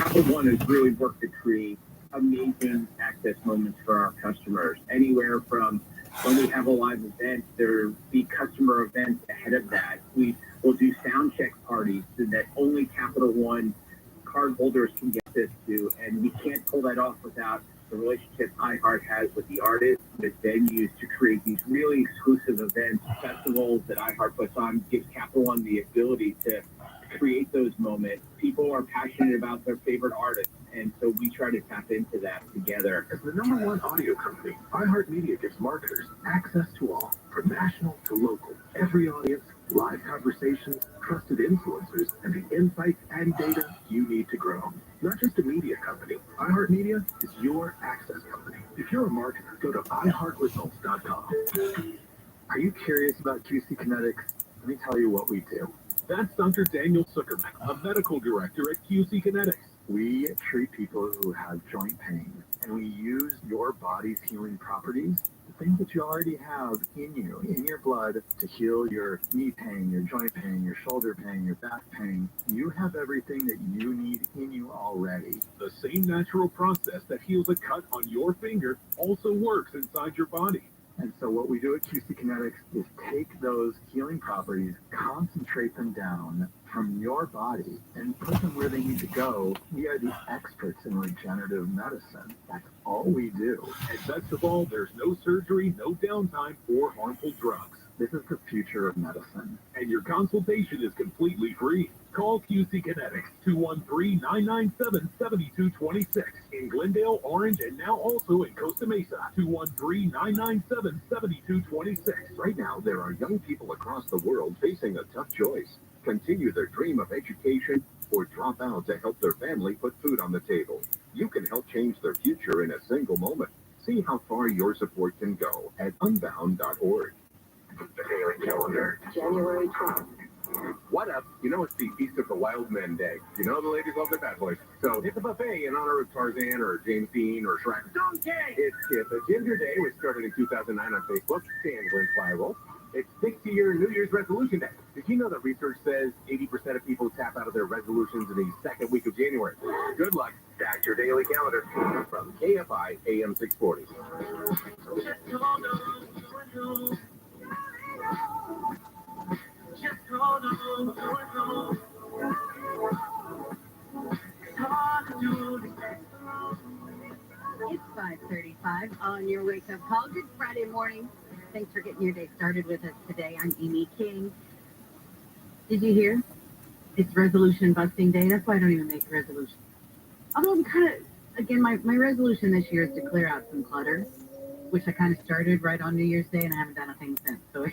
Capital One has really worked to create amazing access moments for our customers. Anywhere from when we have a live event, there be customer events ahead of that. We will do sound check parties so that only Capital One card holders can get this to, and we can't pull that off without the relationship iHeart has with the artists, with venues to create these really exclusive events, festivals that iHeart puts on, gives Capital One the ability to create those moments. People are passionate about their favorite artists, and so we try to tap into that together. As the #1 audio company, iHeartMedia gives marketers access to all, from national to local, every audience, live conversations, trusted influencers, and the insights and data you need to grow. Not just a media company, iHeartMedia is your access company. If you're a marketer, go to iHeartResults.com. Are you curious about QC Kinetics? Let me tell you what we do. That's Dr. Daniel Zuckerman, a medical director at QC Kinetics. We treat people who have joint pain, and we use your body's healing properties, the things that you already have in you, in your blood, to heal your knee pain, your joint pain, your shoulder pain, your back pain. You have everything that you need in you already. The same natural process that heals a cut on your finger also works inside your body. And so what we do at QC Kinetics is take those healing properties, concentrate them down from your body, and put them where they need to go. We are the experts in regenerative medicine. That's all we do. And best of all, there's no surgery, no downtime, or harmful drugs. This is the future of medicine. And your consultation is completely free. Call QC Kinetics, 213-997-7226 in Glendale, Orange, and now also in Costa Mesa, 213-997-7226. Right now, there are young people across the world facing a tough choice. Continue their dream of education or drop out to help their family put food on the table. You can help change their future in a single moment. See how far your support can go at unbound.org. The Daily Calendar, January 12th. What up? You know it's the Feast of the Wild Men Day. You know the ladies love their bad boys. So hit the buffet in honor of Tarzan or James Dean or Shrek. Donkey! It's a Ginger Day, which started in 2009 on Facebook. And went viral. It's 60-year New Year's Resolution Day. Did you know that research says 80% of people tap out of their resolutions in the second week of January? Good luck. Stack your daily calendar from KFI AM 640. It's 5:35 on your wake-up call. Good Friday morning. Thanks for getting your day started with us today. I'm Amy King. Did you hear? It's resolution busting day. That's why I don't even make a resolution. Although I'm kind of, again, my resolution this year is to clear out some clutter, which I kind of started right on New Year's Day, and I haven't done a thing since. So I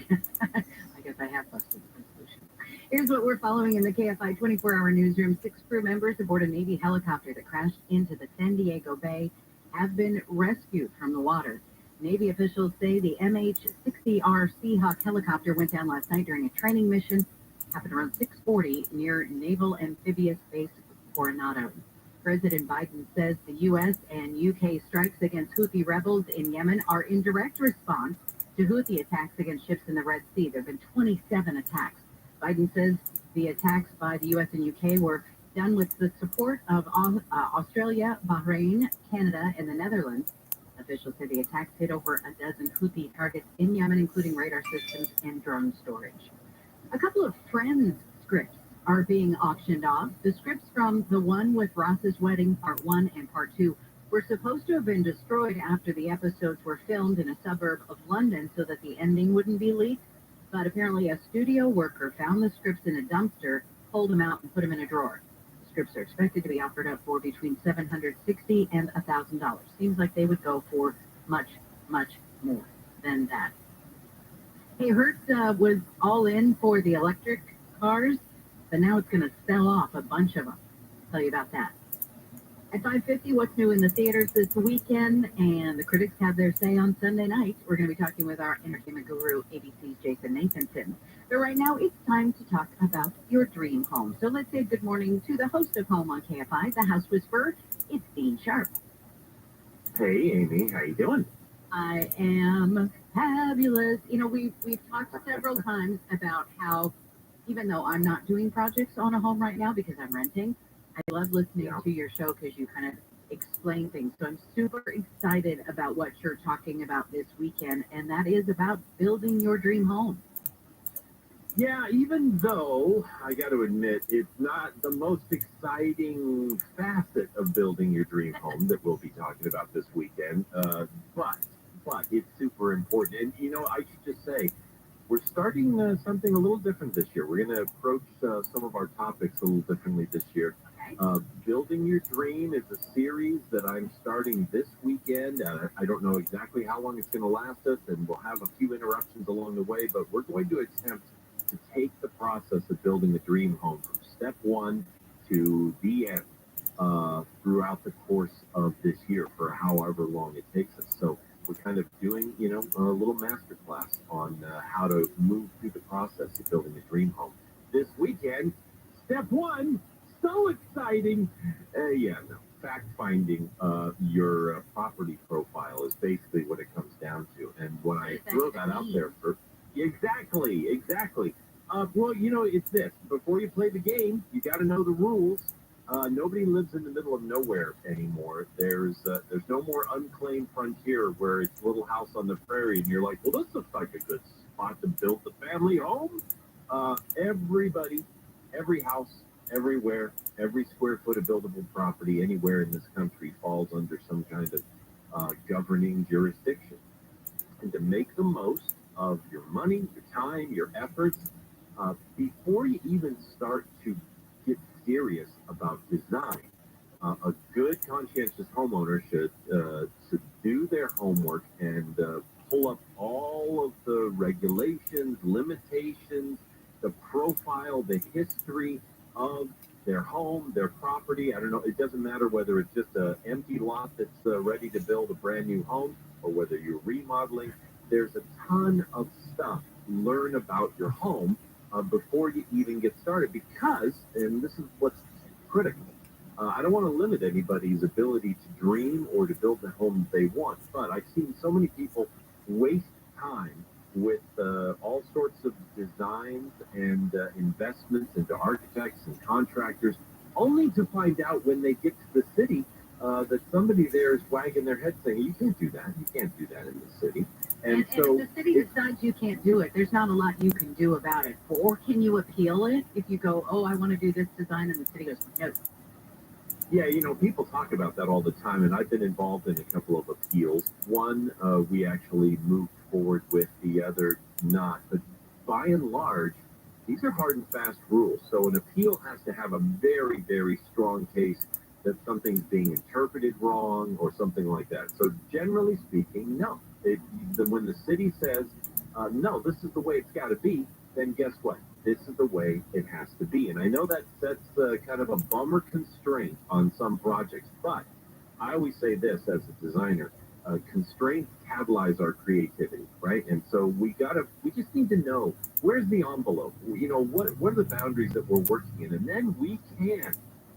guess I have busted the resolution. Here's what we're following in the KFI 24-hour newsroom. 6 crew members aboard a Navy helicopter that crashed into the San Diego Bay have been rescued from the water. Navy officials say the MH-60R Seahawk helicopter went down last night during a training mission. Happened around 6:40 near Naval Amphibious Base Coronado. President Biden says the U.S. and U.K. strikes against Houthi rebels in Yemen are in direct response to Houthi attacks against ships in the Red Sea. There have been 27 attacks. Biden says the attacks by the U.S. and U.K. were done with the support of Australia, Bahrain, Canada, and the Netherlands. Officials say the attacks hit over a dozen Houthi targets in Yemen, including radar systems and drone storage. A couple of Friends scripts are being auctioned off. The scripts from The One with Ross's Wedding, Part 1 and Part 2, were supposed to have been destroyed after the episodes were filmed in a suburb of London so that the ending wouldn't be leaked. But apparently a studio worker found the scripts in a dumpster, pulled them out, and put them in a drawer. The scripts are expected to be offered up for between $760 and $1,000. Seems like they would go for much, much more than that. Hey, Hertz was all in for the electric cars, but now it's going to sell off a bunch of them. I'll tell you about that. At 5:50, what's new in the theaters this weekend? And the critics have their say on Sunday night. We're going to be talking with our entertainment guru, ABC's Jason Nathanson. But right now, it's time to talk about your dream home. So let's say good morning to the host of Home on KFI, the House Whisperer. It's Dean Sharp. Hey, Amy, how you doing? I am fabulous. You know, we've talked several times about how, even though I'm not doing projects on a home right now because I'm renting, I love listening Yeah. to your show because you kind of explain things. So I'm super excited about what you're talking about this weekend, and that is about building your dream home. Yeah, even though I got to admit it's not the most exciting facet of building your dream home that we'll be talking about this weekend, but it's super important. And I should just say we're starting something a little different this year. We're going to approach some of our topics a little differently this year. Building Your Dream is a series that I'm starting this weekend. I don't know exactly how long it's going to last us, and we'll have a few interruptions along the way, but we're going to attempt to take the process of building a dream home from step one to the end throughout the course of this year for however long it takes us. So we're kind of doing, a little masterclass on how to move through the process of building a dream home. This weekend, step one, so exciting. No, fact finding your property profile is basically what it comes down to. And when I throw that out there for, exactly. Well, it's this. Before you play the game, you got to know the rules. Nobody lives in the middle of nowhere anymore. There's no more unclaimed frontier where it's a little house on the prairie and you're like, well, this looks like a good spot to build the family home. Everybody, every house, everywhere, every square foot of buildable property anywhere in this country falls under some kind of governing jurisdiction. And to make the most of your money, your time, your efforts, before you even start to get serious about design, a good conscientious homeowner should do their homework and pull up all of the regulations, limitations, the profile, the history of their home, their property. I don't know. It doesn't matter whether it's just an empty lot that's ready to build a brand new home or whether you're remodeling. There's a ton of stuff to learn about your home before you even get started because, and this is what's critical, I don't want to limit anybody's ability to dream or to build the home they want, but I've seen so many people waste time with all sorts of designs and investments into architects and contractors, only to find out when they get to the city that somebody there is wagging their head saying, you can't do that. You can't do that in the city. And so if the city decides you can't do it, there's not a lot you can do about it. Or can you appeal it if you go, oh, I want to do this design, and the city goes, no. Yeah, people talk about that all the time, and I've been involved in a couple of appeals. One we actually moved forward with, the other not. But by and large, these are hard and fast rules. So an appeal has to have a very, very strong case that something's being interpreted wrong or something like that. So generally speaking, no. When the city says, no, this is the way it's got to be, then guess what? This is the way it has to be. And I know that sets kind of a bummer constraint on some projects, but I always say this as a designer, constraints catalyze our creativity, right? And so we just need to know where's the envelope, what are the boundaries that we're working in? And then we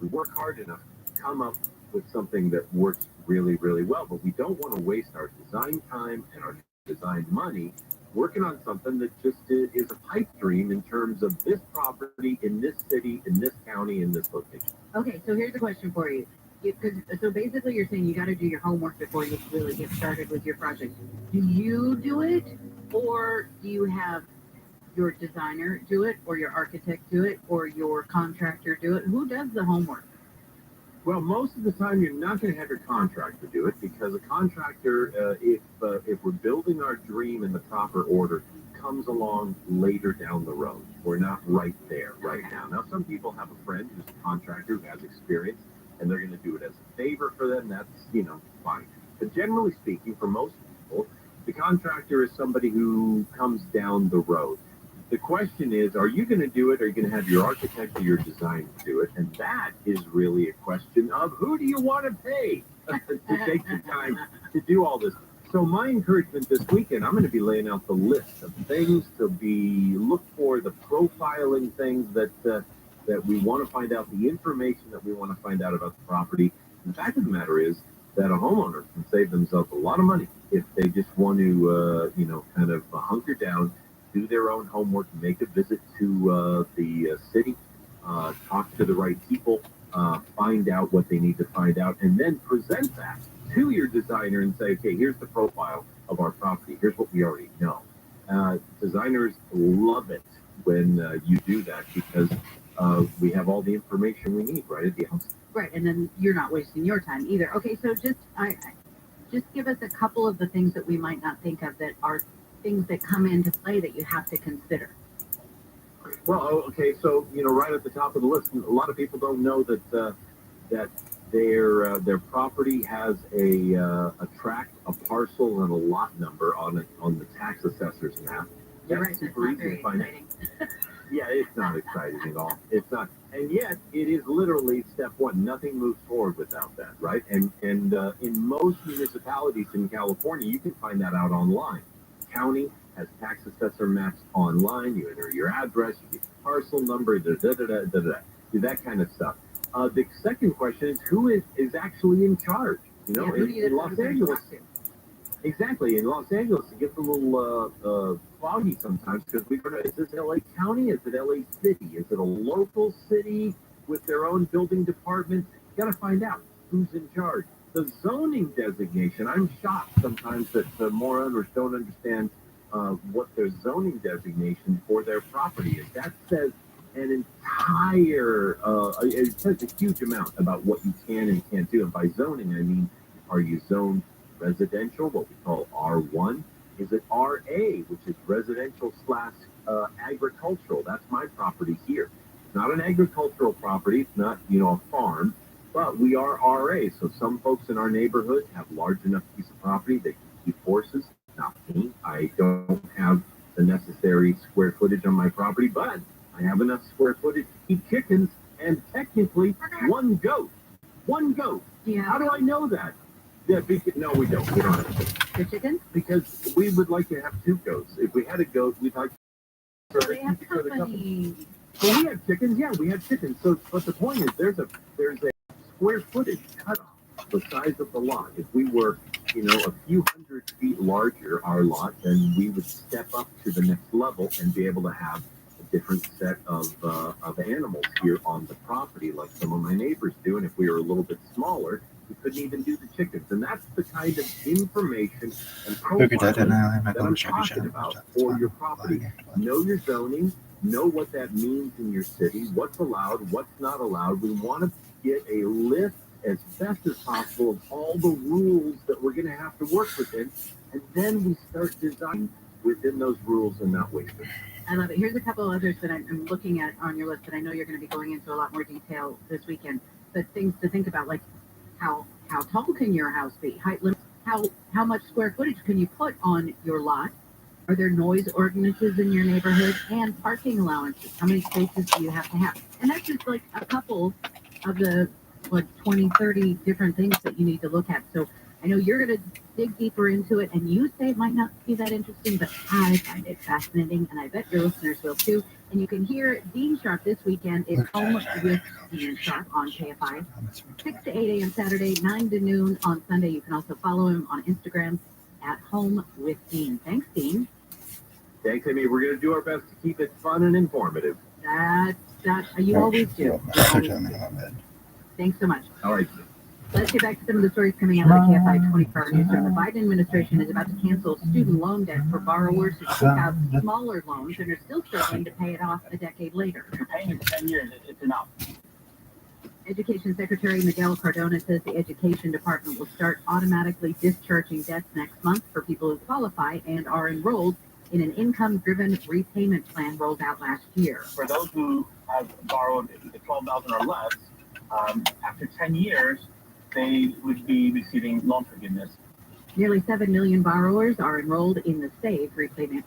work hard enough, come up with something that works really, really well. But we don't want to waste our design time and our design money working on something that just is a pipe dream in terms of this property in this city, in this county, in this location. Okay, so here's a question for you. So basically you're saying you got to do your homework before you really get started with your project. Do you do it, or do you have your designer do it, or your architect do it, or your contractor do it? Who does the homework? Well, most of the time you're not going to have your contractor do it because a contractor, if we're building our dream in the proper order, comes along later down the road. We're not right there right now. Now, some people have a friend who's a contractor who has experience, and they're going to do it as a favor for them. That's, fine. But generally speaking, for most people, the contractor is somebody who comes down the road. The question is, are you going to do it, or are you going to have your architect or your designer do it? And that is really a question of who do you want to pay to take the time to do all this. So my encouragement this weekend, I'm going to be laying out the list of things to look for, the profiling things that we want to find out, the information that we want to find out about the property. The fact of the matter is that a homeowner can save themselves a lot of money if they just want to, kind of hunker down, do their own homework, make a visit to the city, talk to the right people, find out what they need to find out, and then present that to your designer and say, okay, here's the profile of our property. Here's what we already know. Designers love it when you do that because we have all the information we need right at the outset. Right, and then you're not wasting your time either. Okay, so just give us a couple of the things that we might not think of that are things that come into play that you have to consider. Well, okay, so right at the top of the list, a lot of people don't know that that their property has a tract, a parcel, and a lot number on the tax assessor's map. You're right, it's not very exciting. Yeah, it's not exciting at all. It's not, and yet it is literally step one. Nothing moves forward without that, right? And in most municipalities in California, you can find that out online. County has tax assessor maps online. You enter your address, you get the parcel number, do that kind of stuff. The second question is who is actually in charge? In Los Angeles. Exactly, in Los Angeles, it gets a little foggy sometimes because we don't know, is this LA County? Is it LA City? Is it a local city with their own building department? You got to find out who's in charge. The zoning designation, I'm shocked sometimes that more owners don't understand what their zoning designation for their property is. That says an entire, it says a huge amount about what you can and can't do. And by zoning, I mean, are you zoned residential, what we call R1? Is it RA, which is residential / agricultural? That's my property here. It's not an agricultural property. It's not, a farm, but we are RA. So some folks in our neighborhood have large enough piece of property they can keep horses. Not me. I don't have the necessary square footage on my property, but I have enough square footage to keep chickens and technically one goat. One goat. Yeah. How do I know that? Yeah, no, we don't. We don't have the chickens? Because we would like to have 2 goats. If we had a goat, we'd like to they have company. Well, we have chickens. Yeah, we have chickens. So, but the point is, there's a square footage cutoff, the size of the lot. If we were, a few hundred feet larger, our lot, then we would step up to the next level and be able to have a different set of animals here on the property, like some of my neighbors do. And if we were a little bit smaller, we couldn't even do the chickens. And that's the kind of information and profiling that I'm talking about for your property. Know your zoning, know what that means in your city, what's allowed, what's not allowed. We want to get a list as best as possible of all the rules that we're going to have to work within, and then we start designing within those rules and not waste them. I love it. Here's a couple others that I'm looking at on your list that I know you're going to be going into a lot more detail this weekend, but things to think about, like how tall can your house be? Height limits. How much square footage can you put on your lot? Are there noise ordinances in your neighborhood? And parking allowances. How many spaces do you have to have? And that's just like a couple of the 20, 30 different things that you need to look at. So I know you're going to dig deeper into it, and you say it might not be that interesting, but I find it fascinating, and I bet your listeners will too. And you can hear Dean Sharp this weekend is Home with Dean Sharp on KFI, 6 to 8 a.m. Saturday, 9 to noon on Sunday. You can also follow him on Instagram at Home with Dean. Thanks, Dean. Thanks, Amy. We're going to do our best to keep it fun and informative. You always do. Thanks so much. All right. Let's get back to some of the stories coming out of the KFI 24-hour newsroom. The Biden administration is about to cancel student loan debt for borrowers who took out smaller loans and are still struggling to pay it off a decade later. If you're paying it for 10 years, it's enough. Education Secretary Miguel Cardona says the Education Department will start automatically discharging debts next month for people who qualify and are enrolled in an income-driven repayment plan rolled out last year. For those who have borrowed the $12,000 or less, after 10 years, they would be receiving loan forgiveness. Nearly 7 million borrowers are enrolled in the SAVE repayment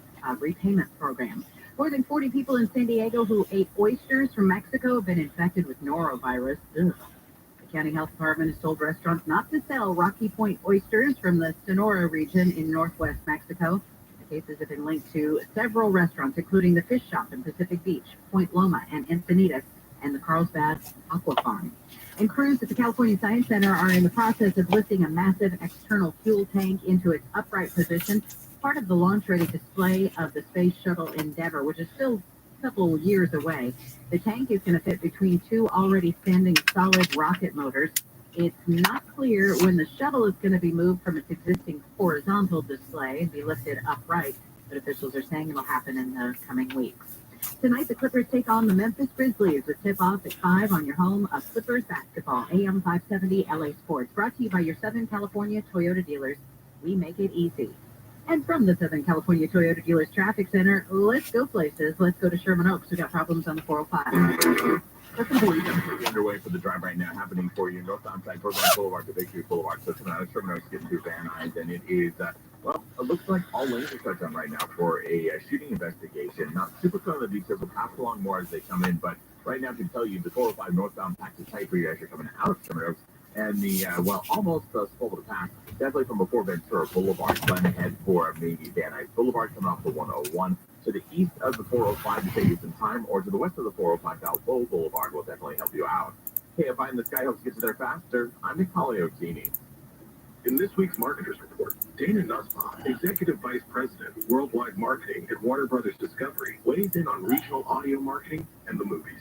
program. More than 40 people in San Diego who ate oysters from Mexico have been infected with norovirus. Ugh. The county health department has told restaurants not to sell Rocky Point oysters from the Sonora region in northwest Mexico. The cases have been linked to several restaurants, including the Fish Shop in Pacific Beach, Point Loma, and Encinitas, and the Carlsbad Aqua Farm. And crews at the California Science Center are in the process of lifting a massive external fuel tank into its upright position, part of the launch-ready display of the Space Shuttle Endeavour, which is still couple years away. The tank is going to fit between two already standing solid rocket motors. It's not clear when the shuttle is going to be moved from its existing horizontal display and be lifted upright, but officials are saying it'll happen in the coming weeks. Tonight, the Clippers take on the Memphis Grizzlies with tip-off at 5 on your home of Clippers basketball. AM 570 LA Sports, brought to you by your Southern California Toyota dealers. We make it easy. And from the Southern California Toyota Dealers Traffic Center, let's go places. Let's go to Sherman Oaks. We got problems on the 405. Before you get underway for the drive right now, happening for you northbound side program Boulevard to Victory Boulevard. So tonight, Sherman Oaks getting through Van Nuys, and it is, well, it looks like all lanes are shut down right now for a shooting investigation. Not super clear on the details. We'll pass along more as they come in, but right now I can tell you the 405 northbound pack is tight for you as you're coming out of Sherman Oaks. And the, well, almost full to pass, definitely from before Ventura Boulevard, plan ahead for maybe Van Nuys Boulevard coming off the 101. To the east of the 405 to save you some time, or to the west of the 405 Balboa Boulevard will definitely help you out. Hey, if I'm the Sky helps get you there faster, I'm Nicole Ottini. In this week's Marketers Report, Dana Nussbaum, Executive Vice President, Worldwide Marketing at Warner Brothers Discovery, weighs in on regional audio marketing and the movies.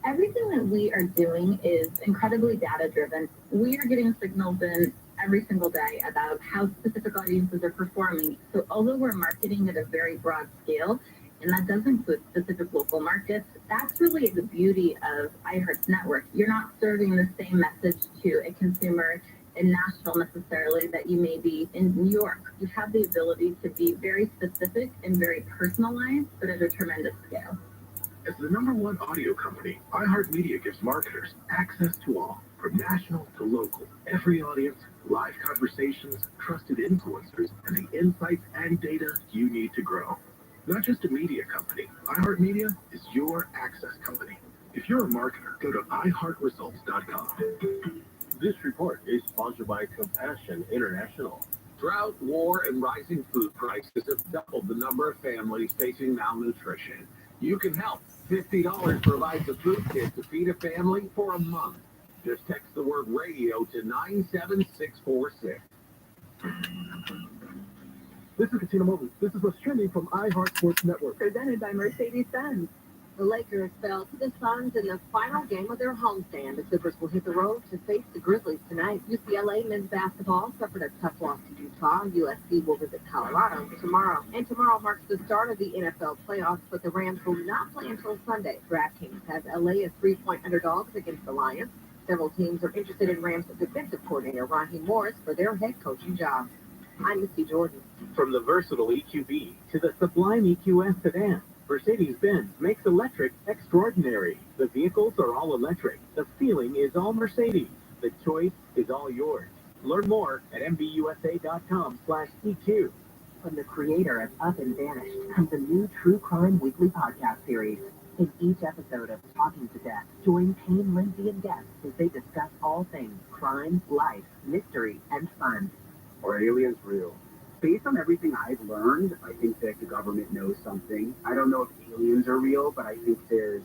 Everything that we are doing is incredibly data-driven. We are getting signals in every single day about how specific audiences are performing. So although we're marketing at a very broad scale, and that does include specific local markets, that's really the beauty of iHeart's network. You're not serving the same message to a consumer in Nashville necessarily that you may be in New York. You have the ability to be very specific and very personalized, but at a tremendous scale. As the #1 audio company, iHeartMedia gives marketers access to all, from national to local, every audience, live conversations, trusted influencers, and the insights and data you need to grow. Not just a media company, iHeartMedia is your access company. If you're a marketer, go to iHeartResults.com. This report is sponsored by Compassion International. Drought, war, and rising food prices have doubled the number of families facing malnutrition. You can help. $50 provides a food kit to feed a family for a month. Just text the word radio to 97646. This is Katina Mobile. This is what's trending from iHeart Sports Network. Presented by Mercedes-Benz. The Lakers fell to the Suns in the final game of their homestand. The Clippers will hit the road to face the Grizzlies tonight. UCLA men's basketball suffered a tough loss to Utah. USC will visit Colorado tomorrow. And tomorrow marks the start of the NFL playoffs, but the Rams will not play until Sunday. DraftKings has LA as 3-point underdogs against the Lions. Several teams are interested in Rams defensive coordinator Raheem Morris for their head coaching job. I'm Misty Jordan. From the versatile EQB to the sublime EQS sedan, Mercedes-Benz makes electric extraordinary. The vehicles are all electric. The feeling is all Mercedes. The choice is all yours. Learn more at mbusa.com/EQ. From the creator of Up and Vanished comes a new true crime weekly podcast series. In each episode of Talking to Death, join Payne, Lindsay, and guests as they discuss all things crime, life, mystery, and fun. Are aliens real? Based on everything I've learned, I think that the government knows something. I don't know if aliens are real, but I think there's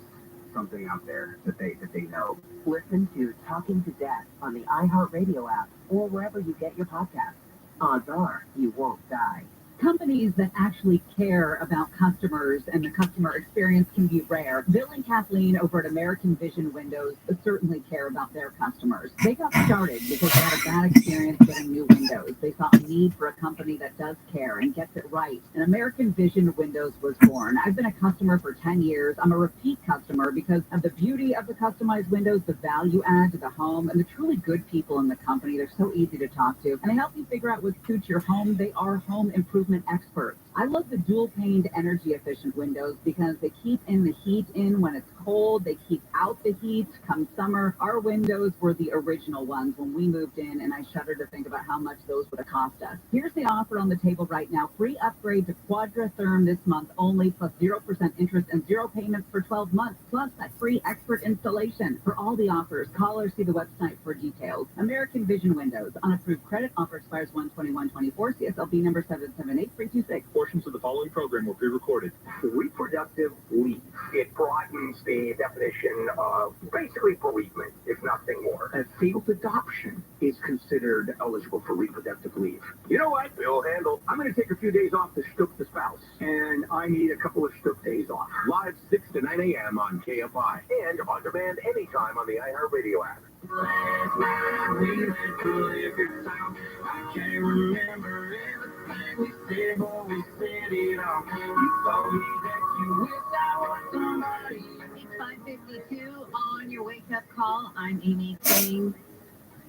something out there that they know. Listen to Talking to Death on the iHeartRadio app or wherever you get your podcasts. Odds are you won't die. Companies that actually care about customers and the customer experience can be rare. Bill and Kathleen over at American Vision Windows certainly care about their customers. They got started because they had a bad experience getting new windows. They saw a need for a company that does care and gets it right. And American Vision Windows was born. I've been a customer for 10 years. I'm a repeat customer because of the beauty of the customized windows, the value add to the home, and the truly good people in the company. They're so easy to talk to. And they help you figure out what suits your home. They are home improvement experts. I love the dual-paned energy-efficient windows because they keep in the heat in when it's cold. They keep out the heat come summer. Our windows were the original ones when we moved in, and I shudder to think about how much those would have cost us. Here's the offer on the table right now. Free upgrade to QuadraTherm this month only, plus 0% interest and 0 payments for 12 months, plus that free expert installation. For all the offers, call or see the website for details. American Vision Windows. Unapproved credit. Offer expires 1/21/24. CSLB number 778326. Portions of the following program were pre-recorded. Reproductive leave. It broadens the definition of basically bereavement, if nothing more. A failed adoption is considered eligible for reproductive leave. You know what? We'll handle. I'm going to take a few days off to stoke the spouse. And I need a couple of strip days off. Live 6 to 9 a.m. on KFI. And on demand anytime on the iHeartRadio app. Last night we went to liquor town. I can't remember everything we said, but we said it all. You told me that you wish I was somebody. It's 5:52 on your wake-up call. I'm Amy King.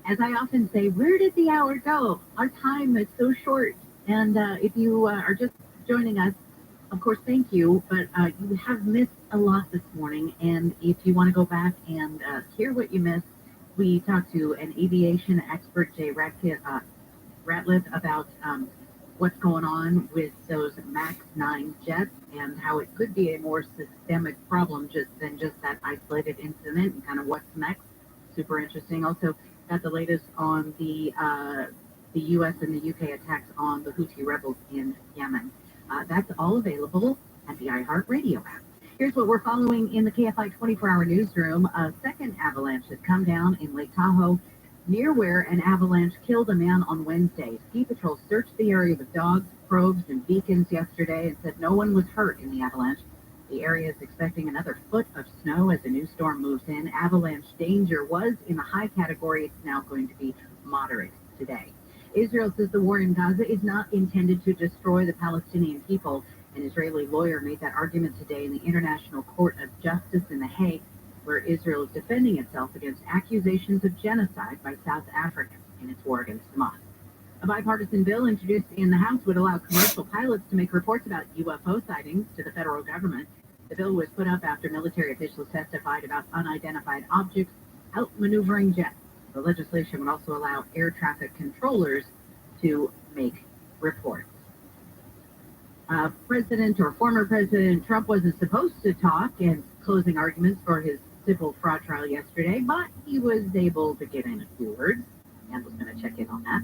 As I often say, where did the hour go? Our time is so short. And if you are just joining us, of course, thank you. But you have missed a lot this morning. And if you want to go back and hear what you missed, we talked to an aviation expert, Jay Ratliff, about what's going on with those MAX 9 jets and how it could be a more systemic problem than just that isolated incident, and kind of what's next. Super interesting. Also, got the latest on the U.S. and the U.K. attacks on the Houthi rebels in Yemen. That's all available at the iHeartRadio app. Here's what we're following in the KFI 24-hour newsroom. A second avalanche has come down in Lake Tahoe, near where an avalanche killed a man on Wednesday. Ski Patrol searched the area with dogs, probes, and beacons yesterday and said no one was hurt in the avalanche. The area is expecting another foot of snow as a new storm moves in. Avalanche danger was in the high category. It's now going to be moderate today. Israel says the war in Gaza is not intended to destroy the Palestinian people. An Israeli lawyer made that argument today in the International Court of Justice in The Hague, where Israel is defending itself against accusations of genocide by South Africa in its war against Hamas. A bipartisan bill introduced in the House would allow commercial pilots to make reports about UFO sightings to the federal government. The bill was put up after military officials testified about unidentified objects outmaneuvering jets. The legislation would also allow air traffic controllers to make reports. President or former President Trump wasn't supposed to talk in closing arguments for his civil fraud trial yesterday, but he was able to get in a few words. And was going to check in on that.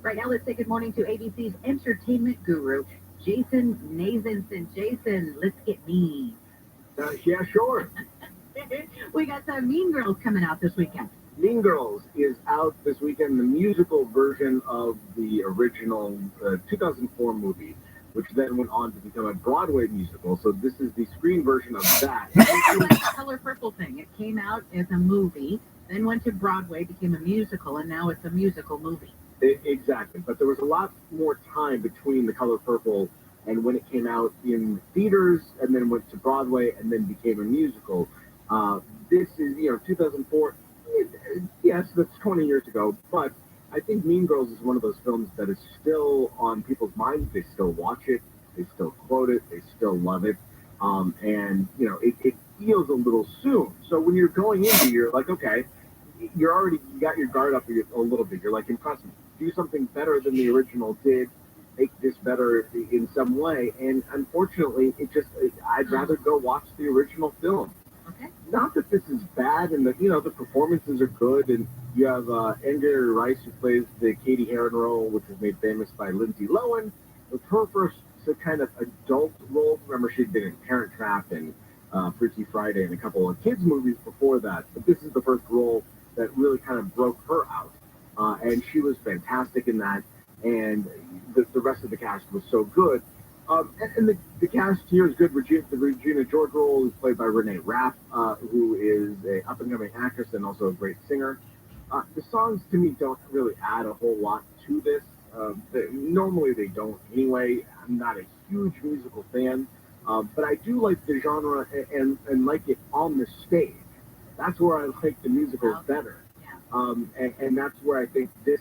Right now, let's say good morning to ABC's entertainment guru, Jason Nazenson. Jason, let's get mean. Yeah, sure. We got some Mean Girls coming out this weekend. Mean Girls is out this weekend, the musical version of the original 2004 movie, which then went on to become a Broadway musical. So this is the screen version of that. It's like the Color Purple thing. It came out as a movie, then went to Broadway, became a musical, and now it's a musical movie. Exactly. But there was a lot more time between The Color Purple and when it came out in theaters and then went to Broadway and then became a musical. This is, 2004. Yes, that's 20 years ago, but I think Mean Girls is one of those films that is still on people's minds. They still watch it, they still quote it, they still love it, and it feels a little soon. So when you're going into, you're like, okay, you got your guard up a little bit. You're like, impress me, do something better than the original did, make this better in some way. And unfortunately, I'd rather go watch the original film. Okay. Not that this is bad, and the performances are good, and you have Andrea Rice, who plays the Katie Heron role, which was made famous by Lindsay Lohan. With her first kind of adult role, remember she'd been in Parent Trap and Freaky Friday and a couple of kids movies before that, but this is the first role that really kind of broke her out, and she was fantastic in that, and the rest of the cast was so good. And the cast here is good. The Regina George role is played by Renee Rapp, who is an up-and-coming actress and also a great singer. The songs, to me, don't really add a whole lot to this. Normally they don't anyway. I'm not a huge musical fan, but I do like the genre and like it on the stage. That's where I like the musicals better. And that's where I think this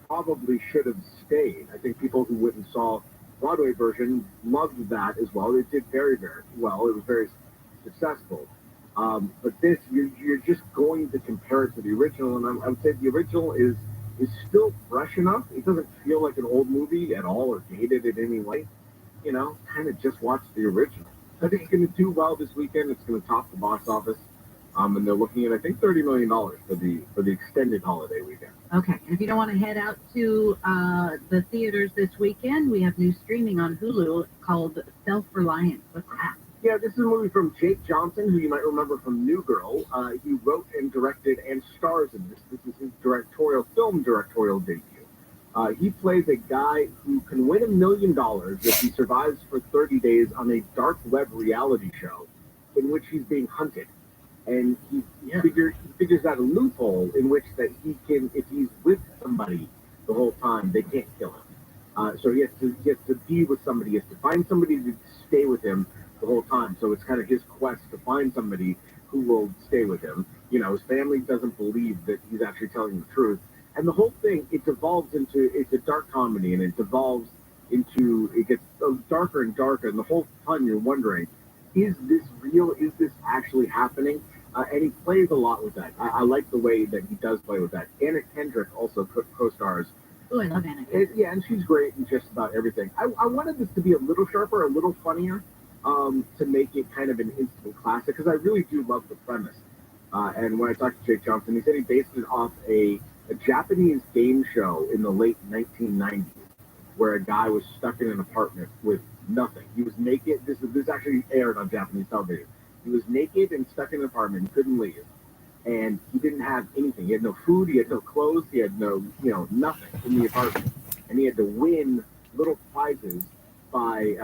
probably should have stayed. I think people who went and saw Broadway version loved that as well. It did very, very well. It was very successful. But this, you're just going to compare it to the original, and I would say the original is still fresh enough. It doesn't feel like an old movie at all or dated in any way. Kind of just watch the original. I think it's going to do well this weekend. It's going to top the box office. And they're looking at, I think, $30 million for the extended holiday weekend. Okay, and if you don't want to head out to the theaters this weekend, we have new streaming on Hulu called Self-Reliant. What's that? Yeah, this is a movie from Jake Johnson, who you might remember from New Girl. He wrote and directed and stars in this. This is his film directorial debut. He plays a guy who can win $1 million if he survives for 30 days on a dark web reality show in which he's being hunted. And he figures out a loophole in which that he can, if he's with somebody the whole time, they can't kill him. So he has to be with somebody. He has to find somebody to stay with him the whole time. So it's kind of his quest to find somebody who will stay with him. You know, his family doesn't believe that he's actually telling the truth. And the whole thing, it devolves into, it's a dark comedy, and it devolves into, it gets darker and darker. And the whole time you're wondering, is this real? Is this actually happening? And he plays a lot with that. I like the way that he does play with that. Anna Kendrick also co-stars. Oh, I love Anna. Yeah, and she's great in just about everything. I wanted this to be a little sharper, a little funnier, to make it kind of an instant classic, because I really do love the premise. And when I talked to Jake Johnson, he said he based it off a Japanese game show in the late 1990s, where a guy was stuck in an apartment with nothing. He was naked. This actually aired on Japanese television. He was naked and stuck in an apartment. He couldn't leave. And he didn't have anything. He had no food. He had no clothes. He had no, nothing in the apartment. And he had to win little prizes by,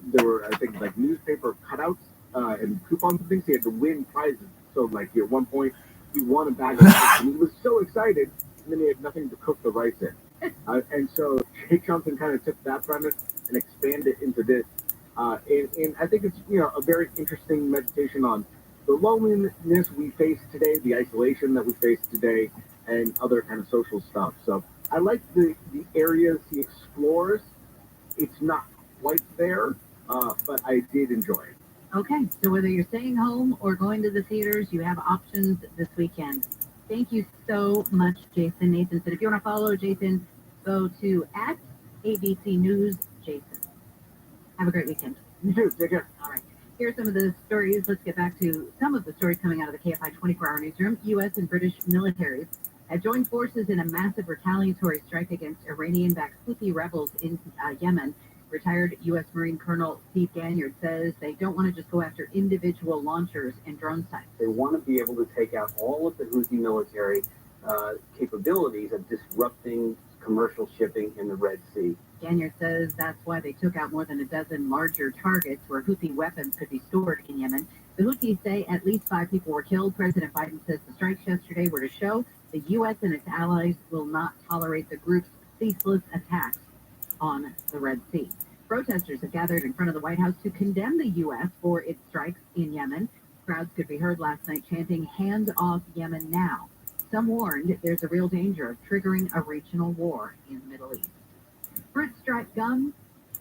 there were, I think, like newspaper cutouts and coupons and things. He had to win prizes. So, like, at one point, he won a bag of rice. And he was so excited. And then he had nothing to cook the rice in. And so Jake Johnson kind of took that premise and expanded it into this. And I think it's, a very interesting meditation on the loneliness we face today, the isolation that we face today, and other kind of social stuff. So I like the areas he explores. It's not quite there, but I did enjoy it. Okay, so whether you're staying home or going to the theaters, you have options this weekend. Thank you so much, Jason. Nathan said if you want to follow Jason, go to @ABC News Jason. Have a great weekend. You too. Take care. All right. Here are some of the stories. Let's get back to some of the stories coming out of the KFI 24-hour newsroom. U.S. and British militaries have joined forces in a massive retaliatory strike against Iranian-backed Houthi rebels in Yemen. Retired U.S. Marine Colonel Steve Ganyard says they don't want to just go after individual launchers and drone sites. They want to be able to take out all of the Houthi military capabilities of disrupting commercial shipping in the Red Sea. Ganyard says that's why they took out more than a dozen larger targets where Houthi weapons could be stored in Yemen. The Houthis say at least 5 people were killed. President Biden says the strikes yesterday were to show the U.S. and its allies will not tolerate the group's ceaseless attacks on the Red Sea. Protesters have gathered in front of the White House to condemn the U.S. for its strikes in Yemen. Crowds could be heard last night chanting, "Hands off Yemen now." Some warned there's a real danger of triggering a regional war in the Middle East. Fruit stripe gum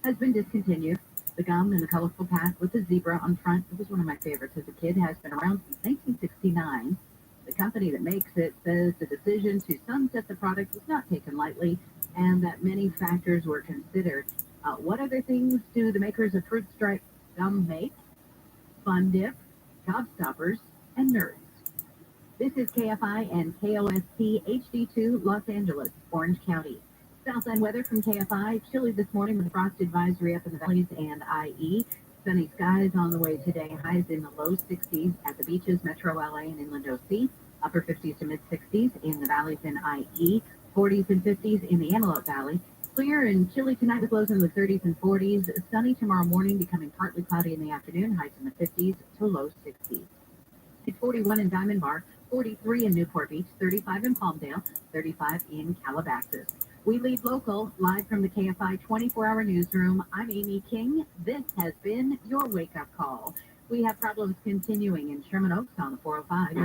has been discontinued. The gum in the colorful pack with the zebra on front, it was one of my favorites as a kid, has been around since 1969. The company that makes it says the decision to sunset the product was not taken lightly and that many factors were considered. What other things do the makers of fruit stripe gum make? Fun dip, gobstoppers, and nerds. This is KFI and KOST HD2 Los Angeles, Orange County. Southland weather from KFI. Chilly this morning with a frost advisory up in the valleys and IE. Sunny skies on the way today. Highs in the low 60s at the beaches, Metro LA and Inland OC. Upper 50s to mid 60s in the valleys and IE. 40s and 50s in the Antelope Valley. Clear and chilly tonight with lows in the 30s and 40s. Sunny tomorrow morning, becoming partly cloudy in the afternoon. Highs in the 50s to low 60s. It's 41 in Diamond Bar, 43 in Newport Beach, 35 in Palmdale, 35 in Calabasas. We lead local, live from the KFI 24-hour newsroom. I'm Amy King. This has been your wake-up call. We have problems continuing in Sherman Oaks on the 405.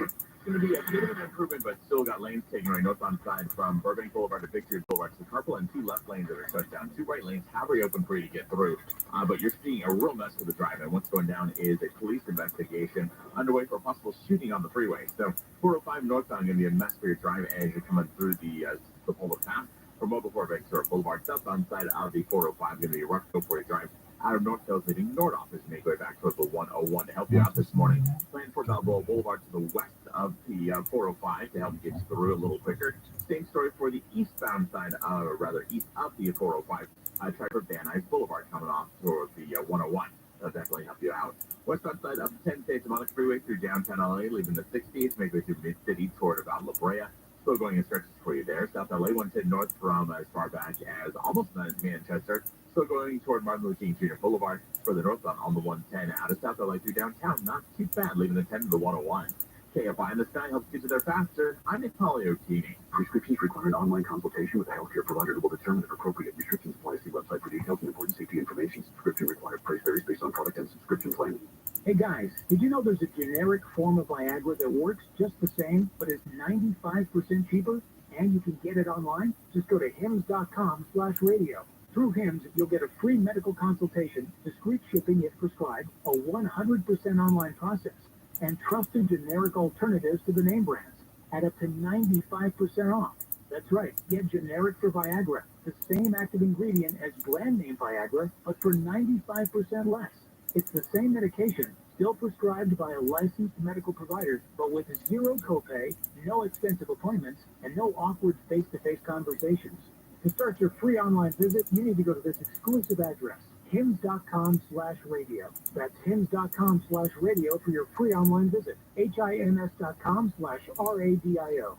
It's going to be a bit of an improvement, but still got lanes taken right northbound side from Burbank Boulevard to Victory Boulevard. So carpool and 2 left lanes that are shut down. 2 right lanes have reopened for you to get through. But you're seeing a real mess with the drive. And what's going down is a police investigation underway for a possible shooting on the freeway. So 405 northbound going to be a mess for your drive as you're coming through the Polar Path. From over before Ventura Boulevard, southbound side of the 405 going to be a rough go for your drive. Out of North Hills, leading north off as you make way back towards the 101 to help you out this morning. Plan for Balboa Boulevard to the west of the 405 to help get you through a little quicker. Same story for the eastbound side, or rather east of the 405. Try for Van Nuys Boulevard coming off toward the 101. That'll definitely help you out. Westbound side of the 10 Santa Monica Freeway through downtown LA, leaving the 60s, make way through Mid-City toward about La Brea. Slow Still going in stretches for you there. South LA 110 north from as far back as almost Manchester. Still going toward Martin Luther King Jr. Boulevard further northbound on the 110 out of South LA through downtown. Not too bad, leaving the 10 to the 101. KFI in the sky helps get you there faster. I'm Nick Poliottini. Prescriptions require an online consultation with a healthcare provider who will determine if appropriate restrictions apply. See website for details and important safety information. Subscription required. Price varies based on product and subscription plan. Hey guys, did you know there's a generic form of Viagra that works just the same, but is 95% cheaper? And you can get it online? Just go to hims.com/radio. Through Hims, you'll get a free medical consultation, discreet shipping if prescribed, a 100% online process, and trusted generic alternatives to the name brands at up to 95% off. That's right, get generic for Viagra, the same active ingredient as brand name Viagra, but for 95% less. It's the same medication, still prescribed by a licensed medical provider, but with zero copay, no expensive appointments, and no awkward face-to-face conversations. To start your free online visit, you need to go to this exclusive address, hims.com/radio. That's hims.com/radio for your free online visit. hims.com/radio.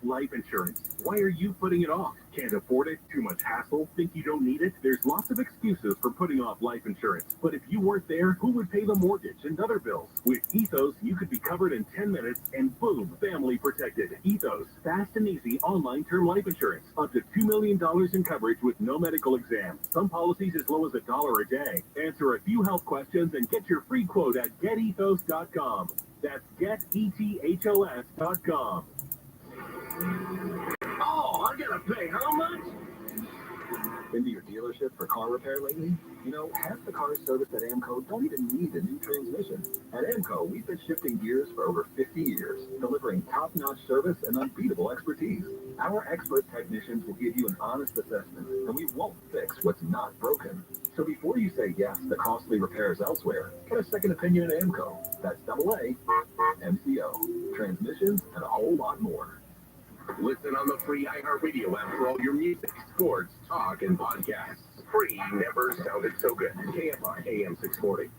Life insurance. Why are you putting it off? Can't afford it? Too much hassle? Think you don't need it? There's lots of excuses for putting off life insurance. But if you weren't there, who would pay the mortgage and other bills? With Ethos, you could be covered in 10 minutes and boom, family protected. Ethos, fast and easy online term life insurance. Up to $2 million in coverage with no medical exam. Some policies as low as $1 a day. Answer a few health questions and get your free quote at getethos.com. That's getethos.com. Oh, I gotta pay how much? Been to your dealership for car repair lately? You know, half the cars serviced at AMCO don't even need a new transmission. At AMCO, we've been shifting gears for over 50 years, delivering top-notch service and unbeatable expertise. Our expert technicians will give you an honest assessment, and we won't fix what's not broken. So before you say yes to costly repairs elsewhere, get a second opinion at AMCO. That's AA, MCO, transmissions, and a whole lot more. Listen on the free iHeartRadio app for all your music, sports, talk, and podcasts. Free never sounded so good. KFI AM 640.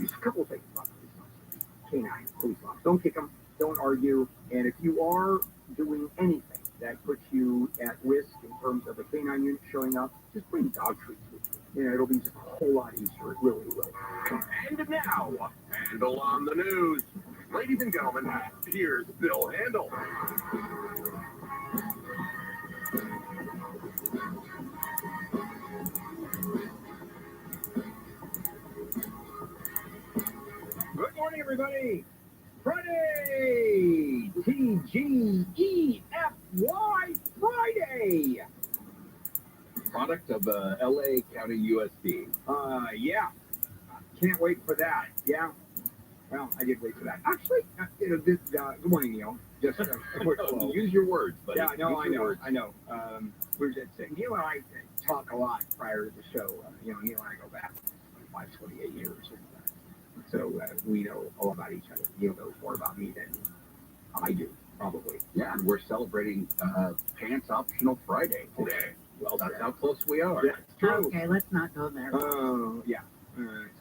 Just a couple of things about police officers. Canine police officers. Don't kick them. Don't argue. And if you are doing anything that puts you at risk in terms of a canine unit showing up, just bring dog treats with you. You know, it'll be just a whole lot easier. It really will. And now, Handle on the news. Ladies and gentlemen, here's Bill Handel. Good morning, everybody. Friday, TGEFY Friday. Product of LA County USD. Yeah. Can't wait for that. Yeah. Well, I did wait for that. Actually, good morning, Neil. Just a quick flow. Use your words, buddy. Yeah, no, I know. Words. I know. We're just saying, Neil and I talk a lot prior to the show. Neil and I go back 28 years. So we know all about each other. Neil knows more about me than I do, probably. Yeah, and we're celebrating Pants Optional Friday today. Well, that's how close we are. Yeah, it's true. Okay, let's not go there. Oh, yeah. That's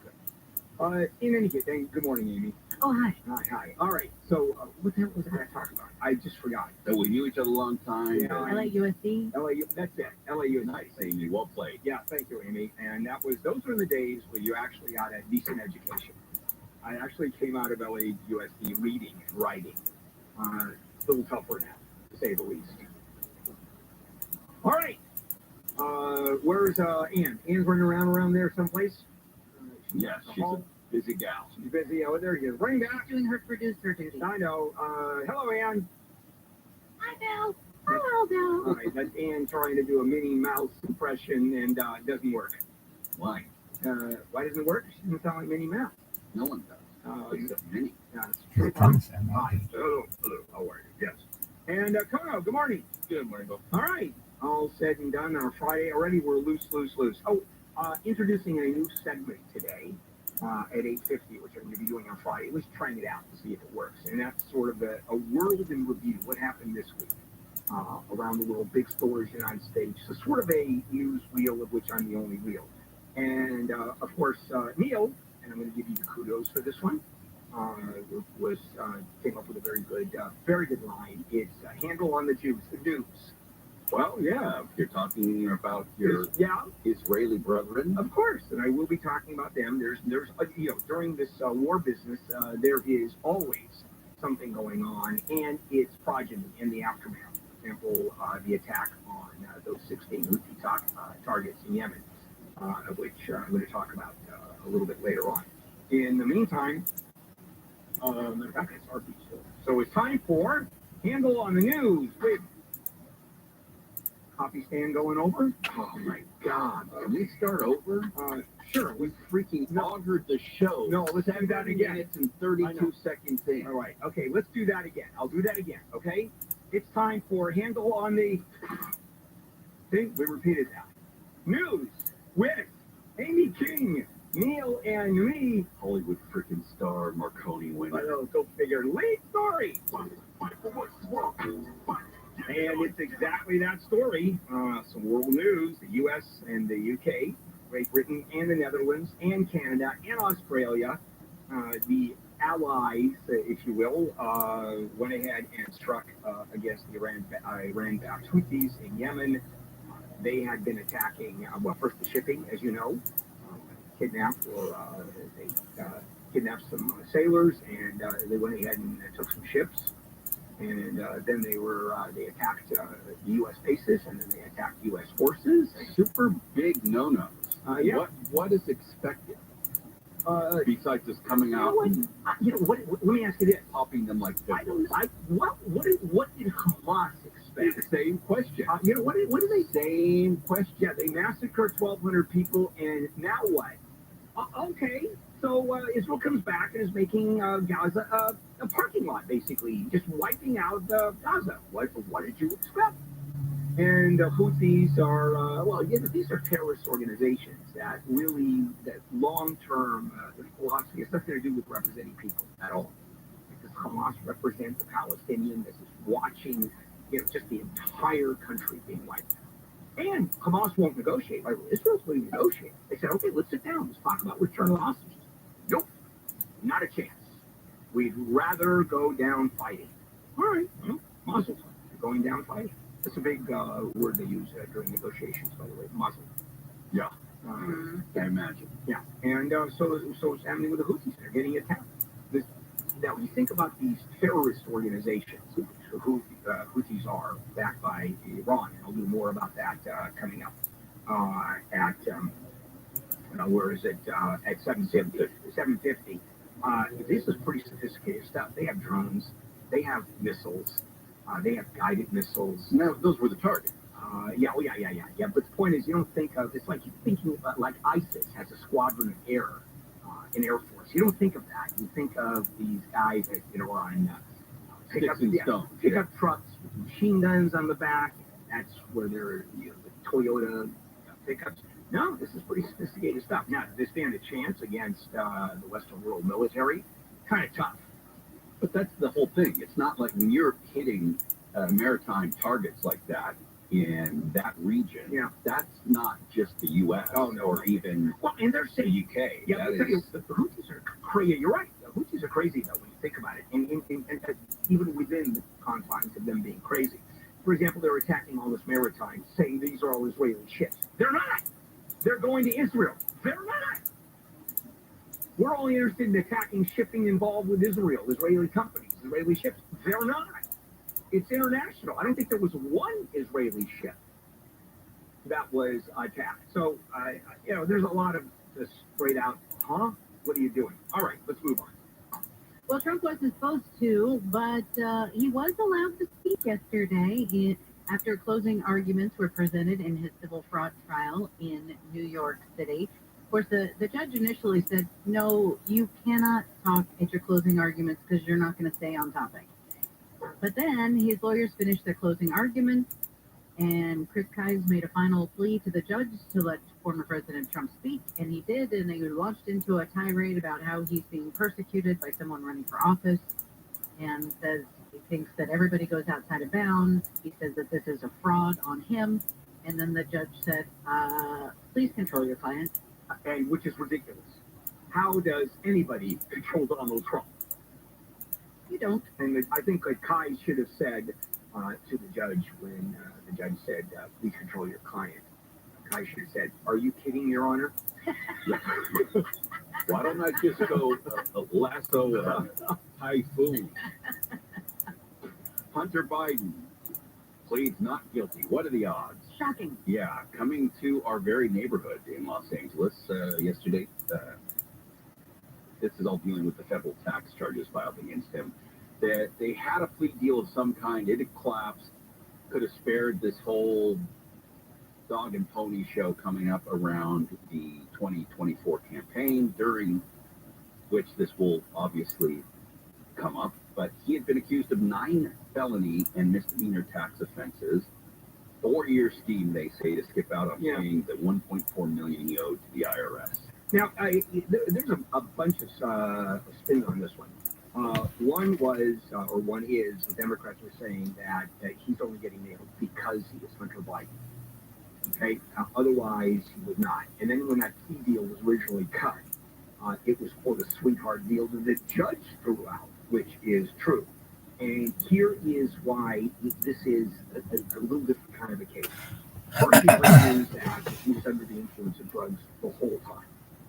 good. In any case, good morning, Amy. Oh, hi. Hi. All right. So, what the hell was I going to talk about? I just forgot. So we knew each other a long time. Yeah, LAUSD? That's it. LAUSD. Nice, Amy. Well played. Yeah, thank you, Amy. And those were the days where you actually got a decent education. I actually came out of LAUSD reading and writing. A little tougher now, to say the least. All right. Where's Ann? Ann's running around there someplace? Yes, she's a busy gal. She's busy. Oh, there he is. Running back. Doing her producer duty. I know. Hello, Ann. Hi, Bill. Hello, Bill. All right, that's Ann trying to do a Minnie Mouse impression, and it doesn't work. Why? Why doesn't it work? She doesn't sound like Minnie Mouse. No one does. Except Minnie. That's true. Hi. Hello. How are you? Yes. And Kono, good morning. Good morning, Bill. All right. All said and done on a Friday already. We're loose. Oh, introducing a new segment today at 8:50, which I'm going to be doing on Friday. Let's try it out to see if it works. And that's sort of a world in review. What happened this week around the world, big stories, United States. So sort of a news wheel of which I'm the only wheel. And, of course, Neil, and I'm going to give you the kudos for this one. came up with a very good line. It's handle on the Jews, the Jews. Well, yeah, if you're talking about your Israeli brethren. Of course, and I will be talking about them. There's during this war business, there is always something going on, and its progeny in the aftermath. For example, the attack on those 16 Houthi targets in Yemen, which I'm going to talk about a little bit later on. In the meantime, matter of fact, it's our beach. So it's time for Handle on the News with coffee stand going over. Oh my God! Can we start over? Sure. We freaking augured the show. No, let's do that again. Minutes and 32 seconds in. All right. Okay, let's do that again. I'll do that again. Okay. It's time for Handle on the. See, we repeated that. News with Amy King, Neil, and me. Hollywood freaking star Marconi winner. I know. Go figure. Lead story. And it's exactly that story. Some world news, the U.S. and the U.K., Great Britain and the Netherlands and Canada and Australia, the allies, if you will, went ahead and struck against the Iran-backed Houthis in Yemen. They had been attacking, first the shipping, as you know, kidnapped some sailors, and they went ahead and took some ships. And then they attacked the U.S. bases, and then they attacked U.S. forces. Super big no-nos. Yeah. What is expected? Besides just coming out and let me ask you this: popping them like this. What did Hamas expect? The same question. What do they? Same question. Yeah, they massacred 1,200 people, and now what? Okay. So Israel comes back and is making Gaza a parking lot, basically, just wiping out Gaza. What did you expect? And the Houthis are, these are terrorist organizations that long-term philosophy has nothing to do with representing people at all. Because Hamas represents the Palestinian that is watching, just the entire country being wiped out. And Hamas won't negotiate. Israel's willing to negotiate. They said, okay, let's sit down. Let's talk about return of hostages. Nope, not a chance. We'd rather go down fighting. All right, muzzles. Going down fighting. That's a big word they use during negotiations, by the way, muzzle. Yeah, I imagine. Yeah, and so it's happening with the Houthis. They're getting attacked. Now, when you think about these terrorist organizations, who Houthis are backed by Iran, and I'll do more about that coming up where is it? At 750. This is pretty sophisticated stuff. They have drones. They have missiles. They have guided missiles. No, those were the targets. Yeah. But the point is, you don't think of, it's like you're thinking about, like ISIS has a squadron of air, an air force. You don't think of that. You think of these guys that, are on pickup trucks with machine guns on the back. That's where they're, the Toyota pickups. No, this is pretty sophisticated stuff. Now, do they stand a chance against the Western world military? Kind of tough. But that's the whole thing. It's not like when you're hitting maritime targets like that in that region. Yeah, that's not just the U.S. or even and they're saying the U.K. Yeah, the Houthis are crazy. You're right. The Houthis are crazy though when you think about it, and even within the confines of them being crazy. For example, they're attacking all this maritime, saying these are all Israeli ships. They're not. They're going to Israel. They're not. We're only interested in attacking shipping involved with Israel, Israeli companies, Israeli ships. They're not. It's international. I don't think there was one Israeli ship that was attacked. So, there's a lot of just straight out, what are you doing? All right, let's move on. Well, Trump wasn't supposed to, but he was allowed to speak yesterday after closing arguments were presented in his civil fraud trial in New York City. Of course, the judge initially said, no, you cannot talk at your closing arguments because you're not going to stay on topic. But then his lawyers finished their closing arguments, and Chris Kise made a final plea to the judge to let former President Trump speak, and he did, and they launched into a tirade about how he's being persecuted by someone running for office, and says he thinks that everybody goes outside of bounds. He says that this is a fraud on him, and then the judge said, please control your client. And which is ridiculous. How does anybody control Donald Trump? you don't. And I think like Kai should have said to the judge when the judge said, please control your client. Kai should have said, are you kidding, Your Honor? Why don't I just go lasso typhoon? Hunter Biden pleads not guilty. What are the odds? Shocking. Yeah, coming to our very neighborhood in Los Angeles yesterday. This is all dealing with the federal tax charges filed against him. That they had a plea deal of some kind. It had collapsed. Could have spared this whole dog and pony show coming up around the 2024 campaign, during which this will obviously come up. But he had been accused of 9 felony and misdemeanor tax offenses. 4-year scheme, they say, to skip out on paying the $1.4 million he owed to the IRS. Now, there's a bunch of spin on this one. One is, the Democrats were saying that he's only getting nailed because he is Hunter Biden. Okay? Otherwise, he would not. And then when that plea deal was originally cut, it was for the sweetheart deal that the judge threw out, which is true. And here is why this is a little different kind of a case. First, he argues that he was under the influence of drugs the whole time.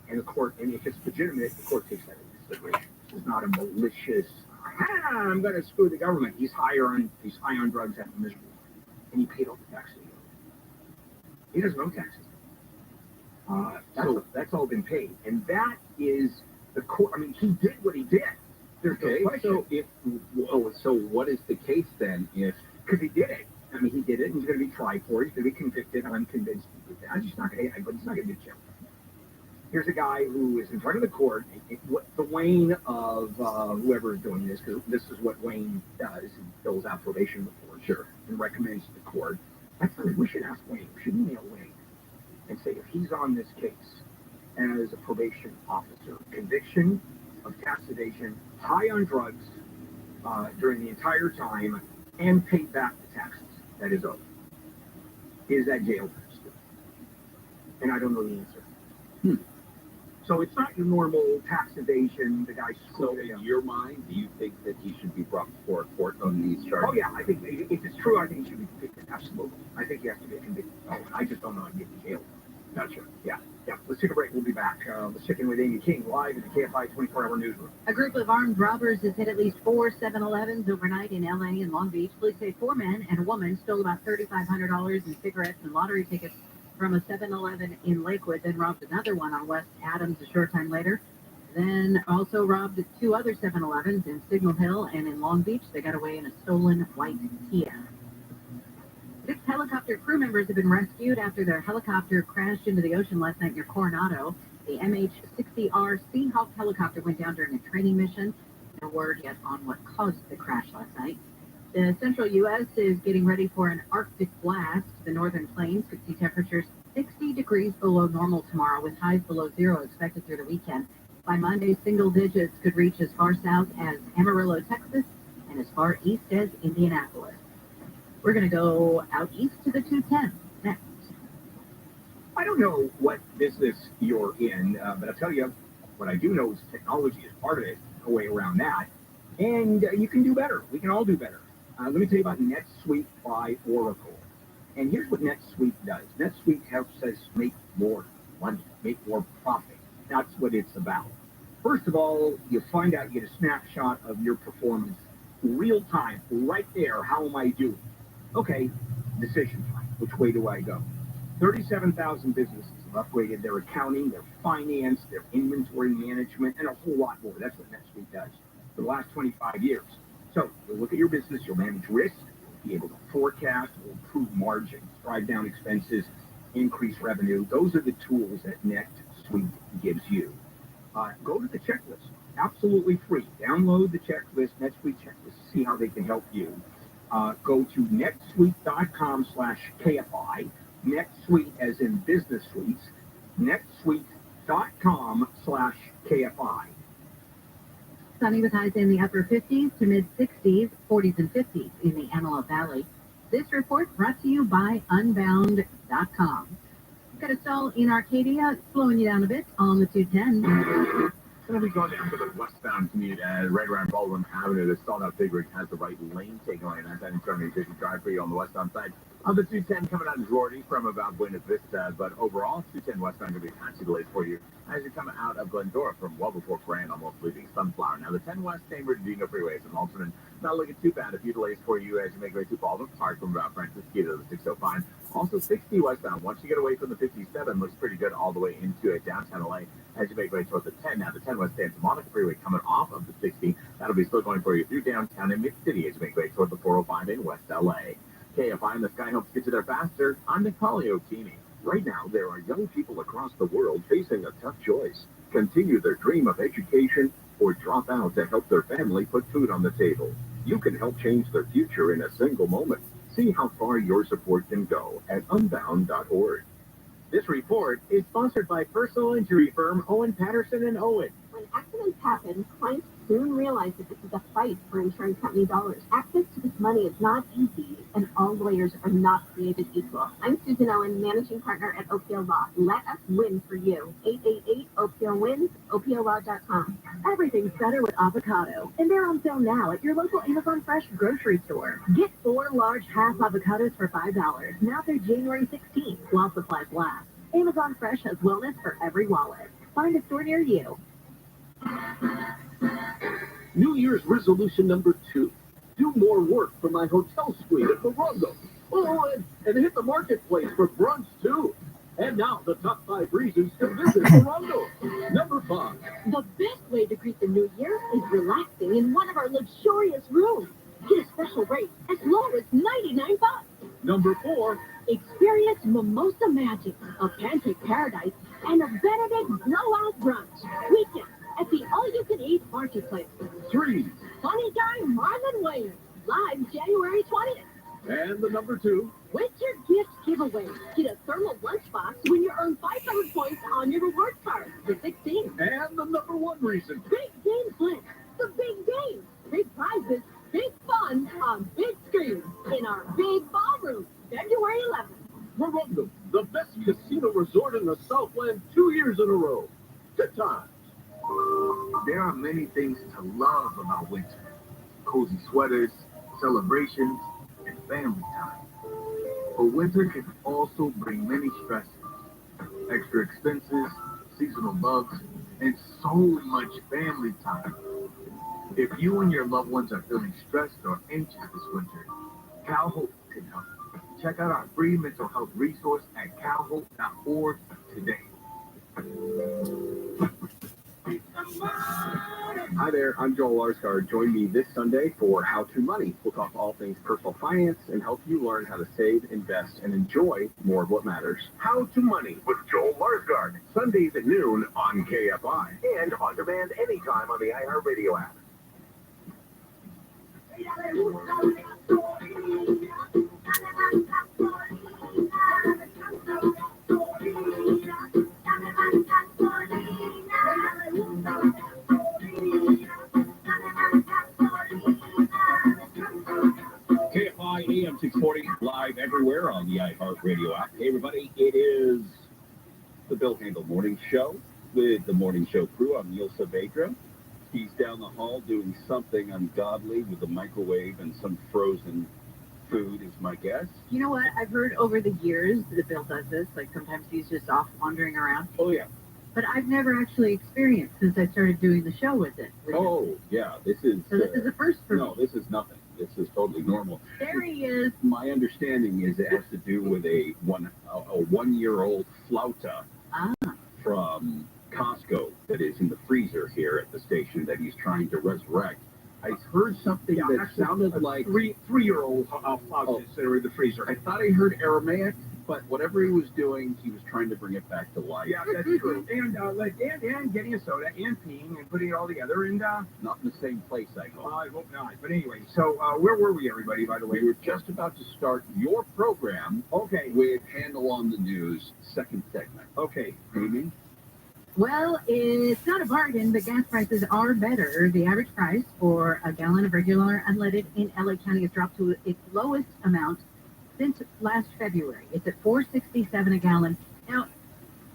And the court, and if it's legitimate, the court takes that into consideration. This is not a malicious, I'm going to screw the government. He's high on drugs and miserable. And he paid all the taxes. He doesn't owe taxes. That's all been paid. And that is the court. I mean, he did what he did. There's no question. So what is the case then? Because he did it. I mean, he did it, and he's going to be tried for it. He's going to be convicted. I'm convinced he did that. But he's not going to get jail. Here's a guy who is in front of the court. The Wayne of whoever is doing this, because this is what Wayne does. He fills out probation reports, and recommends to the court. I thought we should ask Wayne. We should email Wayne and say if he's on this case as a probation officer, conviction of tax evasion, high on drugs during the entire time, and paid back the taxes that is owed. Is that jail? And I don't know the answer. So it's not your normal tax evasion, the guy screwed. So in your mind, do you think that he should be brought before a court on these charges? Oh yeah, I think if it's true, I think he should be convicted. Absolutely. I think he has to be convicted. I just don't know how to get in jail. Gotcha. Yeah. Let's take a break. We'll be back. Let's check in with Amy King live in the KFI 24-hour newsroom. A group of armed robbers has hit at least 4 7-Elevens overnight in LA and Long Beach. Police say 4 men and a woman stole about $3,500 in cigarettes and lottery tickets from a 7-Eleven in Lakewood, then robbed another one on West Adams a short time later. Then also robbed 2 other 7-Elevens in Signal Hill and in Long Beach. They got away in a stolen white Kia. 6 helicopter crew members have been rescued after their helicopter crashed into the ocean last night near Coronado. The MH-60R Seahawk helicopter went down during a training mission. No word yet on what caused the crash last night. The central U.S. is getting ready for an Arctic blast. The northern plains could see temperatures 60 degrees below normal tomorrow, with highs below 0 expected through the weekend. By Monday, single digits could reach as far south as Amarillo, Texas, and as far east as Indianapolis. We're going to go out east to the 210 next. I don't know what business you're in, but I'll tell you what I do know is technology is part of it, a way around that. And you can do better. We can all do better. Let me tell you about NetSuite by Oracle. And here's what NetSuite does. NetSuite helps us make more money, make more profit. That's what it's about. First of all, you find out, you get a snapshot of your performance, real time, right there. How am I doing? Okay, decision time. Which way do I go? 37,000 businesses have upgraded their accounting, their finance, their inventory management, and a whole lot more. That's what NetSuite does for the last 25 years. So you'll look at your business, you'll manage risk, be able to forecast, will improve margins, drive down expenses, increase revenue. Those are the tools that NetSuite gives you. Go to the checklist, absolutely free. Download the checklist, NetSuite checklist, see how they can help you. Go to netsuite.com/KFI, NetSuite as in business suites, netsuite.com/KFI. Sunny with highs in the upper 50s to mid-60s, 40s and 50s in the Antelope Valley. This report brought to you by Unbound.com. Got a stall in Arcadia, slowing you down a bit on the 210. And then we go down to the westbound commute right around Baldwin Avenue. The stalled-out figure has the right lane taken away, and that's an internally efficient drive for you on the westbound side. On the 210 coming out of Rorty from about Buena Vista, but overall, 210 westbound going to be taxi delays for you as you come out of Glendora from well before Grand, almost leaving Sunflower. Now, the 10 West San Bernardino freeways and Malton, not looking too bad. A few delays for you as you make your way to Baldwin Park from about Francisco to the 605. Also, 60 westbound. Once you get away from the 57, looks pretty good all the way into downtown LA as you make your way toward the 10. Now, the 10 West Santa Monica freeway coming off of the 60. That'll be still going for you through downtown and Mid-City as you make your way toward the 405 in West LA. KFI and the Sky helps get you there faster. I'm Nicole O'Keefe. Right now, there are young people across the world facing a tough choice. Continue their dream of education or drop out to help their family put food on the table. You can help change their future in a single moment. See how far your support can go at unbound.org. This report is sponsored by personal injury firm Owen Patterson & Owen. When accidents happen, clients soon realize that this is a fight for insurance company dollars. Access to this money is not easy, and all lawyers are not created equal. I'm Susan Owen, managing partner at OPO Law. Let us win for you. 888-OPO-WINS, OPOLaw.com. Everything's better with avocado, and they're on sale now at your local Amazon Fresh grocery store. Get 4 large half avocados for $5 now through January 16th while supplies last. Amazon Fresh has wellness for every wallet. Find a store near you. New Year's resolution number 2. Do more work for my hotel suite at the Rondo. Oh, and hit the marketplace for brunch, too. And now, the top 5 reasons to visit the Rondo. Number 5. The best way to greet the new year is relaxing in one of our luxurious rooms. Get a special rate as low as $99. Number 4. Experience mimosa magic, a pancake paradise, and a Benedict blowout brunch. Weekend at the all-you-can-eat marketplace. 3. Funny guy Marlon Wayans, live January 20th. And the number 2. Winter gift giveaway. Get a thermal lunchbox when you earn 500 points on your rewards card for 16. And the number 1 reason. Big game blitz. The big game. Big prizes. Big fun on big screens in our big ballroom. February 11th. Rondo, the best casino resort in the Southland 2 years in a row. Good times. There are many things to love about winter. Cozy sweaters, celebrations, and family time. But winter can also bring many stresses. Extra expenses, seasonal bugs, and so much family time. If you and your loved ones are feeling stressed or anxious this winter, Cal Hope can help. Check out our free mental health resource at calhope.org today. Hi there, I'm Joel Larsgaard. Join me this Sunday for How to Money. We'll talk all things personal finance and help you learn how to save, invest, and enjoy more of what matters. How to Money with Joel Larsgaard. Sundays at noon on KFI. And on demand anytime on the iHeartRadio app. KFI AM 640, live everywhere on the iHeartRadio app. Hey, everybody, it is the Bill Handel Morning Show with the Morning Show crew. I'm Neil Saavedra. He's down the hall doing something ungodly with the microwave and some frozen food is my guess. You know what? I've heard over the years that Bill does this. Like sometimes he's just off wandering around. Oh, yeah. But I've never actually experienced since I started doing the show with it. Yeah. This is... So this is a first for me. No, this is nothing. This is totally normal. There he is. My understanding is it has to do with a one-year-old flauta from Costco that is in the freezer here at the station that he's trying to resurrect. I heard something that sounded like... Three-year-old flautas that are in the freezer. I thought I heard Aramaic, but whatever he was doing, he was trying to bring it back to life. Yeah, that's true. And getting a soda and peeing and putting it all together and... Not in the same place, I hope. I hope not. But anyway, so where were we, everybody, by the way? We were just about to start your program with Handle on the News, second segment. Okay. Amy? Well, it's not a bargain, but gas prices are better. The average price for a gallon of regular unleaded in LA County has dropped to its lowest amount since last February. It's at $4.67 a gallon. Now,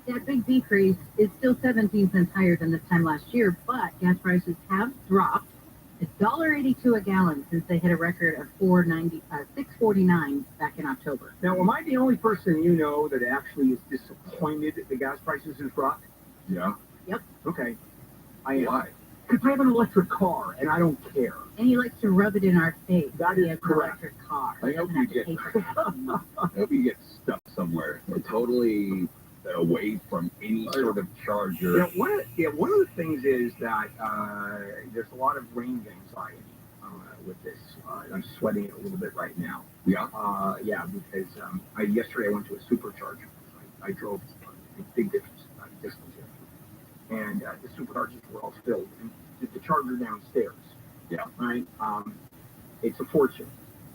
That big decrease is still 17 cents higher than this time last year, but gas prices have dropped. It's $1.82 a gallon since they hit a record of $6.49 back in October. Now, am I the only person you know that actually is disappointed that the gas prices have dropped? Yeah. Yep. Okay. I am. Why? Because I have an electric car and I don't care. And he likes to rub it in our face. That He is has an correct. electric car. I hope Doesn't you have to get. pay for that. I hope you get stuck somewhere, totally away from any sort of charger. Yeah, one of the things is that there's a lot of range anxiety with this. I'm sweating it a little bit right now. Yeah. Yeah, because yesterday I went to a supercharger. I drove a big distance here, and the superchargers were all filled. And the charger downstairs. Yeah. Right. It's a fortune.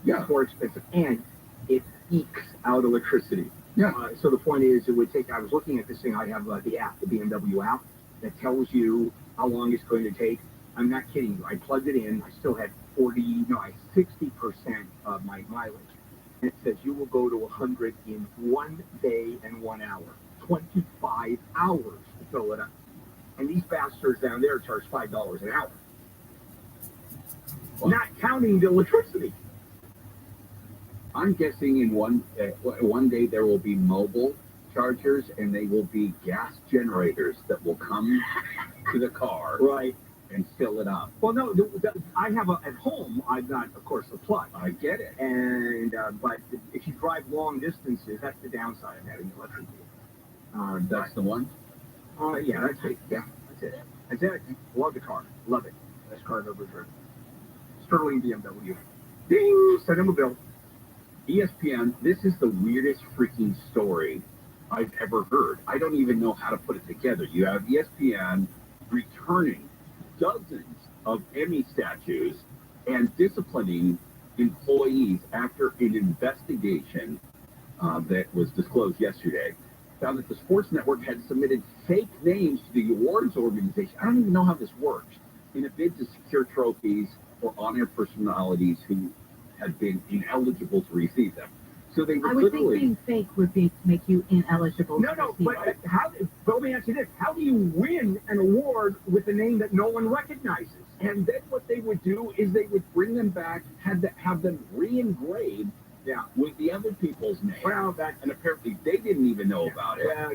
Yeah. It's more expensive, and it ekes out electricity. Yeah. So the point is, it would take. I was looking at this thing. I have the app, the BMW app, that tells you how long it's going to take. I'm not kidding you. I plugged it in. I still had 60% of my mileage. And it says you will go to 100 in 1 day and 1 hour. 25 hours to fill it up. And these bastards down there charge $5 an hour. Well, not counting the electricity. I'm guessing in one day there will be mobile chargers and they will be gas generators that will come to the car, right, and fill it up. Well, no, I have at home. I've got, of course, a plug. I get it, and but if you drive long distances, that's the downside of having an electric vehicle. That's the one. Yeah, that's it. Yeah, that's it. That's it. Love the car. Love it. Best car I've ever driven. Sterling BMW. Ding! Send him a bill. ESPN, this is the weirdest freaking story I've ever heard. I don't even know how to put it together. You have ESPN returning dozens of Emmy statues and disciplining employees after an investigation that was disclosed yesterday. Found that the sports network had submitted fake names to the awards organization. I don't even know how this works. In a bid to secure trophies for on-air personalities who had been ineligible to receive them. So they were I would think literally... being fake would make you ineligible. No, but let me ask you this. How do you win an award with a name that no one recognizes? And then what they would do is they would bring them back, have them re-engraved with the other people's names. Well, and apparently they didn't even know about it. Well,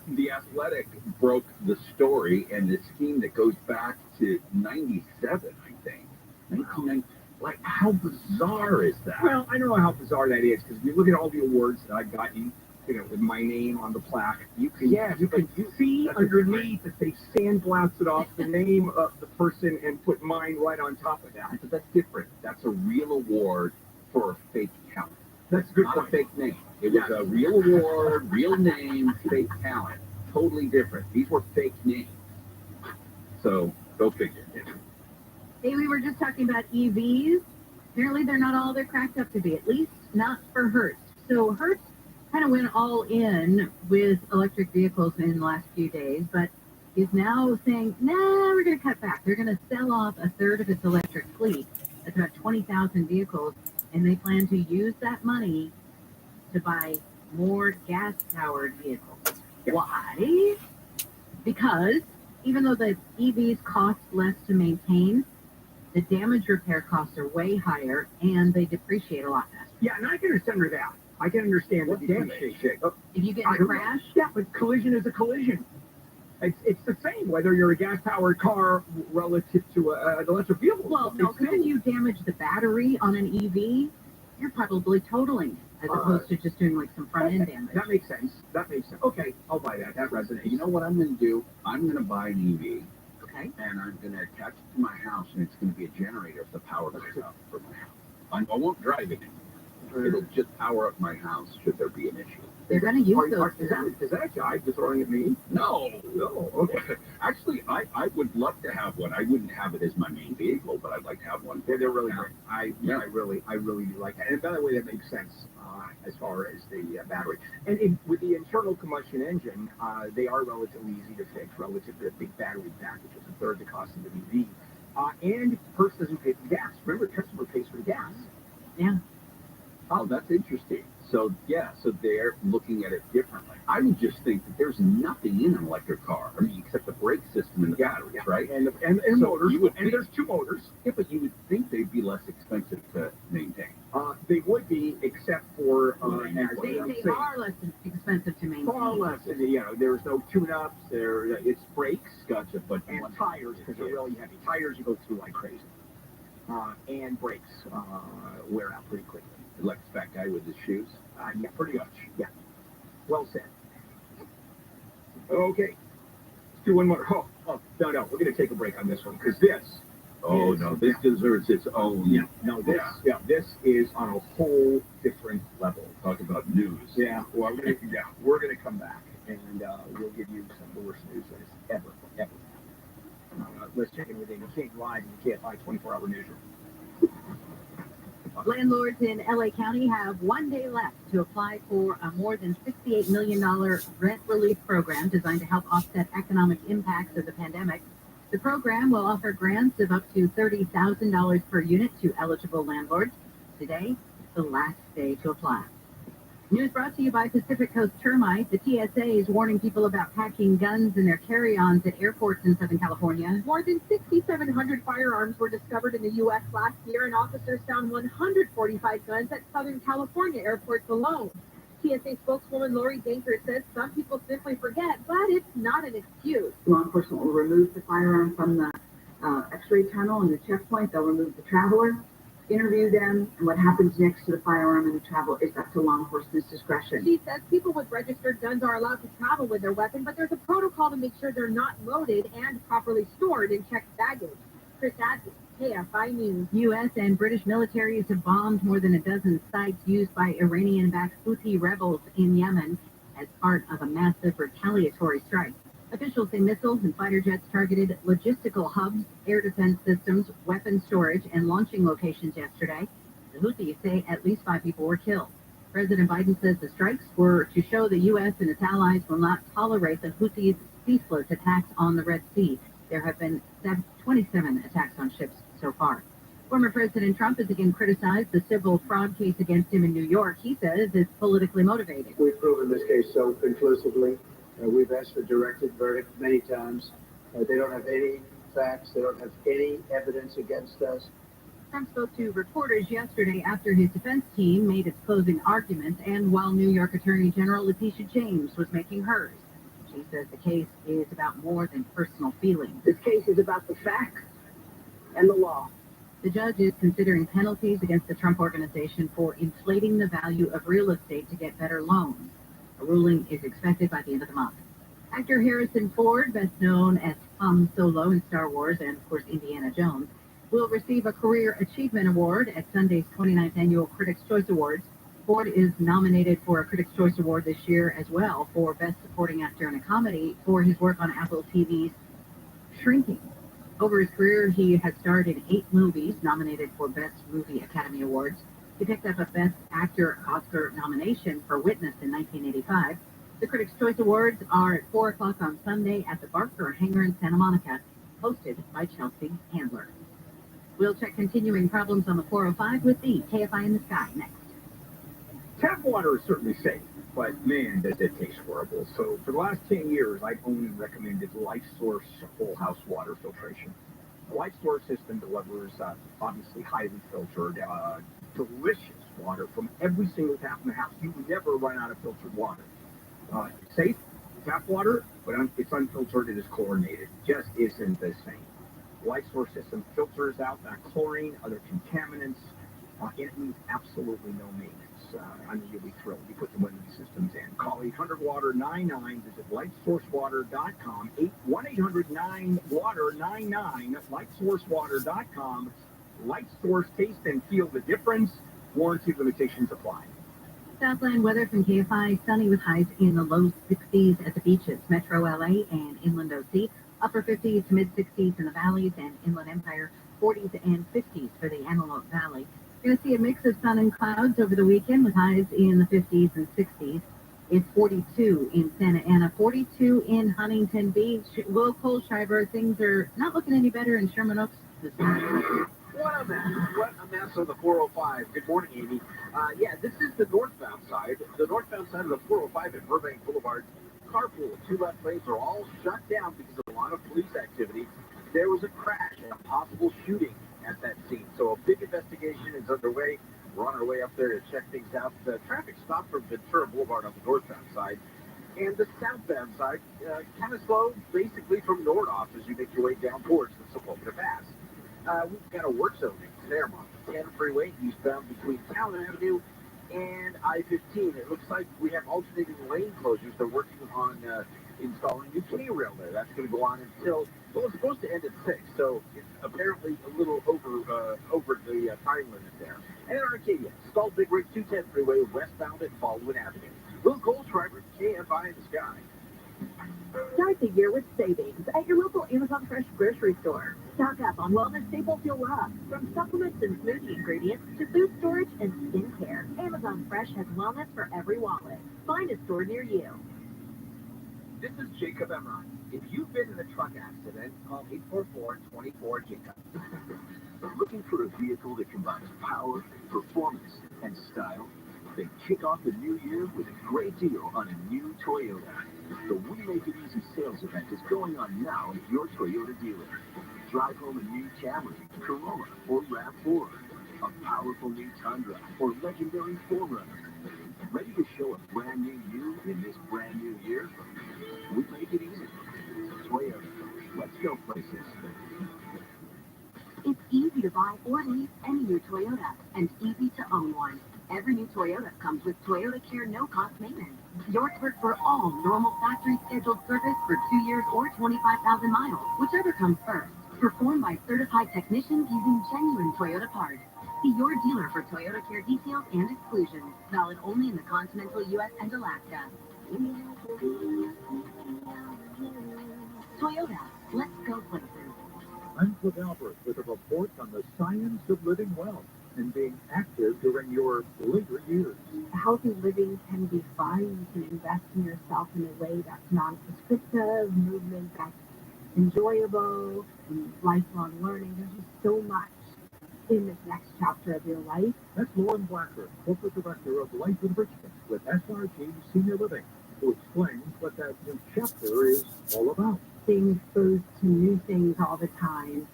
The Athletic broke the story and the scheme that goes back to 97, I think. 1990. Like, how bizarre is that? Well, I know how bizarre that is, because if you look at all the awards that I've gotten, with my name on the plaque, you can see underneath that they sandblasted off the name of the person and put mine right on top of that. But that's different. That's a real award for a fake talent. That's a good Not point. a fake name. It was a real award, real name, fake talent. Totally different. These were fake names. So, go figure. Hey, we were just talking about EVs. Apparently, they're not all they're cracked up to be, at least not for Hertz. So Hertz kind of went all in with electric vehicles in the last few days, but is now saying, nah, we're going to cut back. They're going to sell off a third of its electric fleet. That's about 20,000 vehicles, and they plan to use that money to buy more gas-powered vehicles. Why? Because even though the EVs cost less to maintain, the damage repair costs are way higher, and they depreciate a lot faster. Yeah, and I can understand that. I can understand What the damage? depreciation. If you get in a crash, Yeah, but collision is a collision. It's the same whether you're a gas-powered car relative to an electric vehicle. well, no, because if you damage the battery on an EV, you're probably totaling it, as opposed to just doing like some front-end damage. That makes sense. Okay, I'll buy that. That resonates. You know what I'm going to do? I'm going to buy an EV. Okay. And I'm going to attach it to my house, and it's going to be a generator if the power goes out for my house. I won't drive it. It'll just power up my house should there be an issue. They're going to use those. Is that a jive you're throwing at me? No. Okay. Actually, I would love to have one. I wouldn't have it as my main vehicle, but I'd like to have one. They're really great. I really do like that. And by the way, that makes sense as far as the battery. And with the internal combustion engine, they are relatively easy to fix relative to the big battery pack, which is a third the cost of the EV. And Hertz doesn't pay for the gas. Remember, the customer pays for the gas. Yeah. Oh, that's interesting. So, so they're looking at it differently. I I would just think that there's nothing in an electric car. I mean, except the brake system and the batteries, right? And So motors. you would And think- there's two motors. Yeah, but you would think they'd be less expensive to maintain. They would be, except for They are less expensive to maintain. far less. There's no tune-ups. It's brakes Gotcha, but and tires because they're really heavy. Tires you go through like crazy, and brakes wear out pretty quickly. like the fat guy with his shoes. Yeah, pretty much. Yeah. Well said. Okay. Let's do one more. No. We're going to take a break on this one because this. Oh is, no, this deserves its own. Yeah. No, this is on a whole different level. Talk about news. Yeah. Well, we're gonna come back and we'll give you some of the worst news that has ever. Let's check in with Amy King live in the KFI 24-hour newsroom. Landlords in LA County have 1 day left to apply for a more than $68 million rent relief program designed to help offset economic impacts of the pandemic. The program will offer grants of up to $30,000 per unit to eligible landlords. Today is the last day to apply. News brought to you by Pacific Coast Termite. The TSA is warning people about packing guns in their carry-ons at airports in Southern California. More than 6,700 firearms were discovered in the U.S. last year, and officers found 145 guns at Southern California airports alone. TSA spokeswoman Lori Danker says some people simply forget, but it's not an excuse. Law enforcement will remove the firearm from the X-ray tunnel and the checkpoint. They'll remove the traveler, interview them, and what happens next to the firearm and the travel is up to law enforcement's discretion. She says people with registered guns are allowed to travel with their weapon, but there's a protocol to make sure they're not loaded and properly stored in checked baggage. Chris Adkins, KFI News. U.S. and British militaries have bombed more than a dozen sites used by Iranian-backed Houthi rebels in Yemen as part of a massive retaliatory strike. Officials say missiles and fighter jets targeted logistical hubs, air defense systems, weapon storage, and launching locations yesterday. The Houthis say at least 5 people were killed. President Biden says the strikes were to show the U.S. and its allies will not tolerate the Houthis' ceaseless attacks on the Red Sea. There have been 27 attacks on ships so far. Former President Trump has again criticized the civil fraud case against him in New York. He says it's politically motivated. We've proven this case so conclusively. We've asked for directed verdict many times. They don't have any facts. They don't have any evidence against us. Trump spoke to reporters yesterday after his defense team made its closing arguments and while New York Attorney General Letitia James was making hers. She says the case is about more than personal feelings. This case is about the facts and the law. The judge is considering penalties against the Trump Organization for inflating the value of real estate to get better loans. A ruling is expected by the end of the month. Actor Harrison Ford, best known as Han Solo in Star Wars and, of course, Indiana Jones, will receive a Career Achievement Award at Sunday's 29th Annual Critics' Choice Awards. Ford is nominated for a Critics' Choice Award this year as well for Best Supporting Actor in a Comedy for his work on Apple TV's Shrinking. Over his career, he has starred in 8 movies nominated for Best Movie Academy Awards. He picked up a Best Actor Oscar nomination for Witness in 1985. The Critics' Choice Awards are at 4 o'clock on Sunday at the Barker Hangar in Santa Monica, hosted by Chelsea Handler. We'll check continuing problems on the 405 with the KFI in the Sky next. Tap water is certainly safe, but man, does it taste horrible. So for the last 10 years, I've only recommended LifeSource whole house water filtration. The LifeSource system delivers obviously highly filtered, delicious water from every single tap in the house. You never run out of filtered water. It's safe, tap water, but it's unfiltered. It is chlorinated. Just isn't the same. LifeSource system filters out that chlorine, other contaminants, and it means absolutely no maintenance. You'll be thrilled. You put the one of these systems in. Call 800-WATER-99. Visit LifeSourceWater.com. 1-800-9-WATER-99. LifeSourceWater.com. LifeSource, taste and feel the difference. Warranty limitations apply. Southland weather from KFI, sunny with highs in the low 60s at the beaches, Metro LA and Inland OC, upper 50s to mid 60s in the valleys and Inland Empire, 40s and 50s for the Antelope Valley. You're going to see a mix of sun and clouds over the weekend with highs in the 50s and 60s. It's 42 in Santa Ana, 42 in Huntington Beach. Will Colshiver, things are not looking any better in Sherman Oaks this morning. What a mess on the 405. Good morning, Amy. Yeah, this is the northbound side. The northbound side of the 405 at Burbank Boulevard. Carpool, 2 left lanes are all shut down because of a lot of police activity. There was a crash and a possible shooting at that scene. So a big investigation is underway. We're on our way up there to check things out. The traffic stopped from Ventura Boulevard on the northbound side. And the southbound side, kind of slow, basically from Nordoff as you make your way down towards the Sepulveda Pass. We've got a work zone in Claremont, 10 freeway, eastbound between Town Avenue and I-15. It looks like we have alternating lane closures. They're working on installing new K-rail there. That's going to go on until, well, it's supposed to end at 6, so it's apparently a little over the time limit there. And in Arcadia, stalled Big Rig 210 freeway westbound at Baldwin Avenue. Will Goldschreiber, KFI in the sky. Start the year with savings at your local Amazon Fresh grocery store. Stock up on wellness staples you'll love, from supplements and smoothie ingredients to food storage and skincare. Amazon Fresh has wellness for every wallet. Find a store near you. This is Jacob Emron. If you've been in a truck accident, call 844-24-JACOB. Looking for a vehicle that combines power, performance, and style? Then kick off the new year with a great deal on a new Toyota. The We Make It Easy sales event is going on now at your Toyota dealer. Drive home a new Camry, Corolla, or RAV4, a powerful new Tundra, or legendary 4Runner. Ready to show a brand new you in this brand new year? We make it easy. Toyota. Let's go places. It's easy to buy or lease any new Toyota, and easy to own one. Every new Toyota comes with Toyota Care no-cost maintenance. You're covered for all normal factory scheduled service for 2 years or 25,000 miles, whichever comes first. Performed by certified technicians using genuine Toyota parts. See your dealer for Toyota Care details and exclusions. Valid only in the continental U.S. and Alaska. Toyota, let's go places. I'm Cliff Albert with a report on the science of living well and being active during your later years. Healthy living can be fun. You can invest in yourself in a way that's non-prescriptive, movement that's enjoyable, and lifelong learning. There's just so much in this next chapter of your life. That's Lauren Blacker, Corporate Director of Life Enrichment with SRG Senior Living, who explains what that new chapter is all about. Being exposed to new things all the time,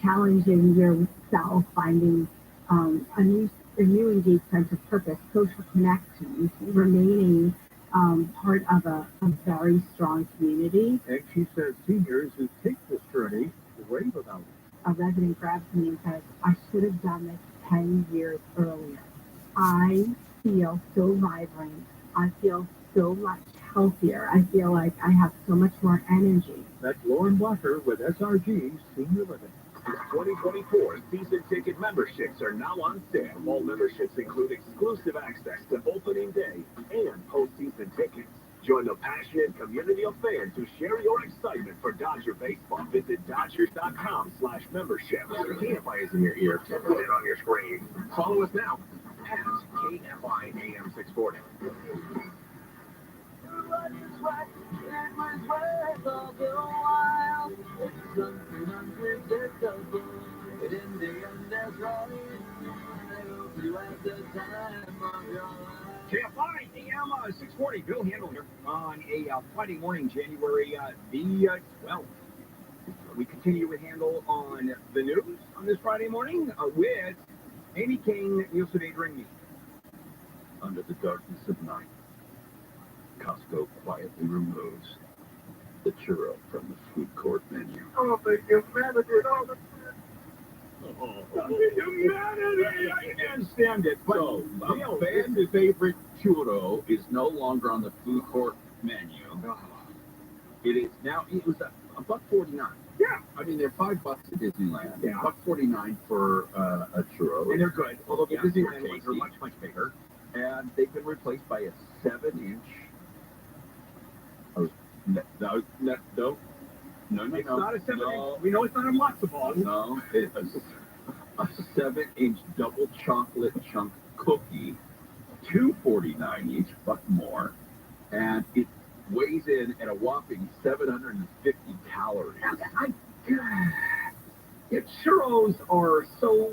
challenging yourself, finding a new engaged sense of purpose, social connections, remaining part of a very strong community. And she says seniors who take this journey rave about it. A resident grabs me and says, I should have done this 10 years earlier. I feel so vibrant. I feel so much healthier. I feel like I have so much more energy. That's Lauren Blacker with SRG Senior Living. The 2024 season ticket memberships are now on sale. All memberships include exclusive access to opening day and postseason tickets. Join the passionate community of fans who share your excitement for Dodger baseball. Visit Dodgers.com/membership. KFI is in your ear. Put it on your screen. Follow us now at KFI AM 640. KFI AM 640. Bill Handel here on a Friday morning, January the 12th. We continue with Handel on the news on this Friday morning with Amy King, Neil Sedate, and me. Under the darkness of night, Costco quietly removes the churro from the food court menu. Oh, the humanity! Humanity! I can't stand it. But So, a fan favorite churro is no longer on the food court menu. It is now. It was $1.49. Yeah. I mean, they're $5 at Disneyland. Yeah. $1.49 for a churro. And they're good. Although the Yeah, Disneyland they're ones are tasty. much bigger. And they've been replaced by a 7-inch. Oh, no. It's not a 7-inch. No. We know it's not a matzo ball. No, it's a 7-inch double chocolate chunk cookie, $2.49 each, but more, and it weighs in at a whopping 750 calories. Yeah, churros are so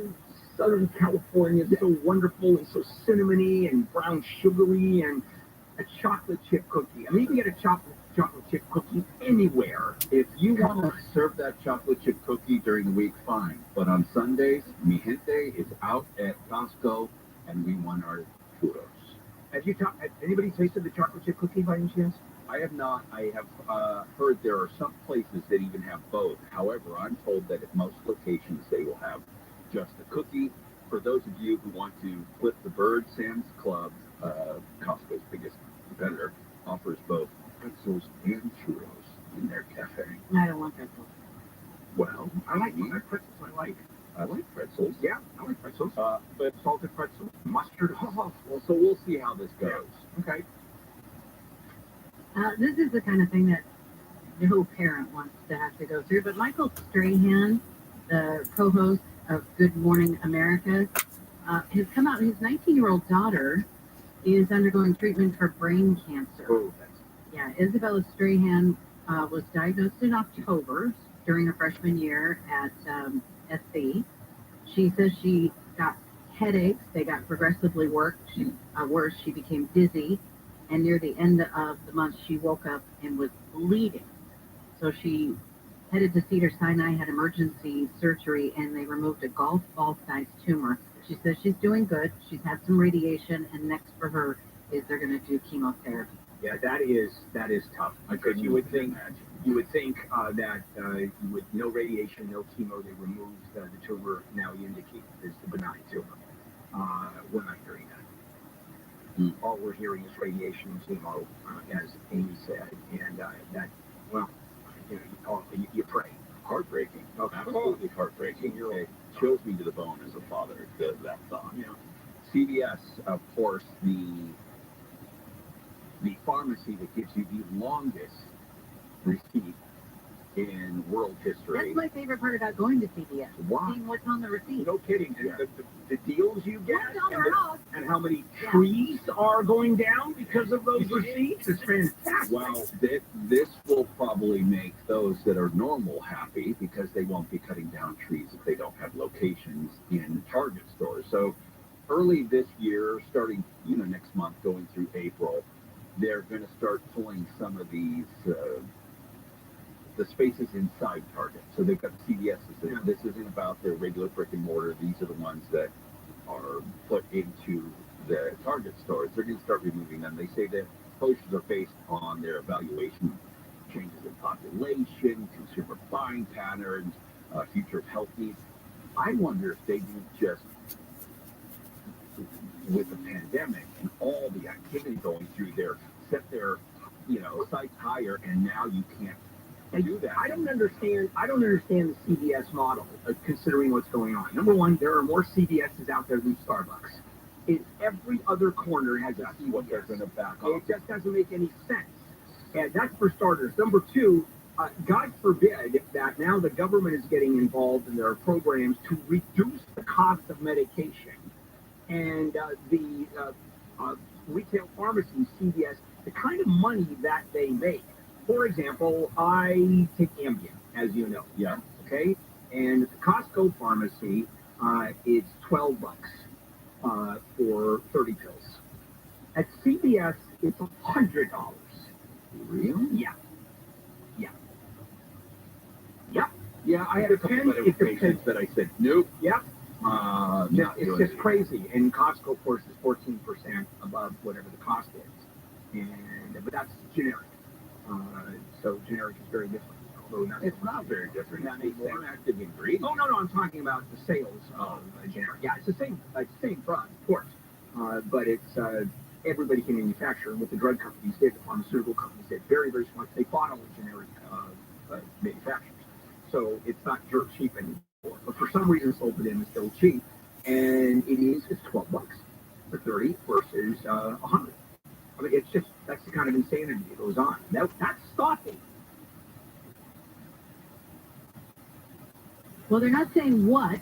Southern California is so wonderful and so cinnamony and brown sugary, and a chocolate chip cookie. I mean, you can get a chocolate chip cookie anywhere. If you want to serve that chocolate chip cookie during the week, fine. But on Sundays, mi gente is out at Costco, and we want our churros. Has anybody tasted the chocolate chip cookie by any chance? I have not. I have heard there are some places that even have both. However, I'm told that at most locations they will have just a cookie. For those of you who want to flip the bird, Sam's Club, Costco's biggest competitor, offers both pretzels and churros in their cafe. I don't want pretzels. Well, I like pretzels. I like pretzels. Yeah, I like pretzels. But salted pretzels, mustard. Well, so we'll see how this goes. Yeah. Okay. This is the kind of thing that no parent wants to have to go through, but Michael Strahan, the co-host of Good Morning America, has come out. His 19-year-old daughter is undergoing treatment for brain cancer. Oh, yeah, Isabella Strahan was diagnosed in October during her freshman year at SC. She says she got headaches. They got progressively worse. She became dizzy. And near the end of the month, she woke up and was bleeding. So she headed to Cedars-Sinai, had emergency surgery, and they removed a golf ball-sized tumor. She says she's doing good. She's had some radiation, and next for her is they're going to do chemotherapy. Yeah, that is tough, because you would think that you would no radiation, no chemo. They removed the tumor. Now you indicate it's a benign tumor. We're not hearing that. All we're hearing is radiation and chemo, as Amy said, and that, well, you pray. Heartbreaking. Okay. Absolutely heartbreaking. It chills me to the bone as a father, that thought. Yeah. CVS, of course, the pharmacy that gives you the longest receipt in world history. That's my favorite part about going to CVS. Wow. Seeing what's on the receipt. No kidding. Yeah. The deals you get, and how many Yeah. trees are going down because of those receipts. It's fantastic. Well, this will probably make those that are normal happy, because they won't be cutting down trees if they don't have locations in Target stores. So early this year, starting next month, going through April, they're going to start pulling some of these the spaces inside Target. So they've got CVS's. Yeah. This isn't about their regular brick and mortar. These are the ones that are put into the Target stores. They're going to start removing them. They say that posters are based on their evaluation of changes in population, consumer buying patterns, future of health needs. I wonder if they didn't just, with the pandemic and all the activity going through there, set their sights higher, and now you can't do that. I don't understand the CVS model, considering what's going on. Number one, there are more CVS's out there than Starbucks. Every other corner has a CVS. What they're going to back off. It just doesn't make any sense. And that's for starters. Number two, God forbid that now the government is getting involved and there are programs to reduce the cost of medication. And the retail pharmacies, CVS, the kind of money that they make. For example, I take Ambien, as you know. Yeah. Okay? And at the Costco pharmacy, it's $12 for 30 pills. At CVS, it's $100. Really? Yeah. Yeah. Yeah, I had a couple of other patients that I said, nope. Yeah. No, it's just crazy. And Costco, of course, is 14% above whatever the cost is. But that's generic. So generic is very different. It's not very different. It's the same active ingredient. Oh, no, I'm talking about the sales of generic. Yeah, it's the same drug, of course. But it's everybody can manufacture. What the drug companies did, the pharmaceutical companies did, very, very smart. They bought all the generic manufacturers. So it's not dirt cheap anymore. But for some reason, sold to them is still cheap. And it's $12 for 30 versus 100. I mean, it's just, that's the kind of insanity that goes on. That's stopping. Well, they're not saying what,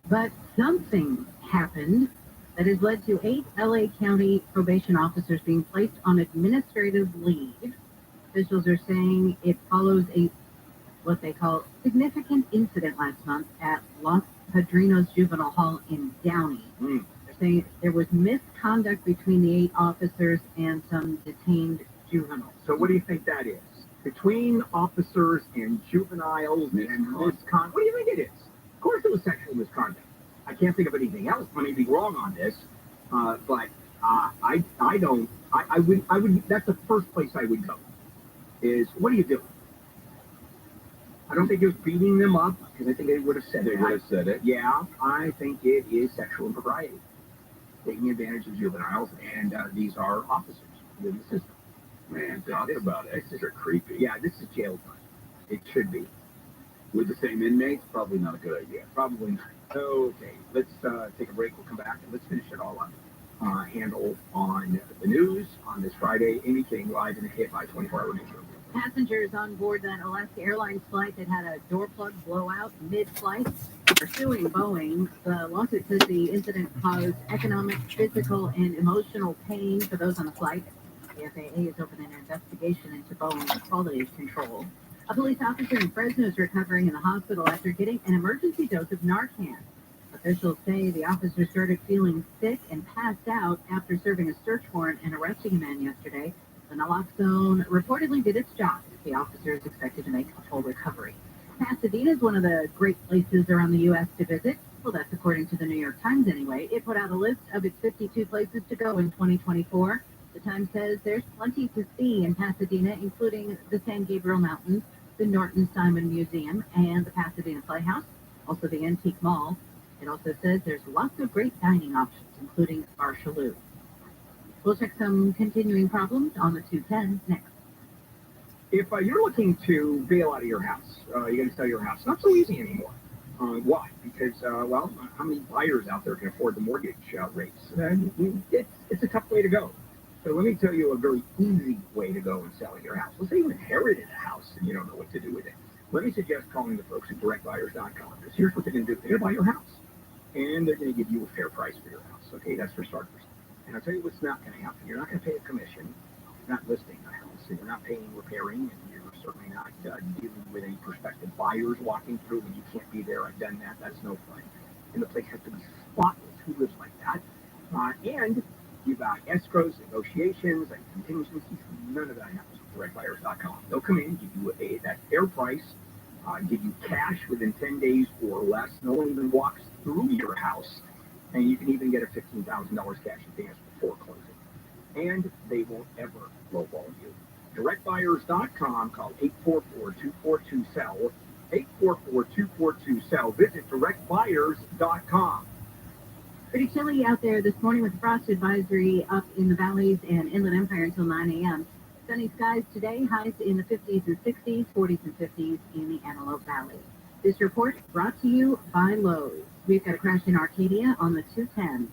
but something happened that has led to 8 LA County probation officers being placed on administrative leave. Officials are saying it follows what they call significant incident last month at Los Padrino's Juvenile Hall in Downey. They're saying there was misconduct between the 8 officers and some detained juveniles. So what do you think that is? Between officers and juveniles and misconduct? What do you think it is? Of course it was sexual misconduct. I can't think of anything else. I may be wrong on this, but I would. That's the first place I would go. Is what are you doing? I don't think it was beating them up because I think they would have said it. They would have said it. Yeah, I think it is sexual impropriety, taking advantage of juveniles, and these are officers within the system. Man, talk about extra creepy. Yeah, this is jail time. It should be. With the same inmates, probably not a good idea. Probably not. Okay, let's take a break. We'll come back and let's finish it all up. Handle on the news on this Friday. Amy King live in the Hit by 24-hour news. Passengers on board that Alaska Airlines flight that had a door plug blowout mid-flight are suing Boeing. The lawsuit says the incident caused economic, physical, and emotional pain for those on the flight. The FAA is opening an investigation into Boeing's quality control. A police officer in Fresno is recovering in the hospital after getting an emergency dose of Narcan. Officials say the officer started feeling sick and passed out after serving a search warrant and arresting a man yesterday. The naloxone reportedly did its job. The officer is expected to make a full recovery. Pasadena is one of the great places around the U.S. to visit. Well, that's according to the New York Times anyway. It put out a list of its 52 places to go in 2024. The Times says there's plenty to see in Pasadena, including the San Gabriel Mountains, the Norton Simon Museum, and the Pasadena Playhouse, also the Antique Mall. It also says there's lots of great dining options, including Bar Shalou. We'll check some continuing problems on the 210 next. If you're looking to bail out of your house, you're going to sell your house. Not so easy anymore. Why? Because, well, how many buyers out there can afford the mortgage rates? It's a tough way to go. So let me tell you a very easy way to go in selling your house. Let's say you inherited a house and you don't know what to do with it. Let me suggest calling the folks at directbuyers.com, because here's what they're going to do. They're going to buy your house, and they're going to give you a fair price for your house. Okay, that's for starters. And I'll tell you what's not going to happen. You're not going to pay a commission. You're not listing the house, and you're not paying repairing, and you're certainly not dealing with any prospective buyers walking through when you can't be there. I've done that. That's no fun. And the place has to be spotless. Who lives like that? And you've got escrows, negotiations, and contingencies. None of that happens with directbuyers.com. They'll come in, give you that fair price, give you cash within 10 days or less. No one even walks through your house. And you can even get a $15,000 cash advance before closing. And they won't ever lowball you. DirectBuyers.com, call 844-242-SELL, 844-242-SELL. Visit DirectBuyers.com. Pretty chilly out there this morning with the frost advisory up in the valleys and Inland Empire until 9 a.m. Sunny skies today, highs in the 50s and 60s, 40s and 50s in the Antelope Valley. This report brought to you by Lowe's. We've got a crash in Arcadia on the 210.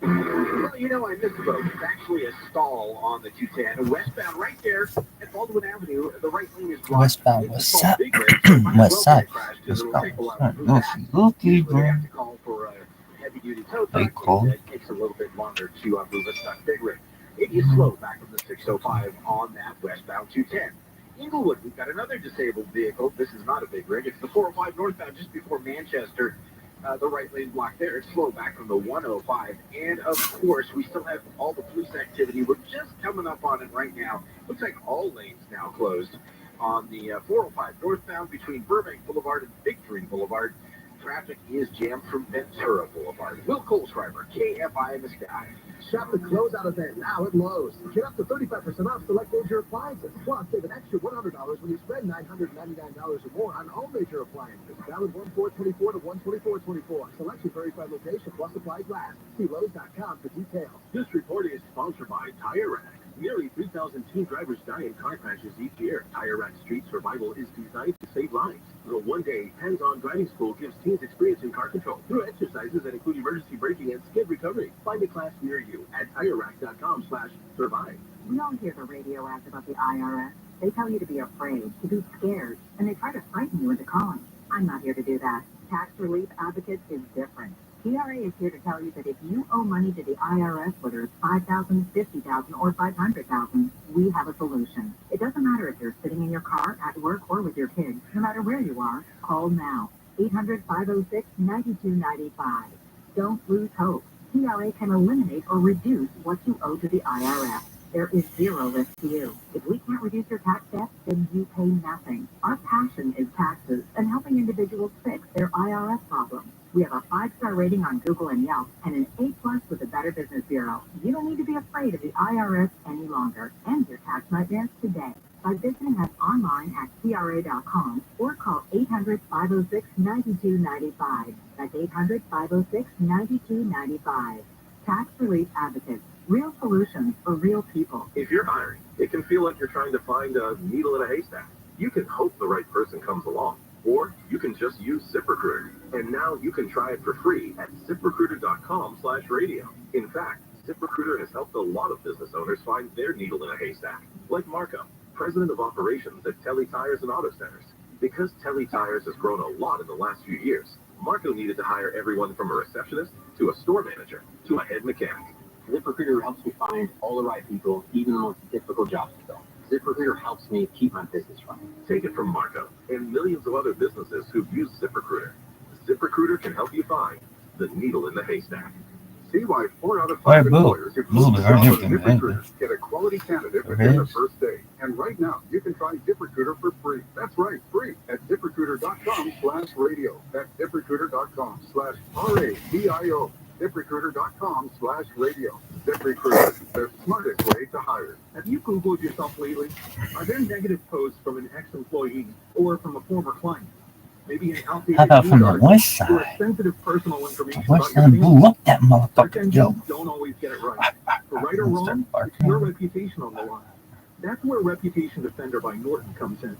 Well, you know, I missed the boat. It's actually a stall on the 210. Westbound right there at Baldwin Avenue. The right lane is blocked. Westbound, what's up? What's up? Westbound, what's up? Absolutely, bro. Very cool. It takes a little bit longer to move a stuck big rig. It is slow back from the 605 on that westbound 210. Inglewood, we've got another disabled vehicle. This is not a big rig. It's the 405 northbound just before Manchester. The right lane block there. It's slow back from the 105. And, of course, we still have all the police activity. We're just coming up on it right now. Looks like all lanes now closed on the 405 northbound between Burbank Boulevard and Victory Boulevard. Traffic is jammed from Ventura Boulevard. Will Kohlschreiber, KFI in the sky. Shop the closeout event now at Lowe's. Get up to 35% off select major appliances. Plus, save an extra $100 when you spend $999 or more on all major appliances. Valid 1/4/24 to 1/24/24. Selection varies by location, plus supplies last. See Lowe's.com for details. This report is sponsored by Tire Rack. Nearly 3,000 teen drivers die in car crashes each year. Tire Rack Street Survival is designed to save lives. The one-day hands-on driving school gives teens experience in car control through exercises that include emergency braking and skid recovery. Find a class near you at TireRack.com/survive. We all hear the radio ads about the IRS. They tell you to be afraid, to be scared, and they try to frighten you into calling. I'm not here to do that. Tax Relief Advocates is different. TRA is here to tell you that if you owe money to the IRS, whether it's $5,000, $50,000, or $500,000, we have a solution. It doesn't matter if you're sitting in your car, at work, or with your kids. No matter where you are, call now. 800-506-9295. Don't lose hope. TRA can eliminate or reduce what you owe to the IRS. There is zero risk to you. If we can't reduce your tax debt, then you pay nothing. Our passion is taxes and helping individuals fix their IRS problems. We have a 5-star rating on Google and Yelp and an A+ with the Better Business Bureau. You don't need to be afraid of the IRS any longer. End your tax nightmares today by visiting us online at TRA.com or call 800-506-9295. That's 800-506-9295. Tax Relief Advocates. Real solutions for real people. If you're hiring, it can feel like you're trying to find a needle in a haystack. You can hope the right person comes along, or you can just use ZipRecruiter. And now you can try it for free at ZipRecruiter.com/radio. In fact, ZipRecruiter has helped a lot of business owners find their needle in a haystack, like Marco, president of operations at Telly Tires and Auto Centers. Because Telly Tires has grown a lot in the last few years, Marco needed to hire everyone from a receptionist to a store manager to a head mechanic. ZipRecruiter helps me find all the right people, even the most difficult jobs to fill. ZipRecruiter helps me keep my business running. Take it from Marco and millions of other businesses who've used ZipRecruiter. ZipRecruiter can help you find the needle in the haystack. See why 4 out of 5 employers who post a job on ZipRecruiter get a quality candidate within the first day. And right now, you can try ZipRecruiter for free. That's right, free at ZipRecruiter.com/radio. That's ZipRecruiter.com/RADIO. ZipRecruiter.com/radio. ZipRecruiter, the smartest way to hire. Have you Googled yourself lately? Are there negative posts from an ex-employee or from a former client? Maybe an outdated How about from the news west article or side? sensitive personal information The west about your side family. blew up that Search motherfucker, engines yo. don't always get it right. For right or wrong, it's your reputation on the line. That's where Reputation Defender by Norton comes in.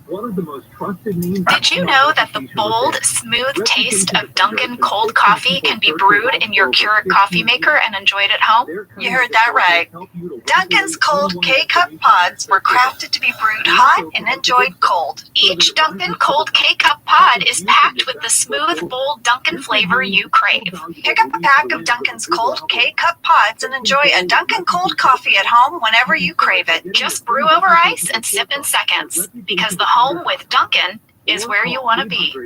One of the most trusted names. Did you know that the bold, smooth taste of Dunkin' cold coffee can be brewed in your Keurig coffee maker and enjoyed at home? You heard that right. Dunkin's cold K-Cup pods were crafted to be brewed hot and enjoyed cold. Each Dunkin' cold K-Cup pod is packed with the smooth, bold Dunkin' flavor you crave. Pick up a pack of Dunkin's cold K-Cup pods and enjoy a Dunkin' cold coffee at home whenever you crave it. Just brew over ice and sip in seconds, because the home with Dunkin' is where you want to be. I'm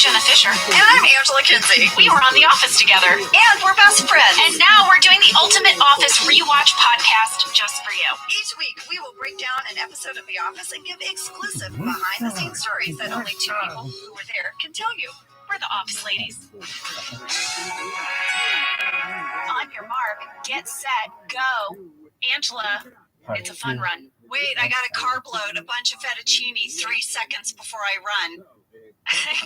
Jenna Fisher. And I'm Angela Kinsey. We were on The Office together. And we're best friends. And now we're doing the Ultimate Office Rewatch podcast just for you. Each week, we will break down an episode of The Office and give exclusive behind-the-scenes stories that only 2 people who were there can tell you. We're the Office ladies. On your mark, get set, go. Angela, it's a fun run. Wait, I got a carb load, a bunch of fettuccine 3 seconds before I run.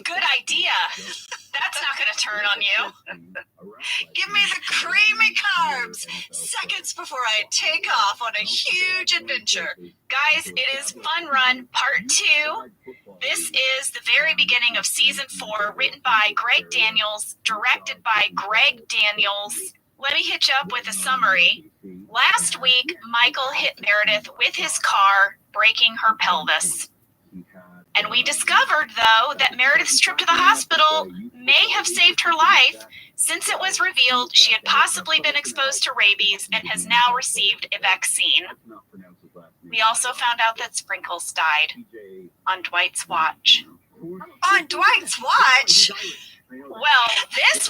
Good idea. That's not going to turn on you. Give me the creamy carbs seconds before I take off on a huge adventure. Guys, it is Fun Run Part 2. This is the very beginning of Season 4, written by Greg Daniels, directed by Greg Daniels. Let me hit you up with a summary. Last week, Michael hit Meredith with his car, breaking her pelvis. And we discovered, though, that Meredith's trip to the hospital may have saved her life, since it was revealed she had possibly been exposed to rabies and has now received a vaccine. We also found out that Sprinkles died on Dwight's watch. On Dwight's watch? Well, this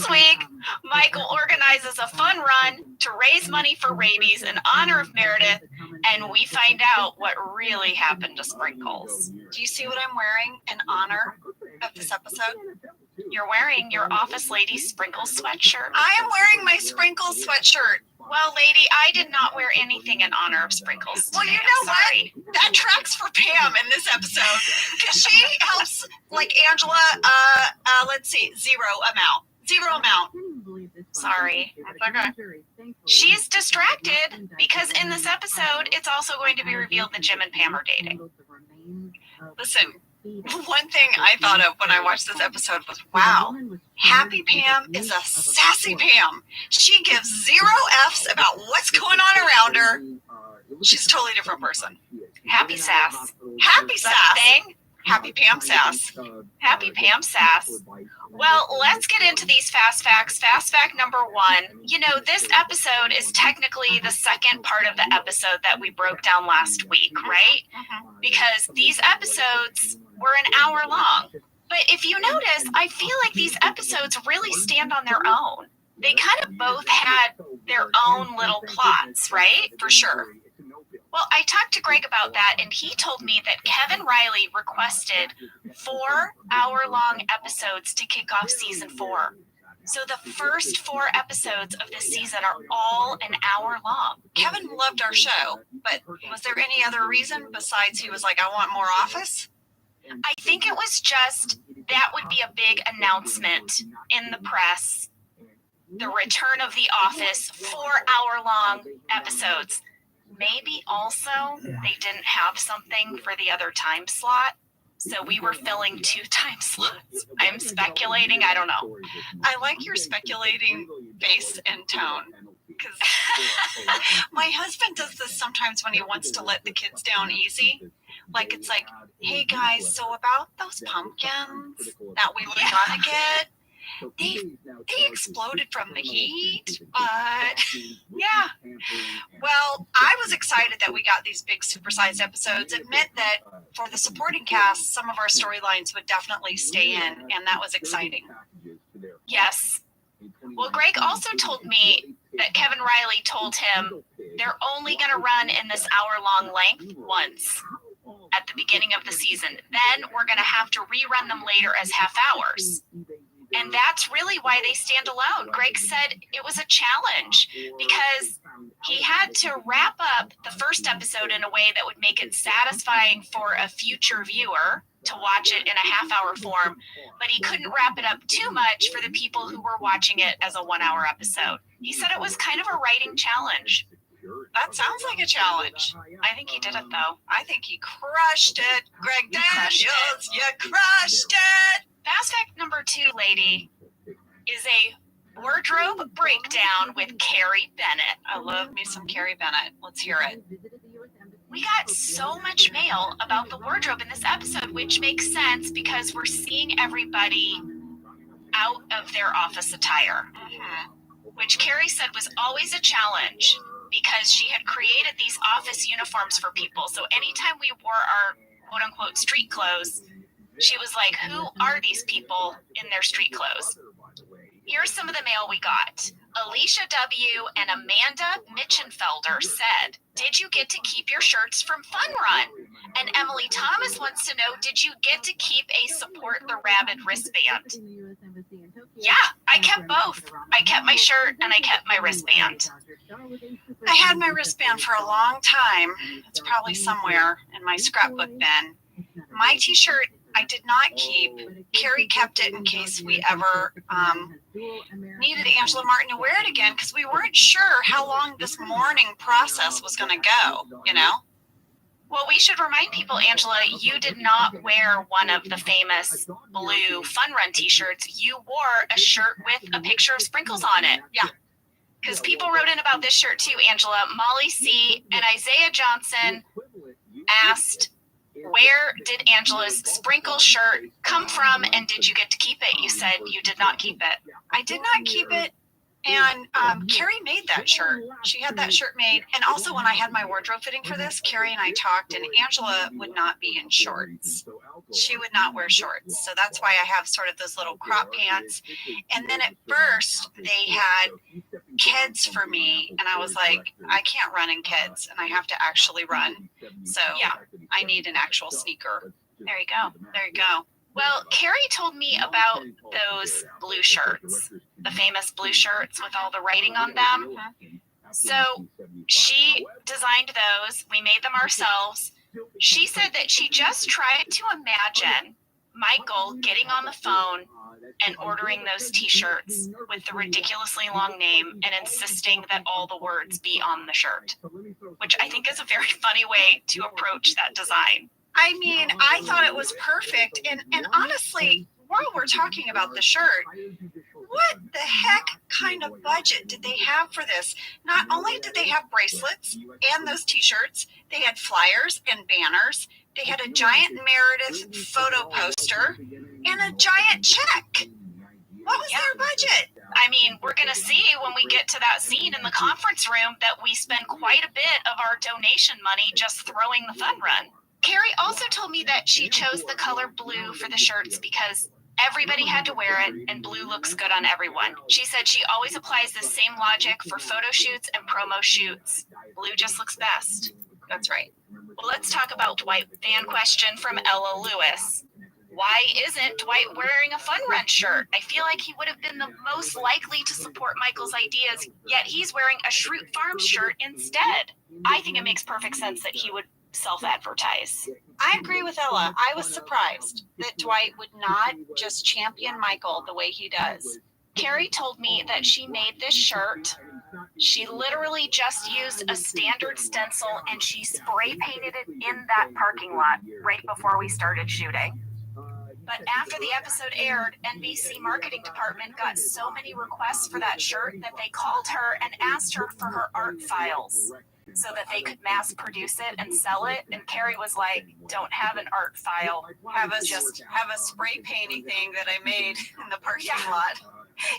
week, Michael organizes a fun run to raise money for rabies in honor of Meredith, and we find out what really happened to Sprinkles. Do you see what I'm wearing in honor of this episode? You're wearing your Office Lady Sprinkles sweatshirt. I am wearing my Sprinkles sweatshirt. Well, lady, I did not wear anything in honor of Sprinkles. Well, you know what? That tracks for Pam in this episode, because she helps, like Angela, let's see, zero amount. Sorry. Okay. She's distracted because in this episode, it's also going to be revealed that Jim and Pam are dating. Listen, one thing I thought of when I watched this episode was, wow, Happy Pam is a sassy Pam. She gives 0 F's about what's going on around her. She's a totally different person. Happy sass. Happy sass. Thing? Happy Pam Sass. Happy Pam Sass. Well, let's get into these fast facts. Fast fact number 1. You know, this episode is technically the second part of the episode that we broke down last week, right? Because these episodes were an hour long. But if you notice, I feel like these episodes really stand on their own. They kind of both had their own little plots, right? For sure. Well, I talked to Greg about that, and he told me that Kevin Riley requested 4-hour-long episodes to kick off season 4. So the first 4 episodes of this season are all an hour long. Kevin loved our show, but was there any other reason besides he was like, I want more Office? I think it was just that would be a big announcement in the press. The return of The Office, 4-hour-long episodes. Maybe also they didn't have something for the other time slot, so we were filling 2 time slots. I'm speculating, I don't know. I like your speculating face and tone, because my husband does this sometimes when he wants to let the kids down easy. Like, it's like, hey guys, so about those pumpkins that we were gonna get, they exploded from the heat, but yeah. Well, I was excited that we got these big supersized episodes. It meant that for the supporting cast, some of our storylines would definitely stay in, and that was exciting. Yes. Well, Greg also told me that Kevin Riley told him they're only going to run in this hour-long length once at the beginning of the season. Then we're going to have to rerun them later as half hours. And that's really why they stand alone. Greg said it was a challenge because he had to wrap up the first episode in a way that would make it satisfying for a future viewer to watch it in a half-hour form, but he couldn't wrap it up too much for the people who were watching it as a 1-hour episode. He said it was kind of a writing challenge. That sounds like a challenge. I think he did it, though. I think he crushed it. Greg Daniels, you crushed it. Fast fact number 2, lady, is a wardrobe breakdown with Carrie Bennett. I love me some Carrie Bennett. Let's hear it. We got so much mail about the wardrobe in this episode, which makes sense because we're seeing everybody out of their office attire, which Carrie said was always a challenge because she had created these office uniforms for people. So anytime we wore our quote-unquote street clothes, she was like, who are these people in their street clothes? Here's some of the mail we got. Alicia W. and Amanda Mitchenfelder said, did you get to keep your shirts from Fun Run? And Emily Thomas wants to know, did you get to keep a Support the Rabid wristband? Yeah, I kept both. I kept my shirt and I kept my wristband. I had my wristband for a long time. It's probably somewhere in my scrapbook bin. My t-shirt I did not keep. Carrie kept it in case we ever needed Angela Martin to wear it again, because we weren't sure how long this mourning process was going to go, you know? Well, we should remind people, Angela, you did not wear one of the famous blue Fun Run t-shirts. You wore a shirt with a picture of sprinkles on it. Yeah. Because people wrote in about this shirt too, Angela. Molly C. and Isaiah Johnson asked, where did Angela's sprinkle shirt come from, and did you get to keep it? You said you did not keep it. I did not keep it, and Carrie made that shirt. She had that shirt made, and also when I had my wardrobe fitting for this, Carrie and I talked, and Angela would not be in shorts. She would not wear shorts, so that's why I have sort of those little crop pants. And then at first, they had kids for me, and I was like, I can't run in kids, and I have to actually run. So yeah, I need an actual sneaker. There you go. There you go. Well, Carrie told me about those blue shirts, the famous blue shirts with all the writing on them. So she designed those. We made them ourselves. She said that she just tried to imagine Michael getting on the phone and ordering those t-shirts with the ridiculously long name and insisting that all the words be on the shirt, which I think is a very funny way to approach that design. I mean, I thought it was perfect. And honestly, while we're talking about the shirt, what the heck kind of budget did they have for this? Not only did they have bracelets and those t-shirts, they had flyers and banners. They had a giant Meredith photo poster and a giant check. What was their budget? I mean, we're going to see when we get to that scene in the conference room that we spend quite a bit of our donation money just throwing the fun run. Carrie also told me that she chose the color blue for the shirts because everybody had to wear it and blue looks good on everyone. She said she always applies the same logic for photo shoots and promo shoots. Blue just looks best. That's right. Well, let's talk about Dwight. Fan question from Ella Lewis. Why isn't Dwight wearing a Fun Run shirt? I feel like he would have been the most likely to support Michael's ideas, yet he's wearing a Schrute Farms shirt instead. I think it makes perfect sense that he would self-advertise. I agree with Ella. I was surprised that Dwight would not just champion Michael the way he does. Carrie told me that she made this shirt. She literally just used a standard stencil and she spray painted it in that parking lot right before we started shooting. But after the episode aired, NBC marketing department got so many requests for that shirt that they called her and asked her for her art files so that they could mass produce it and sell it. And Carrie was like, don't have an art file. Have a spray painting thing that I made in the parking lot.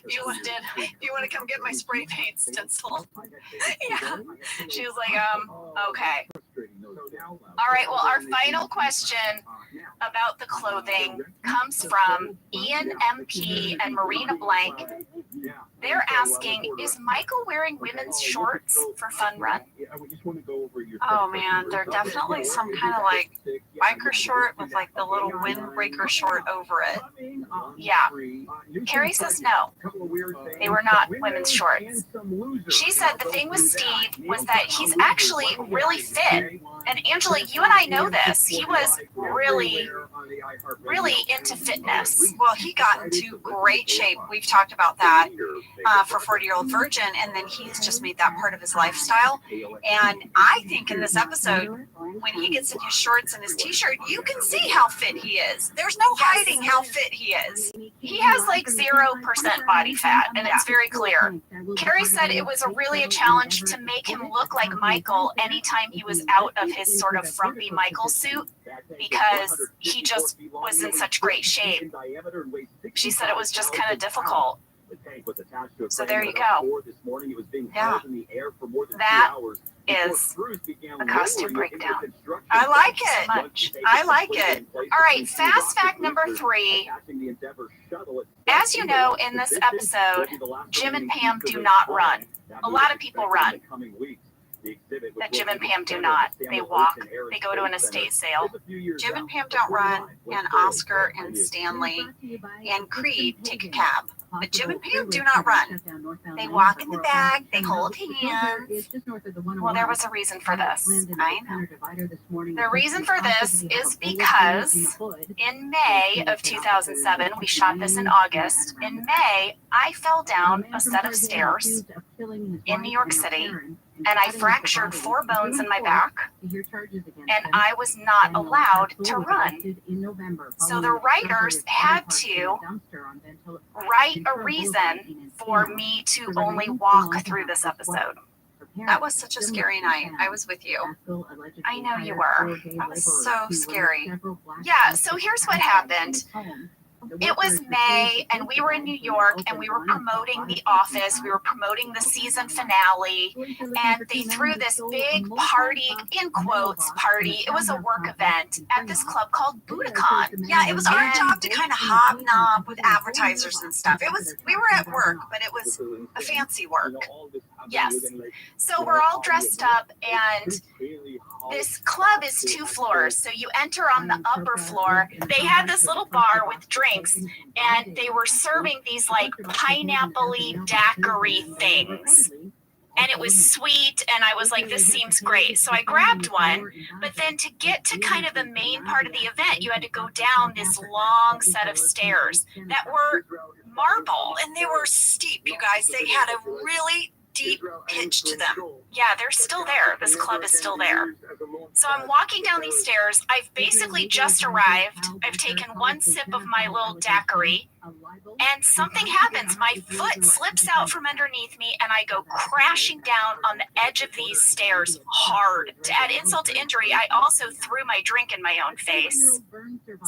You want to come get my spray paint stencil? Yeah. She was like, okay. All right, well, our final question about the clothing comes from Ian MP and Marina Blank. They're asking, is Michael wearing women's shorts for Fun Run? Oh man, they're definitely some kind of like biker short with like the little windbreaker short over it. Yeah. Carrie says no. They were not women's shorts. She said the thing with Steve was that he's actually really fit. And Angela, you and I know this. He was really into fitness. Well, he got into great shape. We've talked about that for 40-Year-Old Virgin, and then he's just made that part of his lifestyle. And I think in this episode, when he gets in his shorts and his t-shirt, you can see how fit he is. There's no hiding how fit he is. He has like 0% body fat, and it's very clear. Carrie said it was really a challenge to make him look like Michael anytime he was out of his sort of frumpy Michael suit because he just was in such great shape. She said it was just kind of difficult. So there you go. Yeah. That is a costume breakdown. I like it. So much. I like it. All right, fast fact number 3. As you know, in this episode, Jim and Pam do not run. A lot of people run. That Jim and Pam do not. They walk. They go to an estate sale. Jim and Pam don't run, and Oscar and Stanley and Creed take a cab. But Jim and Pam do not run. They walk in the bag. They hold hands. Well, there was a reason for this. I know. The reason for this is because in May of 2007, we shot this in August. In May, I fell down a set of stairs in New York City, and I fractured 4 bones in my back, and I was not allowed to run. So the writers had to write a reason for me to only walk through this episode. That was such a scary night. I was with you. I know you were. That was so scary. Yeah, so here's what happened. It was May, and we were in New York, and we were promoting The Office. We were promoting the season finale, and they threw this big party, in quotes, party. It was a work event at this club called Budokan. Yeah, it was our job to kind of hobnob with advertisers and stuff. We were at work, but it was a fancy work. Yes. So we're all dressed up, and this club is 2 floors. So you enter on the upper floor. They had this little bar with drinks, and they were serving these like pineapple-y daiquiri things. And it was sweet, and I was like, this seems great. So I grabbed one, but then to get to kind of the main part of the event, you had to go down this long set of stairs that were marble. And they were steep, you guys. They had a really deep pitch to them. Yeah, they're still there. This club is still there. So I'm walking down these stairs. I've basically just arrived. I've taken one sip of my little daiquiri, and something happens. My foot slips out from underneath me, and I go crashing down on the edge of these stairs hard. To add insult to injury, I also threw my drink in my own face.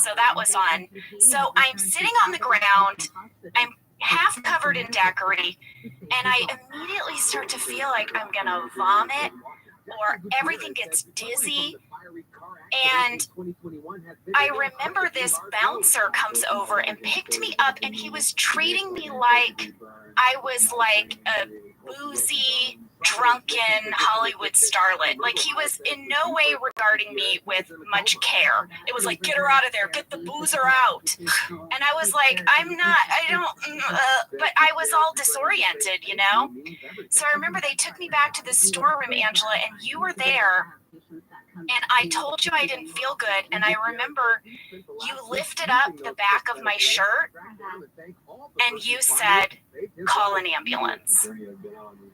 So that was fun. So I'm sitting on the ground. I'm half covered in daiquiri, and I immediately start to feel like I'm gonna vomit, or everything gets dizzy. And I remember this bouncer comes over and picked me up, and he was treating me like I was like a boozy, drunken Hollywood starlet. Like, he was in no way regarding me with much care. It was like, get her out of there, get the boozer out. And I was like, but I was all disoriented, you know? So I remember they took me back to the storeroom, Angela, and you were there. And I told you I didn't feel good, and I remember you lifted up the back of my shirt, and you said, call an ambulance.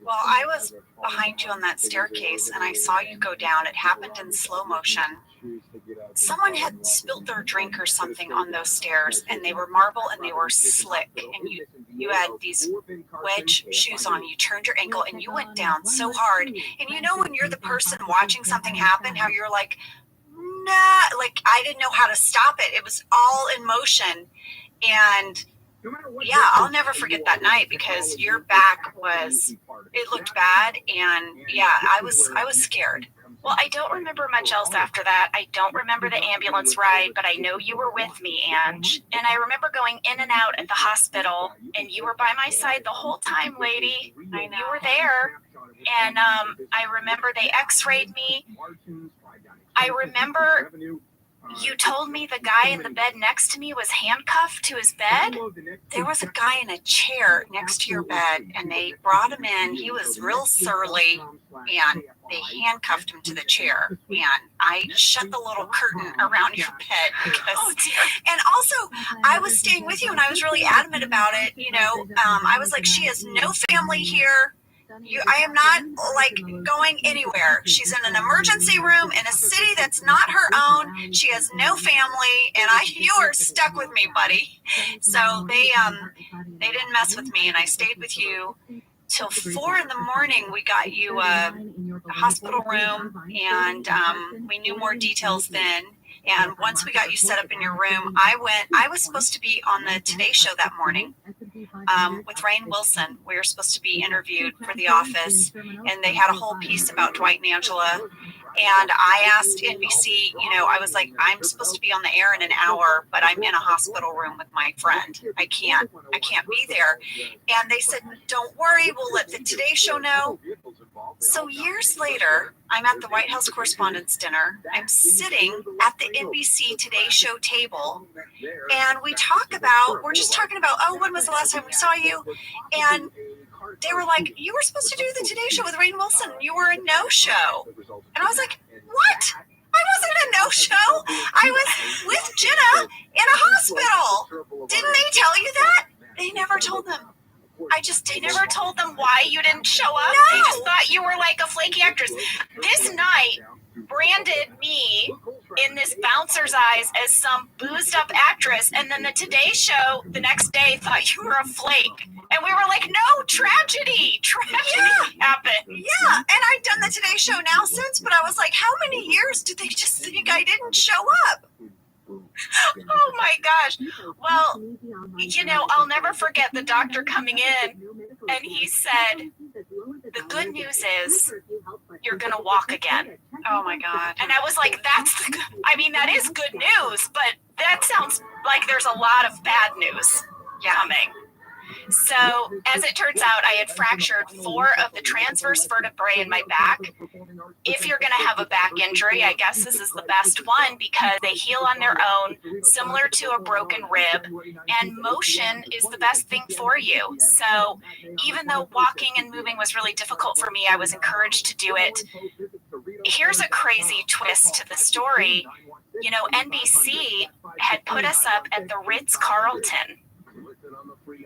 Well, I was behind you on that staircase, and I saw you go down. It happened in slow motion. Someone had spilled their drink or something on those stairs, and they were marble and they were slick, and you had these wedge shoes on. You turned your ankle and you went down so hard. And you know when you're the person watching something happen, how you're like, nah, like I didn't know how to stop it. It was all in motion. And yeah, I'll never forget that night, because your back it looked bad, and yeah, I was scared. Well, I don't remember much else after that. I don't remember the ambulance ride, but I know you were with me, Ange. And I remember going in and out at the hospital, and you were by my side the whole time, lady. I know. You were there. And I remember they x-rayed me. I remember you told me the guy in the bed next to me was handcuffed to his bed. There was a guy in a chair next to your bed, and they brought him in. He was real surly, and they handcuffed him to the chair. And I shut the little curtain around your bed and also I was staying with you, and I was really adamant about it. You know, I was like, she has no family here. I am not like going anywhere. She's in an emergency room in a city that's not her own. She has no family, and you are stuck with me, buddy. So they didn't mess with me, and I stayed with you till 4 a.m. We got you a hospital room, and we knew more details then. And once we got you set up in your room, I was supposed to be on the Today Show that morning with Rainn Wilson. We were supposed to be interviewed for The Office, and they had a whole piece about Dwight and Angela. And I asked NBC, you know, I was like, I'm supposed to be on the air in an hour, but I'm in a hospital room with my friend. I can't be there. And they said, don't worry, we'll let the Today Show know. So years later, I'm at the White House Correspondents' Dinner. I'm sitting at the NBC Today Show table, and we're just talking about, oh, when was the last time we saw you? And they were like, you were supposed to do the Today Show with Rainn Wilson. You were a no-show. And I was like, what? I wasn't a no-show. I was with Jenna in a hospital. Didn't they tell you that? They never told them. They never told them why you didn't show up. No. They just thought you were like a flaky actress. This night branded me in this bouncer's eyes as some boozed up actress, and then the Today Show the next day thought you were a flake. And we were like, no, tragedy happened. Yeah, and I've done the Today Show now since, but I was like, how many years did they just think I didn't show up? Oh my gosh. Well, you know, I'll never forget the doctor coming in, and he said, the good news is you're going to walk again. Oh my God. And I was like, that is good news, but that sounds like there's a lot of bad news coming. So, as it turns out, I had fractured 4 of the transverse vertebrae in my back. If you're going to have a back injury, I guess this is the best one because they heal on their own, similar to a broken rib, and motion is the best thing for you. So, even though walking and moving was really difficult for me, I was encouraged to do it. Here's a crazy twist to the story. You know, NBC had put us up at the Ritz-Carlton.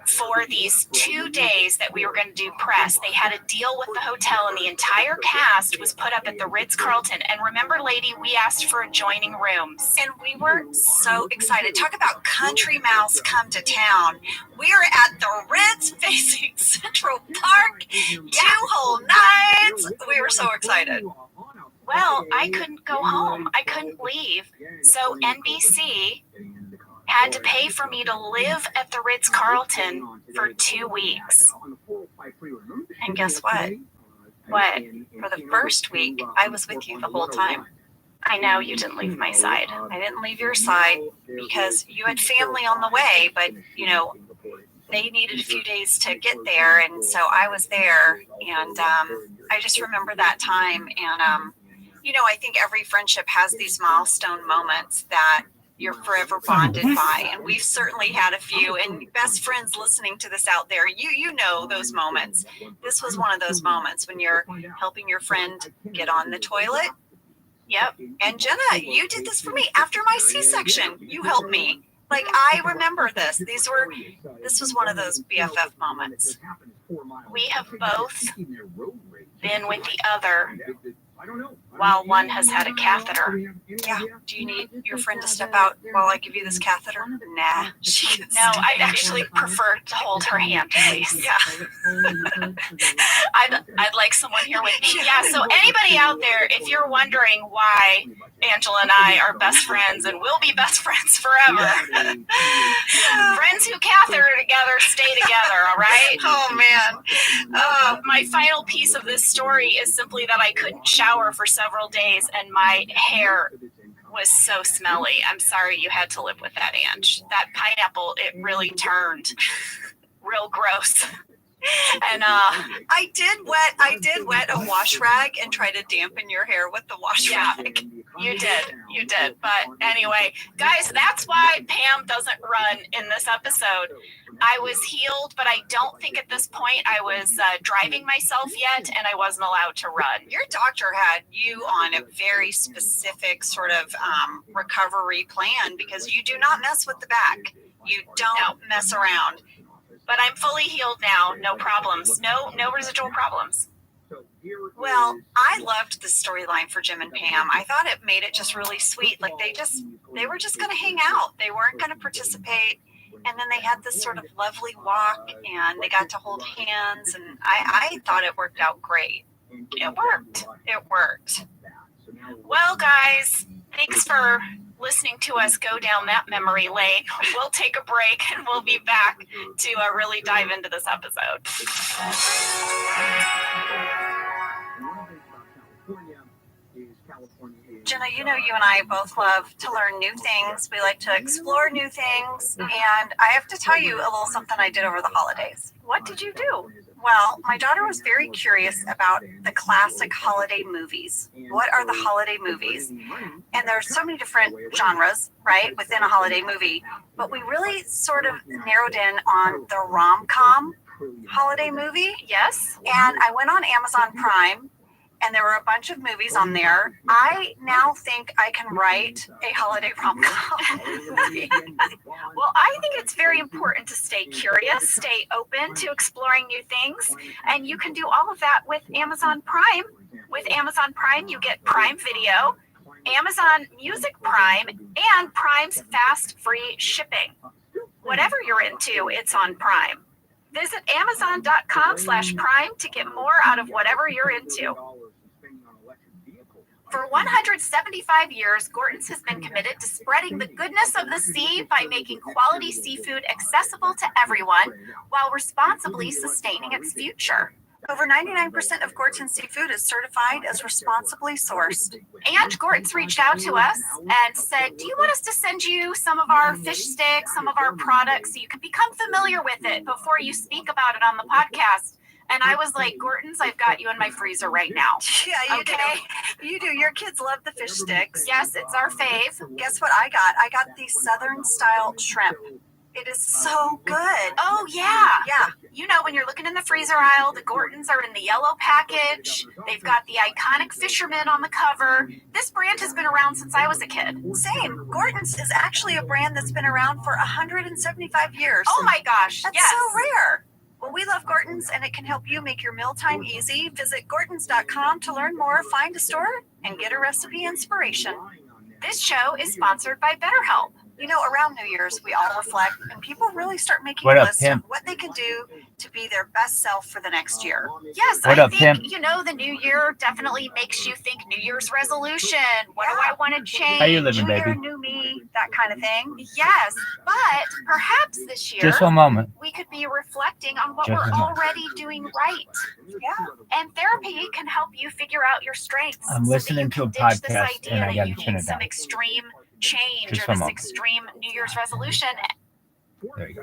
for these 2 days that we were going to do press. They had a deal with the hotel, and the entire cast was put up at the Ritz-Carlton. And remember, lady, we asked for adjoining rooms. And we were so excited. Talk about country mouse come to town. We are at the Ritz facing Central Park, 2 whole nights. We were so excited. Well, I couldn't go home. I couldn't leave. So NBC had to pay for me to live at the Ritz-Carlton for 2 weeks. And guess what? What? For the first week, I was with you the whole time. I know you didn't leave my side. I didn't leave your side because you had family on the way, but, you know, they needed a few days to get there, and so I was there, and I just remember that time, and, you know, I think every friendship has these milestone moments that you're forever bonded by, and we've certainly had a few, and best friends listening to this out there, you know those moments. This was one of those moments when you're helping your friend get on the toilet. Yep. And Jenna, you did this for me after my C-section. You helped me. Like, I remember this. This was one of those BFF moments. We have both been with the other while one has had a catheter. Yeah. Do you need your friend to step out while I give you this catheter? Nah. No, I'd actually prefer to hold her hand, please. Yeah. I'd like someone here with me. Yeah, so anybody out there, if you're wondering why Angela and I are best friends and will be best friends forever, friends who catheter together stay together, all right? Oh, man. My final piece of this story is simply that I couldn't shower for several days and my hair was so smelly. I'm sorry you had to live with that, Ange. That pineapple, it really turned real gross. And I did wet a wash rag and try to dampen your hair with the wash rag. You did. But anyway, guys, that's why Pam doesn't run in this episode. I was healed, but I don't think at this point I was driving myself yet, and I wasn't allowed to run. Your doctor had you on a very specific sort of recovery plan because you do not mess with the back. You don't mess around. But I'm fully healed now. No problems. No residual problems. Well, I loved the storyline for Jim and Pam. I thought it made it just really sweet. Like they were just going to hang out. They weren't going to participate. And then they had this sort of lovely walk and they got to hold hands. And I thought it worked out great. It worked. Well, guys, thanks for listening to us go down that memory lane. We'll take a break and we'll be back to really dive into this episode. Jenna, you know you and I both love to learn new things. We like to explore new things. And I have to tell you a little something I did over the holidays. What did you do? Well, my daughter was very curious about the classic holiday movies. What are the holiday movies? And there's so many different genres, right, within a holiday movie. But we really sort of narrowed in on the rom-com holiday movie. Yes. And I went on Amazon Prime, and there were a bunch of movies on there. I now think I can write a holiday rom-com movie. Well, I think it's very important to stay curious, stay open to exploring new things, and you can do all of that with Amazon Prime. With Amazon Prime, you get Prime Video, Amazon Music Prime, and Prime's fast free shipping. Whatever you're into, it's on Prime. Visit Amazon.com/Prime to get more out of whatever you're into. For 175 years, Gorton's has been committed to spreading the goodness of the sea by making quality seafood accessible to everyone while responsibly sustaining its future. Over 99% of Gorton's seafood is certified as responsibly sourced. And Gorton's reached out to us and said, do you want us to send you some of our fish sticks, some of our products, so you can become familiar with it before you speak about it on the podcast? And I was like, Gorton's, I've got you in my freezer right now. Yeah, you do. You do. Your kids love the fish sticks. Yes, it's our fave. Guess what I got? I got the Southern style shrimp. It is so good. Oh, yeah. Yeah. You know, when you're looking in the freezer aisle, the Gortons are in the yellow package. They've got the iconic fisherman on the cover. This brand has been around since I was a kid. Same. Gorton's is actually a brand that's been around for 175 years. Oh my gosh, that's so rare. Well, we love Gorton's, and it can help you make your mealtime easy. Visit Gortons.com to learn more, find a store, and get a recipe inspiration. This show is sponsored by BetterHelp. You know, around New Year's, we all reflect, and people really start making lists of what they can do to be their best self for the next year. Yes, I think, you know, the new year definitely makes you think New Year's resolution. What do I want to change? How you living, New year, baby? new me, that kind of thing. Yes, but perhaps this year, Just one moment. we could be reflecting on what Just we're one moment. already doing right. Yeah, and therapy can help you figure out your strengths. I'm listening to a Ditch this podcast idea and I that gotta you turn need it some down. extreme change Just or one this moment. extreme New Year's resolution. There you go.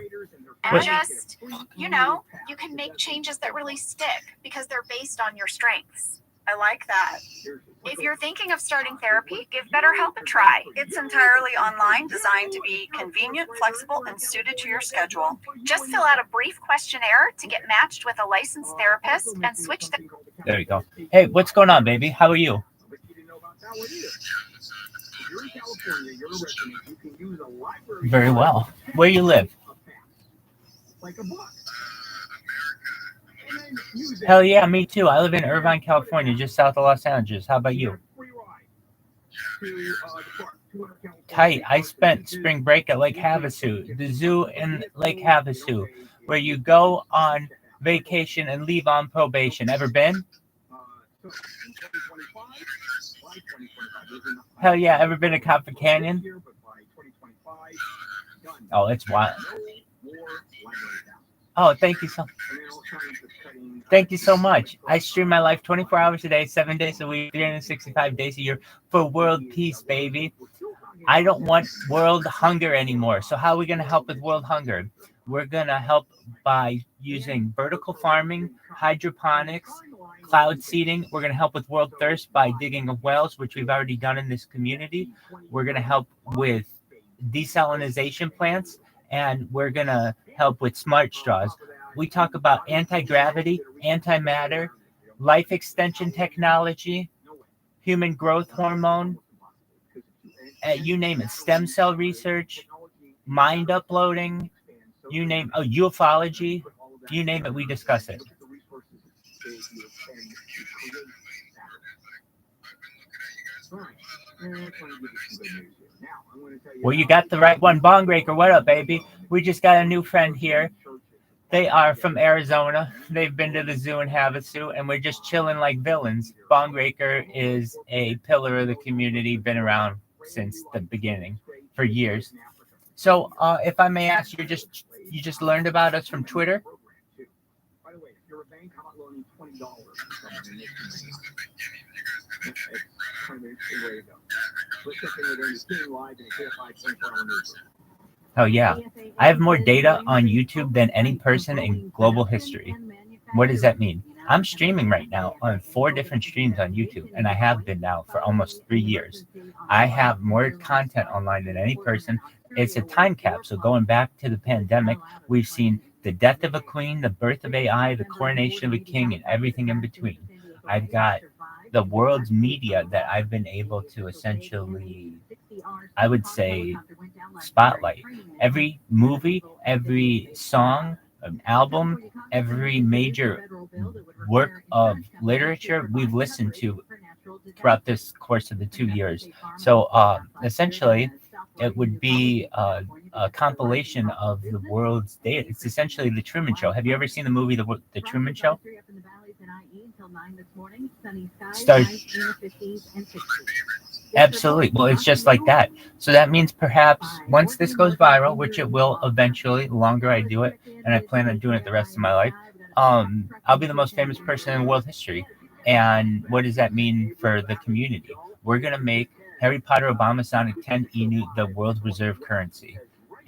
And Wait. just, you know, you can make changes that really stick because they're based on your strengths. I like that. If you're thinking of starting therapy, give BetterHelp a try. It's entirely online, designed to be convenient, flexible, and suited to your schedule. Just fill out a brief questionnaire to get matched with a licensed therapist and switch the... There you go. Hey, what's going on, baby? How are you? Very well. Where you live? Hell yeah, me too. I live in Irvine, California, just south of Los Angeles. How about you? Tight. I spent spring break at Lake Havasu, the zoo in Lake Havasu, where you go on vacation and leave on probation. Ever been? Hell yeah, ever been to Copper Canyon? Oh, it's wild. Oh, thank you so much. I stream my life 24 hours a day, 7 days a week, 365 days a year for world peace, baby. I don't want world hunger anymore. So how are we going to help with world hunger? We're going to help by using vertical farming, hydroponics, cloud seeding. We're going to help with world thirst by digging of wells, which we've already done in this community. We're going to help with desalinization plants, and we're going to help with smart straws. We talk about anti-gravity, antimatter, life extension technology, human growth hormone, you name it, stem cell research, mind uploading, you name it, ufology, you name it, we discuss it. Well, you got the right one. Bongraker, what up, baby? We just got a new friend here. They are from Arizona. They've been to the zoo in Havasu, and we're just chilling like villains. Bongraker is a pillar of the community, been around since the beginning for years. So, if I may ask, you just learned about us from Twitter? By the way, if you're a bank, how about loaning $20 to someone in this community? It's way to go. Let's check in with Ernest King live in a KFI 24-hour news. Oh, yeah. I have more data on YouTube than any person in global history. What does that mean? I'm streaming right now on 4 different streams on YouTube, and I have been now for almost 3 years. I have more content online than any person. It's a time capsule going back to the pandemic. We've seen the death of a queen, the birth of AI, the coronation of a king, and everything in between. I've got the world's media that I've been able to essentially, I would say, spotlight. Every movie, every song, an album, every major work of literature we've listened to throughout this course of the 2 years. So essentially, it would be a compilation of the world's data. It's essentially the Truman Show. Have you ever seen the movie The Truman Show? Absolutely. Well, it's just like that. So that means perhaps once this goes viral, which it will eventually, the longer I do it, and I plan on doing it the rest of my life, I'll be the most famous person in world history. And what does that mean for the community? We're going to make Harry Potter Obama Sonic 10 Inu the world reserve currency.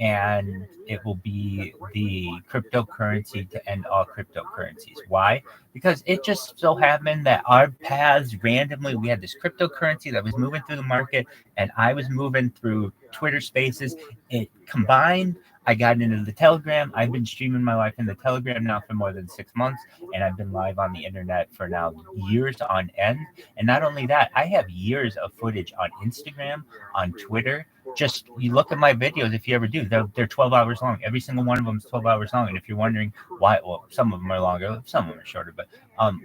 And it will be the cryptocurrency to end all cryptocurrencies. Why? Because it just so happened that our paths randomly, we had this cryptocurrency that was moving through the market, and I was moving through Twitter Spaces. It combined. I got into the Telegram. I've been streaming my life in the Telegram now for more than 6 months, and I've been live on the internet for now years on end. And not only that, I have years of footage on Instagram, on Twitter. Just you look at my videos if you ever do. They're 12 hours long. Every single one of them is 12 hours long. And if you're wondering why, well, some of them are longer, some of them are shorter, but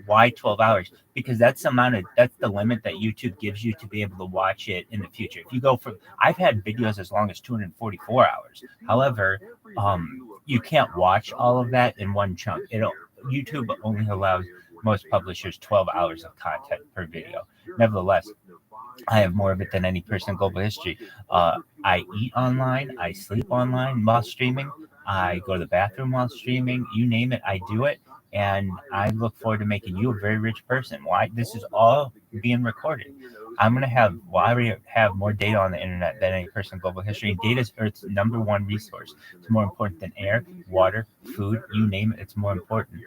why 12 hours? Because that's the limit that YouTube gives you to be able to watch it in the future. If you go for, I've had videos as long as 244 hours. However, you can't watch all of that in one chunk. YouTube only allows most publishers 12 hours of content per video. Nevertheless, I have more of it than any person in global history. I eat online, I sleep online while streaming, I go to the bathroom while streaming, you name it, I do it. And I look forward to making you a very rich person. Why? This is all being recorded. I already have more data on the internet than any person in global history. And data is Earth's #1 resource. It's more important than air, water, food, you name it, it's more important.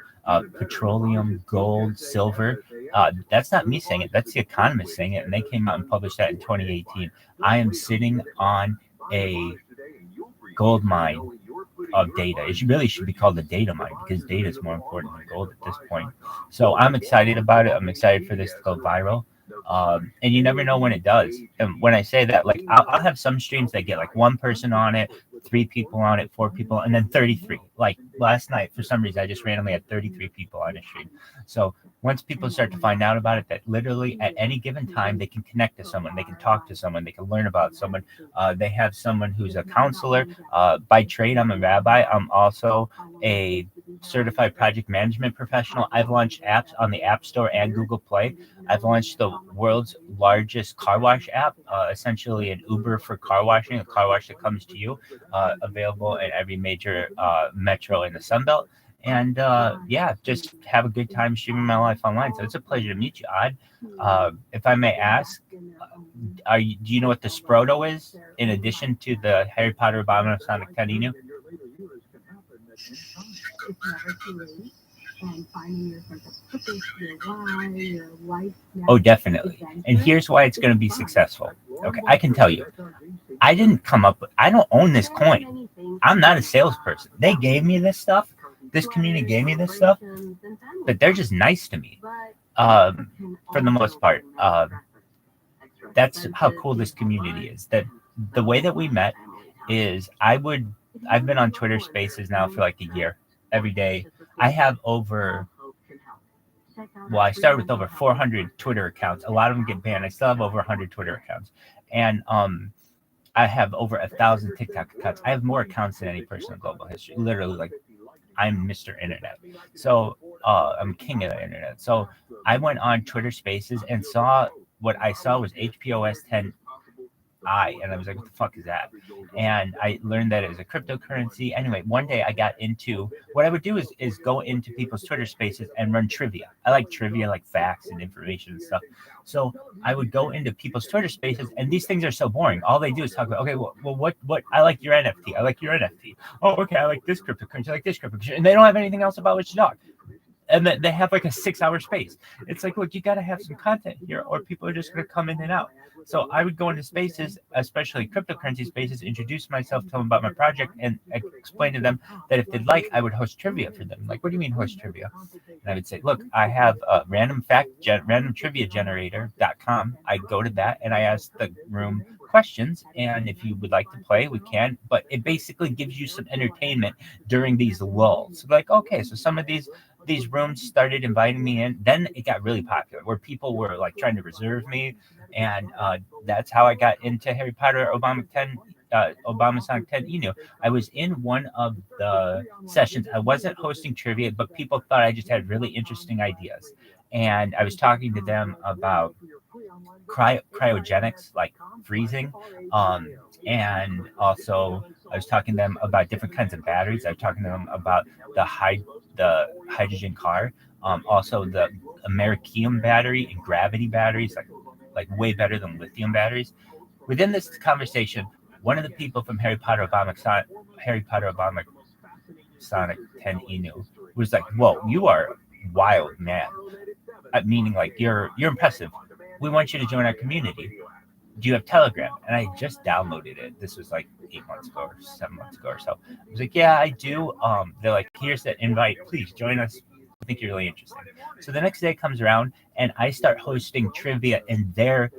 Petroleum, gold, silver. That's not me saying it. That's the Economist saying it. And they came out and published that in 2018. I am sitting on a gold mine of data. It really should be called a data mine because data is more important than gold at this point. So I'm excited about it. I'm excited for this to go viral. And you never know when it does. And when I say that, like I'll have some streams that get like 1 person on it, 3 people on it, 4 people, and then 33. Like last night, for some reason, I just randomly had 33 people on a stream. So once people start to find out about it, that literally at any given time, they can connect to someone, they can talk to someone, they can learn about someone. They have someone who's a counselor. By trade, I'm a rabbi. I'm also a certified project management professional. I've launched apps on the App Store and Google Play. I've launched the world's largest car wash app, essentially an Uber for car washing, a car wash that comes to you, available in every major metro in the Sunbelt. And yeah, just have a good time streaming my life online. So it's a pleasure to meet you, Odd. If I may ask, do you know what the Sproto is in addition to the Harry Potter Abomination Canino? It's never too late. And finding your sense of purpose, your why, your life. Oh, definitely. And here's why it's going to be successful. Okay, I can tell you. I didn't come up with, I don't own this coin. I'm not a salesperson. They gave me this stuff. This community gave me this stuff. But they're just nice to me. For the most part. That's how cool this community is. That the way that we met is I've been on Twitter Spaces now for like a year. Every day. I have I started with over 400 Twitter accounts. A lot of them get banned. I still have over 100 Twitter accounts. And I have over 1,000 TikTok accounts. I have more accounts than any person in global history. Literally, like, I'm Mr. Internet. So I'm king of the internet. So I went on Twitter Spaces and what I saw was HPOS 10. And I was like, what the fuck is that? And I learned that it was a cryptocurrency. Anyway, one day I got into what I would do is go into people's Twitter Spaces and run trivia. I like trivia, like facts and information and stuff. So I would go into people's Twitter Spaces, and these things are so boring. All they do is talk about, okay, well, what? I like your NFT. I like your NFT. Oh, okay, I like this cryptocurrency. I like this cryptocurrency. And they don't have anything else about which to talk. And then they have like a 6-hour space. It's like, look, you got to have some content here, or people are just going to come in and out. So I would go into spaces, especially cryptocurrency spaces, introduce myself, tell them about my project, and explain to them that if they'd like, I would host trivia for them. Like, what do you mean host trivia? And I would say, look, I have a random trivia generator.com. I go to that and I ask the room questions, and if you would like to play, we can. But it basically gives you some entertainment during these lulls. Like, okay, so some of these rooms started inviting me in. Then it got really popular where people were like trying to reserve me. And that's how I got into Harry Potter Abomination 10. I was in one of the sessions. I wasn't hosting trivia, but people thought I just had really interesting ideas. And I was talking to them about cryogenics, like freezing. And also I was talking to them about different kinds of batteries. I was talking to them about the hydrogen car, also the americium battery and gravity batteries, like way better than lithium batteries. Within this conversation, one of the people from Harry Potter Abomination 10 was like, whoa, you are a wild man. Meaning like you're impressive. We want you to join our community. do you have Telegram? And I just downloaded it. This was like 8 months ago or 7 months ago or so. I was like, yeah, I do. They're like, here's that invite. Please join us. I think you're really interesting. So the next day comes around and I start hosting trivia in their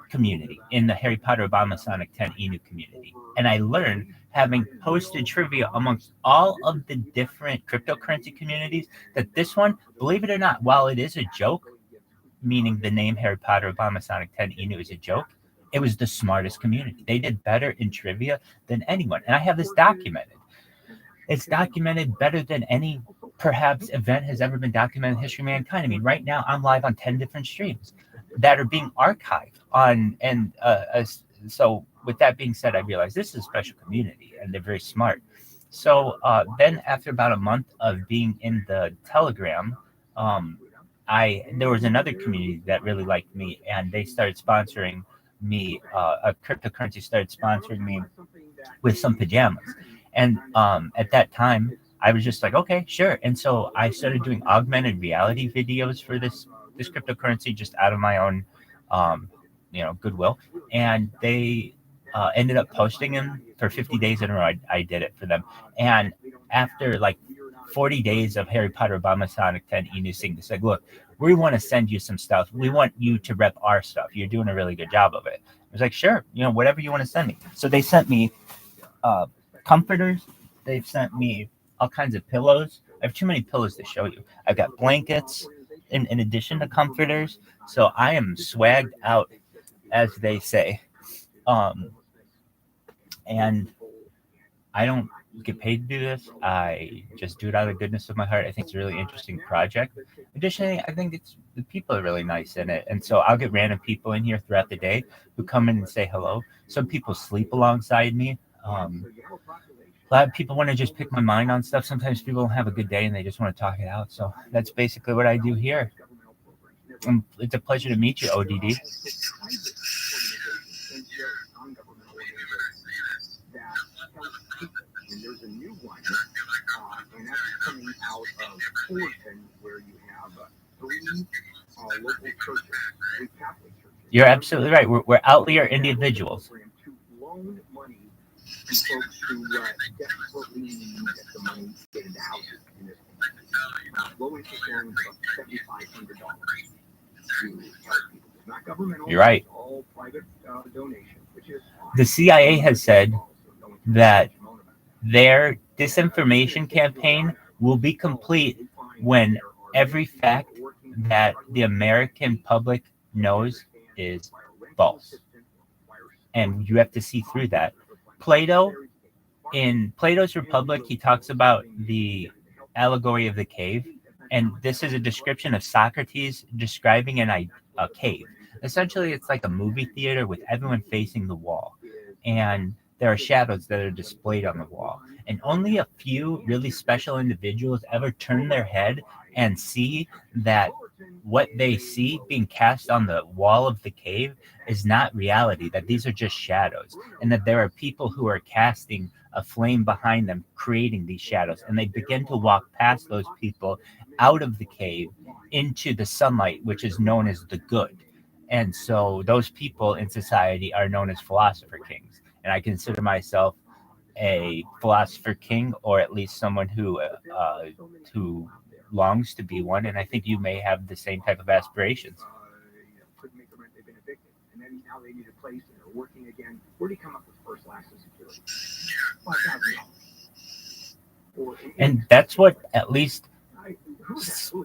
community, in the Harry Potter Obama Sonic 10 Inu community. And I learned, having posted trivia amongst all of the different cryptocurrency communities, that this one, believe it or not, while it is a joke, meaning the name Harry Potter Obama Sonic 10 Inu is a joke, it was the smartest community. They did better in trivia than anyone. And I have this documented. It's documented better than any, perhaps, event has ever been documented in history of mankind. I mean, right now I'm live on 10 different streams that are being archived on. And so with that being said, I realized this is a special community and they're very smart. So then after about a month of being in the Telegram, there was another community that really liked me, and they started sponsoring me. A cryptocurrency started sponsoring me with some pajamas. And at that time, I was just like, okay, sure. And so I started doing augmented reality videos for this cryptocurrency, just out of my own, goodwill. And they ended up posting them for 50 days in a row. I did it for them. And after like 40 days of Harry Potter Obama Sonic 10 Inu Sing, they said, look, we want to send you some stuff. We want you to rep our stuff. You're doing a really good job of it. I was like, sure, whatever you want to send me. So they sent me comforters. They've sent me all kinds of pillows. I have too many pillows to show you. I've got blankets in addition to comforters. So I am swagged out, as they say. And I don't get paid to do this. I just do it out of the goodness of my heart. I think it's a really interesting project. Additionally, I think the people are really nice in it. And so I'll get random people in here throughout the day who come in and say hello. Some people sleep alongside me. A lot of people want to just pick my mind on stuff. Sometimes people don't have a good day and they just want to talk it out. So that's basically what I do here. It's a pleasure to meet you, ODD. And there's a new one, and that's coming out of Fullerton, where you have 3 local churches, 3 Catholic churches. You're absolutely right. We're outlier individuals. To loan money to folks who desperately need the money to get into houses in this country. Low interest loans of $7,500 to help people. It's not governmental. You're right. It's all private donation, which is fine. The CIA has said that their disinformation campaign will be complete when every fact that the American public knows is false. And you have to see through that. Plato, in Plato's Republic, he talks about the allegory of the cave. And this is a description of Socrates describing a cave. Essentially, it's like a movie theater with everyone facing the wall. And there are shadows that are displayed on the wall. And only a few really special individuals ever turn their head and see that what they see being cast on the wall of the cave is not reality, that these are just shadows, and that there are people who are casting a flame behind them, creating these shadows. And they begin to walk past those people out of the cave into the sunlight, which is known as the good. And so those people in society are known as philosopher kings. And I consider myself a philosopher king, or at least someone who longs to be one. And I think you may have the same type of aspirations. Couldn't make the rent, they've been evicted, and then now they need a place and they're working again. Where do you come up with first, last, and security? $5,000. And that's what at least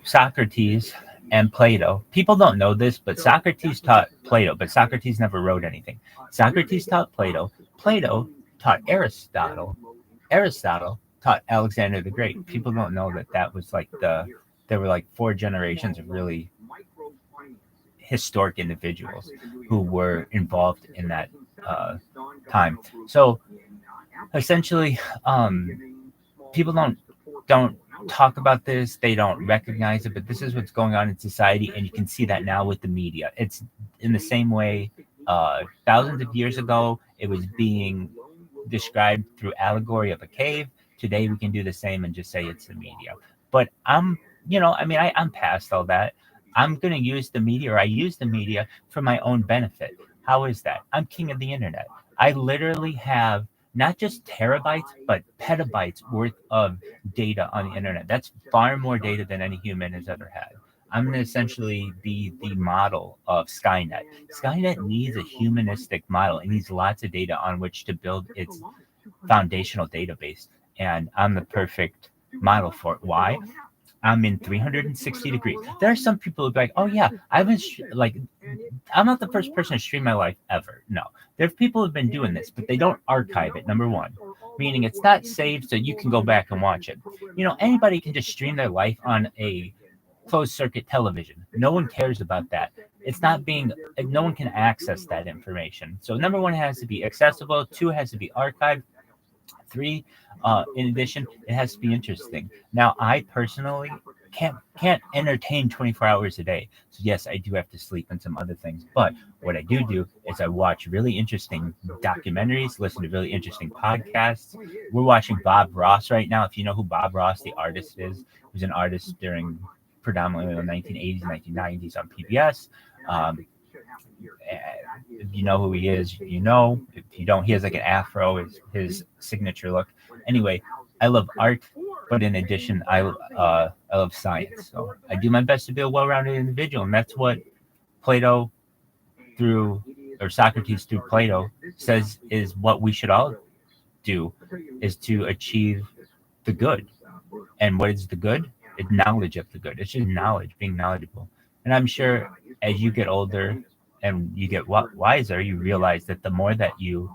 Socrates and Plato. People don't know this, but Socrates taught Plato, but Socrates never wrote anything. Socrates taught Plato. Plato taught Aristotle. Aristotle taught Alexander the Great. People don't know that was like there were like 4 generations of really historic individuals who were involved in that time. So essentially, people don't talk about this, they don't recognize it, but this is what's going on in society, and you can see that now with the media. It's in the same way thousands of years ago it was being described through allegory of a cave. Today we can do the same and just say it's the media. But I'm past all that. I'm going to use the media, or I use the media for my own benefit. How is that? I'm king of the internet. I literally have not just terabytes, but petabytes worth of data on the internet. That's far more data than any human has ever had. I'm going to essentially be the model of Skynet. Skynet needs a humanistic model. It needs lots of data on which to build its foundational database. And I'm the perfect model for it. Why? I'm in 360 degrees. There are some people who be like, oh yeah, I've been like, I'm not the first person to stream my life ever. No, there are people who've been doing this, but they don't archive it. Number one, meaning it's not saved so you can go back and watch it. You know, anybody can just stream their life on a closed circuit television. No one cares about that. It's not being, no one can access that information. So number one, it has to be accessible. Two, it has to be archived. Three, in addition, it has to be interesting. Now, I personally can't entertain 24 hours a day. So yes, I do have to sleep and some other things. But what I do is I watch really interesting documentaries, listen to really interesting podcasts. We're watching Bob Ross right now. If you know who Bob Ross, the artist is, who's an artist during predominantly the 1980s, 1990s on PBS. If you know who he is, you know. If you don't, he has like an afro, his signature look. Anyway, I love art, but in addition, I love science. So I do my best to be a well-rounded individual, and that's what Plato Socrates through Plato says is what we should all do, is to achieve the good. And what is the good? It's knowledge of the good. It's just knowledge, being knowledgeable. And I'm sure as you get older and you get wiser, you realize that the more that you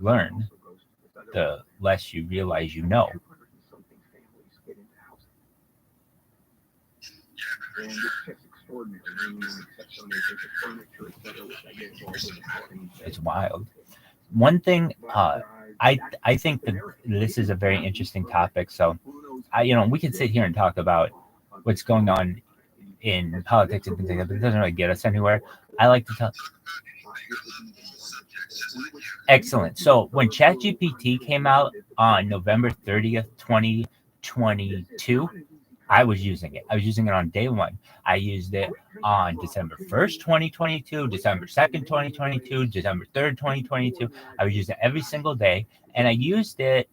learn, the less you realize you know. It's wild. One thing, I think that this is a very interesting topic. So, we can sit here and talk about what's going on in politics and things like that, but it doesn't really get us anywhere. I like to tell. Excellent. So when ChatGPT came out on November 30th, 2022, I was using it. I was using it on day one. I used it on December 1st, 2022, December 2nd, 2022, December 3rd, 2022. I was using it every single day. And I used it,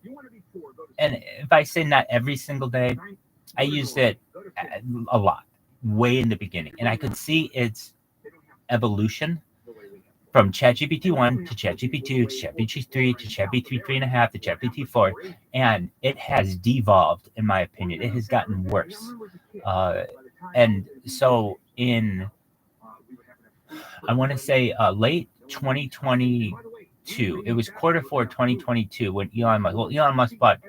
and if I say not every single day, I used it a lot, way in the beginning. And I could see its evolution from ChatGPT 1 to ChatGPT 2 to ChatGPT 3 to ChatGPT 3.5 to ChatGPT 4, and it has devolved, in my opinion. It has gotten worse. And so in, I want to say late 2022, it was Q4 2022 when Elon Musk bought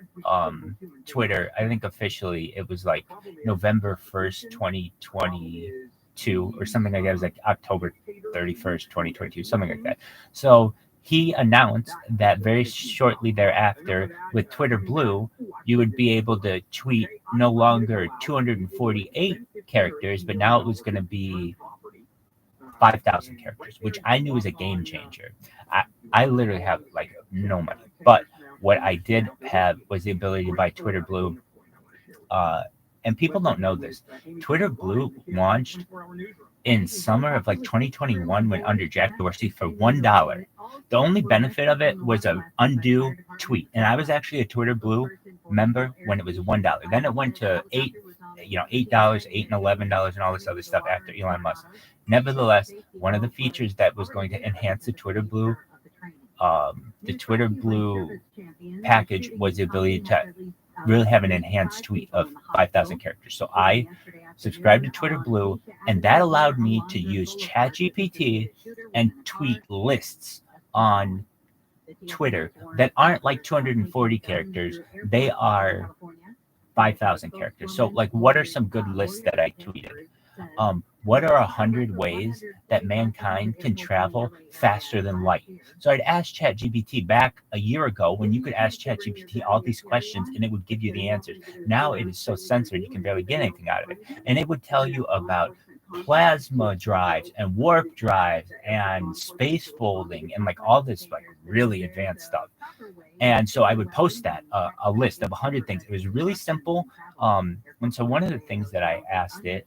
Twitter. I think officially it was like November 1st, 2022 or something like that. It was like October 31st, 2022, something like that. So he announced that very shortly thereafter with Twitter Blue, you would be able to tweet no longer 248 characters, but now it was going to be 5,000 characters, which I knew was a game changer. I literally have like no money, but what I did have was the ability to buy Twitter Blue. And people don't know this. Twitter Blue launched in summer of like 2021 when under Jack Dorsey for $1. The only benefit of it was an undo tweet. And I was actually a Twitter Blue member when it was $1. Then it went to $8, $8 and $11 and all this other stuff after Elon Musk. Nevertheless, one of the features that was going to enhance the Twitter Blue package was the ability to really have an enhanced tweet of 5,000 characters. So I subscribed to Twitter Blue, and that allowed me to use ChatGPT and tweet lists on Twitter that aren't like 240 characters. They are 5,000 characters. So like, what are some good lists that I tweeted? What are 100 ways that mankind can travel faster than light? So I'd ask ChatGPT back a year ago when you could ask ChatGPT all these questions and it would give you the answers. Now it is so censored you can barely get anything out of it. And it would tell you about plasma drives and warp drives and space folding and like all this like really advanced stuff. And so I would post that, a list of 100 things. It was really simple. And so one of the things that I asked it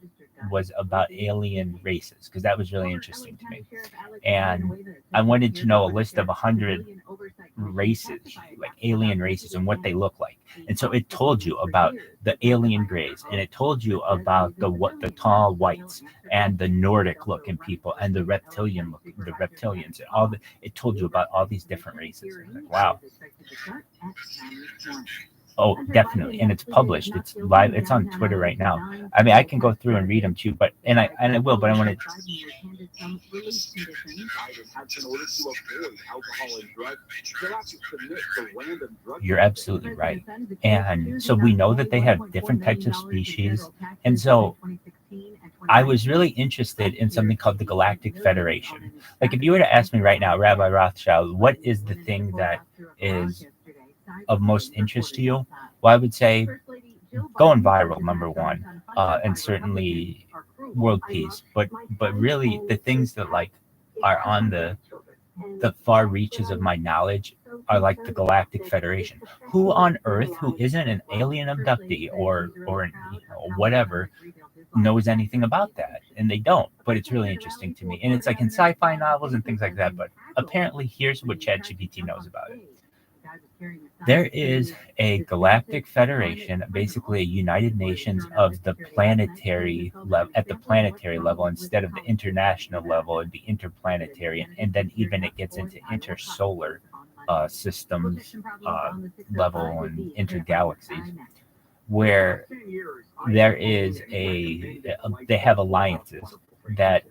was about alien races, because that was really interesting to me. And I wanted to know a list of 100 races, like alien races, and what they look like. And so it told you about the alien grays, and it told you about the tall whites, and the Nordic looking people, and the reptilians, and it told you about all these different races. I was like, wow. Oh, definitely, and it's published. It's live. It's on Twitter right now. I mean, I can go through and read them too, but I will. But I want to. You're absolutely right, and so we know that they have different types of species, and so I was really interested in something called the Galactic Federation. Like, if you were to ask me right now, Rabbi Rothschild, what is the thing that is of most interest to you? Well, I would say going viral, number one, and certainly world peace. But really, the things that like are on the far reaches of my knowledge are like the Galactic Federation. Who on Earth, who isn't an alien abductee or whatever, knows anything about that? And they don't. But it's really interesting to me. And it's like in sci-fi novels and things like that. But apparently, here's what ChatGPT knows about it. There is a galactic federation, basically a United Nations of the planetary level, at the planetary level instead of the international level, it'd be interplanetary, and then even it gets into intersolar systems level and intergalaxies, where there is they have alliances that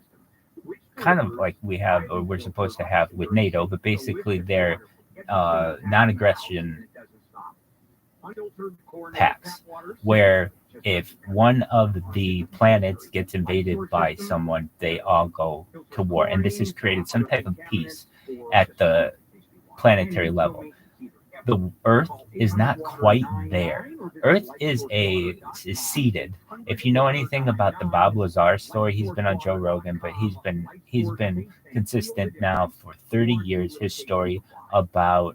kind of like we have, or we're supposed to have with NATO, but basically they're non-aggression pacts, where if one of the planets gets invaded by someone, they all go to war. And this has created some type of peace at the planetary level. The Earth is not quite there. Earth is seeded. If you know anything about the Bob Lazar story, he's been on Joe Rogan, but he's been consistent now for 30 years. His story about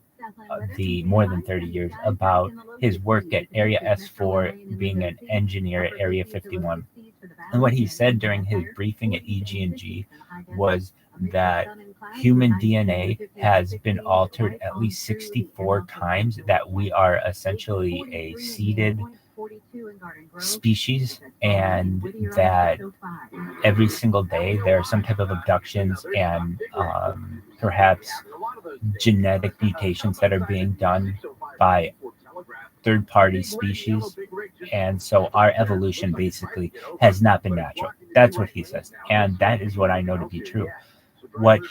more than 30 years about his work at Area S4, being an engineer at Area 51. And what he said during his briefing at EG&G was that human DNA has been altered at least 64 times, that we are essentially a seeded species, and that every single day there are some type of abductions and perhaps genetic mutations that are being done by third-party species, and so our evolution basically has not been natural. That's what he says, and that is what I know to be true. What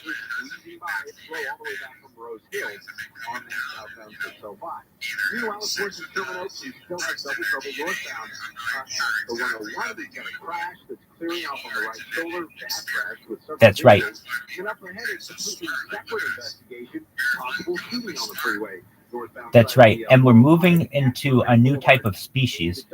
Meanwhile, of course, in Terminal Oaks, you still have double trouble northbound. The 101 is going to crash. That's clearing off on the right shoulder. Fast crash with several. That's right. And up ahead is a completely separate investigation. Possible shooting on the freeway. That's right. And we're moving into a new type of species.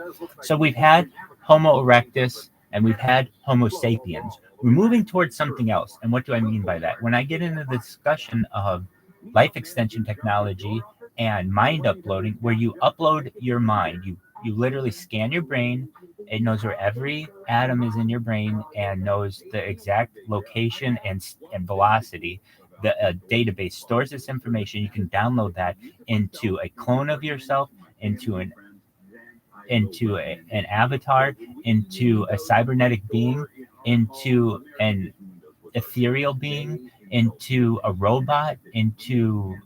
So we've had Homo erectus and we've had Homo sapiens. We're moving towards something else. And what do I mean by that? When I get into the discussion of life extension technology and mind uploading, where you upload your mind, you literally scan your brain. It knows where every atom is in your brain and knows the exact location and velocity. The database stores this information. You can download that into a clone of yourself, into an avatar, into a cybernetic being, into an ethereal being, into a robot, into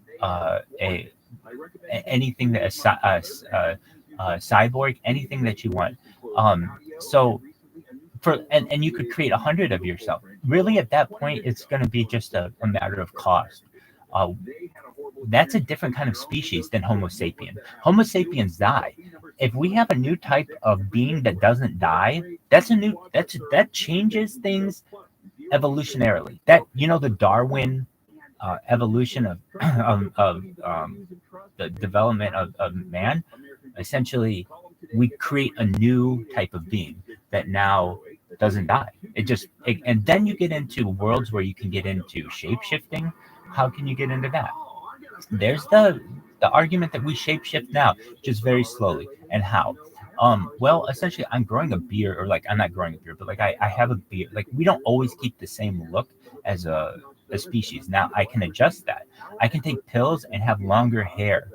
anything that a cyborg, anything that you want. And you could create 100 of yourself. Really, at that point, it's going to be just a matter of cost. That's a different kind of species than Homo sapien. Homo sapiens die. If we have a new type of being that doesn't die, that changes things evolutionarily. That, the Darwin evolution of the development of man. Essentially, we create a new type of being that now doesn't die. And then you get into worlds where you can get into shape-shifting. How can you get into that? There's the argument that we shape-shift now, just very slowly. And how? Well, essentially, I'm growing a beard, or like I'm not growing a beard, but like I have a beard. Like we don't always keep the same look as a species. Now I can adjust that. I can take pills and have longer hair,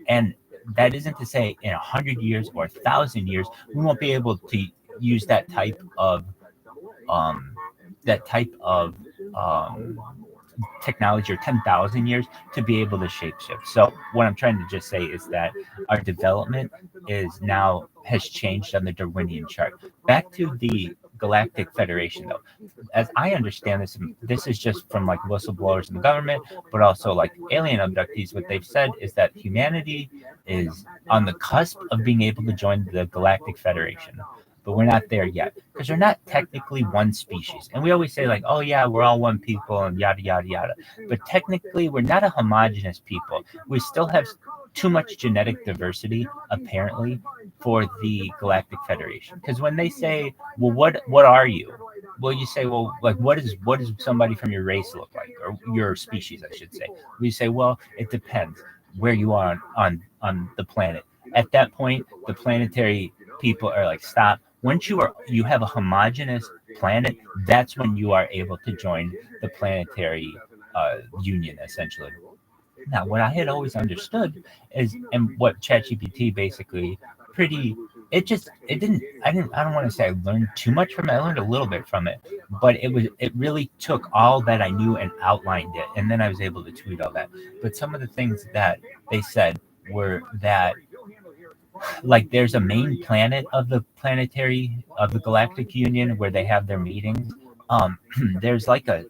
and that isn't to say in 100 years or 1,000 years we won't be able to use that type of um, technology, or 10,000 years to be able to shapeshift. So what I'm trying to just say is that our development has changed on the Darwinian chart. Back to the Galactic Federation, though, as I understand this is just from like whistleblowers in the government, but also like alien abductees. What they've said is that humanity is on the cusp of being able to join the Galactic Federation. But we're not there yet because we're not technically one species. And we always say like, oh yeah, we're all one people and yada, yada, yada. But technically we're not a homogenous people. We still have too much genetic diversity, apparently, for the Galactic Federation. Because when they say, well, what are you? Well, you say, well, like, what does somebody from your race look like? Or your species, I should say. We say, well, it depends where you are on the planet. At that point, the planetary people are like, stop. Once you have a homogeneous planet, that's when you are able to join the planetary union, essentially. Now, what I had always understood is, and what ChatGPT basically I don't want to say I learned too much from it. I learned a little bit from it, but it really took all that I knew and outlined it, and then I was able to tweet all that. But some of the things that they said were that, like, there's a main planet of the Galactic Union where they have their meetings. There's like a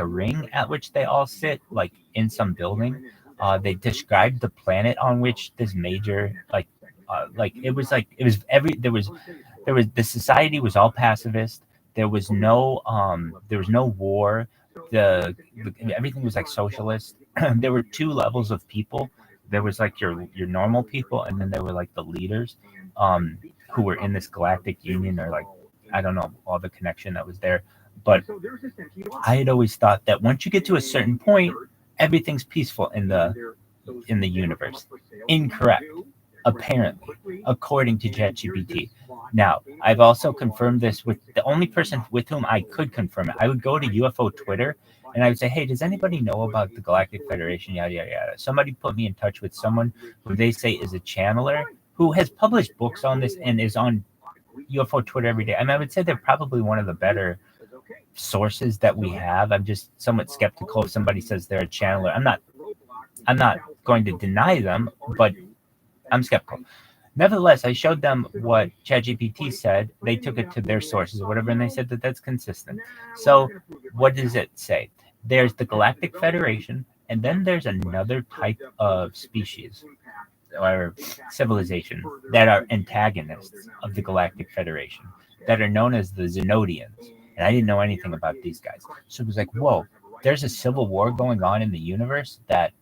ring at which they all sit, like in some building. They described the planet on which this major the society was all pacifist. There was no war. Everything was like socialist. There were two levels of people. There was like your normal people, and then there were like the leaders, who were in this Galactic Union, or like, I don't know, all the connection that was there. But I had always thought that once you get to a certain point, everything's peaceful in the universe. Incorrect, apparently, according to ChatGPT. Now, I've also confirmed this with the only person with whom I could confirm it. I would go to UFO Twitter and I would say, hey, does anybody know about the Galactic Federation? Yada, yada, yada. Somebody put me in touch with someone who they say is a channeler who has published books on this and is on UFO Twitter every day. I mean, I would say they're probably one of the better sources that we have. I'm just somewhat skeptical if somebody says they're a channeler. I'm not going to deny them, but I'm skeptical. Nevertheless, I showed them what ChatGPT said. They took it to their sources or whatever, and they said that that's consistent. So what does it say? There's the Galactic Federation, and then there's another type of species or civilization that are antagonists of the Galactic Federation, that are known as the Zenodians. And I didn't know anything about these guys. So it was like, whoa, there's a civil war going on in the universe that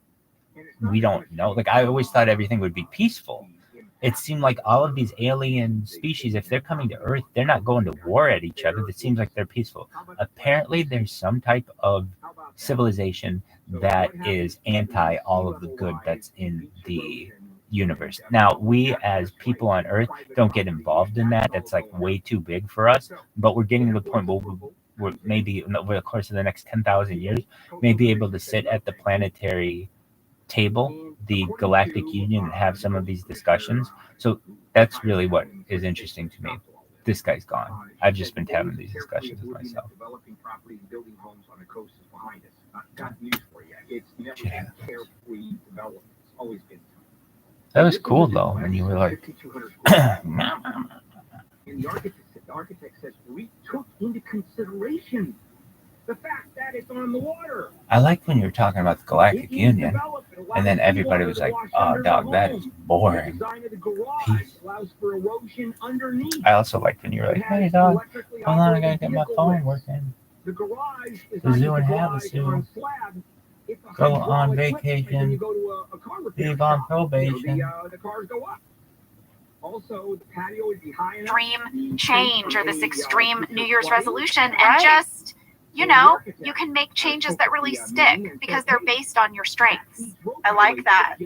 we don't know. Like, I always thought everything would be peaceful. It seemed like all of these alien species, if they're coming to Earth, they're not going to war at each other. It seems like they're peaceful. Apparently, there's some type of civilization that is anti all of the good that's in the universe. Now, we as people on Earth don't get involved in that. That's like way too big for us. But we're getting to the point where we're maybe over the course of the next 10,000 years, may be able to sit at the planetary table, the Galactic Union, and have some of these discussions. So that's really what is interesting to me. This guy's gone. I've just been having these discussions with myself. Developing property and building homes on the coast is behind us. Got news for you. It's never been carefree development. It's always been. That was cool though, when you were like, and the architect says we took into consideration the fact that it's on the water. I like when you were talking about the Galactic Union, and then everybody was like, oh, dog, that is boring. Peace. I also liked when you were like, hey, dog, hold on, I gotta get my phone working. The zoo and Havasu. Go on vacation. Leave on probation. Also, the patio would be high enough. Dream change, or this extreme New Year's resolution, and just, you know, you can make changes that really stick because they're based on your strengths. I like that.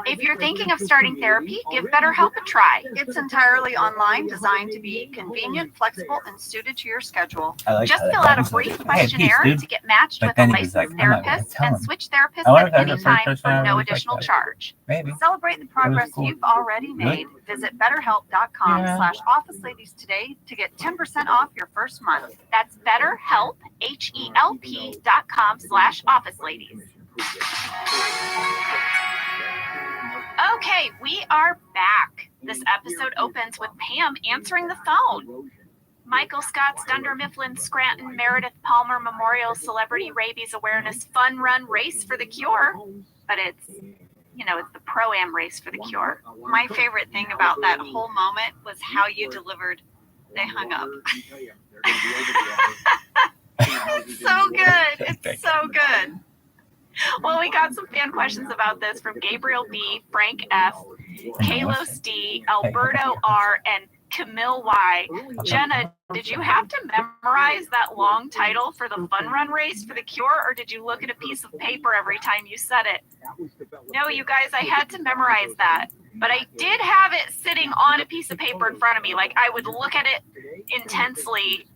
If you're thinking of starting therapy, give BetterHelp a try. It's entirely online, designed to be convenient, flexible, and suited to your schedule. Just fill out a brief questionnaire to get matched with a licensed therapist and switch therapists at any time for no additional charge. Celebrate the progress you've already made. Visit BetterHelp.com/OfficeLadies today to get 10% off your first month. That's BetterHelp, HELP.com/OfficeLadies. Okay, we are back. This episode opens with Pam answering the phone. Michael Scott's Dunder Mifflin Scranton Meredith Palmer Memorial Celebrity Rabies Awareness Fun Run Race for the Cure. But it's the Pro-Am race for the cure. My favorite thing about that whole moment was how you delivered, they hung up. It's so good. It's so good. Well, we got some fan questions about this from Gabriel B, Frank F, Kalos D, Alberto R, and Camille Y. Jenna, did you have to memorize that long title for the fun run race for the cure, or did you look at a piece of paper every time you said it? No, you guys, I had to memorize that. But I did have it sitting on a piece of paper in front of me. Like, I would look at it intensely,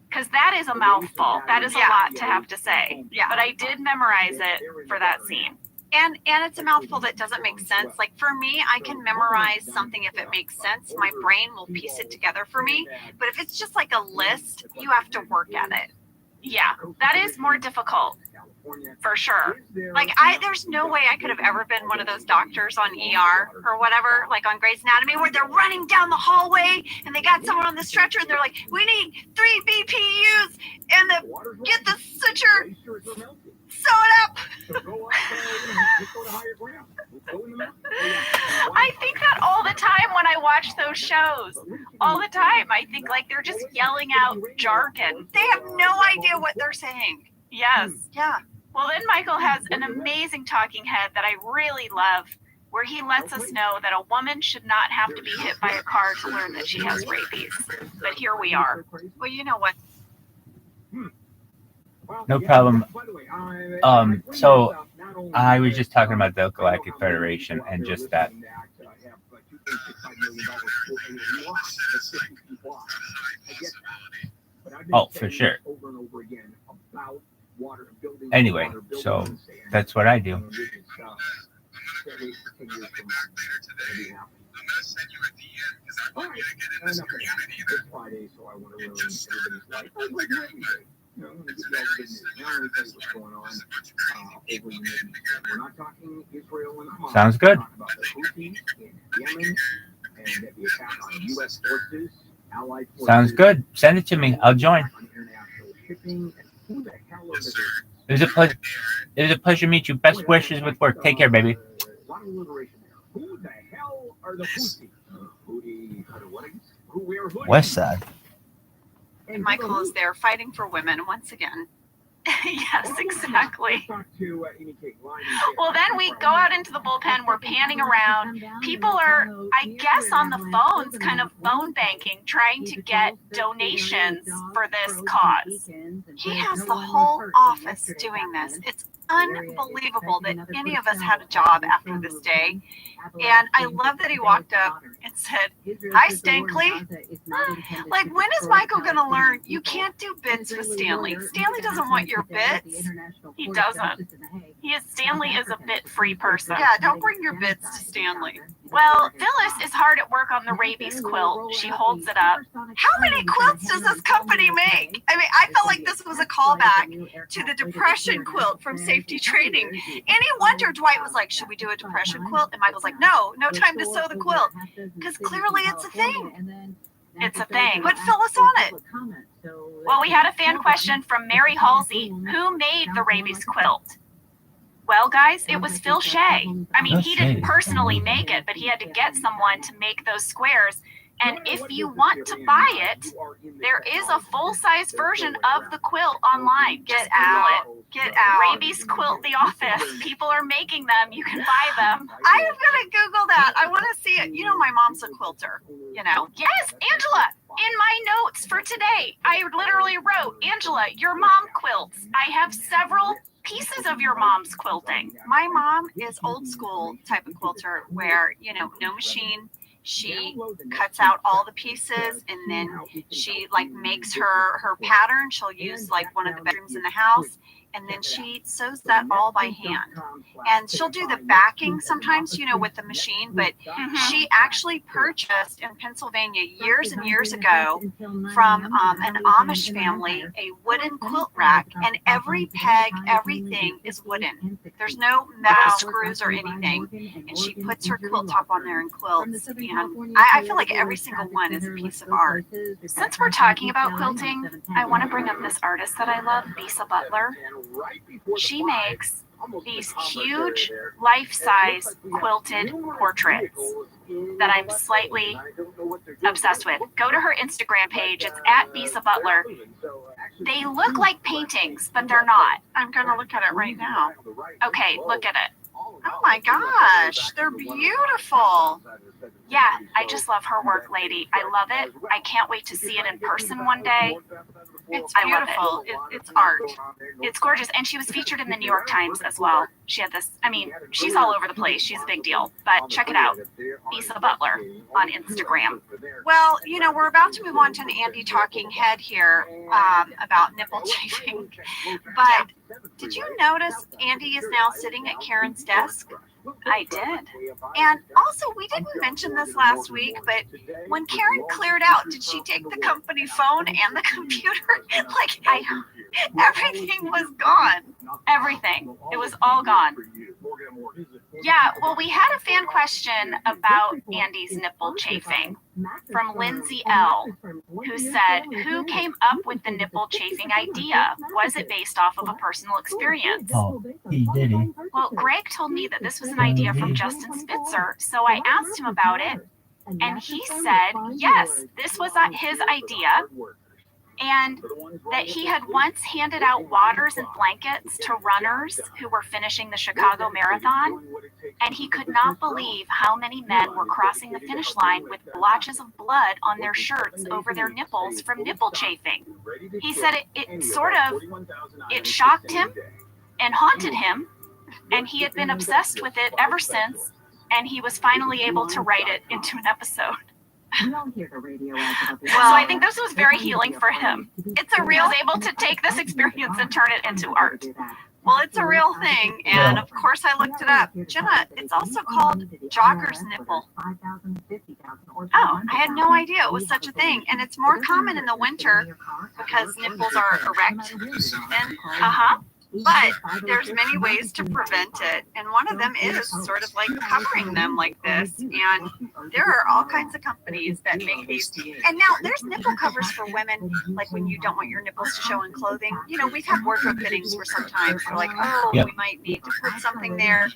because that is a mouthful. That is a lot to have to say. Yeah. But I did memorize it for that scene. And it's a mouthful that doesn't make sense. Like for me, I can memorize something if it makes sense. My brain will piece it together for me. But if it's just like a list, you have to work at it. Yeah, that is more difficult. For sure. Like there's no way I could have ever been one of those doctors on ER or whatever, like on Grey's Anatomy, where they're running down the hallway and they got someone on the stretcher and they're like, we need 3 BPUs and get the suture, sew it up. I think that all the time when I watch those shows. All the time. I think like they're just yelling out jargon. They have no idea what they're saying. Yes. Yeah. Well, then Michael has an amazing talking head that I really love, where he lets us know that a woman should not have to be hit by a car to learn that she has rabies. But here we are. Well, you know what? No problem. So I was just talking about the Galactic Federation and just that. Oh, for sure. Anyway, so that's what I do. Sounds good. Sounds good. Send it to me. I'll join. It was a pleasure. It was a pleasure to meet you. Best wishes with work. Take care, baby. West Side. And Michael is there fighting for women once again. Yes, exactly. Well, then we go out into the bullpen. We're panning around. People are, I guess, on the phones, kind of phone banking, trying to get donations for this cause. He has the whole office doing this. It's unbelievable that any of us had a job after this day. And I love that he walked up and said, "Hi, Stankley." Like, when is Michael going to learn you can't do bits with Stanley? Stanley doesn't want your bits. He doesn't. Stanley is a bit-free person. Yeah, don't bring your bits to Stanley. Well, Phyllis is hard at work on the rabies quilt. She holds it up. How many quilts does this company make? I mean, I felt like this was a callback to the depression quilt from Safety Training. Any wonder Dwight was like, should we do a depression quilt? And Michael's like, no time to sew the quilt. Because clearly it's a thing. It's a thing. Put Phyllis on it. Well, we had a fan question from Mary Halsey. Who made the rabies quilt? Well, guys, it was Phil Shea. I mean, he didn't personally make it, but he had to get someone to make those squares. And if you want to buy it, there is a full-size version of the quilt online. Get out. Get out. Rabies Quilt the Office. People are making them. You can buy them. I am going to Google that. I want to see it. You know, my mom's a quilter, you know. Yes, Angela. In my notes for today, I literally wrote, Angela, your mom quilts. I have several pieces of your mom's quilting. My mom is old school type of quilter where, you know, no machine. She cuts out all the pieces and then she like makes her pattern. She'll use like one of the bedrooms in the house and then she sews that all by hand. And she'll do the backing sometimes, you know, with the machine, but she actually purchased in Pennsylvania years and years ago from an Amish family a wooden quilt rack, and every peg, everything is wooden. There's no metal screws or anything. And she puts her quilt top on there and quilts. And I feel like every single one is a piece of art. Since we're talking about quilting, I want to bring up this artist that I love, Bisa Butler. She makes these huge life-size quilted portraits that I'm slightly obsessed with. Go to her Instagram page. It's at Bisa Butler. They look like paintings, but they're not. I'm going to look at it right now. Okay, look at it. Oh my gosh, they're beautiful. Yeah, I just love her work, lady. I love it. I can't wait to see it in person one day. It's beautiful. It's art. It's gorgeous. And she was featured in the New York Times as well. She had this, I mean, she's all over the place. She's a big deal. But check it out. Bisa Butler on Instagram. Well, you know, we're about to move on to an Andy talking head here about nipple chafing. But did you notice Andy is now sitting at Karen's desk? I did. And also, we didn't mention this last week, but when Karen cleared out, did she take the company phone and the computer? Like, everything was gone. Everything. It was all gone. Yeah, well, we had a fan question about Andy's nipple chafing from Lindsay L, who said, who came up with the nipple chafing idea? Was it based off of a personal experience? Oh, he did he? Well, Greg told me that this was an idea from Justin Spitzer, so I asked him about it, and he said, yes, this was his idea, and that he had once handed out waters and blankets to runners who were finishing the Chicago Marathon, and he could not believe how many men were crossing the finish line with blotches of blood on their shirts over their nipples from nipple chafing. He said it shocked him and haunted him, and he had been obsessed with it ever since, and he was finally able to write it into an episode. Well, so I think this was very healing for him. It's a real able to take this experience and turn it into art. Well, it's a real thing, and of course I looked it up. Jenna, it's also called jogger's nipple. Oh, I had no idea it was such a thing, and it's more common in the winter because nipples are erect. And but there's many ways to prevent it, and one of them is sort of like covering them like this. And there are all kinds of companies that make these. And now there's nipple covers for women, like when you don't want your nipples to show in clothing. You know, we've had wardrobe fittings where sometimes we're like, oh, we might need to put something there.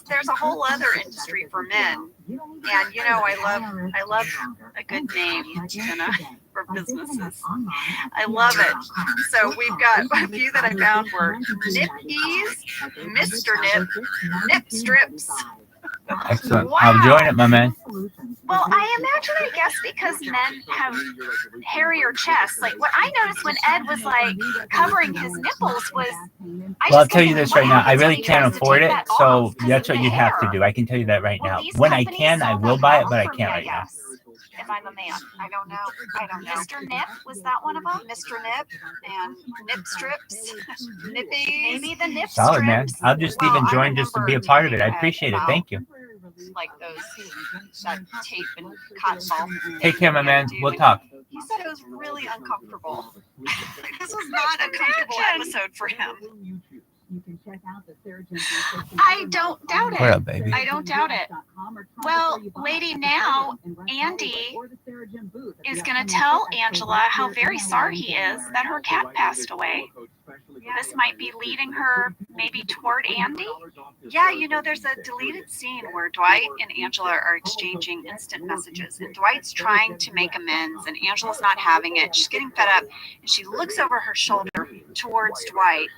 There's a whole other industry for men. And you know, I love a good name, Jenna, for businesses. I love it. So we've got a few that I found were Nip Ease, Mr. Nip, Nip Strips. Excellent. I'll join it, my man. Well, I imagine, I guess, because men have hairier chests. Like, what I noticed when Ed was, like, covering his nipples was... Well, I'll tell you this right now. I really can't afford it, so that's what you have to do. I can tell you that right now. When I can, I will buy it, but I can't right now. If I'm a man, I don't know. Mr. Nip, was that one of them? Mr. Nip and Nip Strips, Nippies. Maybe the Nip Solid, Strips. man. I'll just even join just to be a part of it. I appreciate it. Thank you. Like that tape and cotton ball. Take care, my man. We'll talk. He said it was really uncomfortable. This was not a comfortable episode for him. I don't doubt it. What up, baby? I don't doubt it. Well, lady, now Andy is going to tell Angela how very sorry he is that her cat passed away. This might be leading her maybe toward Andy. Yeah, you know, there's a deleted scene where Dwight and Angela are exchanging instant messages, and Dwight's trying to make amends, and Angela's not having it. She's getting fed up, and she looks over her shoulder towards Dwight,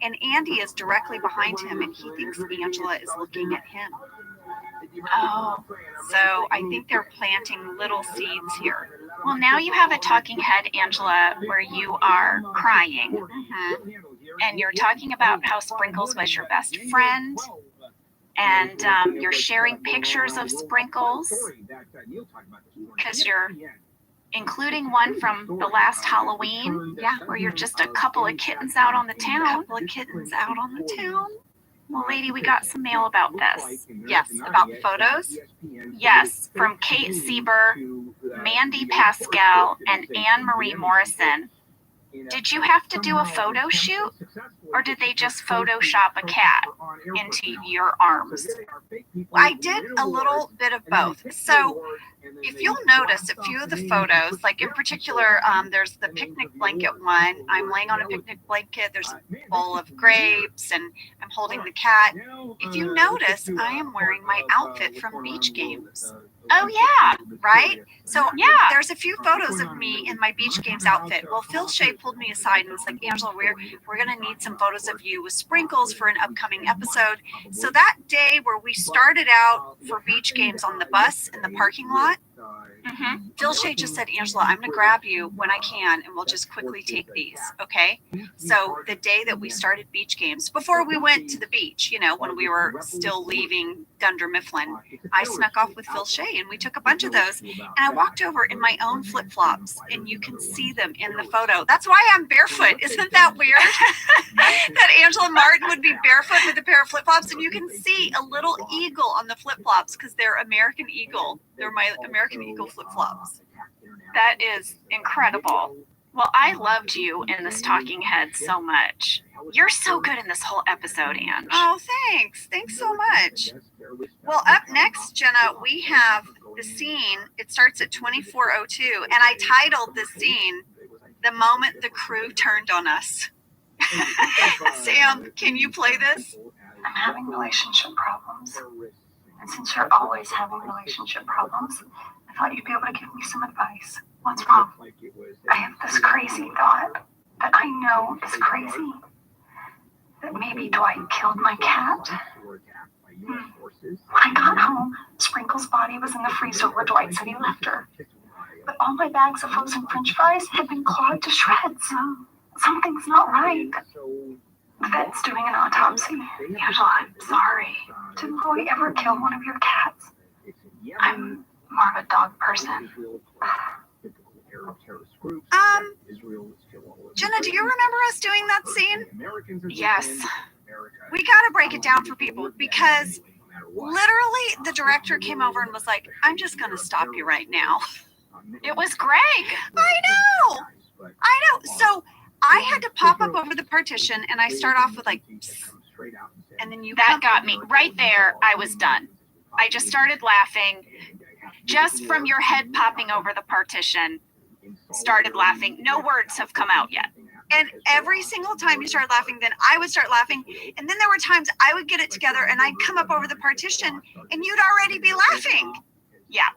and Andy is directly behind him, and he thinks Angela is looking at him. Oh, so I think they're planting little seeds here. Well, now you have a talking head, Angela, where you are crying. and you're talking about how Sprinkles was your best friend, and you're sharing pictures of Sprinkles because you're including one from the last Halloween, where you're just a couple of kittens out on the town. Well, lady, we got some mail about this. Yes, about photos. Yes, from Kate Sieber, Mandy Pascal, and Anne Marie Morrison. Did you have to do a photo shoot, or did they just Photoshop a cat into your arms? I did a little bit of both. So if you'll notice a few of the photos, like in particular, there's the picnic blanket one. I'm laying on a picnic blanket. There's a bowl of grapes, and I'm holding the cat. If you notice, I am wearing my outfit from Beach Games. Oh, yeah. Right? So there's a few photos of me in my Beach Games outfit. Well, Phil Shea pulled me aside and was like, Angela, we're going to need some photos of you with Sprinkles for an upcoming episode. So that day where we started out for Beach Games on the bus in the parking lot, Phil Shea just said, Angela, I'm going to grab you when I can, and we'll just quickly take these, okay? So the day that we started Beach Games, before we went to the beach, when we were still leaving Dunder Mifflin, I snuck off with Phil Shea, and we took a bunch of those, and I walked over in my own flip-flops, and you can see them in the photo. That's why I'm barefoot. Isn't that weird? That Angela Martin would be barefoot with a pair of flip-flops, and you can see a little eagle on the flip-flops because they're American Eagle. They're my American Eagle flip-flops. That is incredible. Well, I loved you in this talking head so much. You're so good in this whole episode, Ange. Oh, thanks. Thanks so much. Well, up next, Jenna, we have the scene. It starts at 24:02, and I titled this scene, The Moment the Crew Turned on Us. Sam, can you play this? I'm having relationship problems. And since you're always having relationship problems, I thought you'd be able to give me some advice. What's wrong? I have this crazy thought that I know is crazy. That maybe Dwight killed my cat. When I got home, Sprinkle's body was in the freezer where Dwight said he left her. But all my bags of frozen french fries had been clawed to shreds. Something's not right. The vet's doing an autopsy. Angela, I'm sorry. Didn't really ever kill one of your cats. I'm more of a dog person. Jenna, do you remember us doing that scene? Yes. We got to break it down for people because literally the director came over and was like, I'm just going to stop you right now. It was Greg. I know. So I had to pop up over the partition, and I start off with like, and then that got me right there. I was done. I just started laughing just from your head popping over the partition. Started laughing. No words have come out yet. And every single time you started laughing, then I would start laughing. And then there were times I would get it together and I'd come up over the partition and you'd already be laughing. Yeah.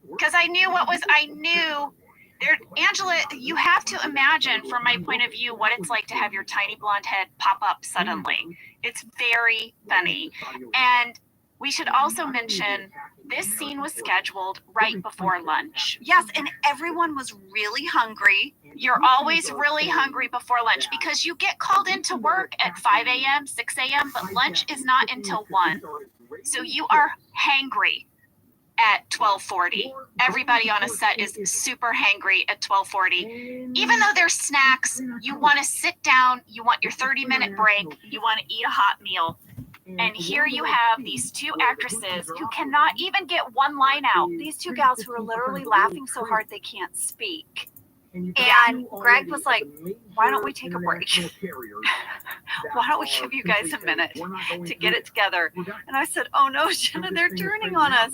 Because I knew there, Angela, you have to imagine from my point of view what it's like to have your tiny blonde head pop up suddenly. It's very funny. And we should also mention this scene was scheduled right before lunch. Yes, and everyone was really hungry. You're always really hungry before lunch because you get called into work at 5 a.m., 6 a.m., but lunch is not until 1. So you are hangry at 12:40. Everybody on a set is super hangry at 12:40. Even though there's snacks, you want to sit down, you want your 30-minute break, you want to eat a hot meal. And here you have these two actresses who cannot even get one line out. These two gals who are literally laughing so hard they can't speak. And Greg was like, why don't we take a break? Why don't we give you guys a minute to get it together? And I said, oh no, Jenna, they're turning on us.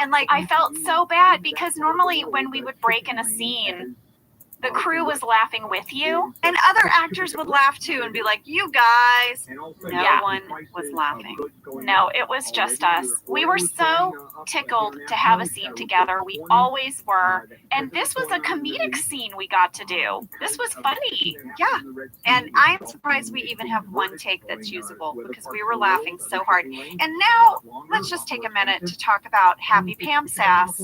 And like, I felt so bad because normally when we would break in a scene, the crew was laughing with you. And other actors would laugh too and be like, you guys. No one was laughing. No, it was just us. We were so tickled to have a scene together. We always were. And this was a comedic scene we got to do. This was funny. Yeah. And I'm surprised we even have one take that's usable because we were laughing so hard. And now let's just take a minute to talk about Happy Pam Sass.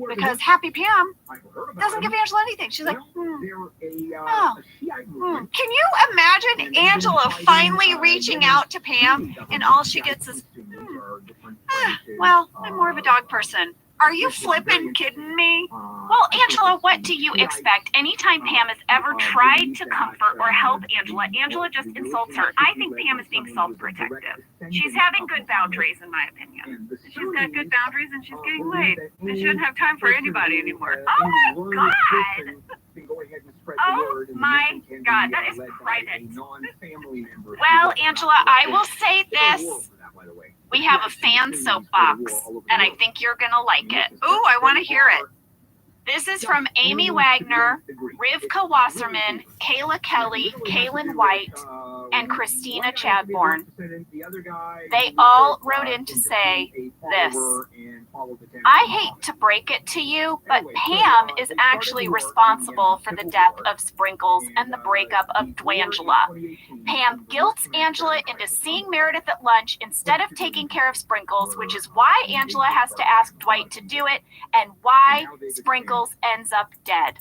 Because Happy Pam doesn't give Angela anything. She's like, Can you imagine Angela finally reaching out to Pam and all she gets is, well, I'm more of a dog person. Are you flippin' kidding me? Well, Angela, what do you expect? Anytime Pam has ever tried to comfort or help Angela, Angela just insults her. I think Pam is being self-protective. She's having good boundaries, in my opinion. She's got good boundaries and she's getting laid. And she doesn't have time for anybody anymore. Oh my God! Oh my God, that is private. Well, Angela, I will say this. We have a fan soapbox, and I think you're going to like it. Ooh, I want to hear it. This is from Amy Wagner, Rivka Wasserman, Kayla Kelly, Kaylin White, and Christina Chadbourne. They all wrote in to say this. I hate to break it to you, but Pam is actually responsible for the death of Sprinkles and the breakup of Dwangela. Pam guilts Angela into seeing Meredith at lunch instead of taking care of Sprinkles, which is why Angela has to ask Dwight to do it and why Sprinkles ends up dead.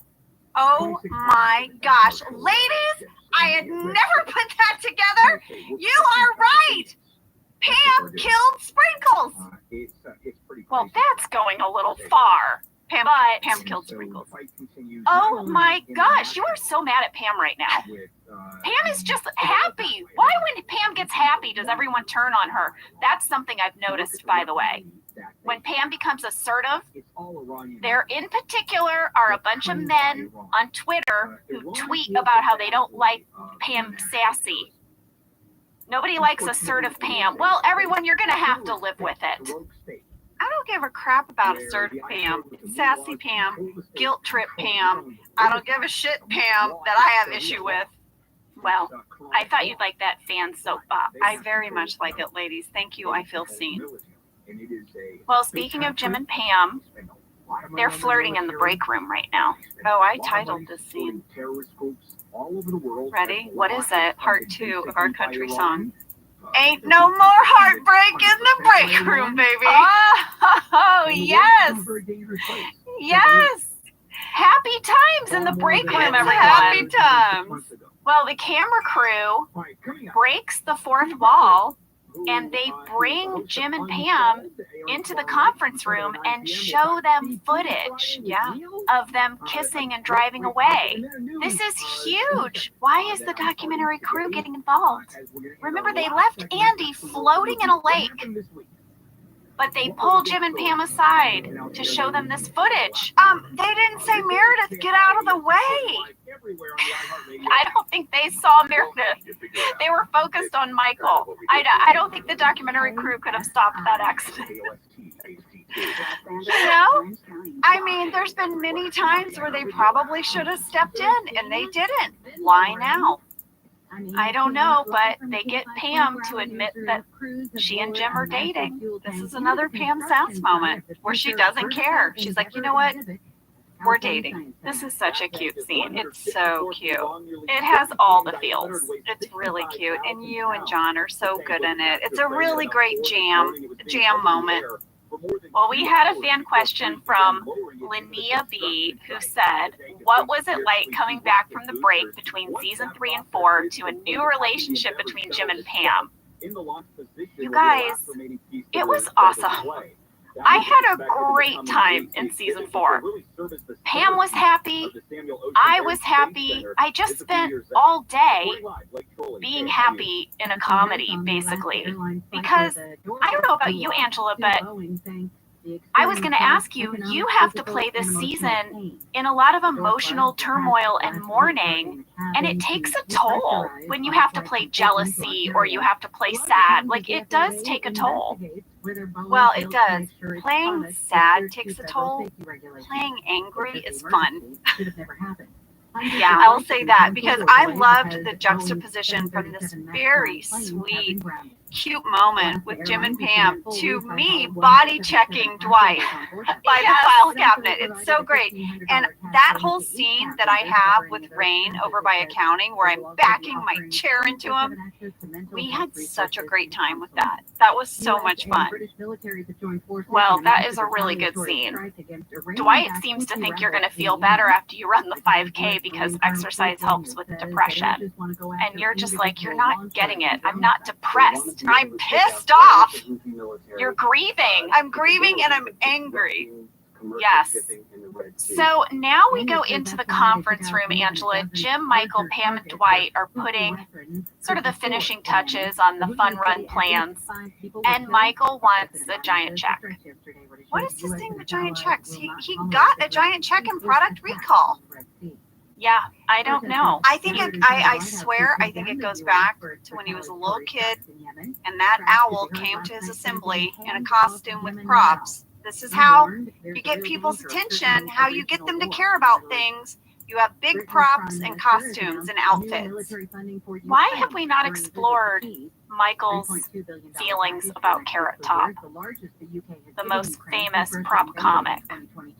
Oh my gosh. Ladies, I had never put that together. You are right. Pam killed Sprinkles. Well, that's going a little far. Pam killed Sprinkles. Oh my gosh, you are so mad at Pam right now. Pam is just happy. Why when Pam gets happy does everyone turn on her? That's something I've noticed, by the way. When Pam becomes assertive, there in particular are a bunch of men on Twitter who tweet about how they don't like Pam sassy. Nobody likes assertive Pam. Well, everyone, you're going to have to live with it. I don't give a crap about assertive Pam, sassy Pam, guilt trip Pam. I don't give a shit Pam that I have issue with. Well, I thought you'd like that fan soapbox. I very much like it, ladies. Thank you. I feel seen. Well, speaking of Jim and Pam, they're flirting in the break room right now. Oh, I titled this scene. Ready? What is it? Part 2 of our country song. Ain't no more heartbreak in the break room, baby. Oh, yes. Yes. Happy times in the break room, everyone. Happy times. Well, the camera crew breaks the fourth wall and they bring Jim and Pam into the conference room and show them footage of them kissing and driving away. This is huge. Why is the documentary crew getting involved? Remember, they left Andy floating in a lake, but they pulled Jim and Pam aside to show them this footage. They didn't say, Meredith, get out of the way. I don't think they saw Meredith. They were focused on Michael. I don't think the documentary crew could have stopped that accident. You know? I mean, there's been many times where they probably should have stepped in and they didn't. Why now? I don't know, but they get Pam to admit that she and Jim are dating. This is another Pam Sass moment where she doesn't care. She's like, you know what? We're dating. This is such a cute scene. It's so cute. It has all the feels. It's really cute. And you and John are so good in it. It's a really great jam moment. Well, we had a fan question from Linnea B, who said, what was it like coming back from the break between season 3 and 4 to a new relationship between Jim and Pam? You guys, it was awesome. I had a great time in season 4. Pam was happy. I was happy. I just spent all day being happy in a comedy, basically. Because I don't know about you, Angela, but I was going to ask you, you have to play this season in a lot of emotional turmoil and mourning, and it takes a toll when you have to play jealousy or you have to play sad. Like, it does take a toll. Well, it does. Playing sad takes a toll. Playing angry is fun. Yeah, I'll say that because I loved the juxtaposition from this very sweet, cute moment with Jim and Pam to me body checking Dwight by the file cabinet. It's so great. And that whole scene that I have with Rain over by accounting where I'm backing my chair into him, we had such a great time with that. That was so much fun. Well, that is a really good scene. Dwight seems to think you're going to feel better after you run the 5K because exercise helps with depression. And you're just like, you're not getting it. I'm not depressed. I'm pissed off. You're grieving. I'm grieving and I'm angry. Yes. So now we go into the conference room, Angela. Jim, Michael, Pam, and Dwight are putting sort of the finishing touches on the fun run plans. And Michael wants a giant check. What is this thing with giant checks? He got a giant check in product recall. Yeah, I don't know. I think I swear, I think it goes back to when he was a little kid and that owl came to his assembly in a costume with props. This is how you get people's attention, how you get them to care about things. You have big props and costumes and outfits. Why have we not explored Michael's feelings about Carrot Top, the most famous prop comic?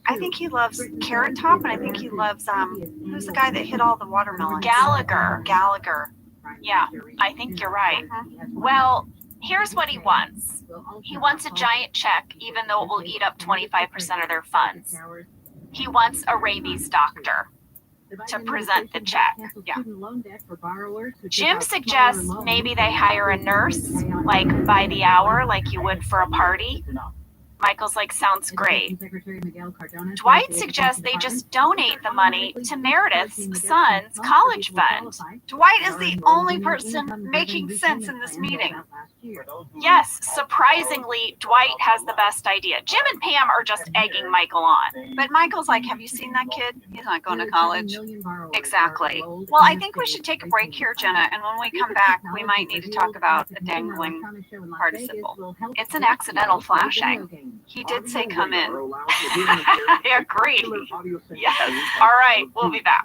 I think he loves Carrot Top, and I think he loves, who's the guy that hit all the watermelons? Gallagher. Yeah, I think you're right. Well, here's what he wants. He wants a giant check, even though it will eat up 25% of their funds. He wants a rabies doctor to present the check. Yeah. Jim suggests maybe they hire a nurse, like by the hour, like you would for a party. Michael's like, sounds great. Dwight suggests they just donate the money to Meredith's son's college fund. Dwight is the only person making sense in this meeting. Yes, surprisingly, Dwight has the best idea. Jim and Pam are just egging Michael on. But Michael's like, have you seen that kid? He's not going to college. Exactly. Well, I think we should take a break here, Jenna, and when we come back, we might need to talk about a dangling participle. It's an accidental flashing. He did say come in. I agree. Yes. All right, we'll be back.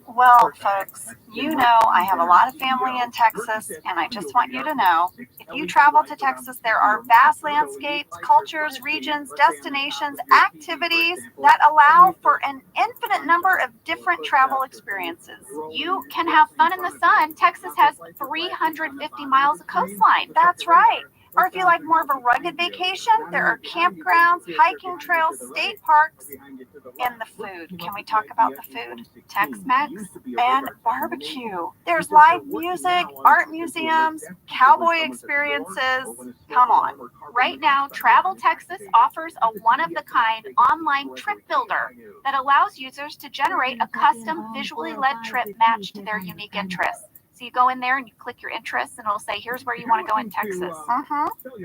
Well, folks, you know I have a lot of family in Texas, and I just want you to know, if you travel to Texas, there are vast landscapes, cultures, regions, destinations, activities that allow for an infinite number of different travel experiences. You can have fun in the sun. Texas has 350 miles of coastline. That's right. Or if you like more of a rugged vacation, there are campgrounds, hiking trails, state parks, and the food. Can we talk about the food? Tex-Mex and barbecue. There's live music, art museums, cowboy experiences. Come on. Right now, Travel Texas offers a one-of-the-kind online trip builder that allows users to generate a custom visually led trip matched to their unique interests. So you go in there and you click your interests and it'll say, here's where you want to go in Texas.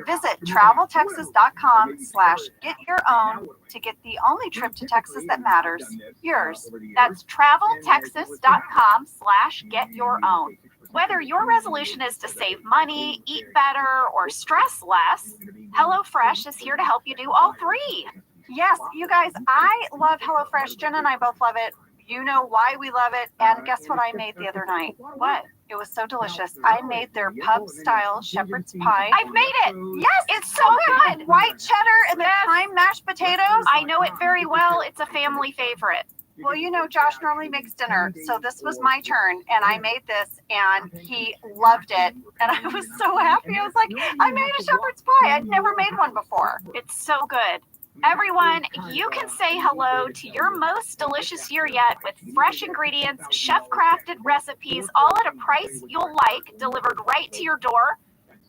Visit traveltexas.com/get-your-own to get the only trip to Texas that matters, yours. That's traveltexas.com/get-your-own. Whether your resolution is to save money, eat better, or stress less, HelloFresh is here to help you do all three. Yes, you guys, I love HelloFresh. Jenna and I both love it. You know why we love it. And guess what I made the other night? What? It was so delicious. I made their pub-style shepherd's pie. I've made it. Yes, it's so good. White cheddar and the thyme mashed potatoes. I know it very well. It's a family favorite. Well, you know, Josh normally makes dinner, so this was my turn, and I made this, and he loved it, and I was so happy. I was like, I made a shepherd's pie. I'd never made one before. It's so good. Everyone, you can say hello to your most delicious year yet with fresh ingredients, chef-crafted recipes, all at a price you'll like, delivered right to your door.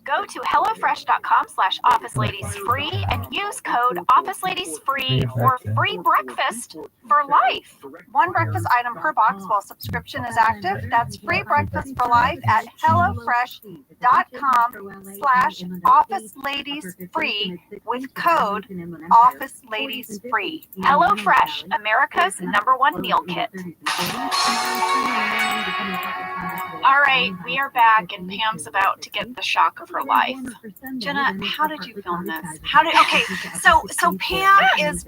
Go to HelloFresh.com/OfficeLadiesFree and use code OfficeLadiesFree for free breakfast for life. One breakfast item per box while subscription is active. That's free breakfast for life at HelloFresh.com/OfficeLadiesFree with code OfficeLadiesFree. HelloFresh, America's #1 meal kit. All right, we are back, and Pam's about to get the shock of her life. Jenna, how did you film this? So Pam is,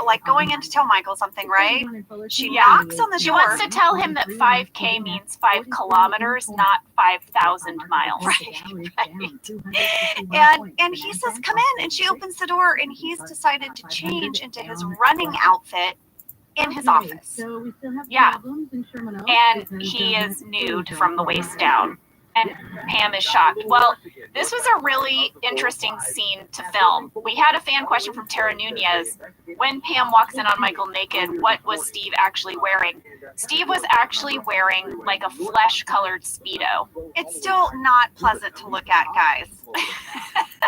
like going in to tell Michael something, right? She knocks on the door. She wants to tell him that 5K means 5 kilometers, not 5,000 miles. Right. And he says, come in. And she opens the door, and he's decided to change into his running outfit in his office. So we still have Yeah. problems in Sherman Oaks. And he is nude from the waist down. And Pam is shocked. Well, this was a really interesting scene to film. We had a fan question from Tara Nunez. When Pam walks in on Michael naked, what was Steve actually wearing? Steve was actually wearing like a flesh-colored Speedo. It's still not pleasant to look at, guys.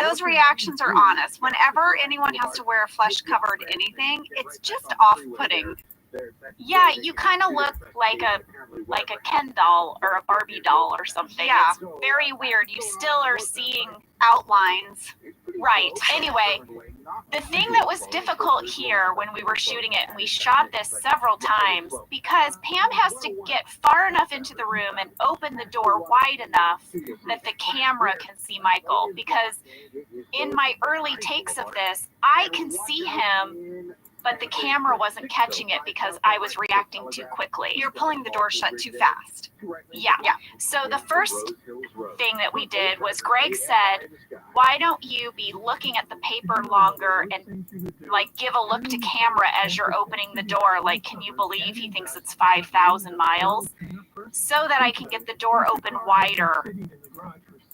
Those reactions are honest. Whenever anyone has to wear a flesh-covered anything, it's just off-putting. Yeah, you kind of look like a Ken doll or a Barbie doll or something. Yeah. It's very weird. You still are seeing outlines. Right. Anyway, the thing that was difficult here when we were shooting it, and we shot this several times, because Pam has to get far enough into the room and open the door wide enough that the camera can see Michael. Because in my early takes of this, I can see him, but the camera wasn't catching it because I was reacting too quickly. You're pulling the door shut too fast. Yeah. So the first thing that we did was Greg said, why don't you be looking at the paper longer and like give a look to camera as you're opening the door? Like, can you believe he thinks it's 5,000 miles? So that I can get the door open wider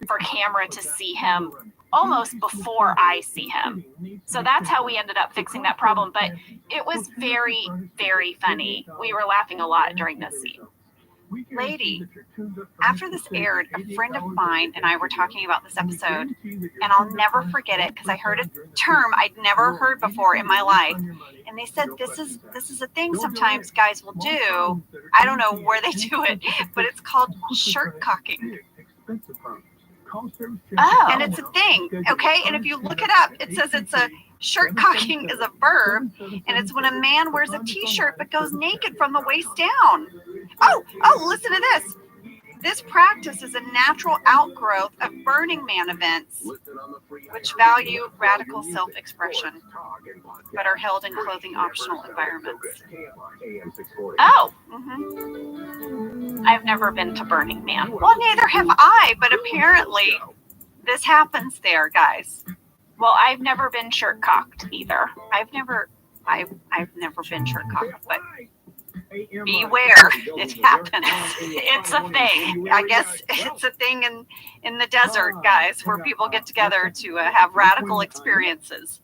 for camera to see him almost before I see him. So that's how we ended up fixing that problem. But it was very, very funny. We were laughing a lot during this scene. Lady, after this aired, a friend of mine and I were talking about this episode, and I'll never forget it because I heard a term I'd never heard before in my life. And they said this is a thing sometimes guys will do. I don't know where they do it, but it's called shirt cocking. Oh. And it's a thing, okay? And if you look it up, it says it's a shirt cocking is a verb, and it's when a man wears a t-shirt but goes naked from the waist down. Oh, listen to this. This practice is a natural outgrowth of Burning Man events, which value radical self-expression, but are held in clothing optional environments. Oh. Mm-hmm. I've never been to Burning Man. Well, neither have I, but apparently this happens there, guys. Well, I've never been shirt cocked either. I've never been shirt cocked, but beware, it happens. It's a thing. I guess it's a thing in the desert, guys, where people get together to have radical experiences.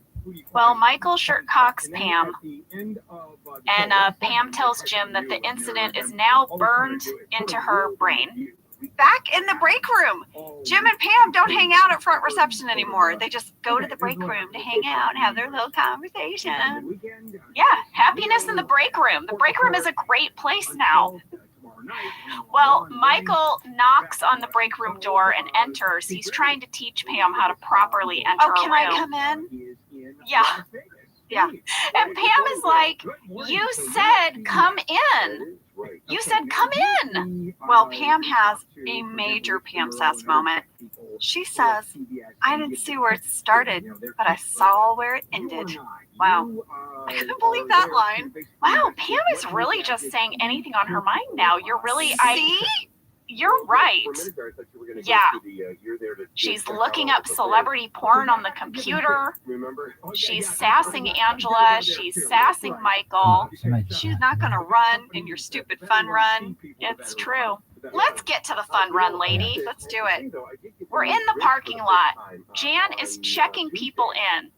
Well, Michael shirt cocks Pam, and Pam tells Jim that the incident is now burned into her brain. Back in the break room, Jim and Pam don't hang out at front reception anymore. They just go to the break room to hang out and have their little conversation. Yeah, happiness in the break room. The break room is a great place now. Well, Michael knocks on the break room door and enters. He's trying to teach Pam how to properly enter a room. Oh, can I come in? Yeah. Yeah. And Pam is like, you said come in. You said come in. Well, Pam has a major Pam sass moment. She says, I didn't see where it started, but I saw where it ended. Wow. I couldn't believe that line. Wow, Pam is really just saying anything on her mind now. You're really, See? You're right. Yeah. She's looking up celebrity porn on the computer. She's sassing Angela. She's sassing Michael. She's not going to run in your stupid fun run. It's true. Let's get to the fun run, lady. Let's do it. We're in the parking lot. Jan is checking people in.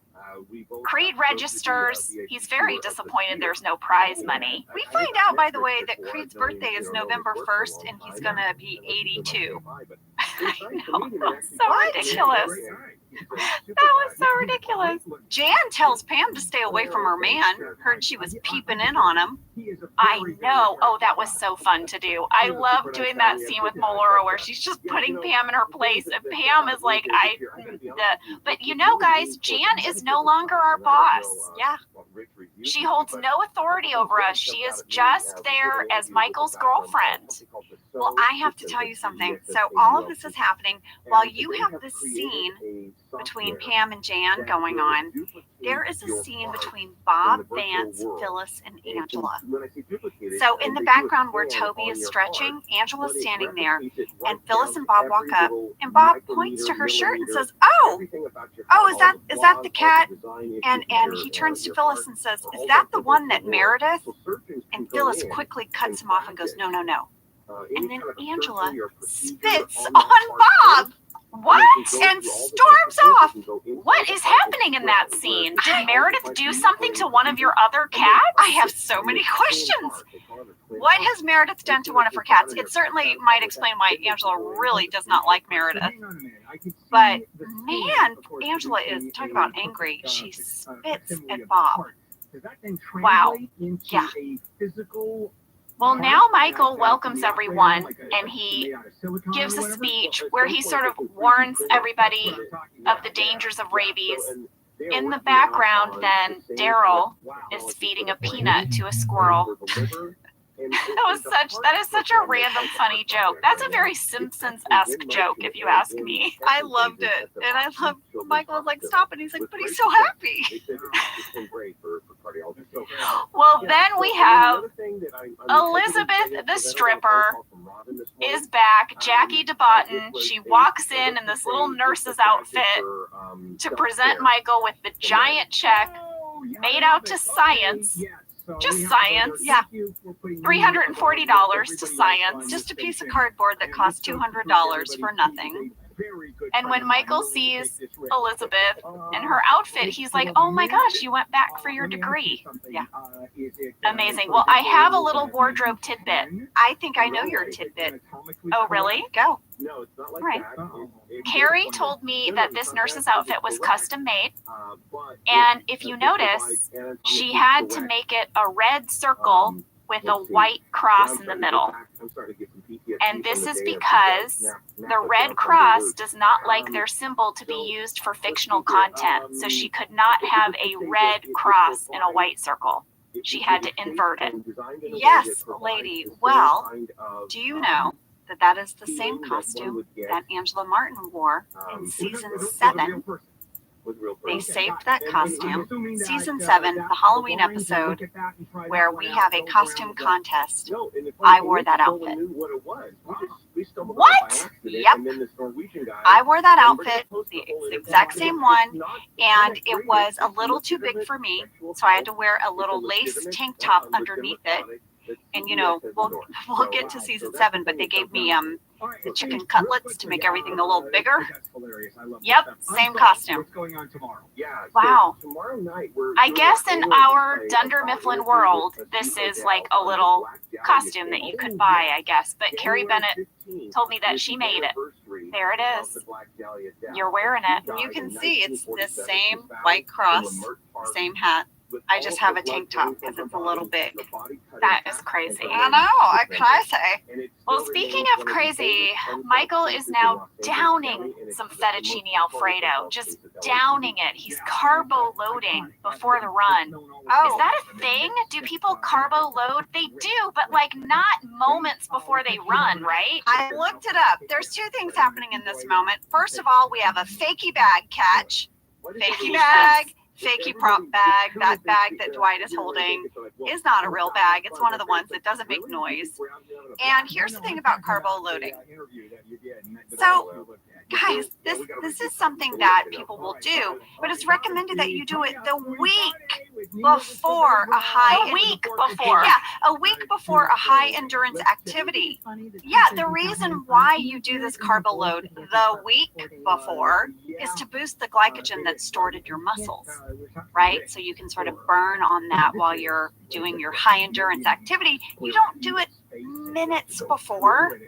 Creed registers. He's very disappointed there's no prize money. We find out, by the way, that Creed's birthday is November 1st, and he's going to be 82. I know. That's so ridiculous. That was so ridiculous. Jan tells Pam to stay away from her man. Heard she was peeping in on him. I know. Oh, that was so fun to do. I love doing that scene with Melora where she's just putting Pam in her place, and Pam is like, but you know, guys, Jan is no longer our boss. Yeah. She holds no authority over us. She is just there as Michael's girlfriend. Well, I have to tell you something. So all of this is happening while you have this scene between Pam and Jan going on. There is a scene between Bob, Vance, Phyllis, and Angela. So in the background where Toby is stretching, Angela's standing there, and Phyllis and Bob walk up, and Bob points to her shirt and says, "Oh, is that the cat?" And he turns to Phyllis and says, "Is that the one that Meredith?" And Phyllis quickly cuts him off and goes, "No, no, no." And then Angela spits on Bob. What? And storms off. What is happening in that scene? Did Meredith do something to one of your other cats? I have so many questions. What has Meredith done to one of her cats? It certainly might explain why Angela really does not like Meredith. But man, Angela is, talk about angry. She spits at Bob. Wow. Yeah. Well, now Michael welcomes everyone, and he gives a speech where he sort of warns everybody of the dangers of rabies. In the background, then, Daryl is feeding a peanut to a squirrel. That is such a random funny joke. That's a very Simpsons-esque joke, if you ask me. I loved it. And I love Michael was like, "Stop it." He's like, "But he's so happy." Well, then we have Elizabeth the stripper is back. Jackie DeBotton. She walks in this little nurse's outfit to present Michael with the giant check made out to Science. Just Science, yeah. $340 to Science. Just a piece of cardboard that costs $200 for nothing. And when Michael sees Elizabeth in her outfit, he's like, "Oh my gosh, you went back for your degree." Yeah. Amazing. Well, I have a little wardrobe tidbit. I think I know your tidbit. Oh, really? Go. No, it's not like right. that. Carrie told me that this nurse's outfit was custom made. And if you notice, she had to make it a red circle with a white cross in the middle. And this is because the Red Cross does not like their symbol to be used for fictional content. So she could not have a red cross in a white circle. She had to invert it. Yes, lady. Well, do you know that is the same costume that Angela Martin wore in season 7? They saved that costume. Season 7, the Halloween episode, where we have a costume contest. I wore that outfit. What? Yep. I wore that outfit, the exact same one, and it was a little too big for me, so I had to wear a little lace tank top underneath it. And you know, we'll get to season 7, but they gave me the chicken cutlets to make everything a little bigger. Yep, same costume. What's going on tomorrow? Yeah. Wow. So tomorrow night I guess in our Dunder Mifflin world, this is like a little costume that you could buy, I guess. But Carrie Bennett told me that she made it. There it is. You're wearing it. And you can see it's the same white cross, same hat. I just have a tank top because it's a little big. That is crazy. I know. What can I say? Well, speaking of crazy, Michael is now downing some fettuccine Alfredo. Just downing it. He's carbo loading before the run. Oh. Is that a thing? Do people carbo load? They do, but like not moments before they run, right? I looked it up. There's two things happening in this moment. First of all, we have a fakey bag catch. Fakey bag. Fakey prop bag, that bag that Dwight is holding, is not a real bag. It's one of the ones that doesn't make noise. And here's the thing about carbo loading. So, guys, this is something that people will do, but it's recommended that you do it the week before a high a week before a high endurance activity. Yeah, the reason why you do this carbo load the week before is to boost the glycogen that's stored in your muscles, right? So you can sort of burn on that while you're doing your high endurance activity. You don't do it minutes before.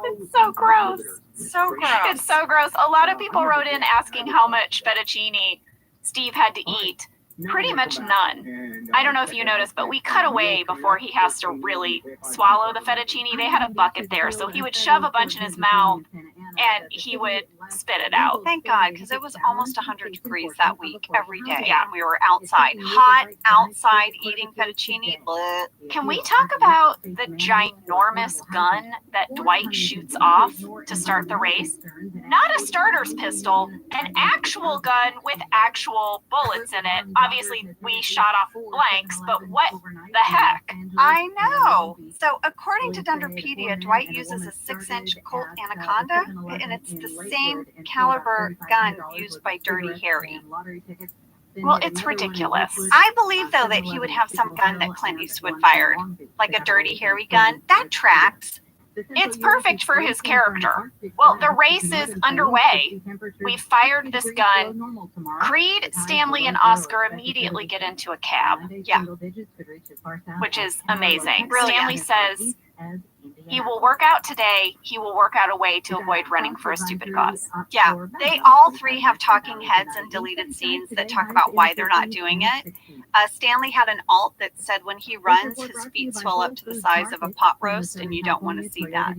It's so gross. So gross. It's so gross. A lot of people wrote in asking how much fettuccine Steve had to eat. Pretty much none. I don't know if you noticed, but we cut away before he has to really swallow the fettuccine. They had a bucket there, so he would shove a bunch in his mouth and he would spit it out. Thank God, because it was almost 100 degrees that week every day. Yeah, we were outside, hot outside eating fettuccine. Bleh. Can we talk about the ginormous gun that Dwight shoots off to start the race? Not a starter's pistol, an actual gun with actual bullets in it. Obviously, we shot off blanks, but what the heck? I know. So according to Dunderpedia, Dwight uses a 6-inch Colt Anaconda, and it's the same caliber gun used by Dirty Harry. Well, it's ridiculous. I believe, though, that he would have some gun that Clint Eastwood fired, like a Dirty Harry gun. That tracks. It's perfect for his character. Well, the race is underway. We fired this gun. Creed, Stanley, and Oscar immediately get into a cab. Yeah. Which is amazing. Brilliant. Stanley says he will work out today. He will work out a way to avoid running for a stupid cause. Yeah, they all three have talking heads and deleted scenes that talk about why they're not doing it. Stanley had an alt that said when he runs, his feet swell up to the size of a pot roast, and you don't want to see that.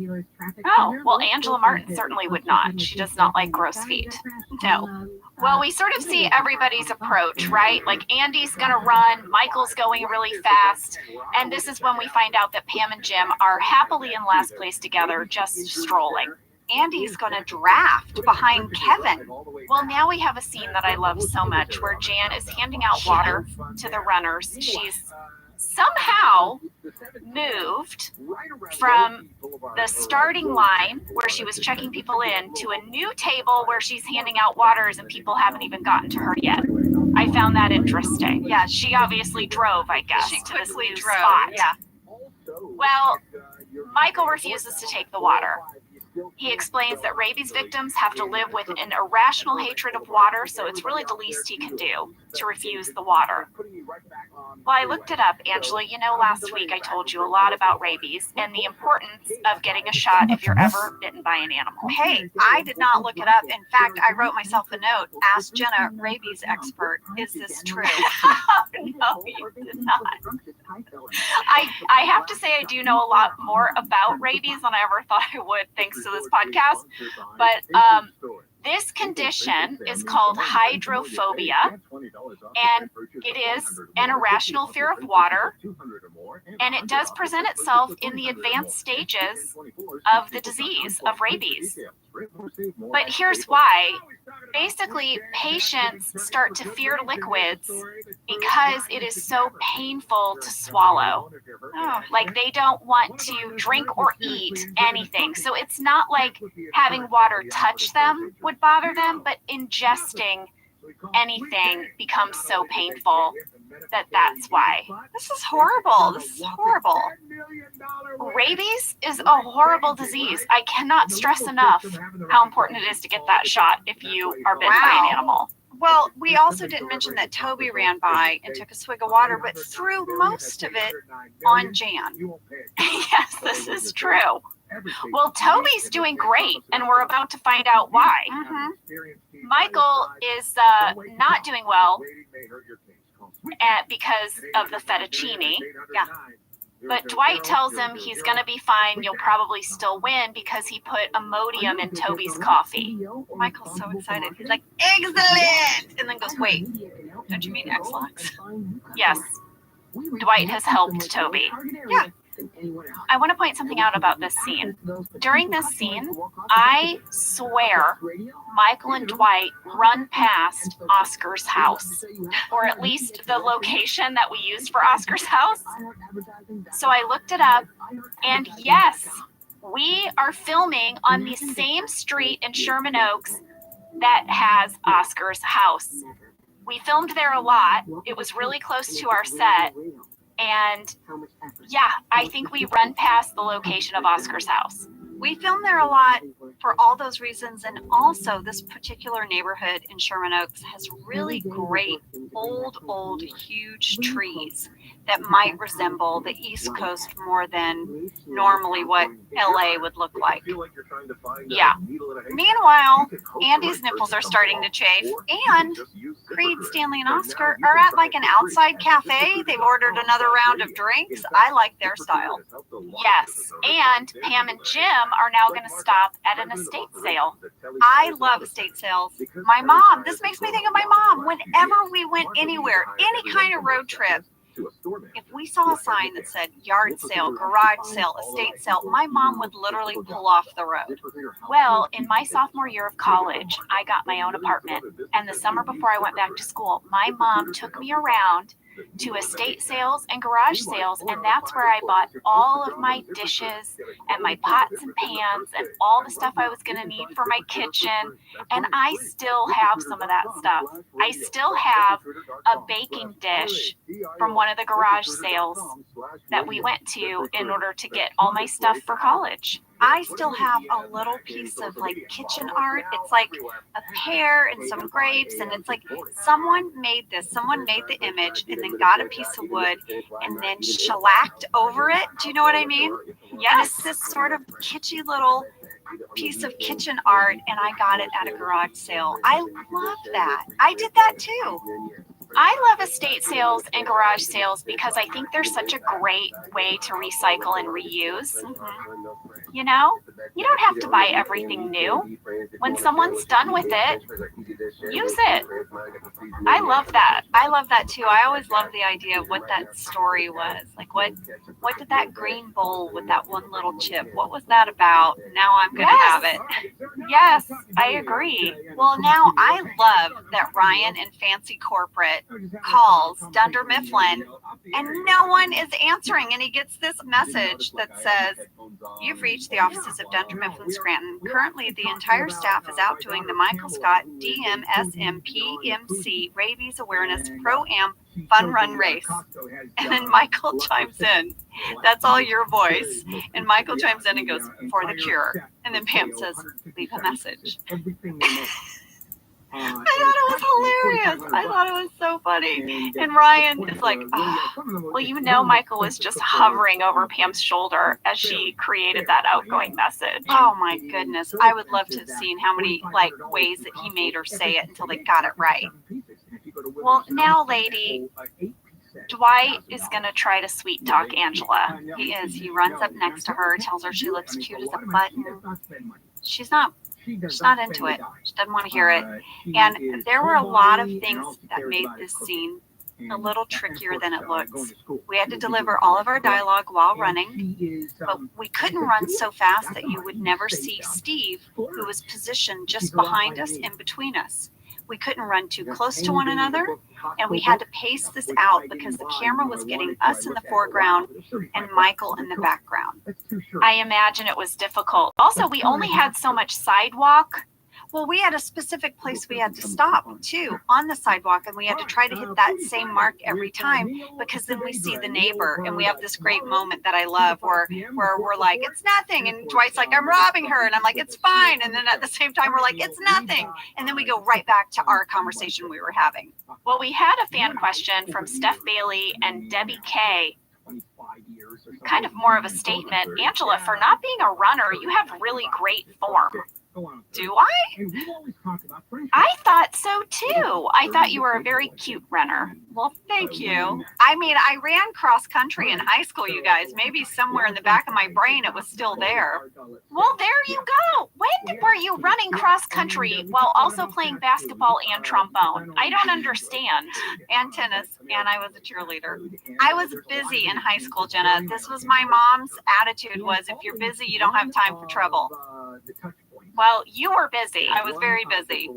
Oh, well, Angela Martin certainly would not. She does not like gross feet. No. Well, we sort of see everybody's approach, right? Like Andy's going to run, Michael's going really fast, and this is when we find out that Pam and Jim are happily in last place together, just strolling. Andy's going to draft behind Kevin. Well, now we have a scene that I love so much where Jan is handing out water to the runners. She's somehow moved from the starting line where she was checking people in to a new table where she's handing out waters and people haven't even gotten to her yet. I found that interesting. Yeah, she obviously drove, I guess, She to this quickly new drove. spot. Yeah. Well, Michael refuses to take the water. He explains that rabies victims have to live with an irrational hatred of water, so it's really the least he can do to refuse the water. Well, I looked it up, Angela. You know, last week I told you a lot about rabies and the importance of getting a shot if you're ever bitten by an animal. Hey, I did not look it up. In fact, I wrote myself a note. Ask Jenna, rabies expert, is this true? No, you did not. I have to say I do know a lot more about rabies than I ever thought I would, thanks to this podcast. But this condition is called hydrophobia, and it is an irrational fear of water, and it does present itself in the advanced stages of the disease of rabies. But here's why. Basically, patients start to fear liquids because it is so painful to swallow. Like they don't want to drink or eat anything. So it's not like having water touch them would bother them, but ingesting anything becomes so painful that's why. This is horrible. This is horrible. Rabies is a horrible disease. I cannot stress enough how important it is to get that shot if you are bitten by an animal. Well, we also didn't mention that Toby ran by and took a swig of water, but threw most of it on Jan. Yes, this is true. Well, Toby's doing great, and we're about to find out why. Michael is not doing well because of the fettuccine. Yeah. But Dwight tells him he's going to be fine. You'll probably still win because he put Imodium in Toby's coffee. Michael's so excited. He's like, excellent! And then goes, wait, don't you mean X-Lax? Yes. Dwight has helped Toby. Yeah. I want to point something out about this scene. During this scene, I swear Michael and Dwight run past Oscar's house, or at least the location that we used for Oscar's house. So I looked it up, and yes, we are filming on the same street in Sherman Oaks that has Oscar's house. We filmed there a lot. It was really close to our set. And yeah, I think we run past the location of Oscar's house. We filmed there a lot for all those reasons, and also this particular neighborhood in Sherman Oaks has really great old huge trees that might resemble the East Coast more than normally what LA would look like. Yeah. Meanwhile, Andy's nipples are starting to chafe, and Creed, Stanley, and Oscar are at like an outside cafe. They've ordered another round of drinks. I like their style. Yes, and Pam and Jim them are now going to stop at an estate sale. I love estate sales. My mom, this makes me think of my mom. Whenever we went anywhere, any kind of road trip, if we saw a sign that said yard sale, garage sale, estate sale, my mom would literally pull off the road. Well, in my sophomore year of college, I got my own apartment. And the summer before I went back to school, my mom took me around to estate sales and garage sales, and that's where I bought all of my dishes and my pots and pans and all the stuff I was going to need for my kitchen. And I still have some of that stuff. I still have a baking dish from one of the garage sales that we went to in order to get all my stuff for college. I still have a little piece of like kitchen art. It's like a pear and some grapes, and it's like someone made the image and then got a piece of wood and then shellacked over it. Do you know what I mean? Yes, it's this sort of kitschy little piece of kitchen art, and I got it at a garage sale. I love that. I did that too. I love estate sales and garage sales because I think they're such a great way to recycle and reuse. You know, you don't have to buy everything new. When someone's done with it, use it. I love that. I love that too. I always love the idea of what that story was. Like what did that green bowl with that one little chip, what was that about? Now I'm going to have it. Yes, I agree. Well, now I love that Ryan in Fancy Corporate calls Dunder Mifflin and no one is answering, and he gets this message that says, "You've reached the offices of Dunder Mifflin Scranton. Currently the entire staff is out doing the Michael Scott DMSMPMC Rabies Awareness Pro-Am Fun Run Race." And then Michael chimes in, "That's all your voice." And Michael chimes in and goes, "For the cure." And then Pam says, "Leave a message." I thought it was hilarious. I thought it was so funny. And Ryan is like, "Oh." Well, you know, Michael was just hovering over Pam's shoulder as she created that outgoing message. Oh my goodness. I would love to have seen how many ways that he made her say it until they got it right. Well, now, lady, Dwight is going to try to sweet talk Angela. He is. He runs up next to her, tells her she looks cute as a button. She's not into it. She doesn't want to hear it. And there were a lot of things that made this scene a little trickier than it looks. We had to deliver all of our dialogue while running, but we couldn't run so fast that you would never see Steve, who was positioned just behind us and between us. We couldn't run too close to one another, and we had to pace this out because the camera was getting us in the foreground and Michael in the background. I imagine it was difficult. Also, we only had so much sidewalk. Well, we had a specific place we had to stop too on the sidewalk, and we had to try to hit that same mark every time because then we see the neighbor, and we have this great moment that I love where we're like, "It's nothing," and Dwight's like, "I'm robbing her," and I'm like, "It's fine," and then at the same time we're like, "It's nothing," and then we go right back to our conversation we were having. Well, we had a fan question from Steph Bailey and Debbie K. Kind of more of a statement. Angela, for not being a runner, you have really great form. Do I? I thought so too. I thought you were a very cute runner. Well, thank you. I mean, I ran cross country in high school, you guys. Maybe somewhere in the back of my brain it was still there. Well, there you go. When were you running cross country while also playing basketball and trombone? I don't understand. And tennis, and I was a cheerleader. I was busy in high school, Jenna. This was my mom's attitude was, if you're busy, you don't have time for trouble. Well, you were busy. I was very busy.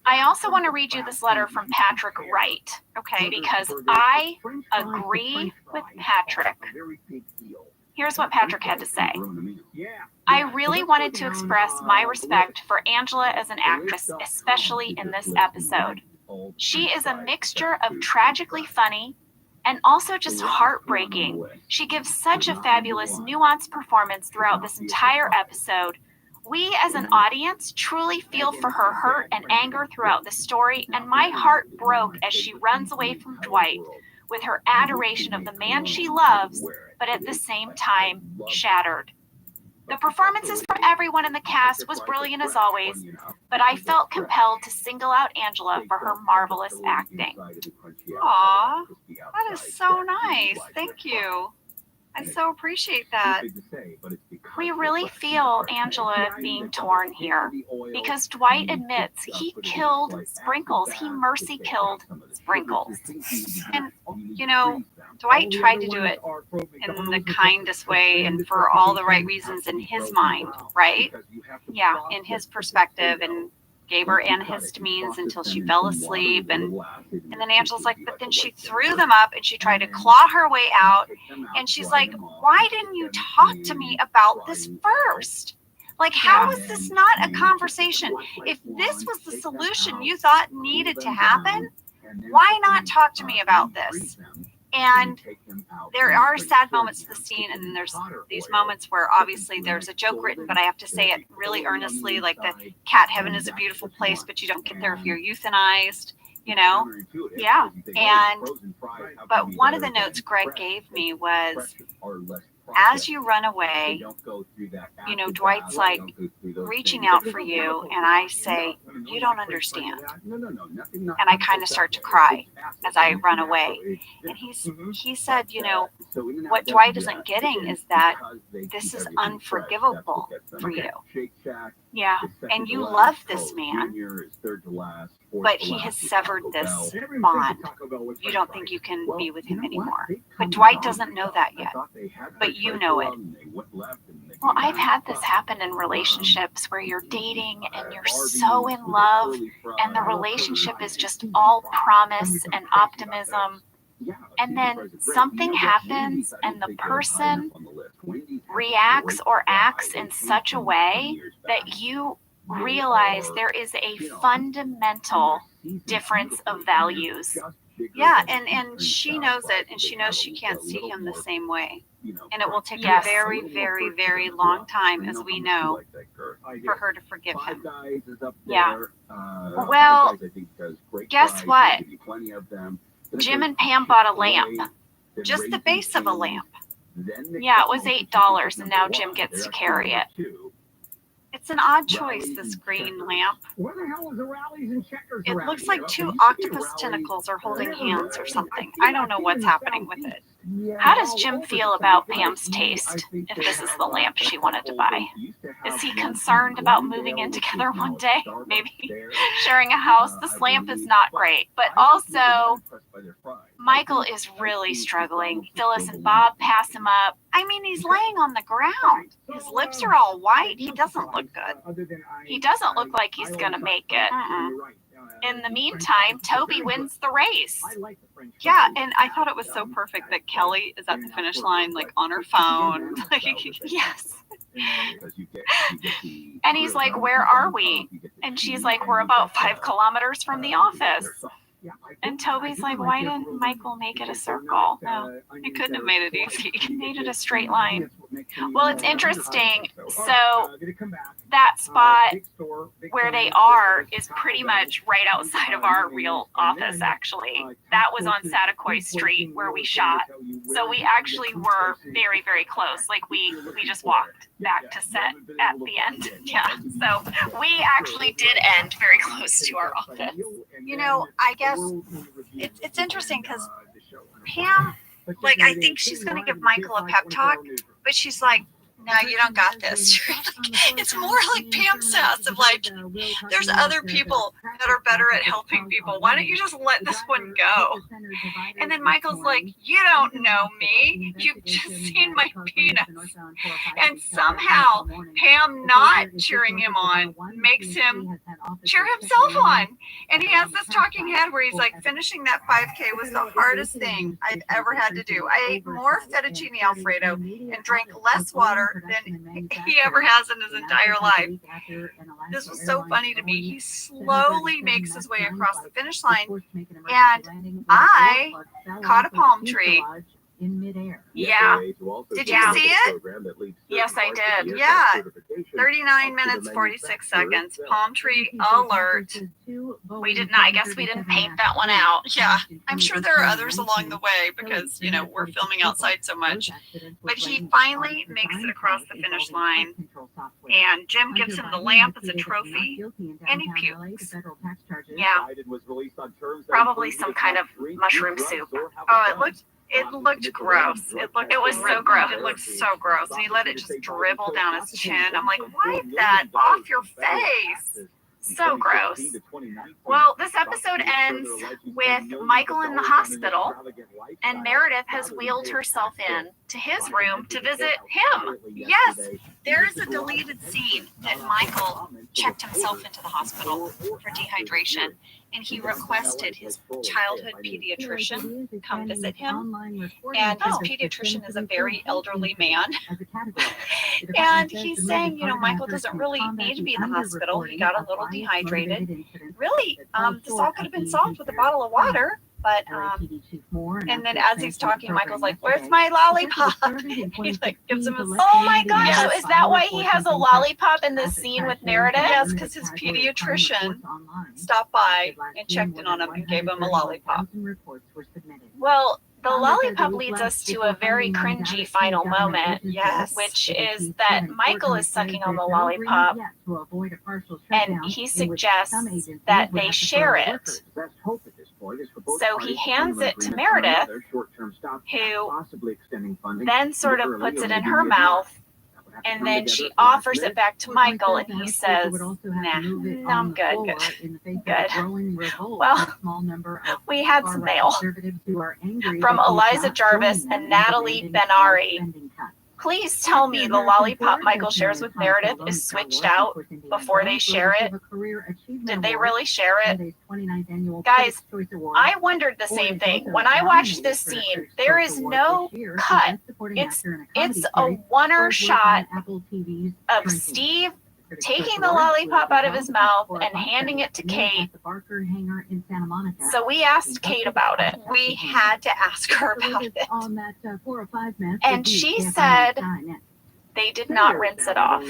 I also want to read you this letter from Patrick Wright, okay, because I agree with Patrick. Here's what Patrick had to say. I really wanted to express my respect for Angela as an actress, especially in this episode. She is a mixture of tragically funny and also just heartbreaking. She gives such a fabulous, nuanced performance throughout this entire episode. We as an audience truly feel for her hurt and anger throughout the story, and my heart broke as she runs away from Dwight with her adoration of the man she loves, but at the same time shattered. The performances from everyone in the cast was brilliant as always, but I felt compelled to single out Angela for her marvelous acting. Aw, that is so nice. Thank you. I so appreciate that. We really feel Angela being torn here because Dwight admits he killed Sprinkles. He mercy killed Sprinkles. And, you know, Dwight tried to do it in the kindest way and for all the right reasons in his mind, right? Yeah, in his perspective, and gave her antihistamines until she fell asleep. And then Angela's like, but then she threw them up and she tried to claw her way out. And she's like, why didn't you talk to me about this first? Like, how is this not a conversation? If this was the solution you thought needed to happen, why not talk to me about this? And there are sad moments to the scene, and then there's these moments where obviously there's a joke written, but I have to say it really earnestly, like the cat heaven is a beautiful place, but you don't get there if you're euthanized, you know? Yeah. But one of the notes Greg gave me was, as you run away, you know, Dwight's like reaching out for you, and I say, you don't understand. And I kind of start to cry as I run away. And he said, you know, what Dwight isn't getting is that this is unforgivable for you. Yeah, and you love this man, but he has severed this bond. You don't think you can be with him anymore. But Dwight doesn't know that yet, but you know it. Well, I've had this happen in relationships where you're dating and you're so in love, and the relationship is just all promise and optimism. And then something happens and the person reacts or acts in such a way that you realize there is a fundamental difference of values. Yeah, and she knows it, and she knows she can't see him the same way. And it will take a very, very, very long time, as we know, for her to forgive him. Yeah. Well, guess what? Jim and Pam bought a lamp, just the base of a lamp. Yeah, it was $8, and now Jim gets to carry it. It's an odd choice, this green lamp. Where the hell is the rallies and checkers? It looks like two octopus tentacles are holding hands or something. I don't know what's happening with it. How does Jim feel about Pam's taste, if this is the lamp she wanted to buy? Is he concerned about moving in together one day? Maybe sharing a house? This lamp is not great. But also, Michael is really struggling. Phyllis and Bob pass him up. I mean, he's laying on the ground. His lips are all white. He doesn't look good. He doesn't look like he's going to make it. In the meantime, Toby wins the race. Yeah, and I thought it was so perfect that Kelly is at the finish line, like on her phone. Like, yes. And he's like, where are we? And she's like, we're about 5 kilometers from the office. And Toby's like, why didn't Michael make it a circle? No, he couldn't have made it easy. He made it a straight line. Well, it's interesting. So that spot where they are is pretty much right outside of our real office, actually. That was on Satakoy Street where we shot. So we actually were very, very close. Like we just walked back to set at the end. Yeah. So we actually did end very close to our office. You know, I guess it's interesting because Pam, like, I think she's going to give Michael a pep talk, but she's like, no, you don't got this. It's more like Pam says, of like, there's other people that are better at helping people. Why don't you just let this one go? And then Michael's like, you don't know me. You've just seen my penis. And somehow Pam not cheering him on makes him cheer himself on. And he has this talking head where he's like, finishing that 5K was the hardest thing I've ever had to do. I ate more fettuccine Alfredo and drank less water than he ever has in his entire life. This was so funny to me. He slowly makes his way across the finish line, and I caught a palm tree. In midair. Yeah. Did you see it? Yes, I did. Yeah. 39 minutes, 46 seconds. Palm tree alert. We did not, I guess we didn't paint that one out. Yeah. I'm sure there are others along the way because, you know, we're filming outside so much. But he finally makes it across the finish line. And Jim gives him the lamp as a trophy. And he pukes. Yeah. Probably some kind of mushroom soup. Oh, It looked gross. It was so gross. It looked so gross. And he let it just dribble down his chin. I'm like, wipe that off your face. So gross. Well, this episode ends with Michael in the hospital, and Meredith has wheeled herself in to his room to visit him. Yes, there's a deleted scene that Michael checked himself into the hospital for dehydration, and he requested his childhood pediatrician come visit him. And his pediatrician is a very elderly man. And he's saying, you know, Michael doesn't really need to be in the hospital. He got a little dehydrated. Really, this all could have been solved with a bottle of water. But, and then as he's talking, Michael's like, where's my lollipop? He like gives him a, oh my gosh, so is that why he has a lollipop in this scene with Meredith? Yes, because his pediatrician stopped by and checked in on him and gave him a lollipop. Well, the lollipop leads us to a very cringy final moment, yes, which is that Michael is sucking on the lollipop, and he suggests that they share it. So he hands it to Meredith, who then sort of puts it in her mouth, and then she offers it back to Michael, and he says, nah, I'm good. Well, we had some mail from Eliza Jarvis and Natalie Benari. Please tell me the lollipop Michael shares with Meredith is switched out before they share it. Did they really share it? Guys, I wondered the same thing. When I watched this scene, there is no cut. It's a one-er shot of Steve taking the lollipop out of his mouth and handing it to Kate. So we asked Kate about it. We had to ask her about it. And she said they did not rinse it off.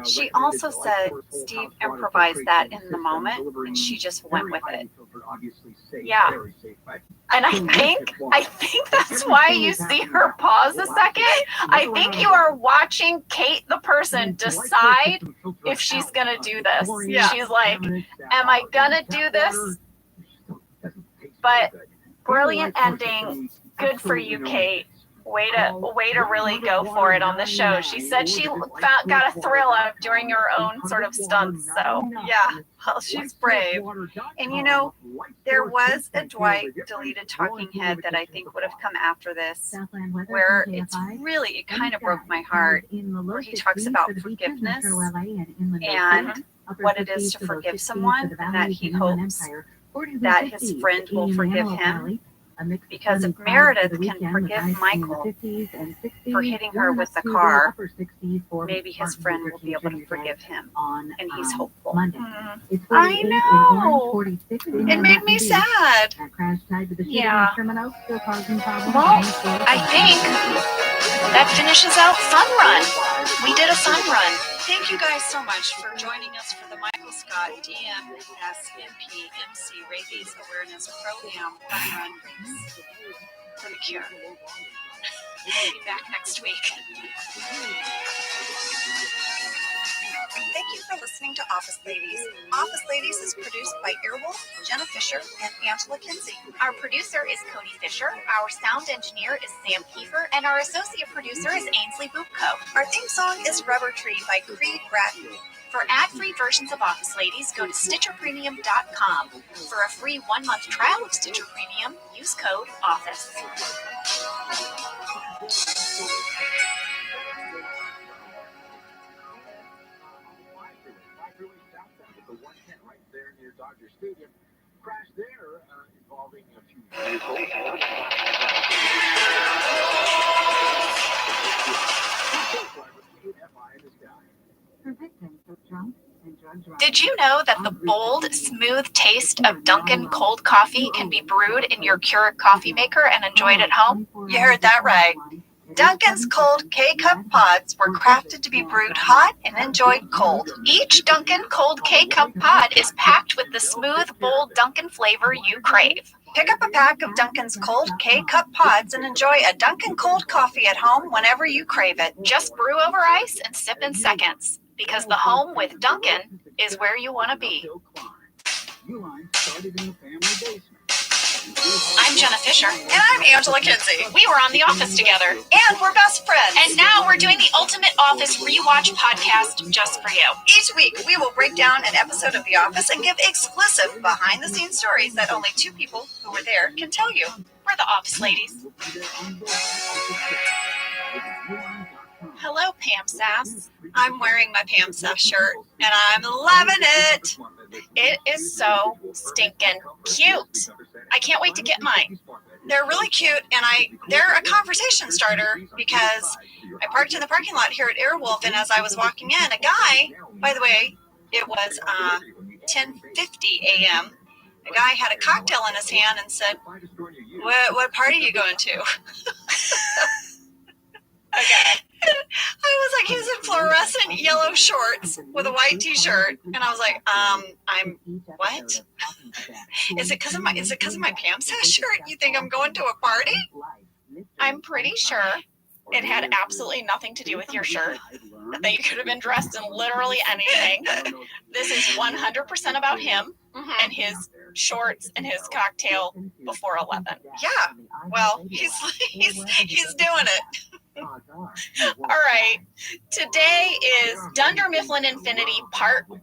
She also said Steve improvised that in the moment, and she just went with it. Yeah. And I think that's why you see her pause a second. I think you are watching Kate, the person, decide if she's going to do this. Yeah. She's like, am I going to do this? But brilliant ending. Good for you, Kate. Way to really go for it on the show. She said she got a thrill out of doing her own sort of stunts. So yeah, well, she's brave. And you know, there was a Dwight deleted talking head that I think would have come after this, where it kind of broke my heart, where he talks about forgiveness and what it is to forgive someone, and that he hopes that his friend will forgive him. Because if Meredith can forgive Michael for hitting her with the car, maybe his friend will be able to forgive him, and he's hopeful. I know. It made me sad. Yeah. Well, I think that finishes out Fun Run. We did a Fun Run. Thank you guys so much for joining us for the Michael Scott DMSMP MC Rabies Awareness Pro-Am Fun Run Race for the Cure. We'll be back next week. Thank you for listening to Office Ladies. Office Ladies is produced by Earwolf, Jenna Fisher, and Angela Kinsey. Our producer is Cody Fisher, our sound engineer is Sam Kiefer, and our associate producer is Ainsley Boopko. Our theme song is Rubber Tree by Creed Bratton. For ad-free versions of Office Ladies, go to StitcherPremium.com. For a free 1-month trial of Stitcher Premium, use code OFFICE. Dodger Stadium. Crash there involving a few vehicles. Did you know that the bold, smooth taste of Dunkin' cold coffee can be brewed in your Keurig coffee maker and enjoyed at home? You heard that right. Dunkin's cold K-Cup pods were crafted to be brewed hot and enjoyed cold. Each Dunkin' cold K-Cup pod is packed with the smooth, bold Dunkin' flavor you crave. Pick up a pack of Dunkin's cold K-Cup pods and enjoy a Dunkin' cold coffee at home whenever you crave it. Just brew over ice and sip in seconds, because the home with Dunkin' is where you want to be. Uline started in the family basement. I'm Jenna Fisher. And I'm Angela Kinsey. We were on The Office together. And we're best friends. And now we're doing the Ultimate Office Rewatch podcast just for you. Each week, we will break down an episode of The Office and give exclusive behind-the-scenes stories that only two people who were there can tell you. We're the Office ladies. Hello, Pam Sass. I'm wearing my Pam Sass shirt, and I'm loving it. It is so stinking cute. I can't wait to get mine. They're really cute, and they're a conversation starter because I parked in the parking lot here at Airwolf, and as I was walking in, a guy, by the way, it was 10:50 a.m., a guy had a cocktail in his hand and said, what party are you going to? Okay. I was like, he was in fluorescent yellow shorts with a white t-shirt, and I was like, I'm what? Is it because of my Pam Sass shirt? You think I'm going to a party? I'm pretty sure it had absolutely nothing to do with your shirt. That you could have been dressed in literally anything. This is 100% about him and his shorts and his cocktail before 11. Yeah. Well, he's doing it. All right. Today is Dunder Mifflin Infinity Part 1.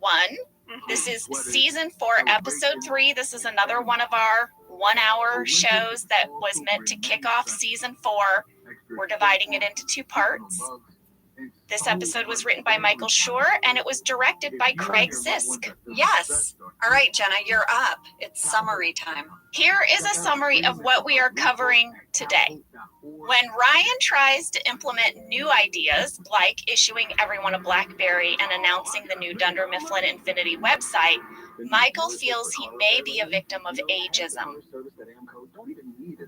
This is Season 4, Episode 3. This is another one of our 1-hour shows that was meant to kick off Season 4. We're dividing it into 2 parts. This episode was written by Michael Schur, and it was directed by Craig Zisk. Yes. All right, Jenna, you're up. It's summary time. Here is a summary of what we are covering today. When Ryan tries to implement new ideas, like issuing everyone a BlackBerry and announcing the new Dunder Mifflin Infinity website, Michael feels he may be a victim of ageism.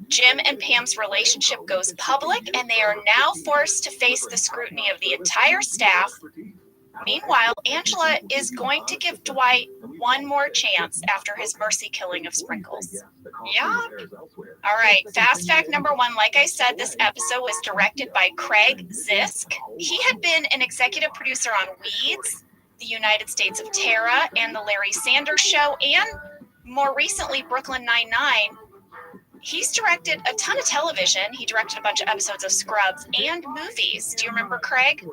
Jim and Pam's relationship goes public, and they are now forced to face the scrutiny of the entire staff. Meanwhile, Angela is going to give Dwight one more chance after his mercy killing of Sprinkles. Yeah. All right, fast fact number 1. Like I said, this episode was directed by Craig Zisk. He had been an executive producer on Weeds, The United States of Terra, and The Larry Sanders Show, and more recently, Brooklyn Nine-Nine. He's directed a ton of television. He directed a bunch of episodes of Scrubs and movies. Do you remember Craig?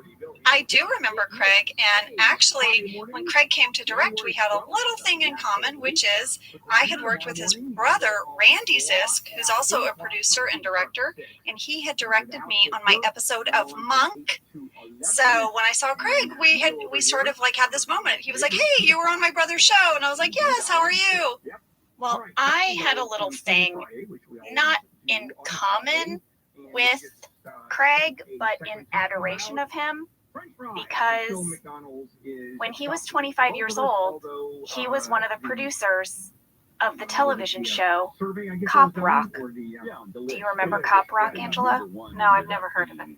I do remember Craig, and actually, when Craig came to direct, we had a little thing in common, which is I had worked with his brother, Randy Zisk, who's also a producer and director, and he had directed me on my episode of Monk. So when I saw Craig, we sort of like had this moment. He was like, "Hey, you were on my brother's show," and I was like, "Yes, how are you?" Well, I had a little thing, not in common with Craig, but in adoration of him, because when he was 25 years old, he was one of the producers of the television show Cop Rock. Do you remember Cop Rock, Angela? No, I've never heard of it.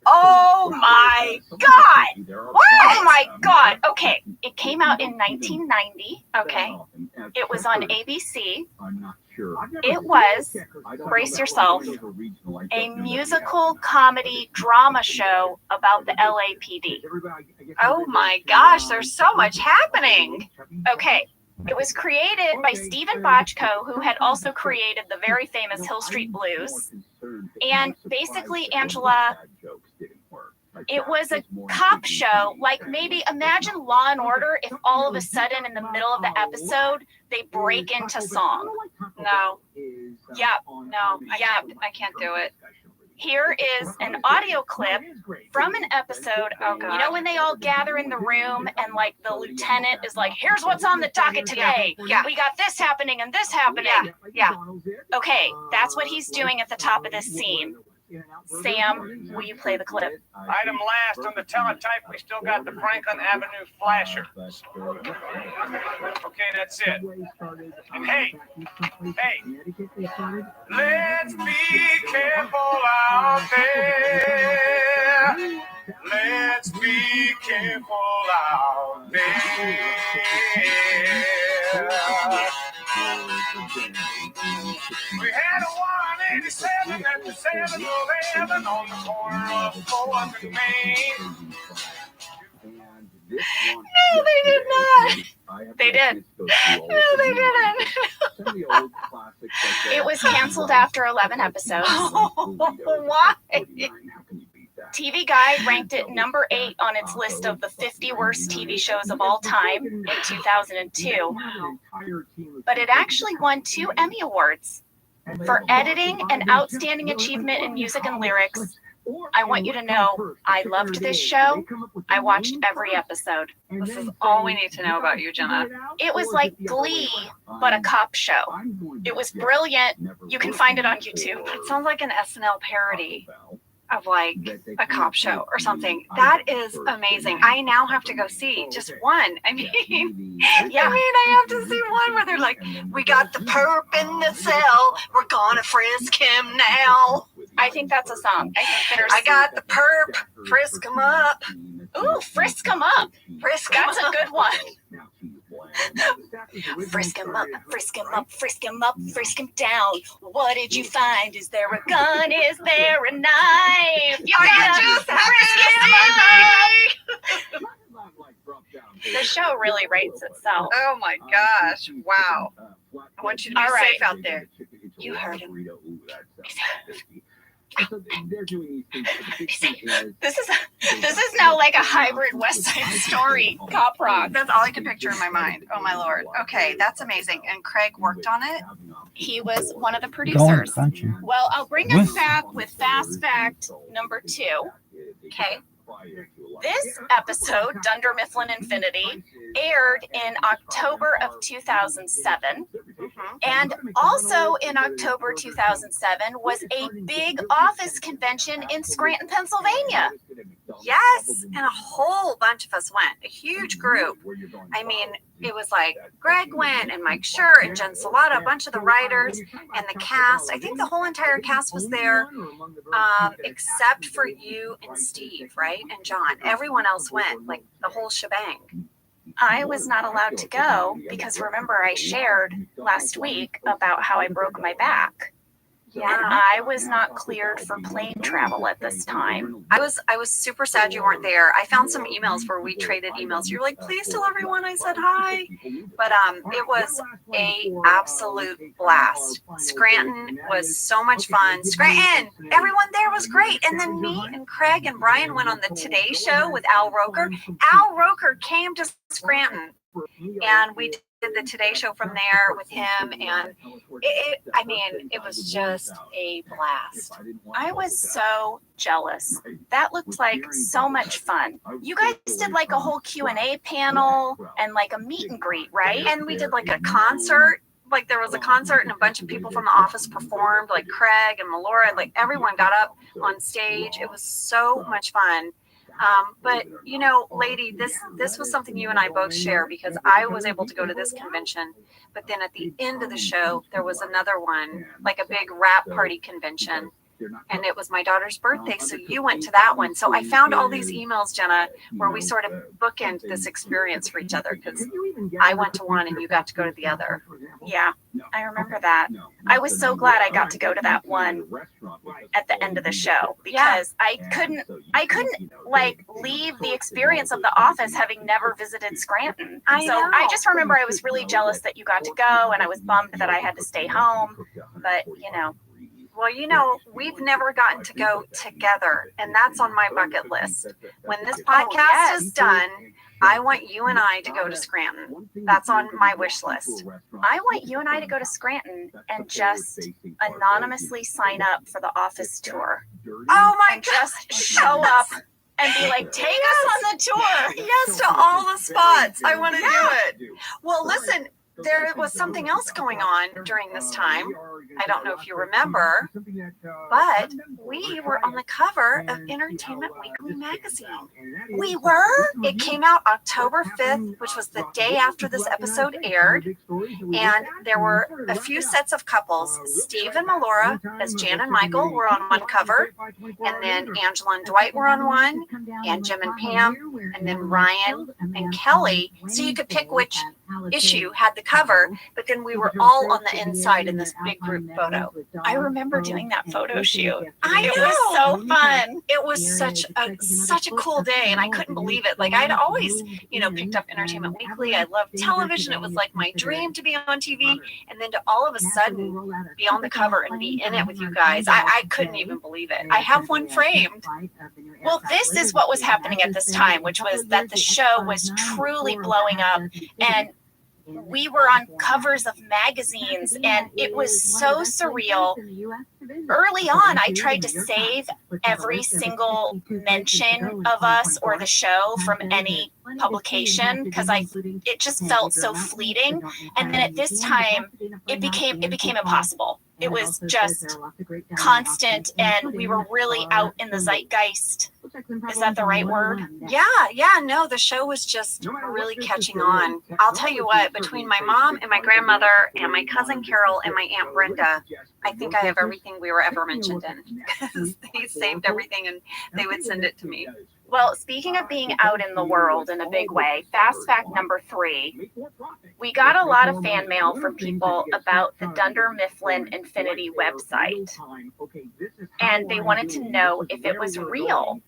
Oh my God! What? Oh my God! Okay, it came out in 1990. Okay, it was on ABC. It was, brace yourself, a musical comedy drama show about the LAPD. Oh my gosh, there's so much happening. Okay, it was created by Stephen Bochco, who had also created the very famous Hill Street Blues. And basically, Angela, it was a cop show. Like, maybe imagine Law and Order if all of a sudden in the middle of the episode they break into song. No. Yep. No. I can't do it. Here is an audio clip from an episode. Oh, God. You know when they all gather in the room and like the lieutenant is like, "Here's what's on the docket today. Yeah. We got this happening and this happening." Yeah. Okay, that's what he's doing at the top of this scene. Sam, will you play the clip? Item last on the teletype, we still got the Franklin Avenue flasher. Okay, that's it. And hey, let's be careful out there. Let's be careful out there. We had a 187 at the 7-Eleven on the corner of 4th and Main. No, they did not. They did. No, they didn't. old classics like It was canceled after 11 episodes. Why? TV Guide ranked it number 8 on its list of the 50 worst TV shows of all time in 2002. But it actually won 2 Emmy Awards for editing and outstanding achievement in music and lyrics. I want you to know, I loved this show. I watched every episode. This is all we need to know about you, Jenna. It was like Glee, but a cop show. It was brilliant. You can find it on YouTube. It sounds like an SNL parody of like a cop show or something. That is amazing. I now have to go see just one. I mean, I have to see one where they're like, we got the perp in the cell. We're gonna frisk him now. I think that's a song. I got the perp. Frisk him up. Ooh, frisk him up. Frisk him That's up. a good one. Frisk him up, frisk him up, frisk him up, frisk him down. What did you find? Is there a gun? Is there a knife? You gotta just frisk him up. The show really rates itself. Oh my gosh. Wow. I want you to be safe out there. You heard him. This is now like a hybrid West Side Story cop rock. That's all I could picture in my mind. Oh my Lord. Okay, that's amazing. And Craig worked on it? He was one of the producers. Well, I'll bring us back with fast fact number 2. Okay. This episode, Dunder Mifflin Infinity, aired in October of 2007. And also in October 2007 was a big office convention in Scranton, Pennsylvania. Yes, and a whole bunch of us went, a huge group. I mean, it was like Greg went and Mike Schur and Jen Salata, a bunch of the writers and the cast. I think the whole entire cast was there, except for you and Steve, right? And John. Everyone else went, like the whole shebang. I was not allowed to go because remember I shared last week about how I broke my back. Yeah. And I was not cleared for plane travel at this time. I was super sad you weren't there. I found some emails where we traded emails. You're like, please tell everyone I said hi. But it was a absolute blast. Scranton was so much fun. Scranton, everyone there was great. And then me and Craig and Brian went on the Today Show with Al Roker. Al Roker came to Scranton and we did the Today Show from there with him, and it was just a blast. I was so jealous. That looked like so much fun. You guys did like a whole Q&A panel and like a meet and greet, right? And we did like a concert. Like there was a concert and a bunch of people from the office performed, like Craig and Melora, like everyone got up on stage. It was so much fun. But you know, lady, this was something you and I both share because I was able to go to this convention, but then at the end of the show, there was another one, like a big rap party convention. And it was my daughter's birthday, so you went to that one. So I found all these emails, Jenna, where we sort of bookend this experience for each other because I went to one and you got to go to the other. Yeah, I remember that. I was so glad I got to go to that one at the end of the show because I couldn't like leave the experience of the office having never visited Scranton. I just remember I was really jealous that you got to go, and I was bummed that I had to stay home. But you know. Well, you know, we've never gotten to go together, and that's on my bucket list. When this podcast is done, I want you and I to go to Scranton. That's on my wish list. I want you and I to go to Scranton and just anonymously sign up for the office tour. Oh my God! Just show up and be like, take us on the tour. Yes, to all the spots. I want to do it. Well, listen. There was something else going on during this time. I don't know if you remember, but we were on the cover of Entertainment Weekly magazine. We were? It came out October 5th, which was the day after this episode aired. And there were a few sets of couples. Steve and Melora, as Jan and Michael, were on one cover. And then Angela and Dwight were on one. And Jim and Pam. And then Ryan and Kelly. So you could pick which issue had the cover, but then we were all on the inside in this big group photo. I remember doing that photo shoot. I know. It was so fun. It was such a cool day, and I couldn't believe it. Like, I'd always, picked up Entertainment Weekly. I loved television. It was like my dream to be on TV, and then to all of a sudden be on the cover and be in it with you guys. I couldn't even believe it. I have one framed. Well, this is what was happening at this time, which was that the show was truly blowing up, and we were on covers of magazines, and it was so surreal. Early on, I tried to save every single mention of us or the show from any publication because it just felt so fleeting. And then at this time, it became impossible. It was just constant, and we were really out in the zeitgeist. Is that the right word? Yeah, no, the show was just really catching on. I'll tell you what, between my mom and my grandmother and my cousin Carol and my Aunt Brenda, I think I have everything we were ever mentioned in, because they saved everything and they would send it to me. Well, speaking of being out in the world in a big way, fast fact number 3, we got a lot of fan mail from people about the Dunder Mifflin Infinity website, and they wanted to know if it was real.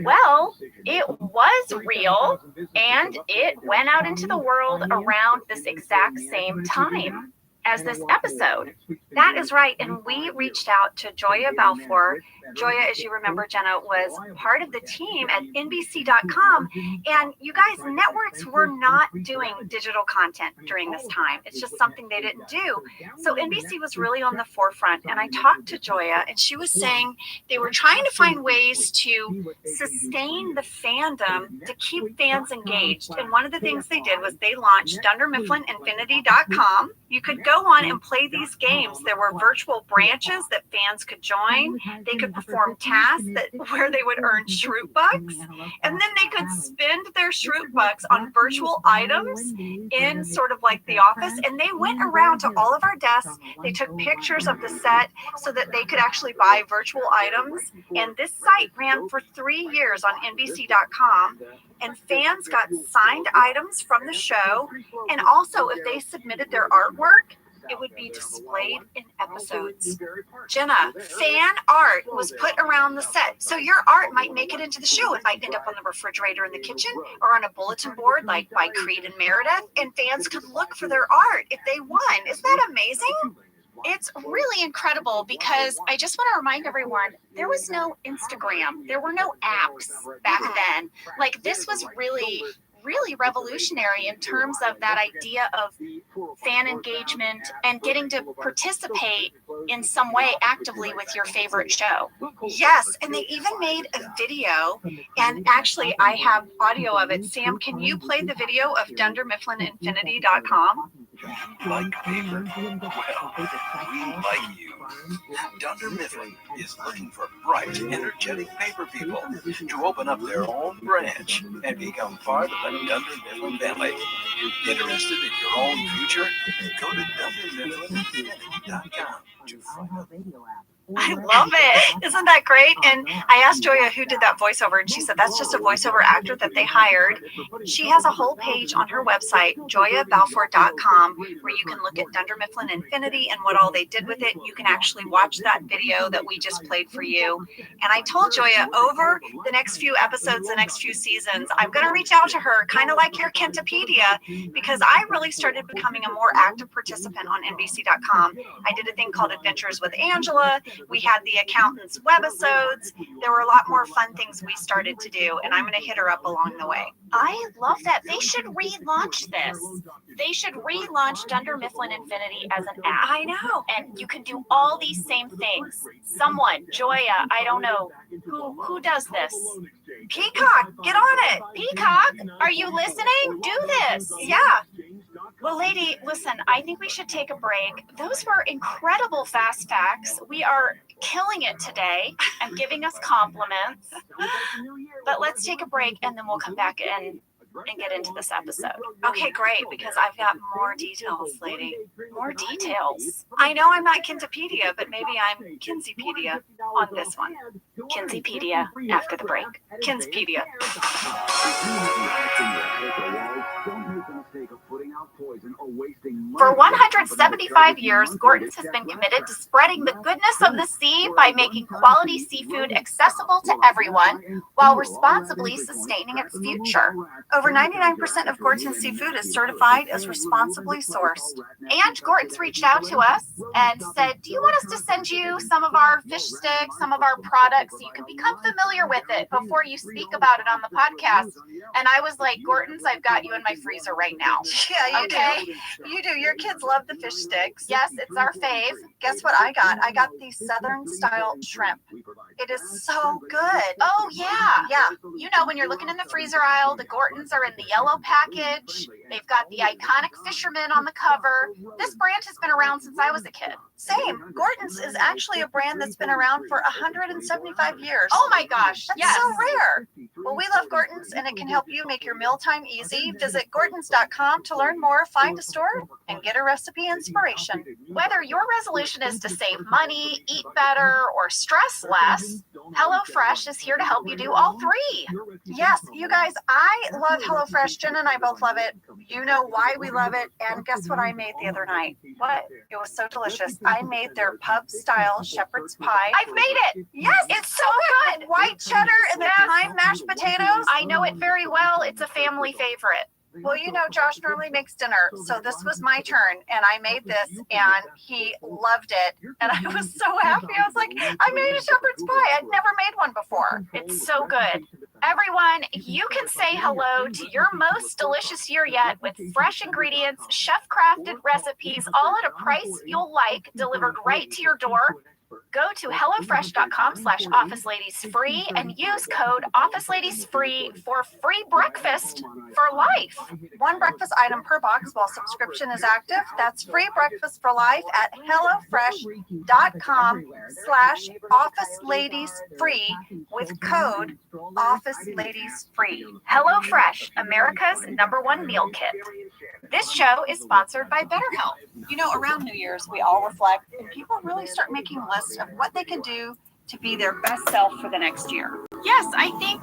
Well, it was real, and it went out into the world around this exact same time as this episode. That is right. And we reached out to Joya Balfour. Joya, as you remember, Jenna, was part of the team at NBC.com. And you guys, networks were not doing digital content during this time. It's just something they didn't do. So NBC was really on the forefront. And I talked to Joya, and she was saying they were trying to find ways to sustain the fandom to keep fans engaged. And one of the things they did was they launched DunderMifflinInfinity.com. You could go on and play these games. There were virtual branches that fans could join. They could perform tasks where they would earn Shroot Bucks. And then they could spend their Shroot Bucks on virtual items in sort of like the office. And they went around to all of our desks. They took pictures of the set so that they could actually buy virtual items. And this site ran for 3 years on NBC.com. And fans got signed items from the show. And also, if they submitted their artwork, it would be displayed in episodes. Jenna, fan art was put around the set. So your art might make it into the show. It might end up on the refrigerator in the kitchen or on a bulletin board like by Creed and Meredith. And fans could look for their art if they won. Isn't that amazing? It's really incredible because I just want to remind everyone, there was no Instagram. There were no apps back then. Like, this was really revolutionary in terms of that idea of fan engagement and getting to participate in some way actively with your favorite show. Yes, and they even made a video, and actually I have audio of it. Sam, can you play the video of DunderMifflinInfinity.com? Like paper? Well, we like you. Dunder Mifflin is looking for bright, energetic paper people to open up their own branch and become part of the Dunder Mifflin family. Interested in your own future? Go to DunderMifflinInfinity.com to find out. I love it. Isn't that great? And I asked Joya who did that voiceover, and she said that's just a voiceover actor that they hired. She has a whole page on her website, joyabalfour.com, where you can look at Dunder Mifflin Infinity and what all they did with it. You can actually watch that video that we just played for you. And I told Joya over the next few episodes, the next few seasons, I'm going to reach out to her, kind of like your Kentopedia, because I really started becoming a more active participant on NBC.com. I did a thing called Adventures with Angela. We had the accountant's webisodes. There were a lot more fun things we started to do, and I'm going to hit her up along the way. I love that. They should relaunch this. They should relaunch Dunder Mifflin Infinity as an app. I know. And you can do all these same things. Someone, Joya, I don't know, who does this? Peacock, get on it. Peacock, are you listening? Do this. Yeah. Well, lady, listen, I think we should take a break. Those were incredible fast facts. We are killing it today and giving us compliments. But let's take a break and then we'll come back and get into this episode. Okay, great, because I've got more details, lady. More details. I know I'm not Kentopedia, but maybe I'm Kinseypedia on this one. Kinseypedia after the break. Kinseypedia. Don't make the mistake of putting out For 175 years, Gorton's has been committed to spreading the goodness of the sea by making quality seafood accessible to everyone while responsibly sustaining its future. Over 99% of Gorton's seafood is certified as responsibly sourced. And Gorton's reached out to us and said, do you want us to send you some of our fish sticks, some of our products, so you can become familiar with it before you speak about it on the podcast? And I was like, Gorton's, I've got you in my freezer right now. Yeah, you Okay. do. You do. Your kids love the fish sticks. Yes, it's our fave. Guess what I got? I got the Southern style shrimp. It is so good. Oh, yeah. Yeah. You know, when you're looking in the freezer aisle, the Gortons are in the yellow package. They've got the iconic fisherman on the cover. This brand has been around since I was a kid. Same. Gorton's is actually a brand that's been around for 175 years. Oh my gosh. That's Yes. so rare. Well, we love Gorton's, and it can help you make your mealtime easy. Visit Gortons.com to learn more, find a store, and get a recipe inspiration. Whether your resolution is to save money, eat better, or stress less, HelloFresh is here to help you do all three. Yes, you guys, I love HelloFresh. Jen and I both love it. You know why we love it. And guess what I made the other night? What? It was so delicious. I made their pub-style shepherd's pie. I've made it. Yes, it's so good. White cheddar and the thyme mashed potatoes. I know it very well. It's a family favorite. Well, you know, Josh normally makes dinner, so this was my turn, and I made this, and he loved it, and I was so happy. I was like, I made a shepherd's pie. I'd never made one before. It's so good. Everyone, you can say hello to your most delicious year yet with fresh ingredients, chef-crafted recipes, all at a price you'll like, delivered right to your door. Go to hellofresh.com/officeladiesfree and use code officeladiesfree for free breakfast for life. One breakfast item per box while subscription is active. That's free breakfast for life at hellofresh.com/officeladiesfree with code officeladiesfree. HelloFresh, America's #1 meal kit. This show is sponsored by BetterHelp. You know, around New Year's, we all reflect, and people really start making lists of what they can do to be their best self for the next year. Yes, I think,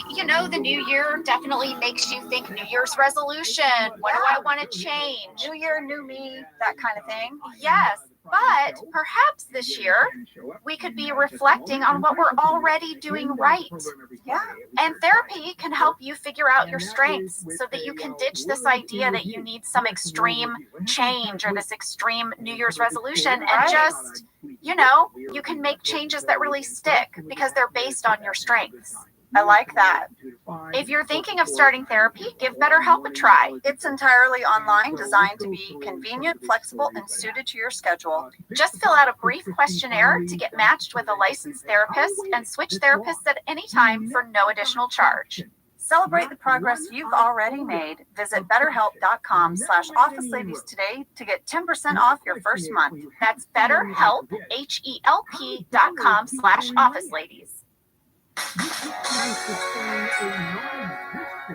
the new year definitely makes you think New Year's resolution. What do I want to change? New year, new me, that kind of thing. Yes, but perhaps this year we could be reflecting on what we're already doing right. Yeah. And therapy can help you figure out your strengths so that you can ditch this idea that you need some extreme change or this extreme New Year's resolution and just, you can make changes that really stick because they're based on your strengths. I like that. If you're thinking of starting therapy, give BetterHelp a try. It's entirely online, designed to be convenient, flexible, and suited to your schedule. Just fill out a brief questionnaire to get matched with a licensed therapist and switch therapists at any time for no additional charge. Celebrate the progress you've already made. Visit betterhelp.com/officeladies today to get 10% off your first month. That's BetterHelp, HELP.com/officeladies.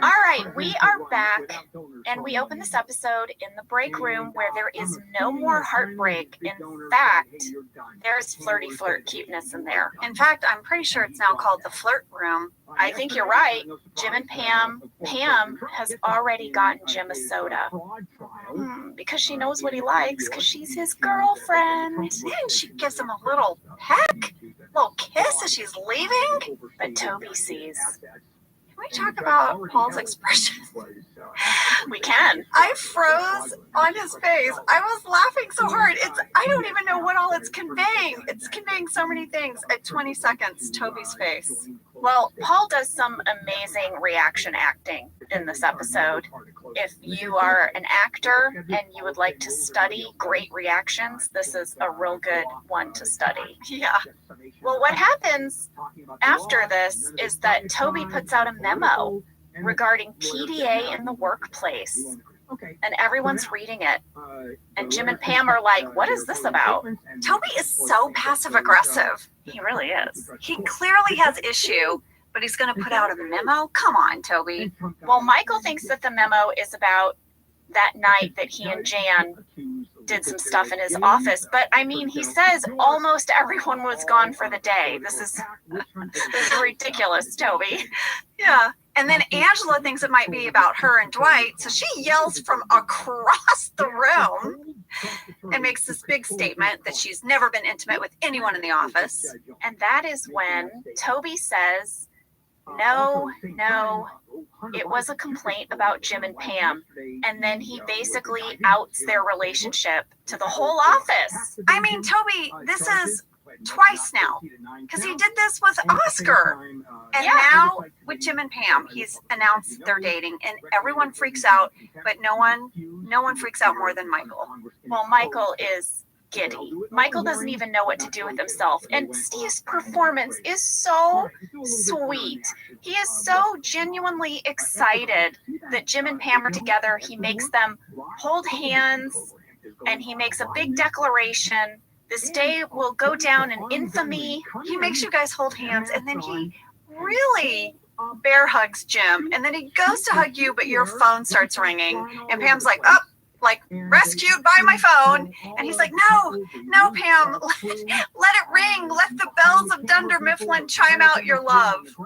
All right, we are back, and we open this episode in the break room where there is no more heartbreak. In fact, there's flirty flirt cuteness in there. In fact, I'm pretty sure it's now called the flirt room. I think you're right. Jim and Pam. Pam has already gotten Jim a soda. Because she knows what he likes, because she's his girlfriend. And she gives him a little peck, little kiss as she's leaving. But Toby sees. Can we talk about Paul's expression? We can. I froze on his face. I was laughing so hard. I don't even know what all it's conveying. It's conveying so many things. At 20 seconds, Toby's face. Well, Paul does some amazing reaction acting in this episode. If you are an actor and you would like to study great reactions, this is a real good one to study. Yeah. Well, what happens after this is that Toby puts out a memo regarding PDA in the workplace. And everyone's reading it. And Jim and Pam are like, what is this about? Toby is so passive aggressive. He really is. He clearly has issue, but he's going to put out a memo? Come on, Toby. Well, Michael thinks that the memo is about that night that he and Jan did some stuff in his office. But I mean, he says almost everyone was gone for the day. This is ridiculous, Toby. Yeah. And then Angela thinks it might be about her and Dwight, so she yells from across the room and makes this big statement that she's never been intimate with anyone in the office. And that is when Toby says, no, it was a complaint about Jim and Pam. And then he basically outs their relationship to the whole office. I mean, Toby, this is twice now, because he did this with Oscar, and now with Jim and Pam, he's announced they're dating, and everyone freaks out, but no one freaks out more than Michael. Well, Michael is giddy. Michael doesn't even know what to do with himself, and Steve's performance is so sweet. He is so genuinely excited that Jim and Pam are together. He makes them hold hands, and he makes a big declaration. This day will go down in infamy. He makes you guys hold hands, and then he really bear hugs Jim, and then he goes to hug you, but your phone starts ringing, and Pam's like, oh, like rescued by my phone, and he's like, no, Pam, let it ring. Let the bells of Dunder Mifflin chime out your love.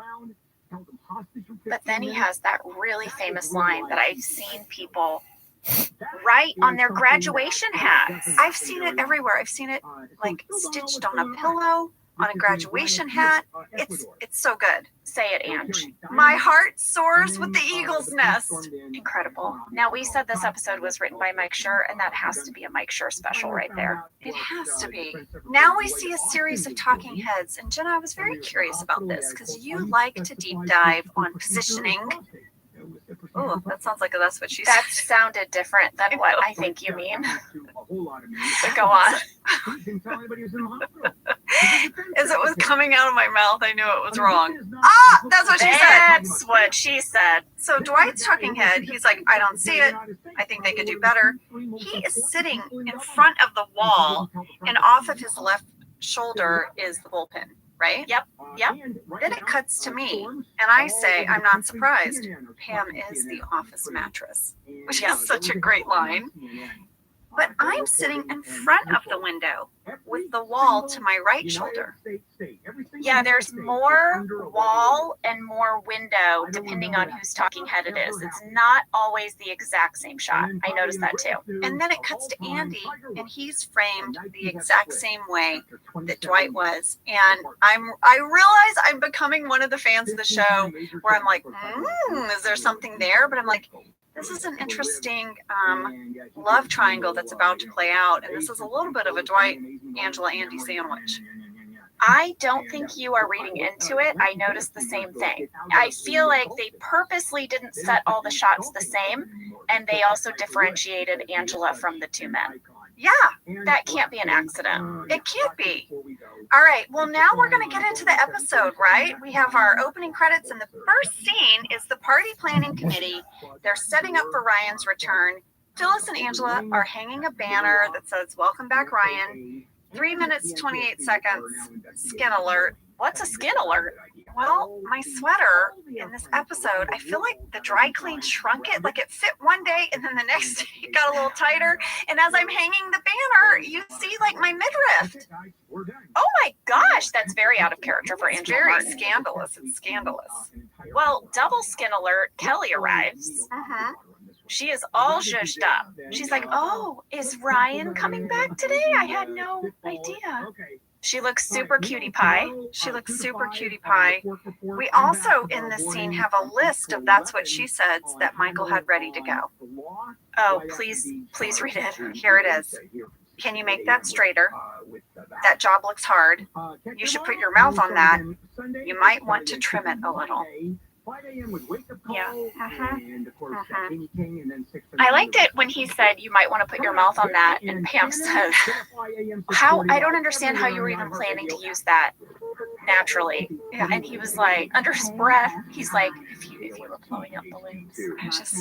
But then he has that really famous line that I've seen people write on their graduation hats. I've seen it everywhere. I've seen it like stitched on a pillow, on a graduation hat. It's so good. Say it, Ange. My heart soars with the eagle's nest. Incredible. Now, we said this episode was written by Mike Schur, and that has to be a Mike Schur special right there. It has to be. Now we see a series of talking heads, and Jenna, I was very curious about this because you like to deep dive on positioning. Oh, that sounds like that's what she said. That sounded different than what I think you mean. But go on. As it was coming out of my mouth, I knew it was wrong. Ah, that's what she said. That's what she said. So Dwight's talking head, he's like, I don't see it. I think they could do better. He is sitting in front of the wall, and off of his left shoulder is the bullpen, right? Yep. Then it cuts to me, and I say, I'm not surprised. Pam is the office mattress, which is such a great line. But I'm sitting in front of the window with the wall to my right shoulder. Yeah, there's more wall and more window depending on whose talking head it is. It's not always the exact same shot. I noticed that too. And then it cuts to Andy, and he's framed the exact same way that Dwight was. And I realize I'm becoming one of the fans of the show where I'm like, is there something there? But I'm like, this is an interesting love triangle that's about to play out, and this is a little bit of a Dwight, Angela, Andy sandwich. I don't think you are reading into it. I noticed the same thing. I feel like they purposely didn't set all the shots the same, and they also differentiated Angela from the two men. Yeah, that can't be an accident. It can't be. All right, well, now we're going to get into the episode, right? We have our opening credits, and the first scene is the party planning committee. They're setting up for Ryan's return. Phyllis and Angela are hanging a banner that says, welcome back, Ryan. 3 minutes, 28 seconds, skin alert. What's a skin alert? Well, my sweater in this episode, I feel like the dry clean shrunk it. Like it fit one day, and then the next day it got a little tighter. And as I'm hanging the banner, you see like my midriff. Oh my gosh, that's very out of character for Angela. Very scandalous. It's scandalous. Well, double skin alert, Kelly arrives. She is all zhuzhed up. She's like, oh, is Ryan coming back today? I had no idea. She looks super cutie pie. She looks super cutie pie. We also, in this scene, have a list of that's what she says that Michael had ready to go. Oh, please read it. Here it is. Can you make that straighter? That job looks hard. You should put your mouth on that. You might want to trim it a little. Yeah. I liked it when he said you might want to put your mouth on that, and Pam says, I don't understand how you were even planning to use that naturally. Yeah. And he was like, under his breath, he's like, if you were blowing up balloons, just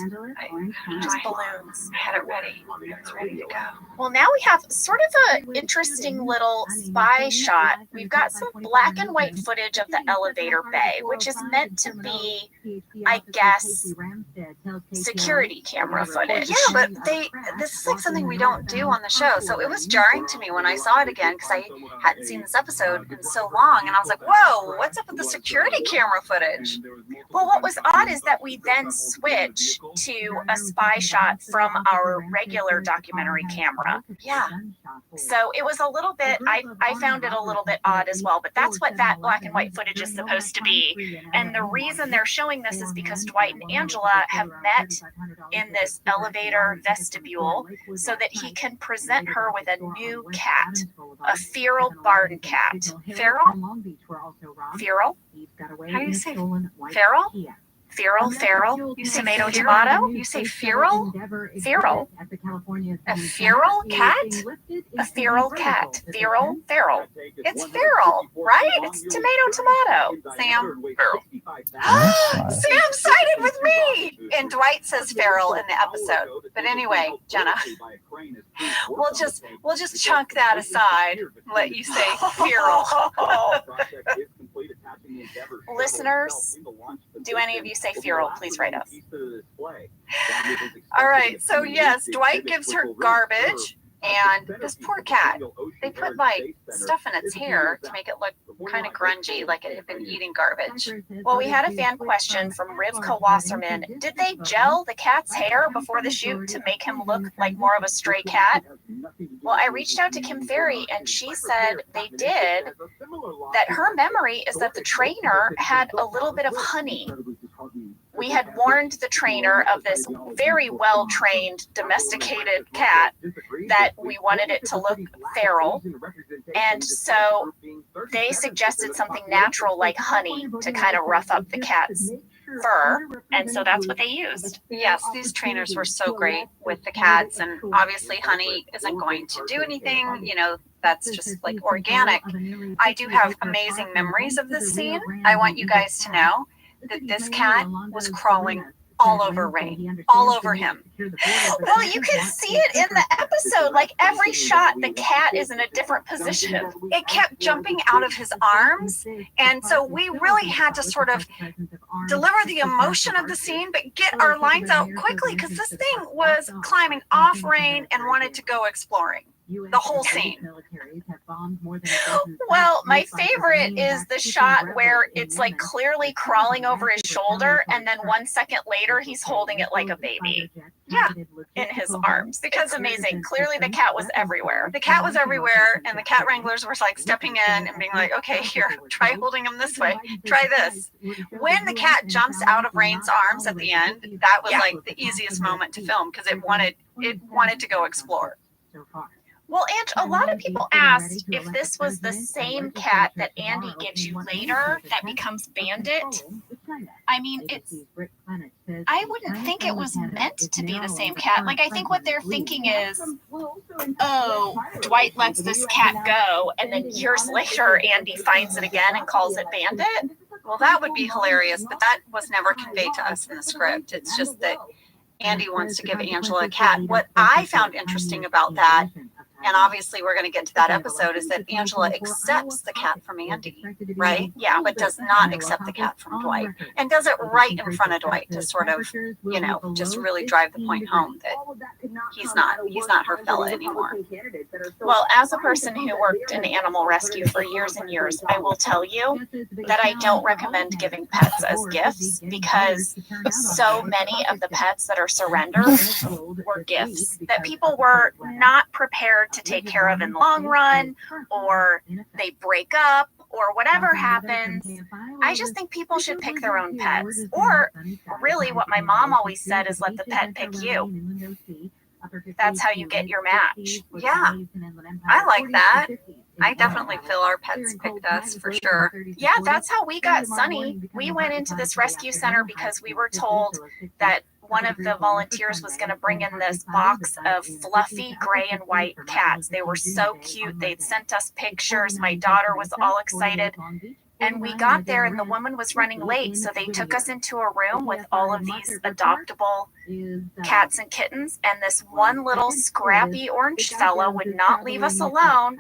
balloons. I had it ready. It was ready to go. Well, now we have sort of an interesting little spy shot. We've got some black and white footage of the elevator bay, which is meant to be, I guess, security camera footage. Yeah, but this is like something we don't do on the show. So it was jarring to me when I saw it again because I hadn't seen this episode in so long. And I was like, whoa, what's up with the security camera footage? Well, what was odd is that we then switched to a spy shot from our regular documentary camera. Yeah. So it was a little bit, I found it a little bit odd as well, but that's what that black and white footage is supposed to be. And the reason they're showing this is because Dwight and Angela have met in this elevator vestibule so that he can present her with a new cat, a feral barn cat. Feral? Feral? How do you say Feral? Feral? Tomato? You say feral? Feral? A feral cat? A feral cat. Feral. It's feral, right? It's tomato. Sam? Feral. Sam sided with me! And Dwight says feral in the episode. But anyway, Jenna, we'll just chunk that aside and let you say feral. Listeners, do any of you say feral? Please write us. All right, so yes, Dwight gives her garbage, and this poor cat, they put like stuff in its hair to make it look kind of grungy, like it had been eating garbage. Well, we had a fan question from Rivka Wasserman. Did they gel the cat's hair before the shoot to make him look like more of a stray cat? Well, I reached out to Kim Ferry, and she said they did, that her memory is that the trainer had a little bit of honey. We had warned the trainer of this very well-trained, domesticated cat that we wanted it to look feral. And so they suggested something natural like honey to kind of rough up the cat's fur. And so that's what they used. Yes, these trainers were so great with the cats. And obviously honey isn't going to do anything. You know, that's just like organic. I do have amazing memories of this scene. I want you guys to know that this cat was crawling all over Ray, all over him. Well, you can see it in the episode. Like every shot, the cat is in a different position. It kept jumping out of his arms. And so we really had to sort of deliver the emotion of the scene, but get our lines out quickly because this thing was climbing off Rain and wanted to go exploring. The whole scene. Well, my favorite is the shot where it's like clearly crawling over his shoulder, and then 1 second later he's holding it like a baby. Yeah, in his arms. It's amazing. Clearly the cat was everywhere. The cat was everywhere, and the cat wranglers were like stepping in and being like, okay, here, try holding him this way. Try this. When the cat jumps out of Rain's arms at the end, that was like the easiest moment to film because it wanted to go explore. Well, Ange, a lot of people asked if this was the same cat that Andy gives you later that becomes Bandit. I mean, I wouldn't think it was meant to be the same cat. Like, I think what they're thinking is, oh, Dwight lets this cat go, and then years later, Andy finds it again and calls it Bandit. Well, that would be hilarious, but that was never conveyed to us in the script. It's just that Andy wants to give Angela a cat. What I found interesting about that, and obviously we're going to get to that episode, is that Angela accepts the cat from Andy, right? Yeah, but does not accept the cat from Dwight. And does it right in front of Dwight to sort of, you know, just really drive the point home that he's not her fella anymore. Well, as a person who worked in animal rescue for years and years, I will tell you that I don't recommend giving pets as gifts because so many of the pets that are surrendered were gifts that people were not prepared to take care of in the long run, or they break up, or whatever happens. I just think people should pick their own pets. Or really what my mom always said is let the pet pick you. That's how you get your match. Yeah, I like that. I definitely feel our pets picked us for sure. Yeah, that's how we got Sunny. We went into this rescue center because we were told that one of the volunteers was going to bring in this box of fluffy gray and white cats. They were so cute. They'd sent us pictures. My daughter was all excited. And we got there and the woman was running late. So they took us into a room with all of these adoptable cats and kittens. And this one little scrappy orange fella would not leave us alone.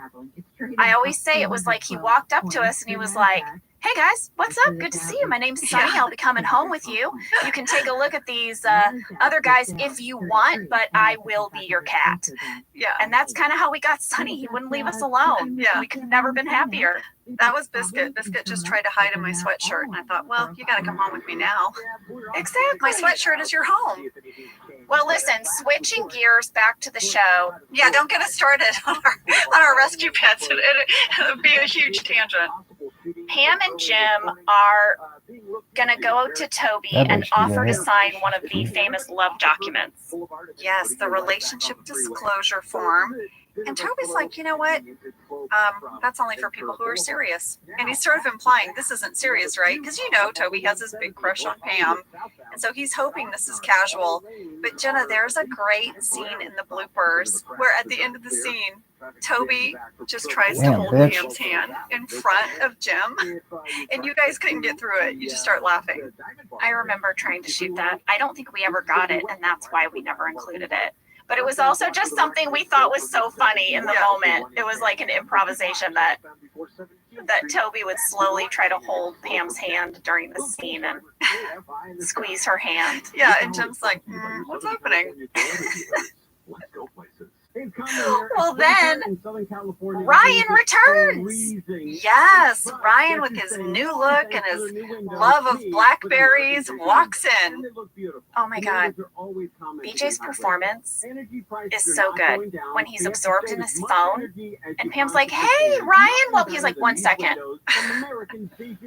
I always say it was like he walked up to us and he was like, Hey guys, what's up? Good to see you. My name's Sunny. I'll be coming home with you. You can take a look at these other guys if you want, but I will be your cat. Yeah. And that's kind of how we got Sunny. He wouldn't leave us alone. Yeah. We could have never been happier. That was Biscuit. Biscuit just tried to hide in my sweatshirt, and I thought, well, you got to come home with me now. Exactly. My sweatshirt is your home. Well, listen, switching gears back to the show. Yeah, don't get us started on our rescue pets. It'll be a huge tangent. Pam and Jim are going to go to Toby and offer to sign one of the famous love documents. Yes, the relationship disclosure form. And Toby's like, you know what? That's only for people who are serious. And he's sort of implying this isn't serious, right? Because you know Toby has his big crush on Pam. And so he's hoping this is casual. But Jenna, there's a great scene in the bloopers where at the end of the scene, Toby just tries to hold Pam's hand in front of Jim. And you guys couldn't get through it. You just start laughing. I remember trying to shoot that. I don't think we ever got it, and that's why we never included it. But it was also just something we thought was so funny in the moment. It was like an improvisation that Toby would slowly try to hold Pam's hand during the scene and squeeze her hand. Yeah, and Jim's like, what's happening? Well, then Ryan returns. Yes, Ryan with his new look and his love of blackberries walks in. Oh my God. BJ's performance is so good when he's absorbed in his phone. And Pam's like, hey, Ryan. Well, he's like, 1 second.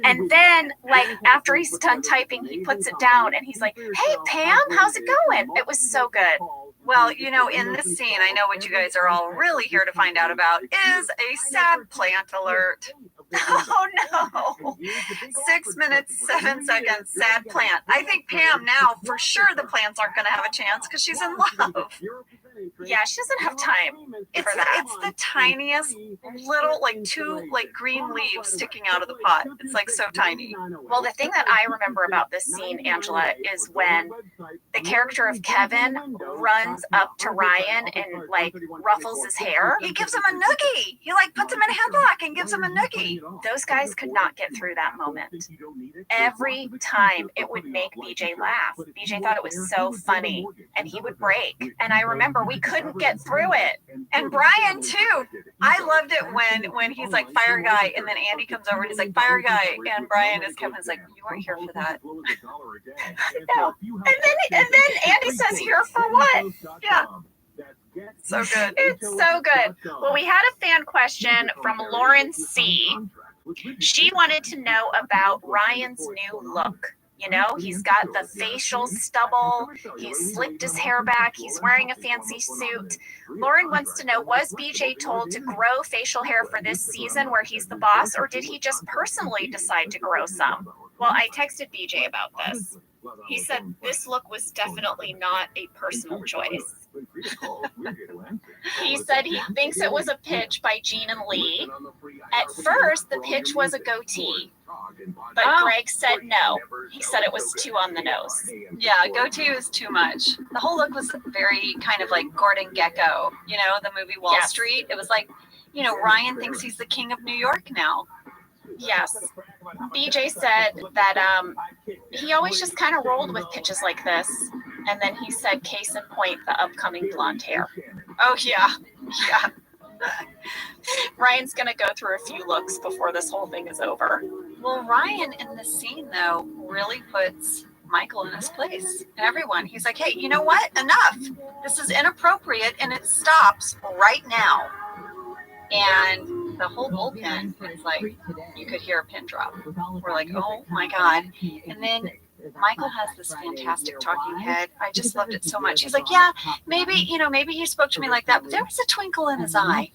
And then, like, after he's done typing, he puts it down and he's like, hey, Pam, how's it going? It was so good. Well, you know, in this scene, I know what you guys are all really here to find out about is a sad plant alert. Oh no. 6 minutes, 7 seconds, sad plant. I think Pam now, for sure the plants aren't going to have a chance because she's in love. Yeah, she doesn't have time for that. It's the tiniest little, like 2 like green leaves sticking out of the pot. It's like so tiny. Well, the thing that I remember about this scene, Angela, is when the character of Kevin runs up to Ryan and like ruffles his hair. He gives him a noogie. He like puts him in a headlock and gives him a noogie. Those guys could not get through that moment. Every time it would make BJ laugh. BJ thought it was so funny and he would break. And I remember we couldn't get through it. And Brian too. I loved it when he's like fire guy and then Andy comes over and he's like fire guy and Brian is Kevin's like, you weren't here for that. No. And then Andy says, here for what? Yeah. So good. It's so good. Well, we had a fan question from Lauren C. She wanted to know about Ryan's new look. You know, he's got the facial stubble. He's slicked his hair back. He's wearing a fancy suit. Lauren wants to know, was BJ told to grow facial hair for this season where he's the boss, or did he just personally decide to grow some? Well, I texted BJ about this. He said this look was definitely not a personal choice. He said he thinks it was a pitch by Gene and Lee. At first, the pitch was a goatee, but Greg said no. He said it was too on the nose. Yeah, goatee was too much. The whole look was very kind of like Gordon Gekko, you know, the movie Wall Street. It was like, you know, Ryan thinks he's the king of New York now. Yes. BJ said that he always just kind of rolled with pitches like this. And then he said, case in point, the upcoming blonde hair. Oh, yeah. Yeah. Ryan's going to go through a few looks before this whole thing is over. Well, Ryan in this scene, though, really puts Michael in his place. And everyone, he's like, hey, you know what? Enough. This is inappropriate, and it stops right now. And the whole bullpen, it's like, you could hear a pin drop. We're like, oh, my God. And then Michael has this fantastic talking head. I just loved it so much. He's like, yeah, maybe he spoke to me like that, but there was a twinkle in his eye.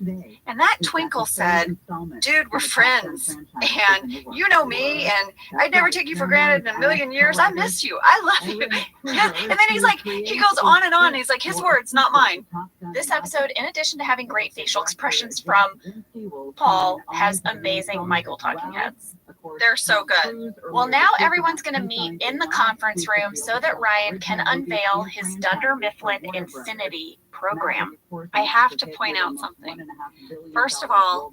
And that twinkle said, dude, we're friends. And you know me, and I'd never take you for granted in a million years. I miss you. I love you. And then he's like, he goes on and on. He's like, his words, not mine. This episode, in addition to having great facial expressions from Paul, has amazing Michael talking heads. They're so good. Well, now everyone's going to meet in the conference room so that Ryan can unveil his Dunder Mifflin Infinity program. I have to point out something. First of all,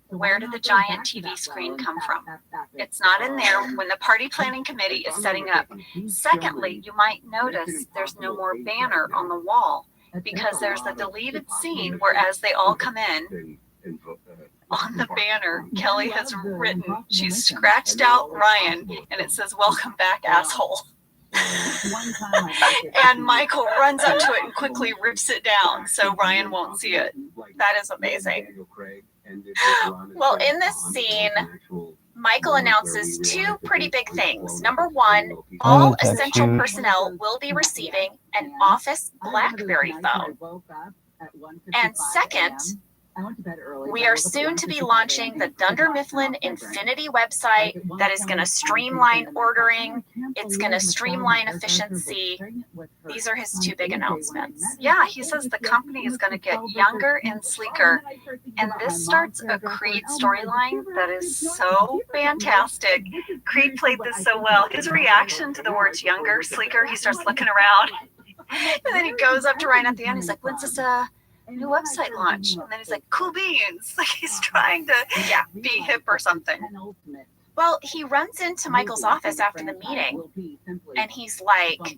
where did the giant TV screen come from? It's not in there when the party planning committee is setting up. Secondly, you might notice there's no more banner on the wall because there's a deleted scene where as they all come in, on the banner, Kelly has written, she's scratched out Ryan, and it says, "Welcome back, asshole." And Michael runs up to it and quickly rips it down so Ryan won't see it. That is amazing. Well, in this scene, Michael announces two pretty big things. Number one, all essential personnel will be receiving an Office BlackBerry phone. And second, we are soon to be launching the Dunder Mifflin Infinity website that is going to streamline ordering. It's going to streamline efficiency. These are his two big announcements. Yeah, he says the company is going to get younger and sleeker. And this starts a Creed storyline that is so fantastic. Creed played this so well. His reaction to the words younger, sleeker, he starts looking around. And then he goes up to Ryan at the end. He's like, "When's this new website launch?" And then he's like, "Cool beans." Like he's trying to be hip or something. Well, he runs into Michael's office after the meeting and he's like,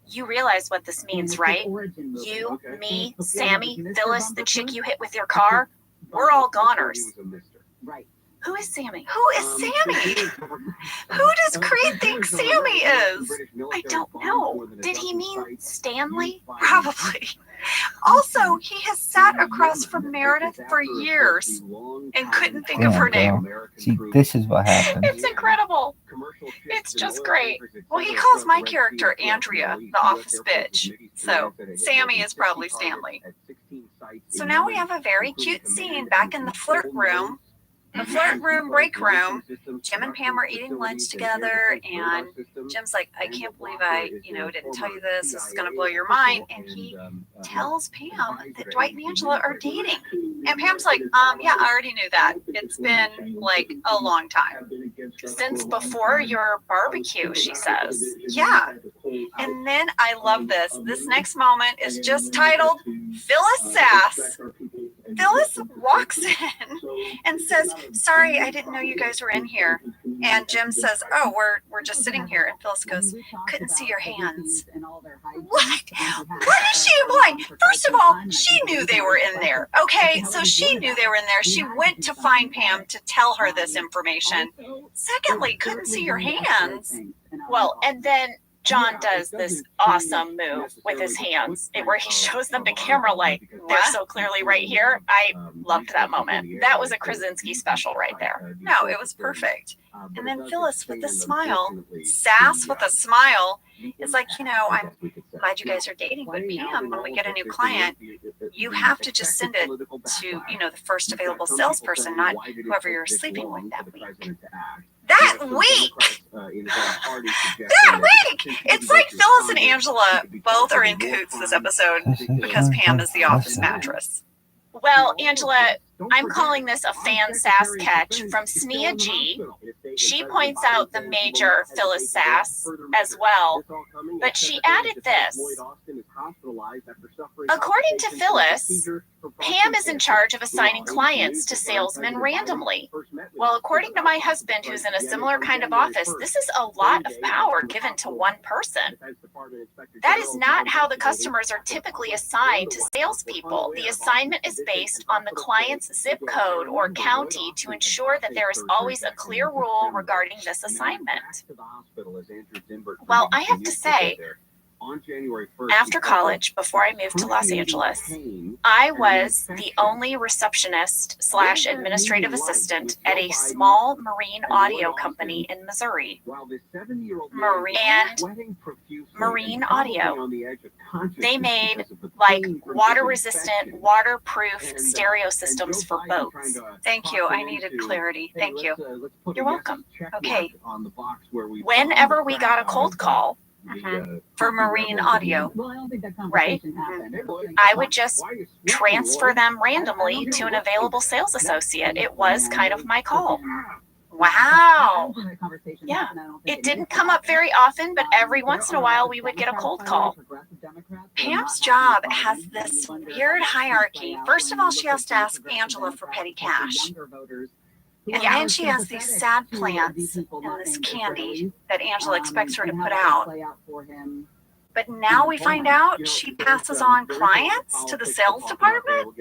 "You realize what this means, right? You, me, Sammy, Phyllis, the chick you hit with your car, we're all goners." Who is Sammy? Who is Sammy? Who does Creed think Sammy is? I don't know. Did he mean Stanley? Probably. Also, he has sat across from Meredith for years and couldn't think of her name. See, this is what happens. It's incredible. It's just great. Well, he calls my character Andrea, the office bitch. So Sammy is probably Stanley. So now we have a very cute scene back in the flirt room. The flirt room, break room. Jim and Pam are eating lunch together, and Jim's like, "I can't believe I, didn't tell you this. This is gonna blow your mind." And he tells Pam that Dwight and Angela are dating. And Pam's like, "Yeah, I already knew that. It's been like a long time. Since before your barbecue," she says. Yeah. And then I love this. This next moment is just titled Phyllis Sass. Phyllis walks in and says, "Sorry, I didn't know you guys were in here." And Jim says, "Oh, we're just sitting here." And Phyllis goes, "Couldn't see your hands." What? What is she implying? First of all, she knew they were in there. Okay, so she knew they were in there. She went to find Pam to tell her this information. Secondly, couldn't see your hands. Well, and then John does this awesome move with his hands where he shows them to camera like they're so clearly right here. I loved that moment. That was a Krasinski special right there. No, it was perfect. And then Phyllis with a smile, Sass with a smile, is like, I'm glad you guys are dating, but Pam, when we get a new client, you have to just send it to, the first available salesperson, not whoever you're sleeping with that week. That week! That week! It's like Phyllis and Angela both are in cahoots this episode because Pam is the office mattress. Well, Angela, I'm calling this a fan sass catch from Sneha G. She points out the major Phyllis sass as well, but she added this. According to Phyllis, Pam is in charge of assigning clients to salesmen randomly. Well, according to my husband, who's in a similar kind of office, this is a lot of power given to one person. That is not how the customers are typically assigned to salespeople. The assignment is based on the client's zip code or county to ensure that there is always a clear rule regarding this assignment. Well, I have to say, after college, before I moved to Los Angeles, I was the only receptionist / administrative assistant at a small marine audio company in Missouri. Marine audio. They made water-resistant, waterproof stereo systems for boats. Thank you. I needed clarity. Thank you. You're welcome. Okay. Whenever we got a cold call, for marine audio, right? I would just transfer them randomly to an available sales associate. It was kind of my call. Wow. Yeah. It didn't come up very often, but every once in a while we would get a cold call. Pam's job has this weird hierarchy. First of all, she has to ask Angela for petty cash. And then she has these sad plants and this candy that Angela expects her to put out. But now we find out she passes on clients to the sales department.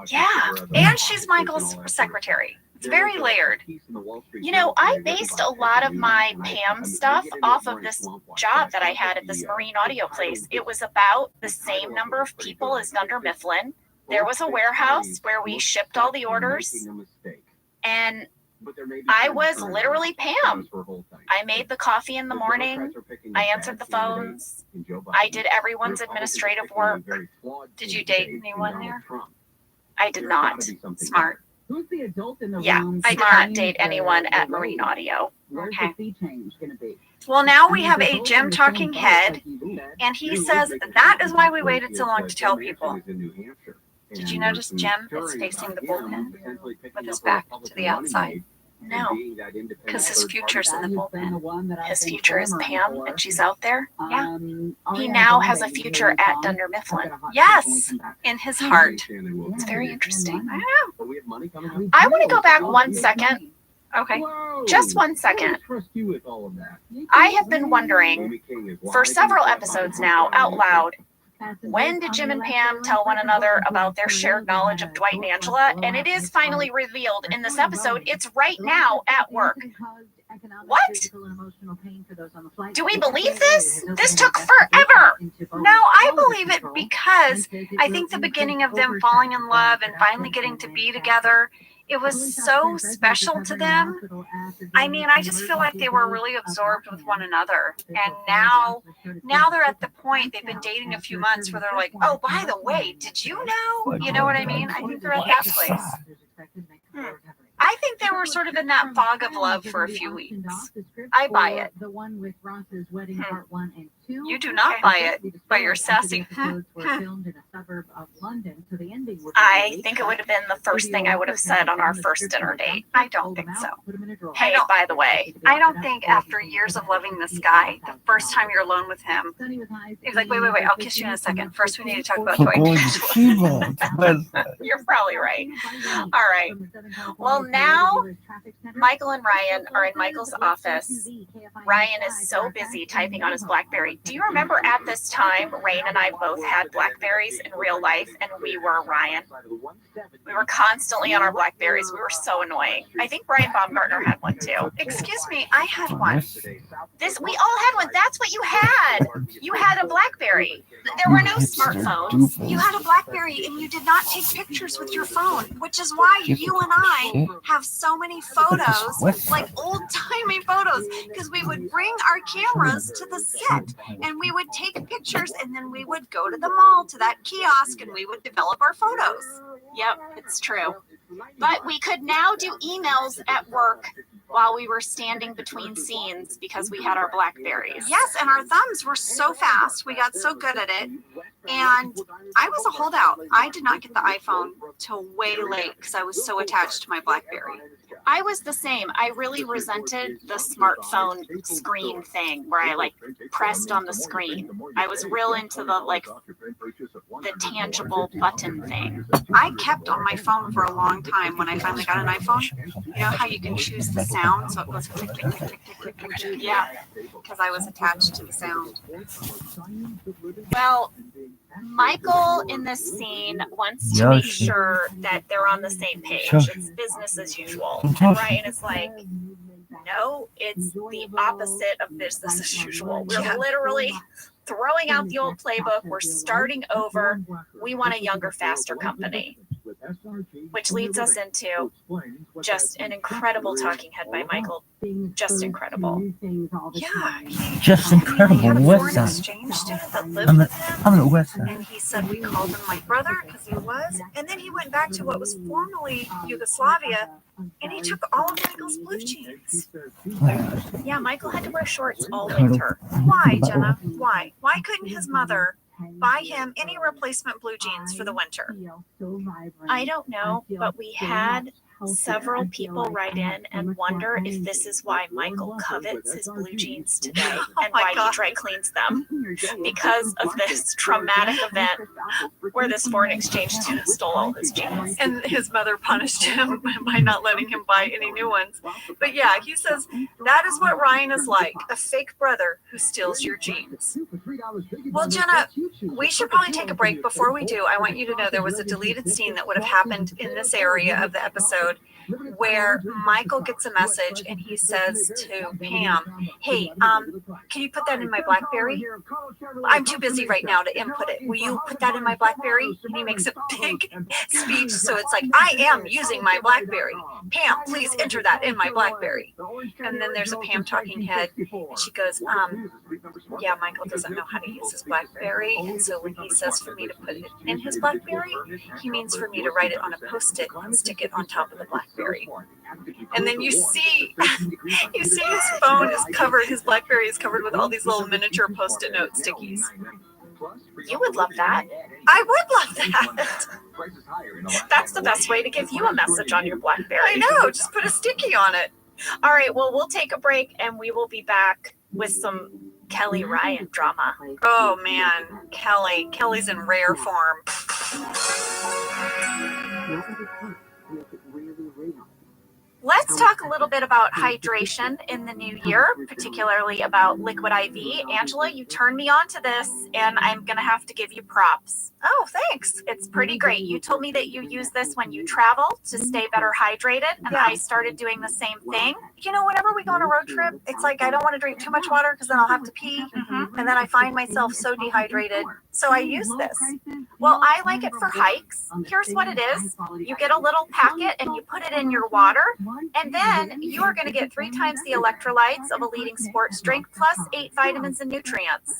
Yeah, and she's Michael's secretary. It's very layered. You know, I based a lot of my Pam stuff off of this job that I had at this marine audio place. It was about the same number of people as Dunder Mifflin. There was a warehouse where we shipped all the orders, and I was literally Pam. I made the coffee in the morning. I answered the phones. I did everyone's administrative work. Did you date anyone there? I did not. Smart. Who's the adult in the Yeah, room? I did not date anyone at Marine Audio. Where's Okay. the fee change going to be? Well, now we have a Jim talking head, and he says that is why we waited so long to tell people. Did you notice Jim is facing the bullpen with his back to the outside? No, because his future's in the bullpen. his future is Pam, and she's out there. Yeah. He now has a future at Dunder Mifflin. Yes, in his heart. It's very interesting. I know. I want to go back 1 second. Okay. Just 1 second. I have been wondering for several episodes now, out loud, when did Jim and Pam tell one another about their shared knowledge of Dwight and Angela? And it is finally revealed in this episode. It's right now at work. What? Do we believe this? This took forever. No, I believe it because I think the beginning of them falling in love and finally getting to be together, it was so special to them. I mean, I just feel like they were really absorbed with one another. And now they're at the point, they've been dating a few months where they're like, oh, by the way, did you know? You know what I mean? I think they're at that place. I think they were sort of in that fog of love for a few weeks. I buy it. The one with Ross's wedding part 1 and 2. You do not buy it, but you're sassy. Were filmed in a suburb of London, so the ending would I think it would have been the first thing I would have said on our first dinner date. I don't think so. Hey, by the way, I don't think after years of loving this guy, the first time you're alone with him, he's like, wait, I'll kiss you in a second. First, we need to talk about Dwight. You're probably right. All right. Well, now Michael and Ryan are in Michael's office. Ryan is so busy typing on his BlackBerry. Do you remember at this time, Rain and I both had BlackBerries in real life, and we were Ryan? We were constantly on our BlackBerries. We were so annoying. I think Brian Baumgartner had one too. Excuse me, I had one. We all had one. That's what you had. You had a BlackBerry. There were no smartphones. You had a BlackBerry and you did not take pictures with your phone, which is why you and I have so many photos, like old-timey photos, because we would bring our cameras to the set and we would take pictures, and then we would go to the mall to that kiosk and we would develop our photos. Yep, it's true. But we could now do emails at work while we were standing between scenes because we had our BlackBerries. Yes, and our thumbs were so fast. We got so good at it. And I was a holdout. I did not get the iPhone till way late because I was so attached to my BlackBerry. I was the same. I really resented the smartphone screen thing where I pressed on the screen. I was real into the tangible button thing. I kept on my phone for a long time when I finally got an iPhone. You know how you can choose the sound so it goes click, click, click, click, click, click, click. Yeah, because I was attached to the sound. Well, Michael in this scene wants to make sure that they're on the same page. It's business as usual. And Ryan is like, no, it's the opposite of business as usual. We're literally throwing out the old playbook. We're starting over. We want a younger, faster company. Which leads us into just an incredible talking head by Michael. Just incredible. Yeah. Just incredible. What's that? Exchange student that lived with him. I'm at West End. And he said we called him my brother because he was. And then he went back to what was formerly Yugoslavia, and he took all of Michael's blue jeans. Yeah, Michael had to wear shorts all winter. Why, Jenna? Why? Why couldn't his mother buy him any replacement blue jeans for the winter? I don't know, but we had Several people write in and wonder if this is why Michael covets his blue jeans today and why he dry cleans them. Because of this traumatic event where this foreign exchange student stole all his jeans. And his mother punished him by not letting him buy any new ones. But yeah, he says that is what Ryan is like, a fake brother who steals your jeans. Well, Jenna, we should probably take a break. Before we do, I want you to know there was a deleted scene that would have happened in this area of the episode where Michael gets a message and he says to Pam, hey, can you put that in my BlackBerry? I'm too busy right now to input it. Will you put that in my BlackBerry? And he makes a big speech. So it's like, I am using my BlackBerry. Pam, please enter that in my BlackBerry. And then there's a Pam talking head. And she goes, yeah, Michael doesn't know how to use his BlackBerry. And so when he says for me to put it in his BlackBerry, he means for me to write it on a Post-it and stick it on top of the BlackBerry. And then you see his phone is covered, his BlackBerry is covered with all these little miniature Post-it note stickies. You would love that. I would love that. That's the best way to give you a message on your BlackBerry. I know, just put a sticky on it. All right, well, we'll take a break and we will be back with some Kelly Ryan drama. Oh man, Kelly's in rare form. Let's talk a little bit about hydration in the new year, particularly about Liquid IV. Angela, you turned me on to this, and I'm going to have to give you props. Oh, thanks. It's pretty great. You told me that you use this when you travel to stay better hydrated, and I started doing the same thing. You know, whenever we go on a road trip, it's like I don't want to drink too much water because then I'll have to pee, and then I find myself so dehydrated. So I use this. Well, I like it for hikes. Here's what it is. You get a little packet and you put it in your water, and then you are going to get 3 times the electrolytes of a leading sports drink plus 8 vitamins and nutrients.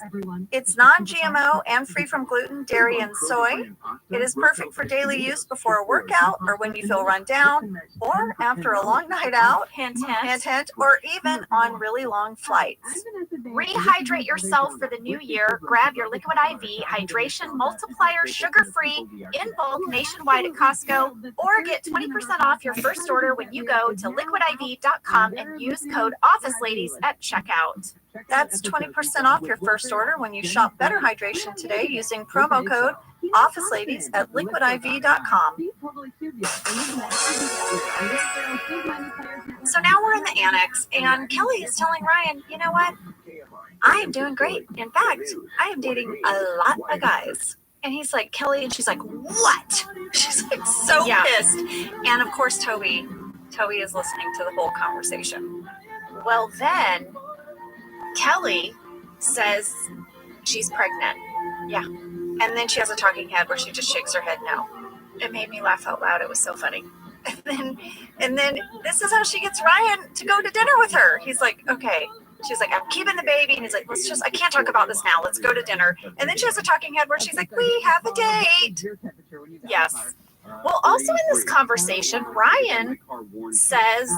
It's non-GMO and free from gluten, dairy, and soy. It is perfect for daily use before a workout or when you feel run down or after a long night out, hint, or even on really long flights. Rehydrate yourself for the new year. Grab your Liquid IV Hydration Multiplier sugar-free in bulk nationwide at Costco, or get 20% off your first order when you go to liquidiv.com and use code OfficeLadies at checkout. That's 20% off your first order when you shop Better Hydration today using promo code OfficeLadies at liquidiv.com. So now we're in the annex, and Kelly is telling Ryan, you know what? I am doing great. In fact, I am dating a lot of guys. And he's like, Kelly, and she's like, what? She's like so pissed. And of course, Toby is listening to the whole conversation. Well, then Kelly says she's pregnant. Yeah. And then she has a talking head where she just shakes her head no. It made me laugh out loud. It was so funny. And then this is how she gets Ryan to go to dinner with her. He's like, okay. She's like, I'm keeping the baby. And he's like, I can't talk about this now. Let's go to dinner. And then she has a talking head where she's like, we have a date. Yes. Well, also in this conversation, Ryan says,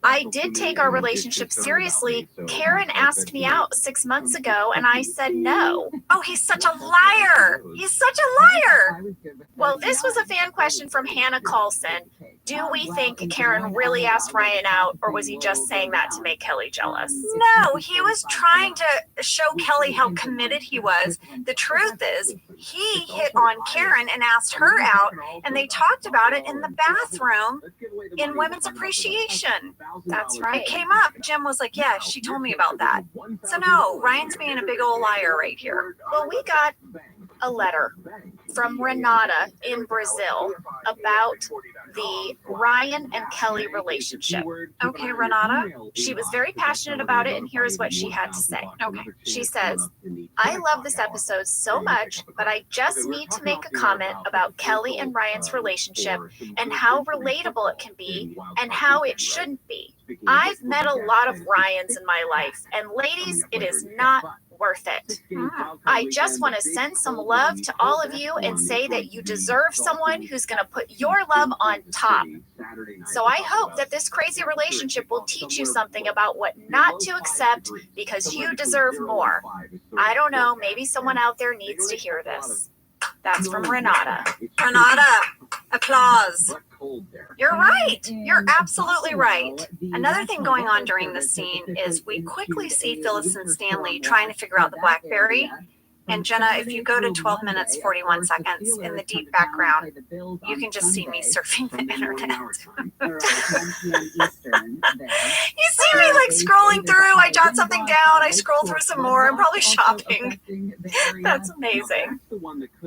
I did take our relationship seriously. Karen asked me out 6 months ago, and I said no. Oh, he's such a liar. He's such a liar. Well, this was a fan question from Hannah Carlson. Do we think Karen really asked Ryan out, or was he just saying that to make Kelly jealous? No, he was trying to show Kelly how committed he was. The truth is, he hit on Karen and asked her out, and they talked about it in the bathroom in Women's Appreciation. That's right. It came up. Jim was like, yeah, she told me about that. So no, Ryan's being a big old liar right here. Well, we got a letter from Renata in Brazil about the Ryan and Kelly relationship. Okay, Renata. She was very passionate about it, and here's what she had to say. Okay. She says, I love this episode so much, but I just need to make a comment about Kelly and Ryan's relationship and how relatable it can be and how it shouldn't be. I've met a lot of Ryans in my life, and ladies, it is not worth it. I just want to send some love to all of you and say that you deserve someone who's going to put your love on top. So I hope that this crazy relationship will teach you something about what not to accept because you deserve more. I don't know, maybe someone out there needs to hear this. That's from Renata. Renata, Applause. But cold there. You're right. You're absolutely right. Another thing going on during the scene is we quickly see Phyllis and Stanley trying to figure out the BlackBerry. And Jenna, if you go to 12 minutes, 41 seconds in the deep background, you can just see me surfing the internet. You see me like scrolling through. I jot something down. I scroll through some more. I'm probably shopping. That's amazing.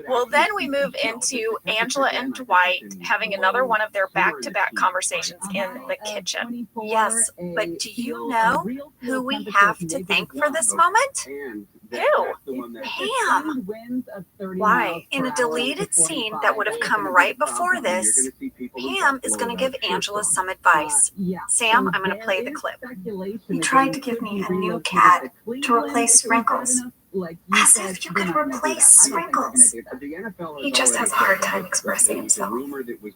Well, then we move into Angela and Dwight having another one of their back-to-back conversations in the kitchen. Yes, but do you know who we have to thank for this moment? Who? Pam. Why? In a deleted scene that would have come right before this, Pam is going to give Angela some advice. Sam, I'm going to play the clip. He tried to give me a new cat to replace Sprinkles. As if you could replace Sprinkles. He just has a hard time expressing himself.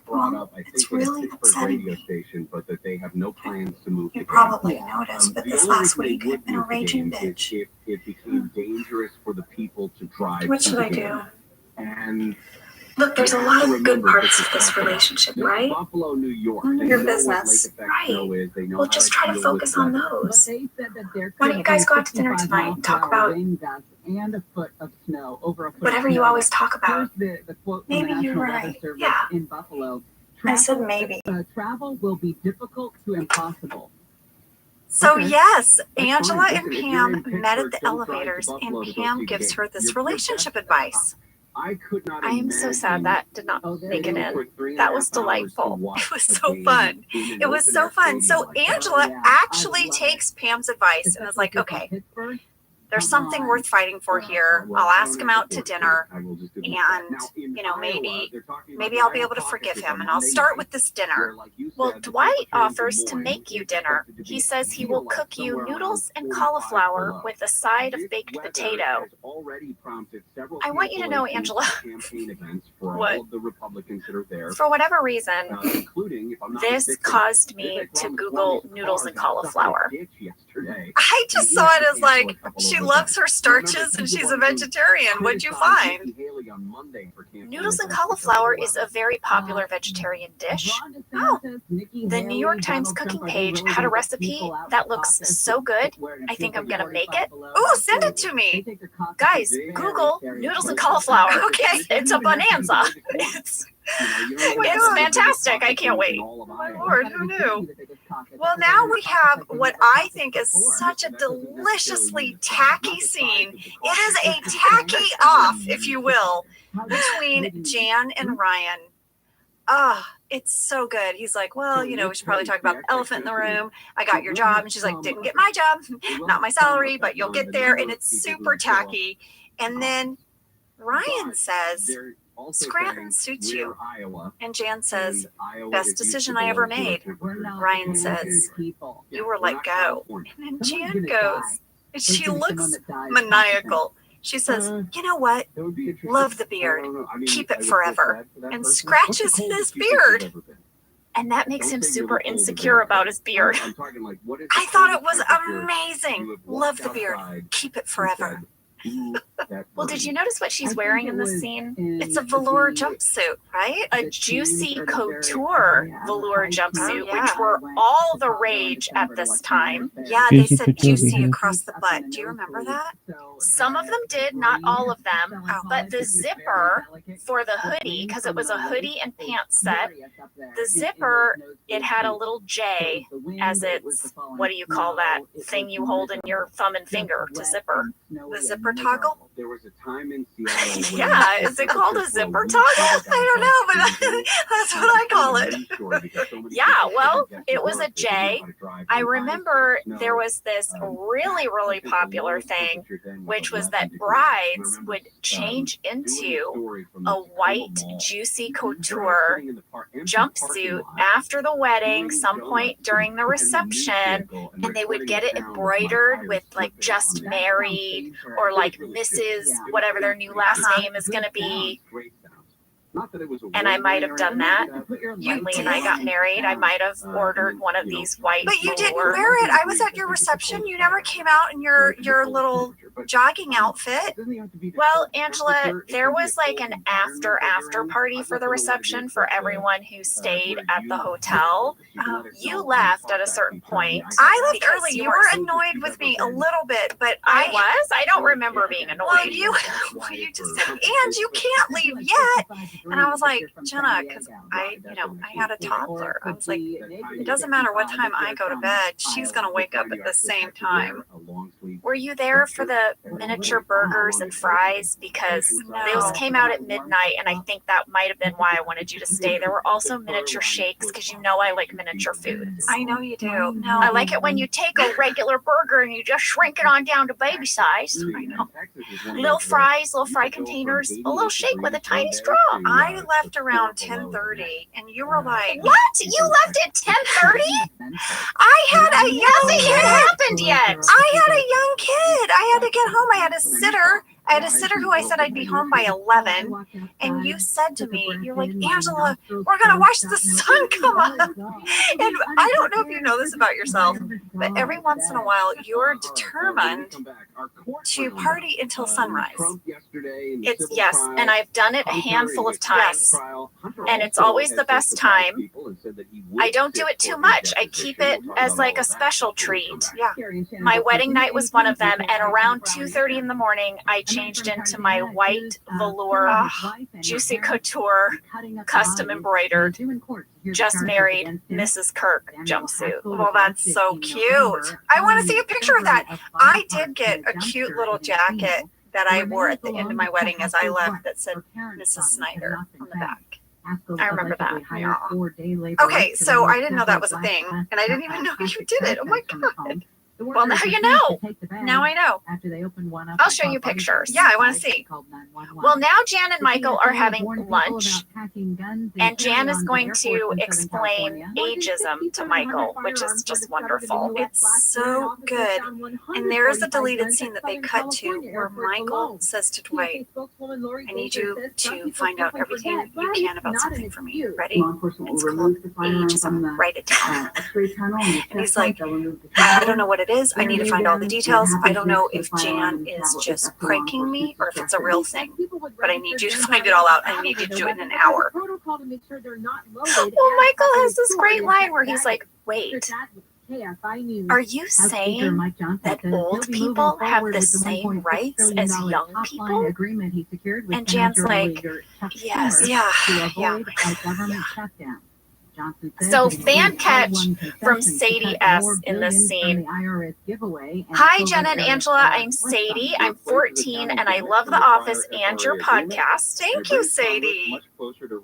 Well, it's really upsetting me. But that they have no plans to move. You probably noticed, but this last week I've been a raging bitch. It became dangerous for the people to drive. What should I do? And look, there's a lot of good parts of this relationship, right? Buffalo, New York. None of your business. Right. Well, just try to focus on those. Why don't you guys go out to dinner tonight and talk about whatever you always talk about? Maybe you're right. Yeah. I said maybe. Travel will be difficult to impossible. So yes, Angela and Pam met at the elevators, and Pam gives her this relationship advice. I am so sad that did not make it in. That was delightful. It was so fun. It was so fun. So Angela actually takes Pam's advice and is like, okay, there's something worth fighting for here. I'll ask him out to dinner, and maybe I'll be able to forgive him, and I'll start with this dinner. Well, Dwight offers to make you dinner. He says he will cook you noodles and cauliflower with a side of baked potato. I want you to know, Angela, what? For whatever reason, this caused me to Google noodles and cauliflower. I just saw it as like, she loves her starches and she's a vegetarian. What'd you find? Noodles and cauliflower is a very popular vegetarian dish. Oh, the New York Times cooking page had a recipe that looks so good. I think I'm gonna make it. Ooh, send it to me. Guys, Google noodles and cauliflower. Okay. It's a bonanza. It's fantastic. I can't wait. Oh my Lord, who knew? Well, now we have what I think is such a deliciously tacky scene. It is a tacky off, if you will, between Jan and Ryan. It's so good. He's like, well, we should probably talk about the elephant in the room. I got your job. And she's like, didn't get my job, not my salary, but you'll get there. And it's super tacky. And then Ryan says, Scranton suits you. And Jan says, best decision I ever made. Ryan says, you were let go. And then Jan goes, and she looks maniacal. She says, you know what? Love the beard. Keep it forever. And scratches his beard. And that makes him super insecure about his beard. I thought it was amazing. Love the beard. Keep it forever. Well, did you notice what she's wearing in this scene? It's a velour jumpsuit, right? A juicy couture velour jumpsuit, which were all the rage at this time. Yeah, they said juicy across the butt. Do you remember that? Some of them did, not all of them. But the zipper for the hoodie, because it was a hoodie and pants set, the zipper, it had a little J as its, what do you call that thing you hold in your thumb and finger to zipper? The zipper toggle? There was a time in Seattle. Yeah, is it called a zipper toggle? I don't know, but that's what I call it. Yeah, well, it was a J. I remember there was this really, really popular thing, which was that brides would change into a white, juicy couture jumpsuit after the wedding, some point during the reception, and they would get it embroidered with like just married or like Mrs. whatever their new last name is going to be. And I might have done that. When Lee and I got married, I might have ordered one of these white. But you didn't wear it. I was at your reception. You never came out in your little jogging outfit. Well, Angela, there was like an after party for the reception for everyone who stayed at the hotel. You left at a certain point. I left because early. You weren't were super annoyed with me a little bit, but I was? I don't remember being annoyed. Well, you just said, and you can't leave yet. And I was like, Jenna, because I had a toddler. I was like, it doesn't matter what time I go to bed. She's going to wake up at the same time. Were you there for the miniature burgers and fries? Because those came out at midnight, and I think that might have been why I wanted you to stay. There were also miniature shakes, because you know I like miniature foods. I know you do. No, I like it when you take a regular burger and you just shrink it on down to baby size. I know. Little fries, little fry containers, a little shake with a tiny straw. I left around 10:30, and you were like, What? You left at 10:30? I had a young Nothing kid. had happened yet. I had a young kid. I had to get home. I had a sitter. I had a sitter who I said I'd be home by 11. And you said to me, you're like, Angela, we're going to watch the sun come up. And I don't know if you know this about yourself, but every once in a while, you're determined to party until sunrise. It's yes, and I've done it a handful of times. And it's always the best time. I don't do it too much. I keep it as like a special treat. Yeah. My wedding night was one of them, and around 2:30 in the morning, I changed into my white velour, juicy couture, custom embroidered, just married Mrs. Kirk jumpsuit. Well, that's so cute. I want to see a picture of that. I did get a cute little jacket that I wore at the end of my wedding as I left that said Mrs. Snyder on the back. I remember that. Yeah. Okay, so I didn't know that was a thing, and I didn't even know you did it. Oh my God. Well, now you know. Now I know. I'll show you pictures. Yeah, I want to see. Well, now Jan and Michael are having lunch, and Jan is going to explain ageism to Michael, which is just wonderful. It's so good. And there is a deleted scene that they cut to where Michael says to Dwight, I need you to find out everything you can about something for me. Ready? It's called ageism. Write it down. And he's like, I don't know what it is. I need to find all the details. I don't know if Jan is just pranking me or if it's a real thing, but I need you to find it all out. I need you to do it in an hour. Well, Michael has this great line where he's like, wait, are you saying that old people have the same rights as young people? And Jan's like, yes, yeah. So fan catch from Sadie S. in this scene. Hi, Jenna and Angela. I'm Sadie. I'm 14 and I love The Office and your podcast. Thank you, Sadie.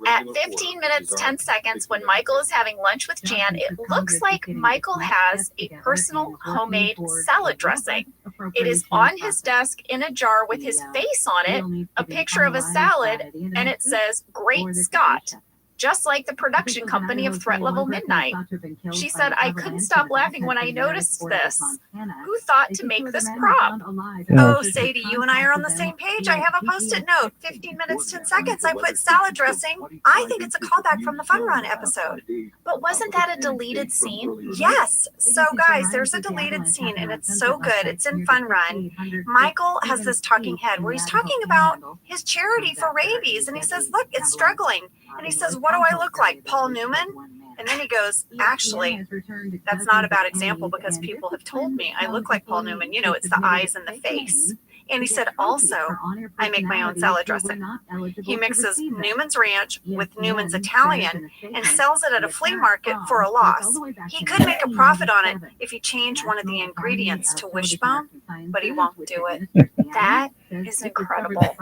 At 15 minutes, 10 seconds, when Michael is having lunch with Jan, it looks like Michael has a personal homemade salad dressing. It is on his desk in a jar with his face on it, a picture of a salad, and it says, Great Scott. Just like the production company of Threat Level Midnight. She said, I couldn't stop laughing when I noticed this. Who thought to make this prop? Oh, Sadie, you and I are on the same page. I have a post-it note. 15 minutes, 10 seconds. I put salad dressing. I think it's a callback from the Fun Run episode. But wasn't that a deleted scene? Yes. So, guys, there's a deleted scene, and it's so good. It's in Fun Run. Michael has this talking head where he's talking about his charity for rabies, and he says, look, it's struggling. And he says, what do I look like, Paul Newman? And then he goes, actually, that's not a bad example because people have told me I look like Paul Newman. You know, it's the eyes and the face. And he said, also, I make my own salad dressing. He mixes Newman's Ranch with Newman's Italian and sells it at a flea market for a loss. He could make a profit on it if he changed one of the ingredients to Wishbone, but he won't do it. That is incredible.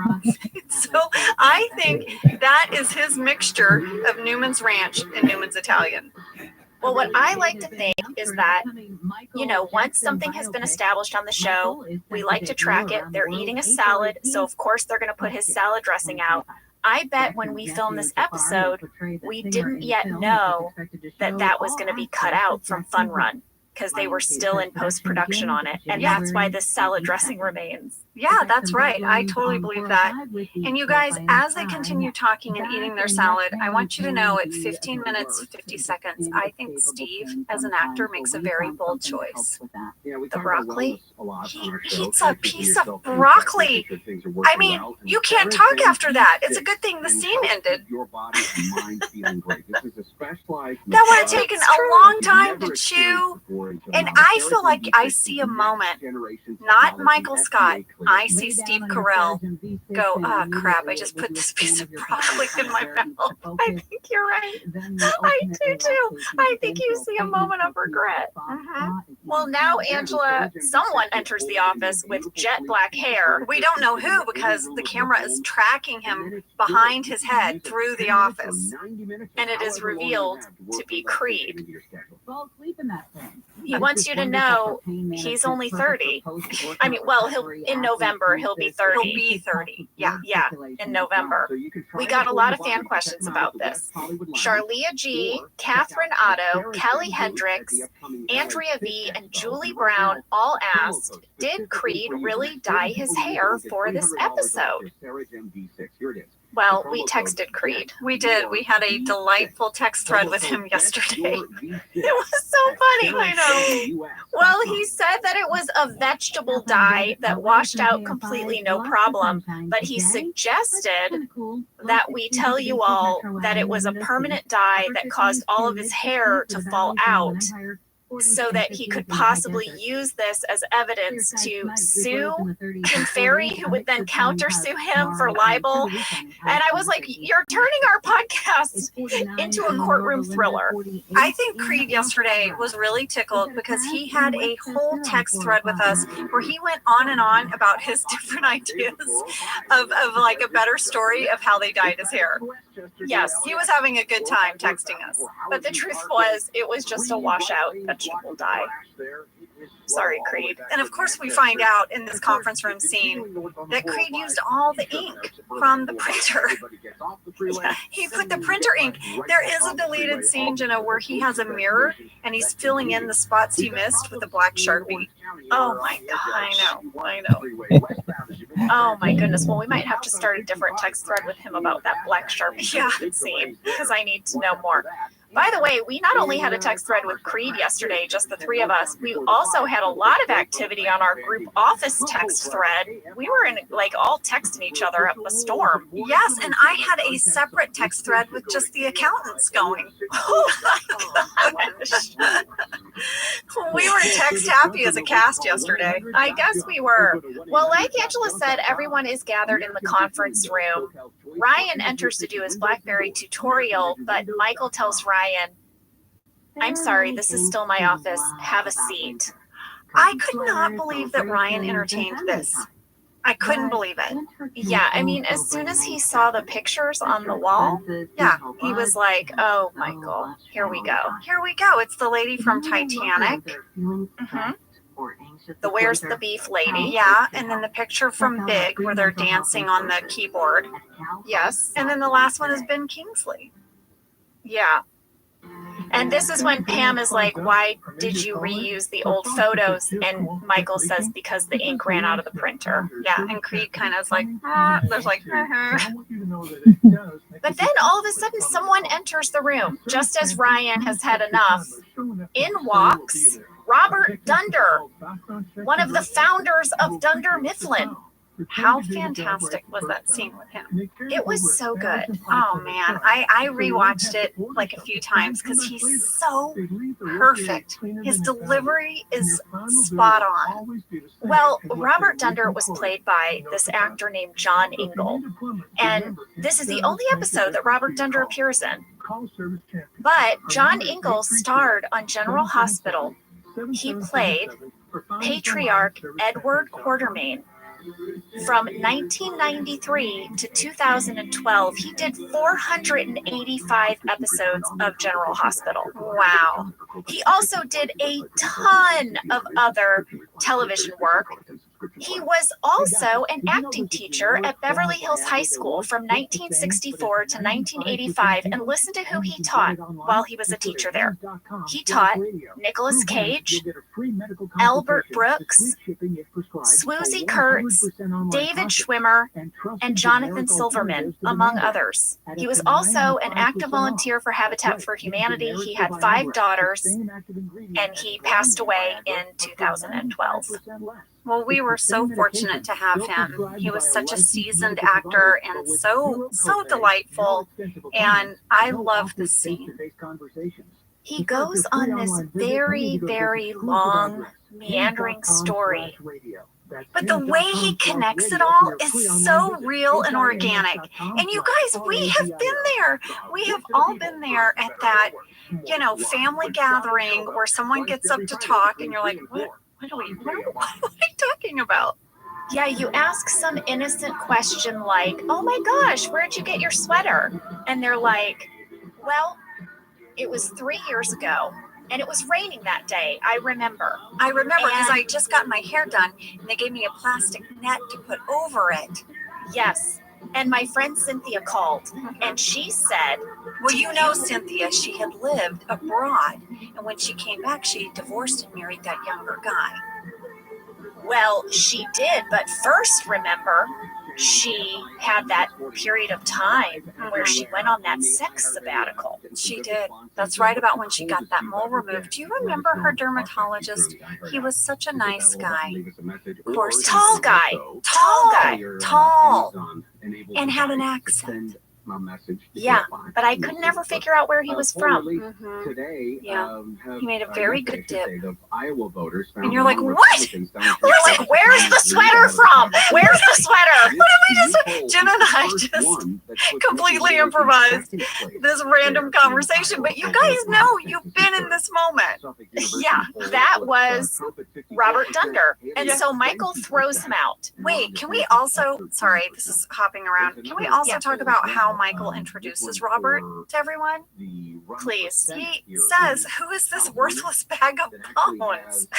So I think that is his mixture of Newman's Ranch and Newman's Italian. Well, what I like to think is that, you know, once something has been established on the show, we like to track it. They're eating a salad, so of course they're going to put his salad dressing out. I bet when we filmed this episode, we didn't yet know that that was going to be cut out from Fun Run because they were still in post-production on it. And that's why this salad dressing remains. Yeah, that's right. I totally believe that. And you guys, as they continue talking and eating their salad, I want you to know at 15 minutes, 50 seconds, I think Steve, as an actor, makes a very bold choice. The broccoli, he eats a piece of broccoli. I mean, you can't talk after that. It's a good thing the scene ended. That would have taken a long time to chew. And I feel like I see a moment, not Michael Scott. I see Steve Carell go, oh crap, I just put this piece of broccoli in my mouth. I think you're right. I do too. I think you see a moment of regret. Well, now Angela, someone enters the office with jet black hair. We don't know who because the camera is tracking him behind his head through the office. And it is revealed to be Creed. He wants you to know he's only 30. I mean, well, in November he'll be 30. He'll be 30. Yeah, in November. We got a lot of fan questions about this. Charlia G, Catherine Otto, Kelly Hendricks, Andrea V, and Julie Brown all asked, did Creed really dye his hair for this episode? Well, we texted Creed. We did. We had a delightful text thread with him yesterday. It was so funny. I know. Well, he said that it was a vegetable dye that washed out completely, no problem. But he suggested that we tell you all that it was a permanent dye that caused all of his hair to fall out, so that he could possibly use this as evidence to sue Kim Ferry, who would then countersue him for libel. And I was like, you're turning our podcast into a courtroom thriller. I think Creed yesterday was really tickled because he had a whole text thread with us where he went on and on about his different ideas of like a better story of how they dyed his hair. Yes, he was having a good time texting us. But the truth was, it was just a washout vegetable dye. Sorry, Creed. And of course, we find out in this conference room scene that Creed used all the ink from the printer. Yeah, he put the printer ink. There is a deleted scene, Jenna, where he has a mirror and he's filling in the spots he missed with a black Sharpie. Oh my God, I know. Oh my goodness. Well, we might have to start a different text thread with him about that black Sharpie scene because I need to know more. By the way, we not only had a text thread with Creed yesterday, just the three of us, we also had a lot of activity on our group office text thread. We were all texting each other up a storm. Yes, and I had a separate text thread with just the accountants going. Oh my gosh. We were text happy as a cast yesterday. I guess we were. Well, like Angela said, everyone is gathered in the conference room. Ryan enters to do his BlackBerry tutorial, but Michael tells Ryan, I'm sorry, this is still my office. Have a seat. I could not believe that Ryan entertained this. I couldn't believe it. Yeah, I mean, as soon as he saw the pictures on the wall, he was like, oh, Michael, here we go. Here we go. It's the lady from Titanic. The Where's the Beef lady. Yeah, and then the picture from Big where they're dancing on the keyboard. Yes, and then the last one is Ben Kingsley. Yeah. And this is when Pam is like, why did you reuse the old photos? And Michael says, because the ink ran out of the printer. Yeah, and Creed kind of is like, there's like, But then all of a sudden someone enters the room, just as Ryan has had enough. In walks Robert Dunder, one of the founders of Dunder Mifflin. How fantastic was that scene with him? It was so good. Oh man, I rewatched it like a few times because he's so perfect. His delivery is spot on. Well, Robert Dunder was played by this actor named John Ingle, and this is the only episode that Robert Dunder appears in. But John Ingle starred on General Hospital. He played Patriarch Edward Quartermain. From 1993 to 2012, he did 485 episodes of General Hospital. Wow. He also did a ton of other television work. He was also an acting teacher at Beverly Hills High School from 1964 to 1985, and listen to who he taught while he was a teacher there. He taught Nicolas Cage, Albert Brooks, Swoosie Kurtz, David Schwimmer, and Jonathan Silverman, among others. He was also an active volunteer for Habitat for Humanity. He had 5 daughters, and he passed away in 2012. Well, we were so fortunate to have him. He was such a seasoned actor and so delightful, and I love this scene. He goes on this very, very long, meandering story. But the way he connects it all is so real and organic. And you guys, we have been there. We have all been there at that, family gathering where someone gets up to talk and you're like, what are we talking about? Yeah, you ask some innocent question like, oh my gosh, where'd you get your sweater? And they're like, well, it was 3 years ago. And it was raining that day. I remember because I just got my hair done and they gave me a plastic net to put over it. Yes. And my friend Cynthia called and she said, well, Cynthia, she had lived abroad. And when she came back, she divorced and married that younger guy. Well, she did. But first, remember, she had that period of time where she went on that sex sabbatical. She did. That's right about when she got that mole removed. Do you remember her dermatologist? He was such a nice guy. Of course, tall guy, and had an accent. Yeah, but I could never figure out where he was from. Today, he made a very good dip. And you're like, what? You're like, where's the sweater from? Where's the sweater? What did we just? Jen and I just completely improvised this random conversation. But you guys know you've been in this moment. Yeah, that was Robert Dunder. And so Michael throws him out. Wait, can we also, sorry, this is hopping around. Can we also talk about how Michael introduces Robert to everyone? Please. He says, who is this worthless bag of bones?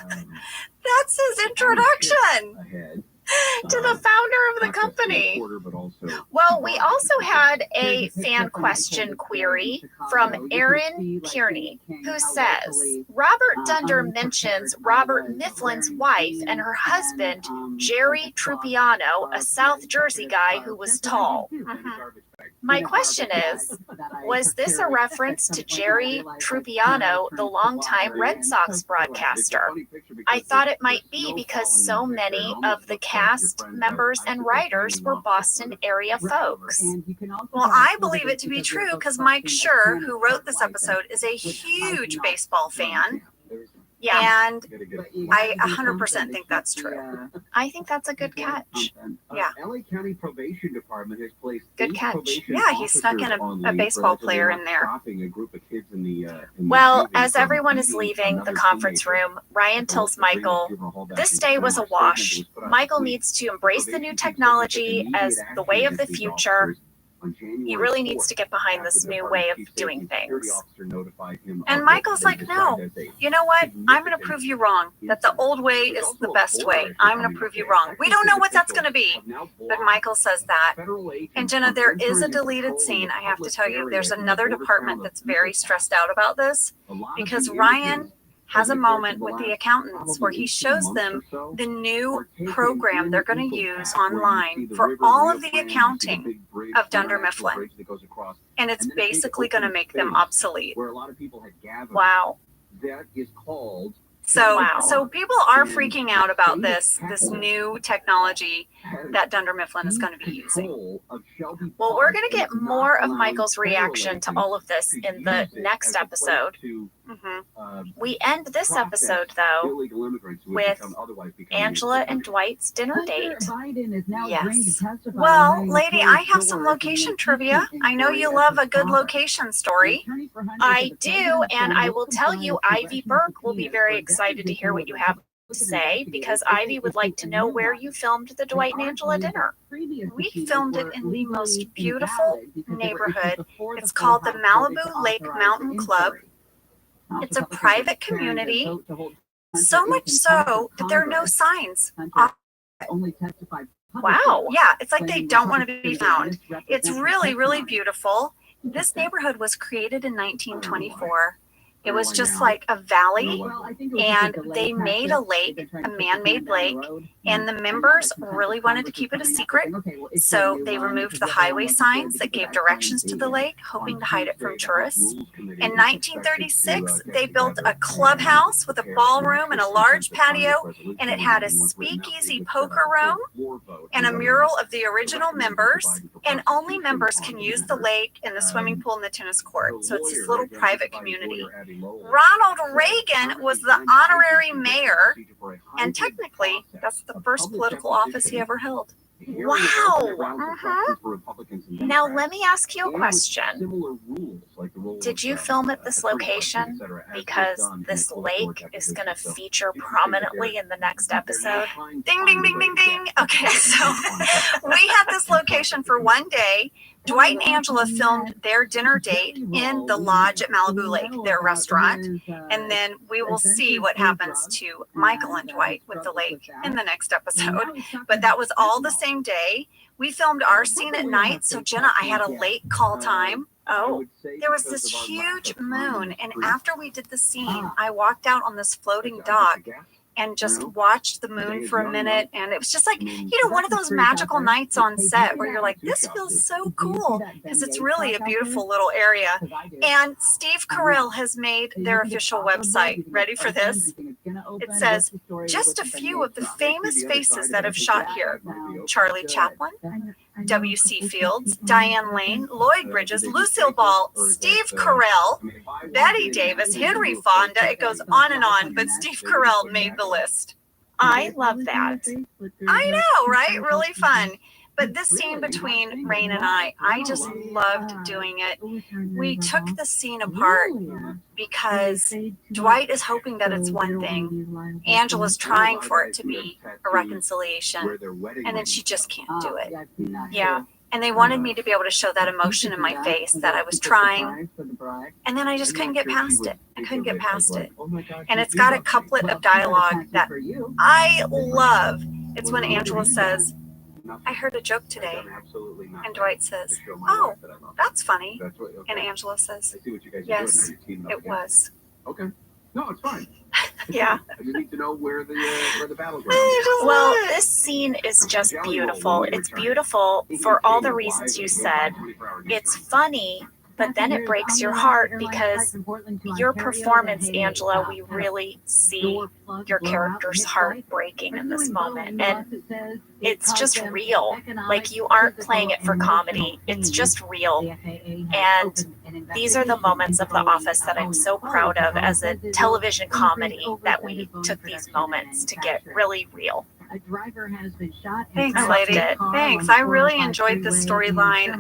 That's his introduction to the founder of the company. Well, we also had a fan question query from Aaron Kearney, who says, Robert Dunder mentions Robert Mifflin's wife and her husband, Jerry Trupiano, a South Jersey guy who was tall. My question is, was this a reference to Jerry Trupiano, the longtime Red Sox broadcaster? I thought it might be because so many of the cast members and writers were Boston area folks. Well, I believe it to be true because Mike Schur, who wrote this episode, is a huge baseball fan. Yeah. And I 100% think that's true. I think that's a good catch. Yeah. LA County Probation Department has placed good catch. Yeah, he snuck in a baseball player in there. Well, as everyone is leaving the conference room, Ryan tells Michael, this day was a wash. Michael needs to embrace the new technology as the way of the future. He really needs to get behind this new way of doing things. And Michael's like, no, you know what? I'm going to prove you wrong, that the old way is the best way. I'm going to prove you wrong. We don't know what that's going to be, but Michael says that. And Jenna, there is a deleted scene. I have to tell you, there's another department that's very stressed out about this because Ryan has a moment with the accountants where he shows them the new program they're going to use online for all of the accounting of Dunder Mifflin. And it's basically going to make them obsolete. Wow. That is called. So people are freaking out about this new technology that Dunder Mifflin is going to be using. Well, we're going to get more of Michael's reaction to all of this in the next episode. We end this episode, though, with Angela and Dwight's dinner date. Yes. Well, lady, I have some location trivia. I know you love a good location story. I do, and I will tell you, Ivy Burke will be very excited to hear what you have to say, because Ivy would like to know where you filmed the Dwight and Angela dinner. We filmed it in the most beautiful neighborhood. It's called the Malibu Lake Mountain Club. It's a private community So much so that there are no signs. Only testified. Wow. Yeah, it's like they don't want to be found. It's really, really beautiful. This neighborhood was created in 1924. It was just like a valley, and they made a lake, a man-made lake, and the members really wanted to keep it a secret, so they removed the highway signs that gave directions to the lake, hoping to hide it from tourists. In 1936, they built a clubhouse with a ballroom and a large patio, and it had a speakeasy poker room and a mural of the original members, and only members can use the lake and the swimming pool and the tennis court, so it's this little private community. Ronald Reagan was the honorary mayor, and technically, that's the first political office he ever held. Wow. Now, let me ask you a question. Did you film at this location? Because this lake is going to feature prominently in the next episode. Ding, ding, ding, ding, ding. Okay, so we had this location for one day. Dwight and Angela filmed their dinner date in the lodge at Malibu Lake, their restaurant. And then we will see what happens to Michael and Dwight with the lake in the next episode. But that was all the same day. We filmed our scene at night. So Jenna, I had a late call time. Oh, there was this huge moon. And after we did the scene, I walked out on this floating dock and just watched the moon for a minute. And it was just like, one of those magical nights on set where you're like, this feels so cool, because it's really a beautiful little area. And Steve Carell has made their official website. Ready for this? It says, just a few of the famous faces that have shot here: Charlie Chaplin, W.C. Fields, Diane Lane, Lloyd Bridges, Lucille Ball, Steve Carell, Betty Davis, Henry Fonda. It goes on, but Steve Carell made the list. I love that. I know, right? Really fun. But this scene between Rain and I just loved doing it. We took the scene apart because Dwight is hoping that it's one thing. Angela's trying for it to be a reconciliation. And then she just can't do it. Yeah. And they wanted me to be able to show that emotion in my face, that I was trying. And then I just couldn't get past it. I couldn't get past it. And it's got a couplet of dialogue that I love. It's when Angela says, I heard a joke today. And Dwight says, oh, that's funny. And Angela says, yes, it was. Okay. No, it's fine. Yeah. I just need to know where the battleground is. Well, this scene is just beautiful. It's beautiful for all the reasons you said. It's funny, but then it breaks your heart because your performance, Angela, we really see your character's heart breaking in this moment. And it's just real. Like, you aren't playing it for comedy. It's just real. And these are the moments of The Office that I'm so proud of as a television comedy, that we took these moments to get really real. A driver has been shot. Thanks, lady. Thanks. I really enjoyed this storyline.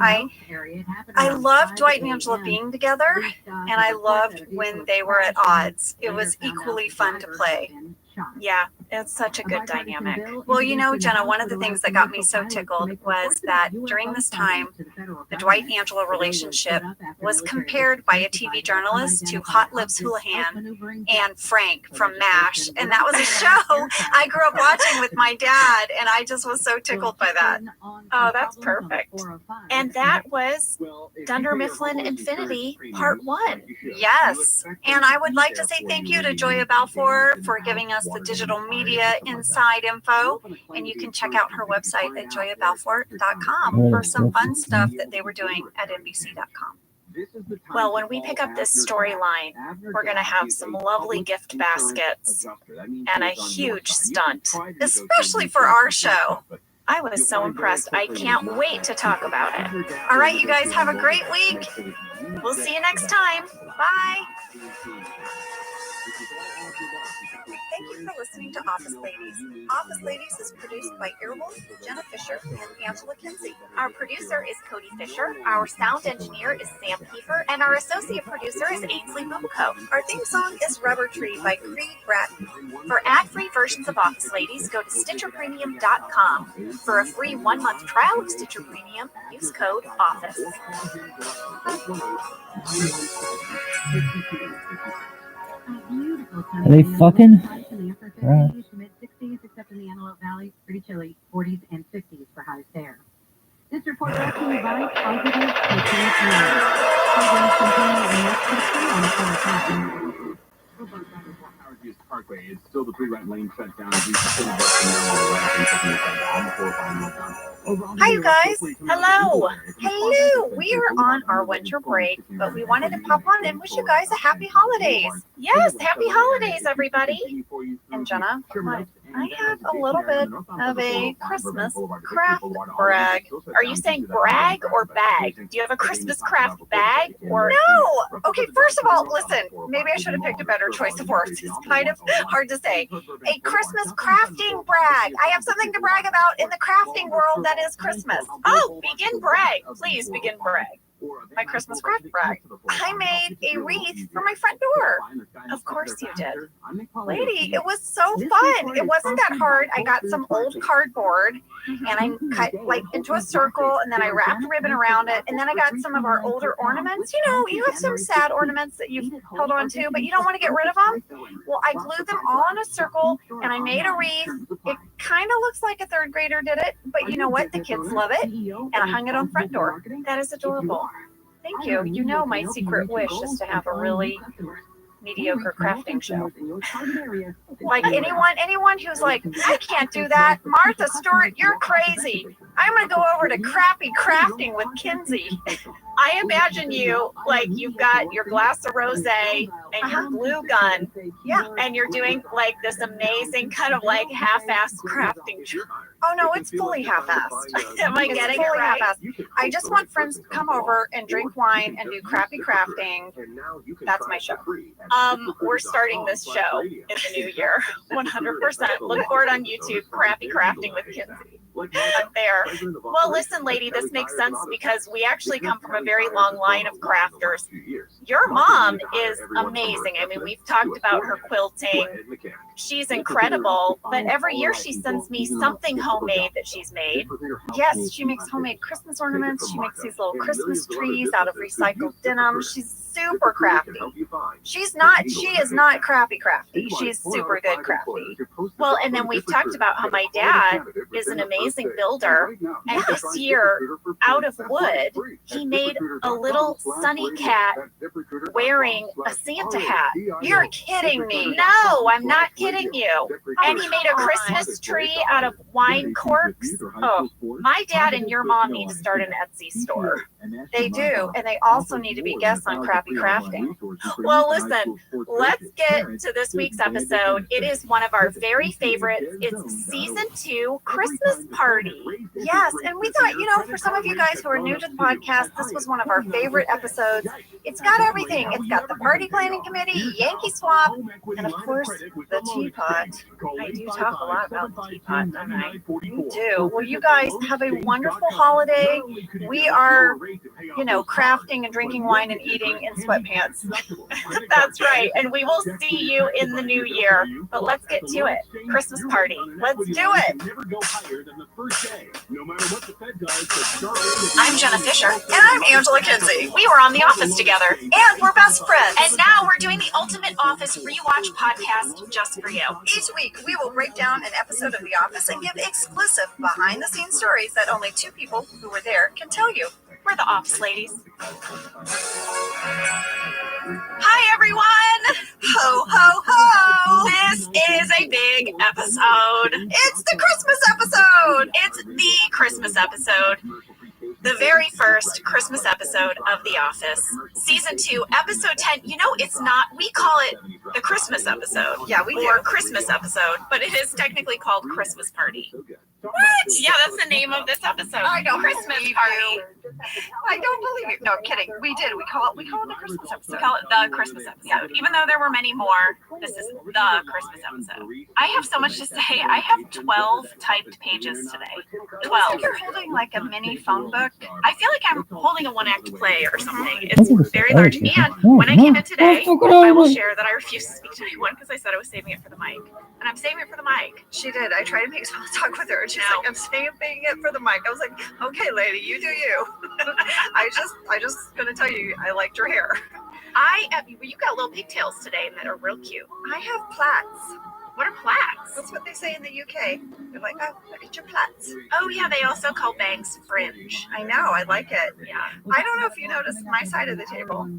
I loved Dwight and Angela being together, and I loved when they were at odds. It was equally fun to play. Yeah, it's such a good dynamic. Well, Jenna, one of the things that got me so tickled was that during this time, the Dwight and Angela relationship was compared by a TV journalist to Hot Lips Houlihan and Frank from MASH. And that was a show I grew up watching with my dad, and I just was so tickled by that. Oh, that's perfect. And that was Dunder Mifflin Infinity Part 1. Yes. And I would like to say thank you to Joya Balfour for giving us the digital media inside info, and you can check out her website at joyabalfour.com for some fun stuff that they were doing at NBC.com. Well, when we pick up this storyline, we're going to have some lovely gift baskets and a huge stunt, especially for our show. I was so impressed. I can't wait to talk about it. All right, you guys have a great week. We'll see you next time. Bye. Thank you for listening to Office Ladies. Office Ladies is produced by Earwolf, Jenna Fisher, and Angela Kinsey. Our producer is Cody Fisher. Our sound engineer is Sam Kiefer, and our associate producer is Ainsley Bumco. Our theme song is Rubber Tree by Creed Bratton. For ad-free versions of Office Ladies, go to StitcherPremium.com. For a free 1-month trial of Stitcher Premium, use code OFFICE. Are they fucking? Right. Mid-60s, except in the Antelope Valley, pretty chilly, 40s and 50s for highs there. This report brought to you by Positive TRILLIONAIRE. Programs continue in next section on the corner. Parkway. It's still the pre-rent lane shut down. As we still on the 4 Hi, you guys. Hello. Hello. We are on our winter break, but we wanted to pop on and wish you guys a happy holidays. Yes, happy holidays, everybody. And Jenna, I have a little bit of a Christmas craft brag. Are you saying brag or bag? Do you have a Christmas craft bag or no? Okay, first of all, listen, maybe I should have picked a better choice of words. It's kind of hard to say. A Christmas crafting brag. I have something to brag about in the crafting world that is Christmas. Oh, begin brag. Please begin brag. My Christmas craft brag. I made a wreath for my front door. Of course you did. Lady, it was so fun. It wasn't that hard. I got some old cardboard and I cut like into a circle and then I wrapped ribbon around it. And then I got some of our older ornaments. You know, you have some sad ornaments that you've held on to, but you don't want to get rid of them. Well, I glued them all in a circle and I made a wreath. It kind of looks like a third grader did it, but you know what? The kids love it. And I hung it on front door. That is adorable. Thank you. You know my secret wish is to have a really mediocre crafting show. Like anyone who's like, I can't do that. Martha Stewart, you're crazy. I'm going to go over to crappy crafting with Kinsey. I imagine you, like, you've got your glass of rosé and your glue gun. Yeah. And you're doing, like, this amazing kind of, like, half-assed crafting. Oh, no, it's fully half-assed. Am I getting it right? I just want friends to come over and drink wine and do crappy crafting. That's my show. We're starting this show in the new year. 100%. Look for it on YouTube, Crappy Crafting with Kinsey. Up there. Well, listen, lady, this makes sense because we actually come from a very long line of crafters. Your mom is amazing. I mean, we've talked about her quilting. She's incredible, but every year she sends me something homemade that she's made. Yes, she makes homemade Christmas ornaments. She makes these little Christmas trees out of recycled denim. She's super crafty. She is not crappy crafty. She's super good crafty. Well, and then we've talked about how my dad is an amazing builder. And this year, out of wood, he made a little sunny cat wearing a Santa hat. You're kidding me. No, I'm not kidding you. And he made a Christmas tree out of wine corks. Oh, my dad and your mom need to start an Etsy store. They do. And they also need to be guests on Crappy Crafting. Well, listen, let's get to this week's episode. It is one of our very favorites. It's season 2 Christmas party. Yes, and we thought, you know, for some of you guys who are new to the podcast, this was one of our favorite episodes. It's got everything. It's got the party planning committee, Yankee Swap, and of course, the teapot. I do talk a lot about the teapot, don't I? You do. Well, you guys have a wonderful holiday. We are, you know, crafting and drinking wine and eating in sweatpants. That's right. And we will see you in the new year. But let's get to it. Christmas party. Let's do it. I'm Jenna Fisher. And I'm Angela Kinsey. We were on The Office together. And we're best friends. And now we're doing the Ultimate Office Rewatch podcast just for you. Each week, we will break down an episode of The Office and give exclusive behind-the-scenes stories that only 2 people who were there can tell you. We're the Office ladies. Hi, everyone. Ho, ho, ho. This is a big episode. It's the Christmas episode. It's the Christmas episode. The very first Christmas episode of The Office. Season 2, episode 10. You know, it's not, we call it the Christmas episode. Yeah, we do. Or Christmas episode, but it is technically called Christmas Party. What? Yeah, that's the name of this episode. I know, Christmas Party. I don't believe you. No, I'm kidding. We did. We call it the Christmas episode. We call it the Christmas episode. Even though there were many more, this is the Christmas episode. I have so much to say. I have 12 typed pages today. 12. It's like you're holding like a mini phone book. I feel like I'm holding a one-act play or something. It's very large. And when I came in today, I will share that I refused to speak to anyone because I said I was saving it for the mic. And I'm saving it for the mic. She did. I tried to make small talk with her. And she's like, I'm saving it for the mic. I was like, okay, lady, you do you. I just gonna tell you, I liked your hair. You got little pigtails today that are real cute. I have plaits. What are plaits? That's what they say in the UK. They're like, oh, look at your plaits. Oh yeah, they also call bangs fringe. I know, I like it. Yeah. I don't know if you noticed my side of the table.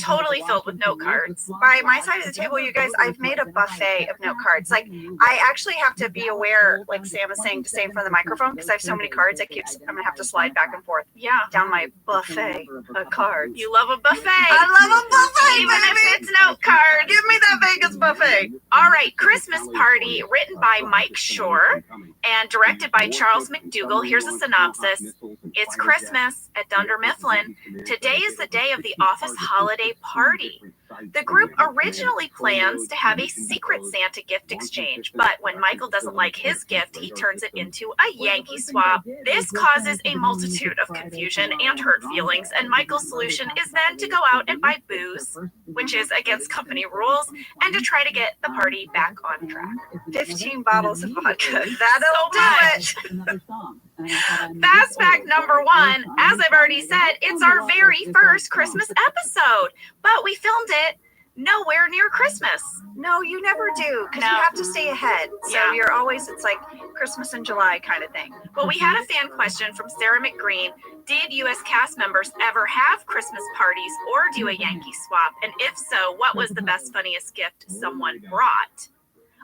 Totally filled with note cards. By my side of the table, you guys, I've made a buffet of note cards. Like, I actually have to be aware, like Sam is saying, to stay in front of the microphone because I have so many cards. I'm gonna have to slide back and forth. Yeah. Down my buffet of cards. You love a buffet. I love a buffet, even baby. if it's note cards. Give me that Vegas buffet. All right, Christmas Party, written by Mike Shore and directed by Charles McDougall. Here's a synopsis. It's Christmas at Dunder Mifflin. Today is the day of the office holiday party. The group originally plans to have a secret Santa gift exchange, but when Michael doesn't like his gift, he turns it into a Yankee swap. This causes a multitude of confusion and hurt feelings, and Michael's solution is then to go out and buy booze, which is against company rules, and to try to get the party back on track. 15 bottles of vodka. That'll do it. Fast fact number one, as I've already said, it's our very first Christmas episode, but we filmed it nowhere near Christmas. No, you never do, because you have to stay ahead. So you're always, it's like Christmas in July kind of thing. Well, we had a fan question from Sarah McGreen. Did U.S. cast members ever have Christmas parties or do a Yankee swap? And if so, what was the best, funniest gift someone brought?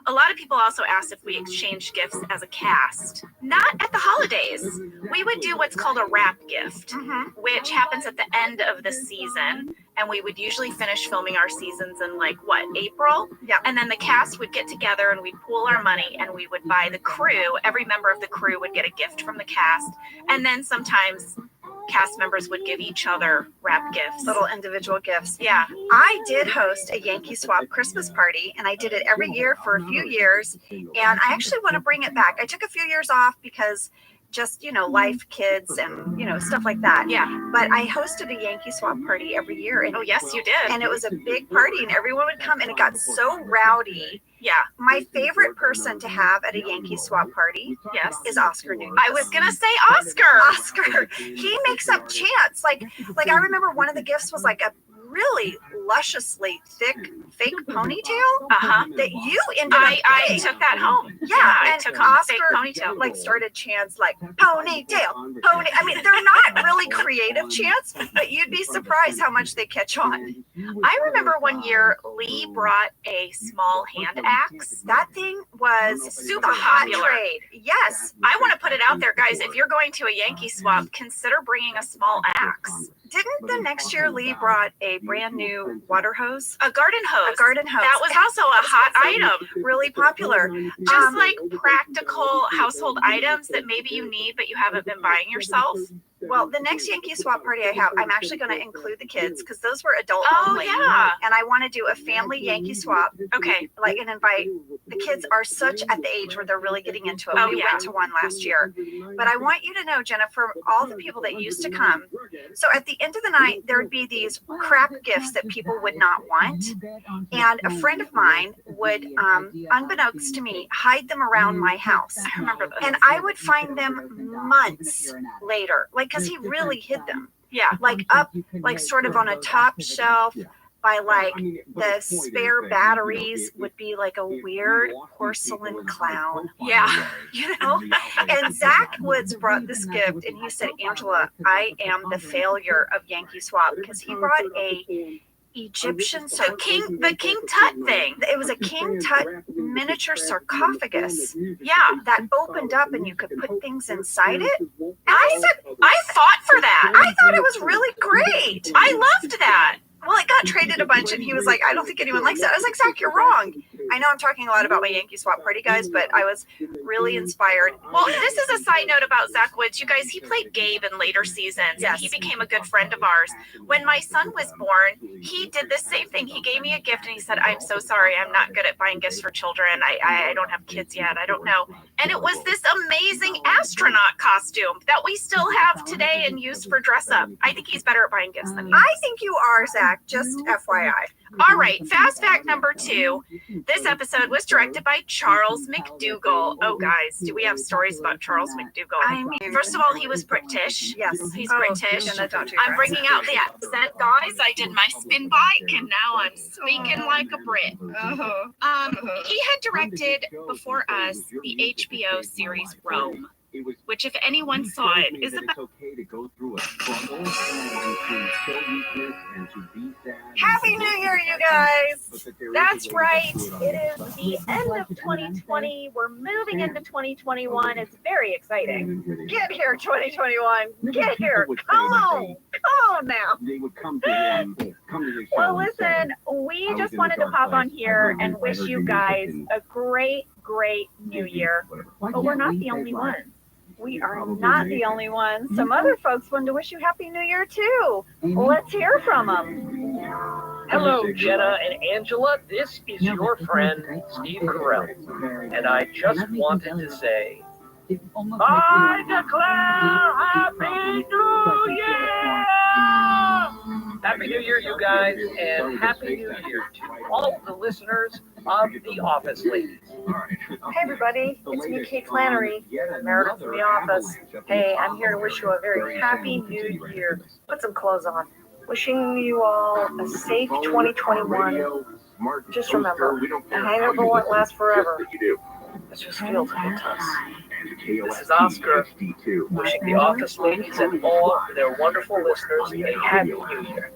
A lot of people also asked if we exchanged gifts as a cast. Not at the holidays. We would do what's called a wrap gift, which happens at the end of the season. And we would usually finish filming our seasons in April? Yeah. And then the cast would get together and we'd pool our money and we would buy the crew. Every member of the crew would get a gift from the cast. And then sometimes cast members would give each other wrap gifts. Little individual gifts. Yeah. I did host a Yankee Swap Christmas party, and I did it every year for a few years, and I actually want to bring it back. I took a few years off because just, life, kids, and, stuff like that. Yeah. But I hosted a Yankee Swap party every year. And, oh, yes, you did. And it was a big party, and everyone would come, and it got so rowdy. Yeah. My favorite person to have at a Yankee Swap party, is Oscar Nunez. I was going to say Oscar. Oscar. He makes up chants. Like I remember one of the gifts was like a really lusciously thick fake ponytail that you ended up I took that home. Yeah, I and took home Oscar fake ponytail. Started chants like ponytail, pony. I mean, they're not really creative chants, but you'd be surprised how much they catch on. I remember one year Lee brought a small hand axe. That thing was super the hot popular. trade. Yes. I want to put it out there, guys. If you're going to a Yankee swap, consider bringing a small axe. Didn't the next year Lee brought a brand new water hose? A garden hose. A garden hose. That was also a hot item. Really popular. Just like practical household items that maybe you need, but you haven't been buying yourself. Well, the next Yankee Swap party I have, I'm actually going to include the kids because those were adult only. Yeah. And I want to do a family Yankee Swap. Okay. And invite, the kids are such at the age where they're really getting into it. We went to one last year. But I want you to know, Jennifer, all the people that used to come. So at the end of the night, there would be these crap gifts that people would not want. And a friend of mine would, unbeknownst to me, hide them around my house. I remember this. And I would find them months later. Because he really hid them. Yeah. Up, sort of on a top shelf by the spare batteries would be like a weird porcelain clown. Yeah. And Zach Woods brought this gift and he said, Angela, I am the failure of Yankee Swap because he brought a Egyptian the King Tut thing. It was a King Tut miniature sarcophagus. Yeah, that opened up and you could put things inside it. And I fought for that. I thought it was really great. I loved that. Well, it got traded a bunch, and he was like, I don't think anyone likes it. I was like, Zach, you're wrong. I know I'm talking a lot about my Yankee Swap party, guys, but I was really inspired. Well, this is a side note about Zach Woods. You guys, he played Gabe in later seasons, and he became a good friend of ours. When my son was born, he did the same thing. He gave me a gift, and he said, I'm so sorry. I'm not good at buying gifts for children. I don't have kids yet. I don't know. And it was this amazing astronaut costume that we still have today and use for dress up. I think he's better at buying gifts than me. I think you are, Zach. fact, just FYI. All right, fast fact number 2. This episode was directed by Charles McDougall. Oh, guys, do we have stories about Charles McDougall? I mean, First of all, he was British. Yes, He's British. Don't you I'm bringing out the accent, guys. I did my spin bike, and now I'm speaking like a Brit. He had directed before us the HBO series Rome, which, if anyone saw it, is about. okay to go through a struggle and to show weakness and to be sad. Happy New Year, you guys! That's right. It is the end of 2020. We're moving into 2021. It's very exciting. Get here, 2021. Get here. Come on now. They would come to him, come to his show. Well, listen, we just wanted to pop on here and wish you guys a great, great New Year. But we're not the only ones. We are not the only ones. Some other folks wanted to wish you Happy New Year, too. Let's hear from them. Hello, Jenna and Angela. This is your friend, Steve Carell. And I just wanted to say, I declare Happy New Year! Happy New Year, you guys, and Happy New Year to all the listeners of The Office Ladies. Hey, everybody. It's me, Kate Flannery, Meredith from The Office. Hey, I'm here to wish you a very Happy New Year. Put some clothes on. Wishing you all a safe 2021. Just remember, a hangover won't last forever. It just feels like to us. This is Oscar, wishing The Office Ladies and all their wonderful listeners a Happy New Year.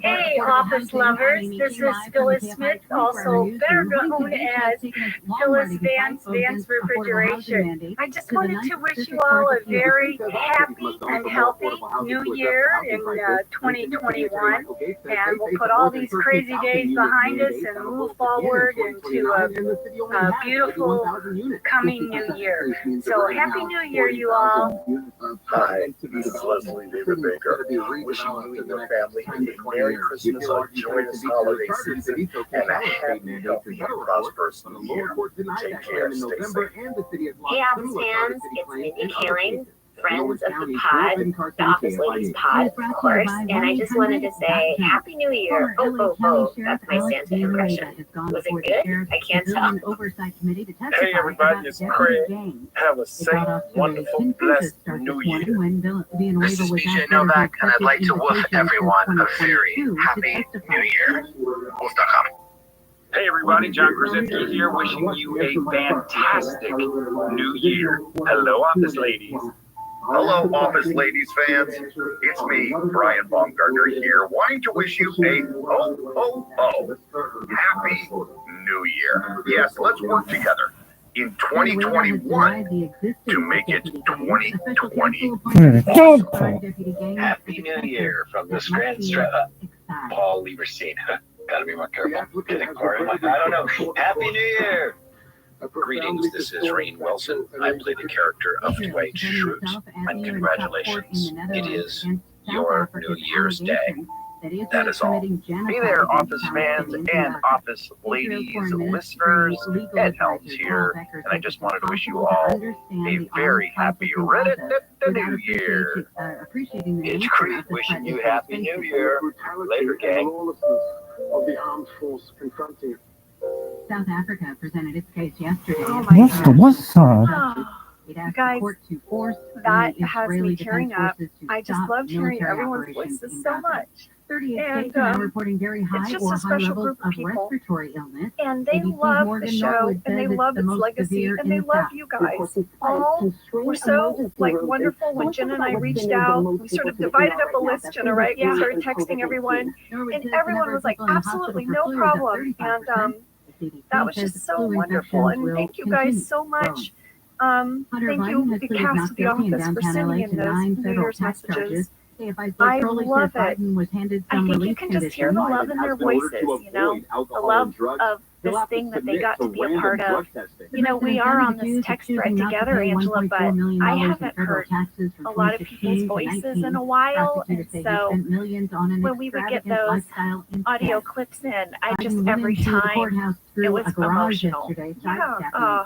Hey, Office lovers, this is Phyllis Smith, also better known as Phyllis Vance Refrigeration. I just wanted to wish you all a very happy and healthy new year in 2021, and we'll put all these crazy days behind us and move forward into a beautiful coming new year. So Happy New Year, you all. Hi, this is Leslie David Baker, wishing you and your family a Merry Christmas, a joyous holiday season, and a happy, healthy, and prosperous new year. Take care, stay safe. Hey, Office fans, it's Mindy Kaling, friends of the pod, the Office Ladies pod, of course, and I just wanted to say Happy New Year. Oh, that's my Santa impression. Was it good? I can't tell. Hey, everybody, it's Craig. Have a safe, wonderful, blessed New Year. This is BJ Novak, and I'd like to wish everyone a very happy New Year. Host.com. Hey, everybody, John Krasinski here, wishing you a fantastic New Year. Hello, Office Ladies. Hello, Office Ladies fans. It's me, Brian Baumgartner here, wanting to wish you a happy New Year. Yes, let's work together in 2021 to make it 2020. Happy New Year from this Grand Strata. Paul Lieberstein. Gotta be more careful. Getting Corey. I don't know. Happy New Year! Greetings, this is Rainn Wilson. I play the character of Dwight Schrute, and congratulations, it is your New Year's Day. That is all. Hey there, Office fans and Office Ladies, listeners. Ed Helms here, and I just wanted to wish you all a very happy New Year. It's Creed wishing you Happy New Year. Later, gang. Of the armed force confronting South Africa presented its case yesterday. What's up? Guys, that has me tearing up. I just loved hearing everyone's voices so much. 38 states are now reporting very high or high levels of respiratory illness. And they love the show, and they love its legacy, and they love you guys. All were so wonderful when Jenna and I reached out. We sort of divided up a list, Jenna, right? We started texting everyone, and everyone was like, absolutely no problem. And that was just so wonderful. And thank you guys so much. Thank you, the cast of The Office, for sending in those New Year's messages. I love it. I think you can just hear the love in their voices, you know, the love of this thing that they got to be a part of. You know, we are on this text thread together, Angela, but I haven't heard a lot of people's voices in a while, and so when we would get those audio clips in, I just, every time, it was emotional. Yeah,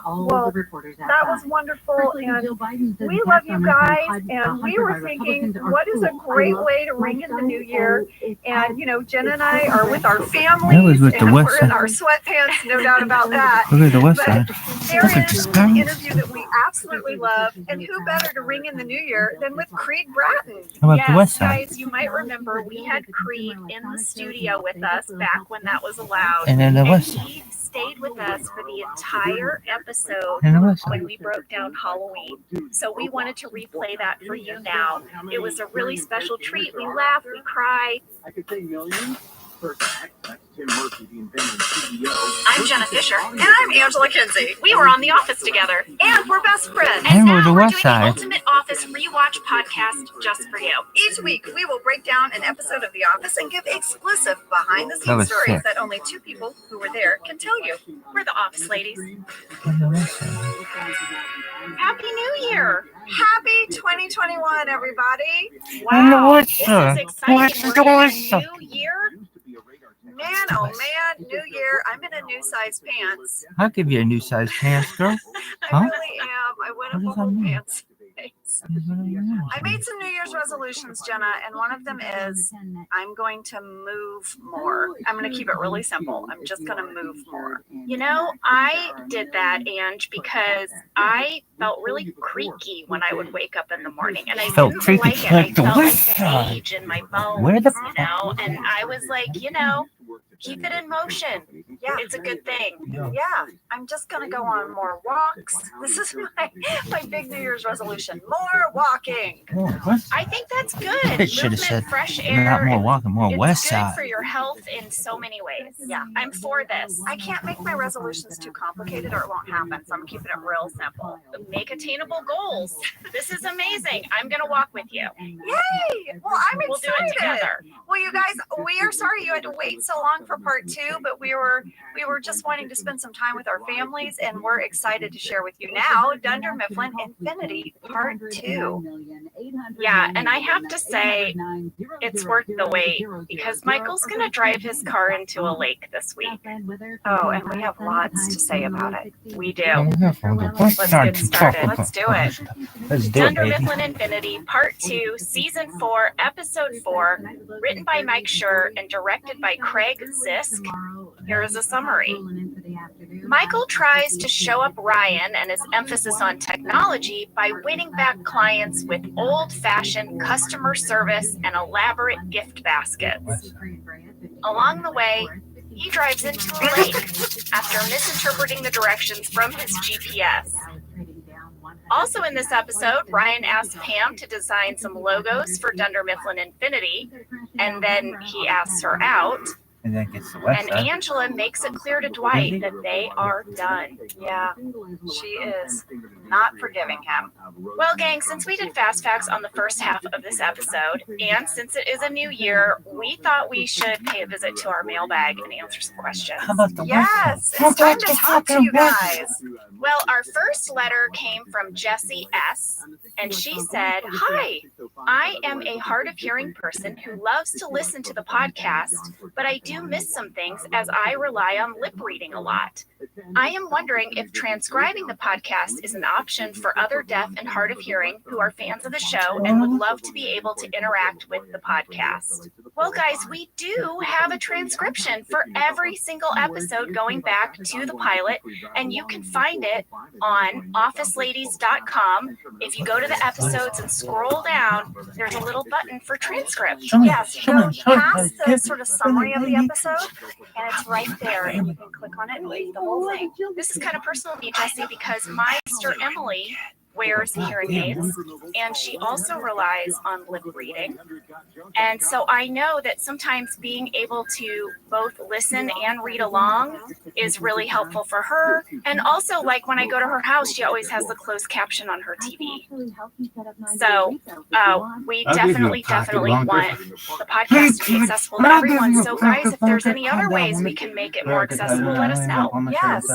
well, that was wonderful, and we love you guys, and we were thinking, what is a great way to ring in the new year? And, you know, Jen and I are with our families, and we're in our sweatpants, no doubt about that. Look at the west side. There is an interview that we absolutely love, and who better to ring in the new year than with Creed Bratton? How about the west side? Guys, you might remember we had Creed in the studio with us back when that was allowed. And then the west side. He stayed with us for the entire episode And the west side. when we broke down Halloween. So we wanted to replay that for you now. It was a really special treat. We laughed, we cried. I could say millions. First act, that's Tim Murphy, the inventor and CEO. I'm Jenna Fisher. And I'm Angela Kinsey. We were on The Office together, and we're best friends. And now we're the we're west doing side. the Ultimate Office Rewatch podcast just for you. Each week, we will break down an episode of The Office and give exclusive That behind-the-scenes was stories sick. that only two people who were there can tell you. We're the Office ladies. And the west side. Happy New Year! Happy 2021, everybody. And the Wow, west this is side. exciting. What's We're the in a west side? new year. Man, oh man, new year. I'm in a new size pants. I'll give you a new size pants, girl. I Huh? really am. I went up What does a whole that mean? pants. I made some New Year's resolutions, Jenna, and one of them is I'm going to move more. I'm going to keep it really simple. I'm just going to move more. You know, I did that, Ange, because I felt really creaky when I would wake up in the morning, and I Felt didn't creaky like it. like I the felt west like the side. age in my bones, Where the you know, and I was like, you know, keep it in motion. Yeah, It's a good thing. yeah. I'm just going to go on more walks. This is my big New Year's resolution. More walking. Oh, west I think that's good. It should have Movement, said fresh air. not more walking, more It's west good side. for your health in so many ways. Yeah. I'm for this. I can't make my resolutions too complicated or it won't happen, so I'm keeping it real simple. Make attainable goals. This is amazing. I'm gonna walk with you. Yay! Well, I'm We'll do excited. it together. Well, you guys, we are sorry you had to wait so long for part 2, but we were just wanting to spend some time with our families, and we're excited to share with you now Dunder Mifflin Infinity Part 2. Yeah, and I have to say, it's worth the wait because Michael's gonna drive his car into a lake this week. Oh, and we have lots to say about it. We do. Let's Let's get started. Let's do it. Let's do it, Dunder baby. Mifflin Infinity Part 2, Season 4, Episode 4, written by Mike Schur and directed by Craig Zisk. Here is a summary. Michael tries to show up Ryan and his emphasis on technology by winning back clients with old-fashioned customer service and elaborate gift baskets. Along the way, he drives into a lake after misinterpreting the directions from his GPS. Also in this episode, Ryan asks Pam to design some logos for Dunder Mifflin Infinity, and then he asks her out. And then gets the west And side. Angela makes it clear to Dwight that they are done. Yeah, she is not forgiving him. Well, gang, since we did Fast Facts on the first half of this episode, and since it is a new year, we thought we should pay a visit to our mailbag and answer some questions. How about the Yes, west it's time to talk to you guys. Well, our first letter came from Jessie S., and she said, "Hi, I am a hard of hearing person who loves to listen to the podcast, but I do miss some things as I rely on lip reading a lot. I am wondering if transcribing the podcast is an option for other deaf and hard of hearing who are fans of the show and would love to be able to interact with the podcast." Well, guys, we do have a transcription for every single episode going back to the pilot, and you can find it on officeladies.com. If you go to the episodes and scroll down, there's a little button for transcript. Yes, you go past the sort of summary of the episode, and it's right there, and you can click on it and read the whole thing. This is kind of personal to me, Jessie, because my sister Emily wears hearing aids, and she also relies on lip reading. And so I know that sometimes being able to both listen and read along is really helpful for her. And also, like when I go to her house, she always has the closed caption on her TV. So we definitely want the podcast to be accessible to everyone. So guys, if there's any other ways we can make it more accessible, let us know. Yes.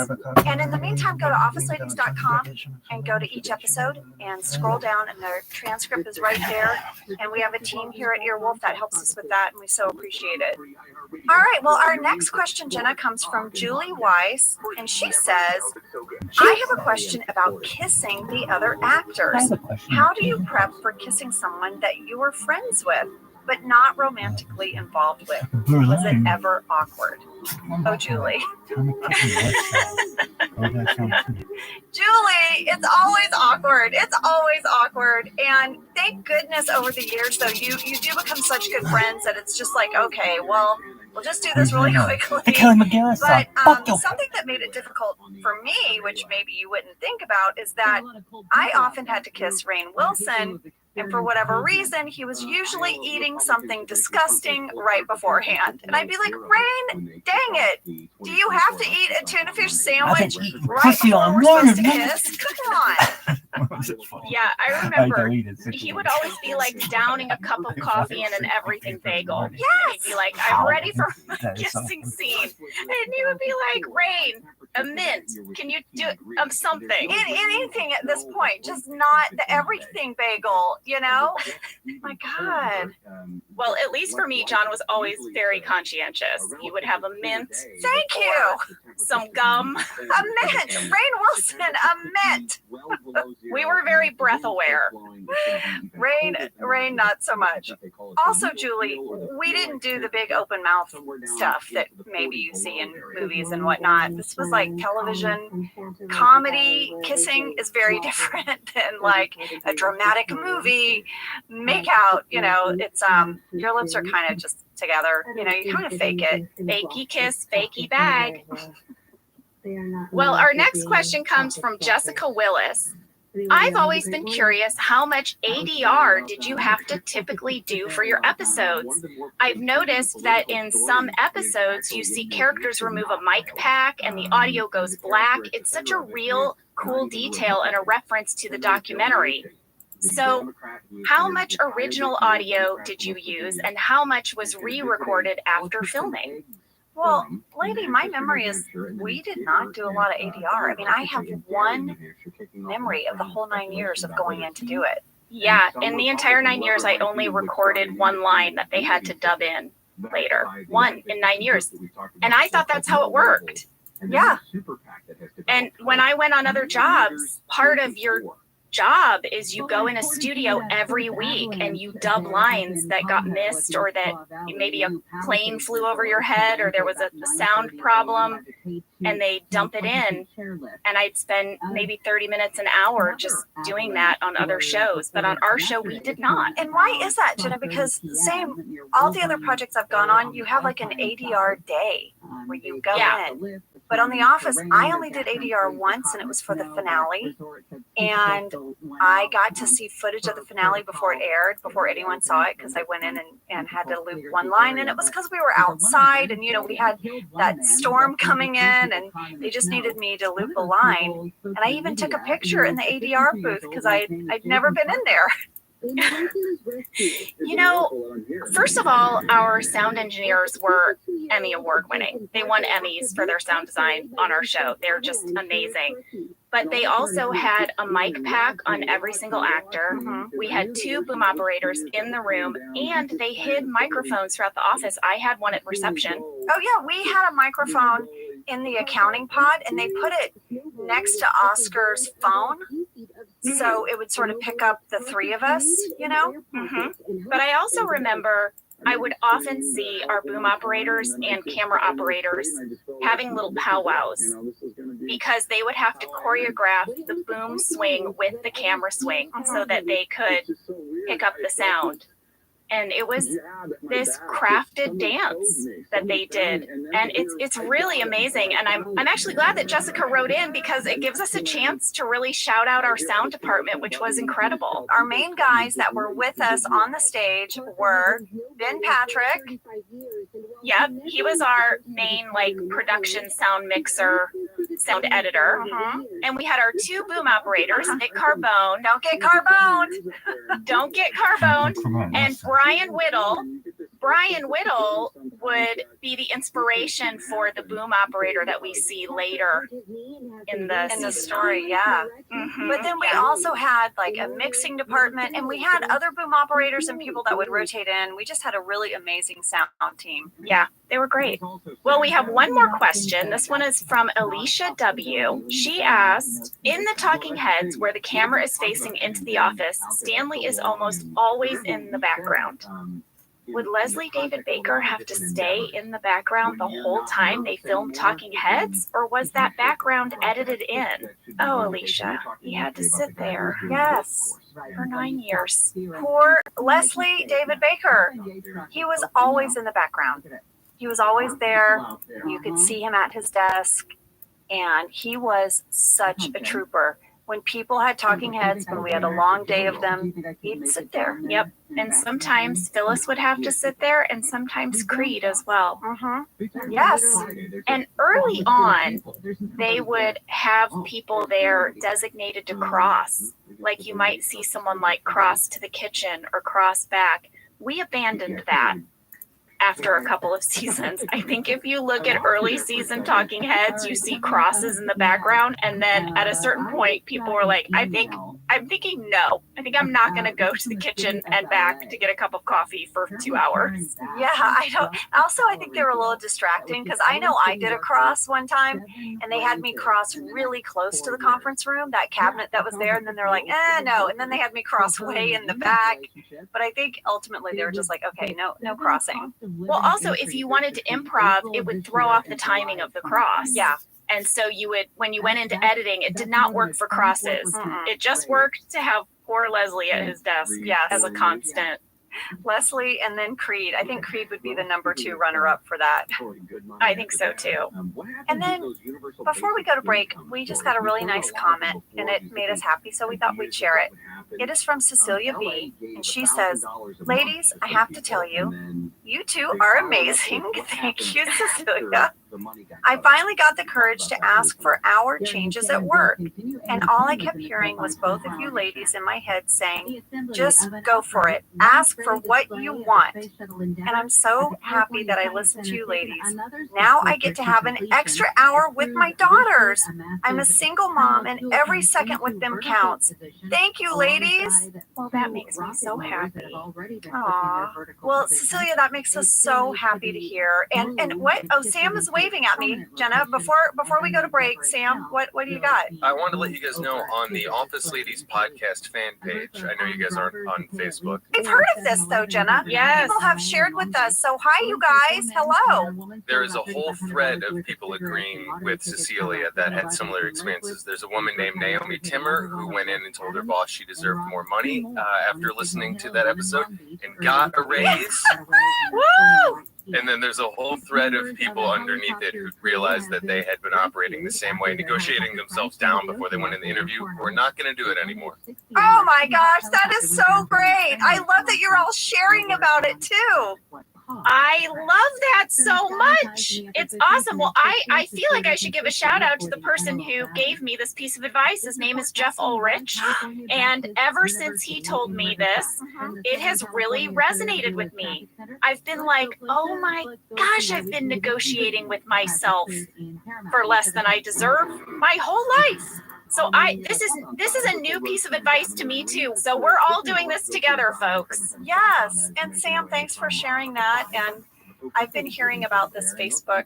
And in the meantime, go to officeladies.com and go to each episode and scroll down, and the transcript is right there. And we have a team here at Earwolf that helps us with that, and we so appreciate it. All right, well, our next question, Jenna, comes from Julie Weiss, and she says, I have a question about kissing the other actors. How do you prep for kissing someone that you were friends with, but not romantically involved with? Was it ever awkward? Oh, Julie. Julie, it's always awkward. It's always awkward. And thank goodness over the years, though, you do become such good friends that it's just like, okay, well, we'll just do this really quickly. But something that made it difficult for me, which maybe you wouldn't think about, is that I often had to kiss Rainn Wilson. And for whatever reason, he was usually eating something disgusting right beforehand. And I'd be like, Rainn, dang it. Do you have to eat a tuna fish sandwich right before we're supposed to kiss? Come on. Yeah, I remember he would always be like downing a cup of coffee in an everything bagel. Yes. He'd be like, I'm ready for my kissing scene. And he would be like, Rainn, a mint. Can you do something? Anything at this point, just not the everything bagel, you know? My God. Well, at least for me, John was always very conscientious. He would have a mint. Thank you. Some gum. A mint. Rainn Wilson, a mint. We were very breath aware. Rainn, not so much. Also, Julie, we didn't do the big open mouth stuff that maybe you see in movies and whatnot. This was like television. Comedy kissing is very different than like a dramatic movie make out. You know, it's your lips are kind of just together. You know, you kind of fake it. Fakey kiss, fakey bag. Well, our next question comes from Jessica Willis. I've always been curious, how much ADR did you have to typically do for your episodes? I've noticed that in some episodes you see characters remove a mic pack and the audio goes black. It's such a real cool detail and a reference to the documentary. So how much original audio did you use and how much was re-recorded after filming? Well, lady, my memory is we did not do a lot of ADR. I mean, I have one memory of the whole 9 years of going in to do it. Yeah, in the entire 9 years, I only recorded one line that they had to dub in later. One in 9 years. And I thought that's how it worked. Yeah. And when I went on other jobs, part of your job is you go in a studio every week and you dub lines that got missed, or that maybe a plane flew over your head, or there was a sound problem, and they dump it in. And I'd spend maybe 30 minutes, an hour just doing that on other shows. But on our show, we did not. And why is that, Jenna? Because same, all the other projects I've gone on, you have like an ADR day where you go in. But on The Office, I only did ADR once, and it was for the finale. And I got to see footage of the finale before it aired, before anyone saw it, because I went in and had to loop one line. And it was because we were outside, and, you know, we had that storm coming in, and they just needed me to loop a line. And I even took a picture in the ADR booth because I'd never been in there. You know, first of all, our sound engineers were Emmy Award winning. They won Emmys for their sound design on our show. They're just amazing. But they also had a mic pack on every single actor. We had 2 boom operators in the room, and they hid microphones throughout the office. I had one at reception. Oh yeah, we had a microphone in the accounting pod, and they put it next to Oscar's phone. So it would sort of pick up the 3 of us, you know? But I also remember I would often see our boom operators and camera operators having little powwows because they would have to choreograph the boom swing with the camera swing so that they could pick up the sound. and it was this crafted dance that they did, and it's really amazing. And I'm actually glad that Jessica wrote in, because it gives us a chance to really shout out our sound department, which was incredible. Our main guys that were with us on the stage were Ben Patrick. Yep, he was our main like production sound mixer, sound editor. And we had our two boom operators, Nick Carbone. Don't get Carbone. Don't get Carbone. And Brian Whittle. Brian Whittle would be the inspiration for the boom operator that we see later in the story, yeah. But then we also had like a mixing department, and we had other boom operators and people that would rotate in. We just had a really amazing sound team. Yeah, they were great. Well, we have one more question. This one is from Alicia W. She asked, in the talking heads where the camera is facing into the office, Stanley is almost always in the background. Would Leslie David Baker have to stay in the background the whole time they filmed Talking Heads, or was that background edited in? Oh, Alicia, he had to sit there. Yes. For 9 years. Poor Leslie David Baker. He was always in the background. He was always there. You could see him at his desk, and he was such a trooper. When people had talking heads, when we had a long day of them, he'd sit there. Yep. And sometimes Phyllis would have to sit there, and sometimes Creed as well. Yes. And early on, they would have people there designated to cross. Like you might see someone like cross to the kitchen or cross back. We abandoned that after a couple of seasons. I think if you look at early season Talking Heads, you see crosses in the background, and then at a certain point, people were like, I'm thinking no. I think I'm not going to go to the kitchen and back to get a cup of coffee for 2 hours. Yeah, I don't. Also, I think they were a little distracting, because I know I did a cross one time, and they had me cross really close to the conference room, that cabinet that was there, and then they're like, no, and then they had me cross way in the back. But I think ultimately they were just like, okay, no crossing. Well, also, if you wanted to improv, it would throw off the timing of the cross. Yeah. And so you would, when you went into editing, it did not work for crosses. It just worked to have poor Leslie at his desk as a constant. Leslie and then Creed. I think Creed would be the number 2 runner-up for that. I think so too. And then before we go to break, we just got a really nice comment, and it made us happy, so we thought we'd share it. It is from Cecilia V, and she says, ladies, I have to tell you, you two are amazing. Thank you, Cecilia. I finally got the courage to ask for hour changes at work, and all I kept hearing was both of you ladies in my head saying, just go for it. Ask for what you want. And I'm so happy that I listened to you ladies. Now I get to have an extra hour with my daughters. I'm a single mom, and every second with them counts. Thank you, ladies. Well, that makes me so happy. Aww. Well, Cecilia, that makes us so happy to hear. And what? Oh, Sam is waving at me. Jenna, before we go to break, Sam, what do you got? I wanted to let you guys know on the Office Ladies podcast fan page. I know you guys aren't on Facebook. I've heard of this though, Jenna. Yes. People have shared with us. So hi, you guys. Hello. There is a whole thread of people agreeing with Cecilia that had similar experiences. There's a woman named Naomi Timmer who went in and told her boss she deserved more money after listening to that episode and got a raise. Woo! And then there's a whole thread of people underneath it who realized that they had been operating the same way, negotiating themselves down before they went in the interview. We're not going to do it anymore. Oh my gosh, that is so great. I love that you're all sharing about it too. I love that so much. It's awesome. Well, I feel like I should give a shout out to the person who gave me this piece of advice. His name is Jeff Ulrich. And ever since he told me this, it has really resonated with me. I've been like, oh my gosh, I've been negotiating with myself for less than I deserve my whole life. So this is a new piece of advice to me too. So we're all doing this together, folks. Yes. And Sam, thanks for sharing that. And I've been hearing about this Facebook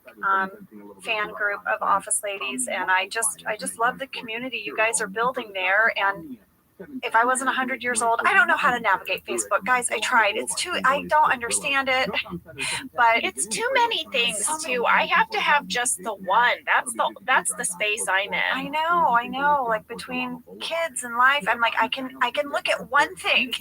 fan group of Office Ladies, and I just love the community you guys are building there. And if I wasn't 100 years old, I don't know how to navigate Facebook. Guys, I tried. I don't understand it. But it's too many things too. I have to have just the one. That's the space I'm in. I know. Like between kids and life, I'm like, I can look at one thing.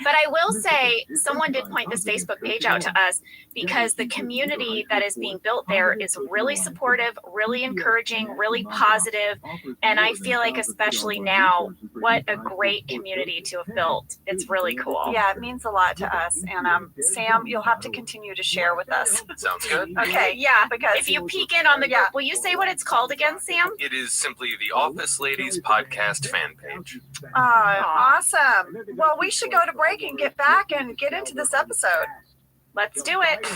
But I will say, someone did point this Facebook page out to us because the community that is being built there is really supportive, really encouraging, really positive. And I feel like, especially now, what a great community to have built. It's really cool. Yeah, it means a lot to us. And Sam, you'll have to continue to share with us. Sounds good. Okay, yeah, because if you peek in on the group, will you say what it's called again, Sam? It is simply the Office Ladies Podcast fan page. Awesome. Well, we should go to break and get back and get into this episode. Let's do it.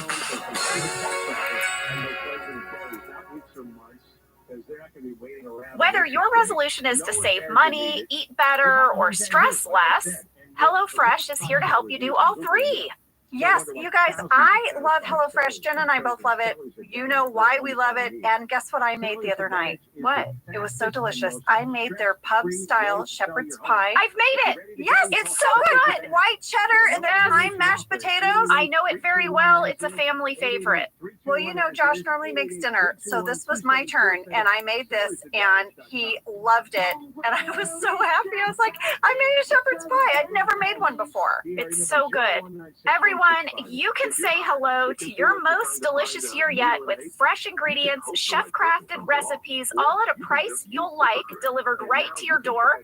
Whether your resolution is to save money, eat better, or stress less, HelloFresh is here to help you do all three. Yes, you guys, I love HelloFresh. Jen and I both love it. You know why we love it. And guess what I made the other night? What? It was so delicious. I made their pub-style shepherd's pie. I've made it. Yes, it's so good. White cheddar and then thyme mashed potatoes. I know it very well. It's a family favorite. Well, you know, Josh normally makes dinner, so this was my turn, and I made this, and he loved it, and I was so happy. I was like, I made a shepherd's pie. I'd never made one before. It's so good. Everyone, you can say hello to your most delicious year yet with fresh ingredients, chef-crafted recipes, all at a price you'll like, delivered right to your door.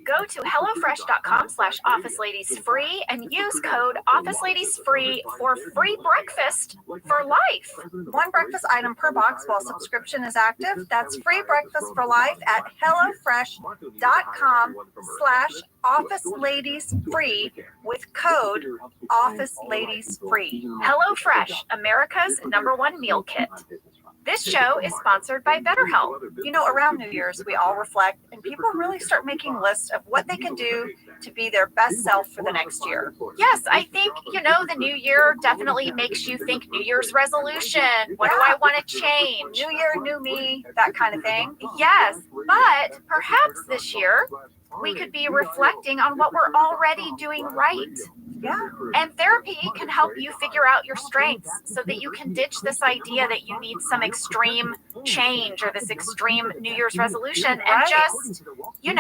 Go to HelloFresh.com/OfficeLadiesFree and use code OfficeLadiesFree for free breakfast for life. One breakfast item per box while subscription is active. That's free breakfast for life at HelloFresh.com/OfficeLadiesFree with code OfficeLadiesFree. HelloFresh, America's #1 meal kit. This show is sponsored by BetterHelp. You know, around New Year's, we all reflect and people really start making lists of what they can do to be their best self for the next year. Yes, I think, the new year definitely makes you think New Year's resolution. What do I want to change? New year, new me, that kind of thing. Yes, but perhaps this year we could be reflecting on what we're already doing right. Yeah. And therapy can help you figure out your strengths so that you can ditch this idea that you need some extreme change or this extreme New Year's resolution and just, you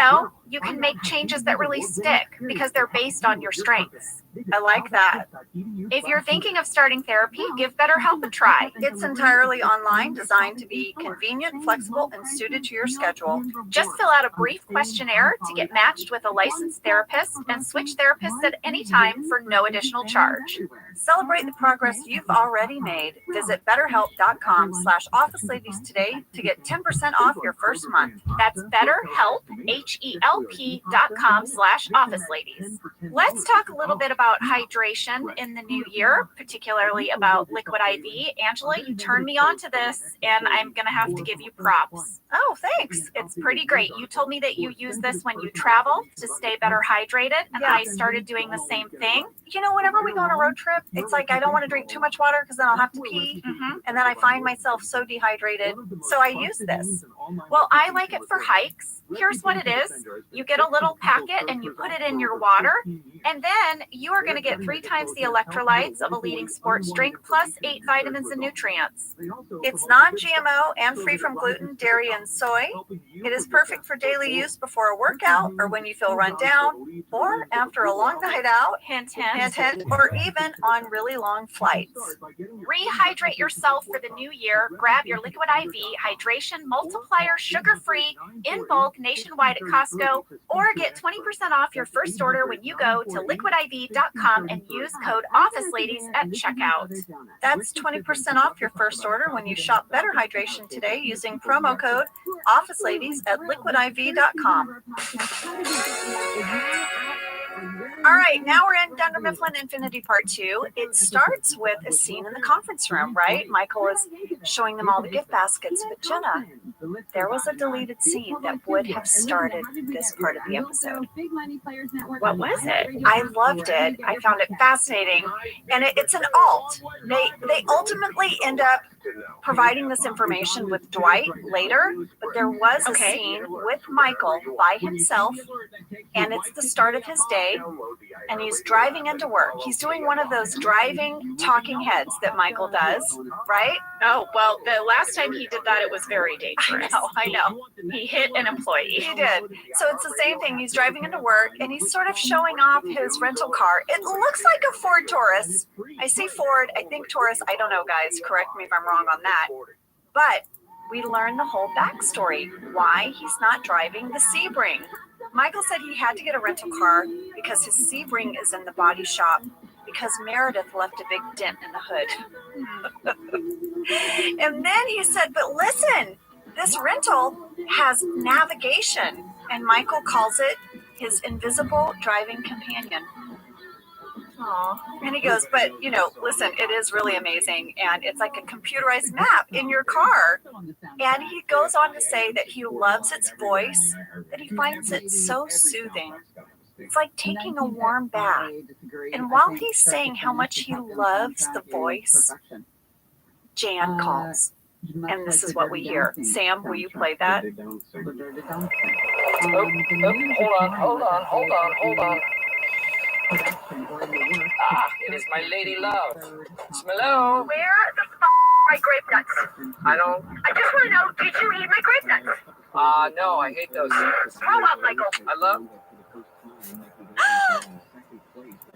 can make changes that really stick because they're based on your strengths. I like that. If you're thinking of starting therapy, give BetterHelp a try. It's entirely online, designed to be convenient, flexible, and suited to your schedule. Just fill out a brief questionnaire to get matched with a licensed therapist and switch therapists at any time for no additional charge. Celebrate the progress you've already made. Visit BetterHelp.com/OfficeLadies today to get 10% off your first month. That's BetterHelp, HELP.com/OfficeLadies. Let's talk a little bit about hydration in the new year, particularly about liquid IV. Angela, you turned me on to this, and I'm going to have to give you props. Oh, thanks. It's pretty great. You told me that you use this when you travel to stay better hydrated, and I started doing the same thing. Whenever we go on a road trip, it's like I don't want to drink too much water because then I'll have to pee, and then I find myself so dehydrated. So I use this. Well, I like it for hikes. Here's what it is. You get a little packet and you put it in your water, and then you are going to get 3 times the electrolytes of a leading sports drink plus 8 vitamins and nutrients. It's non-GMO and free from gluten, dairy, and soy. It is perfect for daily use before a workout or when you feel run down or after a long night out, hint, hint, or even on really long flights. Rehydrate yourself for the new year. Grab your Liquid IV Hydration Multiplier sugar-free in bulk nationwide at Costco, or get 20% off your first order when you go to liquidiv.com and use code OfficeLadies at checkout. That's 20% off your first order when you shop Better Hydration today using promo code OfficeLadies at liquidiv.com. All right, now we're in Dunder Mifflin Infinity Part 2. It starts with a scene in the conference room, right? Michael is showing them all the gift baskets, but Jenna, there was a deleted scene that would have started this part of the episode. What was it? I loved it. I found it fascinating, and it's an alt. They ultimately end up providing this information with Dwight later, but there was a scene with Michael by himself, and it's the start of his day, and he's driving into work. He's doing one of those driving talking heads that Michael does, right? Oh, well, the last time he did that, it was very dangerous. I know. He hit an employee. He did. So it's the same thing. He's driving into work, and he's sort of showing off his rental car. It looks like a Ford Taurus. I say Ford, I think Taurus. I don't know, guys. Correct me if I'm wrong on that. But we learn the whole backstory, why he's not driving the Sebring. Michael said he had to get a rental car because his Sebring is in the body shop because Meredith left a big dent in the hood. And then he said, but listen, this rental has navigation, and Michael calls it his invisible driving companion. Aww. And he goes, but, you know, listen, it is really amazing, and it's like a computerized map in your car. And he goes on to say that he loves its voice, that he finds it so soothing. It's like taking a warm bath. And while he's saying how much he loves the voice, Jan calls. And this is what we hear. Sam, will you play that? Hold on. It is my lady love. Hello? Where the f*** are my grape nuts? I just want to know, did you eat my grape nuts? No, I hate those. Grow up, Michael. I love...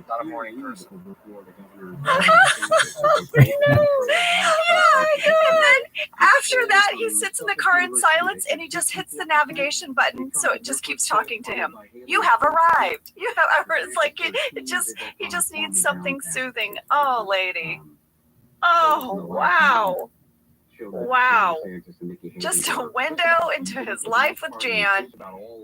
Not a morning person. Oh, no. Yeah. And then after that, he sits in the car in silence and he just hits the navigation button, so it just keeps talking to him. You have arrived. You have. It's like he just needs something soothing. Oh, lady. Oh, wow. Wow. Just a window into his life with Jan,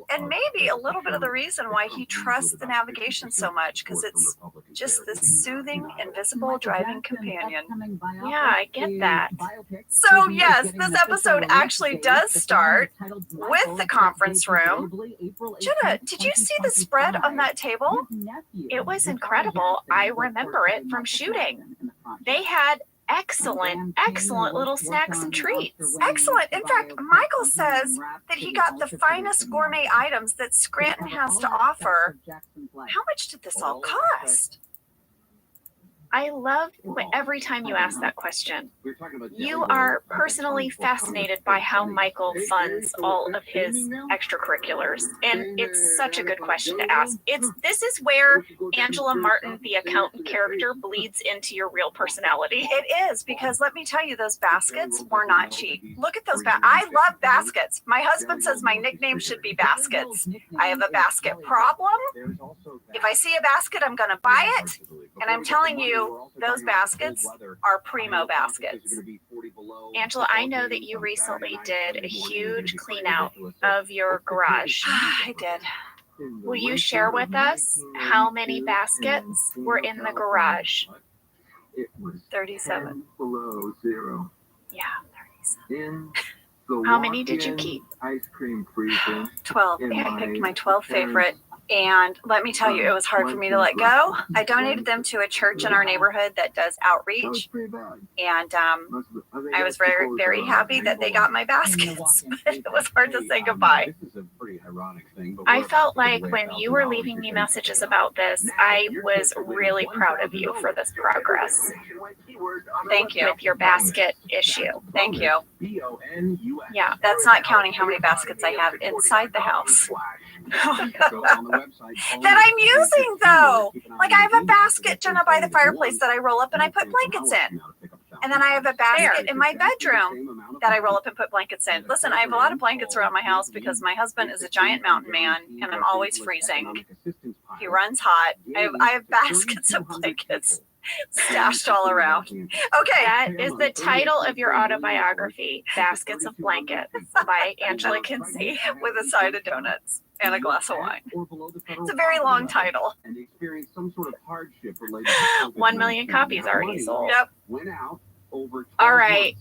and maybe a little bit of the reason why he trusts the navigation so much, because it's just this soothing, invisible driving companion. Yeah, I get that. So yes, this episode actually does start with the conference room. Jenna, did you see the spread on that table? It was incredible. I remember it from shooting. They had excellent little snacks and treats. Excellent. In fact, Michael says that he got the finest gourmet items that Scranton has to offer. How much did this all cost? I love every time you ask that question. You are personally fascinated by how Michael funds all of his extracurriculars, and it's such a good question to ask. This is where Angela Martin, the accountant character, bleeds into your real personality. It is, because let me tell you, those baskets were not cheap. Look at those I love baskets. My husband says my nickname should be Baskets. I have a basket problem. If I see a basket, I'm going to buy it, and I'm telling you, those baskets are primo baskets. Angela, I know that you recently did a huge clean out of your garage. I did. Will you share with us how many baskets were in the garage? 37. Below zero. Yeah, 37. In how many did you keep? Ice cream freezer. 12. I picked my 12 favorite. And let me tell you, it was hard for me to let go. I donated them to a church in our neighborhood that does outreach. And I was very, very happy that they got my baskets. But it was hard to say goodbye. I felt like when you were leaving me messages about this, I was really proud of you for this progress. Thank you. With your basket issue. Thank you. Yeah. That's not counting how many baskets I have inside the house. That I'm using though. Like I have a basket, Jenna, by the fireplace that I roll up and I put blankets in. And then I have a basket in my bedroom that I roll up and put blankets in. Listen, I have a lot of blankets around my house because my husband is a giant mountain man and I'm always freezing. He runs hot. I have baskets of blankets stashed all around. Okay. That is the title of your autobiography, Baskets of Blankets by Angela Kinsey. With a side of donuts and a glass of wine. It's a very long title. 1 million copies already sold. Yep. All right.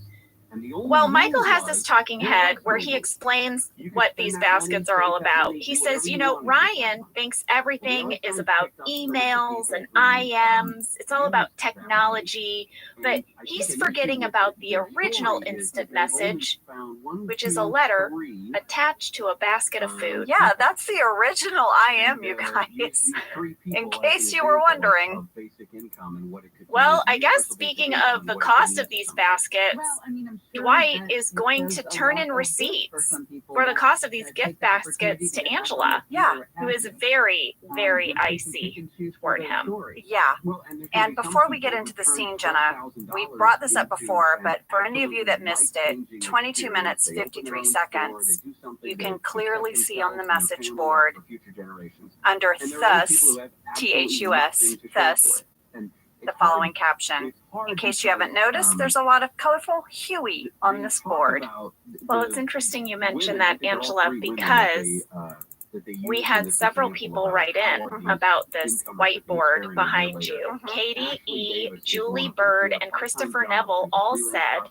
Well, Michael has this talking head where he explains what these baskets are all about. He says, Ryan thinks everything is about emails and IMs. It's all about technology, but he's forgetting about the original instant message, which is a letter attached to a basket of food. Yeah, that's the original IM, you guys, in case you were wondering. Well, I guess speaking of the cost of these baskets, Dwight is going to turn in receipts for the cost of these gift baskets to Angela, who is very, very icy toward him. Yeah. And before we get into the scene, Jenna, we brought this up before, but for any of you that missed it, 22 minutes, 53 seconds, you can clearly see on the message board under thus, T-H-U-S, thus, the following caption. In case you haven't noticed, there's a lot of colorful Huey on this board. Well, it's interesting you mentioned that, Angela, because we had several people write in about this whiteboard behind you. Katie E., Julie Bird, and Christopher Neville all said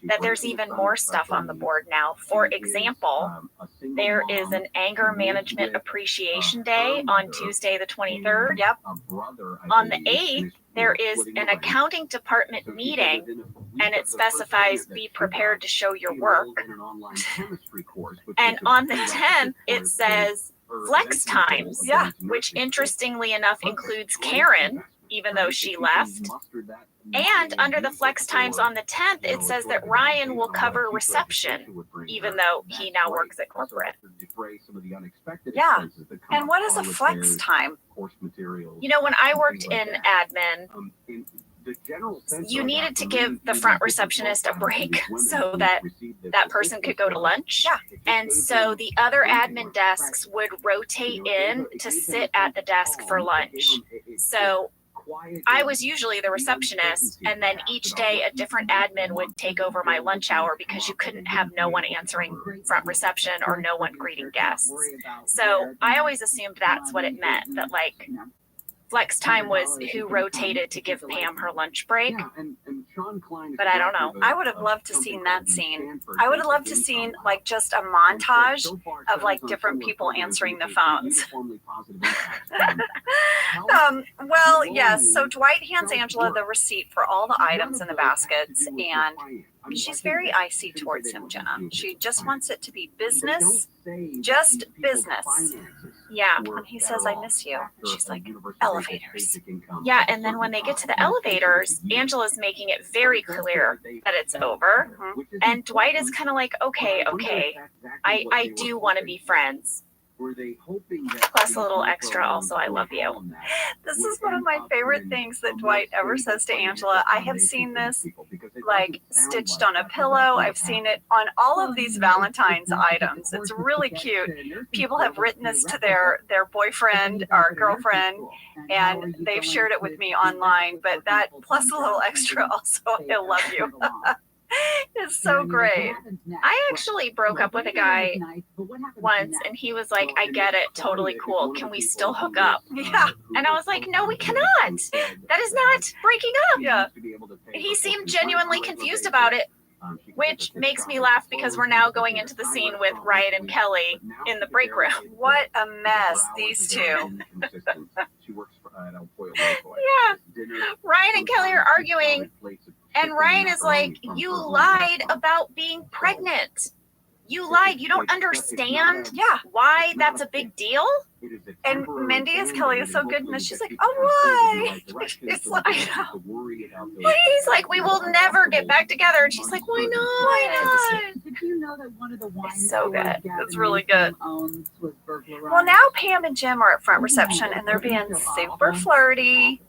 that there's even more stuff on the board now. For example, there is an Anger Management Appreciation Day on Tuesday the 23rd. Yep. On the 8th, there is an accounting department meeting, and it specifies be prepared to show your work. And on the 10th, it says flex times, which interestingly enough includes Karen, even though she left. And under the flex times on the 10th, it says that Ryan will cover reception, even though he now works at corporate. Yeah. And what is a flex time? When I worked in admin, you needed to give the front receptionist a break so that that person could go to lunch. Yeah. And so the other admin desks would rotate in to sit at the desk for lunch. So I was usually the receptionist, and then each day a different admin would take over my lunch hour because you couldn't have no one answering front reception or no one greeting guests. So I always assumed that's what it meant, that flex time was who rotated to give Pam her lunch break. But I don't know. I would have loved to seen that scene. I would have loved to seen just a montage of different people answering the phones. Well, yes. So Dwight hands Angela the receipt for all the items in the baskets, and she's very icy towards him, Jenna. She just wants it to be business, just business. Yeah. And he says, I miss you. And she's like, elevators. Yeah, and then when they get to the elevators, Angela's making it very clear that it's over. And Dwight is kind of like, okay, I do want to be friends. Plus a little extra also, I love you. This is one of my favorite things that Dwight ever says to Angela. I have seen this stitched on a pillow. I've seen it on all of these Valentine's items. It's really cute. People have written this to their boyfriend or girlfriend, and they've shared it with me online. But that plus a little extra also, I love you. It's so great. I actually broke up with a guy once, and he was like, I get it, totally cool. Can we still hook up? Yeah. And I was like, no, we cannot. That is not breaking up. Yeah. And he seemed genuinely confused about it, which makes me laugh because we're now going into the scene with Ryan and Kelly in the break room. What a mess, these two. Yeah. Ryan and Kelly are arguing. And Ryan is like, you lied about being pregnant. You lied. You don't understand why that's a big deal. And Mindy as Kelly is so good in this. She's like, oh, why? She's like, he's like, we will never get back together. And she's like, why not? Why not? Did you know that one of the wine It's so good. stores It's really good. owns was Well, now Pam and Jim are at front reception, and they're being super flirty.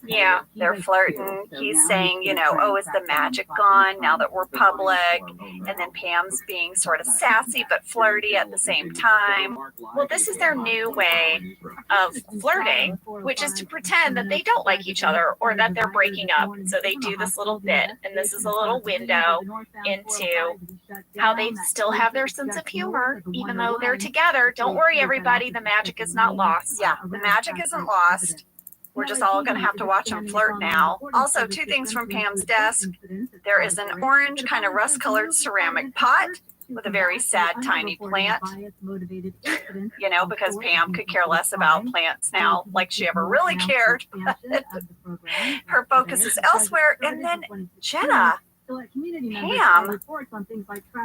Yeah, they're flirting. He's saying, oh, is the magic gone now that we're public? And then Pam's being sort of sassy but flirty at the same time. Well, this is their new way of flirting, which is to pretend that they don't like each other or that they're breaking up. So they do this little bit, and this is a little window into how they still have their sense of humor, even though they're together. Don't worry, everybody, the magic is not lost. Yeah, the magic isn't lost. We're just all going to have to watch them flirt now. Also, 2 things from Pam's desk. There is an orange, kind of rust-colored ceramic pot with a very sad, tiny plant. You know, because Pam could care less about plants now, like she ever really cared. Her focus is elsewhere. And then Jenna, Pam,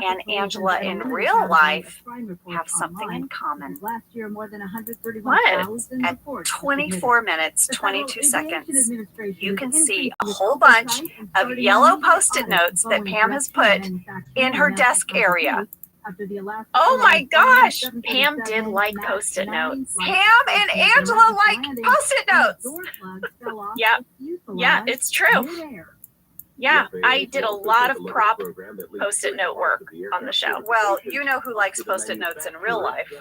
and Angela in real life have something in common. What? At 24 minutes, 22 seconds, you can see a whole bunch of yellow Post-it notes that Pam has put in her desk area. Oh my gosh, Pam did like Post-it notes. Pam and Angela like Post-it notes. Yeah, it's true. Yeah, I did a lot of prop Post-it note work on the show. Well, you know who likes Post-it notes in real life.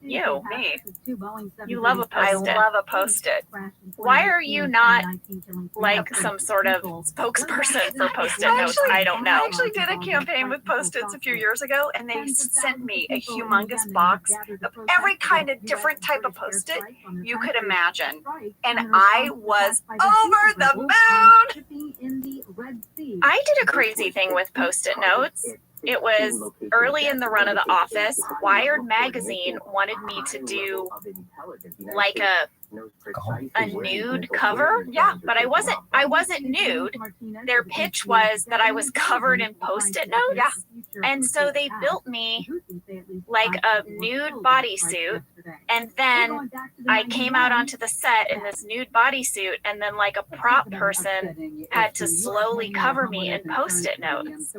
You, me. You love a I Post-it. love a Post-it. Why are you not like some sort of spokesperson for Post-it notes? I don't know. I actually did a campaign with Post-its a few years ago, and they sent me a humongous box of every kind of different type of Post-it you could imagine. And I was over the moon. I did a crazy thing with Post-it notes. It was early in the run of the office. Wired magazine wanted me to do like a nude cover. Yeah, but I wasn't nude. Their pitch was that I was covered in Post-it notes. Yeah. And so they built me like a nude bodysuit. And then I came out onto the set in this nude bodysuit, and then like a prop person had to slowly cover me in Post-it notes.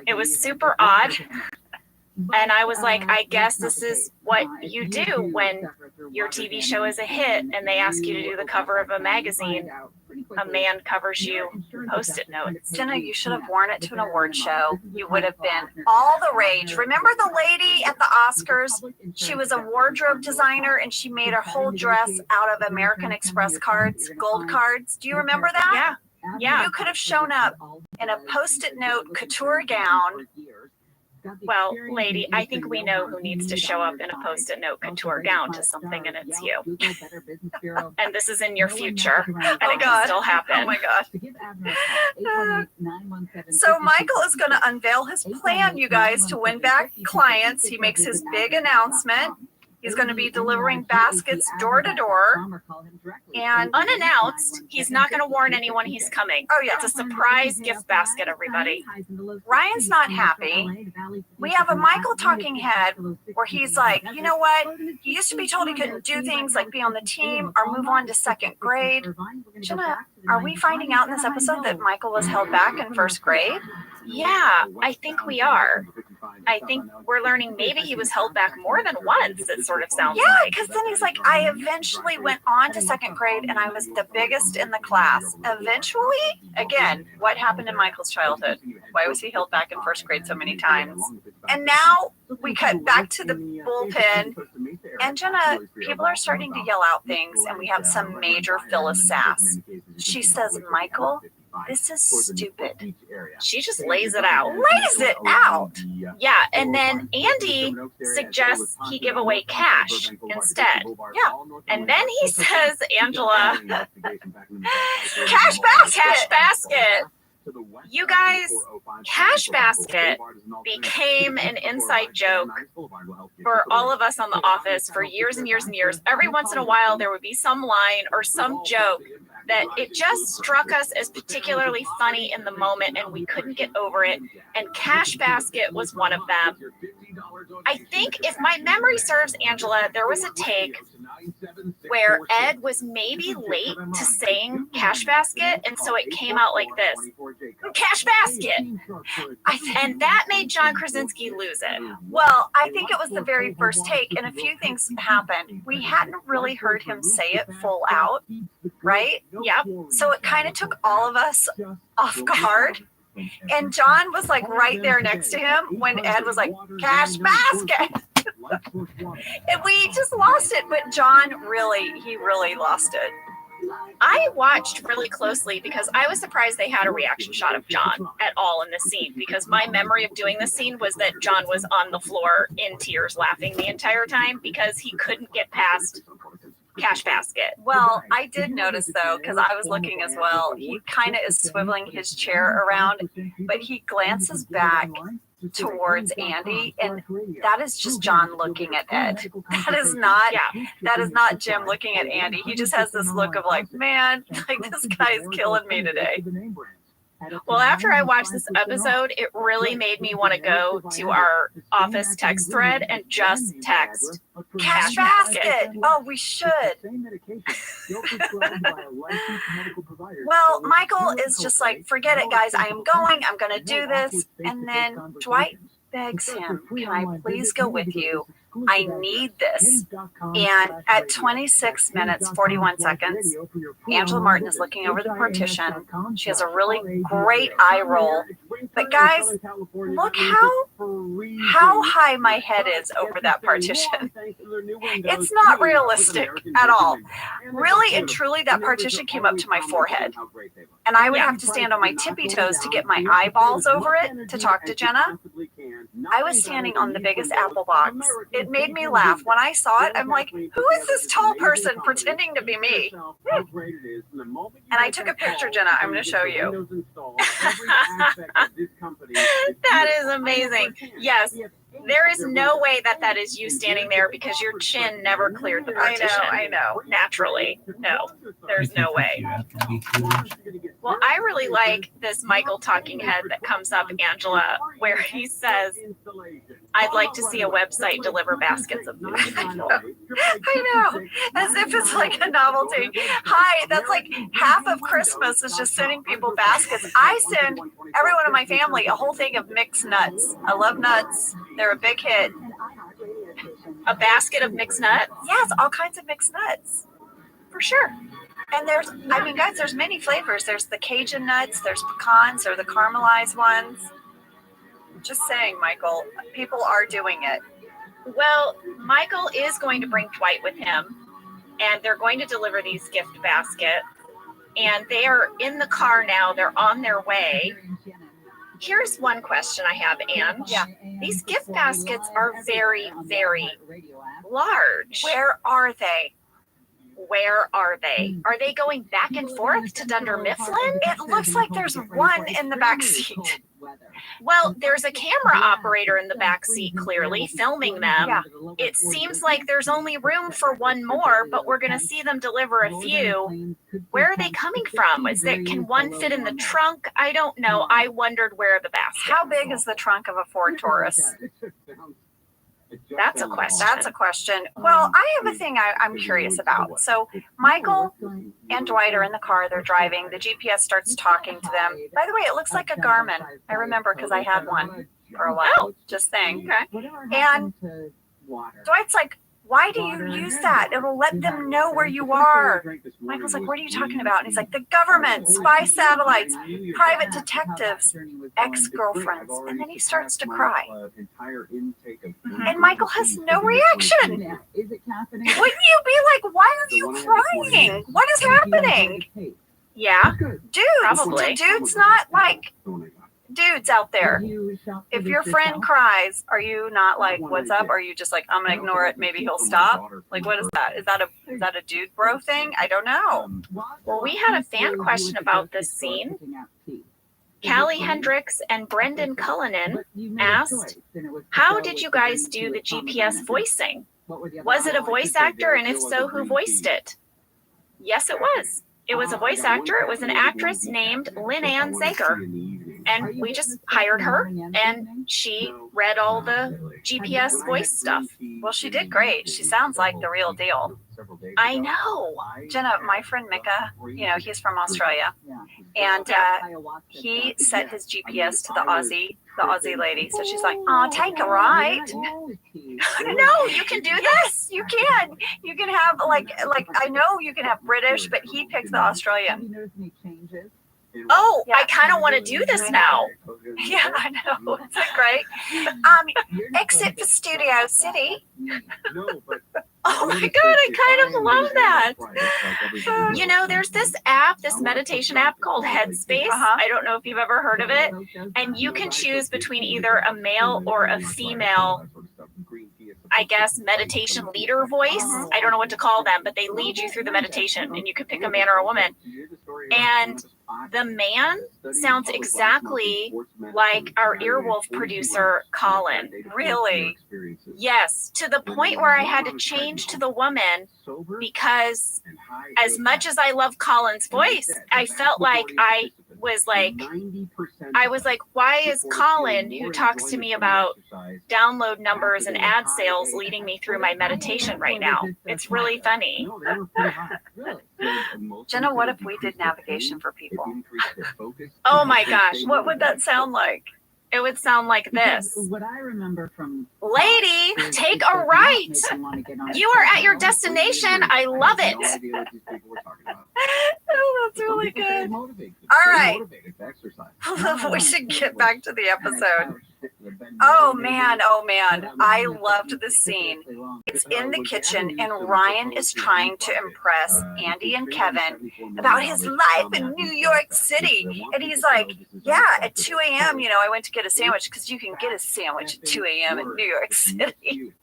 It was super odd. And I was like, I guess this is what you do when your TV show is a hit and they ask you to do the cover of a magazine. A man covers you Post-it notes. Jenna, you should have worn it to an award show. You would have been all the rage. Remember the lady at the Oscars? She was a wardrobe designer and she made her whole dress out of American Express cards, gold cards. Do you remember that? Yeah. You could have shown up in a Post-it note couture gown. Well, lady, I think we know who needs to show up in a Post-it note couture gown to something, and it's you. And this is in your future, and it can still happen. Oh my gosh. So Michael is going to unveil his plan, you guys, to win back clients. He makes his big announcement. He's going to be delivering baskets door to door. And unannounced, he's not going to warn anyone he's coming. Oh, yeah. It's a surprise gift basket, everybody. Ryan's not happy. We have a Michael talking head where he's like, you know what? He used to be told he couldn't do things like be on the team or move on to 2nd grade. Jenna, are we finding out in this episode that Michael was held back in 1st grade? Yeah, I think we are. I think we're learning maybe he was held back more than once, it sort of sounds Yeah, like. because then he's like, I eventually went on to 2nd grade and I was the biggest in the class. Eventually? Again, what happened in Michael's childhood? Why was he held back in 1st grade so many times? And now we cut back to the bullpen. And Jenna, people are starting to yell out things and we have some major Phyllis sass. She says, Michael, this is stupid. She just lays it out. Lays it out. Yeah, and then Andy suggests he give away cash instead. Yeah. And then he says, Angela, cash basket. Cash basket. You guys, Cash Basket became an inside joke for all of us on The Office for years and years and years. Every once in a while, there would be some line or some joke that it just struck us as particularly funny in the moment and we couldn't get over it. And Cash Basket was one of them. I think if my memory serves, Angela, there was a take where Ed was maybe late to saying Cash Basket, and so it came out like this, Cash Basket. And that made John Krasinski lose it. Well, I think it was the very first take, and a few things happened. We hadn't really heard him say it full out, right? Yep. So it kind of took all of us off guard. And John was like right there next to him when Ed was like, Cash Basket. And we just lost it. But John he really lost it. I watched really closely because I was surprised they had a reaction shot of John at all in this scene, because my memory of doing this scene was that John was on the floor in tears laughing the entire time because he couldn't get past cash basket. Well, I did notice though, because I was looking as well, he kind of is swiveling his chair around, but he glances back towards Andy, and that is just John looking at Ed. That is not Jim looking at Andy. He just has this look of like, man, like this guy is killing me today. Well, after I watched this episode, it really made me want to go to our office text thread and just text cash basket. Oh, we should. Well, Michael is just like, forget it, guys. I am going. I'm going to do this. And then Dwight begs him, can I please go with you? I need this. And at 26 minutes, 41 seconds, Angela Martin is looking over the partition. She has a really great eye roll. But guys, look how high my head is over that partition. It's not realistic at all. Really and truly, that partition came up to my forehead. And I would have to stand on my tippy toes to get my eyeballs over it to talk to Jenna. I was standing on the biggest apple box. It made me laugh. When I saw it, I'm like, who is this tall person pretending to be me? And I took a picture, Jenna. I'm going to show you. That is amazing. Yes. There is no way that is you standing there because your chin never cleared the partition. I know. Naturally. No, there's no way. Well, I really like this Michael talking head that comes up, Angela, where he says, I'd like to see a website deliver baskets of food. I know. As if it's like a novelty. Hi, that's like half of Christmas is just sending people baskets. I send everyone in my family a whole thing of mixed nuts. I love nuts. They're a big hit. A basket of mixed nuts? Yes, all kinds of mixed nuts. For sure. And guys, there's many flavors. There's the Cajun nuts, there's pecans, or the caramelized ones. Just saying, Michael, people are doing it. Well, Michael is going to bring Dwight with him, and they're going to deliver these gift baskets. And they are in the car now. They're on their way. Here's one question I have, Ange. Yeah. These gift baskets are very, very large. Where are they? Where are they? Are they going back and forth to Dunder Mifflin? It looks like there's one in the back seat. Well, there's a camera operator in the back seat, clearly, filming them. Yeah. It seems like there's only room for one more, but we're going to see them deliver a few. Where are they coming from? Can one fit in the trunk? I don't know. I wondered where the basket. How big is the trunk of a Ford Taurus? That's a question. That's a question. Well, I have a thing I'm curious about. So Michael and Dwight are in the car. They're driving. The GPS starts talking to them. By the way, it looks like a Garmin. I remember because I had one for a while. Just saying. Okay. And Dwight's like, why do you use that? It'll let them know where you are. Michael's like, what are you talking about? And he's like, the government, spy satellites, private detectives, ex-girlfriends. And then he starts to cry. And Michael has no reaction. Wouldn't you be like, why are you crying? What is happening? Yeah, Dudes, probably. Dudes not like... Dudes out there, if your friend cries, are you not like, what's up? Are you just like, I'm gonna ignore it, maybe he'll stop? Like, what is that? Is that a dude bro thing? I don't know. Well, we had a fan question about this scene. Callie Hendricks and Brendan Cullinan asked, how did you guys do the GPS voicing? Was it a voice actor? And if so, who voiced it? Yes, it was. It was a voice actor. It was an actress named Lynn Ann Zager. And we just hired her, and she read all the GPS voice stuff. Well, she did great. She sounds like the real deal. I know. Jenna, my friend Mika, he's from Australia. And he set his GPS to the Aussie lady. So she's like, oh, take a right. No, you can do this. You can. You can have like I know you can have British, but he picked the Australian. Oh, yeah. I kind of want to do this now. Yeah, I know. Isn't it great? Exit for Studio City. Oh my God, I kind of love that. There's this app, this meditation app called Headspace. I don't know if you've ever heard of it. And you can choose between either a male or a female I guess, meditation leader voice. I don't know what to call them, but they lead you through the meditation, and you could pick a man or a woman. And the man sounds exactly like our Earwolf producer, Colin. Really? Yes, to the point where I had to change to the woman because as much as I love Colin's voice, I felt like I was like, why is Colin, who talks to me about download numbers and ad sales, leading me through my meditation right now? It's really funny. Jenna, what if we did navigation for people? Oh my gosh, What would that sound like? it would sound like this. What I remember from Lady, take a right. You are at your destination. I love it. Oh, that's really good. All right. We should get back to the episode. Oh man, I loved this scene. It's in the kitchen and Ryan is trying to impress Andy and Kevin about his life in New York City. And he's like, yeah, at 2 a.m., I went to get a sandwich because you can get a sandwich at 2 a.m. in New York City.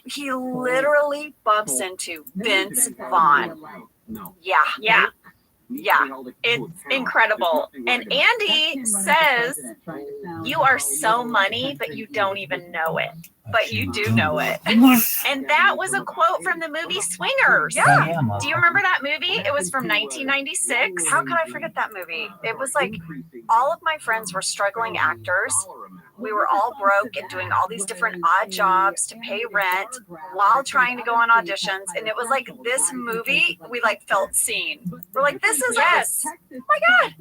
He literally bumps into Vince Vaughn. Yeah. It's incredible. And Andy says, you are so money, but you don't even know it. But you do know it. And that was a quote from the movie Swingers. Yeah. Do you remember that movie? It was from 1996. How could I forget that movie? It was like all of my friends were struggling actors. We were all broke and doing all these different odd jobs to pay rent while trying to go on auditions. And it was like this movie, we like felt seen. We're like, this is us. Oh my God.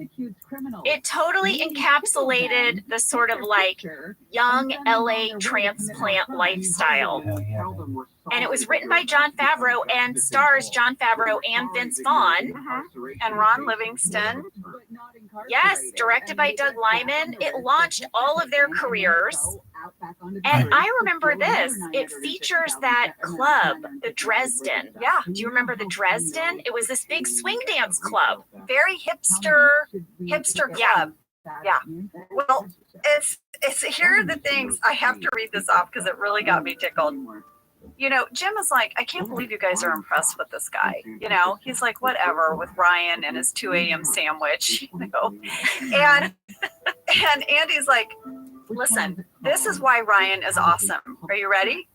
It totally encapsulated the sort of like young LA transplant lifestyle. And it was written by Jon Favreau and stars Jon Favreau and Vince Vaughn. And Ron Livingston. Yes, directed by Doug Liman. It launched all of their careers. And I remember this. It features that club, the Dresden. Yeah. Do you remember the Dresden? It was this big swing dance club. Very hipster club. Yeah. Well, it's here are the things. I have to read this off because it really got me tickled. Jim is like, I can't believe you guys are impressed with this guy. He's like, whatever, with Ryan and his 2 a.m. sandwich, And Andy's like, listen, this is why Ryan is awesome. Are you ready?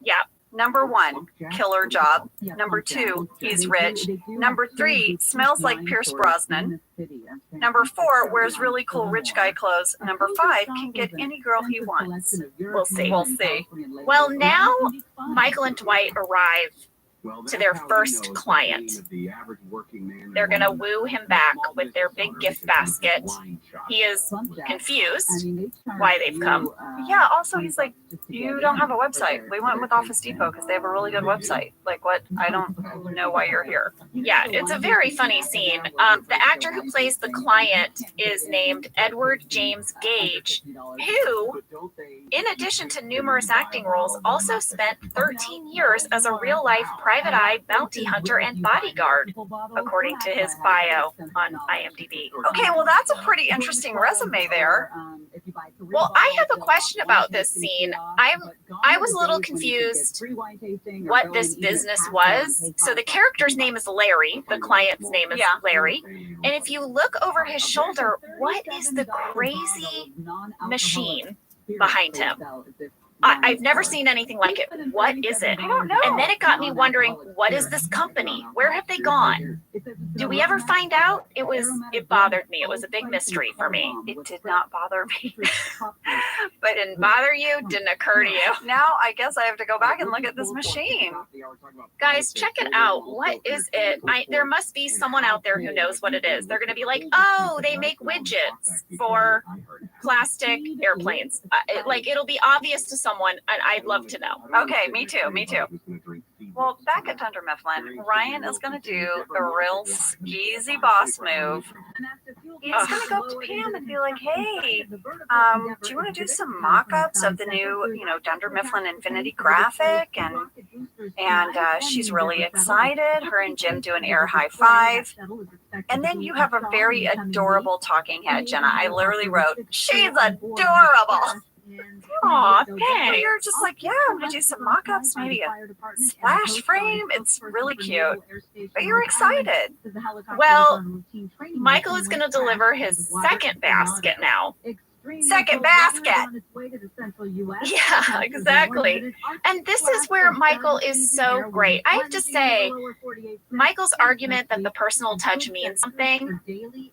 Yeah. Number 1, killer job. Number 2, he's rich. Number 3, smells like Pierce Brosnan. Number 4, wears really cool rich guy clothes. Number 5, can get any girl he wants. We'll see. Well, now Michael and Dwight arrive to their first client. They're going to woo him back with their big gift basket. He is confused why they've come. Yeah, also he's like, you don't have a website. We went with Office Depot because they have a really good website. Like, what? I don't know why you're here. Yeah, it's a very funny scene. The actor who plays the client is named Edward James Gage, who, in addition to numerous acting roles, also spent 13 years as a real-life private eye bounty hunter and bodyguard, according to his bio on IMDb. Okay, well, that's a pretty interesting resume there. Well, I have a question about this scene. I was a little confused what this business was. So the character's name is Larry. The client's name is Larry. And if you look over his shoulder, what is the crazy machine behind him? I've never seen anything like it. What is it? I don't know. And then it got me wondering, what is this company? Where have they gone? Do we ever find out? It bothered me. It was a big mystery for me. It did not bother me. But didn't bother you? Didn't occur to you? Now I guess I have to go back and look at this machine. Guys, check it out. What is it? There must be someone out there who knows what it is. They're going to be like, oh, they make widgets for plastic airplanes. It'll be obvious to someone, and I'd love to know. Okay, me too. Well, back at Dunder Mifflin, Ryan is going to do a real skeezy boss move. He's going to go up to Pam and be like, hey, do you want to do some mock-ups of the new, Dunder Mifflin Infinity graphic? And she's really excited. Her and Jim do an air high five. And then you have a very adorable talking head, Jenna. I literally wrote, she's adorable. Aw, Well, thanks. you're just like, yeah, I'm gonna do some mock-ups, maybe a splash frame. It's really cute. But you're excited. Well, Michael is going to deliver his second basket now. Second basket. Yeah, exactly. And this is where Michael is so great. I have to say, Michael's argument that the personal touch means something,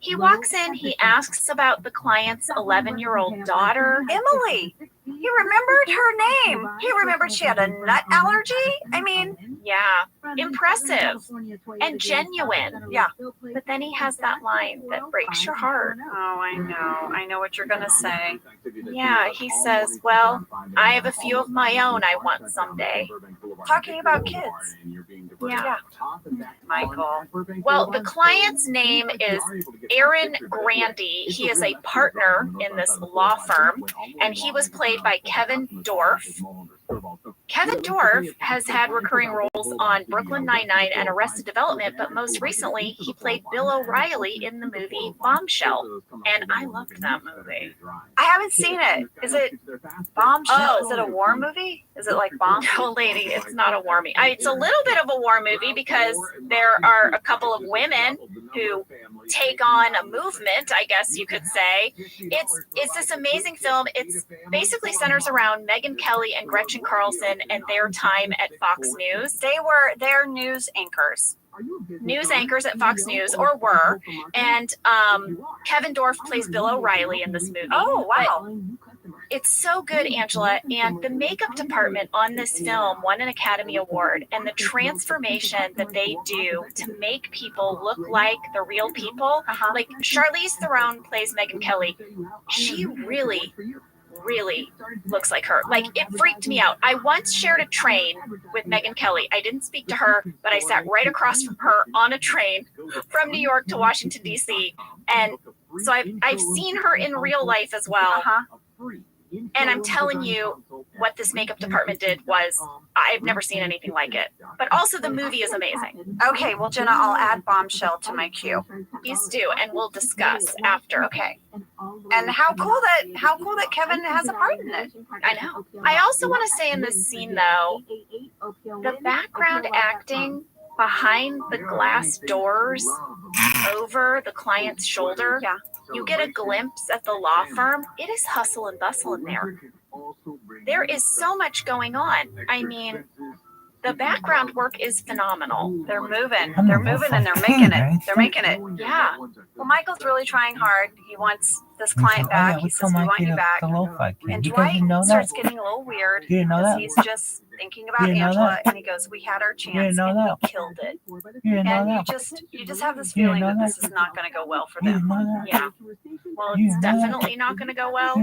he walks in, he asks about the client's 11-year-old daughter, Emily. He remembered her name. He remembered she had a nut allergy. I mean, yeah, impressive and genuine. Yeah. But then he has that line that breaks your heart. Oh, I know. I know what you're going to say. Yeah, he says, well, I have a few of my own I want someday. Talking about kids. Yeah. Michael. Well, the client's name is Aaron Grandy. He is a partner in this law firm, and he was played by Kevin Dorff. Kevin Dorff has had recurring roles on Brooklyn Nine-Nine and Arrested Development, but most recently he played Bill O'Reilly in the movie Bombshell, and I loved that movie. I haven't seen it. Is it Bombshell? Is it a war movie? Is it like Bomb? No, lady, it's not a war movie. It's a little bit of a war movie because there are a couple of women who take on a movement, I guess you could say. It's this amazing film. It's basically centers around Megyn Kelly and Gretchen Carlson and their time at Fox News. They're news anchors. News anchors at Fox News, or were, and Kevin Dorff plays Bill O'Reilly in this movie. Oh, wow. It's so good, Angela, and the makeup department on this film won an Academy Award, and the transformation that they do to make people look like the real people, like Charlize Theron plays Megyn Kelly, she really looks like her. Like, it freaked me out. I once shared a train with Megyn Kelly. I didn't speak to her, but I sat right across from her on a train from New York to Washington, D.C. And so I've seen her in real life as well. And I'm telling you, what this makeup department did was, I've never seen anything like it. But also the movie is amazing. Okay, well, Jenna, I'll add Bombshell to my queue. Please do, and we'll discuss after. Okay. And how cool that Kevin has a part in it. I know. I also want to say in this scene, though, the background acting behind the glass doors over the client's shoulder. Yeah. You get a glimpse at the law firm. It is hustle and bustle in there. There is so much going on. I mean, the background work is phenomenal. They're moving and they're making it. They're making it. Yeah. Well, Michael's really trying hard. He wants this client back. He says, we want you back. And Dwight starts getting a little weird because he's just thinking about Angela, and he goes, we had our chance and we killed it. And you just have this feeling that this is not going to go well for them. Yeah. Well, it's definitely not going to go well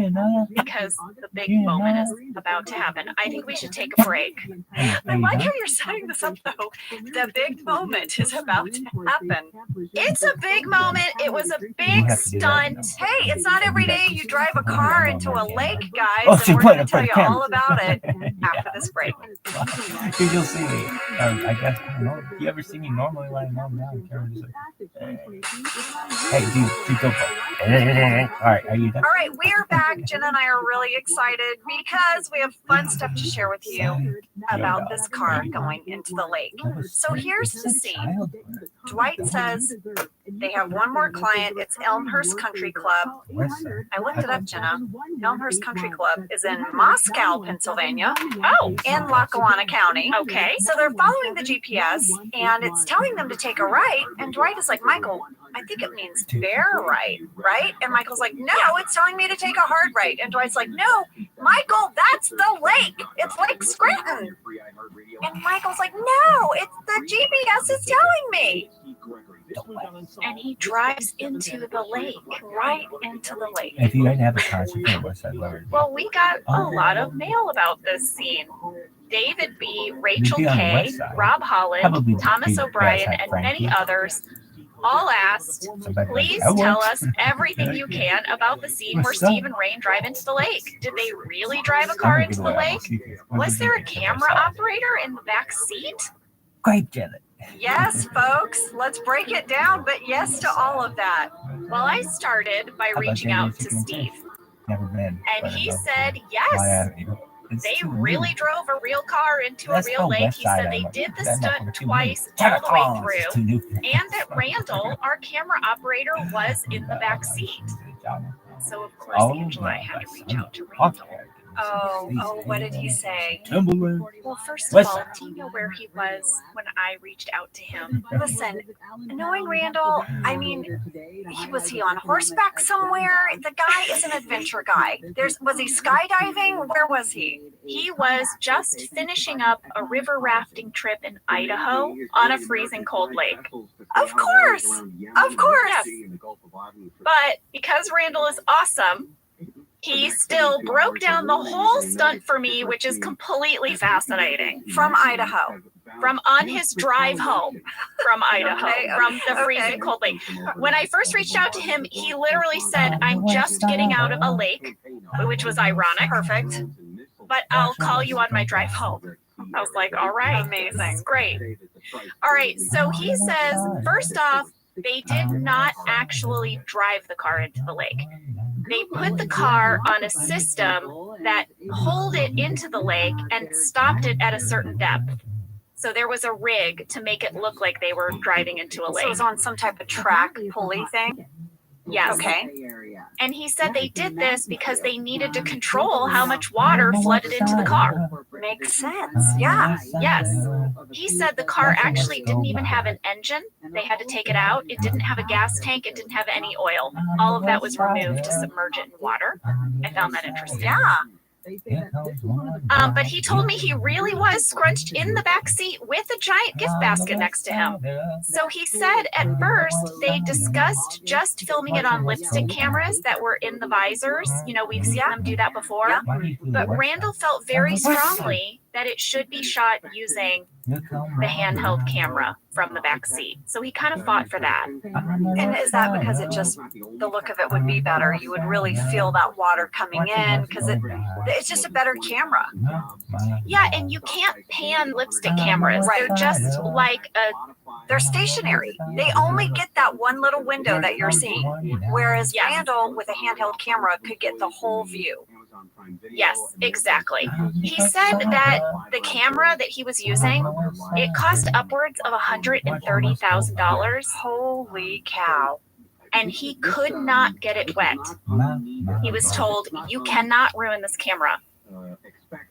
because the big moment is about to happen. I think we should take a break. I like how you're setting this up, though. The big moment is about to happen. It's a big moment. It was a big stunt. Hey, it's not every day you drive a car into a lake, guys, and we're going to tell you all about it after this break. You'll see me. I guess, I don't know. You ever see me normally when I'm down? Karen's like, hey, dude, go for it. All right, are you done? All right, we're back. Jenna and I are really excited because we have fun stuff to share with you about this car going into the lake. So here's the scene. Dwight says they have one more client. It's Elmhurst Country Club. I looked it up, Jenna. Elmhurst Country Club is in Moscow, Pennsylvania. Oh, in Lackawanna County. Okay. So they're following the GPS, and it's telling them to take a right. And Dwight is like, Michael, I think it means bear right? And Michael's like, no, it's telling me to take a hard right. And Dwight's like, no, Michael, that's the lake. It's Lake Scranton. And Michael's like, no, it's the GPS is telling me. And he drives into the lake, right into the lake. If you guys have a concert on West Side Lover. Well, we got a lot of mail about this scene. David B., Rachel K., Rob Holland, Thomas O'Brien, and many others all asked, please tell us everything you can about the scene where Steve and Rain drive into the lake. Did they really drive a car into the lake? Was there a camera operator in the back seat? Great, Janet. Yes, folks, let's break it down, but yes to all of that. Well, I started by reaching out to Steve. Never been. And he said, yes, they really drove a real car into a real lake. He said they did the stunt twice all the way through, and that Randall, our camera operator, was in the back seat. So, of course, Angela and I had to reach out to Randall. Oh, what did he say? Well, first of all, do you know where he was when I reached out to him? Listen, knowing Randall, I mean, was he on horseback somewhere? The guy is an adventure guy. Was he skydiving? Where was he? He was just finishing up a river rafting trip in Idaho on a freezing cold lake. Of course. Of course. Yes. But because Randall is awesome, he still broke down the whole stunt for me, which is completely fascinating. From Idaho. From on his drive home from Idaho, from the freezing cold lake. When I first reached out to him, he literally said, I'm just getting out of a lake, which was ironic. Perfect. But I'll call you on my drive home. I was like, all right, amazing, great. All right, so he says, first off, they did not actually drive the car into the lake. They put the car on a system that pulled it into the lake and stopped it at a certain depth. So there was a rig to make it look like they were driving into a lake. So it was on some type of track pulley thing? Yes. Okay. And he said they did this because they needed to control how much water flooded into the car. Makes sense. Yeah. Yes. He said the car actually didn't even have an engine. They had to take it out. It didn't have a gas tank. It didn't have any oil. All of that was removed to submerge it in water. I found that interesting. Yeah. But he told me he really was scrunched in the back seat with a giant gift basket next to him. So he said at first they discussed just filming it on lipstick cameras that were in the visors. You know, we've seen them do that before. But Randall felt very strongly that it should be shot using the handheld camera from the back seat. So he kind of fought for that. And is that because it just, the look of it would be better? You would really feel that water coming in because it's just a better camera. Yeah, and you can't pan lipstick cameras. They're just like they're stationary. They only get that one little window that you're seeing. Whereas Randall with a handheld camera could get the whole view. Yes, exactly. He said that the camera that he was using, it cost upwards of $130,000. Holy cow. And he could not get it wet. He was told, you cannot ruin this camera.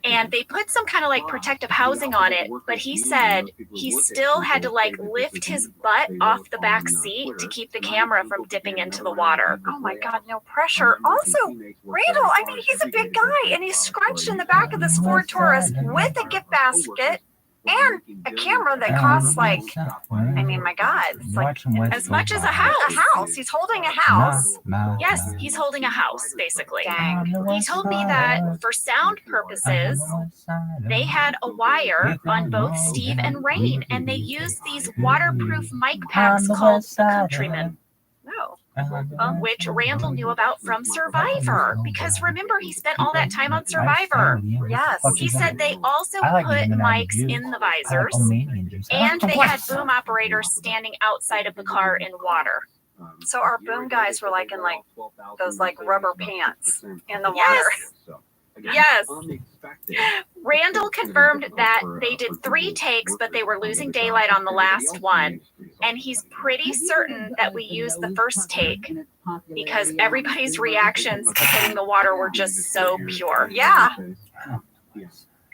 And they put some kind of like protective housing on it, but he said he still had to like lift his butt off the back seat to keep the camera from dipping into the water. Oh my God, no pressure. Also, Randall, I mean, he's a big guy and he's scrunched in the back of this Ford Taurus with a gift basket and a camera that costs like, I mean, my God, it's like as much as a house. A house. He's holding a house. Yes, he's holding a house, basically. Dang. He told me that for sound purposes, they had a wire on both Steve and Rain, and they used these waterproof mic packs called Countryman. No. Which Randall knew about from Survivor, because remember, he spent all that time on Survivor. Yes. He said they also put mics in the visors, and they had boom operators standing outside of the car in water. So our boom guys were like in like those like rubber pants in the water. Yes. Randall confirmed that they did 3 takes, but they were losing daylight on the last one. And he's pretty certain that we used the first take because everybody's reactions to hitting the water were just so pure. Yeah.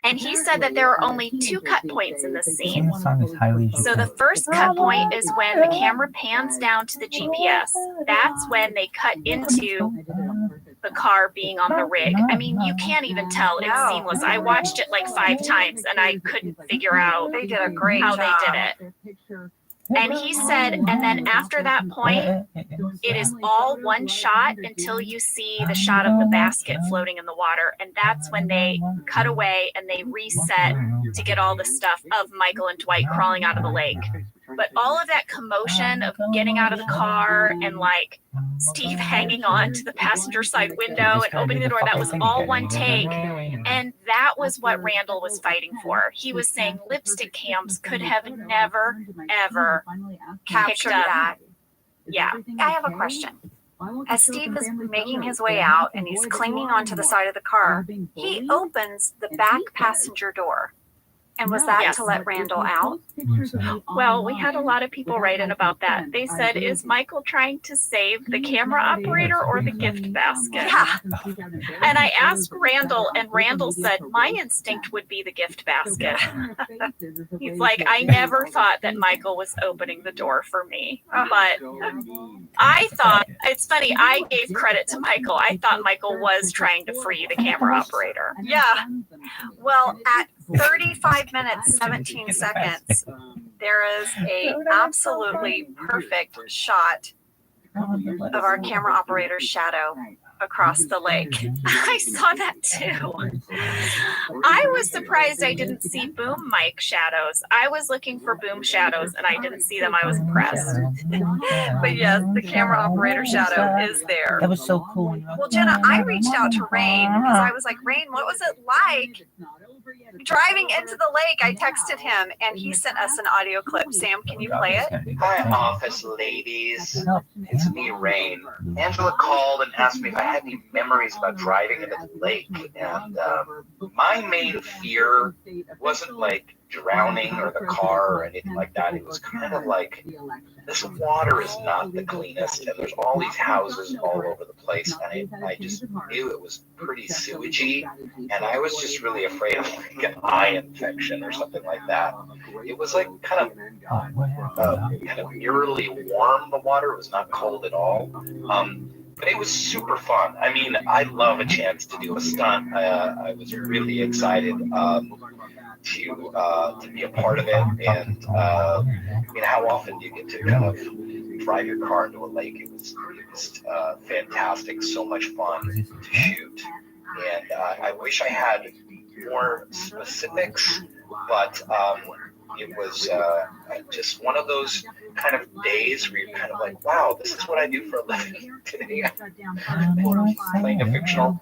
And he said that there are only 2 cut points in this scene. So the first Oh, cut point is when the camera pans down to the GPS. That's when they cut into the car being on the rig. I mean, you can't even tell. It's seamless. I watched it like 5 times and I couldn't figure out They did a great how job. they did it. And he said, and then after that point, it is all one shot until you see the shot of the basket floating in the water. And that's when they cut away and they reset to get all the stuff of Michael and Dwight crawling out of the lake. But all of that commotion of getting out of the car and like Steve hanging on to the passenger side window and opening the door, that was all one take. And that was what Randall was fighting for. He was saying lipstick cams could have never, ever Captured that. Yeah. I have a question. As Steve is making his way out and he's clinging onto the side of the car, he opens the back passenger door. And was that Yes. to let Randall out? Well, we had a lot of people write in about that. They said, is Michael trying to save the camera operator or the gift basket? Yeah. And I asked Randall, and Randall said, my instinct would be the gift basket. He's like, I never thought that Michael was opening the door for me. But I thought, it's funny, I gave credit to Michael. I thought Michael was trying to free the camera operator. Yeah. Well, at 35 minutes, 17 seconds, there is a absolutely perfect shot of our camera operator's shadow across the lake. I saw that too. I was surprised I didn't see boom mic shadows. I was looking for boom shadows and I didn't see them. I was impressed. But yes, the camera operator shadow is there. That was so cool. Well, Jenna, I reached out to Rain because I was like, Rain, what was it like driving into the lake? I texted him and he sent us an audio clip. Sam, can you play it? Hi, office ladies. It's me, Rain. Angela called and asked me if I had any memories about driving into the lake. And my main fear wasn't like drowning or the car or anything like that. It was kind of like, this water is not the cleanest, and there's all these houses all over the place, and I just knew it was pretty sewagey, and I was just really afraid of like an eye infection or something like that. It was like kind of eerily warm, the water. It was not cold at all. But it was super fun. I mean, I love a chance to do a stunt. I was really excited to be a part of it. And how often do you get to kind of drive your car into a lake? It was just fantastic, so much fun to shoot. And I wish I had more specifics, but it was just one of those kind of days where you're kind of like, wow, this is what I do for a living today. Playing a fictional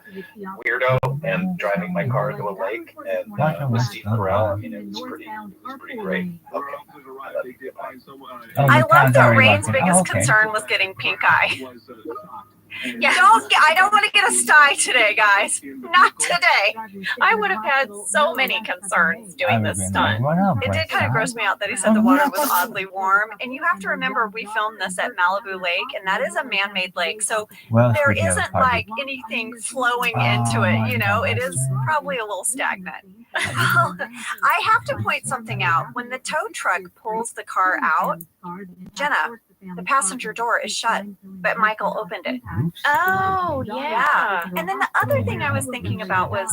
weirdo and driving my car into a lake, and with Steve Carell, I mean, it was pretty great. Okay. I love that Rain's biggest concern was getting pink eye. Yeah, I don't want to get a sty today, guys. Not today. I would have had so many concerns doing this stunt. It did kind of gross me out that he said the water was oddly warm. And you have to remember, we filmed this at Malibu Lake, and that is a man-made lake. So there isn't like anything flowing into it. You know, it is probably a little stagnant. I have to point something out. When the tow truck pulls the car out, Jenna, the passenger door is shut, but Michael opened it. Oh, yeah. And then the other thing I was thinking about was,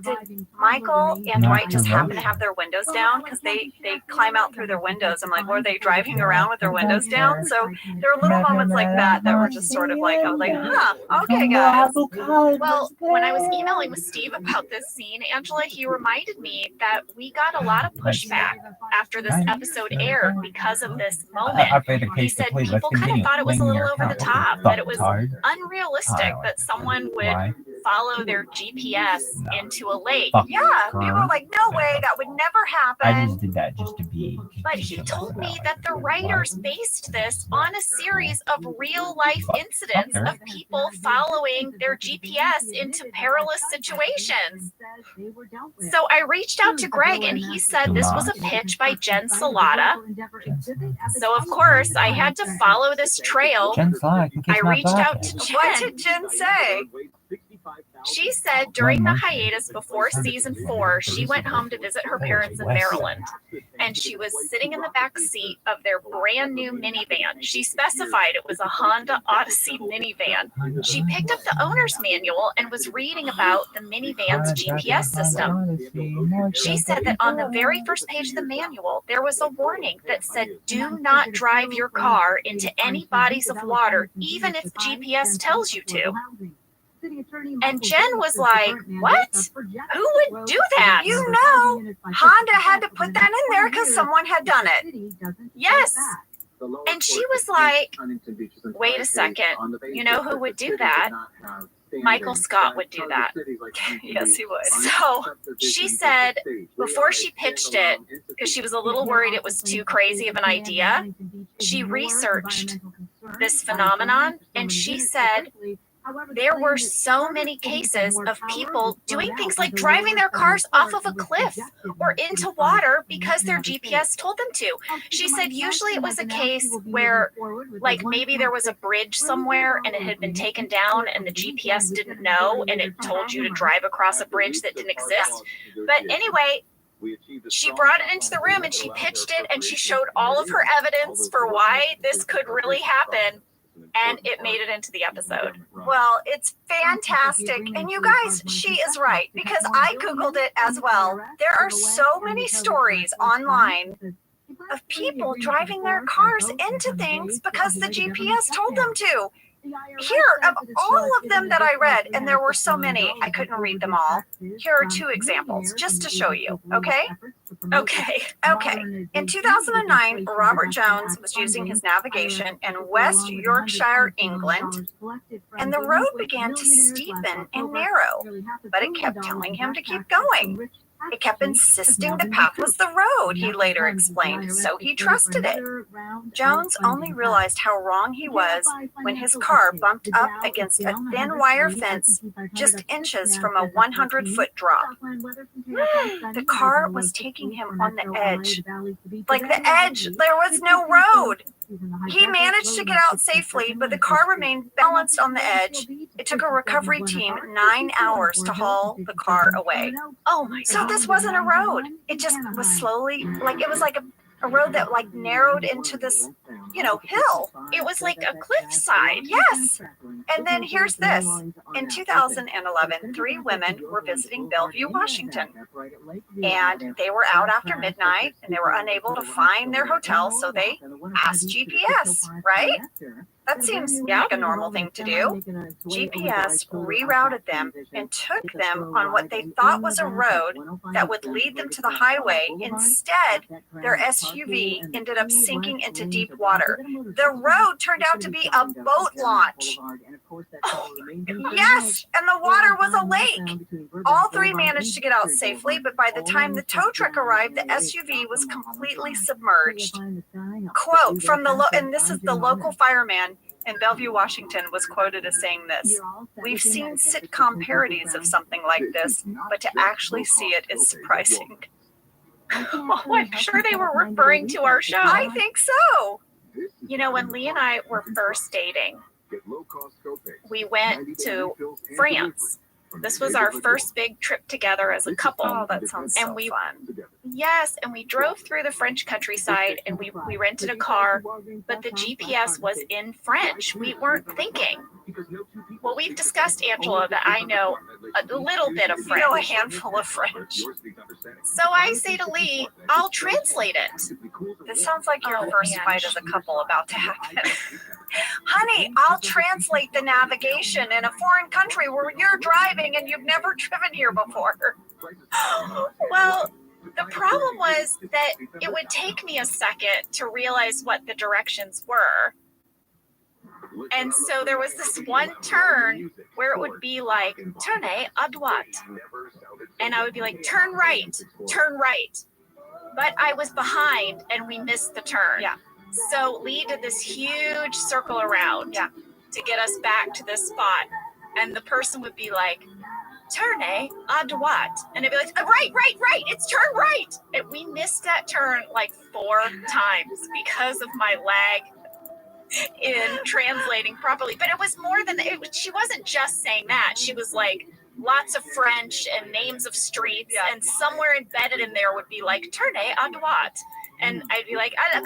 did Michael and Dwight just happen to have their windows down? Because they climb out through their windows. I'm like, were they driving around with their windows down? So there are little moments like that were just sort of like, I was like, huh, okay, guys. Well, when I was emailing with Steve about this scene, Angela, he reminded me that we got a lot of pushback after this episode aired because of this moment. He said people kind of thought it was a little over the top, that it was unrealistic that someone would follow their GPS into a lake. Yeah, people were like, no way, that would never happen. I just did that just to be. But he told me that the writers based this on a series of real life incidents of people following their GPS into perilous situations. So I reached out to Greg and he said this was a pitch by Jen Salata. So of course I had to follow this trail. I reached out to Jen. What did Jen say? She said during the hiatus before season 4, she went home to visit her parents in Maryland, and she was sitting in the back seat of their brand new minivan. She specified it was a Honda Odyssey minivan. She picked up the owner's manual and was reading about the minivan's GPS system. She said that on the very first page of the manual, there was a warning that said, do not drive your car into any bodies of water, even if GPS tells you to. And Jen was like, what? Who would do that? You know, Honda had to put that in there because someone had done it. Yes. And she was like, wait a second. You know who would do that? Michael Scott would do that. Yes, he would. So she said before she pitched it, because she was a little worried it was too crazy of an idea, she researched this phenomenon, and she said there were so many cases of people doing things like driving their cars off of a cliff or into water because their GPS told them to. She said usually it was a case where, like, maybe there was a bridge somewhere and it had been taken down and the GPS didn't know and it told you to drive across a bridge that didn't exist. But anyway, she brought it into the room and she pitched it and she showed all of her evidence for why this could really happen. And it made it into the episode. Well, it's fantastic. And you guys, she is right, because I Googled it as well. There are so many stories online of people driving their cars into things because the GPS told them to. Here, of all of them that I read, and there were so many, I couldn't read them all. Here are two examples, just to show you, okay? Okay. In 2009, Robert Jones was using his navigation in West Yorkshire, England, and the road began to steepen and narrow, but it kept telling him to keep going. It kept insisting the path was the road, he later explained, so he trusted it. Jones only realized how wrong he was when his car bumped up against a thin wire fence just inches from a 100-foot drop. The car was taking him on the edge. Like the edge, there was no road. He managed to get out safely, but the car remained balanced on the edge. It took a recovery team 9 hours to haul the car away. Oh my God. So this wasn't a road. It just was slowly, like it was like a road that like narrowed into this, hill. It was like a cliffside. Yes. And then here's this. In 2011, 3 women were visiting Bellevue, Washington. And they were out after midnight and they were unable to find their hotel, so they asked GPS, right? That seems like a normal thing to do. GPS rerouted them and took them on what they thought was a road that would lead them to the highway. Instead, their SUV ended up sinking into deep water. The road turned out to be a boat launch. Yes, and the water was a lake. All 3 managed to get out safely, but by the time the tow truck arrived, the SUV was completely submerged. Quote from and this is the local fireman in Bellevue, Washington, was quoted as saying this: "We've seen sitcom parodies of something like this, but to actually see it is surprising." Oh, I'm sure they were referring to our show. I think so. When Lee and I were first dating, we went to France. This was our first big trip together as a couple. Oh, that sounds so fun. Yes, and we drove through the French countryside and we rented a car, but the GPS was in French. We weren't thinking. Well, we've discussed, Angela, that I know a little bit of French. You know a handful of French. So I say to Lee, I'll translate it. This sounds like your first fight as a couple about to happen. Honey, I'll translate the navigation in a foreign country where you're driving and you've never driven here before. Well, the problem was that it would take me a second to realize what the directions were. And so there was this one turn where it would be like, tournez à droite. And I would be like, turn right. But I was behind and we missed the turn. Yeah. So Lee did this huge circle around to get us back to this spot. And the person would be like, tournez à droite. And I'd be like, right, it's turn right. And we missed that turn like 4 times because of my lag in translating properly. But it was more than she wasn't just saying that. She was like lots of French and names of streets, and somewhere embedded in there would be like tournez à droite. And I'd be like, I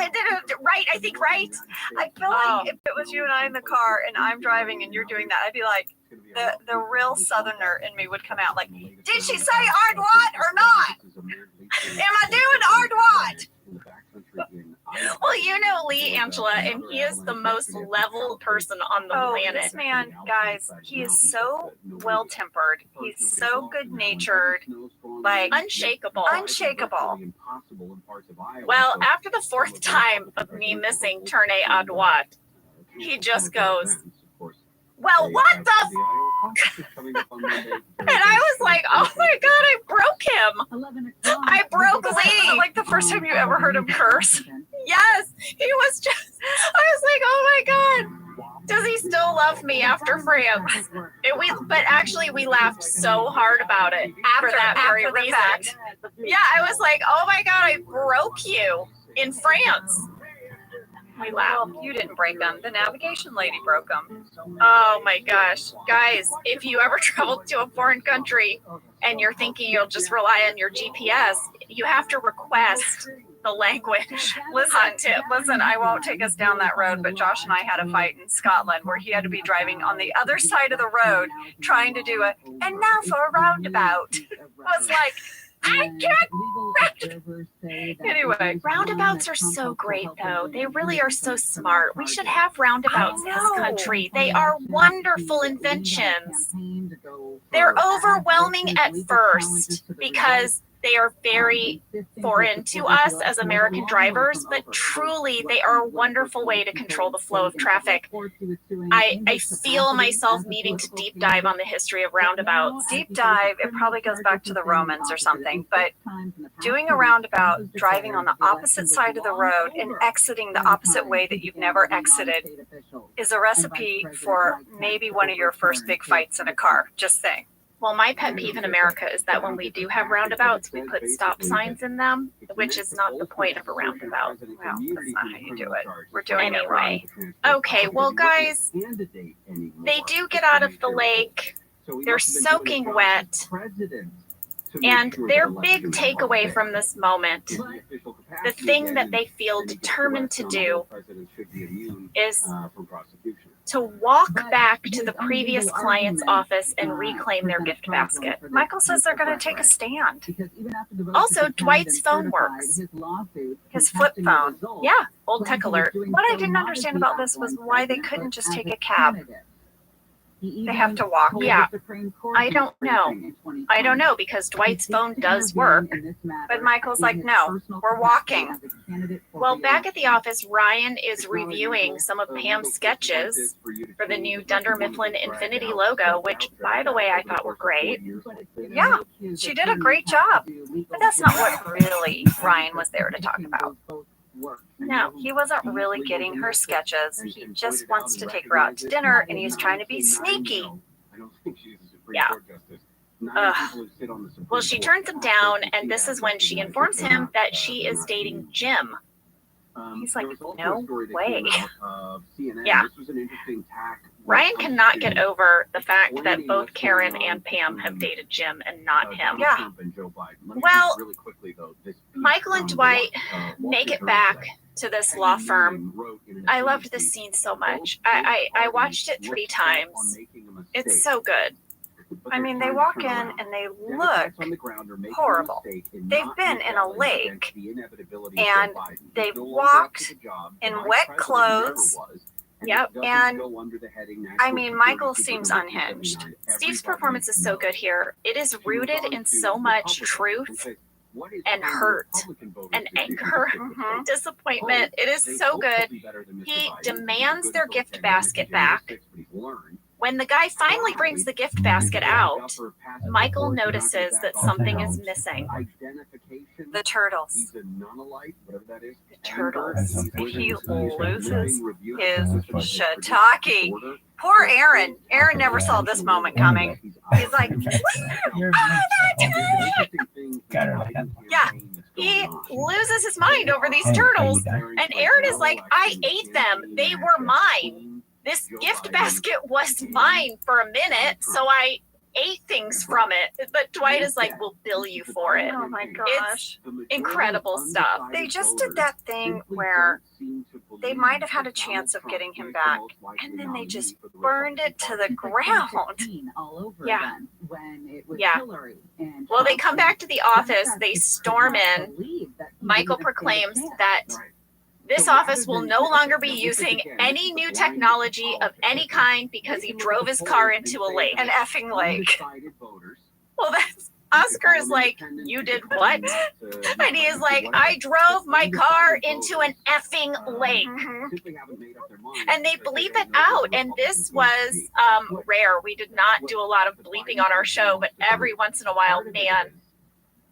think right. I feel like if it was you and I in the car and I'm driving and you're doing that, I'd be like, the real Southerner in me would come out like, did she say à droite or not? Am I doing à droite? Well, you know Lee, Angela, and he is the most level person on the planet. This man, guys, he is so well-tempered. He's so good-natured, like unshakable. Well, after the 4th time of me missing tournez à droite, he just goes, well, what the And I was like, oh my God, I broke him. I broke Lee. Like the first time you ever heard him curse. Yes, he was just, I was like, oh my God. Does he still love me after France? But actually, we laughed so hard about it for that very reason. Yeah, I was like, oh my God, I broke you in France. We laughed. Well, you didn't break them. The navigation lady broke them. Oh my gosh. Guys, if you ever travel to a foreign country and you're thinking you'll just rely on your GPS, you have to request the language. Listen, I won't take us down that road, but Josh and I had a fight in Scotland where he had to be driving on the other side of the road trying to do and now for a roundabout. It was like, I can't. Anyway, roundabouts are so great, though. They really are so smart. We should have roundabouts in this country. They are wonderful inventions. They're overwhelming at first because they are very foreign to us as American drivers, but truly they are a wonderful way to control the flow of traffic. I feel myself needing to deep dive on the history of roundabouts. Deep dive, it probably goes back to the Romans or something, but doing a roundabout, driving on the opposite side of the road and exiting the opposite way that you've never exited is a recipe for maybe one of your first big fights in a car. Just saying. Well, my pet peeve in America is that when we do have roundabouts, we put stop signs in them, which is not the point of a roundabout. Well, that's not how you do it. We're doing it wrong. Okay, well, guys, they do get out of the lake. They're soaking wet. And their big takeaway from this moment, the thing that they feel determined to do, is to walk back to the previous client's office and reclaim their gift basket. Michael says they're going to take a stand. Also, Dwight's phone works. His flip phone. Yeah, old tech alert. What I didn't understand about this was why they couldn't just take a cab. They have to walk. Yeah, I don't know because Dwight's phone does work. But Michael's like, no, we're walking. Well, back at the office, Ryan is reviewing some of Pam's sketches for the new Dunder Mifflin Infinity logo, which, by the way, I thought were great. Yeah, she did a great job. But that's not what really Ryan was there to talk about. No, he wasn't really getting her sketches. He just wants to take her out to dinner, and he's trying to be sneaky. Yeah. Well, she turns him down, and this is when she informs him that she is dating Jim. He's like, no way. Yeah. Ryan cannot get over the fact that both Karen and Pam have dated Jim and not him. Yeah. Well, Michael and Dwight make it back to this law firm. I loved this scene so much. I watched it 3 times. It's so good. I mean, they walk in and they look horrible. They've been in a lake and they've walked in wet clothes. Yep. And I mean, Michael seems unhinged. Steve's performance is so good here. It is rooted in so much truth and hurt and anger, disappointment. It is so good. He demands their gift basket back. When the guy finally brings the gift basket out, Michael notices that something is missing. The turtles. The turtles. He loses his shiitake. Poor Aaron. Aaron never saw this moment coming. He's like, yeah, he loses his mind over these turtles. And Aaron is like, I ate them. They were mine. This gift basket was mine for a minute, so I ate things from it. But Dwight is like, we'll bill you for it. Oh my gosh. It's incredible stuff. They just did that thing where they might have had a chance of getting him back, and then they just burned it to the ground. Yeah. Yeah. Well, they come back to the office, they storm in. Michael proclaims that this office will no longer be using any new technology of any kind because he drove his car into a lake. An effing lake. Well, that's Oscar is like, you did what? And he is like, I drove my car into an effing lake. And they bleep it out. And this was rare. We did not do a lot of bleeping on our show, but every once in a while, man,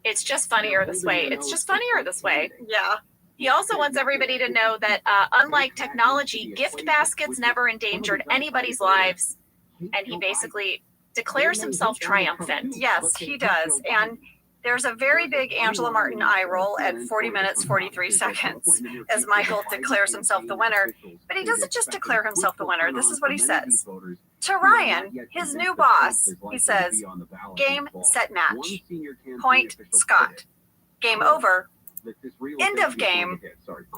it's just funnier this way. It's just funnier this way. Yeah. He also wants everybody to know that unlike technology, gift baskets never endangered anybody's lives. And he basically declares himself triumphant. Yes, he does. And there's a very big Angela Martin eye roll at 40 minutes, 43 seconds as Michael declares himself the winner. But he doesn't just declare himself the winner. This is what he says. To Ryan, his new boss, he says, game, set, match. Point, Scott. Game over. End of game.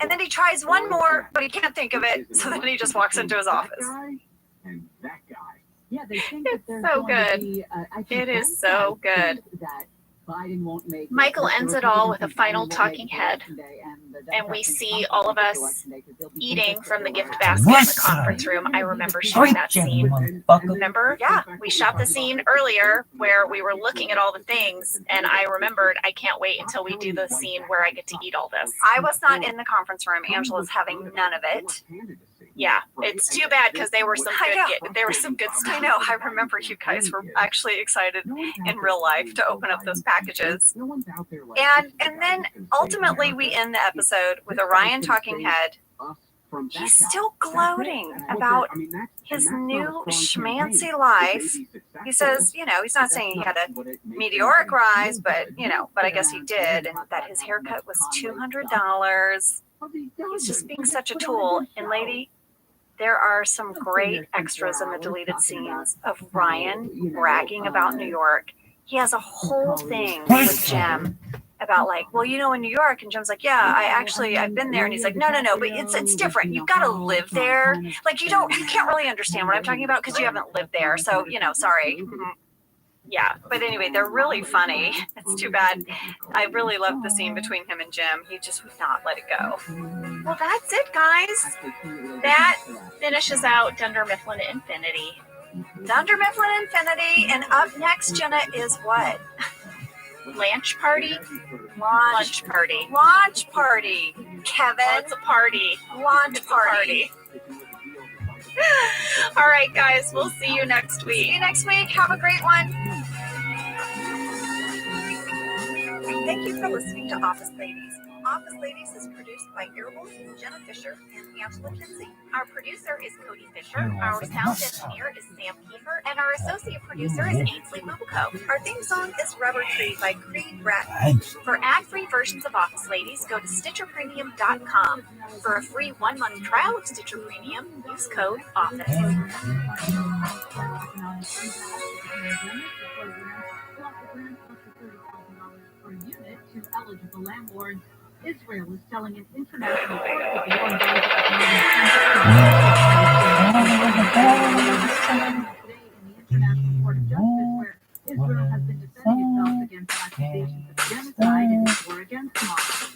And then he tries one more, but he can't think of it. So then he just walks into his office. And that guy. Yeah, they think It's so good. It is so good. Michael ends it all with a final talking head, and we see all of us eating from the gift basket in the conference room. I remember shooting that scene. Remember? Yeah, we shot the scene earlier where we were looking at all the things, and I remembered I can't wait until we do the scene where I get to eat all this. I was not in the conference room. Angela's having none of it. Yeah, it's too bad because there were some good stuff. I know. I remember you guys were actually excited in real life to open up those packages. And then ultimately we end the episode with Orion talking head. He's still gloating about his new schmancy life. He says, he's not saying he had a meteoric rise, but I guess he did, and that his haircut was $200. He's just being such a tool. And lady, there are some great extras in the deleted scenes of Ryan bragging about New York. He has a whole thing with Jim about in New York, and Jim's like, yeah, I've been there, and he's like, no, but it's different. You've got to live there. Like you can't really understand what I'm talking about because you haven't lived there. So sorry. Yeah, but anyway, they're really funny. It's too bad. I really loved the scene between him and Jim. He just would not let it go. Well, that's it, guys. That finishes out Dunder Mifflin Infinity. Dunder Mifflin Infinity, and up next, Jenna, is what? Lunch party? Launch party. Launch party. Kevin. Oh, it's a party. Launch party. All right, guys, we'll see you next week. See you next week. Have a great one. Thank you for listening to Office Ladies. Office Ladies is produced by Earwolf, Jenna Fisher, and Angela Kinsey. Our producer is Cody Fisher. Our sound engineer is Sam Kiefer, and our associate producer is Ainsley Mubuko. Our theme song is Rubber Tree by Creed Bratton. Thanks. For ad-free versions of Office Ladies, go to StitcherPremium.com. For a free 1-month trial of Stitcher Premium, use code OFFICE. per unit to eligible landlords. Israel is telling an international court that the war in Gaza today in the International Court of Justice, where Israel has been defending itself against accusations of genocide and war against Hamas.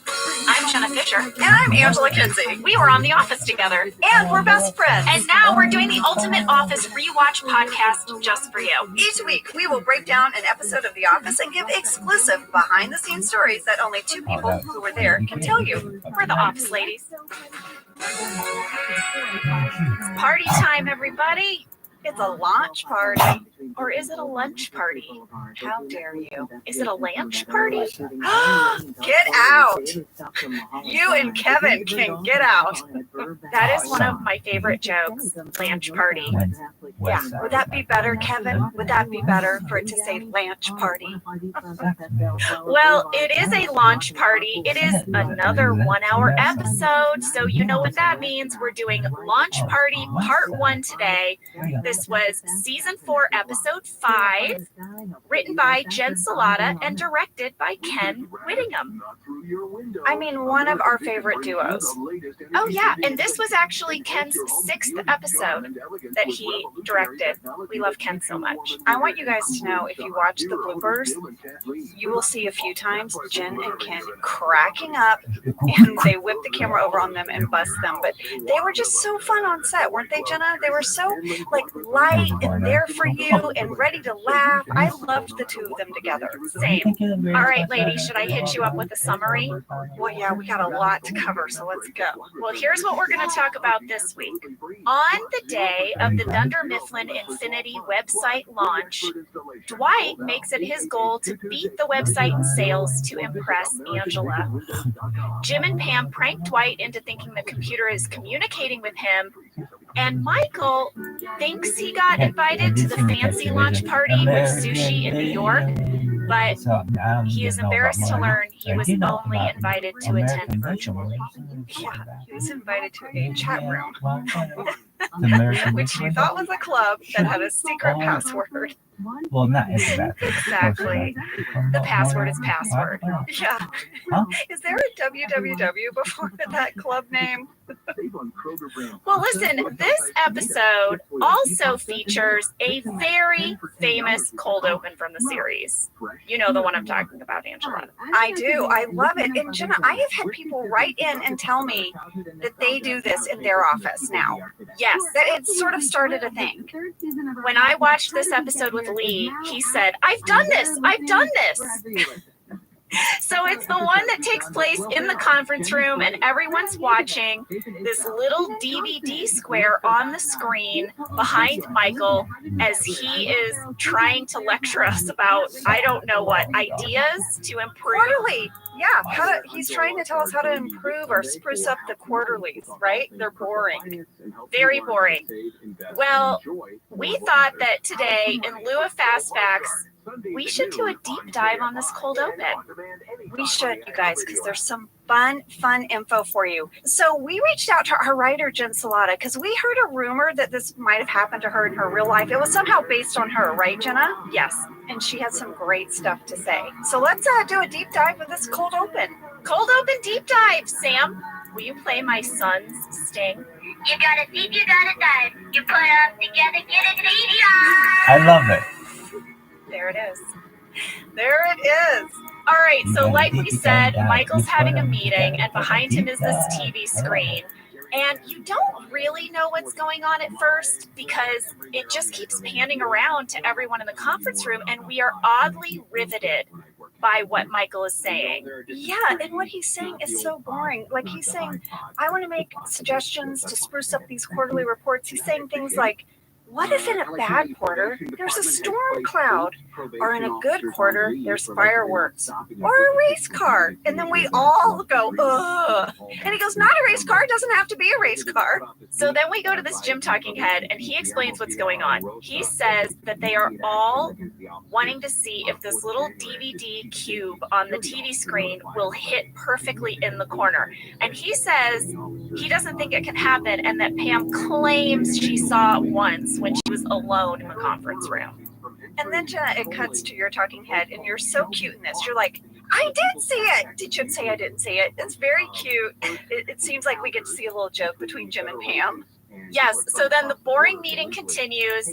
I'm Jenna Fisher. And I'm Angela Kinsey. We were on The Office together. And we're best friends. And now we're doing the Ultimate Office Rewatch podcast just for you. Each week, we will break down an episode of The Office and give exclusive behind-the-scenes stories that only two people who were there can tell you. We're the Office Ladies. It's party time, everybody. It's a launch party. Or is it a lunch party? How dare you? Is it a lunch party? Get out! You and Kevin can get out. That is one of my favorite jokes. Lunch party. Yeah. Would that be better, Kevin? Would that be better for it to say lunch party? Well, it is a launch party. It is another 1-hour episode. So you know what that means. We're doing Launch Party Part 1 today. This was Season 4, Episode 5, written by Jen Salata and directed by Ken Whittingham. I mean, one of our favorite duos. Oh, yeah, and this was actually Ken's 6th episode that he directed. We love Ken so much. I want you guys to know, if you watch the bloopers, you will see a few times Jen and Ken cracking up, and they whip the camera over on them and bust them. But they were just so fun on set, weren't they, Jenna? They were so, light and there for you and ready to laugh. I loved the two of them together. Same. All right, ladies, should I hit you up with a summary? Well, yeah, we got a lot to cover, so let's go. Well, here's what we're going to talk about this week. On the day of the Dunder Mifflin Mifflin Infinity website launch, Dwight makes it his goal to beat the website in sales to impress Angela. Jim and Pam prank Dwight into thinking the computer is communicating with him, and Michael thinks he got invited to the fancy launch party with sushi in New York, but he is embarrassed to learn he was only invited to attend virtually. Yeah, he was invited to a chat room, which he thought was a club that had a secret password. Well, not Instagram. Exactly. The password is password. Yeah. Huh? Is there a www before that club name? Well, listen, this episode also features a very famous cold open from the series. You know the one I'm talking about, Angela. I do. I love it. And Jenna, I have had people write in and tell me that they do this in their office now. Yes. That it sort of started a thing. When I watched this episode with Lee, he said, I've done this. I've done this. So it's the one that takes place in the conference room and everyone's watching this little DVD square on the screen behind Michael as he is trying to lecture us about, I don't know what, ideas to improve. Quarterly. Yeah, he's trying to tell us how to improve or spruce up the quarterlies, right? They're boring. Very boring. Well, we thought that today, in lieu of Fast Facts, we should do a deep dive on this cold open. We should, you guys, because there's some fun info for you. So we reached out to our writer, Jen Salata, because we heard a rumor that this might have happened to her in her real life. It was somehow based on her, right, Jenna? Yes. And she had some great stuff to say. So let's do a deep dive of this cold open. Cold open deep dive, Sam. Will you play my son's sting? You gotta deep, you gotta dive. You put them together, get a greedy I love it. There it is. There it is. All right, so like we said, Michael's having a meeting, and behind him is this TV screen. And you don't really know what's going on at first because it just keeps panning around to everyone in the conference room, and we are oddly riveted by what Michael is saying. Yeah, and what he's saying is so boring. Like he's saying, I want to make suggestions to spruce up these quarterly reports. He's saying things like, what if in a bad quarter, there's a storm cloud? Or in a good quarter, there's fireworks? Or a race car? And then we all go, ugh. And he goes, not a race car, it doesn't have to be a race car. So then we go to this Jim talking head, and he explains what's going on. He says that they are all wanting to see if this little DVD cube on the TV screen will hit perfectly in the corner. And he says he doesn't think it can happen, and that Pam claims she saw it once when she was alone in the conference room. And then, Jenna, it cuts to your talking head, and you're so cute in this. You're like, I did see it. Did you say I didn't see it? It's very cute. It seems like we get to see a little joke between Jim and Pam. Yes, so then the boring meeting continues,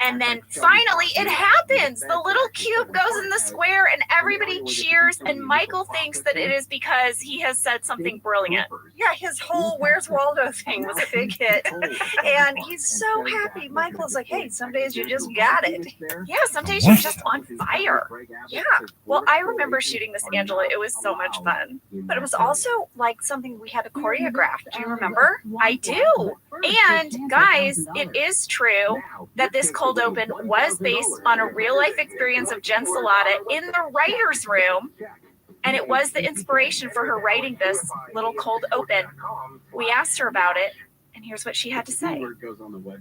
and then finally it happens. The little cube goes in the square, and everybody cheers, and Michael thinks that it is because he has said something brilliant. Yeah, his whole Where's Waldo thing was a big hit, and he's so happy. Michael's like, hey, some days you just got it. Yeah, some days you're just on fire. Yeah, well, I remember shooting this, Angela. It was so much fun, but it was also like something we had to choreograph. Do you remember? I do. And guys, it is true that this cold open was based on a real life experience of Jen Salata in the writer's room. And it was the inspiration for her writing this little cold open. We asked her about it, and here's what she had to say.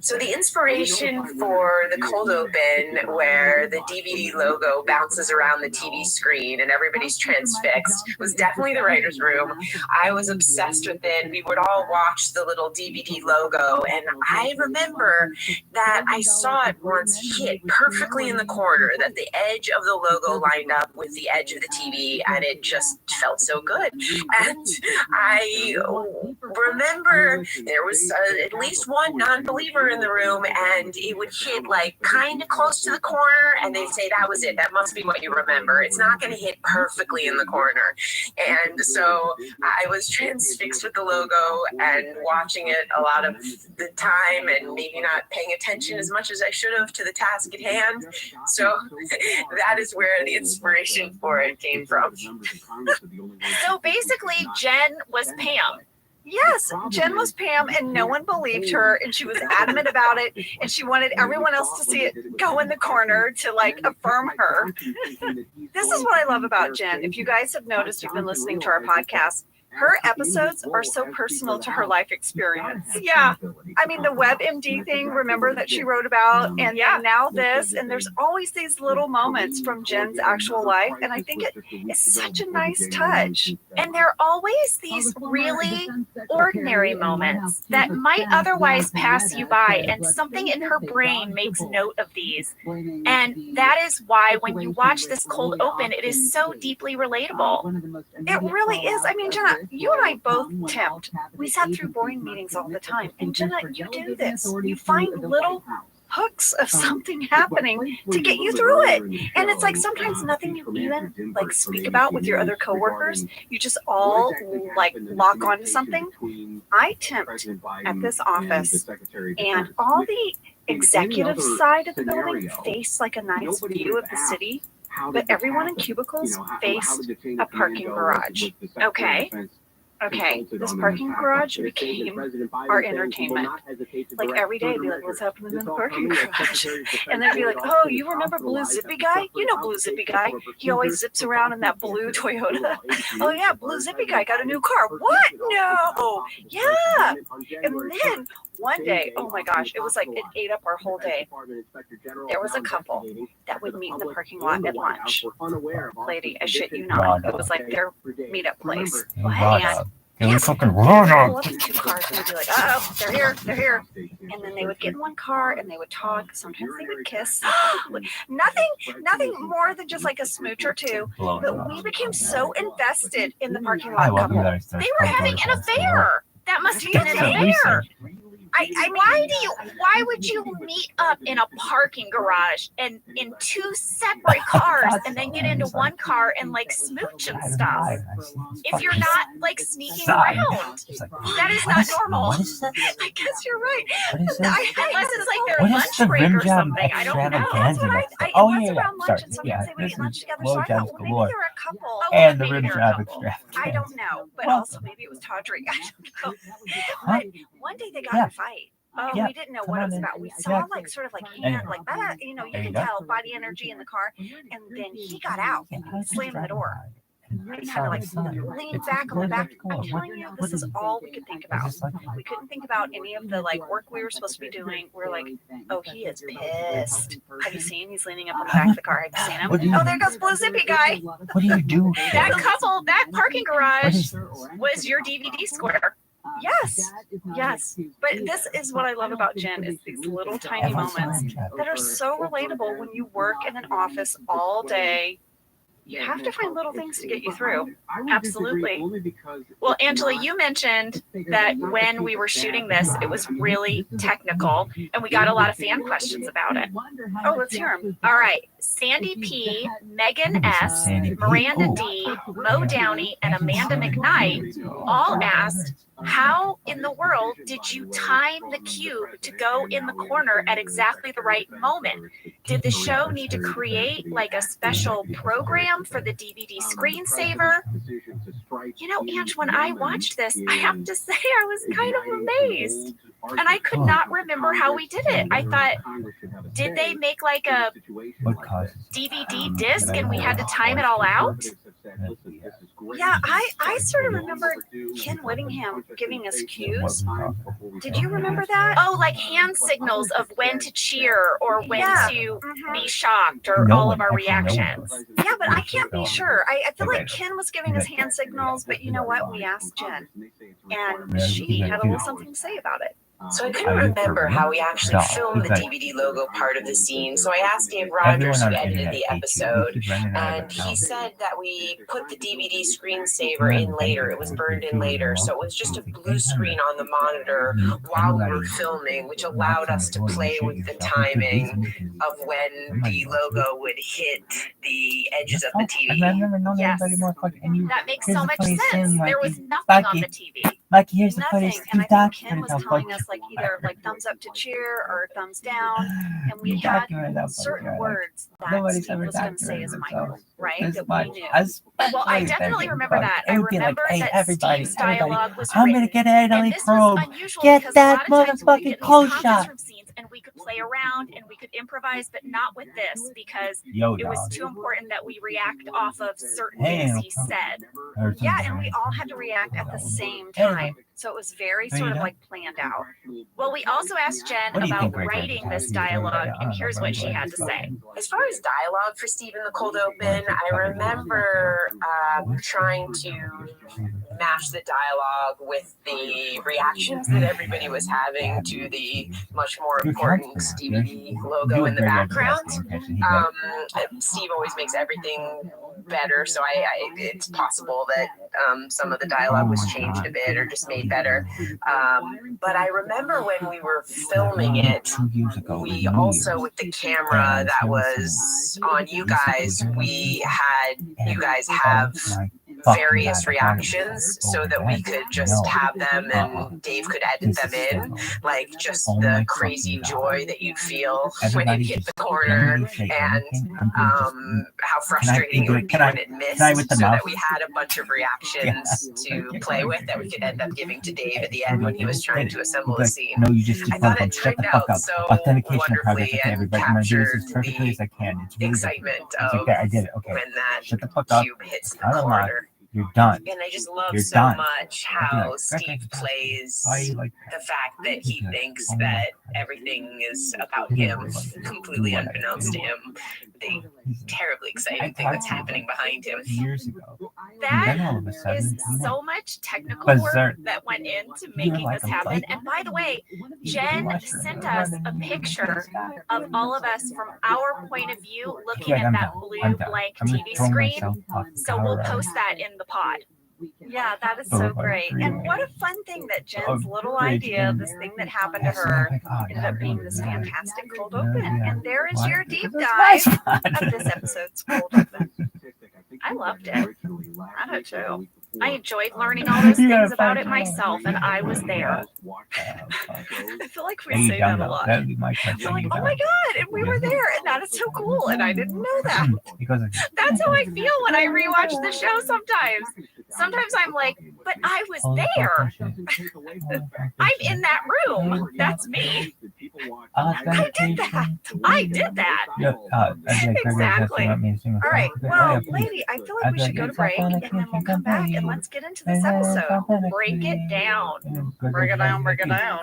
So the inspiration for the cold open, where the DVD logo bounces around the TV screen and everybody's transfixed, was definitely the writer's room. I was obsessed with it. We would all watch the little DVD logo, and I remember that I saw it once hit perfectly in the corner, that the edge of the logo lined up with the edge of the TV, and it just felt so good. And I remember there was at least one non-believer in the room, and it would hit like kind of close to the corner, and they'd say, that was it, that must be what you remember, it's not going to hit perfectly in the corner. And so I was transfixed with the logo and watching it a lot of the time, and maybe not paying attention as much as I should have to the task at hand. So that is where the inspiration for it came from. So basically, Jen was Pam. Yes, Jen was Pam and no one believed her and she was adamant about it and she wanted everyone else to see it go in the corner to like affirm her. This is what I love about Jen. If you guys have noticed, you've been listening to our podcast, her episodes are so personal to her life experience. Yeah. I mean, the WebMD thing, remember that she wrote about, and now this, and there's always these little moments from Jen's actual life, and I think it is such a nice touch. And there are always these really ordinary moments that might otherwise pass you by, and something in her brain makes note of these. And that is why when you watch this cold open, it is so deeply relatable. It really is. I mean, Jenna, you and I both tempt. We sat through boring meetings all the time. And Jenna, you do this. You find little hooks of something happening to get you through it. And it's like sometimes nothing you even like speak about with your other coworkers. You just all like lock onto something. I tempt at this office and all the executive side of the building face like a nice view of the city. But everyone in cubicles faced a parking garage. Okay, this parking garage became our entertainment. Like every day, be like, what's happening in the parking garage? And they'd be like, oh, you remember Blue Zippy Guy? You know Blue Zippy Guy. He always zips around in that blue Toyota. Oh yeah, Blue Zippy Guy got a new car. What? No. Yeah. And then one day, oh my gosh, it was like it ate up our whole day. There was a couple that would meet in the parking lot at lunch. Lady, I shit you not. It was like their meetup place. And They were fucking pull up in two cars and they'd be like, oh, they're here. And then they would get in one car and they would talk. Sometimes they would kiss. Nothing more than just like a smooch or two. But we became so invested in the parking lot couple. They were having an affair. That must be an affair. Why would you meet up in a parking garage and in two separate cars and then get into one car and like smooch and stuff? If you're not like sneaking around, that is not normal. I guess you're right. Unless it's like their lunch break or something. I don't know. That's what I around lunch and sometimes they would eat lunch together. So I thought, well, maybe they're a couple. And the rim job extravaganza. I don't know. But also maybe it was tawdry. I don't know. But one day they got in a fight. Oh, we didn't know what it was about. We saw like sort of like hand, like that, you know, you can tell body energy in the car. And then he got out and slammed the door. And kind of like leaned back on the back. I'm telling you, this is all we could think about. We couldn't think about any of the like work we were supposed to be doing. We're like, oh, he is pissed. Have you seen? He's leaning up on the back of the car. Have you seen him? Oh, there goes Blue Zippy Guy. What do you do? That couple, that parking garage was your DVD square. Yes. But this is what I love about Jen is these little tiny moments that are so relatable when you work in an office all day. You have to find little things to get you through. Absolutely. Well, Angela, you mentioned that when we were shooting this, it was really technical, and we got a lot of fan questions about it. Oh, let's hear them. All right. Sandy P, Megan S, Miranda D, Mo Downey, and Amanda McKnight all asked, how in the world did you time the cube to go in the corner at exactly the right moment? Did the show need to create like a special program for the DVD screensaver? You know, Ange, when I watched this, I have to say I was kind of amazed. And I could not remember how we did it. I thought, did they make like a DVD disc and we had to time it all out? Yeah, I sort of remember Ken Whittingham giving us cues. Did you remember that? Oh, like hand signals of when to cheer or when to be shocked or all of our reactions. Yeah, but I can't be sure. I feel like Ken was giving us hand signals, but you know what? We asked Jen, and she had a little something to say about it. So I couldn't remember how we actually filmed the DVD logo part of the scene. So I asked Dave Rogers, who edited the episode, and he said that we put the DVD screensaver in later. It was burned in later. So it was just a blue screen on the monitor while we were filming, which allowed us to play with the timing of when the logo would hit the edges of the TV. Yes. That makes so much sense. There was nothing on the TV. Like, here's the footage. Nothing. And I think Kim was telling us like either like thumbs up to cheer or thumbs down, and we had certain words that Steve was going to say as Michael, right? That we knew. Well, I definitely remember that. I remember that Steve's dialogue was I'm gonna get an Italy probe. Get that motherfucking close shot. From scenes, and we could play around and we could improvise, but not with this because it was too important that we react off of certain things he said. Yeah, and we all had to react at the same time. So it was very sort of like planned out. Well, we also asked Jen about writing this dialogue, and here's what she had to say. As far as dialogue for Steve in the Cold Open, I remember trying to match the dialogue with the reactions that everybody was having to the much more important DVD logo in the background. Steve always makes everything better, so it's possible that some of the dialogue was changed a bit or just made better. But I remember when we were filming it, we also, with the camera that was on you guys, we had you guys have various reactions so that we could just have them and Dave could edit them in, like just the crazy joy that you'd feel when you hit the corner and how frustrating it would be when it missed, so that we had a bunch of reactions to play with that we could end up giving to Dave at the end when he was trying to assemble the scene. I thought it turned out so wonderfully and captured the excitement of when that cube hits the corner. You're done. And I just love so much how Steve plays the fact that he thinks that everything is about him, completely unbeknownst to him. The terribly exciting thing that's happening behind him. Years ago. That is so much technical work that went into making this happen. And by the way, Jen sent us a picture of all of us from our point of view looking at that blue blank TV screen. So we'll post that in the pod. Yeah, that is so great. And what a fun thing that Jen's little idea, this thing that happened to her, ended up being this fantastic cold open. And there is your deep dive of this episode's cold open. I loved it. I did too. I enjoyed learning all those things about it myself, and I was there. I feel like we say that a lot. That would be my question. We're like, oh my God, and we were there, and that is so cool, and I didn't know that. That's how I feel when I rewatch the show sometimes. Sometimes I'm like, but I was there. I'm in that room. That's me. I did that. I did that. Exactly. All right. Well, lady, I feel like we should go to break, and then we'll come back, and let's get into this episode. Break it down. Break it down. Break it down.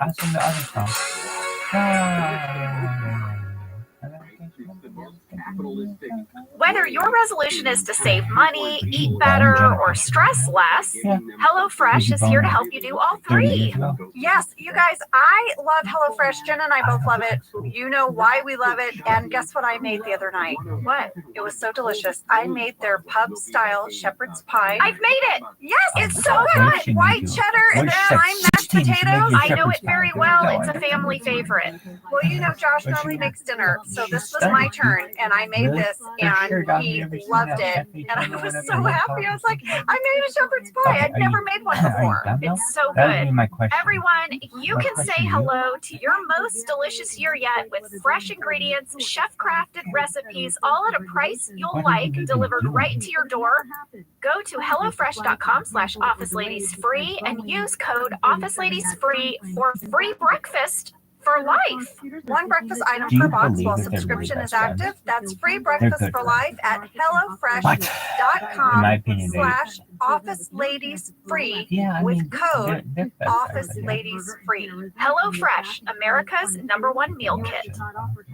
Whether your resolution is to save money, eat better, or stress less, HelloFresh is here to help you do all three. Yes, you guys, I love HelloFresh. Jen and I both love it. You know why we love it. And guess what I made the other night? What? It was so delicious. I made their pub-style shepherd's pie. I've made it. Yes, it's so good. White cheddar and then I'm mashed potatoes. I know it very well. It's a family favorite. Well, you know, Josh normally makes dinner, so this was my turn, and I made this, and he loved it, and I was so happy. I was like, I made a shepherd's pie. I'd never made one before. It's so good. Everyone, you can say hello to your most delicious year yet with fresh ingredients, chef-crafted recipes, all at a price you'll like, delivered right to your door. Go to HelloFresh.com/OfficeLadiesFree and use code OfficeLadiesFree for free breakfast for life. One breakfast item per box while subscription is active. That's free breakfast for life at HelloFresh.com/OfficeLadiesFree with code OfficeLadiesFree. HelloFresh, America's #1 meal kit.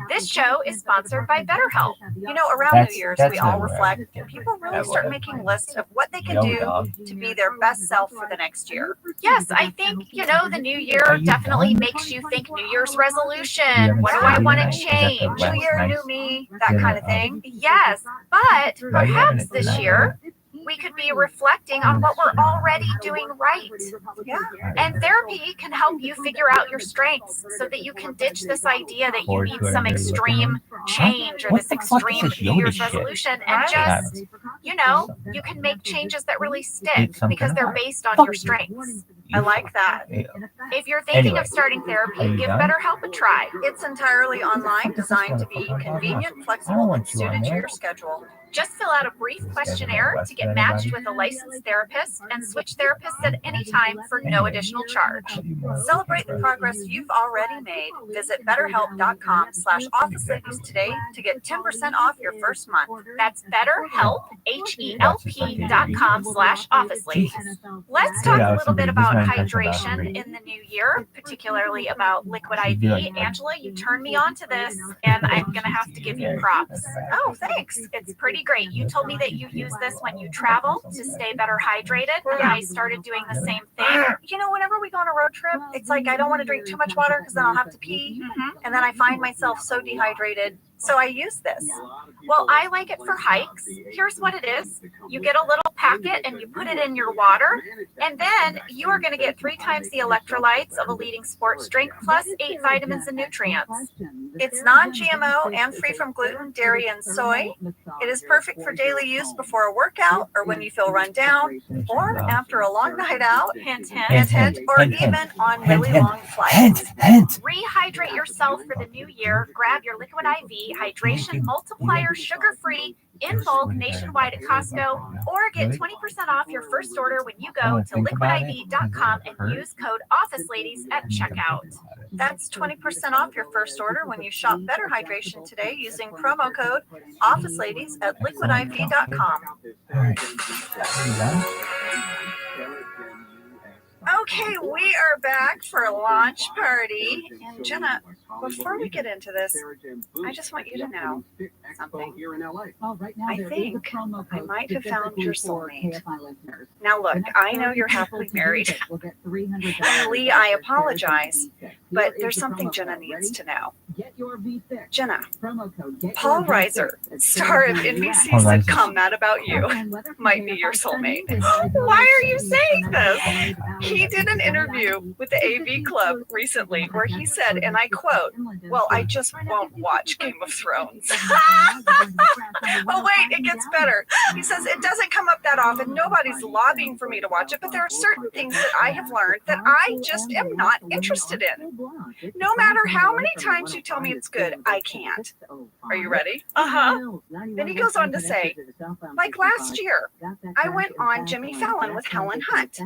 This show is sponsored by BetterHelp. You know, around New Year's, we all reflect. People really start making lists of what they can do to be their best self for the next year. Yes, I think, the new year definitely makes you think New Year's resolution. What do I want to change? New year, new me, that kind of thing. Yes, but perhaps this year we could be reflecting on what we're already doing right. Yeah. And therapy can help you figure out your strengths so that you can ditch this idea that you need some extreme change or this extreme New Year's resolution and just, you can make changes that really stick because they're based on your strengths. I like that. If you're thinking Anyway. of starting Are therapy, you give done? BetterHelp a try. It's entirely online, designed to be convenient, flexible, and you on suited to there. your schedule. Just fill out a brief questionnaire to get matched with a licensed therapist and switch therapists at any time for no additional charge. Celebrate the progress you've already made. Visit betterhelp.com/officeladies today to get 10% off your first month. That's BetterHelp, HELP.com/officeladies. Let's talk a little bit about hydration in the new year, particularly about liquid IV. Angela, you turned me on to this, and I'm going to have to give you props. Oh, thanks. It's pretty great. You told me that you use this when you travel to stay better hydrated, and I started doing the same thing. You know, whenever we go on a road trip, it's like I don't want to drink too much water because then I'll have to pee. And then I find myself so dehydrated. So I use this. Well, I like it for hikes. Here's what it is. You get a little packet and you put it in your water, and then you are going to get 3 times the electrolytes of a leading sports drink plus 8 vitamins and nutrients. It's non-GMO and free from gluten, dairy, and soy. It is perfect for daily use before a workout or when you feel run down or after a long night out, Hint, hint. or even on really long flights. Rehydrate yourself for the new year. Grab your Liquid IV Hydration Multiplier sugar-free in bulk nationwide at Costco, or get 20% off your first order when you go to liquidiv.com and use code OfficeLadies at checkout. That's 20% off your first order when you shop Better Hydration today using promo code OfficeLadies at liquidiv.com. Okay, we are back for a launch party. And Jenna, before we get into this, I just want you to know something. I think I might have found your soulmate. Now look, I know you're happily married. And Lee, I apologize, but there's something Jenna needs to know. Jenna, Paul Reiser, star of NBC's sitcom Mad About You, might be your soulmate. Why are you saying this? He did an interview with the AV Club recently where he said, and I quote, "Well, I just won't watch Game of Thrones." Oh, wait, it gets better. He says, "It doesn't come up that often. Nobody's lobbying for me to watch it, but there are certain things that I have learned that I just am not interested in. No matter how many times you tell me it's good, I can't." Are you ready? Then he goes on to say, like last year, I went on Jimmy Fallon with Helen Hunt.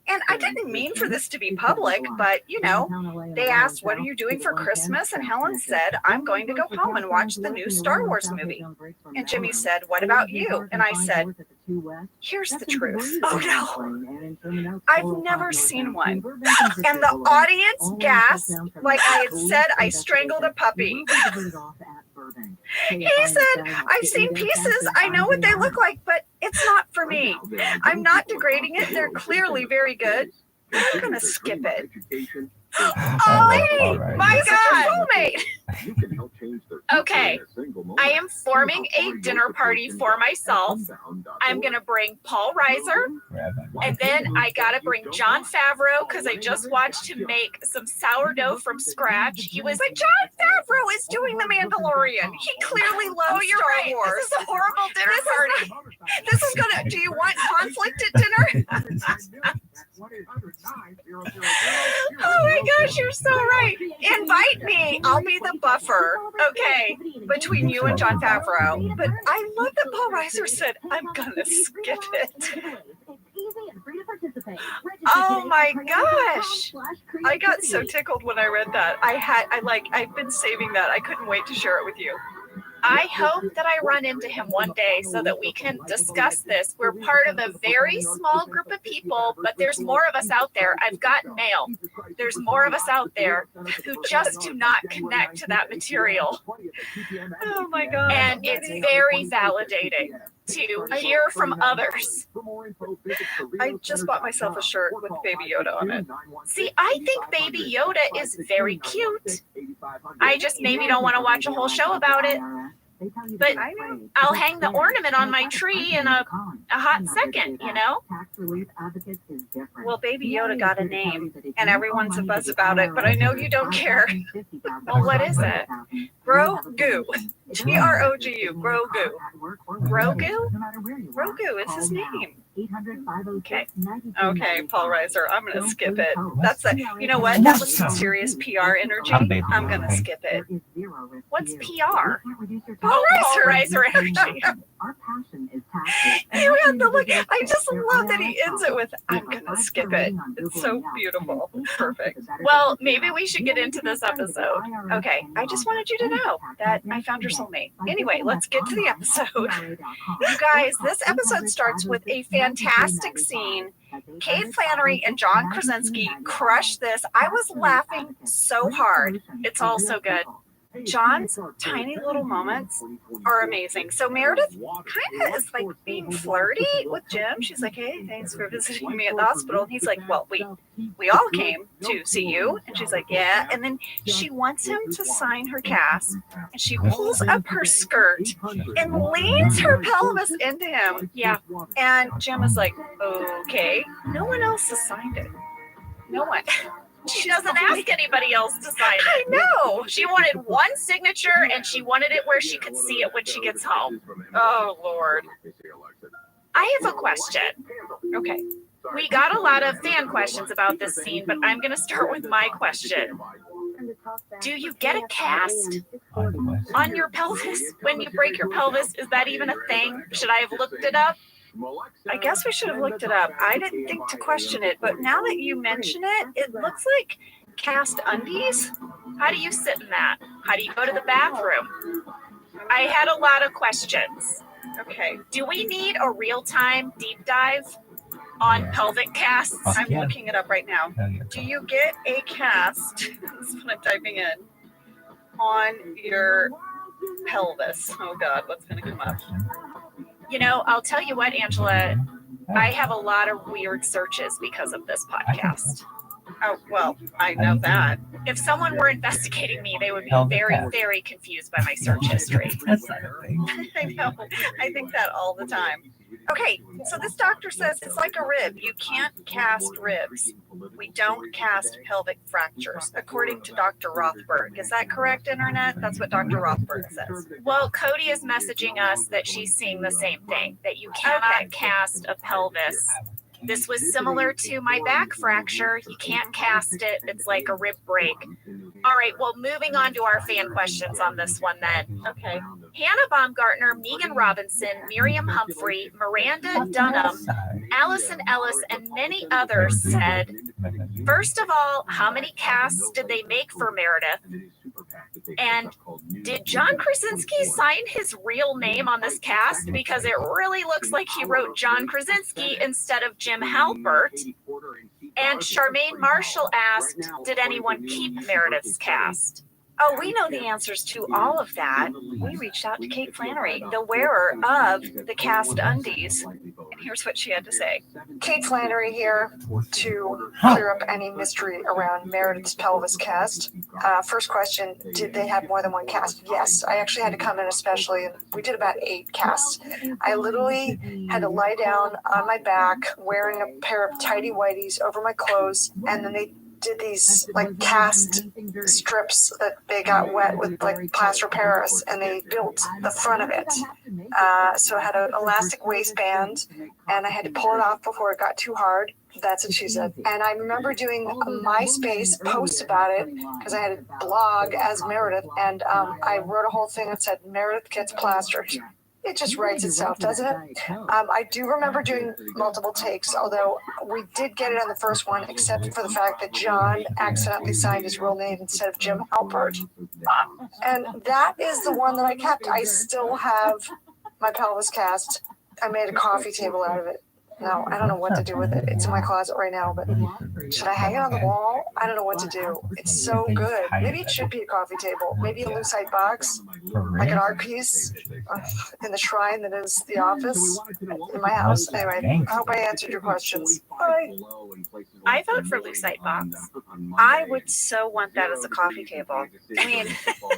And I didn't mean for this to be public, but, you know, they asked, "What are you doing for Christmas?" And Helen said, "I'm going to go home and watch the new Star Wars movie." And Jimmy said, "What about you?" And I said, "Here's the truth." Oh, no. I've never seen one. And the audience gasped like I had said I strangled a puppy. He said, "I've seen pieces. I know what they look like, but it's not for me. I'm not degrading it. They're clearly very good. I'm going to skip it." Oh, lady, my God, soulmate. Okay, I am forming a dinner party for myself. I'm going to bring Paul Reiser, and then I got to bring Jon Favreau because I just watched him make some sourdough from scratch. He was like, "Jon Favreau is doing The Mandalorian. He clearly loves Star Wars. This is a horrible dinner party. This is going to, do you want conflict at dinner?" Oh my gosh, you're so right. Invite me. I'll be the buffer. Okay, between you and Jon Favreau. But I love that Paul Reiser said, "I'm gonna skip it." Oh my gosh. I got so tickled when I read that. I've been saving that. I couldn't wait to share it with you. I hope that I run into him one day so that we can discuss this. We're part of a very small group of people, but there's more of us out there. I've gotten mail. There's more of us out there who just do not connect to that material. Oh my God. And it's very validating to hear from others. I just bought myself a shirt with Baby Yoda on it. See, I think Baby Yoda is very cute. I just maybe don't want to watch a whole show about it. But I'll hang the ornament on my tree in a hot second, you know? Well, Baby Yoda got a name, and everyone's a buzz about it, but I know you don't care. Well, what is it? Grogu. Grogu. Grogu? Grogu is his name. Okay, Paul Reiser, I'm going to skip it. That's a, you know what? That was some serious PR energy. I'm going to skip it. What's PR? Paul Reiser energy. You had the look. I just love that he ends it with, I'm going to skip it. It's so beautiful. Perfect. Well, maybe we should get into this episode. Okay, I just wanted you to know that I found your soulmate. Anyway, let's get to the episode. You guys, this episode starts with a fantastic scene. Kate Flannery and John Krasinski crushed this. I was laughing so hard. It's all so good. John's tiny little moments are amazing. So Meredith kind of is like being flirty with Jim. She's like, hey, thanks for visiting me at the hospital. And he's like, well, we all came to see you. And she's like, yeah. And then she wants him to sign her cast. And she pulls up her skirt and leans her pelvis into him. Yeah. And Jim is like, okay. No one else has signed it. No one. She doesn't ask anybody else to sign it. I know. She wanted one signature, and she wanted it where she could see it when she gets home. Oh, Lord. I have a question. Okay. We got a lot of fan questions about this scene, but I'm going to start with my question. Do you get a cast on your pelvis when you break your pelvis? Is that even a thing? Should I have looked it up? I guess we should have looked it up. I didn't think to question it, but now that you mention it, it looks like cast undies. How do you sit in that? How do you go to the bathroom? I had a lot of questions. Okay. Do we need a real-time deep dive on pelvic casts? I'm looking it up right now. Do you get a cast? This is what I'm typing in. On your pelvis. Oh, God, what's going to come up? You know, I'll tell you what, Angela, I have a lot of weird searches because of this podcast. Oh, well, I know that. If someone were investigating me, they would be very, very confused by my search history. That's not a thing. I know. I think that all the time. Okay, so this doctor says it's like a rib. You can't cast ribs. We don't cast pelvic fractures, according to Dr. Rothberg. Is that correct, Internet? That's what Dr. Rothberg says. Well, Cody is messaging us that she's seeing the same thing, that you cannot cast a pelvis. This was similar to my back fracture. You can't cast it. It's like a rib break. All right, well, moving on to our fan questions on this one then. Okay. Hannah Baumgartner, Megan Robinson, Miriam Humphrey, Miranda Dunham, Allison Ellis, and many others said, first of all, how many casts did they make for Meredith? And did John Krasinski sign his real name on this cast? Because it really looks like he wrote John Krasinski instead of Jim Halpert. And Charmaine Marshall asked, did anyone keep Meredith's cast? Oh, we know the answers to all of that. We reached out to Kate Flannery, the wearer of the cast undies. And here's what she had to say. Kate Flannery here to clear up any mystery around Meredith's pelvis cast. First question, did they have more than one cast? Yes, I actually had to come in especially, and we did about 8 casts. I literally had to lie down on my back wearing a pair of tighty whities over my clothes, and then they did these like cast strips that they got wet with like plaster Paris, and they built the front of it. So I had an elastic waistband, and I had to pull it off before it got too hard. That's what she said. And I remember doing a MySpace post about it because I had a blog as Meredith, and I wrote a whole thing that said Meredith gets plastered. It just writes itself, doesn't it? I do remember doing multiple takes, although we did get it on the first one, except for the fact that John accidentally signed his real name instead of Jim Halpert. And that is the one that I kept. I still have my pelvis cast. I made a coffee table out of it. No, I don't know what to do with it. It's in my closet right now, but should I hang it on the wall? I don't know what to do. It's so good. Maybe it should be a coffee table. Maybe a lucite box, like an art piece in the shrine that is the office in my house. Anyway, I hope I answered your questions. Bye. I vote for lucite box. I would so want that as a coffee table. I mean,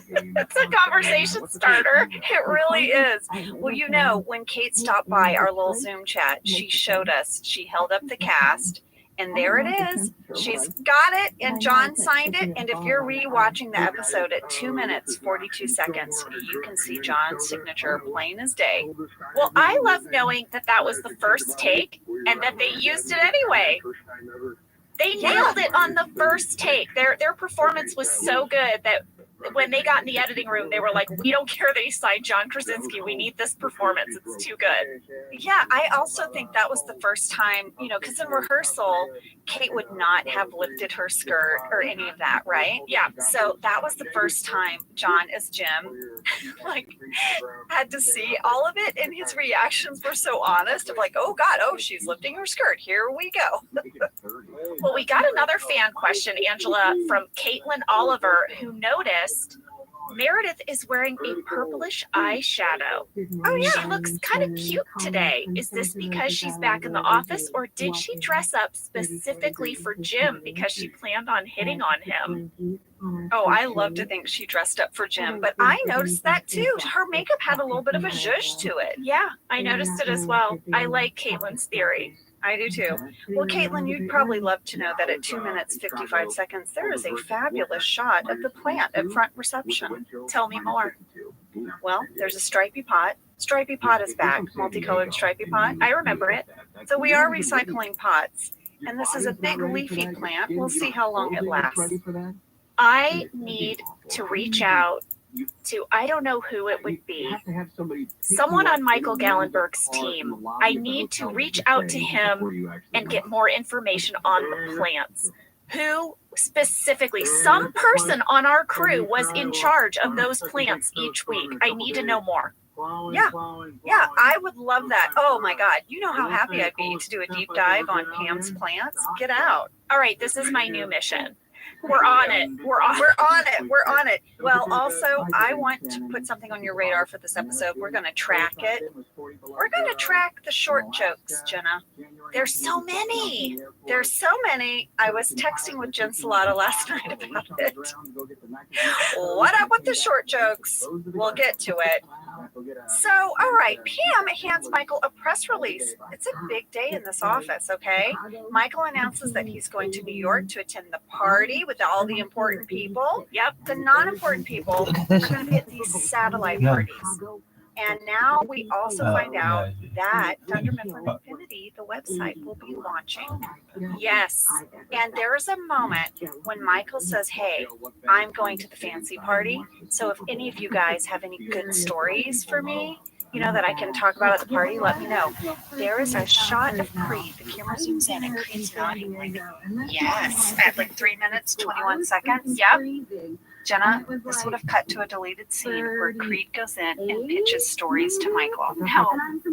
it's a conversation starter. It really is. Well, you know, when Kate stopped by our little Zoom chat, she showed us, she held up the cast, And there it is. She's got it, and John signed it. And if you're rewatching the episode at 2 minutes, 42 seconds, you can see John's signature plain as day. Well, I love knowing that that was the first take and that they used it anyway. They nailed it on the first take. Their performance was so good that when they got in the editing room, they were like, we don't care that he signed John Krasinski. We need this performance. It's too good. Yeah, I also think that was the first time, because in rehearsal, Kate would not have lifted her skirt or any of that, right? Yeah. So that was the first time John as Jim had to see all of it, and his reactions were so honest of like, oh God, she's lifting her skirt. Here we go. Well, we got another fan question, Angela, from Caitlin Oliver, who noticed Meredith is wearing a purplish eyeshadow. Oh yeah, she looks kind of cute today. Is this because she's back in the office, or did she dress up specifically for Jim because she planned on hitting on him? Oh, I love to think she dressed up for Jim, but I noticed that too. Her makeup had a little bit of a zhuzh to it. Yeah, I noticed it as well. I like Caitlin's theory. I do too. Well, Caitlin, you'd probably love to know that at 2 minutes, 55 seconds, there is a fabulous shot of the plant at front reception. Tell me more. Well, there's a stripy pot. Stripy pot is back. Multicolored stripy pot. I remember it. So we are recycling pots. And this is a big leafy plant. We'll see how long it lasts. I need to reach out to, I don't know who it would be, someone on Michael Gallenberg's team. I need to reach out to him and get more information on the plants. Who specifically, some person on our crew was in charge of those plants each week. I need to know more. Yeah, I would love that. Oh my God, you know how happy I'd be to do a deep dive on Pam's plants? Get out. All right, this is my new mission. We're on it. We're on it. Well, also, I want to put something on your radar for this episode. We're going to track it. We're going to track the short jokes, Jenna. There's so many. I was texting with Jen Salata last night about it. What up with the short jokes? We'll get to it. So, all right, Pam hands Michael a press release. It's a big day in this office, okay? Michael announces that he's going to New York to attend the party with all the important people. Yep, the non-important people are going to be at these satellite parties. And now we also find out that Dunder Mifflin Infinity, the website, will be launching. Yes. And there is a moment when Michael says, hey, I'm going to the fancy party. So if any of you guys have any good stories for me, that I can talk about at the party, let me know. There is a shot of Creed. The camera zooms in and Creed's nodding like, yes, at like 3 minutes, 21 seconds. Yep. Jenna, this would have cut to a deleted scene where Creed goes in and pitches stories to Michael. No.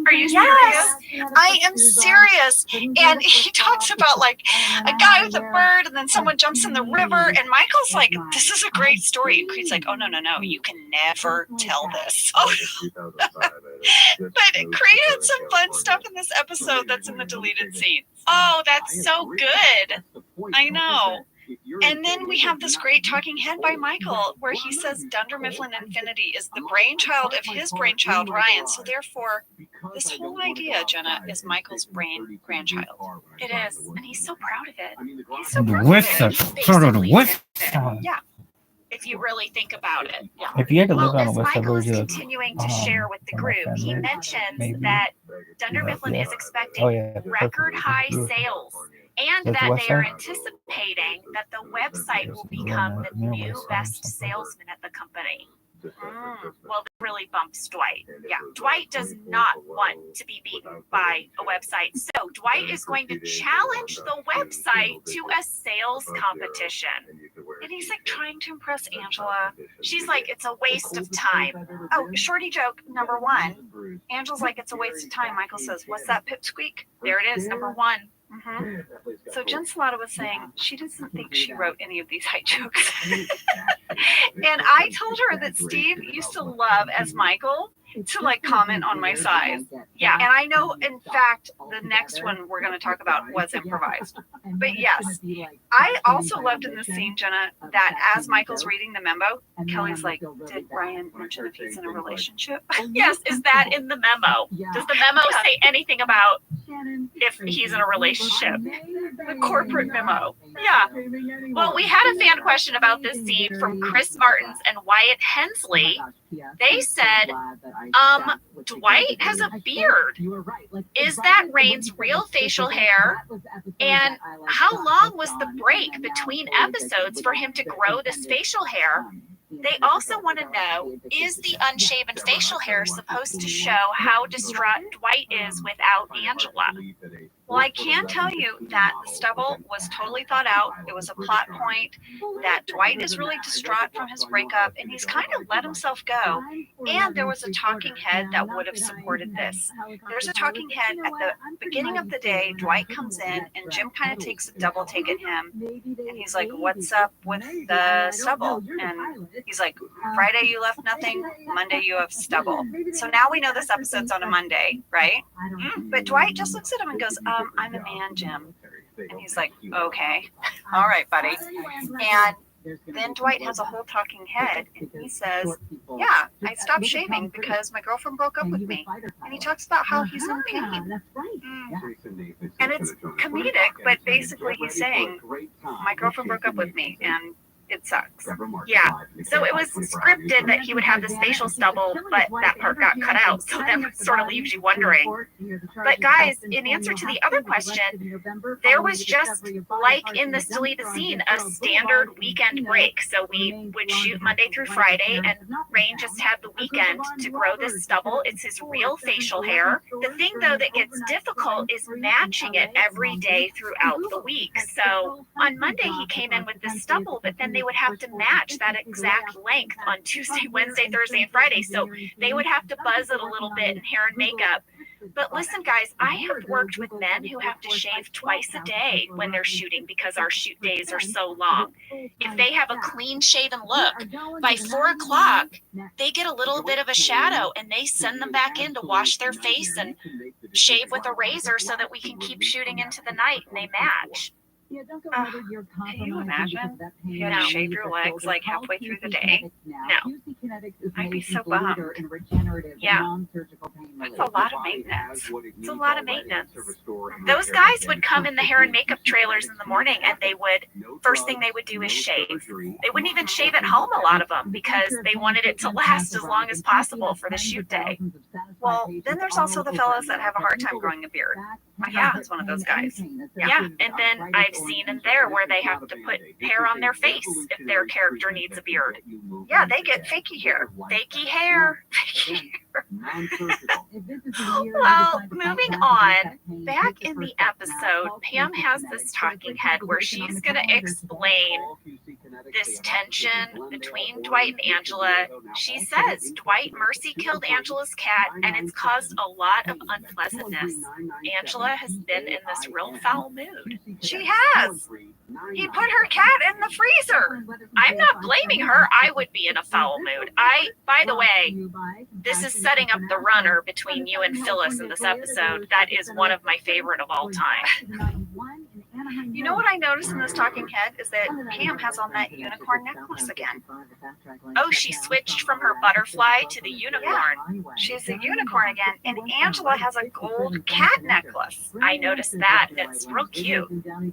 Are you serious? Yes, I am serious. And he talks about like a guy with a bird and then someone jumps in the river. And Michael's like, this is a great story. And Creed's like, oh, no. You can never tell this. Oh, no. But Creed had some fun stuff in this episode that's in the deleted scene. Oh, that's so good. I know. And then we have this great talking head by Michael where he says Dunder Mifflin Infinity is the brainchild of his brainchild, Ryan. So therefore, this whole idea, Jenna, is Michael's grandchild. It is. And he's so proud of it. He's so proud of it. Yeah. If you really think about it. Yeah. If you had to live on a as West Michael is Suburbs, continuing to share with the group, he mentions that Dunder Mifflin is expecting record high sales. And that they are anticipating that the website will become the new best salesman at the company. Well, that really bumps Dwight. Yeah, Dwight does not want to be beaten by a website. So Dwight is going to challenge the website to a sales competition. And he's like trying to impress Angela. She's like, it's a waste of time. Oh, shorty joke number one. Angela's like, it's a waste of time. Michael says, what's that pipsqueak? There it is, number one. Mm-hmm. So Jen Salata was saying she doesn't think she wrote any of these high jokes. And I told her that Steve used to love, as Michael, to like comment on my size. Yeah. And I know, in fact, the next one we're going to talk about was improvised. But yes, I also loved in this scene, Jenna, that as Michael's reading the memo, Kelly's like, did Ryan mention if he's in a relationship? Yes. Is that in the memo? Does the memo say anything about if he's in a relationship. The corporate memo. Yeah. Well, we had a fan question about this scene from Chris Martins and Wyatt Hensley. They said, Dwight has a beard. Is that Rain's real facial hair? And how long was the break between episodes for him to grow this facial hair? They also want to know, is the unshaven facial hair supposed to show how distraught Dwight is without Angela? Well, I can tell you that the stubble was totally thought out. It was a plot point that Dwight is really distraught from his breakup, and he's kind of let himself go. And there was a talking head that would have supported this. There's a talking head at the beginning of the day. Dwight comes in, and Jim kind of takes a double take at him, and he's like, "What's up with the stubble?" And he's like, "Friday you left nothing, Monday you have stubble." So now we know this episode's on a Monday, right? But Dwight just looks at him and goes, "I'm a man, Jim." And he's like, "Okay, all right, buddy." And then Dwight has a whole talking head, and he says, "Yeah, I stopped shaving because my girlfriend broke up with me." And he talks about how he's in pain. And it's comedic, but basically he's saying, "My girlfriend broke up with me, and it sucks." Yeah. So it was scripted that he would have this facial stubble, but that part got cut out. So that sort of leaves you wondering. But guys, in answer to the other question, there was just, like in this deleted scene, a standard weekend break. So we would shoot Monday through Friday, and Rain just had the weekend to grow this stubble. It's his real facial hair. The thing, though, that gets difficult is matching it every day throughout the week. So on Monday, he came in with this stubble, but then they would have to match that exact length on Tuesday, Wednesday, Thursday, and Friday. So they would have to buzz it a little bit in hair and makeup. But listen, guys, I have worked with men who have to shave twice a day when they're shooting because our shoot days are so long. If they have a clean shaven look, by 4 o'clock, they get a little bit of a shadow, and they send them back in to wash their face and shave with a razor so that we can keep shooting into the night and they match. Can you imagine if you had to shave your legs like halfway through the day? No. I'd be so bummed. Yeah. That's a lot of maintenance. It's a lot of maintenance. Those guys would come in the hair and makeup trailers in the morning, and they would, first thing they would do is shave. They wouldn't even shave at home, a lot of them, because they wanted it to last as long as possible for the shoot day. Well, then there's also the fellas that have a hard time growing a beard. Yeah, it's one of those guys. Yeah, and then I've seen in there where they have to put hair on their face if their character needs a beard. Yeah, they get fakey hair. Fakey hair. Fakey hair. Well, moving on, back in the episode, Pam has this talking head where she's going to explain this tension between Dwight and Angela. She says Dwight mercy killed Angela's cat, and it's caused a lot of unpleasantness. Angela has been in this real foul mood. She has. He put her cat in the freezer. I'm not blaming her. I would be in a foul mood. By the way, this is setting up the runner between you and Phyllis in this episode. That is one of my favorite of all time. You know what I noticed in this talking head is that Pam has on that unicorn necklace again. Oh, she switched from her butterfly to the unicorn. She's a unicorn again, and Angela has a gold cat necklace. I noticed that, and it's real cute.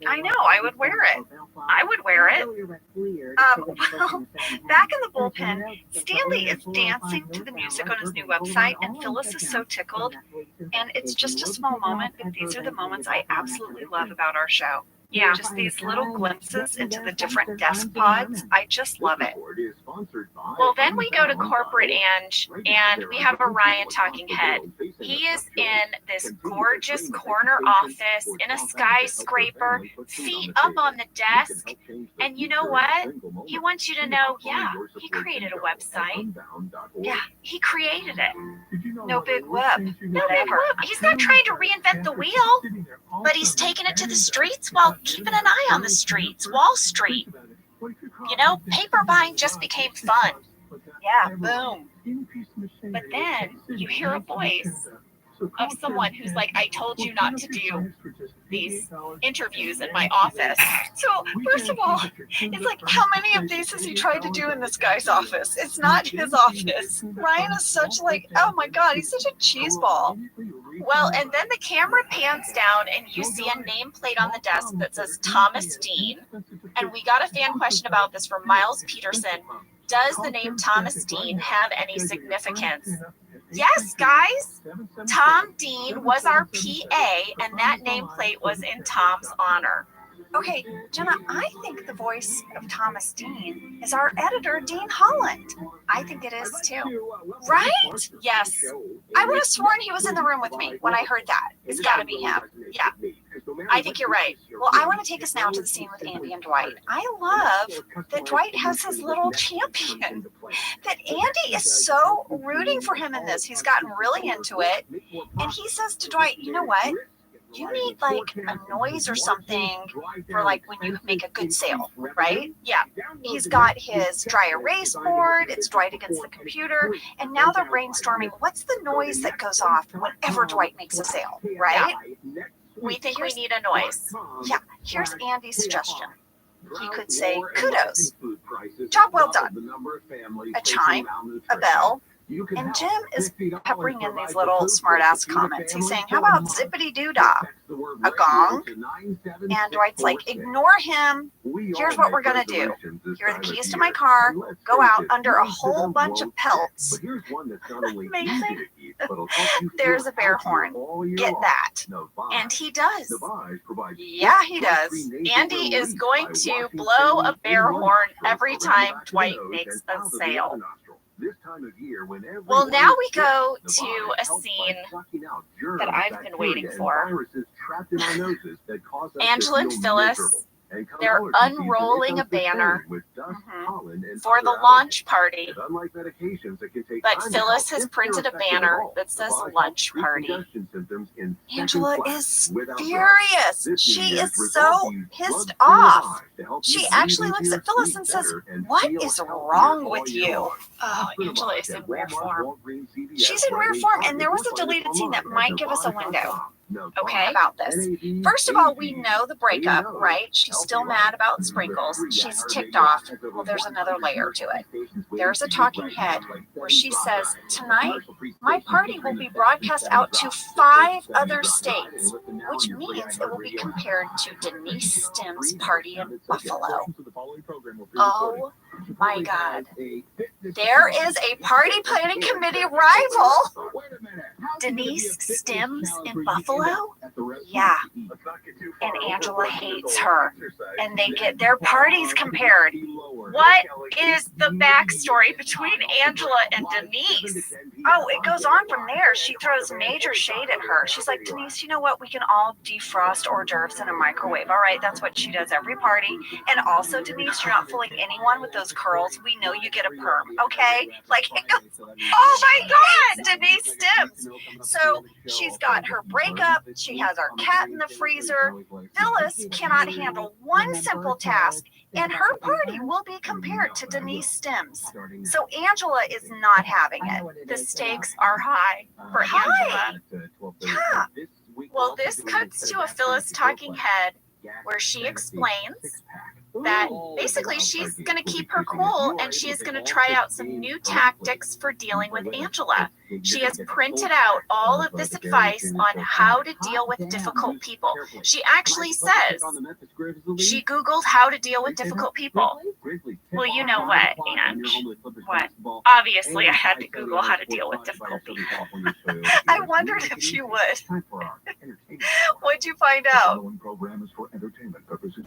I know, I would wear it. I would wear it. Well, back in the bullpen, Stanley is dancing to the music on his new website, and Phyllis is so tickled. And it's just a small moment, but these are the moments I absolutely love about our show. Yeah, just these little glimpses into the different desk pods. I just love it. Well, then we go to corporate Ange, and we have a Ryan talking head. He is in this gorgeous corner office in a skyscraper, feet up on the desk. And you know what? He wants you to know, yeah, he created a website. Yeah, he created it. No big whoop. No big whoop. He's not trying to reinvent the wheel, but he's taking it to the streets while keeping an eye on the streets, Wall Street. You know, paper buying just became fun. Yeah, boom. But then you hear a voice of someone who's like, I told you not to do these interviews in my office. So, first of all, it's like, how many of these has he tried to do in this guy's office? It's not his office. Ryan is such like, oh my God, he's such a cheeseball. Well, and then the camera pans down and you see a nameplate on the desk that says Thomas Dean. And we got a fan question about this from Miles Peterson. Does the name Thomas Dean have any significance? Yes, guys. Tom Dean was our PA, and that nameplate was in Tom's honor. Okay, Jenna, I think the voice of Thomas Dean is our editor, Dean Holland. I think it is too. Right? Yes. I would have sworn he was in the room with me when I heard that. It's got to be him. Yeah. I think you're right. Well, I want to take us now to the scene with Andy and Dwight. I love that Dwight has his little champion, that Andy is so rooting for him in this. He's gotten really into it. And he says to Dwight, you know what? You need like a noise or something for like when you make a good sale, right? Yeah. He's got his dry erase board. It's Dwight against the computer. And now they're brainstorming. What's the noise that goes off whenever Dwight makes a sale, right? We think we need a noise. Yeah. Here's Andy's suggestion. He could say, kudos. Job well done. A chime, a bell. And Jim is peppering in these little smart-ass comments. He's saying, how about zippity-doo-dah? A gong? And Dwight's like, ignore him. Here's what we're going to do. Here are the keys to my car. Go out under a whole bunch of pelts. Amazing. There's a bear horn. Get that. And he does. Yeah, he does. Andy is going to blow a bear horn every time Dwight makes a sale. Well, now we go to a scene that I've been waiting for. Angela and Phyllis, they're unrolling a banner for the launch party. But Phyllis has printed a banner that says lunch party. Angela is furious. She is so pissed off. She actually looks at Phyllis and says, what is wrong with you? Oh, Angela is in rare form. She's in rare form, and there was a deleted scene that might give us a window. Okay, about this. First of all, we know the breakup, right? She's still mad about Sprinkles. She's ticked off. Well, there's another layer to it. There's a talking head where she says, tonight, my party will be broadcast out to 5 other states, which means it will be compared to Denise Stim's party in Buffalo. Oh my God. There is a party planning committee rival. Denise Stims in Buffalo? Yeah. And Angela hates her. And they get their parties compared. What is the backstory between Angela and Denise? Oh, it goes on from there. She throws major shade at her. She's like, Denise, you know what? We can all defrost hors d'oeuvres in a microwave. All right, that's what she does every party. And also, Denise, you're not fooling anyone with those curls. We know you get a perm, okay? Like, it goes, oh my God, Denise Stims. So she's got her breakup. She has our cat in the freezer. Phyllis cannot handle one simple task, and her party will be compared to Denise Stims. So Angela is not having it. The stakes are high for Angela. Yeah. Well, this cuts to a Phyllis talking head where she explains that basically she's going to keep her cool and she is going to try out some new tactics for dealing with Angela. She has printed out all of this advice on how to deal with difficult people. She actually says she Googled how to deal with difficult people. Well, you know what, Ange? What? Obviously, I had to Google how to deal with difficult people. I wondered if you would. What'd you find out?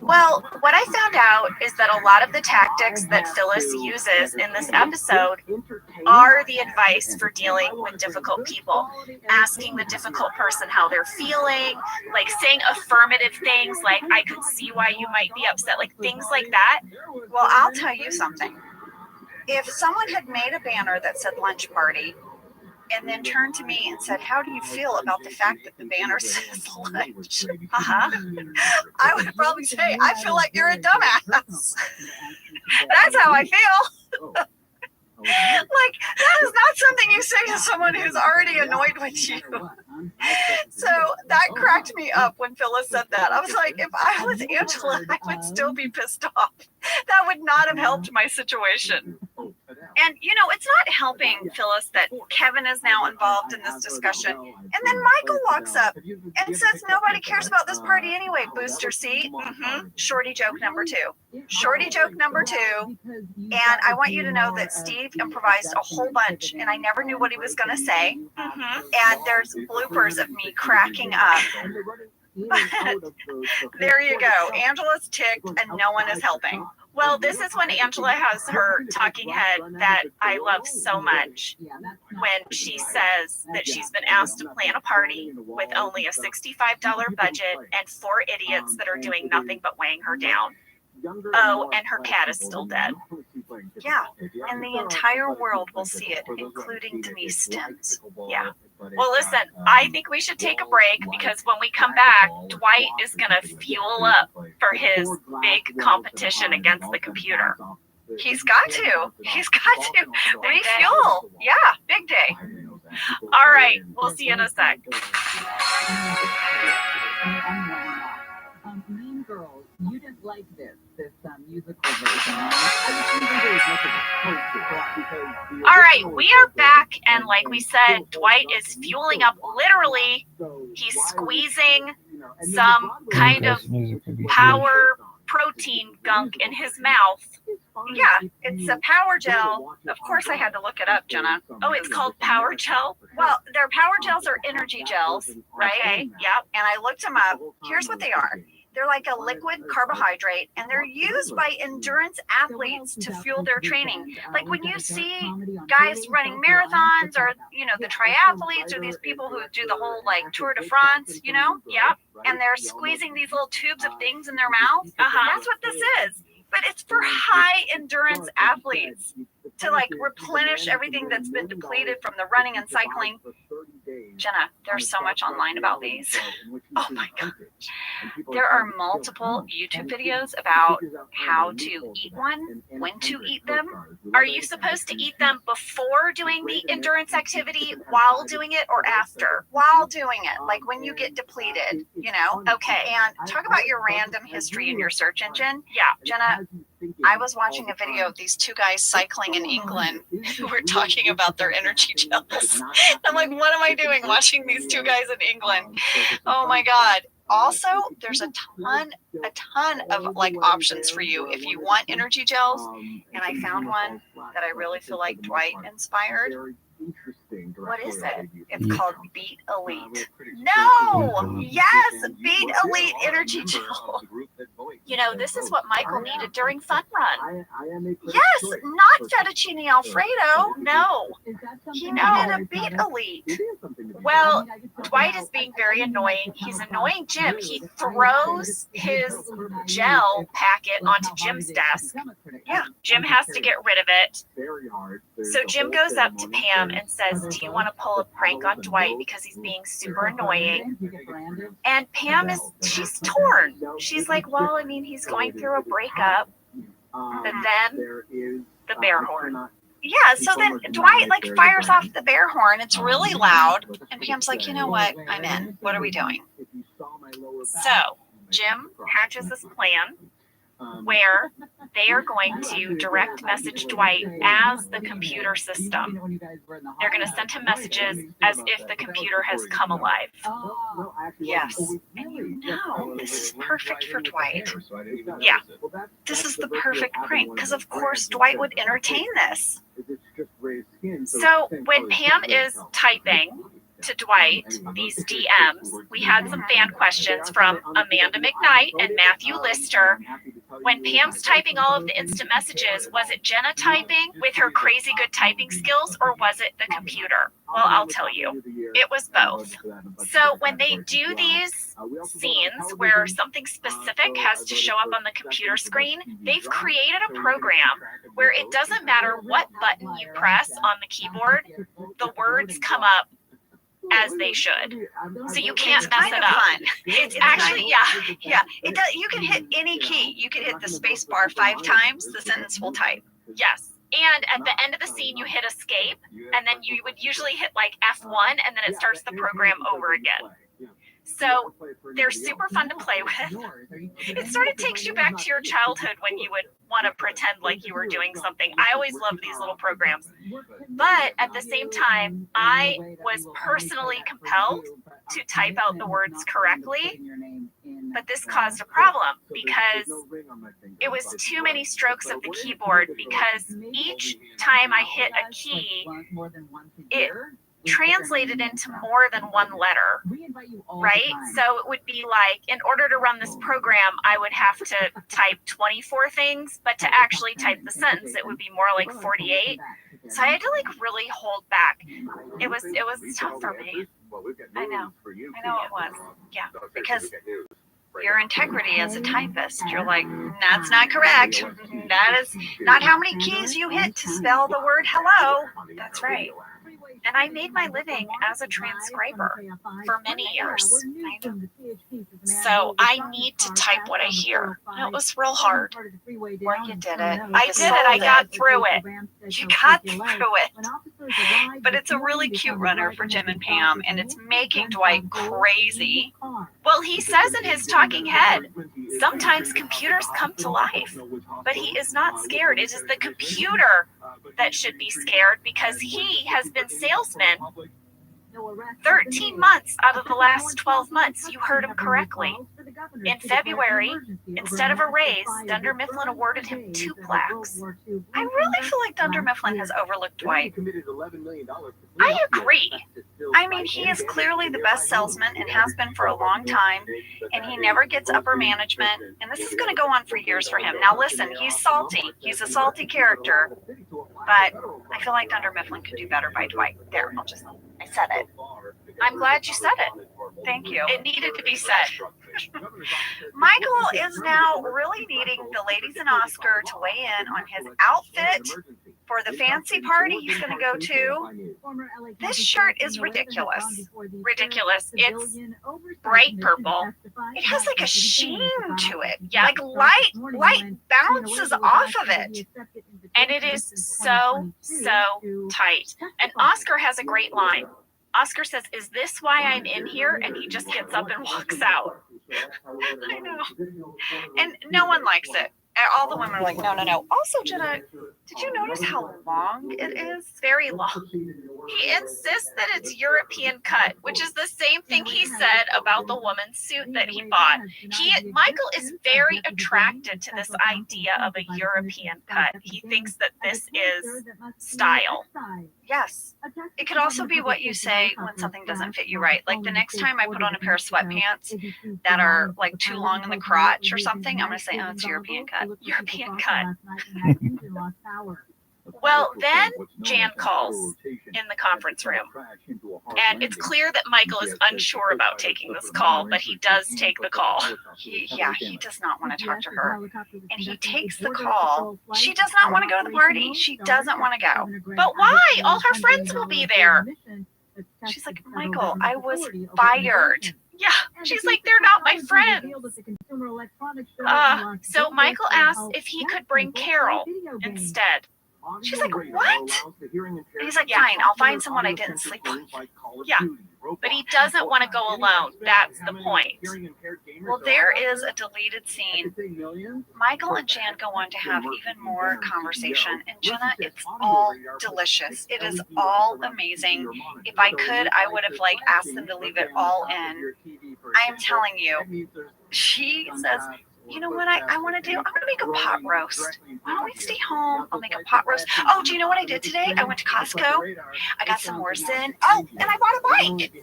Well, what I found out is that a lot of the tactics that Phyllis uses in this episode are the advice for dealing with difficult people. Asking the difficult person how they're feeling, like saying affirmative things like, I could see why you might be upset, like things like that. Well, I'll tell you something. If someone had made a banner that said lunch party, and then turned to me and said, how do you feel about the fact that the banner says lunch? I would probably say, I feel like you're a dumbass. That's how I feel. Like, that is not something you say to someone who's already annoyed with you. So that cracked me up when Phyllis said that. I was like, if I was Angela, I would still be pissed off. That would not have helped my situation. And, you know, it's not helping, Phyllis, that Kevin is now involved in this discussion. And then Michael walks up and says, nobody cares about this party anyway, booster seat. Shorty joke number 2. Shorty joke number 2. And I want you to know that Steve improvised a whole bunch, and I never knew what he was going to say. And there's bloopers of me cracking up. There you go. Angela's ticked and no one is helping. Well, this is when Angela has her talking head that I love so much, when she says that she's been asked to plan a party with only a $65 budget and 4 idiots that are doing nothing but weighing her down. Oh, and her cat is still dead. Yeah, and the entire world will see it, including Denise Stims. Yeah. Well, listen, I think we should take a break, because when we come back, Dwight is going to fuel up for his big competition against the computer. He's got to. He's got to refuel. Yeah, big day. All right, we'll see you in a sec. Mean Girls, you didn't like this musical version. All right, we are back, and like we said, Dwight is fueling up. Literally, he's squeezing some kind of power protein gunk in his mouth. Yeah, it's a power gel. Of course I had to look it up, Jenna. Oh, it's called power gel? Well, their power gels are energy gels, right? Okay, yep. And I looked them up. Here's what they are. They're like a liquid carbohydrate, and they're used by endurance athletes to fuel their training. Like when you see guys running marathons, or, you know, the triathletes, or these people who do the whole like Tour de France, you know? Yep. And they're squeezing these little tubes of things in their mouth. That's what this is. But it's for high endurance athletes to like replenish everything that's been depleted from the running and cycling. Jenna, there's so much online about these. Oh my gosh. There are multiple YouTube videos about how to eat one, when to eat them. Are you supposed to eat them before doing the endurance activity, while doing it, or after? While doing it, like when you get depleted, you know? Okay, and talk about your random history in your search engine. Yeah, Jenna, I was watching a video of these 2 guys cycling in England who were talking about their energy gels. I'm like, what am I doing watching these 2 guys in England? Oh my God. Also, there's a ton of like options for you if you want energy gels. And I found one that I really feel like Dwight inspired. What is it? It's called Beat Elite. No! Yes! Beat Elite Energy Gel. You know, this is what Michael needed during Fun Run. Yes! Not fettuccine Alfredo. No. He needed a Beat Elite. Well, Dwight is being very annoying. He's annoying Jim. He throws his gel packet onto Jim's desk. Yeah, Jim has to get rid of it. So Jim goes up to Pam and says, do you want to pull a prank on Dwight because he's being super annoying? And Pam she's torn. She's like, well, I mean, he's going through a breakup. But then the bear horn. Yeah, so then Dwight like fires off the bear horn. It's really loud. And Pam's like, you know what? I'm in. What are we doing? So Jim hatches this plan where they are going to direct message Dwight as the computer system. They're going to send him messages as if the computer has come alive. Yes. And you know, this is perfect for Dwight. Yeah. This is the perfect prank, because of course Dwight would entertain this. So when Pam is typing to Dwight these DMs, we had some fan questions from Amanda McKnight and Matthew Lister. When Pam's typing all of the instant messages, was it Jenna typing with her crazy good typing skills, or was it the computer? Well, I'll tell you, it was both. So when they do these scenes where something specific has to show up on the computer screen, they've created a program where it doesn't matter what button you press on the keyboard, the words come up as they should. So you can't mess it up. Fun. It's actually, yeah. It does. You can hit any key. You can hit the space bar 5 times, the sentence will type. Yes. And at the end of the scene, you hit escape, and then you would usually hit like F1, and then it starts the program over again. So they're super fun to play with. It sort of takes you back to your childhood when you would want to pretend like you were doing something. I always love these little programs. But at the same time, I was personally compelled to type out the words correctly. But this caused a problem because it was too many strokes of the keyboard, because each time I hit a key, it translated into more than one letter, right? So it would be like, in order to run this program, I would have to type 24 things, but to actually type the sentence, it would be more like 48. So I had to like really hold back. It was tough for me. I know it was. Yeah, because your integrity as a typist, you're like, that's not correct. That is not how many keys you hit to spell the word hello. That's right. And I made my living as a transcriber for many years. So I need to type what I hear. And it was real hard. Well, you did it. I did it. I got through it. You got through it. But it's a really cute runner for Jim and Pam, and it's making Dwight crazy. Well, he says in his talking head, sometimes computers come to life, but he is not scared. It is the computer that should be scared, because he has been salesman 13 months out of the last 12 months. You heard him correctly. In February, instead of a raise, Dunder Mifflin awarded him 2 plaques. I really feel like Dunder Mifflin has overlooked Dwight. I agree. I mean, he is clearly the best salesman and has been for a long time, and he never gets upper management, and this is going to go on for years for him. Now listen, he's salty. He's a salty character, but I feel like Dunder Mifflin could do better by Dwight. There, I said it. I'm glad you said it. Thank you. It needed to be said. Michael is now really needing the ladies and Oscar to weigh in on his outfit for the fancy party he's going to go to. This shirt is ridiculous. Ridiculous. It's bright purple. It has like a sheen to it. Yeah, like light bounces off of it. And it is so tight. And Oscar has a great line. Oscar says, "Is this why I'm in here?" And he just gets up and walks out. I know. And no one likes it. All the women are like, no. Also, Jenna, did you notice how long it is? Very long. He insists that it's European cut, which is the same thing he said about the woman's suit that he bought. Michael is very attracted to this idea of a European cut. He thinks that this is style. Yes. It could also be what you say when something doesn't fit you right. Like the next time I put on a pair of sweatpants that are like too long in the crotch or something, I'm going to say, oh, it's European cut. European cut. Well, then Jan calls in the conference room, and it's clear that Michael is unsure about taking this call, but he does take the call. He does not want to talk to her, and he takes the call. She does not want to go to the party. She doesn't want to go. But why? All her friends will be there. She's like, Michael, I was fired. Yeah, she's like, they're not my friends. So Michael asks if he could bring Carol instead. She's like, what? And he's like, fine, I'll find someone I didn't sleep with. Yeah, but he doesn't want to go alone. That's the point. Well, there is a deleted scene. Michael and Jan go on to have even more conversation. And Jenna, it's all delicious. It is all amazing. If I could, I would have asked them to leave it all in. I am telling you, she says, you know what I want to do? I'm going to make a pot roast. Why don't we stay home? I'll make a pot roast. Oh, do you know what I did today? I went to Costco. I got some Morrison. Oh, and I bought a bike.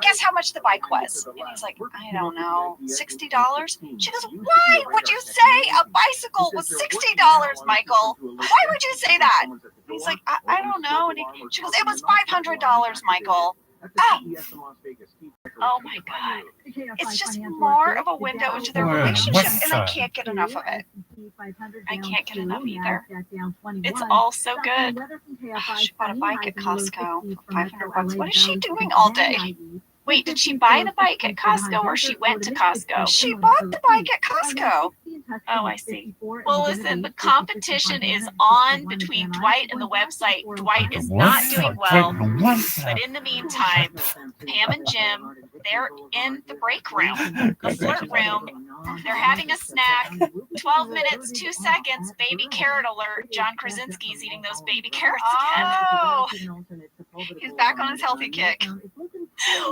Guess how much the bike was? And he's like, I don't know, $60? She goes, why would you say a bicycle was $60, Michael? Why would you say that? And he's like, I don't know. And she goes, it was $500, Michael. Oh my God. It's just more of a window into their relationship, and I can't get enough of it. I can't get enough either. It's all so good. She bought a bike at Costco for $500. What is she doing all day? Wait, did she buy the bike at Costco or she went to Costco? She bought the bike at Costco. Oh, I see. Well, listen, the competition is on between Dwight and the website. Dwight is not doing well. But in the meantime, Pam and Jim, they're in the break room, the flirt room. They're having a snack. 12 minutes, 2 seconds, baby carrot alert. John Krasinski's eating those baby carrots again. Oh, he's back on his healthy kick.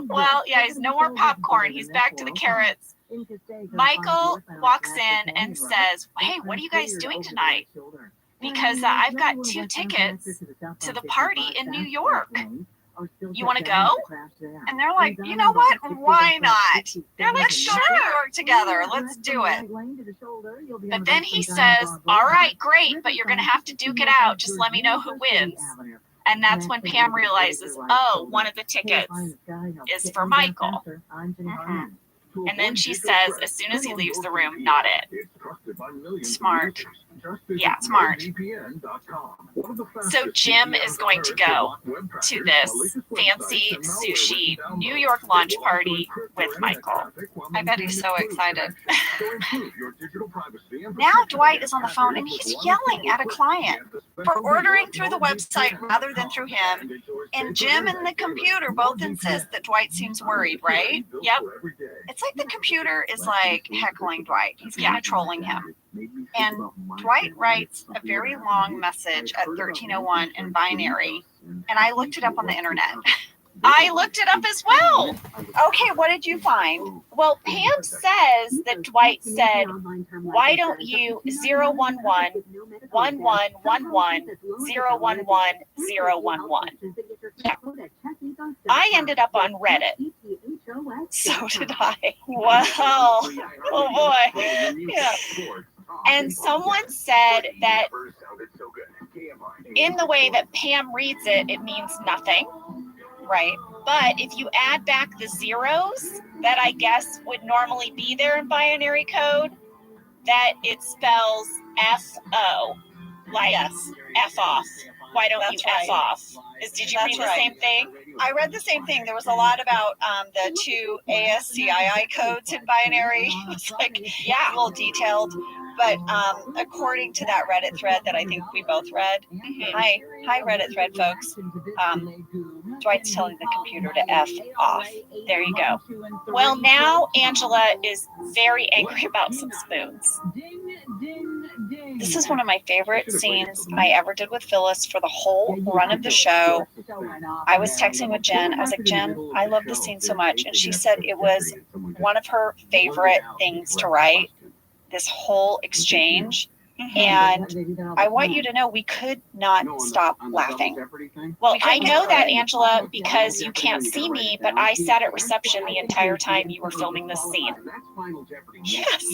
Well, yeah, he's no more popcorn. He's back to the carrots. Michael walks in and says, hey, what are you guys doing tonight? Because I've got 2 tickets to the party in New York. You want to go? And they're like, you know what? Why not? They're like, sure, work together. Let's do it. But then he says, all right, great, but you're going to have to duke it out. Just let me know who wins. And that's when Pam realizes, oh, one of the tickets is for Michael. And then she says, as soon as he leaves the room, not it. Smart. Yeah, smart. So Jim is going to go to this fancy sushi New York launch party with Michael. I bet he's so excited. Now Dwight is on the phone and he's yelling at a client for ordering through the website rather than through him. And Jim and the computer both insist that Dwight seems worried, right? Yep. It's like the computer is like heckling Dwight. He's kind of trolling him. And Dwight writes a very long message at 1301 in binary. And I looked it up on the internet. I looked it up as well. Okay, what did you find? Well, Pam says that Dwight said, why don't you 011 1111 011 011? Yeah. I ended up on Reddit. So did I. Wow. Oh boy. Yeah. And someone said that in the way that Pam reads it, it means nothing. Right. But if you add back the zeros that I guess would normally be there in binary code, that it spells F-O, like yes. F off. Why don't you F off? Did you read the same thing? I read the same thing. There was a lot about the 2 ASCII codes in binary. It's like, yeah, a little detailed. But according to that Reddit thread that I think we both read, hi Reddit thread folks, Dwight's telling the computer to F off. There you go. Well, now Angela is very angry about some spoons. This is one of my favorite scenes I ever did with Phyllis for the whole run of the show. I was texting with Jen. I was like, Jen, I love this scene so much. And she said it was one of her favorite things to write, this whole exchange. And I want you to know we could not stop laughing. Well, I know that, Angela, because you can't see me, but I sat at reception the entire time you were filming this scene. Yes.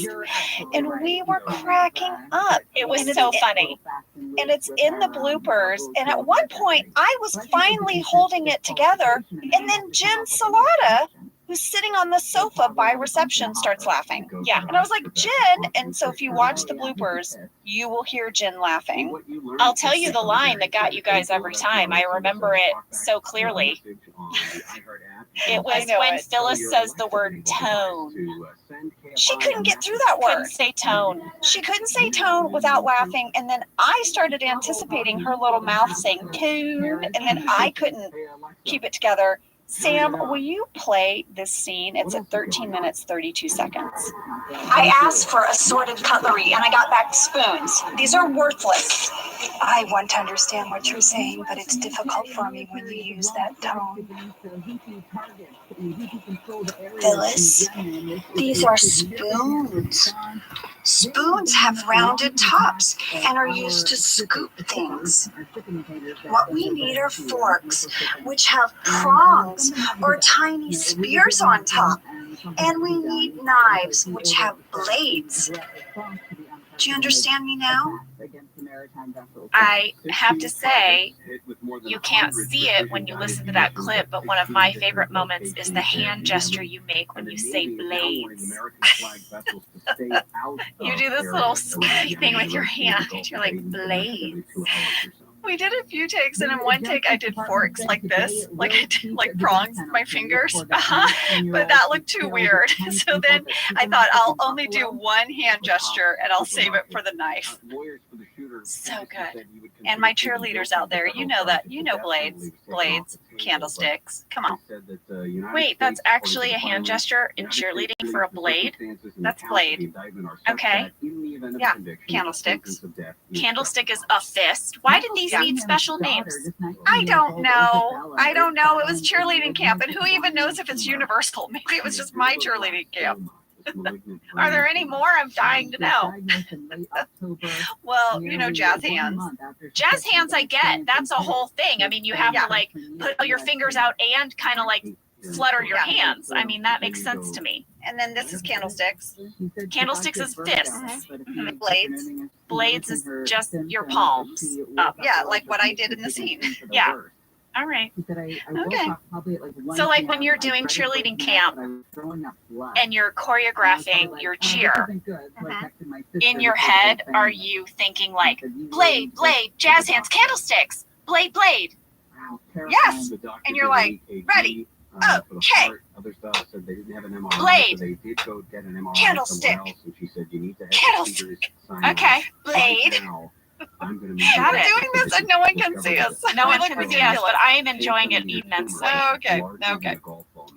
And we were cracking up. It was so funny. And it's in the bloopers. And at one point, I was finally holding it together. And then Jen Salata, who's sitting on the sofa by reception, starts laughing. Yeah. And I was like, Jen. And so if you watch the bloopers, you will hear Jen laughing. I'll tell you the line that got you guys every time. I remember it so clearly. It was when Phyllis says the word tone. She couldn't get through that word. Couldn't say tone. She couldn't say tone without laughing. And then I started anticipating her little mouth saying tune. And then I couldn't keep it together. Sam, will you play this scene? It's at 13 minutes, 32 seconds. I asked for assorted cutlery and I got back spoons. These are worthless. I want to understand what you're saying, but it's difficult for me when you use that tone. Phyllis, these are spoons. Spoons have rounded tops and are used to scoop things. What we need are forks, which have prongs or tiny spears on top. And we need knives, which have blades. Do you understand me now? I have to say, you can't see it when you listen to that clip, but one of my favorite moments is the hand gesture you make when you say blades. You do this little sky thing with your hand. You're like, blades. We did a few takes, and in one take I did forks like this, like I did like prongs with my fingers, but that looked too weird. So then I thought I'll only do one hand gesture and I'll save it for the knife. So good. And my cheerleaders out there, you know that, you know blades, candlesticks. Come on. Wait, that's actually a hand gesture in cheerleading for a blade? That's blade. Okay. Yeah, candlesticks. Candlestick is a fist. Why did these need special names? I don't know. It was cheerleading camp, and who even knows if it's universal? Maybe it was just my cheerleading camp. Are there any more? I'm dying to know. Well, you know, jazz hands. Jazz hands, I get. That's a whole thing. I mean, you have to like put all your fingers out and kind of like flutter your hands. I mean, that makes sense to me. And then this is candlesticks. Candlesticks is fists. And the blades. Blades is just your palms up. Yeah, like what I did in the scene. Yeah. All right. Okay. So like when you're doing cheerleading camp and you're choreographing your cheer, in your head, are you thinking like blade, blade, jazz hands, candlesticks, blade, blade? Yes. And you're like, ready. Okay. Blade. Candlestick. Candlestick. Okay. Blade. Got it. We're doing this and no one can see us. No one can see us, but I am enjoying it immensely. Okay. Okay.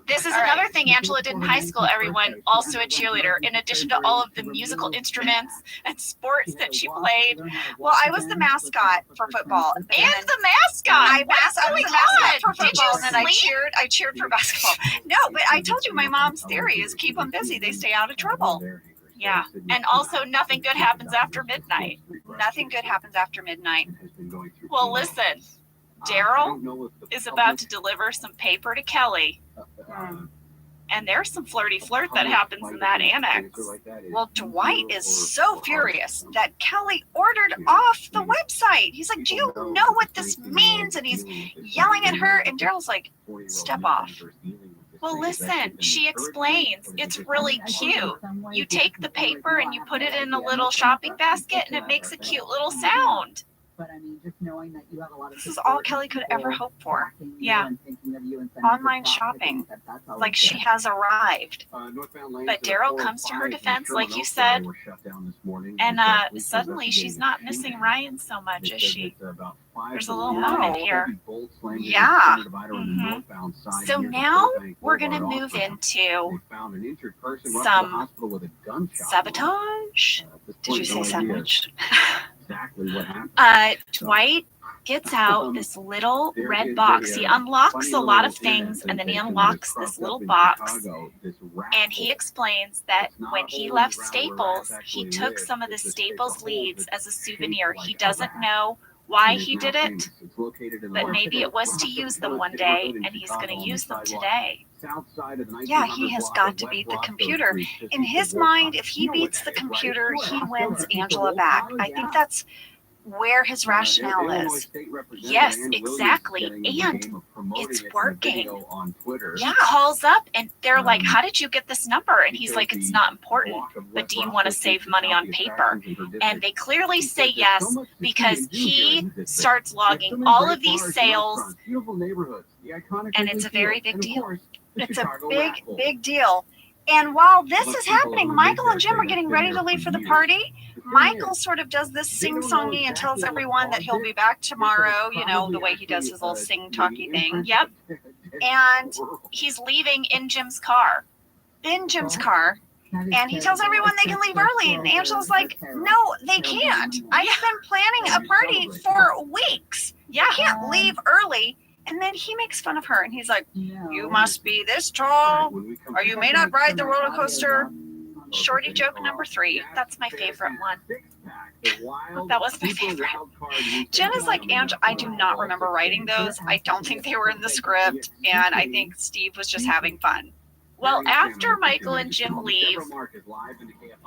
This is another thing Angela did in high school, everyone, also a cheerleader, in addition to all of the musical instruments and sports that she played. Well, I was the mascot for football. And the mascot! I was the mascot for football, and then I cheered for basketball. No, but I told you my mom's theory is keep them busy, they stay out of trouble. Yeah, and also nothing good happens after midnight. Nothing good happens after midnight. Well, listen, Daryl is about to deliver some paper to Kelly. And there's some flirty flirt that happens in that annex. Well, Dwight is so furious that Kelly ordered off the website. He's like, do you know what this means? And he's yelling at her, and Daryl's like, step off. Well, listen, she explains. It's really cute. You take the paper and you put it in a little shopping basket, and it makes a cute little sound. But I mean, just knowing that you have a lot of this is all Kelly could ever hope for. Yeah. Online shopping. Like she has arrived. But Daryl comes to her defense, like you said. And suddenly she's not missing Ryan so much, is she? There's a little moment here. Yeah. Mm-hmm. So now we're going to move into some sabotage. Did you say sandwich? Exactly what happened. Dwight gets out this little red box. He unlocks a lot of things, and then he unlocks this little box, and he explains that when he left Staples, he took some of the Staples leads as a souvenir. He doesn't know why he did it, but maybe it was to use them one day, and he's going to use them today. Yeah, he has got to beat the computer. In his mind, if he beats the computer, he wins Angela back. I think that's where his rationale is. Yes, exactly. And it's working. Yeah, calls up and they're like, how did you get this number? And he's like, it's not important, but do you want to save money on paper? And they clearly say yes, because he starts logging all of these sales, and it's a very big deal. It's a big, big deal. And while this is happening, Michael and Jim are getting ready to leave for the party. Michael sort of does this sing-songy and tells everyone that he'll be back tomorrow, you know, the way he does his little sing-talky thing. Yep. And he's leaving in Jim's car. And he tells everyone they can leave early. And Angela's like, no, they can't. I have been planning a party for weeks. Yeah. I can't leave early. And then he makes fun of her, and he's like, you must be this tall, or you may not ride the roller coaster. Shorty joke number 3. That's my favorite one. That was my favorite. Jen is like, Angela, I do not remember writing those. I don't think they were in the script, and I think Steve was just having fun. Well, after Michael and Jim leave,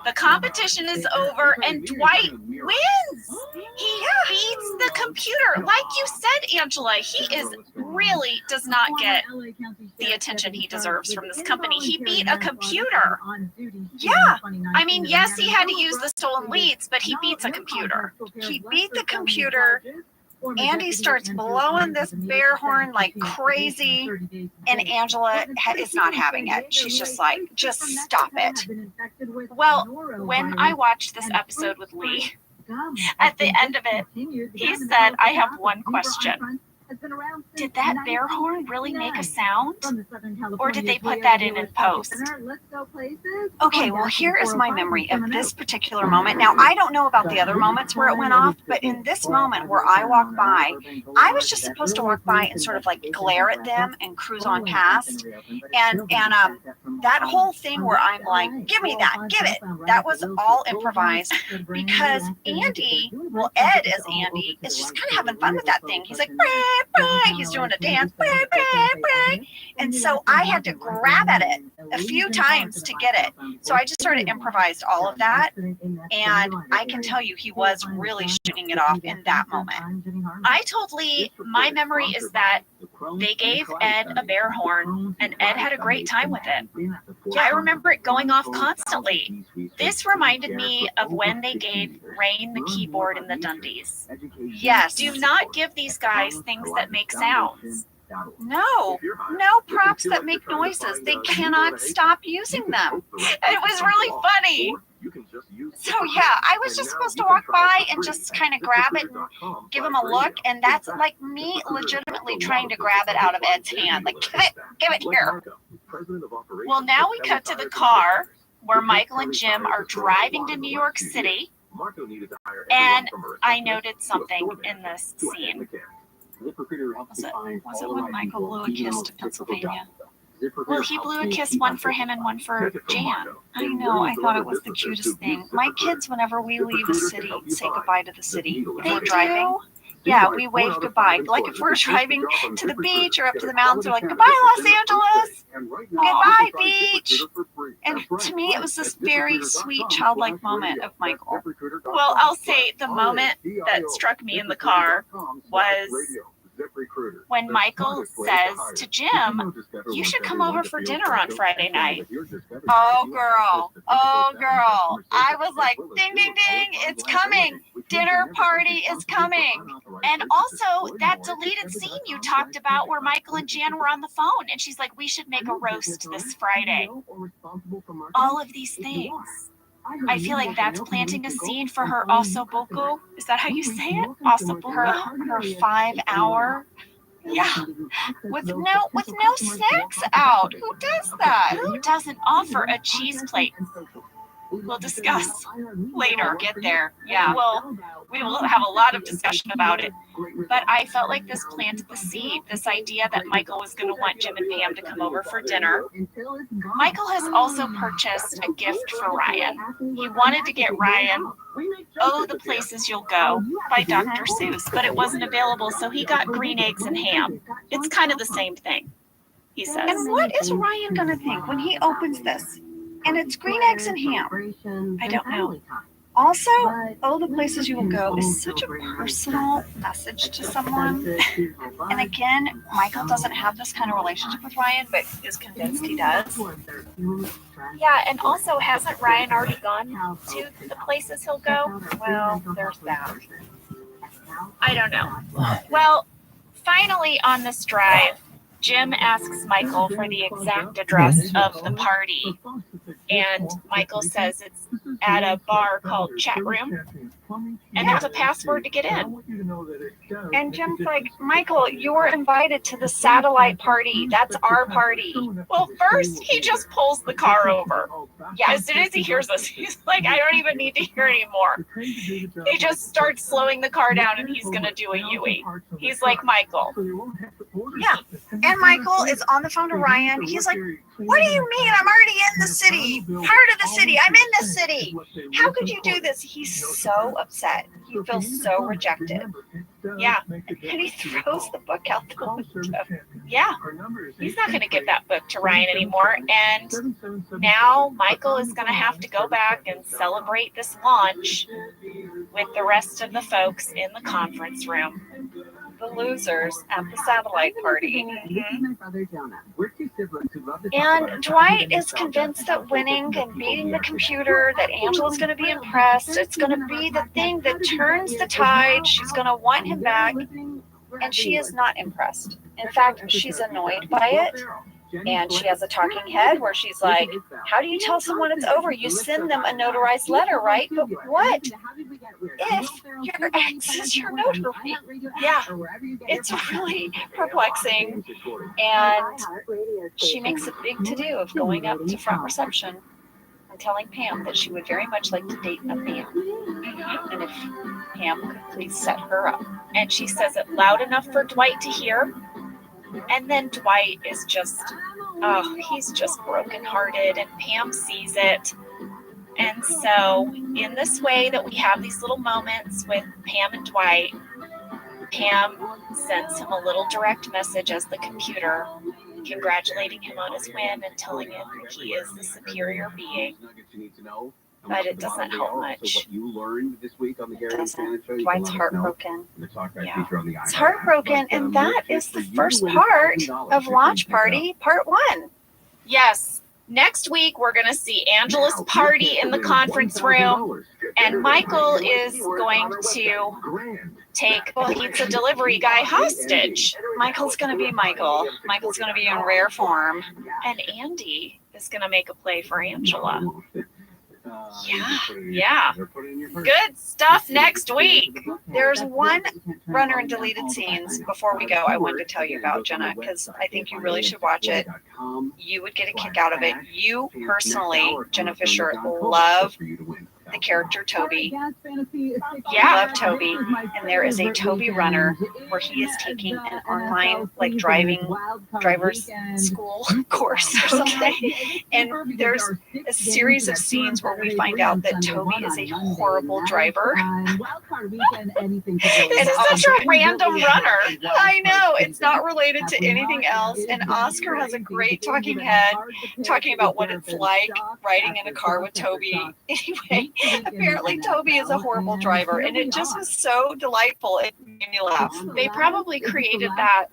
the competition is over and Dwight wins. He beats the computer. Like you said, Angela, he really does not get the attention he deserves from this company. He beat a computer. Yeah. I mean, yes, he had to use the stolen leads, but he beats a computer. He beat the computer Andy starts blowing this bear horn like crazy, and Angela is not having it. She's just like, just stop it. Well, when I watched this episode with Lee, at the end of it, he said, I have one question. Did that bear horn really make a sound? Or did they put that in post? Okay, well, here is my memory of this particular moment. Now, I don't know about the other moments where it went off, but in this moment where I walked by, I was just supposed to walk by and sort of like glare at them and cruise on past. And that whole thing where I'm like, give me that, give it. That was all improvised because Andy, well, Ed as Andy, is just kind of having fun with that thing. He's like, he's doing a dance, and so I had to grab at it a few times to get it. So I just sort of improvised all of that, and I can tell you he was really shooting it off in that moment. I told Lee my memory is that they gave Ed a bear horn, and Ed had a great time with it. I remember it going off constantly. This reminded me of when they gave Rain the keyboard in the Dundies. Yes. Do not give these guys things that make sounds. No props that make noises. They cannot stop using them. It was really funny. So yeah, I was just supposed to walk by and just kind of grab it and give him a look, and that's like me legitimately trying to grab it out of Ed's hand. Like, give it here. Well, now we cut to the car where Michael and Jim are driving to New York City, and I noted something in this scene. Was it when Michael blew a kiss to Pennsylvania? Well, he blew a kiss, one for him and one for Jan. I know, I thought it was the cutest thing. My kids, whenever we leave a city, say goodbye to the city. They driving. Yeah, we wave goodbye. Like if we're driving to the beach or up to the mountains, we're like, goodbye, Los Angeles. Goodbye, beach. And to me, it was this very sweet, childlike moment of Michael. Well, I'll say the moment that struck me in the car was when Michael says to Jim, you should come over for dinner on Friday night. Oh, girl. I was like, ding, ding, ding, it's coming. Dinner party is coming. And also that deleted scene you talked about where Michael and Jan were on the phone, and she's like, we should make a roast this Friday. All of these things. I feel like that's planting a scene for her osobuco. Is that how you say it? Osobuco. Her 5 hour. Yeah. With no snacks out. Who does that? Who doesn't offer a cheese plate? We'll discuss later. Get there. Yeah, well, we will have a lot of discussion about it. But I felt like this planted the seed, this idea that Michael was going to want Jim and Pam to come over for dinner. Michael has also purchased a gift for Ryan. He wanted to get Ryan Oh, the Places You'll Go by Dr. Seuss, but it wasn't available, so he got green eggs and ham. It's kind of the same thing, he says. And what is Ryan going to think when he opens this? And it's green eggs and ham. I don't know. Also, Oh, the Places You Will Go is such a personal message to someone. And again, Michael doesn't have this kind of relationship with Ryan, but is convinced he does. Yeah, and also, hasn't Ryan already gone to the places he'll go? Well, there's that. I don't know. Well, finally on this drive, Jim asks Michael for the exact address of the party, and Michael says it's at a bar called Chat Room, and there's a password to get in. And Jim's like, Michael, you were invited to the satellite party. That's our party. Well, first, he just pulls the car over. Yeah, as soon as he hears this, he's like, I don't even need to hear anymore. He just starts slowing the car down, and he's going to do a U-E. He's like, Michael. Yeah. And Michael is on the phone to Ryan. He's like, what do you mean? I'm already in the city. Part of the city. I'm in the city. How could you do this? He's so upset. He feels so rejected. Yeah. And he throws the book out the window. Yeah. He's not going to give that book to Ryan anymore. And now Michael is going to have to go back and celebrate this launch with the rest of the folks in the conference room. the losers at the satellite party. This is my brother Jonah. We're two siblings who love to talk And about Dwight is convinced that winning and beating the computer, that Angela's going to be impressed. It's going to be the thing that turns the tide. She's going to want him back. And she is not impressed. In fact, she's annoyed by it. And she has a talking head where she's like, how do you tell someone it's over? You send them a notarized letter, right? But what if your ex is your notary? Yeah, it's really perplexing. And she makes a big to-do of going up to front reception and telling Pam that she would very much like to date a man. And if Pam could please set her up. And she says it loud enough for Dwight to hear. And then Dwight is just, he's just brokenhearted, and Pam sees it. And so in this way that we have these little moments with Pam and Dwight, Pam sends him a little direct message as the computer, congratulating him on his win and telling him that he is the superior being. But it doesn't help much. It doesn't. Dwight's heartbroken. Yeah. It's heartbroken, and that is the first part of Launch Party, Part 1. Yes. Next week, we're going to see Angela's party in the conference room, and Michael is going to take the pizza delivery guy hostage. Michael's going to be Michael. Michael's going to be in rare form. And Andy is going to make a play for Angela. Yeah. Good stuff next week. There's one runner in deleted scenes before we go I wanted to tell you about, Jenna, because I think you really should watch it. You would get a kick out of it. You personally, Jenna Fisher, love the character Toby. Yeah. Love Toby. And there is a Toby runner where he is taking an online driver's school course or something. And there's a series of scenes where we find out that Toby is a horrible driver. This is such a random runner. I know. It's not related to anything else. And Oscar has a great talking head talking about what it's like riding in a car with Toby. Anyway, apparently Toby is a horrible driver, and it just was so delightful. It made me laugh. They probably created that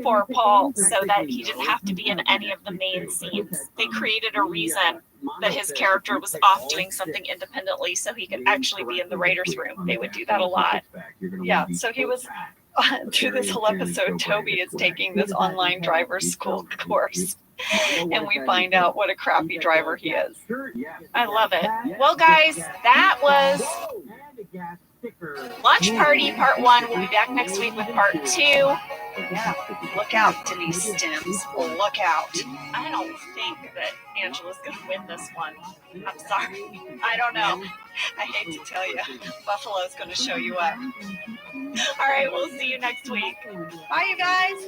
for Paul so that he didn't have to be in any of the main scenes. They created a reason that his character was off doing something independently so he could actually be in the writer's room. They would do that a lot. Yeah, so he was, through this whole episode, Toby is taking this online driver's school course. And we find out what a crappy driver he is. I love it. Well, guys, that was Launch Party Part 1. We'll be back next week with Part 2. Yeah, look out, Denise Stims. Look out. I don't think that Angela's going to win this one. I'm sorry. I don't know. I hate to tell you, Buffalo's going to show you up. All right, we'll see you next week. Bye, you guys.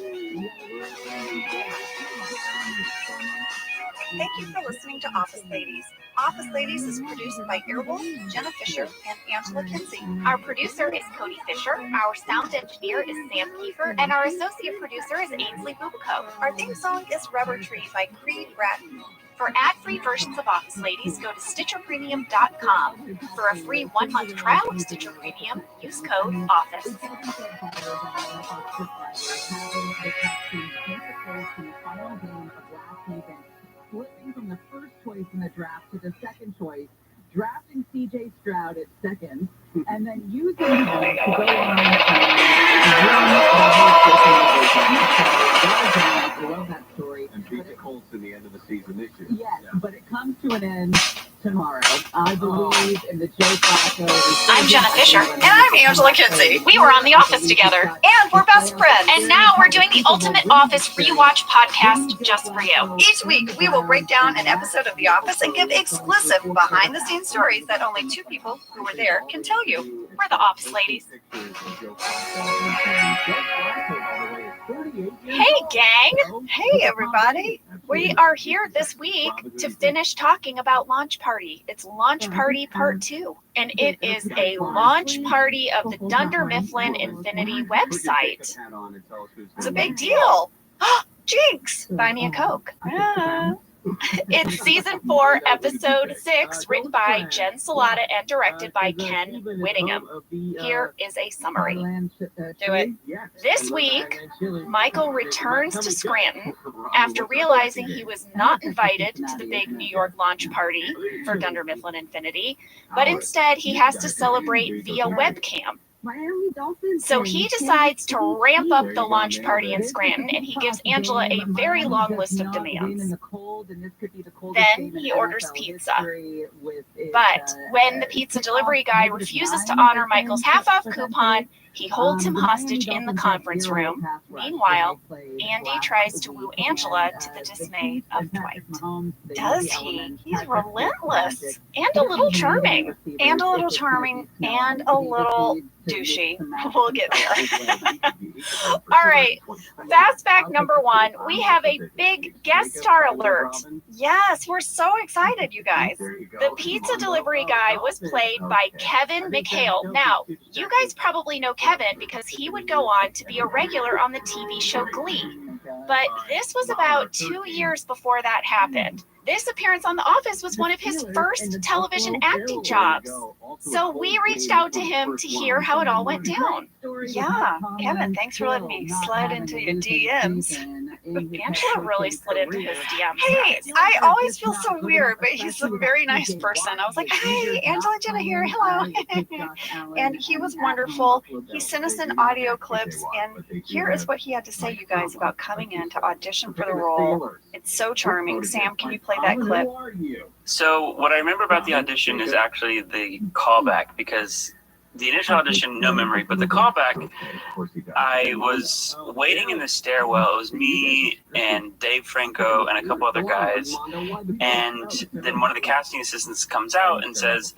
Thank you for listening to Office Ladies. Office Ladies is produced by Earwolf, Jenna Fisher, and Angela Kinsey. Our producer is Cody Fisher. Our sound engineer is Sam Kiefer. And our associate producer is Ainsley Bubico. Our theme song is Rubber Tree by Creed Bratton. For ad-free versions of Office Ladies, go to StitcherPremium.com. For a free 1-month trial of Stitcher Premium, use code OFFICE. Flipping from the first choice in the draft to the second choice, drafting CJ Stroud at second, and then using him to go on I love that story. And beat the Colts in the end of the season this year. Yes, but it comes to an end tomorrow. I believe in the Joe Flacco. I'm Jenna Fisher. And I'm Angela Kinsey. We were on The Office together. And we're best friends. And now we're doing the Ultimate Office Rewatch podcast just for you. Each week, we will break down an episode of The Office and give exclusive behind-the-scenes stories that only two people who were there can tell you. We're the Office Ladies. Hey, gang. Hey, everybody. We are here this week to finish talking about Launch Party. It's Launch Party Part 2. And it is a launch party of the Dunder Mifflin Infinity website. It's a big deal. Jinx! Buy me a Coke. It's season 4, episode 6, written by Jen Salata and directed by Ken Whittingham. Here is a summary. Do it. This week, Michael returns to Scranton after realizing he was not invited to the big New York launch party for Dunder Mifflin Infinity, but instead he has to celebrate via webcam. So he decides to ramp up the launch party in Scranton, and he gives Angela a very long list of demands. Then he orders pizza. But when the pizza delivery guy refuses to honor Michael's half-off coupon, he holds him hostage in the conference room. Meanwhile, Andy tries to woo Angela to the dismay of Dwight. Does he? He's relentless and a little charming. And a little charming and a little douchey. We'll get there. All right. Fast fact number 1. We have a big guest star alert. Yes, we're so excited, you guys. The pizza delivery guy was played by Kevin McHale. Now, you guys probably know Kevin because he would go on to be a regular on the TV show Glee. But this was about 2 years before that happened. This appearance on The Office was one of his first television acting jobs. So we reached out to him to hear how it all went down. Yeah, Kevin, thanks for letting me slide into your DMs. Angela really slid into his DMs. Hey, I always feel so weird, but he's a very nice person. I was like, hey, Angela Jenna here, hello. And he was wonderful. He sent us in audio clips, and here is what he had to say, you guys, about coming in to audition for the role. It's so charming. Sam, can you play that clip? So what I remember about the audition is actually the callback, because the initial audition, no memory, but the callback, I was waiting in the stairwell. It was me and Dave Franco and a couple other guys. And then one of the casting assistants comes out and says,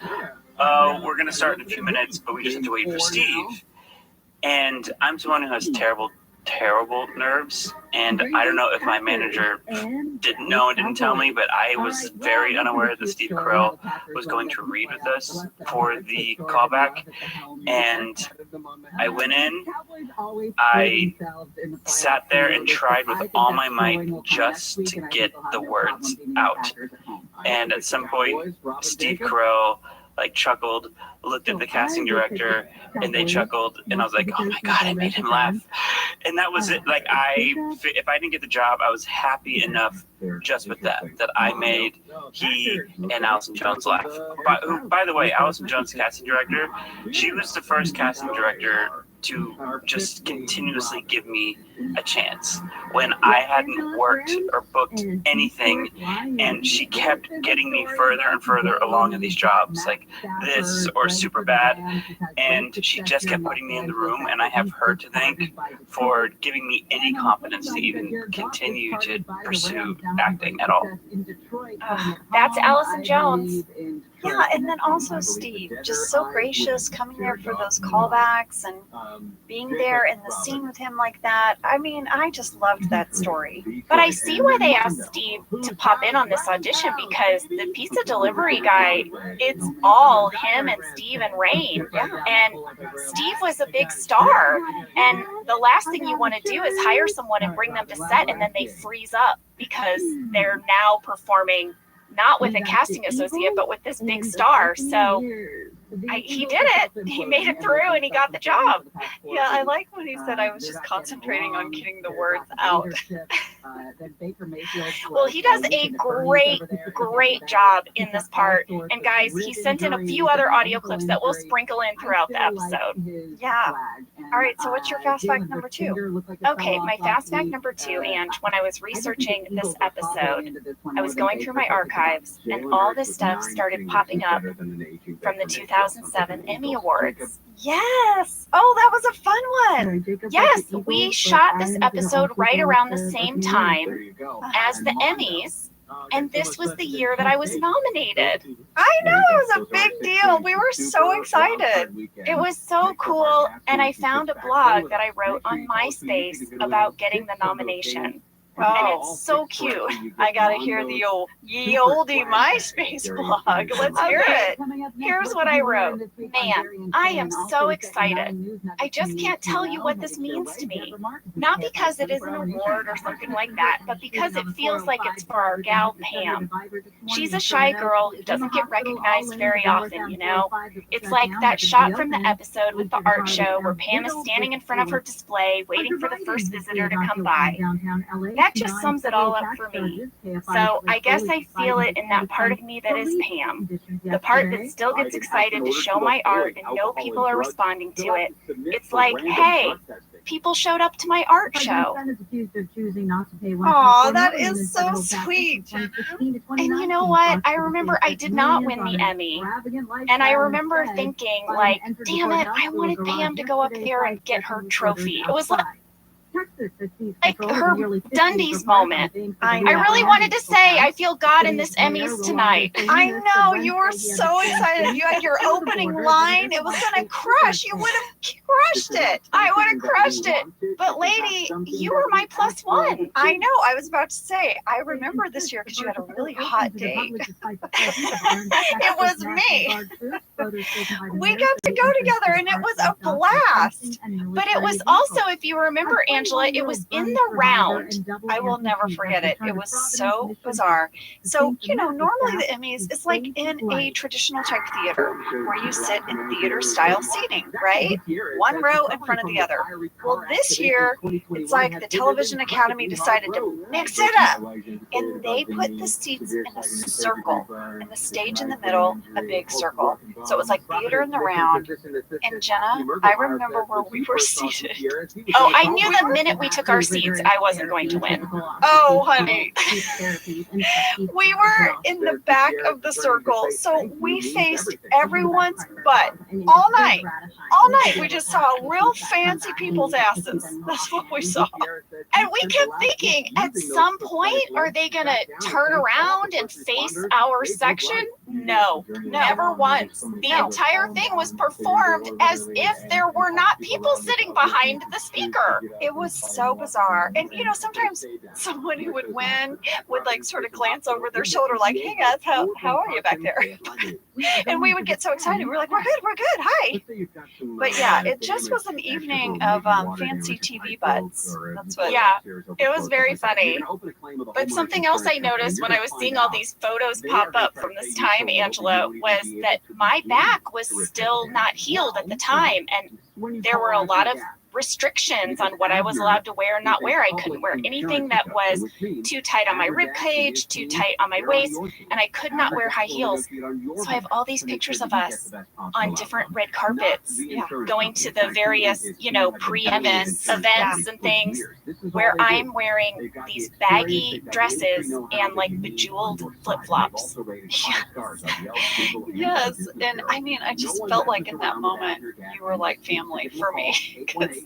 oh, we're going to start in a few minutes, but we just have to wait for Steve. And I'm someone who has terrible nerves, and I don't know if my manager didn't know and didn't tell me, but I was very unaware that Steve Carell was going to read with us for the callback. And I went in, I sat there and tried with all my might just to get the words out. And at some point, Steve Carell chuckled, looked at the casting director, and they chuckled, and I was like, oh my God, I made him laugh. And that was it. If I didn't get the job, I was happy enough just with that I made he and Allison Jones laugh. By the way, Allison Jones, casting director, she was the first casting director to just continuously give me a chance when I hadn't worked or booked anything, and she kept getting me further and further along in these jobs like this or Superbad, and she just kept putting me in the room, and I have her to thank for giving me any confidence to even continue to pursue acting at all. That's Allison Jones. Yeah, and then also Steve, just so gracious, coming there for those callbacks and being there in the scene with him like that. I mean, I just loved that story. But I see why they asked Steve to pop in on this audition, because the pizza delivery guy, it's all him and Steve and Rain. And Steve was a big star. And the last thing you want to do is hire someone and bring them to set, and then they freeze up because they're now performing not with a casting associate, but with this big star. So he did it. He made it through, and he got the job. Yeah, I like when he said I was just concentrating on getting the words out. Well, he does a great job in this part. And guys, he sent in a few other audio clips that we'll sprinkle in throughout the episode. Yeah. All right, so what's your fast fact number 2? Okay, my fast fact number 2, and when I was researching this episode, I was going through my archives, and all this stuff started popping up from the 2007 Emmy Awards. Yes! Oh, that was a fun one! Yes, we shot this episode right around the same time as the Emmys, and this was the year that I was nominated. I know, it was a big deal. We were so excited. It was so cool, and I found a blog that I wrote on MySpace about getting the nomination. And it's so cute. I gotta hear the old ye olde MySpace blog. Let's hear it. Here's what I wrote. Man, I am so excited. I just can't tell you what this means to me. Not because it is an award or something like that, but because it feels like it's for our gal Pam. She's a shy girl who doesn't get recognized very often, you know? It's like that shot from the episode with the art show where Pam is standing in front of her display waiting for the first visitor to come by. That just sums it all up for me. So I guess I feel it in that part of me that is Pam. The part that still gets excited to show my art and know people are responding to it. It's like, hey, people showed up to my art show. Aw, that is so sweet. And you know what? I remember I did not win the Emmy. And I remember thinking, like, damn it, I wanted Pam to go up there and get her trophy. It was like her Dundee's moment. I really wanted to say I feel God in this Emmys tonight. I know, you were so excited. You had your opening line. It was gonna crush. You would have crushed it. I would have crushed it. But lady, you were my +1. I know. I was about to say, I remember this year because you had a really hot date. It was me. We got to go together and it was a blast. But it was also, if you remember, Angela, it was in the round. I will never forget it. It was so bizarre. So, you know, normally the Emmys is like in a traditional type theater where you sit in theater style seating, right? One row in front of the other. Well, this year, it's like the Television Academy decided to mix it up. And they put the seats in a circle and the stage in the middle, a big circle. So it was like theater in the round. And Jenna, I remember where we were seated. Oh, I knew the minute we took our seats, I wasn't going to win. Oh, honey. We were in the back of the circle, so we faced everyone's butt all night. All night, we just saw real fancy people's asses. That's what we saw. And we kept thinking, at some point, are they going to turn around and face our section? No, never once. The entire thing was performed as if there were not people sitting behind the speaker. It was so bizarre. And, you know, sometimes someone who would win would like sort of glance over their shoulder like, hey guys, how are you back there? And we would get so excited. We're like, we're good, hi. But yeah, it just was an evening of fancy TV butts. That's what. Yeah, it was very funny. But something else I noticed when I was seeing all these photos pop up from this time, Angela, was that my back was still not healed at the time. And there were a lot of restrictions on what I was allowed to wear and not wear. I couldn't wear anything that was too tight on my rib cage, too tight on my waist, and I could not wear high heels. So I have all these pictures of us on different red carpets, going to the various, you know, pre-events and things where I'm wearing these baggy dresses and like bejeweled flip-flops. Yes, and I mean, I just felt like in that moment you were like family for me because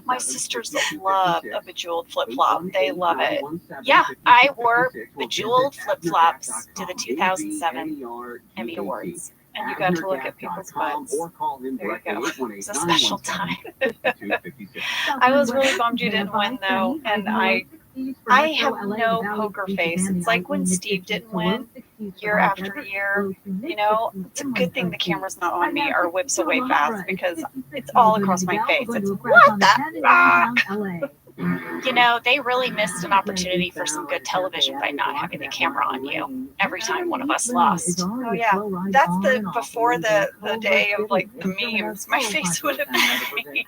my sisters love a bejeweled flip-flop. They love it. Yeah, I wore bejeweled flip-flops to the 2007 Emmy Awards. And you got to look at people's butts. There you go. It's a special time. I was really bummed you didn't win though, and I have no poker face. It's like when Steve didn't win year after year. You know, it's a good thing the camera's not on me or whips away fast because it's all across my face. It's what the fuck? You know, they really missed an opportunity for some good television by not having the camera on you every time one of us lost. Oh yeah, that's the before the day of like the memes. My face would have been me.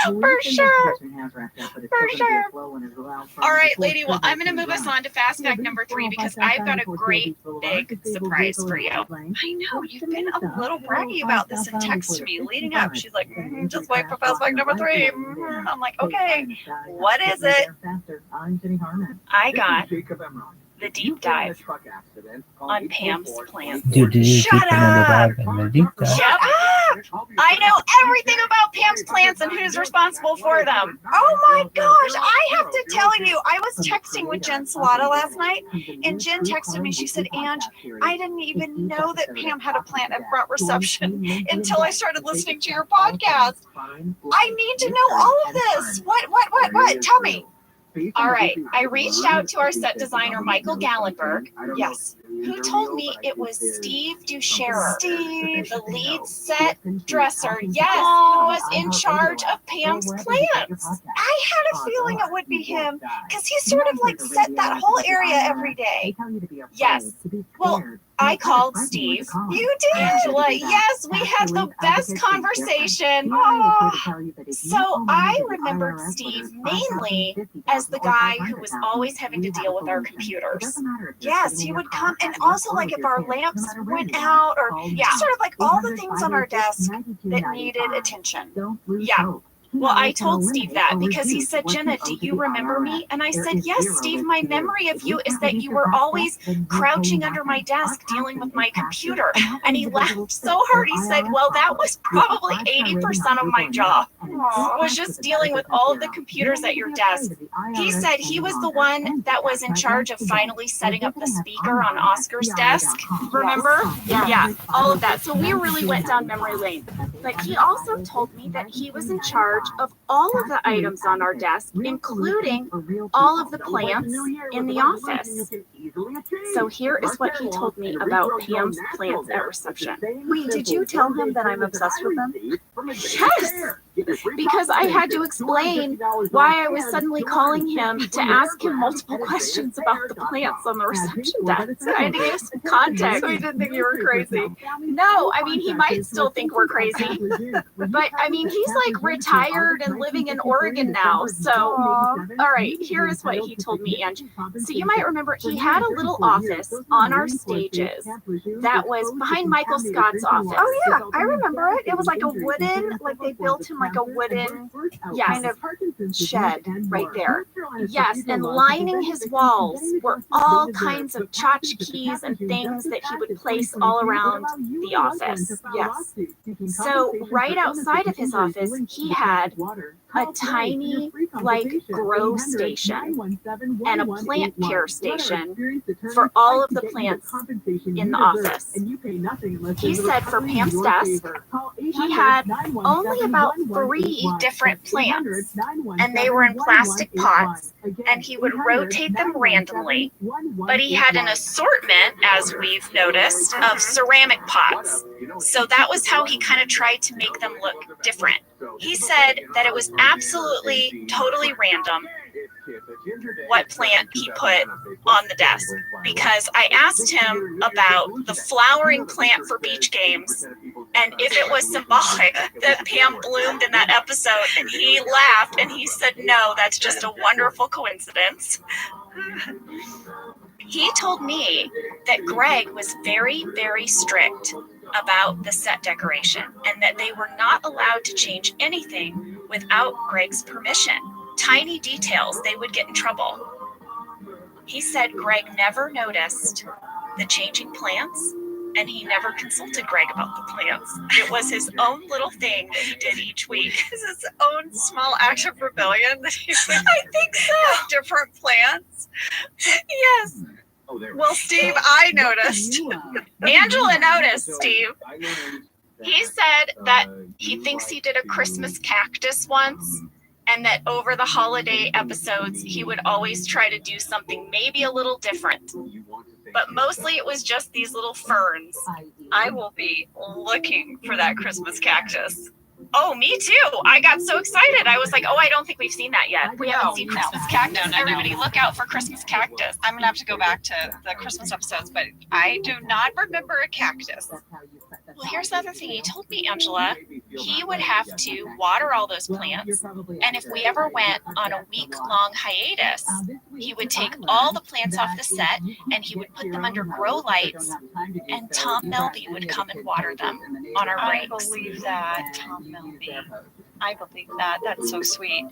For sure. For sure. All right, lady. Well, I'm going to move us on to fast fact number 3 because I've got a great big surprise for you. I know you've been a little braggy about this in text to me leading up. She's like, just wait for fast fact number 3. I'm like, okay, what is it? I got the deep dive on Pam's plants. Shut up! Shut up! I know everything about Pam's plants and who's responsible for them. Oh my gosh, I have to tell you, I was texting with Jen Salata last night, and Jen texted me, she said, Ange, I didn't even know that Pam had a plant at front reception until I started listening to your podcast. I need to know all of this. What? Tell me. All right. I reached out to our set designer, Michael Gallenberg. Yes. Who told me it was Steve Ducherer. Steve, the lead set dresser, yes, who was in charge of Pam's plants. I had a feeling it would be him because he sort of like set that whole area every day. Yes. Well, I called Steve. You did? Angela, yes, we had the best conversation. So I remembered Steve mainly as the guy who was always having to deal with our computers. Yes, he would come, and also like if our lamps went out, or just sort of like all the things on our desk that needed attention. Yeah. Well, I told Steve that because he said, Jenna, do you remember me? And I said, yes, Steve, my memory of you is that you were always crouching under my desk dealing with my computer. And he laughed so hard. He said, well, that was probably 80% of my job was just dealing with all of the computers at your desk. He said he was the one that was in charge of finally setting up the speaker on Oscar's desk. Remember? Yeah, all of that. So we really went down memory lane. But he also told me that he was in charge of all of the items on our desk, including all of the plants in the office. So here is what he told me about Pam's plants at reception. Wait, did you tell him that I'm obsessed with them? Yes! Because I had to explain why I was suddenly calling him to ask him multiple questions about the plants on the reception desk. I had to give some context. So he didn't think you were crazy. No, I mean, he might still think we're crazy. But, I mean, he's like retired and living in Oregon now. So, all right, here is what he told me, Ange. So you might remember he had a little office on our stages that was behind Michael Scott's office. Oh, yeah, I remember it. It was like a wooden, like they built him like a wooden kind of shed right there. Yes, and lining his walls were all kinds of tchotchkes and things that he would place all around the office. Yes. So right outside of his office, he had a tiny, like, grow station and a plant care station for all of the plants in the office. He said for Pam's desk, he had only about 3 different plants, and they were in plastic pots, and he would rotate them randomly. But he had an assortment, as we've noticed, of ceramic pots. So that was how he kind of tried to make them look different. He said that it was absolutely, totally random what plant he put on the desk, because I asked him about the flowering plant for beach games and if it was symbolic that Pam bloomed in that episode, and he laughed and he said, no, that's just a wonderful coincidence. He told me that Greg was very, very strict about the set decoration and that they were not allowed to change anything without Greg's permission. Tiny details, they would get in trouble. He said Greg never noticed the changing plants, and he never consulted Greg about the plants. It was his own little thing that he did each week. Is his own small act of rebellion that he I think so. Different plants. Yes. Well, Steve, I noticed. Angela noticed, Steve. He said that he thinks he did a Christmas cactus once, and that over the holiday episodes, he would always try to do something maybe a little different. But mostly it was just these little ferns. I will be looking for that Christmas cactus. Oh, me too. I got so excited. I was like, oh, I don't think we've seen that yet. We haven't seen Christmas cactus. Everybody look out for Christmas cactus. I'm going to have to go back to the Christmas episodes, but I do not remember a cactus. Well, here's the other thing he told me, Angela. He would have to water all those plants, and if we ever went on a week-long hiatus, he would take all the plants off the set, and he would put them under grow lights, and Tom Melby would come and water them on our breaks. I believe that, Tom Melby. I believe that. That's so sweet.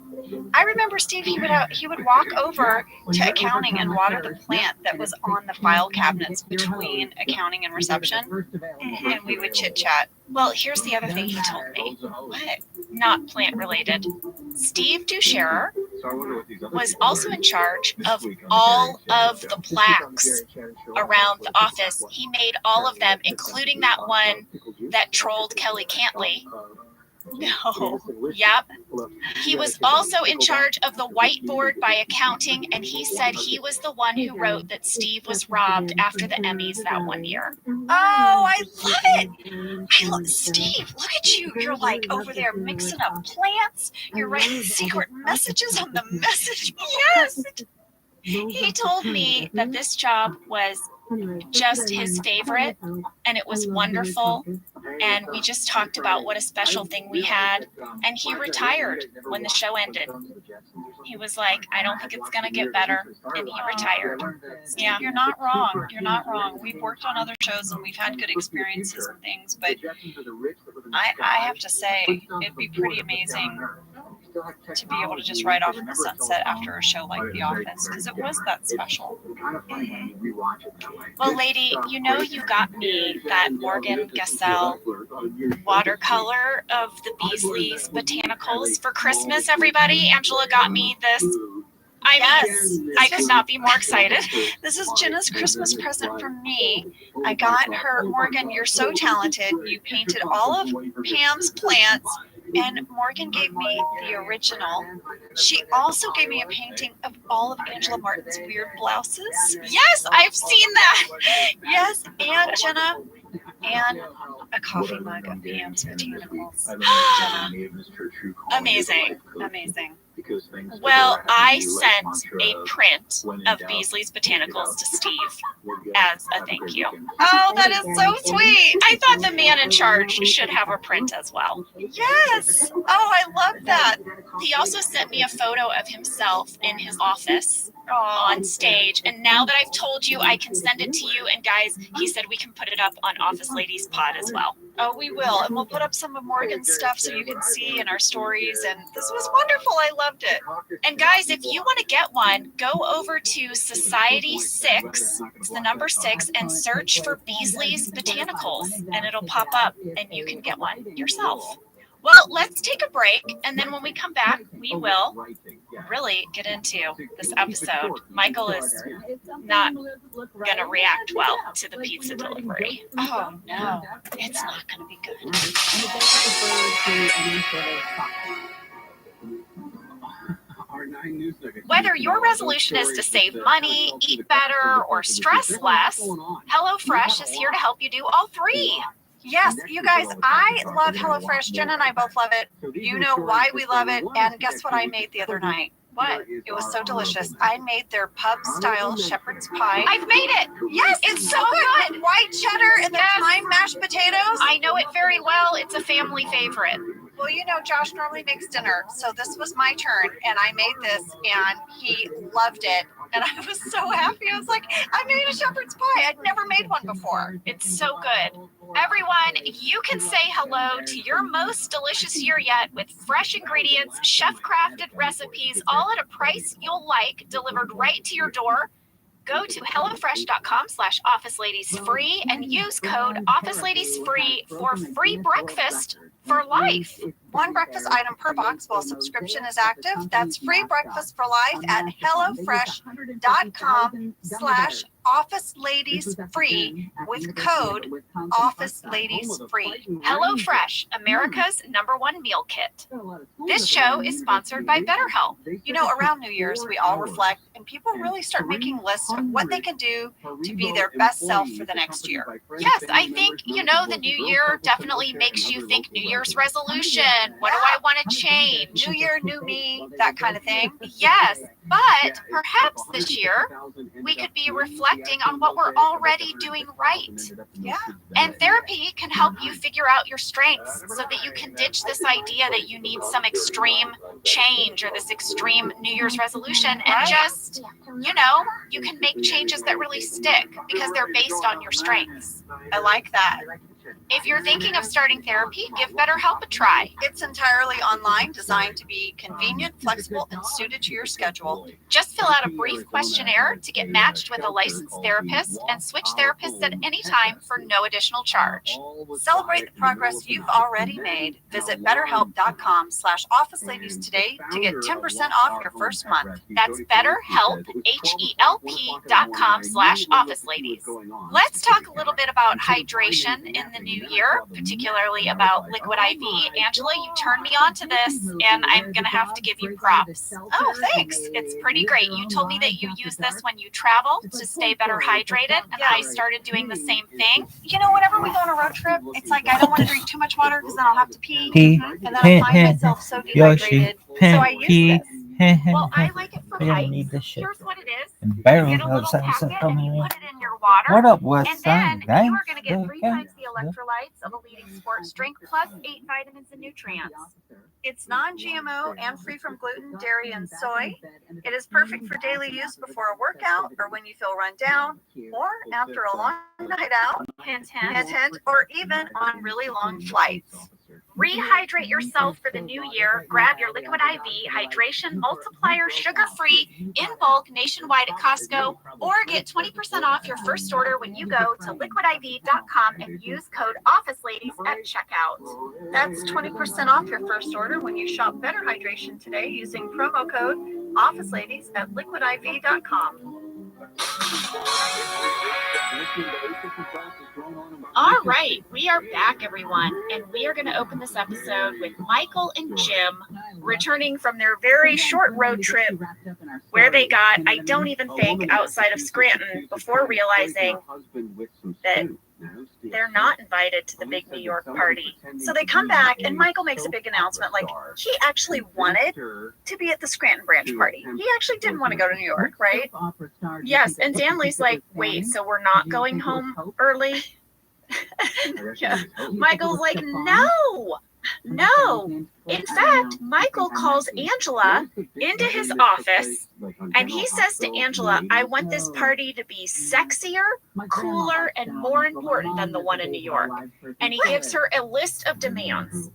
I remember, Steve, he would walk over to accounting and water the plant that was on the file cabinets between accounting and reception, and we would chit-chat. Well, here's the other thing he told me. What? Not plant related. Steve Ducherer was also in charge of all of the plaques around the office. He made all of them, including that one that trolled Kelly Cantley. No. Yep. He was also in charge of the whiteboard by accounting, and he said he was the one who wrote that Steve was robbed after the Emmys that one year. Oh, I love it. Steve, look at you. You're like over there mixing up plants. You're writing secret messages on the message board. Yes. He told me that this job was just his favorite, and it was wonderful. And we just talked about what a special thing we had. And he retired when the show ended. He was like, I don't think it's going to get better. And he retired. Yeah, you're not wrong. You're not wrong. We've worked on other shows and we've had good experiences and things, but I have to say, it'd be pretty amazing to be able to just ride off in the sunset after a show like The Office, because it was that special. Well, lady, you know you got me that Morgan Gassel watercolor of the Beasley's Botanicals for Christmas, everybody. Angela got me this. I could not be more excited. This is Jenna's Christmas present from me. I got her, Morgan, you're so talented. You painted all of Pam's plants, and Morgan gave me the original. She also gave me a painting of all of Angela Martin's weird blouses. Yes, I've seen that. Yes, and Jenna, and a coffee mug of Pam's Botanicals. Amazing. Amazing. Well, I sent a print of Beasley's Botanicals to Steve as a thank you. Oh, that is so sweet. I thought the man in charge should have a print as well. Yes. Oh, I love that. He also sent me a photo of himself in his office on stage. And now that I've told you, I can send it to you. And guys, he said we can put it up on Office Ladies Pod as well. Oh, we will. And we'll put up some of Morgan's stuff so you can see in our stories. And this was wonderful. I loved it. And guys, if you want to get one, go over to Society 6, it's the number 6, and search for Beasley's Botanicals. And it'll pop up and you can get one yourself. Well, let's take a break, and then when we come back, we will really get into this episode. Michael is not going to react well to the pizza delivery. Oh, no. It's not going to be good. Whether your resolution is to save money, eat better, or stress less, HelloFresh is here to help you do all three. Yes, you guys, I love HelloFresh. Jenna and I both love it. You know why we love it. And guess what I made the other night? What? It was so delicious. I made their pub-style shepherd's pie. I've made it. Yes, it's so good. White cheddar and the thyme mashed potatoes. I know it very well. It's a family favorite. Well, you know, Josh normally makes dinner, so this was my turn, and I made this, and he loved it, and I was so happy. I was like, I made a shepherd's pie. I'd never made one before. It's so good. Everyone, you can say hello to your most delicious year yet with fresh ingredients, chef-crafted recipes, all at a price you'll like, delivered right to your door. Go to HelloFresh.com/OfficeLadiesFree and use code OfficeLadiesFree for free breakfast for life. One breakfast item per box while subscription is active. That's free breakfast for life at HelloFresh.com/OfficeLadiesFree with code OfficeLadiesFree. HelloFresh, America's #1 meal kit. This show is sponsored by BetterHelp. You know, around New Year's, we all reflect, and people really start making lists of what they can do to be their best self for the next year. Yes, I think, the new year definitely makes you think New Year's resolution. What do I want to change? New year, new me, that kind of thing. Yes, but perhaps this year we could be reflecting on what we're already doing right. Yeah. And therapy can help you figure out your strengths so that you can ditch this idea that you need some extreme change or this extreme New Year's resolution and just, you can make changes that really stick because they're based on your strengths. I like that. If you're thinking of starting therapy, give BetterHelp a try. It's entirely online, designed to be convenient, flexible, and suited to your schedule. Just fill out a brief questionnaire to get matched with a licensed therapist and switch therapists at any time for no additional charge. Celebrate the progress you've already made. Visit BetterHelp.com/OfficeLadies today to get 10% off your first month. That's BetterHelp, HELP.com/OfficeLadies. Let's talk a little bit about hydration in the new year, particularly about Liquid IV. Angela, you turned me on to this, and I'm going to have to give you props. Oh, thanks. It's pretty great. You told me that you use this when you travel to stay better hydrated, and I started doing the same thing. You know, whenever we go on a road trip, it's like I don't want to drink too much water because then I'll have to pee, and then I'll find myself so dehydrated. So I use this. Well, I like it for hikes. Here's what it is. You get a little packet and you put it in your water. What up, what's and up, then you guys? are going to get 3 times the electrolytes of a leading sports drink plus 8 vitamins and nutrients. It's non-GMO and free from gluten, dairy, and soy. It is perfect for daily use before a workout or when you feel run down or after a long night out, hint, or even on really long flights. Rehydrate yourself for the new year. Grab your Liquid IV Hydration Multiplier sugar-free in bulk nationwide at Costco, or get 20% off your first order when you go to liquidiv.com and use code OfficeLadies at checkout. That's 20% off your first order when you shop Better Hydration today using promo code OfficeLadies at liquidiv.com. All right, we are back, everyone, and we are going to open this episode with Michael and Jim returning from their very short road trip where they got, I don't even think, outside of Scranton before realizing that they're not invited to the big New York party. So they come back, and Michael makes a big announcement, like he actually wanted to be at the Scranton branch party. He actually didn't want to go to New York, right? Yes, and Danley's like, wait, so we're not going home early? Yeah. Michael's like, no. In fact, Michael calls Angela into his office, and he says to Angela, I want this party to be sexier, cooler, and more important than the one in New York. And he gives her a list of demands.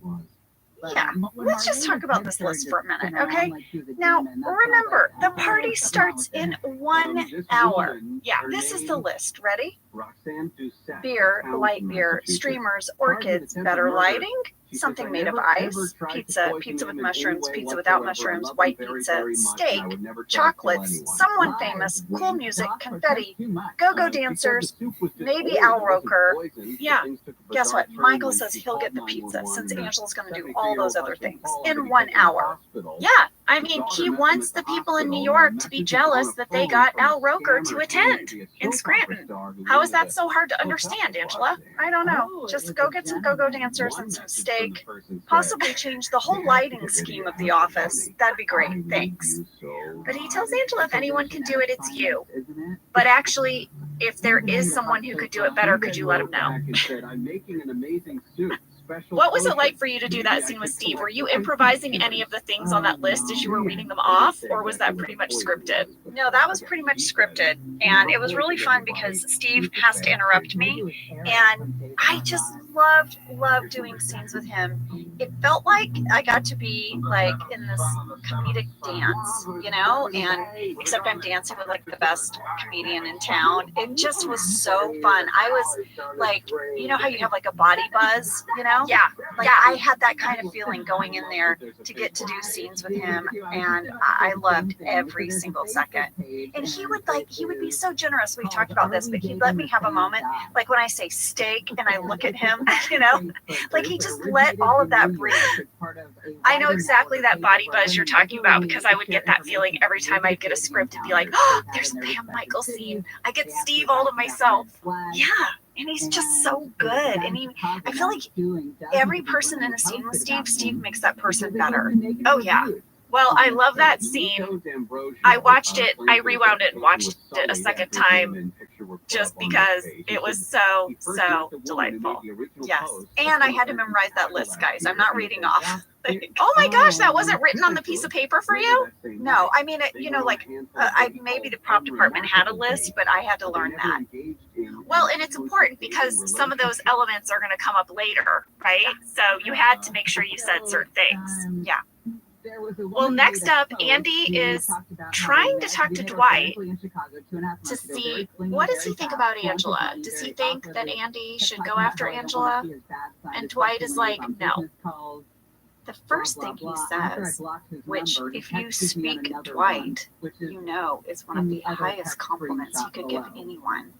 Yeah, let's just talk about this list for a minute, okay? Now, remember, the party starts in 1 hour. Yeah, this is the list. Ready? Beer, light beer, streamers, orchids, better lighting, something made of ice, pizza with mushrooms, pizza without mushrooms, white pizza, steak, chocolates, someone famous, cool music, confetti, go-go dancers, maybe Al Roker. Yeah, guess what? Michael says he'll get the pizza since Angela's going to do all those other things in 1 hour. Yeah, I mean, he wants the people in New York to be jealous that they got Al Roker to attend in Scranton. How is that so hard to understand, Angela? I don't know. Just go get some go-go dancers and some steak. Possibly change the whole lighting scheme of the office. That'd be great. Thanks. But he tells Angela if anyone can do it, it's you. But actually, if there is someone who could do it better, could you let him know? What was it like for you to do that scene with Steve? Were you improvising any of the things on that list as you were reading them off, or was that pretty much scripted? No, that was pretty much scripted, and it was really fun because Steve has to interrupt me, and I just loved doing scenes with him. It felt like I got to be like in this comedic dance, you know, and except I'm dancing with like the best comedian in town. It just was so fun. I was like, you know how you have like a body buzz, you know? Yeah. Like I had that kind of feeling going in there to get to do scenes with him, and I loved every single second. And he would be so generous. We talked about this, but he'd let me have a moment, like when I say steak and I look at him, you know, like he just let all of that breathe. I know exactly that body buzz you're talking about because I would get that feeling every time I'd get a script and be like, oh, there's a Pam Michael scene. I get Steve all to myself. Yeah. And he's just so good. And I feel like every person in a scene with Steve makes that person better. Oh, yeah. Well, I love that scene. I watched it, I rewound it and watched it a second time just because it was so delightful. Yes. And I had to memorize that list, guys. I'm not reading off. Oh my gosh, that wasn't written on the piece of paper for you? No, I mean, you know, like maybe the prop department had a list, but I had to learn that. Well, and it's important because some of those elements are going to come up later, right? So you had to make sure you said certain things. Yeah. Well, next up, Andy is trying to talk to Dwight to see, what does he think about Angela? Does he think that Andy should go after Angela? And Dwight is like, no. The first thing he says, which if you speak Dwight, you know is one of the highest compliments he could give anyone.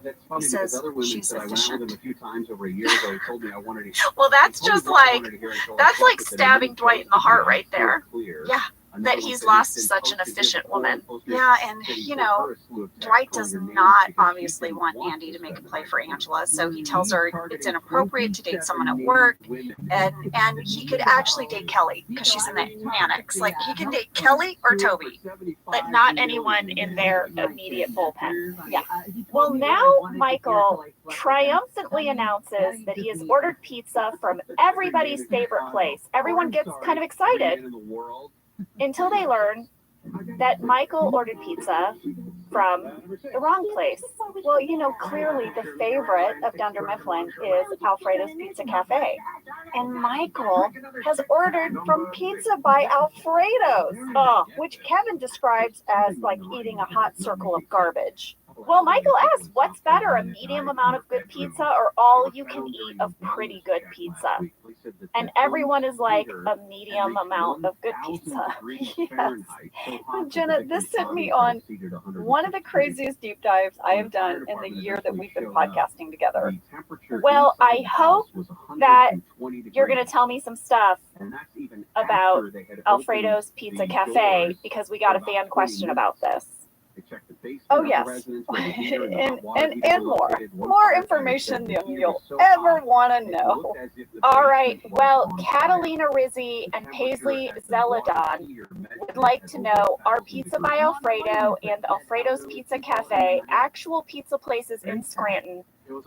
That's funny He because says other women she's that I went with him efficient. a few times over a year ago told me I wanted to. Well, that's told me just what I like, wanted to hear until I that's checked like it, that stabbing nobody Dwight in the posted heart it. right So there. clear. Yeah, Another that one he's said lost been such an posted efficient before woman. posted Yeah, and said he you sent know, her a slew of texts Dwight calling does her names not because she obviously didn't want want Andy to make a this play stuff. for Angela, so he He's tells her it's targeted inappropriate to date someone at 27 work, women. and he could actually date Kelly because she's in the annex. Like he can date Kelly or Toby. But not anyone in their immediate bullpen. Yeah. Well, now Michael triumphantly announces that he has ordered pizza from everybody's favorite place. Everyone gets kind of excited until they learn that Michael ordered pizza from the wrong place. Well, you know, clearly the favorite of Dunder Mifflin is Alfredo's Pizza Cafe. And Michael has ordered from Pizza by Alfredo's, which Kevin describes as like eating a hot circle of garbage. Well, Michael asks, what's better, a medium amount of good pizza or all you can eat of pretty good pizza? And everyone is like, a medium amount of good pizza. Yes. And Jenna, this sent me on one of the craziest deep dives I have done in the year that we've been podcasting together. Well, I hope that you're going to tell me some stuff about Alfredo's Pizza Cafe because we got a fan question about this. Oh yes, and more information than you'll ever want to know. All right, well, Catalina Rizzi and Paisley Zeladon would like to know, are Pizza by Alfredo and Alfredo's Pizza Cafe actual pizza places in Scranton?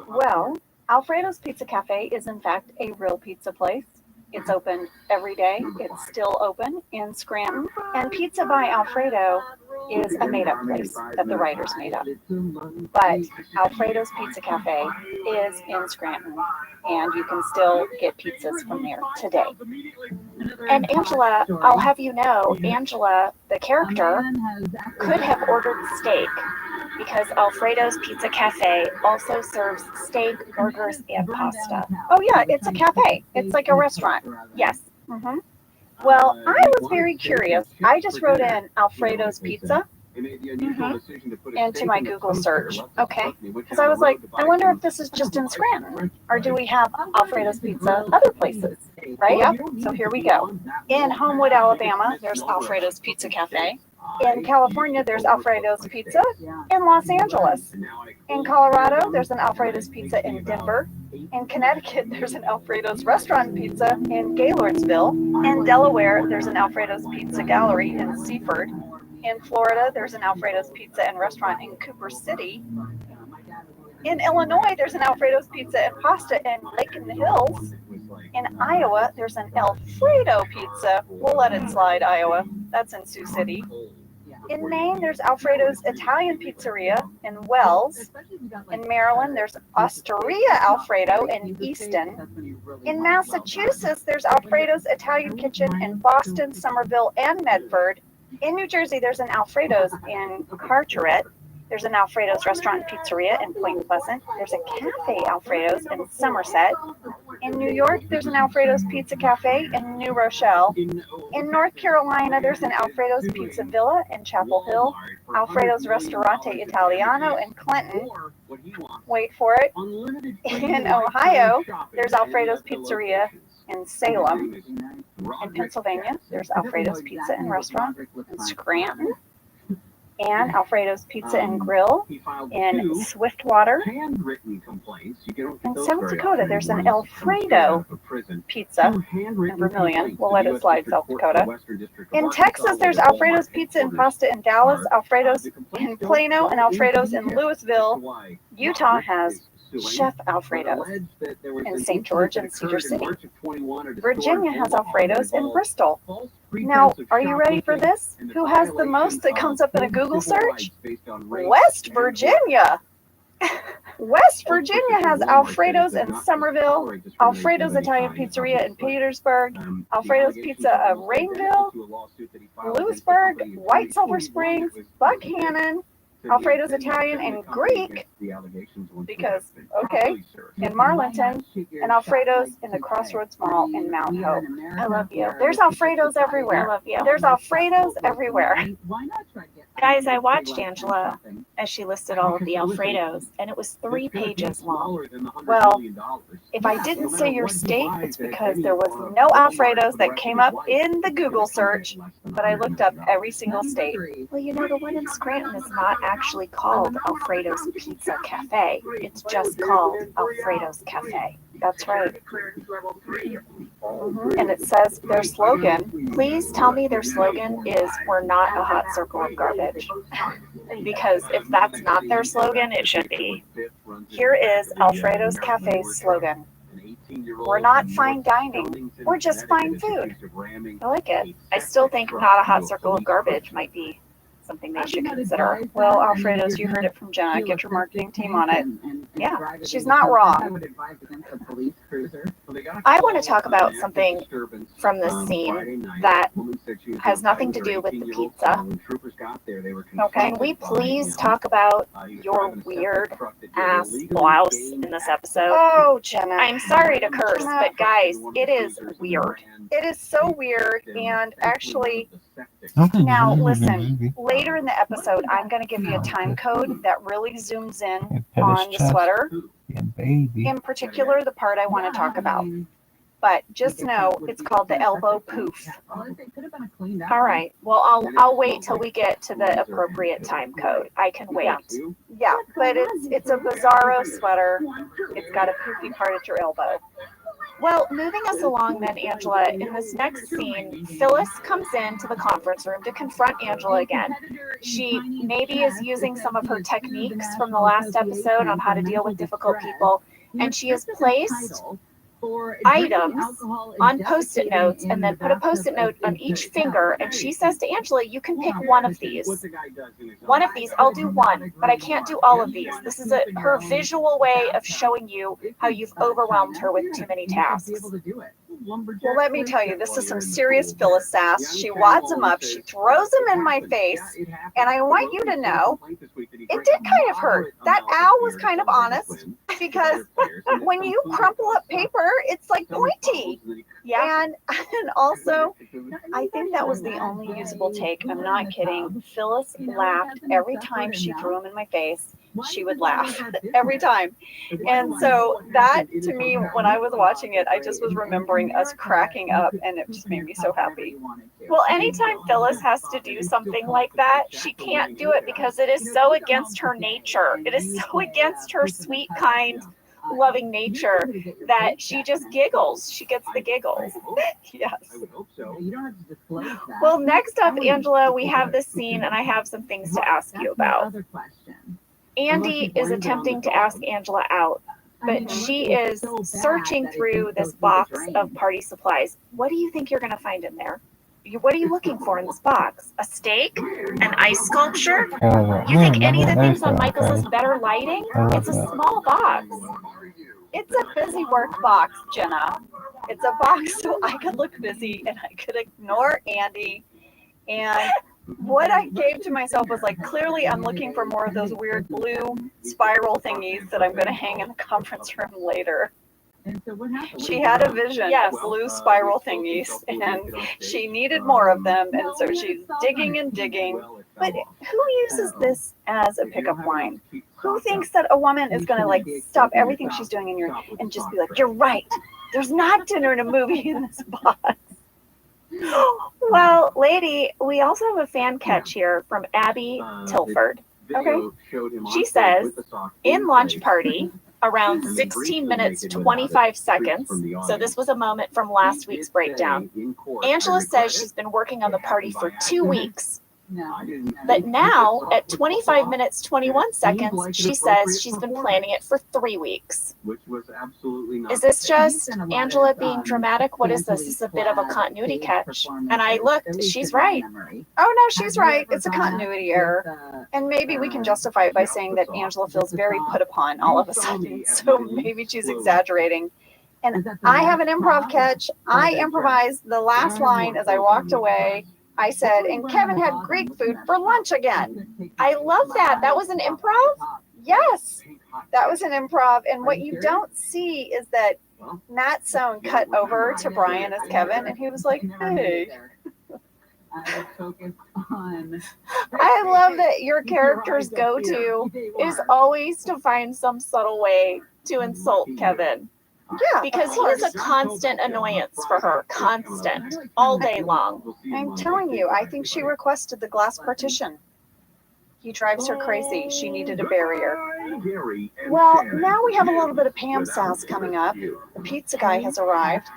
Well, Alfredo's Pizza Cafe is in fact a real pizza place. It's open every day. It's still open in Scranton. And Pizza by Alfredo is a made-up place that the writers made up. But Alfredo's Pizza Cafe is in Scranton, and you can still get pizzas from there today. And Angela, I'll have you know, Angela, the character, could have ordered steak because Alfredo's Pizza Cafe also serves steak, burgers, and pasta. Oh yeah, it's a cafe. It's like a restaurant. Yes. Mm-hmm. Well, I was very curious. I just wrote in Alfredo's Pizza into my Google search. Okay. Because I was like, I wonder if this is just in Scranton, or do we have Alfredo's Pizza other places? Right? Yep. So here we go. In Homewood, Alabama, there's Alfredo's Pizza Cafe. In California, there's Alfredo's Pizza in Los Angeles. In Colorado, there's an Alfredo's Pizza in Denver. In Connecticut, there's an Alfredo's Restaurant Pizza in Gaylordsville. In Delaware, there's an Alfredo's Pizza Gallery in Seaford. In Florida, there's an Alfredo's Pizza and Restaurant in Cooper City. In Illinois, there's an Alfredo's Pizza and Pasta in Lake in the Hills. In Iowa, there's an Alfredo Pizza. We'll let it slide, Iowa. That's in Sioux City. In Maine, there's Alfredo's Italian Pizzeria in Wells. In Maryland, there's Osteria Alfredo in Easton. In Massachusetts, there's Alfredo's Italian Kitchen in Boston, Somerville, and Medford. In New Jersey, there's an Alfredo's in Carteret. There's an Alfredo's Restaurant and Pizzeria in Point Pleasant. There's a Cafe Alfredo's in Somerset. In New York, there's an Alfredo's Pizza Cafe in New Rochelle. In North Carolina, there's an Alfredo's Pizza Villa in Chapel Hill. Alfredo's Ristorante Italiano in Clinton. Wait for it. In Ohio, there's Alfredo's Pizzeria in Salem. In Pennsylvania, there's Alfredo's Pizza and Restaurant in Scranton. And Alfredo's Pizza and Grill in Swiftwater. In South Dakota, there's an Alfredo Pizza in Vermilion. We'll let it slide, South Dakota. In Texas, there's Alfredo's Pizza and Pasta in Dallas, Alfredo's in Plano, and Alfredo's in Louisville. Utah has Chef Alfredo's in St. George and Cedar City. Virginia has Alfredo's in Bristol. Now, are you ready for this? Who has the most that comes up in a Google search? West Virginia. West Virginia has Alfredo's in Somerville, Alfredo's Italian Pizzeria in Petersburg, Alfredo's Pizza of Rainville, Lewisburg, White Silver Springs, Buckhannon, Alfredo's Italian and Greek, because, okay, in Marlinton, and Alfredo's in the Crossroads Mall in Mount Hope. I love you. There's Alfredo's everywhere. I love you. There's Alfredo's everywhere. Guys, I watched Angela as she listed all of the Alfredos, and it was 3 pages long. Well, if I didn't say your state, it's because there was no Alfredos that came up in the Google search, but I looked up every single state. Well, you know, the one in Scranton is not actually called Alfredo's Pizza Cafe. It's just called Alfredo's Cafe. That's right. And it says their slogan, please tell me their slogan is, we're not a hot circle of garbage. Because if that's not their slogan, it should be. Here is Alfredo's Cafe's slogan. We're not fine dining, we're just fine food. I like it. I still think not a hot circle of garbage might be something they should consider. Well, Alfredo's, you heard it from Jenna. Get your marketing team on it. Yeah, she's not wrong. I want to talk about something from this scene that has nothing to do with the pizza. Okay, can we please talk about your weird ass blouse in this episode? Oh, Jenna. I'm sorry to curse, but guys, it is weird. It is so weird, and actually, now listen, later in the episode, I'm going to give you a time code that really zooms in on the sweater. In particular, the part I want to talk about. But just know it's called the elbow poof. All right. Well, I'll wait till we get to the appropriate time code. I can wait. Yeah, but it's a bizarro sweater. It's got a poofy part at your elbow. Well, moving us along then, Angela, in this next scene, Phyllis comes into the conference room to confront Angela again. She maybe is using some of her techniques from the last episode on how to deal with difficult people, and she has placed items on post-it notes and then put a post-it note on each finger, and she says to Angela, you can pick one of these. One of these, I'll do one, but I can't do all of these. This is her visual way of showing you how you've overwhelmed her with too many tasks. Well, let me tell you, this is some serious Phyllis sass. She wads them up, she throws them in my face, and I want you to know, it did kind of hurt. That owl was kind of honest, because when you crumple up paper, it's like pointy. Yeah, and also, I think that was the only usable take. I'm not kidding. Phyllis laughed every time she threw them in my face. She would laugh every time. And so that, to me, when I was watching it, I just was remembering us cracking up, and it just made me so happy. Well, anytime Phyllis has to do something like that, she can't do it because it is so against her nature. It is so against her sweet, kind, loving nature that she just giggles. She gets the giggles. Yes. Well, next up, Angela, we have this scene, and I have some things to ask you about. Andy is attempting to ask Angela out, but she is searching through this box of party supplies. What do you think you're going to find in there? What are you looking for in this box? A steak? An ice sculpture? You think any of the things on Michael's list better lighting? It's a small box. It's a busy work box, Jenna. It's a box so I could look busy and I could ignore Andy. And what I gave to myself was like, clearly I'm looking for more of those weird blue spiral thingies that I'm going to hang in the conference room later. She had a vision of blue spiral thingies, and she needed more of them, and so she's digging and digging. But who uses this as a pickup line? Who thinks that a woman is going to like stop everything she's doing and just be like, you're right, there's not dinner and a movie in this box? Well, lady, we also have a fan catch here from Abby Tilford. Okay. She says, in Lunch Party, around 16 minutes, 25 seconds. So this was a moment from last week's breakdown. Angela says she's been working on the party for 2 weeks. But now, at 25 minutes, 21 seconds, she says she's been planning it for 3 weeks. Is this just Angela being dramatic? What is this? This is a bit of a continuity catch. And I looked, she's right. Oh no, she's right. It's a continuity error. And maybe we can justify it by saying that Angela feels very put upon all of a sudden. So maybe she's exaggerating. And I have an improv catch. I improvised the last line as I walked away. I said, and Kevin had Greek food for lunch again. I love that. That was an improv? Yes, that was an improv. And what you don't see is that Matt Sohn cut over to Brian as Kevin, and he was like, hey. I love that your character's go-to is always to find some subtle way to insult Kevin. Yeah, Because he is a constant annoyance for her. Constant. All day long. I'm telling you, I think she requested the glass partition. He drives her crazy. She needed a barrier. Well, now we have a little bit of Pam sass coming up. The pizza guy has arrived,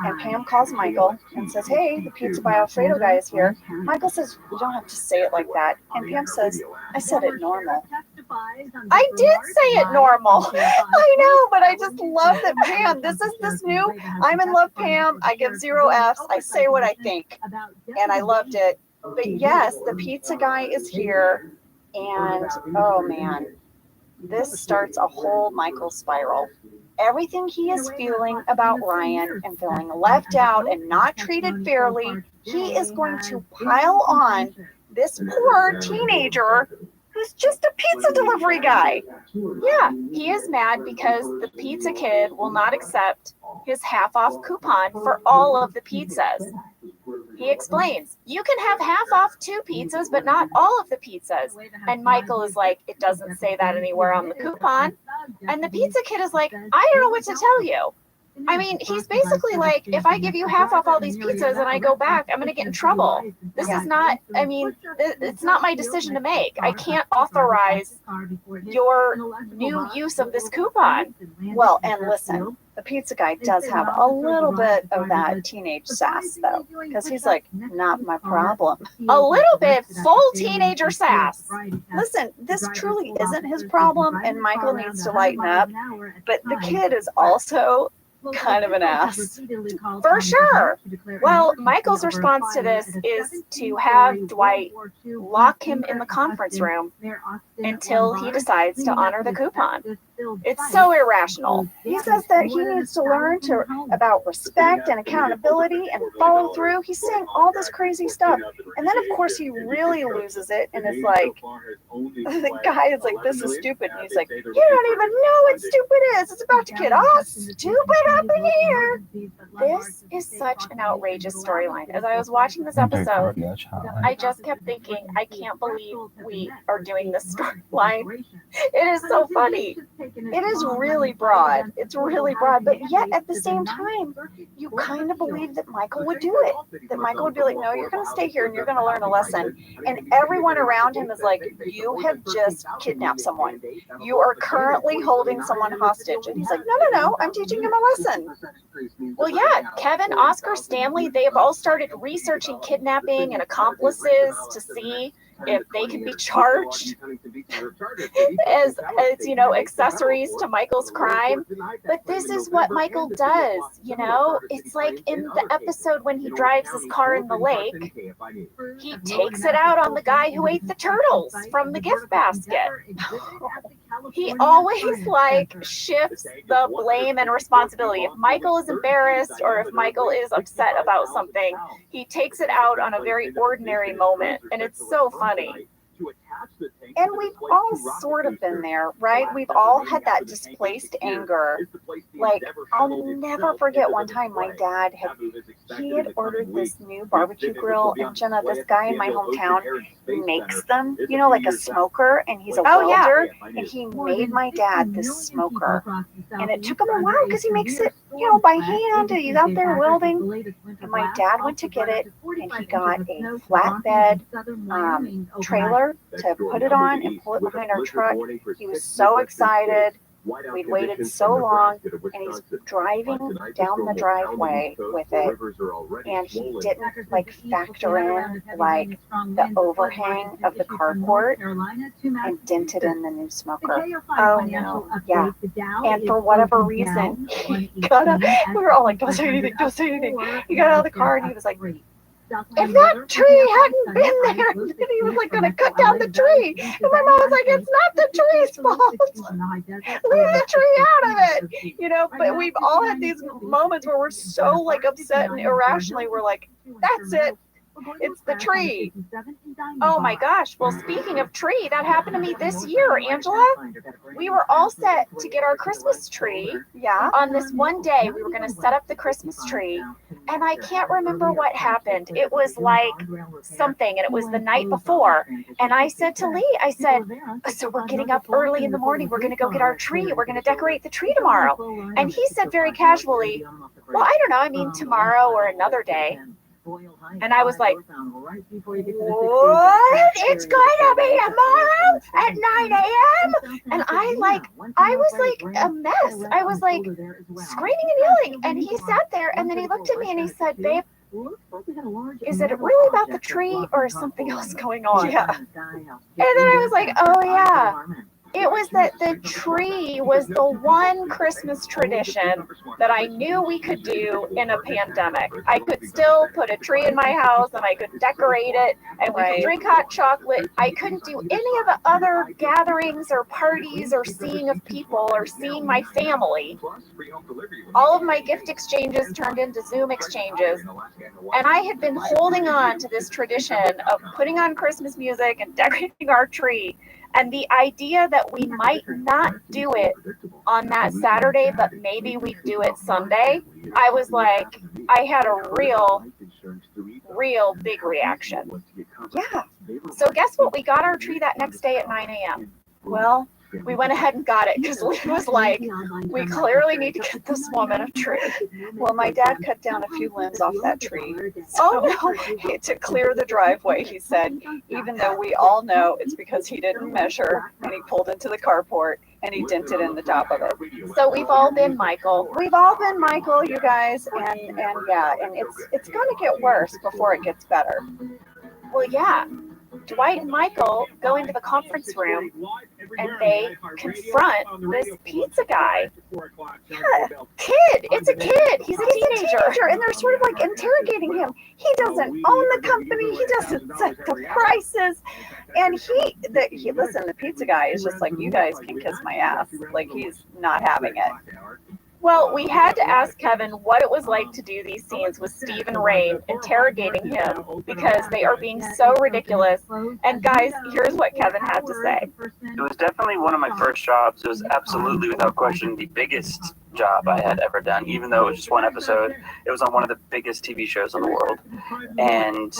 and Pam calls Michael and says, hey, the pizza by Alfredo guy is here. Michael says, you don't have to say it like that. And Pam says, I said it normal. I did say it normal. I know, but I just love that Pam, this is this new, I'm in love Pam. I give 0 Fs. I say what I think. And I loved it. But yes, the pizza guy is here. And, oh man, this starts a whole Michael spiral. Everything he is feeling about Ryan and feeling left out and not treated fairly, he is going to pile on this poor teenager who's just a pizza delivery guy. Yeah, he is mad because the pizza kid will not accept his half-off coupon for all of the pizzas. He explains, you can have half off 2 pizzas, but not all of the pizzas. And Michael is like, it doesn't say that anywhere on the coupon. And the pizza kid is like, I don't know what to tell you. I mean, he's basically like, if I give you half off all these pizzas and I go back, I'm going to get in trouble. This is not, I mean, it's not my decision to make. I can't authorize your new use of this coupon. Well, and listen, the pizza guy does have a little bit of that teenage sass, though, because he's like, not my problem. A little bit, full teenager sass. Listen, this truly isn't his problem, and Michael needs to lighten up. But the kid is also kind of an ass. For sure. Well, Michael's response to this is to have Dwight lock him in the conference room until he decides to honor the coupon. It's so irrational. He says that he needs to learn about respect and accountability and follow through. He's saying all this crazy stuff. And then, of course, he really loses it and is like, the guy is like, this is stupid. And he's like, you don't even know what stupid is. It's about to get all stupid up in here. This is such an outrageous storyline. As I was watching this episode, I just kept thinking, I can't believe we are doing this storyline. It is so funny. It is really broad. It's really broad, but yet at the same time, you kind of believe that Michael would do it. That Michael would be like, no, you're going to stay here and you're going to learn a lesson. And everyone around him is like, you have just kidnapped someone. You are currently holding someone hostage. And he's like, no, I'm teaching him a lesson. Well, yeah, Kevin, Oscar, Stanley, they have all started researching kidnapping and accomplices to see if they can be charged as you know, accessories to Michael's crime. But this is what Michael does, you know? It's like in the episode when he drives his car in the lake, he takes it out on the guy who ate the turtles from the gift basket. He always like shifts the blame and responsibility. If Michael is embarrassed or if Michael is upset about something, he takes it out on a very ordinary moment. And it's so funny. And we've all sort of been there, right? We've all had that displaced anger. Like, I'll never forget one time my dad had ordered this new barbecue grill, and Jenna, this guy in my hometown makes them, you know, like a smoker, and he's a welder, and he made my dad this smoker. And it took him a while because he makes it, you know, by hand, and he's out there welding. And my dad went to get it, and he got a flatbed trailer to put it on and pull it behind our truck. He was so excited. We'd waited so long, and he's driving down the driveway with it, and he didn't like factor in like the overhang of the carport and dented in the new smoker. Oh no, yeah. And for whatever reason, he got up. We were all like, "Don't say anything, don't say anything." He got out of the car and he was like, if that tree hadn't been there, then he was like going to cut down the tree. And my mom was like, it's not the tree's fault. Leave the tree out of it. You know, but we've all had these moments where we're so like upset and irrationally, we're like, that's it. It's the tree. Oh my gosh. Well, speaking of tree, that happened to me this year, Angela. We were all set to get our Christmas tree. Yeah. On this one day, we were going to set up the Christmas tree. And I can't remember what happened. It was like something, and it was the night before. And I said to Lee, I said, so we're getting up early in the morning. We're going to go get our tree. We're going to decorate the tree tomorrow. And he said very casually, well, I don't know. I mean, tomorrow or another day. And I was like, what? It's going to be tomorrow at 9 a.m.? And I was like a mess. I was like screaming and yelling. And he sat there, and then he looked at me and he said, babe, is it really about the tree or is something else going on? Yeah. And then I was like, oh yeah. It was that the tree was the one Christmas tradition that I knew we could do in a pandemic. I could still put a tree in my house and I could decorate it and we could drink hot chocolate. I couldn't do any of the other gatherings or parties or seeing of people or seeing my family. All of my gift exchanges turned into Zoom exchanges. And I had been holding on to this tradition of putting on Christmas music and decorating our tree. And the idea that we might not do it on that Saturday, but maybe we do it Sunday, I was like, I had a real big reaction. Yeah. So guess what? We got our tree that next day at 9 a.m. Well, we went ahead and got it because Lee was like, we clearly need to get this woman a tree. Well, my dad cut down a few limbs off that tree. Oh no, to clear the driveway, he said, even though we all know it's because he didn't measure and he pulled into the carport and he dented in the top of it. So we've all been Michael. We've all been Michael, you guys, and yeah, and it's going to get worse before it gets better. Well, yeah. Dwight and Michael go into the conference room and they confront this pizza guy. Yeah, kid. It's a kid. He's a teenager. And they're sort of like interrogating him. He doesn't own the company. He doesn't set the prices. And listen, the pizza guy is just like, you guys can kiss my ass. Like, he's not having it. Well, we had to ask Kevin what it was like to do these scenes with Steve and Rain, interrogating him because they are being so ridiculous. And guys, here's what Kevin had to say. It was definitely one of my first jobs. It was absolutely, without question, the biggest job I had ever done. Even though it was just one episode, it was on one of the biggest TV shows in the world. And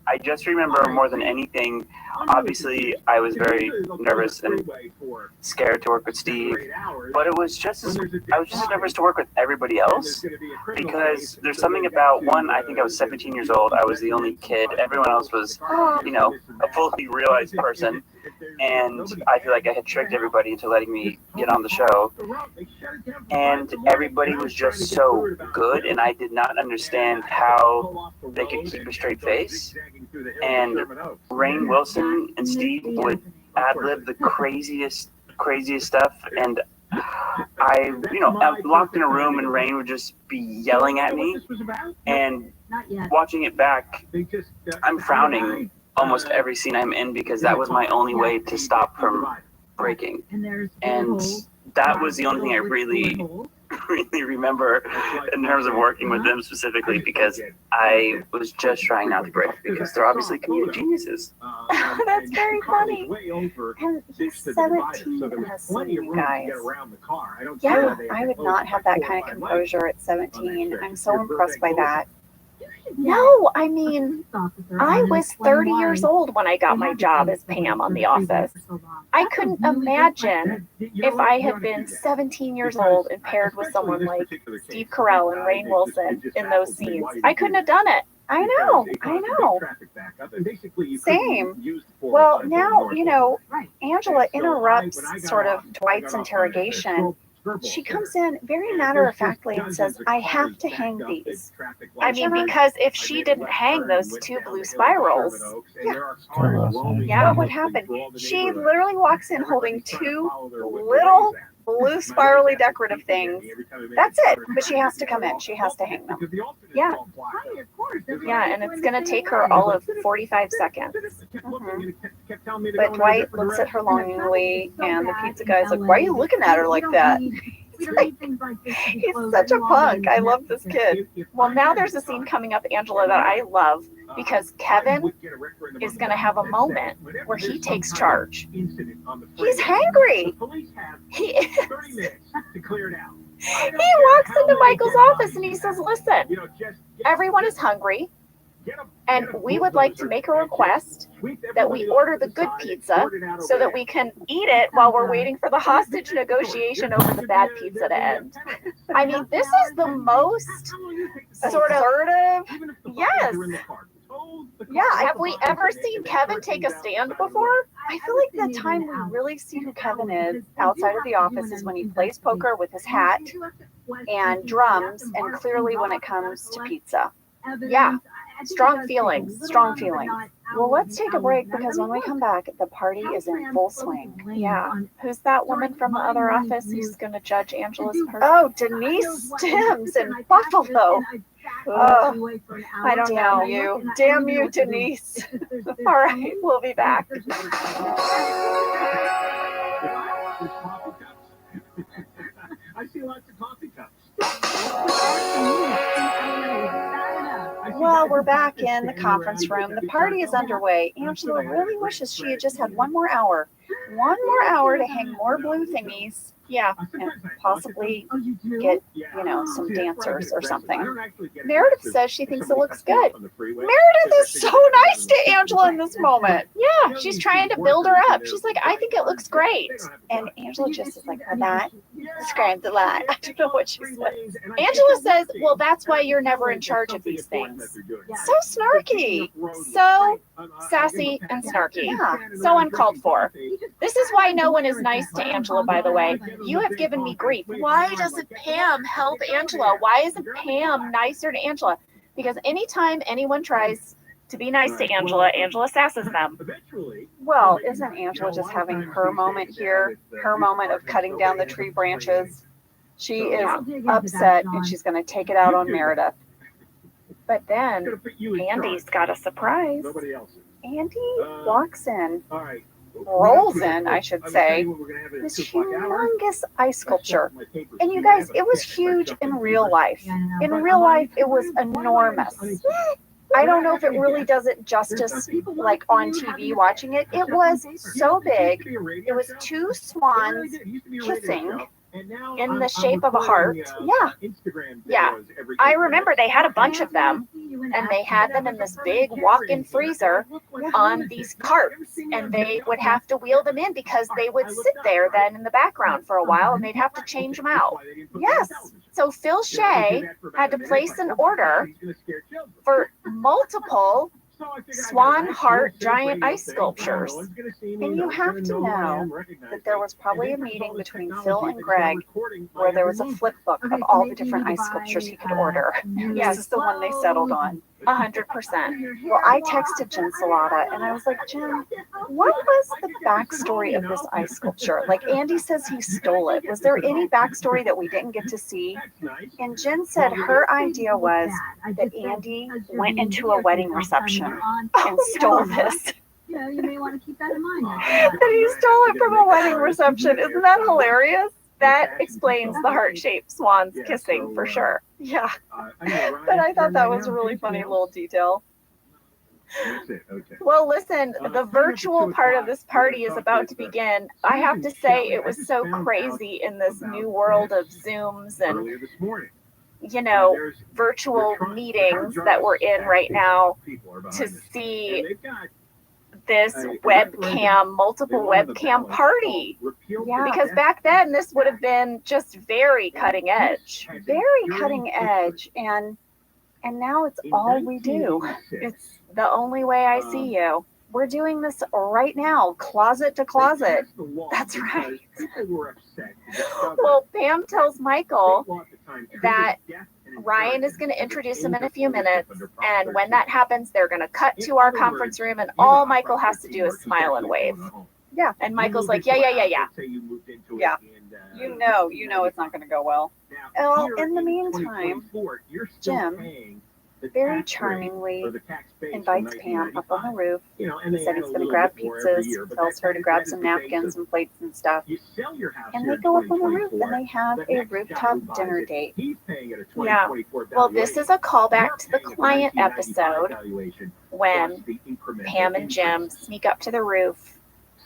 I just remember more than anything, obviously I was very nervous and scared to work with Steve, but I was just as nervous to work with everybody else because there's something about, one, I think I was 17 years old, I was the only kid, everyone else was, a fully realized person, and I feel like I had tricked everybody into letting me get on the show, and everybody was just so good, and I did not understand how they could keep a straight face. And Rainn Wilson and Steve would ad-lib the craziest stuff, and I'm locked in a room and Rainn would just be yelling at me, and watching it back, I'm frowning almost every scene I'm in because that was my only way to stop from breaking, and that was the only thing I really remember in terms of working with them specifically, because I was just trying not to break because they're obviously comedic geniuses. That's very funny. And he's 17 in this scene, you guys. Yeah, I would not have that kind of composure at 17. I'm so impressed by that. No, I mean, I was 30 years old when I got my job as Pam on The Office. I couldn't imagine if I had been 17 years old and paired with someone like Steve Carell and Rainn Wilson in those scenes. I couldn't have done it. I know. Same. Well, now, Angela interrupts sort of Dwight's interrogation. She comes in very matter-of-factly and says, I have to hang these. I mean, because if she didn't hang those two blue spirals, what happened? She literally walks in holding two little blue spirally decorative things. That's it. But she has to come in. She has to hang them. Yeah. Yeah, and it's going to take her all of 45 seconds. Mm-hmm. But Dwight looks at her longingly, and the pizza guy's like, why are you looking at her like that? He's such a punk. I love this kid. Well, now there's a scene coming up, Angela, that I love because Kevin is going to have a moment where he takes charge. He's hangry. He is. He walks into Michael's office and he says, listen, everyone is hungry, and we would like to make a request that we order the good pizza so that we can eat it while we're waiting for the hostage negotiation over the bad pizza to end. I mean, this is the most sort of assertive. Yes. Yeah. Have we ever seen Kevin take a stand before? I feel like the time we really see who Kevin is outside of the office is when he plays poker with his hat and drums, and clearly when it comes to pizza. Yeah. Strong feelings. Strong feelings. Well, let's take a break because when we come back, the party is in full swing. Yeah. Who's that woman from the other office who's going to judge Angela's party? Oh, Denise Timms in Buffalo. Oh, I don't know. You. Damn you, Denise. All right, we'll be back. I see lots of coffee cups. Well, we're back in the conference room. The party is underway. Angela really wishes she had just had one more hour. One more hour to hang more blue thingies. Yeah, and possibly get, some dancers or something. Meredith says she thinks it looks good. Meredith is so nice to Angela in this moment. Yeah, she's trying to build her up. She's like, I think it looks great. And Angela just is like, that describes a lot. I don't know what she says. Angela says, well, that's why you're never in charge of these things. So snarky. So sassy and snarky. Yeah, so uncalled for. This is why no one is nice to Angela, by the way. You have given me grief. Why doesn't Pam help Angela? Why isn't Pam nicer to Angela? Because anytime anyone tries to be nice to Angela, Angela sasses them. Well, isn't Angela just having her moment here? Her moment of cutting down the tree branches? She is upset and she's going to take it out on Meredith. But then Andy's got a surprise. Andy walks in. Rolls in, I should say, this humongous ice sculpture. And you guys, it was huge in real life. In real life, it was enormous. I don't know if it really does it justice, like on TV watching it. It was so big. It was two swans kissing in the shape of a heart. Yeah. I remember they had a bunch of them, and they had them in this big walk-in freezer on these carts, and they would have to wheel them in because they would sit there then in the background for a while, and they'd have to change them out. Yes. So Phil Shea had to place an order for multiple swan heart giant ice sculptures. And you have to know that there was probably a meeting between Phil and Greg where there was a flip book of all the different ice sculptures he could order. Yes, this is the one they settled on. 100%. Well, I texted Jen Salata and I was like, Jen, what was the backstory of this ice sculpture? Like Andy says he stole it. Was there any backstory that we didn't get to see? And Jen said her idea was that Andy went into a wedding reception and stole this. You may want to keep that in mind. That he stole it from a wedding reception. Isn't that hilarious? That explains the heart-shaped swans kissing for sure. Yeah. But I thought that was a really funny little detail. Well, listen, the virtual part of this party is about to begin. I have to say it was so crazy in this new world of Zooms and, virtual meetings that we're in right now to see this multiple webcam party. Yeah, because back then this would have been just very cutting edge, and now it's all we do. It's the only way I see you. We're doing this right now, closet to closet. That's right. Well, Pam tells Michael that Ryan is going to introduce him in a few minutes, and when that happens, they're going to cut to our conference room, and all Michael has to do is smile and wave. Yeah, and Michael's like, yeah. Yeah, you know it's not going to go well. Well, in the meantime, Jim very charmingly invites Pam up on the roof. He said he's going to grab pizzas, tells her to grab some napkins and plates and stuff. And they go up on the roof and they have a rooftop dinner date. Yeah. Well, this is a callback to the client episode when Pam and Jim sneak up to the roof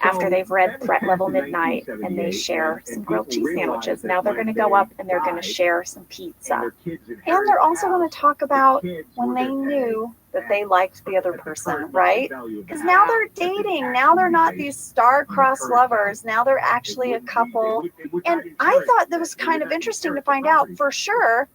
after they've read Threat Level Midnight, and they share some grilled cheese sandwiches. Now they're going to go up and they're going to share some pizza. And they're also going to talk about when they knew that they liked the other person, right? Because now they're dating. Now they're not these star-crossed lovers. Now they're actually a couple. And I thought that was kind of interesting to find out for sure.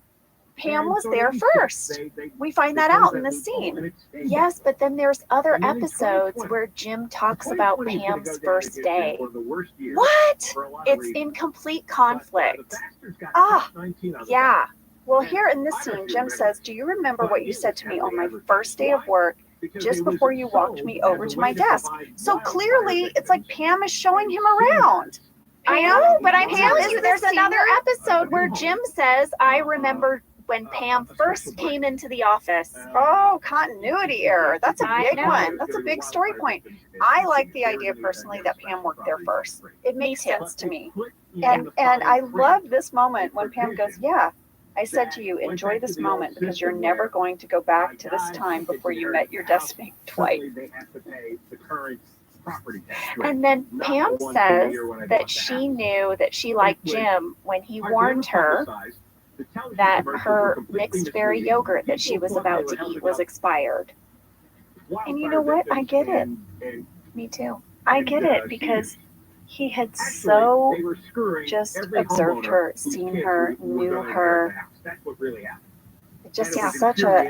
Pam was there first. We find that out in the scene. Yes, but then there's other episodes where Jim talks about Pam's first day. What? It's in complete conflict. Ah, yeah. Well, here in this scene, Jim says, "Do you remember what you said to me on my first day of work, just before you walked me over to my desk?" So clearly, it's like Pam is showing him around. I know, but I'm telling you, there's another episode where Jim says, "I remember when Pam first came into the office." Oh, continuity error. That's a big one. That's a big story point. I like the idea personally that Pam worked there first. It makes sense to me. And I love this moment when Pam goes, "Yeah, I said to you, enjoy this moment because you're never going to go back to this time before you met your destiny twice." And then Pam says that she knew that she liked Jim when he warned her that her mixed berry yogurt that she was about to eat was expired. And you know what? I get it. Me too. I get it because he had so just observed her, seen her, knew her. It just is such a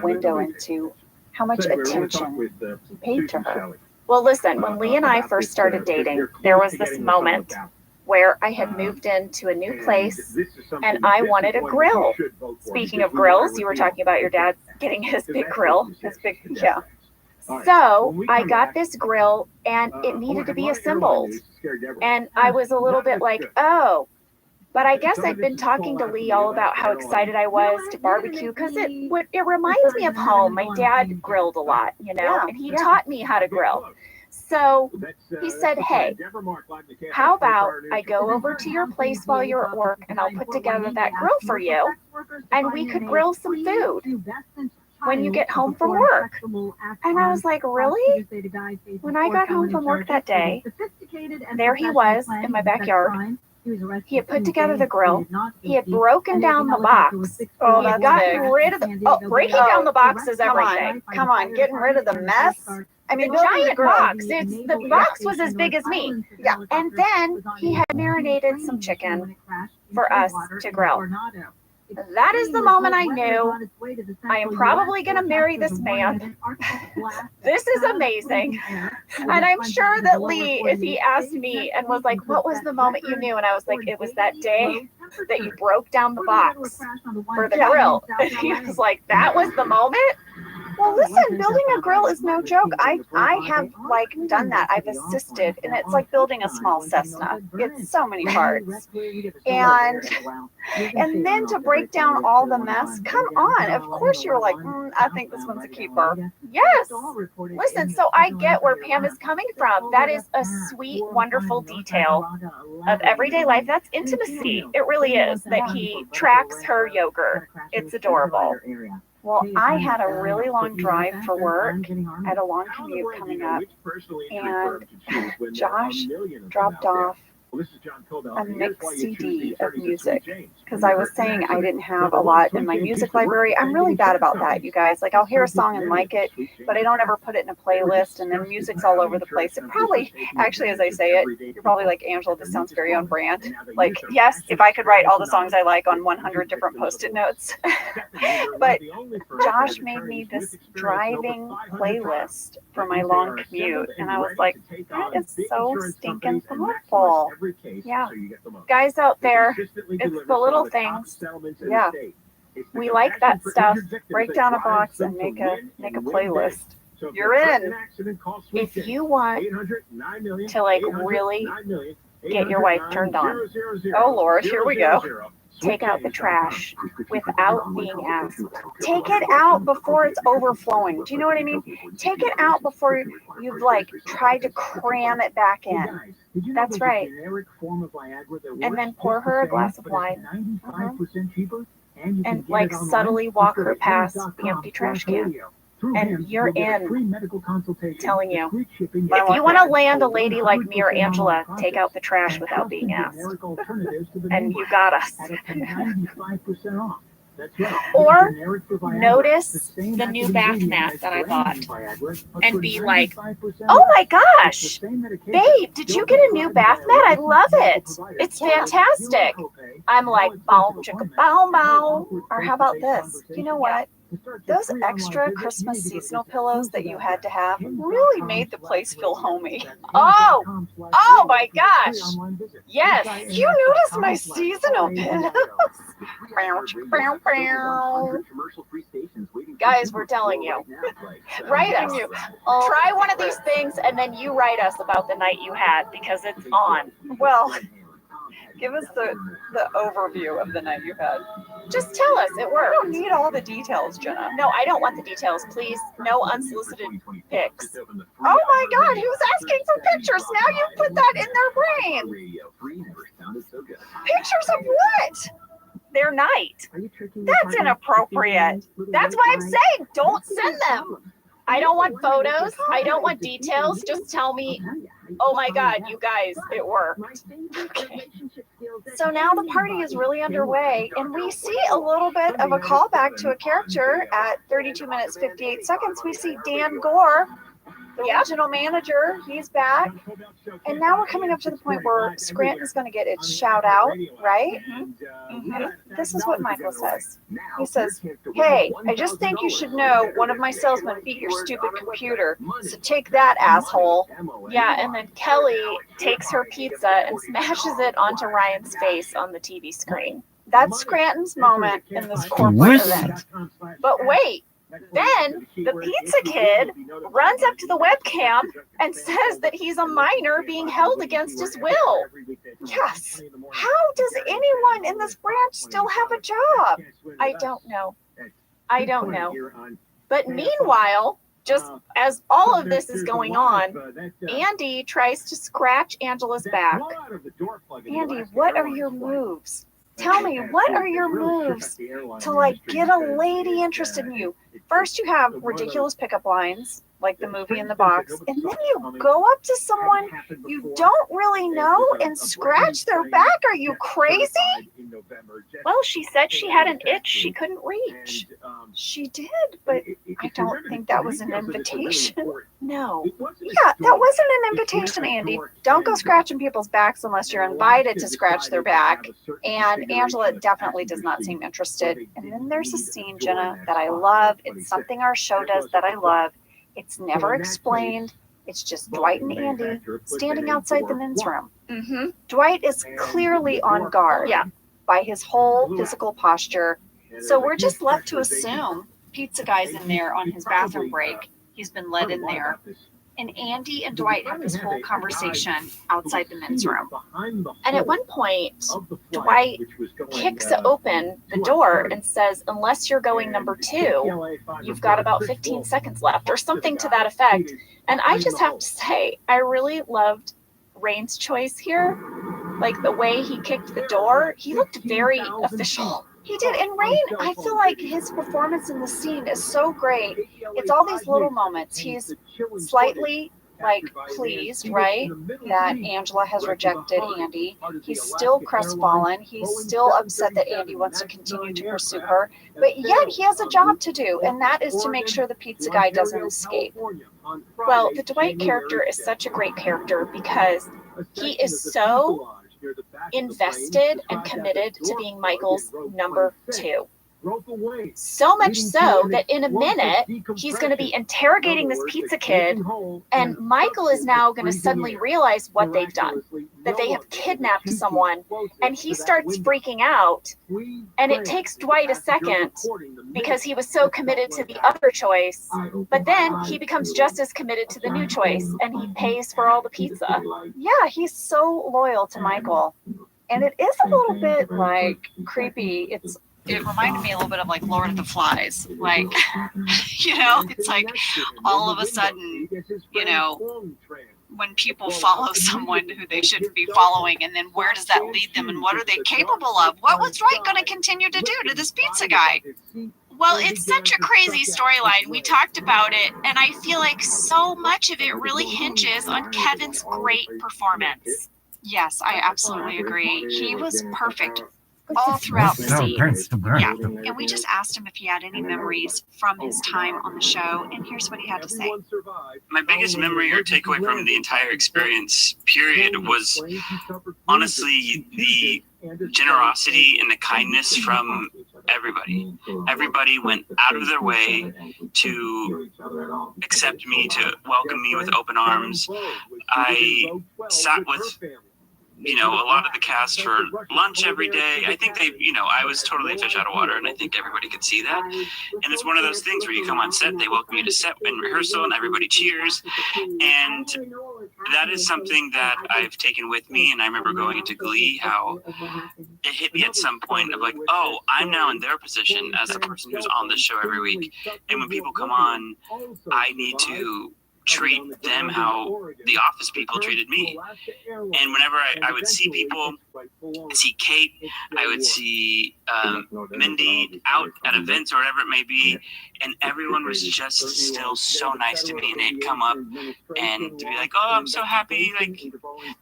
window into how much attention he paid to her. Well, listen, when Lee and I first started dating, there was this moment where I had moved into a new place and I wanted a grill. Speaking of grills, you were talking about your dad getting his big grill, yeah. So I got this grill and it needed to be assembled. And I was a little bit like, oh, but I guess I've been talking to Lee all about how excited I was to barbecue because it reminds me of home. My dad grilled a lot, you know, and he taught me how to grill. So he said, "Hey, how about I go over to your place while you're at work and I'll put together that grill for you and we could grill some food when you get home from work." And I was like, really? When I got home from work that day, there he was in my backyard. He had put together the grill. He had broken down the box. Oh, he had gotten rid of breaking down the box is everything. Come on, getting rid of the mess. I mean, giant box. The box was as big as me. Yeah. And then he had marinated some chicken for us to grill. That is the moment I knew I am probably going to marry this man. This is amazing. And I'm sure that Lee, if he asked me and was like, "What was the moment you knew?" And I was like, "It was that day that you broke down the box for the grill." And he was like, "That was the moment?" Well, listen, building a grill is no joke. I have done that. I've assisted, and it's like building a small Cessna. It's so many parts. And then to break down all the mess, come on. Of course you're like, I think this one's a keeper. Yes. Listen, so I get where Pam is coming from. That is a sweet, wonderful detail of everyday life. That's intimacy. It really is, that he tracks her yogurt. It's adorable. Well, I had a really long drive for work. I had a long commute coming up, and Josh dropped off a mixed CD of music because I was saying I didn't have a lot in my music library. I'm really bad about that, you guys. Like, I'll hear a song and like it, but I don't ever put it in a playlist, and then music's all over the place. It probably, actually, as I say it, you're probably like, "Angela, this sounds very on brand." Like, yes, if I could write all the songs I like on 100 different Post-it notes. But Josh made me this driving playlist for my long commute, and I was like, that is so stinking thoughtful. Yeah, guys out there, it's the little things. Yeah, we like that stuff. Break down a box and make a playlist. You're in. If you want to really get your wife turned on, oh Lord, here we go. Take out the trash without being asked. Take it out before it's overflowing. Do you know what I mean? Take it out before you've tried to cram it back in. That's right. And then pour her a glass of wine. And subtly walk her past the empty trash can. and you're in, telling you, if you want want to land a lady like me or Angela, take out the trash without being asked. And you got us. Or notice the new bath mat that I bought and be like, oh my gosh, babe, did you get a new bath mat? I love it. It's fantastic. I'm like, bow, chicka, bow, bow. Or how about this? You know what? Those extra Christmas seasonal pillows that you had to have really made the place feel homey. Oh my gosh. Yes, you noticed my seasonal pillows. Guys, we're telling you. Write us. Try one of these things and then you write us about the night you had because it's on. Well, give us the overview of the night you had. Just tell us it worked. I don't need all the details, Jenna. No, I don't want the details. Please, no unsolicited pics. Oh my God, who's asking for pictures? Now you put that in their brain. Pictures of what? Their night. That's inappropriate. That's why I'm saying don't send them. I don't want photos. I don't want details. Just tell me, oh my God, you guys, it worked. Okay. So now the party is really underway, and we see a little bit of a callback to a character at 32 minutes, 58 seconds. We see Dan Gore, the regional manager. He's back. And now we're coming up to the point where Scranton's going to get its shout out, right? This is what Michael says. He says, hey, I just think you should know one of my salesmen beat your stupid computer. So take that, asshole. Yeah, and then Kelly takes her pizza and smashes it onto Ryan's face on the TV screen. That's Scranton's moment in this corporate event. But wait. Then the pizza kid runs up to the webcam and says that he's a minor being held against his will. Yes. How does anyone in this branch still have a job? I don't know. I don't know. But meanwhile, just as all of this is going on, Andy tries to scratch Angela's back. Andy, what are your moves? Tell me, what are your moves to like get a lady interested in you? First, you have ridiculous pickup lines, like the movie in the box, and then you go up to someone you don't really know and scratch their back. Are you crazy? Well, she said she had an itch she couldn't reach. She did, but I don't think that was an invitation. No. Yeah, that wasn't an invitation, Andy. Don't go scratching people's backs unless you're invited to scratch their back. And Angela definitely does not seem interested. And then there's a scene, Jenna, that I love. It's something our show does that I love. It's never explained. It's just Dwight and Andy standing outside the men's room. Dwight is clearly on guard by his whole physical posture. So we're just left to assume Pizza guy's in there on his bathroom break. He's been led in there. And Andy and Dwight have this whole conversation outside the men's room. And at one point, Dwight kicks open the door and says, unless you're going number 2, you've got about 15 seconds left, or something to that effect. And I just have to say, I really loved Rain's choice here. Like the way he kicked the door, he looked very official. He did. And Rain, I feel like his performance in the scene is so great. It's all these little moments. He's slightly like pleased, right, that Angela has rejected Andy. He's still crestfallen. He's still upset that Andy wants to continue to pursue her. But yet he has a job to do, and that is to make sure the pizza guy doesn't escape. Well, the Dwight character is such a great character because he is so invested and committed to being Michael's number 2. So much so that in a minute, he's going to be interrogating this pizza kid, and Michael is now going to suddenly realize what they've done, that they have kidnapped someone, and he starts freaking out. And it takes Dwight a second because he was so committed to the other choice, but then he becomes just as committed to the new choice, and he pays for all the pizza. Yeah, he's so loyal to Michael. And it is a little bit like creepy. It reminded me a little bit of like Lord of the Flies. Like, you know, it's like all of a sudden, you know, when people follow someone who they shouldn't be following, and then where does that lead them and what are they capable of? What was Dwight going to continue to do to this pizza guy? Well, it's such a crazy storyline. We talked about it, and I feel like so much of it really hinges on Kevin's great performance. Yes, I absolutely agree. He was perfect all throughout the scene. Yeah, and we just asked him if he had any memories from his time on the show, and here's what he had to say. My biggest memory or takeaway from the entire experience, period, was honestly the generosity and the kindness from everybody. Everybody went out of their way to accept me, to welcome me with open arms. I sat with a lot of the cast for lunch every day. I think I was totally a fish out of water, and I think everybody could see that. And it's one of those things where you come on set, they welcome you to set and rehearsal, and everybody cheers. And that is something that I've taken with me. And I remember going into Glee, how it hit me at some point of like, oh, I'm now in their position as the person who's on this show every week. And when people come on, I need to treat them how the Office people treated me. And whenever I would see people, see Kate, I would see Mindy out at events or whatever it may be, and everyone was just still so nice to me, and they'd come up and to be like, oh, I'm so happy, like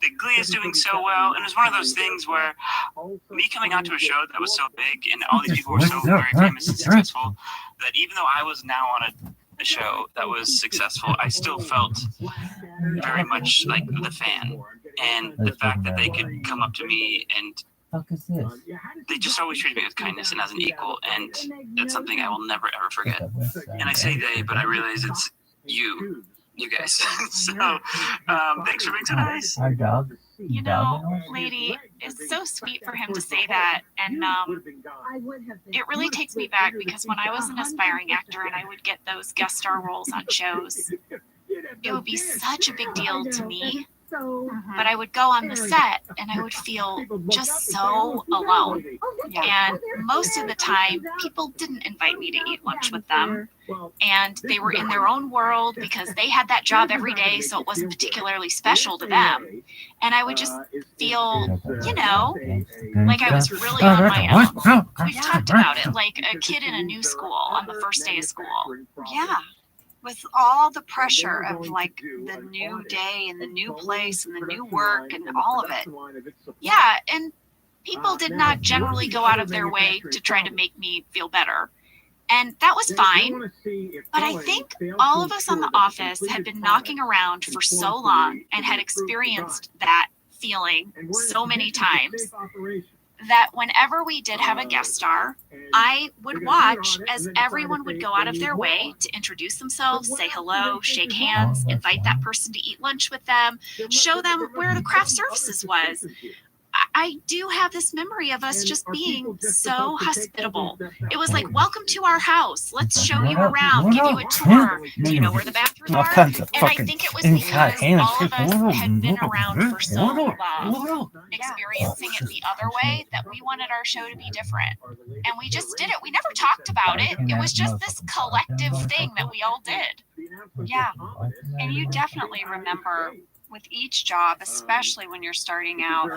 the Glee is doing so well. And it was one of those things where me coming onto a show that was so big and all these people were so very famous and successful, that even though I was now on a show that was successful, I still felt very much like the fan. And the fact that they could come up to me and they just always treated me with kindness and as an equal, and that's something I will never ever forget. And I say they, but I realize it's you guys. So thanks for being so nice. Our dog. Lady, it's so sweet for him to say that, and it really takes me back, because when I was an aspiring actor and I would get those guest star roles on shows, it would be such a big deal to me, but I would go on the set and I would feel just so alone. And most of the time, people didn't invite me to eat lunch with them, and they were in their own world because they had that job every day, so it wasn't particularly special to them. And I would just feel, like I was really on my own. We've talked about it, like a kid in a new school on the first day of school. Yeah. With all the pressure of like the new day and the new place and the new work and all of it. Yeah, and people did not generally go out of their way to try to make me feel better. And that was fine. But I think all of us on The Office had been knocking around for so long and had experienced that feeling so many times that whenever we did have a guest star, I would watch as everyone would go out of their way to introduce themselves, say hello, shake hands, invite that person to eat lunch with them, show them where the craft services was. I do have this memory of us just being so hospitable. It was like, welcome to our house. Let's show you around, give you a tour. Do you know where the bathrooms are? And I think it was because all of us had been around for so long, experiencing it the other way, that we wanted our show to be different. And we just did it. We never talked about it. It was just this collective thing that we all did. Yeah. And you definitely remember with each job, especially when you're starting out,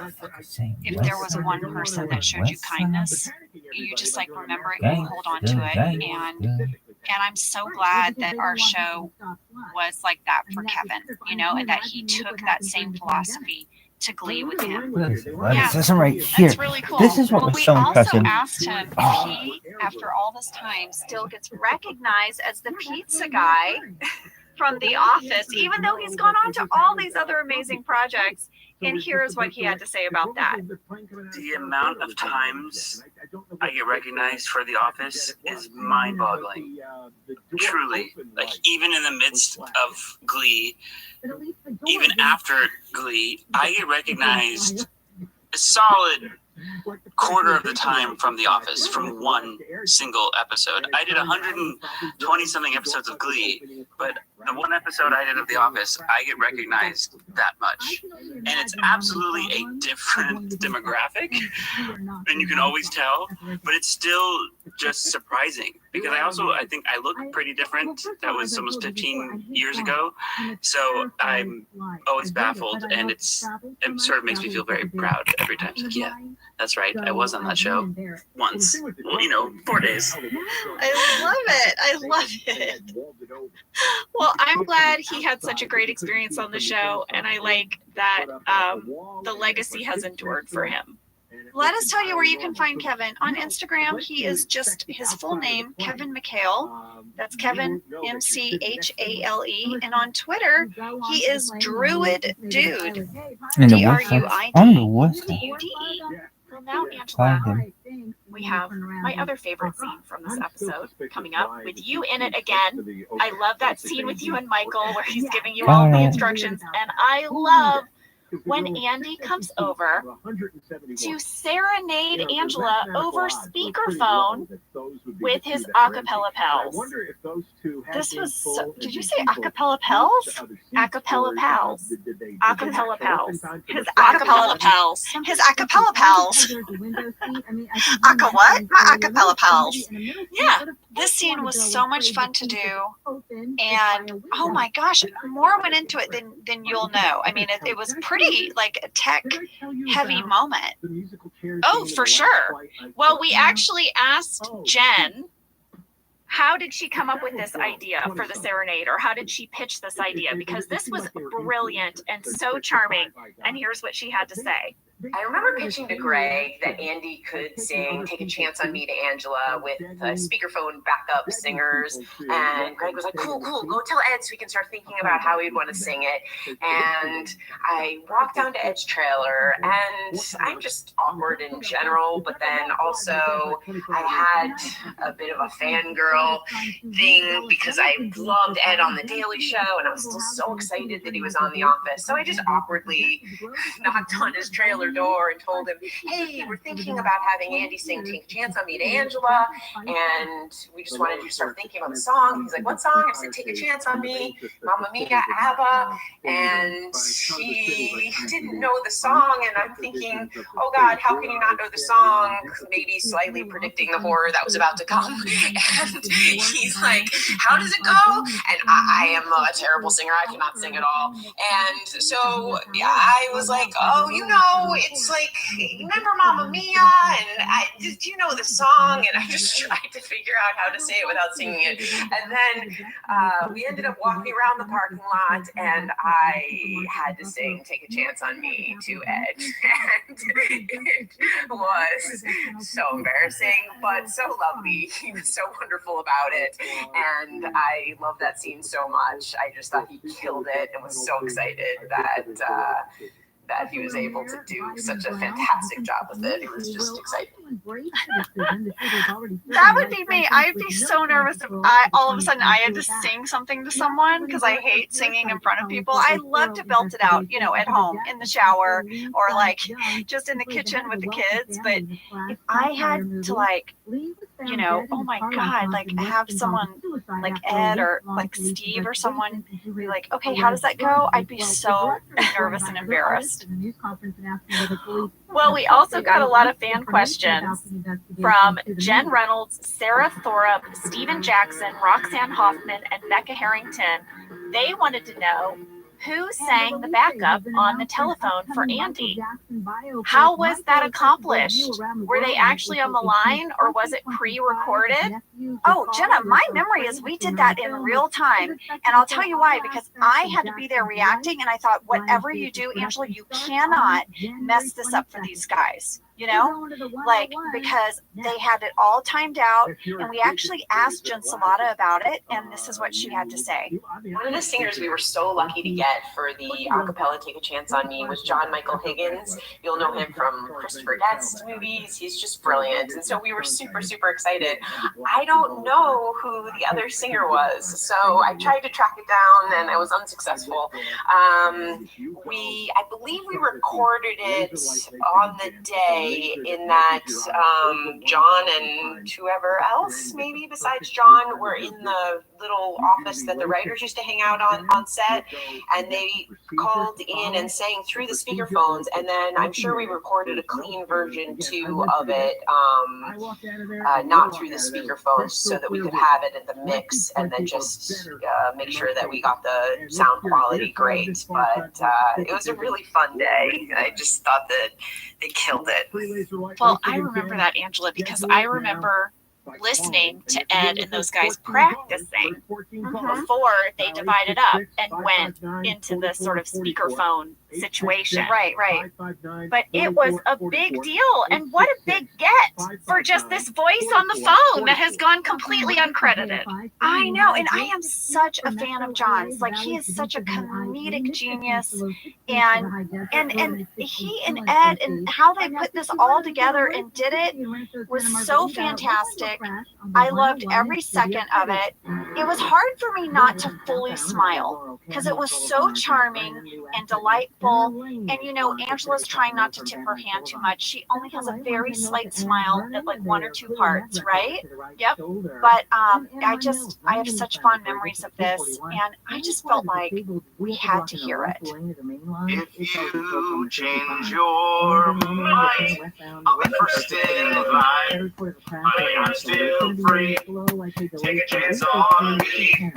if there was one person that showed you kindness, you just like remember it and hold on to it. And I'm so glad that our show was like that for Kevin, and that he took that same philosophy to Glee with him. Yeah, this isn't right here. That's really cool. This is what was so impressive. We also asked him if he, after all this time, still gets recognized as the pizza guy from The Office, even though he's gone on to all these other amazing projects. And here's what he had to say about that. The amount of times I get recognized for The Office is mind-boggling. Truly. Like, even in the midst of Glee, even after Glee, I get recognized a solid quarter of the time from The Office, from one single episode. I did 120 something episodes of Glee, but the one episode I did of The Office, I get recognized that much. And it's absolutely a different demographic, and you can always tell, but it's still just surprising because I think I look pretty different. That was almost 15 years ago. So I'm always baffled, and it sort of makes me feel very proud every time. It's like, yeah, that's right. I was on that show once, 4 days. I love it. I love it. Well, I'm glad he had such a great experience on the show, and I like that the legacy has endured for him. Let us tell you where you can find Kevin. On Instagram, he is just his full name, Kevin McHale. That's Kevin, MCHALE. And on Twitter, he is Druid Dude. DRUIDDUDE. Well, now, Angela, we have my other favorite scene from this episode coming up with you in it again. I love that scene with you and Michael where he's giving you all the instructions. And I love when Andy comes over to serenade Angela over speakerphone with his acapella pals. This was so, did you say acapella pals? Acapella pals. Acapella pals. His acapella pals. His acapella pals. Aka what? My acapella pals. Yeah, this scene was so much fun to do. And oh my gosh, more went into it than you'll know. I mean, it was pretty like a tech heavy moment. Oh, for sure. Well, we actually asked Jen, how did she come up with this idea for the serenade, or how did she pitch this idea? Because this was brilliant and so charming. And here's what she had to say. I remember pitching to Greg that Andy could sing Take a Chance on Me to Angela with speakerphone backup singers. And Greg was like, cool, go tell Ed so we can start thinking about how we'd want to sing it. And I walked down to Ed's trailer, and I'm just awkward in general, but then also I had a bit of a fangirl thing because I loved Ed on The Daily Show, and I was still so excited that he was on The Office. So I just awkwardly knocked on his trailer door and told him, hey, we're thinking about having Andy sing Take a Chance on Me to Angela, and we just wanted you to start thinking about the song. He's like, what song? I said, Take a Chance on Me, Mamma Mia, ABBA, and he didn't know the song, and I'm thinking, oh God, how can you not know the song? Maybe slightly predicting the horror that was about to come. And he's like, how does it go? And I am a terrible singer. I cannot sing at all. And so yeah, I was like, oh, it's like, remember Mamma Mia? And do you know the song? And I just tried to figure out how to say it without singing it. And then we ended up walking around the parking lot, and I had to sing Take a Chance on Me to Ed. And it was so embarrassing, but so lovely. He was so wonderful about it. And I love that scene so much. I just thought he killed it and was so excited that he was able to do such a fantastic job with it. It was just exciting. That would be me. I'd be so nervous if all of a sudden I had to sing something to someone, because I hate singing in front of people. I love to belt it out, at home, in the shower, or like just in the kitchen with the kids. But if I had to oh my God, like have someone like Ed or like Steve or someone be like, okay, how does that go? I'd be so nervous and embarrassed. Well, we also got a lot of fan questions from Jen Reynolds, Sarah Thorup, Stephen Jackson, Roxanne Hoffman, and Becca Harrington. They wanted to know who sang the backup on the telephone for Andy. How was that accomplished? Were they actually on the line, or was it pre-recorded? Oh, Jenna, my memory is we did that in real time. And I'll tell you why, because I had to be there reacting, and I thought, whatever you do, Angela, you cannot mess this up for these guys. Because they had it all timed out, and we actually asked Jen Salata about it, and this is what she had to say. One of the singers we were so lucky to get for the acapella Take a Chance on Me was John Michael Higgins. You'll know him from Christopher Guest movies. He's just brilliant. And so we were super, super excited. I don't know who the other singer was, so I tried to track it down, and I was unsuccessful. I believe we recorded it on the day day in that John and whoever else, maybe besides John, were in the little office that the writers used to hang out on set, and they called in and sang through the speakerphones, and then I'm sure we recorded a clean version too of it, not through the speakerphones, so that we could have it in the mix and then just make sure that we got the sound quality great. But it was a really fun day. I just thought that they killed it. Well, I remember that, Angela, because I remember listening to Ed and those guys practicing before they divided up and went into this sort of speakerphone situation. Right. But it was a big deal, and what a big get for just this voice on the phone that has gone completely uncredited. I know, and I am such a fan of John's. Like, he is such a comedic genius, and he and Ed and how they put this all together and did it was so fantastic. I loved every second of it. It was hard for me not to fully smile because it was so charming and delightful. And you know, Angela's trying not to tip her hand too much. She only has a very slight smile at like one or two parts, right? Yep. But I have such fond memories of this, and I just felt like we had to hear it. If you change your mind, I'll be first in line. Honey, I'm still free. Take a chance on me.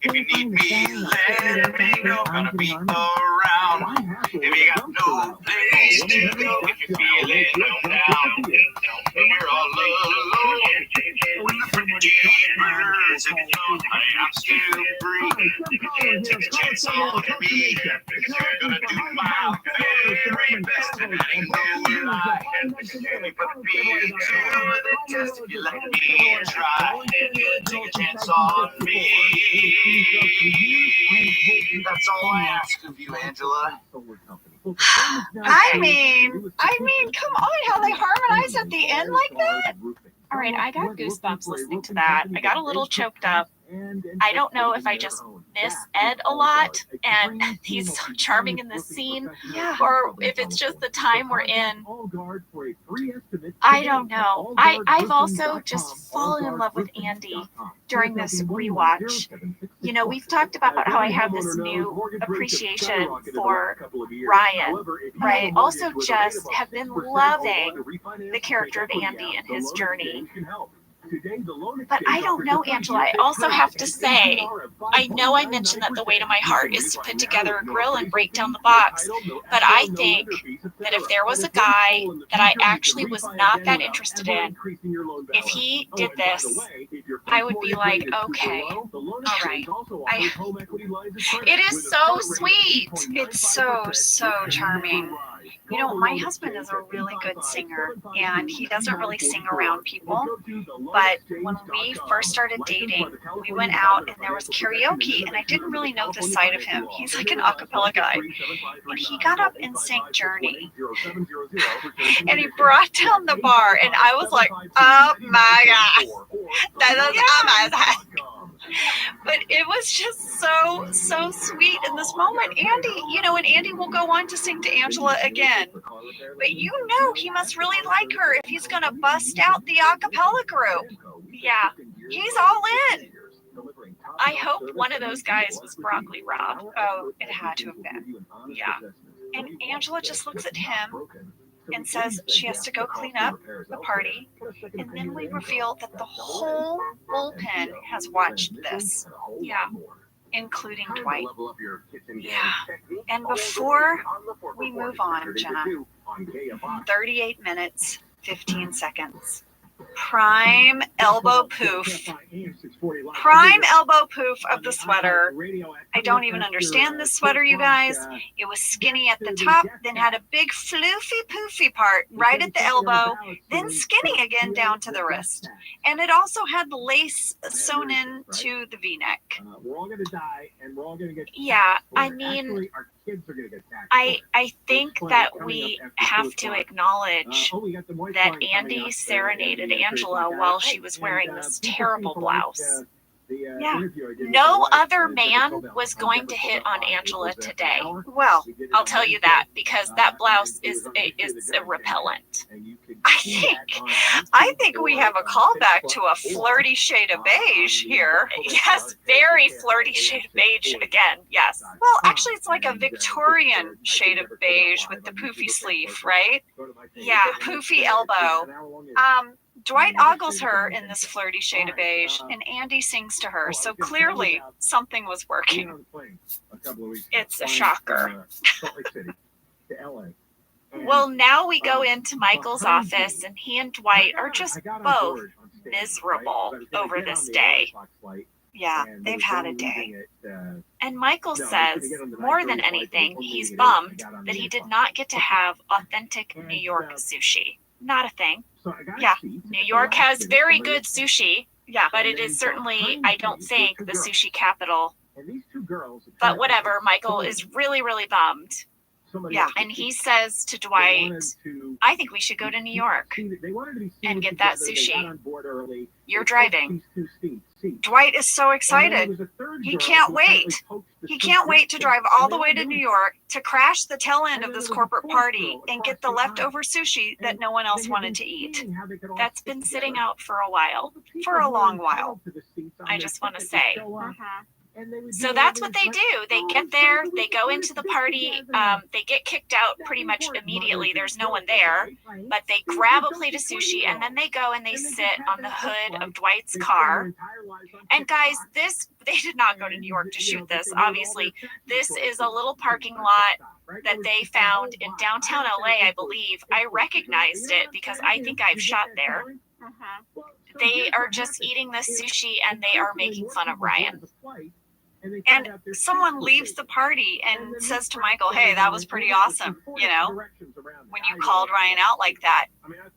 If you need me, let me know. Gonna be around. If you got no place to go, if you're feeling down, and you're all alone, when the fridge burns, if you don't, honey, I'm still free. Take a chance on me, because you're gonna do my very best, and that ain't no lie. Let me put me to the test if you let me try. Take a chance on me. That's all I ask of you, Angela. I mean, come on, how they harmonize at the end like that. All right, I got goosebumps listening to that. I got a little choked up. I don't know if I just miss Ed a lot and he's so charming in this scene, or if it's just the time we're in. I don't know. I've also just fallen in love with Andy during this rewatch. You know, we've talked about how I have this new appreciation for Ryan, right? Also just have been loving the character of Andy and his journey. But I don't know, Angela. I also have to say, I know I mentioned that the weight of my heart is to put together a grill and break down the box, but I think that if there was a guy that I actually was not that interested in, if he did this, I would be like, okay, all right. It is so sweet. It's so charming. You know, my husband is a really good singer, and he doesn't really sing around people. But when we first started dating, we went out and there was karaoke, and I didn't really know this side of him. He's like an a cappella guy. And he got up and sang Journey. And he brought down the bar, and I was like, oh my gosh, that is amazing. But it was just so sweet in this moment. Andy, you know, and Andy will go on to sing to Angela again. But you know he must really like her if he's going to bust out the a cappella group. Yeah, he's all in. I hope one of those guys was Broccoli Rob. Oh, it had to have been. Yeah. And Angela just looks at him and says she has to go clean up the party. And then we reveal that the whole bullpen has watched this. Yeah. Including Dwight. Yeah. And before we move on, Jenna, 38 minutes, 15 seconds. Prime elbow poof. Prime elbow poof of the sweater. I don't even understand this sweater, you guys. It was skinny at the top, then had a big floofy poofy part right at the elbow, then skinny again down to the wrist. And it also had lace sewn in to the V-neck. Yeah, I mean, I think that we have to acknowledge that Andy serenaded Angela while she was wearing this terrible blouse. Yeah. No other man was going to hit on Angela today. Well, I'll tell you that because that blouse is a repellent. I think we have a callback to a flirty shade of beige here. Yes, very flirty shade of beige again. Yes. Well, actually, it's like a Victorian shade of beige with the poofy sleeve, right? Yeah, poofy elbow. Dwight ogles her in this flirty shade of beige, and Andy sings to her. So clearly, something was working. It's a shocker. Well, now we go into Michael's office, and he and Dwight are just both miserable over this day. Yeah, they've had a day. And Michael says, more than anything, he's bummed that he did not get to have authentic New York sushi. Not a thing. Yeah, New York has very good sushi. Yeah, but it is certainly, I don't think, the sushi capital. But whatever, Michael is really, really bummed. Yeah, and he says to Dwight, I think we should go to New York and get that sushi. You're driving. Dwight is so excited. He can't wait. He can't wait to drive all the way to New York to crash the tail end of this corporate party and get the leftover sushi that no one else wanted to eat. That's been sitting out for a while. For a long while. I just want to say. So that's what they do. They get there, they go into the party, they get kicked out pretty much immediately. There's no one there, but they grab a plate of sushi and then they go and they sit on the hood of Dwight's car. And guys, they did not go to New York to shoot this. Obviously, this is a little parking lot that they found in downtown LA, I believe. I recognized it because I think I've shot there. They are just eating this sushi and they are making fun of Ryan. And someone leaves the party and says to Michael, hey, that was pretty awesome, you know, when you called Ryan out like that.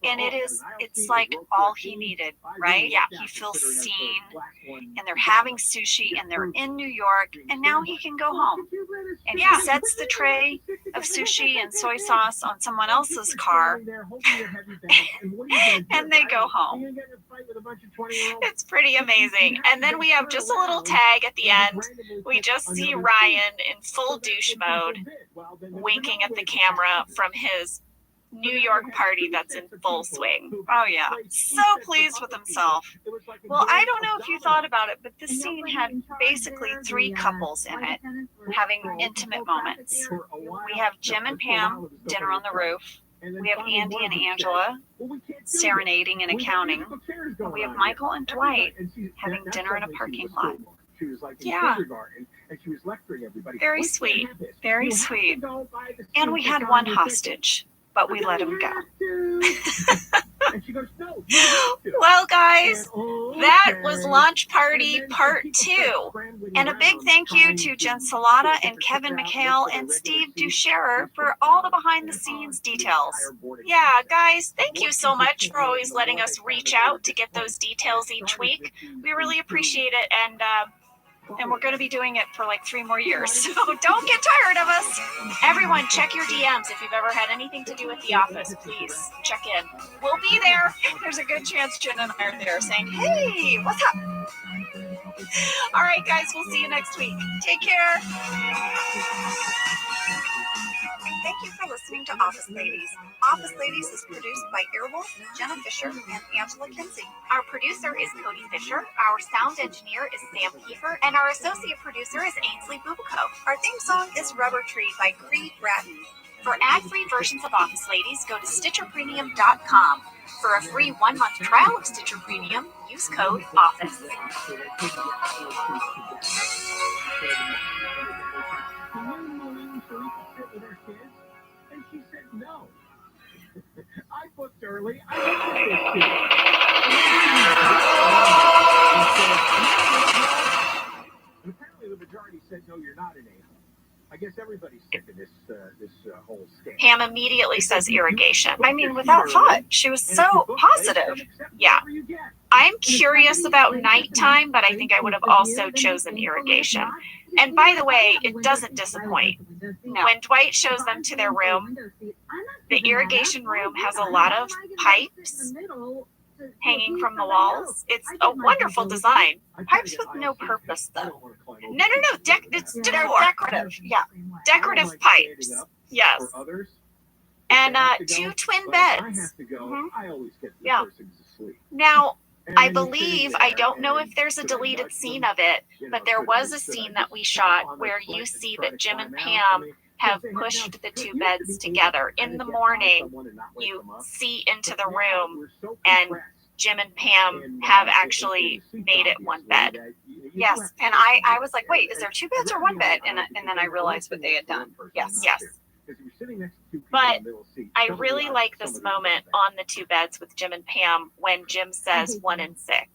And it's like all he needed, right? Yeah, he feels seen, and they're having sushi, and they're in New York, and now he can go home. And he sets the tray of sushi and soy sauce on someone else's car, and they go home. It's pretty amazing. And then we have just a little tag at the end. We just see Ryan in full douche mode, winking at the camera from his New York party that's in full swing. Oh, yeah. So pleased with himself. Well, I don't know if you thought about it, but this scene had basically 3 couples in it having intimate moments. We have Jim and Pam, dinner on the roof. We have Andy and Angela serenading and accounting. And we have Michael and Dwight having dinner in a parking lot. Yeah. Very sweet. Very sweet. And we had one hostage, but we let him go. Well, guys, that was Launch Party Part 2. And a big thank you to Jen Salata and Kevin McHale and Steve Ducherer for all the behind-the-scenes details. Yeah, guys, thank you so much for always letting us reach out to get those details each week. We really appreciate it, and we're going to be doing it for like 3 more years. So don't get tired of us. Everyone, check your DMs if you've ever had anything to do with The Office. Please check in. We'll be there. There's a good chance Jen and I are there saying, hey, what's up? All right, guys, we'll see you next week. Take care. Thank you for listening to Office Ladies. Office Ladies is produced by Earwolf, Jenna Fisher, and Angela Kinsey. Our producer is Cody Fisher. Our sound engineer is Sam Kiefer. And our associate producer is Ainsley Bubico. Our theme song is Rubber Tree by Creed Bratton. For ad-free versions of Office Ladies, go to StitcherPremium.com. For a free 1-month trial of Stitcher Premium, use code OFFICE. And she said no. I booked early. I and apparently the majority said no, you're not an a-hole. I guess everybody's sick of this whole scam. Pam immediately says irrigation. I mean, without thought, she was so positive. Yeah. I'm curious about nighttime, but I think I would have also chosen irrigation. And by the way, it doesn't disappoint. No. When Dwight shows them to their room, the irrigation room has a lot of pipes hanging from the walls. It's a wonderful design. Pipes with no purpose, though. No. It's decor. Decorative. Yeah. Decorative pipes. Yes. And 2 twin beds. Yeah. Now, I believe, I don't know if there's a deleted scene of it, but there was a scene that we shot where you see that Jim and Pam have pushed the 2 beds together. In the morning, you see into the room, and Jim and Pam have actually made it 1 bed. Yes. And I was like, wait, is there 2 beds or 1 bed? And then I realized what they had done. Yes. But I really like this moment on the 2 beds with Jim and Pam when Jim says 1 in 6.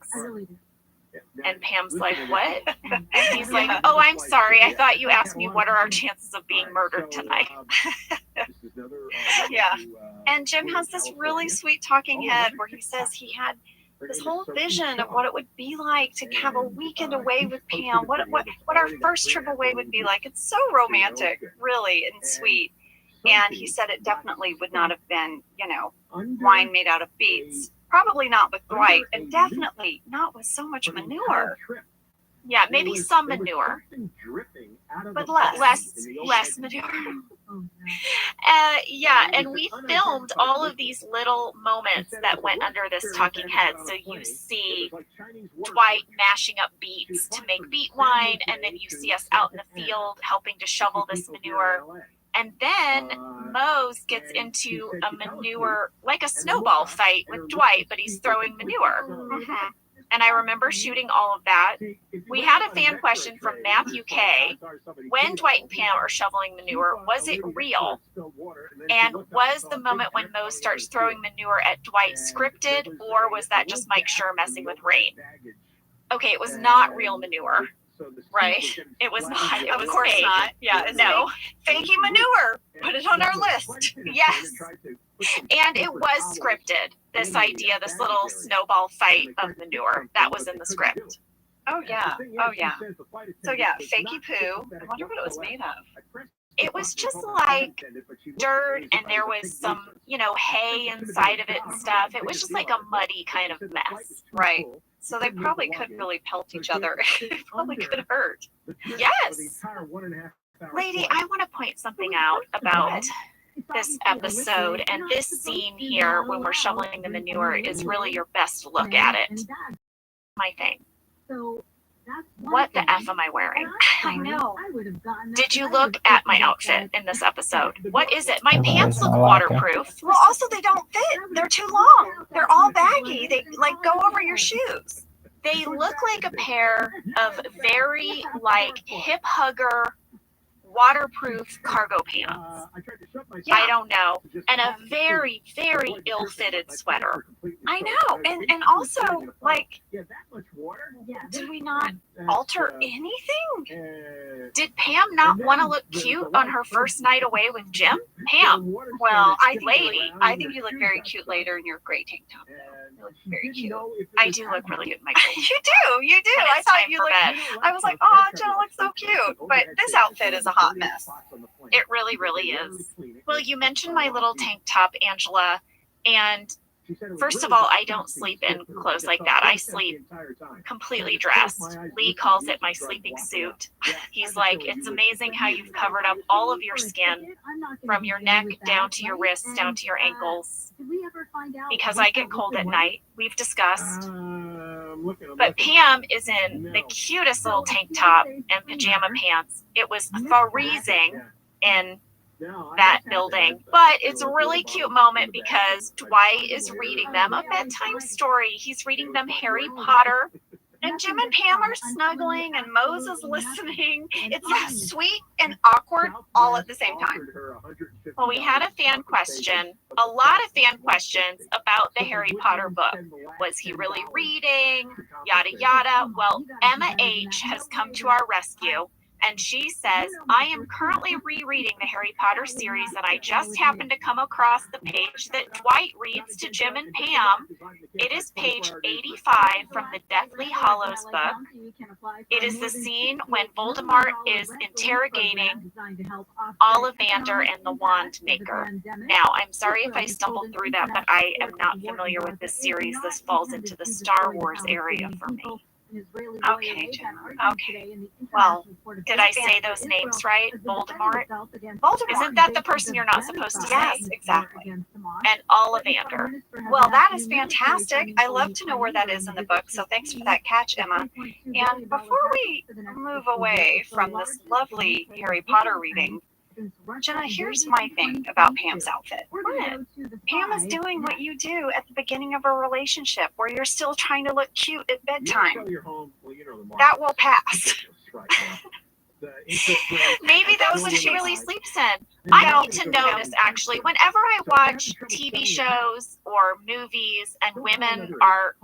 And Pam's like, what? And he's like, oh, I'm sorry. I thought you asked me what are our chances of being murdered tonight. Yeah. And Jim has this really sweet talking head where he says he had this whole vision of what it would be like to have a weekend away with Pam, what our first trip away would be like. It's so romantic, really, and sweet. And he said it definitely would not have been, wine made out of beets. Probably not with Dwight, and definitely not with so much manure. Yeah, maybe some manure, but less manure. Yeah, and we filmed all of these little moments that went under this talking head. So you see Dwight mashing up beets to make beet wine, and then you see us out in the field helping to shovel this manure. And then Mose gets into a manure, like a snowball fight with Dwight, but he's throwing manure. Mm-hmm. And I remember shooting all of that. We had a fan question from Matthew K. When Dwight and Pam are shoveling manure, was it real? And was the moment when Mose starts throwing manure at Dwight scripted, or was that just Mike Schur messing with Rain? Okay, it was not real manure. Right? It was not. It was of course fake. not. Yeah. No. Fakey manure. Put it on our list. Yes. And it was scripted. This idea, this little snowball fight of manure, that was in the script. Oh yeah. Oh yeah. So yeah, fakey poo. I wonder what it was made of. It was just like dirt, and there was some, hay inside of it and stuff. It was just like a muddy kind of mess. Right. So they probably could really pelt each other. It probably could hurt. Yes. Lady, I want to point something out about this episode, and this scene here when we're shoveling the manure is really your best look at it. My thing. What the F am I wearing? I know. Did you look at my outfit in this episode? What is it? My pants look waterproof. Well, also they don't fit. They're too long. They're all baggy. They go over your shoes. They look like a pair of very hip hugger waterproof cargo pants. Yeah. I don't know. And a very, very ill-fitted sweater. I know. And also, did we not alter anything? Did Pam not want to look cute on her first night away with Jim? Pam. Well, I think you look very cute later in your gray tank top. You look very cute. I do look really cute in my gray. You do. I thought you looked. I was like, oh, Jenna looks so cute. But this outfit is a hot mess. It really, really is. Well, you mentioned my little tank top, Angela, and first of all, I don't sleep in clothes like that. I sleep completely dressed. Lee calls it my sleeping suit. He's like, it's amazing how you've covered up all of your skin from your neck down to your wrists, down to your ankles. Because I get cold at night. We've discussed. But Pam is in the cutest little tank top and pajama pants. It was freezing in that building, but it's a really cute moment because Dwight is reading them a bedtime story. He's reading them Harry Potter, and Jim and Pam are snuggling, and Mose is listening. It's sweet and awkward all at the same time. Well, we had a fan question, a lot of fan questions about the Harry Potter book. Was he really reading? Yada, yada. Well, Emma H. has come to our rescue. And she says, I am currently rereading the Harry Potter series, and I just happened to come across the page that Dwight reads to Jim and Pam. It is page 85 from the Deathly Hallows book. It is the scene when Voldemort is interrogating Ollivander and the Wand Maker. Now, I'm sorry if I stumbled through that, but I am not familiar with this series. This falls into the Star Wars area for me. Okay, Jenna. Okay. Well, did I say those names right? Voldemort? Isn't that the person you're not supposed to say? Yes, exactly. And Ollivander. Well, that is fantastic. I love to know where that is in the book, so thanks for that catch, Emma. And before we move away from this lovely Harry Potter reading, Jenna, here's my thing about Pam's outfit. What? Pam is doing what you do at the beginning of a relationship where you're still trying to look cute at bedtime. That will pass. Maybe that's what she really sleeps in. I need to notice, actually, whenever I watch TV shows or movies and women are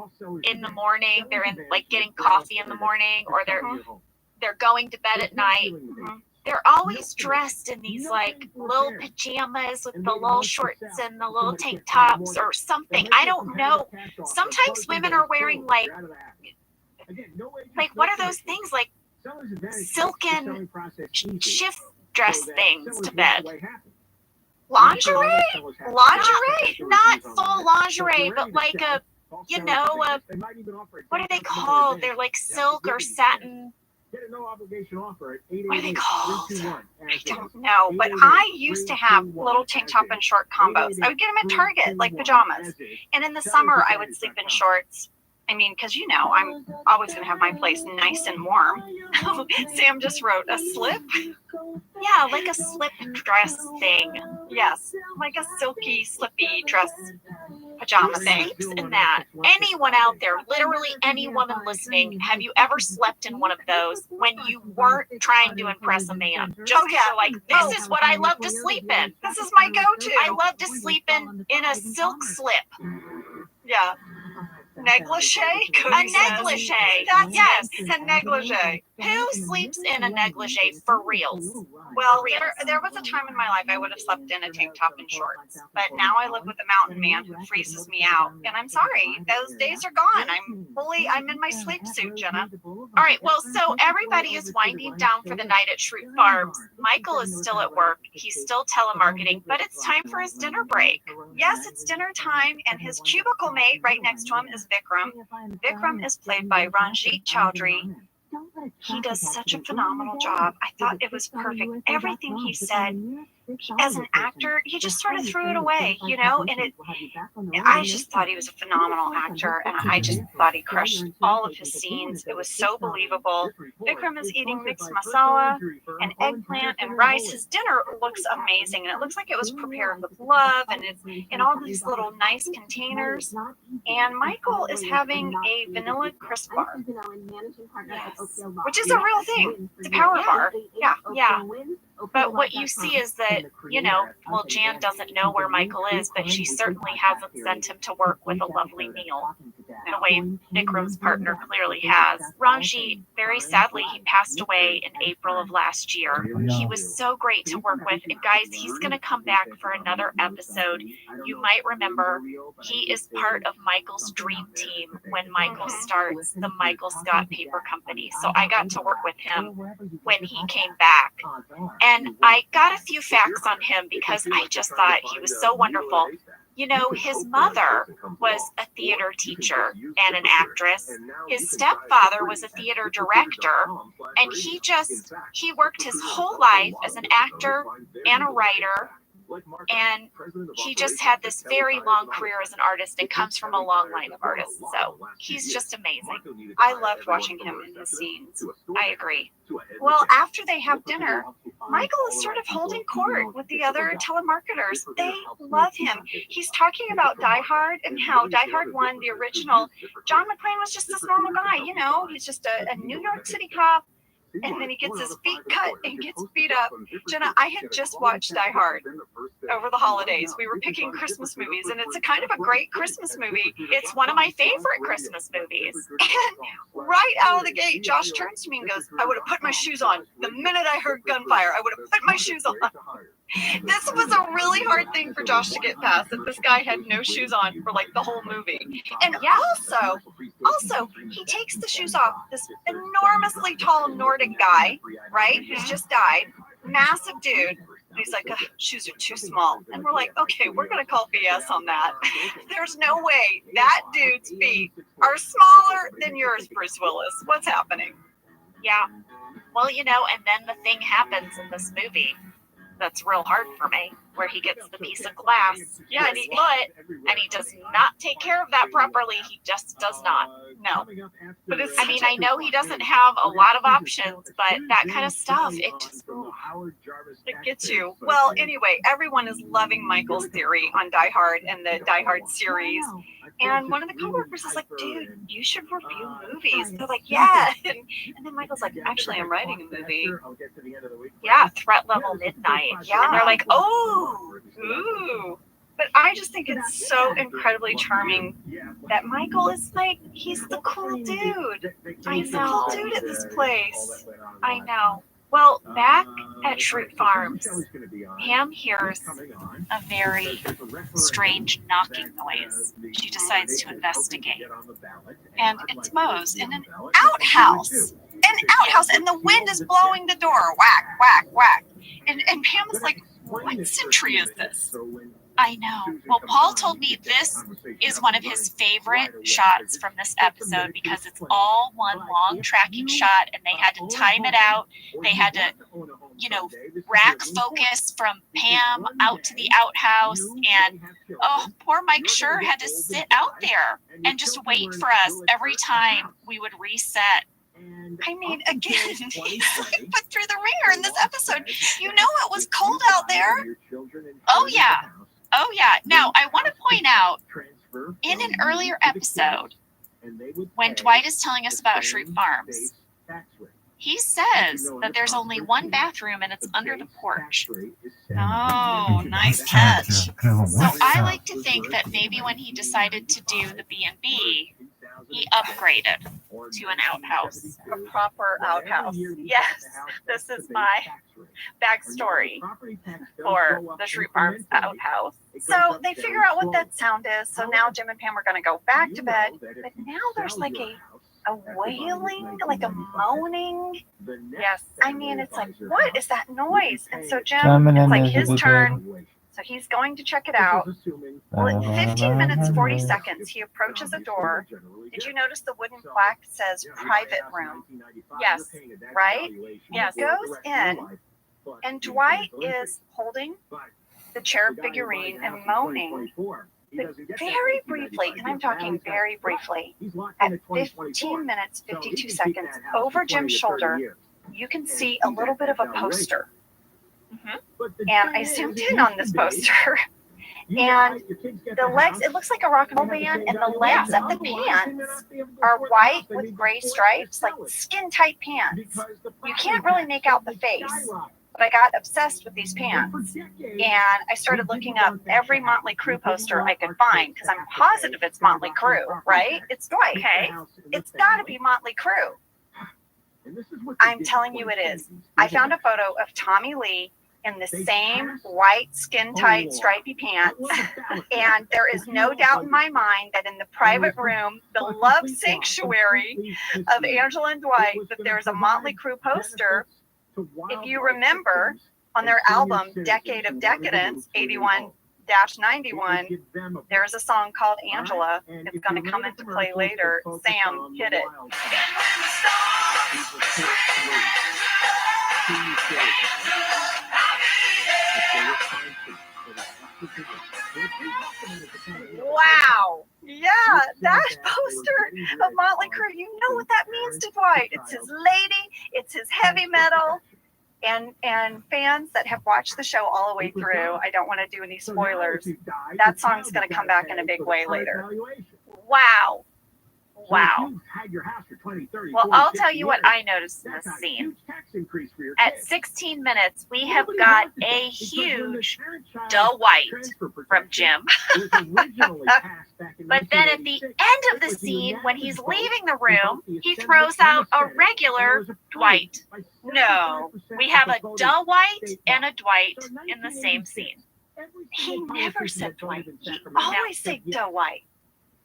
in the morning, they're in like getting coffee in the morning, or they're going to bed at night. They're always dressed in these like little pajamas with the little shorts and the little tank tops or something. I don't know. Sometimes women are wearing like what are those things, like silken shift dress things to bed? Lingerie? Not full lingerie, but like a, what are they called? They're like silk or satin. What are they called? I don't know, but I used to have little tank top and short combos. I would get them at Target, like pajamas. And in the summer, I would sleep in shorts. I mean, because I'm always going to have my place nice and warm. Sam just wrote a slip. Yeah, like a slip dress thing. Yes, like a silky, slippy dress pajama thing. And that. Anyone out there, literally any woman listening, have you ever slept in one of those when you weren't trying to impress a man? Just this is what I love to sleep in. This is my go-to. I love to sleep in a silk slip. Yeah. Negligee? A negligee. Yes, a negligee. Who sleeps in a negligee for reals? Well, there was a time in my life I would have slept in a tank top and shorts, but now I live with a mountain man who freezes me out, and I'm sorry, those days are gone. I'm in my sleep suit, Jenna. All right, well, so everybody is winding down for the night at Shroot Farms. Michael is still at work. He's still telemarketing, but it's time for his dinner break. Yes, it's dinner time, and his cubicle mate right next to him is Vikram. Vikram is played by Ranjit Chowdhury. He does such a phenomenal job. I thought it was perfect. Everything he said, as an actor, he just sort of threw it away, and I just thought he was a phenomenal actor, and I just thought he crushed all of his scenes. It was so believable. Vikram is eating mixed masala and eggplant and rice. His dinner looks amazing, and it looks like it was prepared with love, and it's in all these little nice containers. And Michael is having a vanilla crisp bar, which is a real thing. It's a power bar. Yeah. But what you see is that, Jan doesn't know where Michael is, but she certainly hasn't sent him to work with a lovely meal, the way Vikram's partner clearly has. Ranjit, very sadly, he passed away in April of last year. He was so great to work with. And guys, he's going to come back for another episode. You might remember he is part of Michael's dream team when Michael starts the Michael Scott Paper Company. So I got to work with him when he came back. And I got a few facts on him because I just thought he was so wonderful. His mother was a theater teacher and an actress. His stepfather was a theater director. And he worked his whole life as an actor and a writer. And he just had this very long career as an artist and comes from a long line of artists. So he's just amazing. I loved watching him in the scenes. I agree. Well, after they have dinner, Michael is sort of holding court with the other telemarketers. They love him. He's talking about Die Hard and how Die Hard 1, the original, John McClane was just this normal guy, he's just a New York City cop. and then he gets his feet cut and gets beat up. Jenna, I had just watched Die Hard over the holidays. We were picking Christmas movies, and it's a kind of a great Christmas movie. It's one of my favorite Christmas movies. And right out of the gate, Josh turns to me and goes, I would have put my shoes on. The minute I heard gunfire, I would have put my shoes on. This was a really hard thing for Josh to get past, that this guy had no shoes on for like the whole movie. And also, he takes the shoes off. This enormously tall Nordic guy, right, who's just died, massive dude. And he's like, shoes are too small. And we're like, okay, we're going to call BS on that. There's no way that dude's feet are smaller than yours, Bruce Willis. What's happening? Yeah. Well, and then the thing happens in this movie that's real hard for me, where he gets the piece of glass in his foot, and he does not take care of that properly. He just does not. No. But I know he doesn't have a lot of options, but that kind of stuff, it just, it gets you. Well, anyway, everyone is loving Michael's theory on Die Hard and the Die Hard series. And one of the coworkers is like, dude, you should review movies. They're like, yeah. And then Michael's like, actually, I'm writing a movie. Yeah, Threat Level Midnight. Yeah. And they're like, oh, ooh. But I just think it's so incredibly charming that Michael is like, he's the cool dude. He's the cool dude at this place. I know. Well, back at Shroot Farms, Pam hears a very strange knocking noise. She decides to investigate. And it's Moe's in an outhouse. And the wind is blowing the door. Whack, whack, whack. And Pam is like, what century is this? I know. Well, Paul told me this is one of his favorite shots from this episode because it's all one long tracking shot, and they had to time it out. They had to, rack focus from Pam out to the outhouse. And, poor Mike Schur had to sit out there and just wait for us every time we would reset. I mean, again, he's like put through the ringer in this episode. It was cold out there. Oh, yeah. Oh, yeah. Now, I want to point out, in an earlier episode, when Dwight is telling us about Shroot Farms, he says that there's only one bathroom and it's under the porch. Oh, nice catch. So I like to think that maybe when he decided to do the B&B, he upgraded to an outhouse. A proper outhouse. Yes, this is my backstory for the Shroot Farms outhouse. So they figure out what that sound is. So now Jim and Pam are going to go back to bed. But now there's like a wailing, like a moaning. Yes, it's like, what is that noise? And so Jim, it's like his turn. So he's going to check it out. Well, at 15 minutes, 40 seconds, he approaches a door. Did you notice the wooden plaque says private room? Yes, right? Yes. Goes in, and Dwight is holding the cherub figurine and moaning. But very briefly, and I'm talking very briefly, at 15 minutes, 52 seconds, over Jim's shoulder, you can see a little bit of a poster. And I zoomed in on this poster, and the legs, it looks like a rock and roll band, and the legs of the pants are white with gray stripes, like skin tight pants. You can't really make out the face, but I got obsessed with these pants, and I started looking up every Motley Crue poster I could find, because I'm positive it's Motley Crue, right? It's Dwight. Okay, it's got to be Motley Crue. I'm telling you it is. I found a photo of Tommy Lee in the same white skin-tight stripy pants, and there is no doubt in my mind that in the private room, the love sanctuary of Angela and Dwight, that there's a Motley Crue poster. If you remember, on their album Decade of Decadence, 81-91, there's a song called Angela. It's going to come into play later. Sam, hit it. Wow. Yeah, that poster of Motley Crue, you know what that means to Dwight. It's his lady, it's his heavy metal. And fans that have watched the show all the way through, I don't want to do any spoilers. That song's going to come back in a big way later. Wow. Wow. Well, I'll tell you what I noticed in this scene. At 16 minutes, we have got a huge Dwight from Jim. But then at the end of the scene, when he's leaving the room, he throws out a regular Dwight. No, we have a Dwight and a Dwight in the same scene. He never said Dwight. He always said Dwight.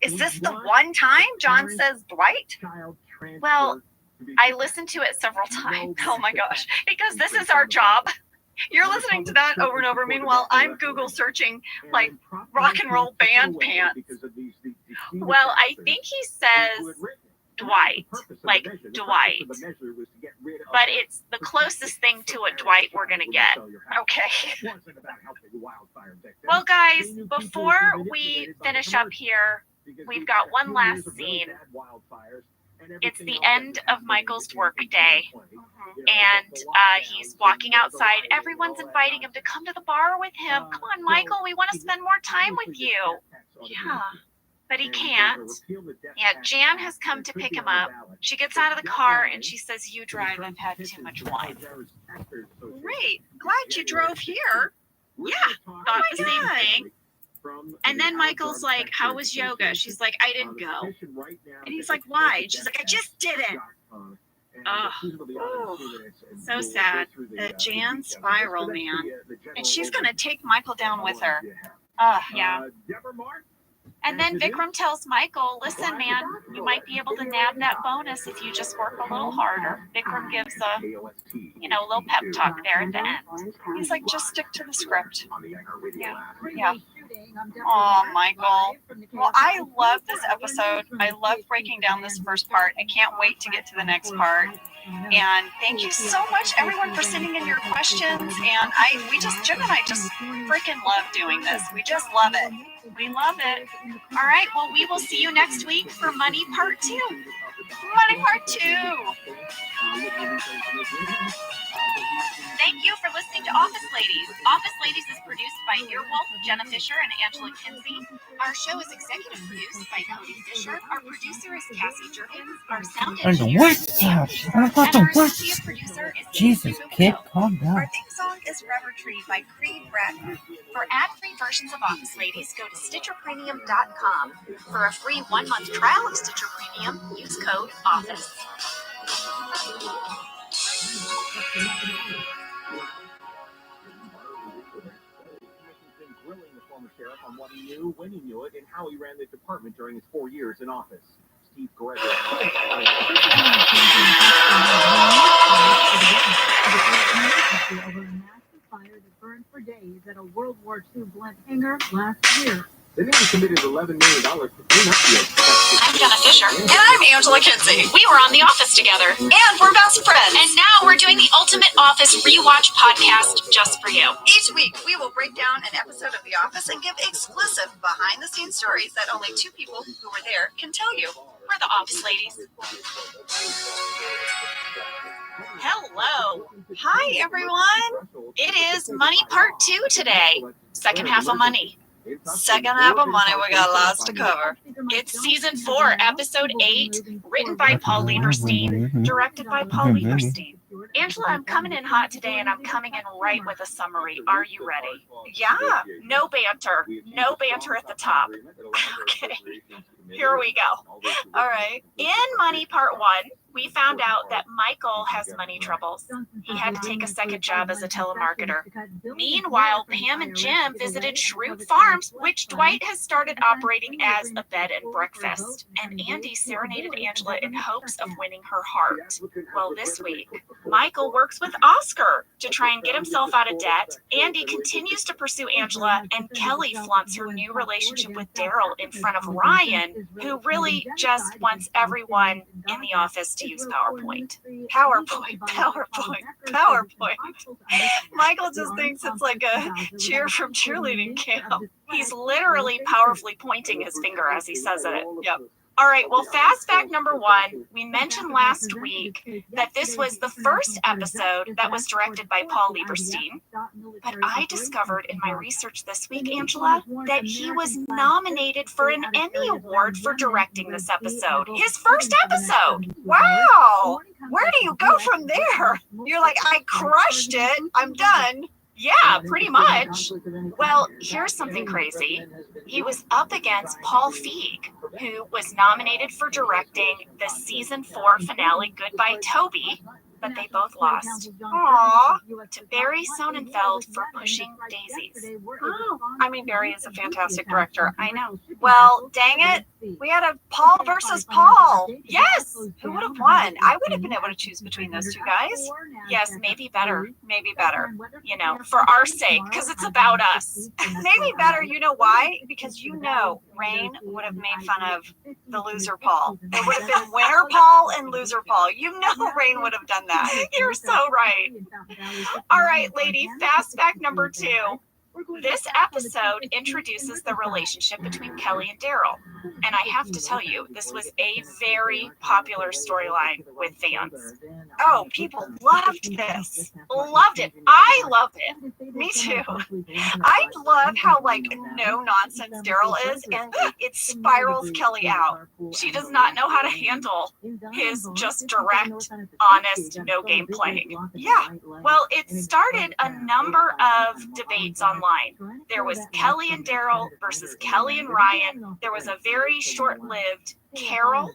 Is this the one time John says Dwight? Well, I listened to it several times. Oh my gosh, because this is our job. You're listening to that over and over. Meanwhile, I'm Google searching like rock and roll band pants. Well, I think he says Dwight, like Dwight. But it's the closest thing to a Dwight we're going to get. Okay. Well, guys, before we finish up here, we've got one last scene. It's the end of Michael's work day, and he's walking outside. Everyone's inviting him to come to the bar with him. Come on, Michael, we want to spend more time with you. Yeah, but he can't. Yeah, Jan has come to pick him up. She gets out of the car and she says, "You drive, I've had too much wine." Great, glad you drove here. Yeah, thought the same thing. And then Michael's like, "How was yoga?" She's like, "I didn't go." And he's like, "Why?" And she's like, "I just didn't." Oh, so sad. Jan spiral, man. And she's going to take Michael down with her. Yeah. And then Vikram tells Michael, "Listen, man, you might be able to nab that bonus if you just work a little harder." Vikram gives a, little pep talk there at the end. He's like, "Just stick to the script." Yeah. Oh, Michael. Well, I love this episode. I love breaking down this first part. I can't wait to get to the next part. And thank you so much, everyone, for sending in your questions. And Jim and I just freaking love doing this. We just love it. We love it. All right. Well, we will see you next week for Money Part 2. Money Part 2. Thank you for listening to Office Ladies. Office Ladies is produced by Earwolf, Jenna Fisher, and Angela Kinsey. Our show is executive produced by Cody Fisher. Our producer is Cassie Jerkins. Our sound engineer is Dan Fisher. And our associate producer is Jesus, kid, calm down. Our theme song is Revertree by Creed Bratton. For ad-free versions of Office Ladies, go to StitcherPremium.com. For a free 1-month trial of Stitcher Premium, use code OFFICE. Grilling the former sheriff on what he knew, when he knew it, and how he ran the department during his 4 years in office. Steve Gregory. Over a massive fire that burned for days at a World War II blunt hangar last year. The Navy committed $11 million to clean up the I'm Jenna Fisher. And I'm Angela Kinsey. We were on The Office together. And we're best friends. And now we're doing the Ultimate Office Rewatch podcast just for you. Each week, we will break down an episode of The Office and give exclusive behind-the-scenes stories that only two people who were there can tell you. We're the Office Ladies. Hello. Hi, everyone. It is Money Part 2 today. Second half of Money. Second half of Money, we got lots to cover. It's season 4, episode 8, written by Paul Lieberstein, directed by Paul Lieberstein. Angela, I'm coming in hot today, and I'm coming in right with a summary. Are you ready? Yeah. No banter. No banter at the top. Okay. Here we go. All right. In Money Part 1, we found out that Michael has money troubles. He had to take a second job as a telemarketer. Meanwhile, Pam and Jim visited Shrewd Farms, which Dwight has started operating as a bed and breakfast. And Andy serenaded Angela in hopes of winning her heart. Well, this week, Michael works with Oscar to try and get himself out of debt. Andy continues to pursue Angela, and Kelly flaunts her new relationship with Daryl in front of Ryan, who really just wants everyone in the office to use PowerPoint. Michael just thinks it's like a cheer from cheerleading camp. He's literally powerfully pointing his finger as he says it. Yep. All right, well, fast fact number one, we mentioned last week that this was the first episode that was directed by Paul Lieberstein, but I discovered in my research this week, Angela, that he was nominated for an Emmy Award for directing this episode. His first episode! Wow! Where do you go from there? You're like, I crushed it. I'm done. Yeah, pretty much. Well, here's something crazy. He was up against Paul Feig, who was nominated for directing the season 4 finale Goodbye Toby, but they both lost. Aww. To Barry Sonnenfeld for Pushing Daisies. Oh, I mean, Barry is a fantastic director. I know. Well, dang it. We had a Paul versus Paul. Yes! Who would have won? I would have been able to choose between those two guys. Yes, maybe better. Maybe better. You know, for our sake, because it's about us. Maybe better. You know why? Because you know Rain would have made fun of the loser Paul. There would have been winner Paul and loser Paul. You know Rain would have done that. You're so right. All right, lady, fast fact number 2. This episode introduces the relationship between Kelly and Daryl. And I have to tell you, this was a very popular storyline with fans. Oh, people loved this. Loved it. I loved it. Me too. I love how, like, no nonsense Daryl is, and it spirals Kelly out. She does not know how to handle his just direct, honest, no game playing. Yeah. Well, it started a number of debates online. There was Kelly and Daryl versus Kelly and Ryan. There was a very short-lived Carol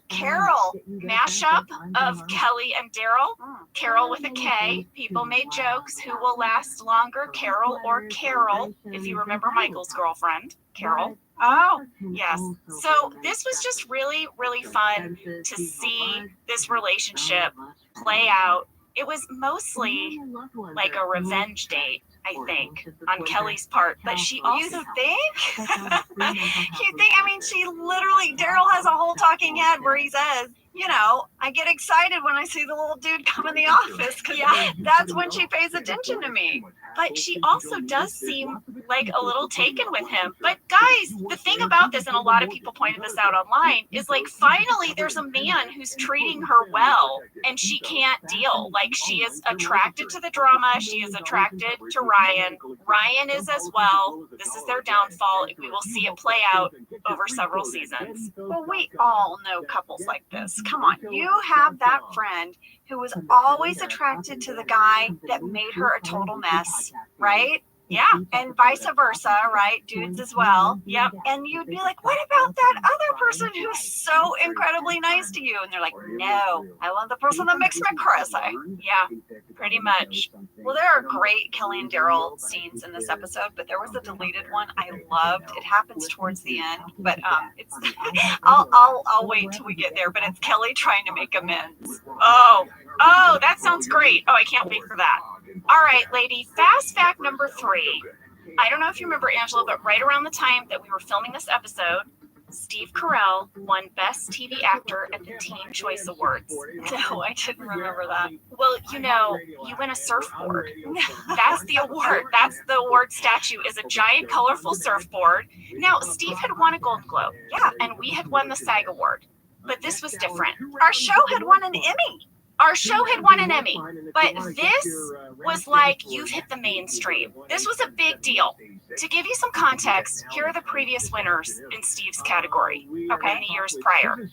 mashup of Kelly and Daryl. Carol with a K. People made jokes. Who will last longer, Carol or Carol? If you remember Michael's girlfriend, Carol. Oh, yes. So this was just really, really fun to see this relationship play out. It was mostly like a revenge date, I think, on Kelly's part. But she also... You think? I mean, she literally, Daryl has a whole talking head where he says, you know, I get excited when I see the little dude come in the office because that's when she pays attention to me. But she also does seem like a little taken with him. But guys, the thing about this, and a lot of people pointed this out online, is like finally there's a man who's treating her well and she can't deal. Like she is attracted to the drama. She is attracted to Ryan. Ryan is as well. This is their downfall. We will see it play out over several seasons. Well, we all know couples like this. Come on. You have that friend who was always attracted to the guy that made her a total mess, right? Yeah. And vice versa, right? Dudes as well. Yep. And you'd be like, what about that other person who's so incredibly nice to you? And they're like, no, I want the person that makes me crazy. Yeah, pretty much. Well, there are great Kelly and Daryl scenes in this episode, but there was a deleted one I loved. It happens towards the end, but it's I'll wait till we get there. But it's Kelly trying to make amends. Oh, that sounds great. Oh, I can't wait for that. All right, lady, fast fact number 3. I don't know if you remember, Angela, but right around the time that we were filming this episode, Steve Carell won Best TV Actor at the Teen Choice Awards. No, I didn't remember that. Well, you know, you win a surfboard. That's the award. That's the award statue, is a giant, colorful surfboard. Now, Steve had won a Golden Globe. Yeah, and we had won the SAG Award. But this was different. Our show had won an Emmy. Our show had won an Emmy, but this was like you've hit the mainstream. This was a big deal. To give you some context, here are the previous winners in Steve's category, okay, in the years prior.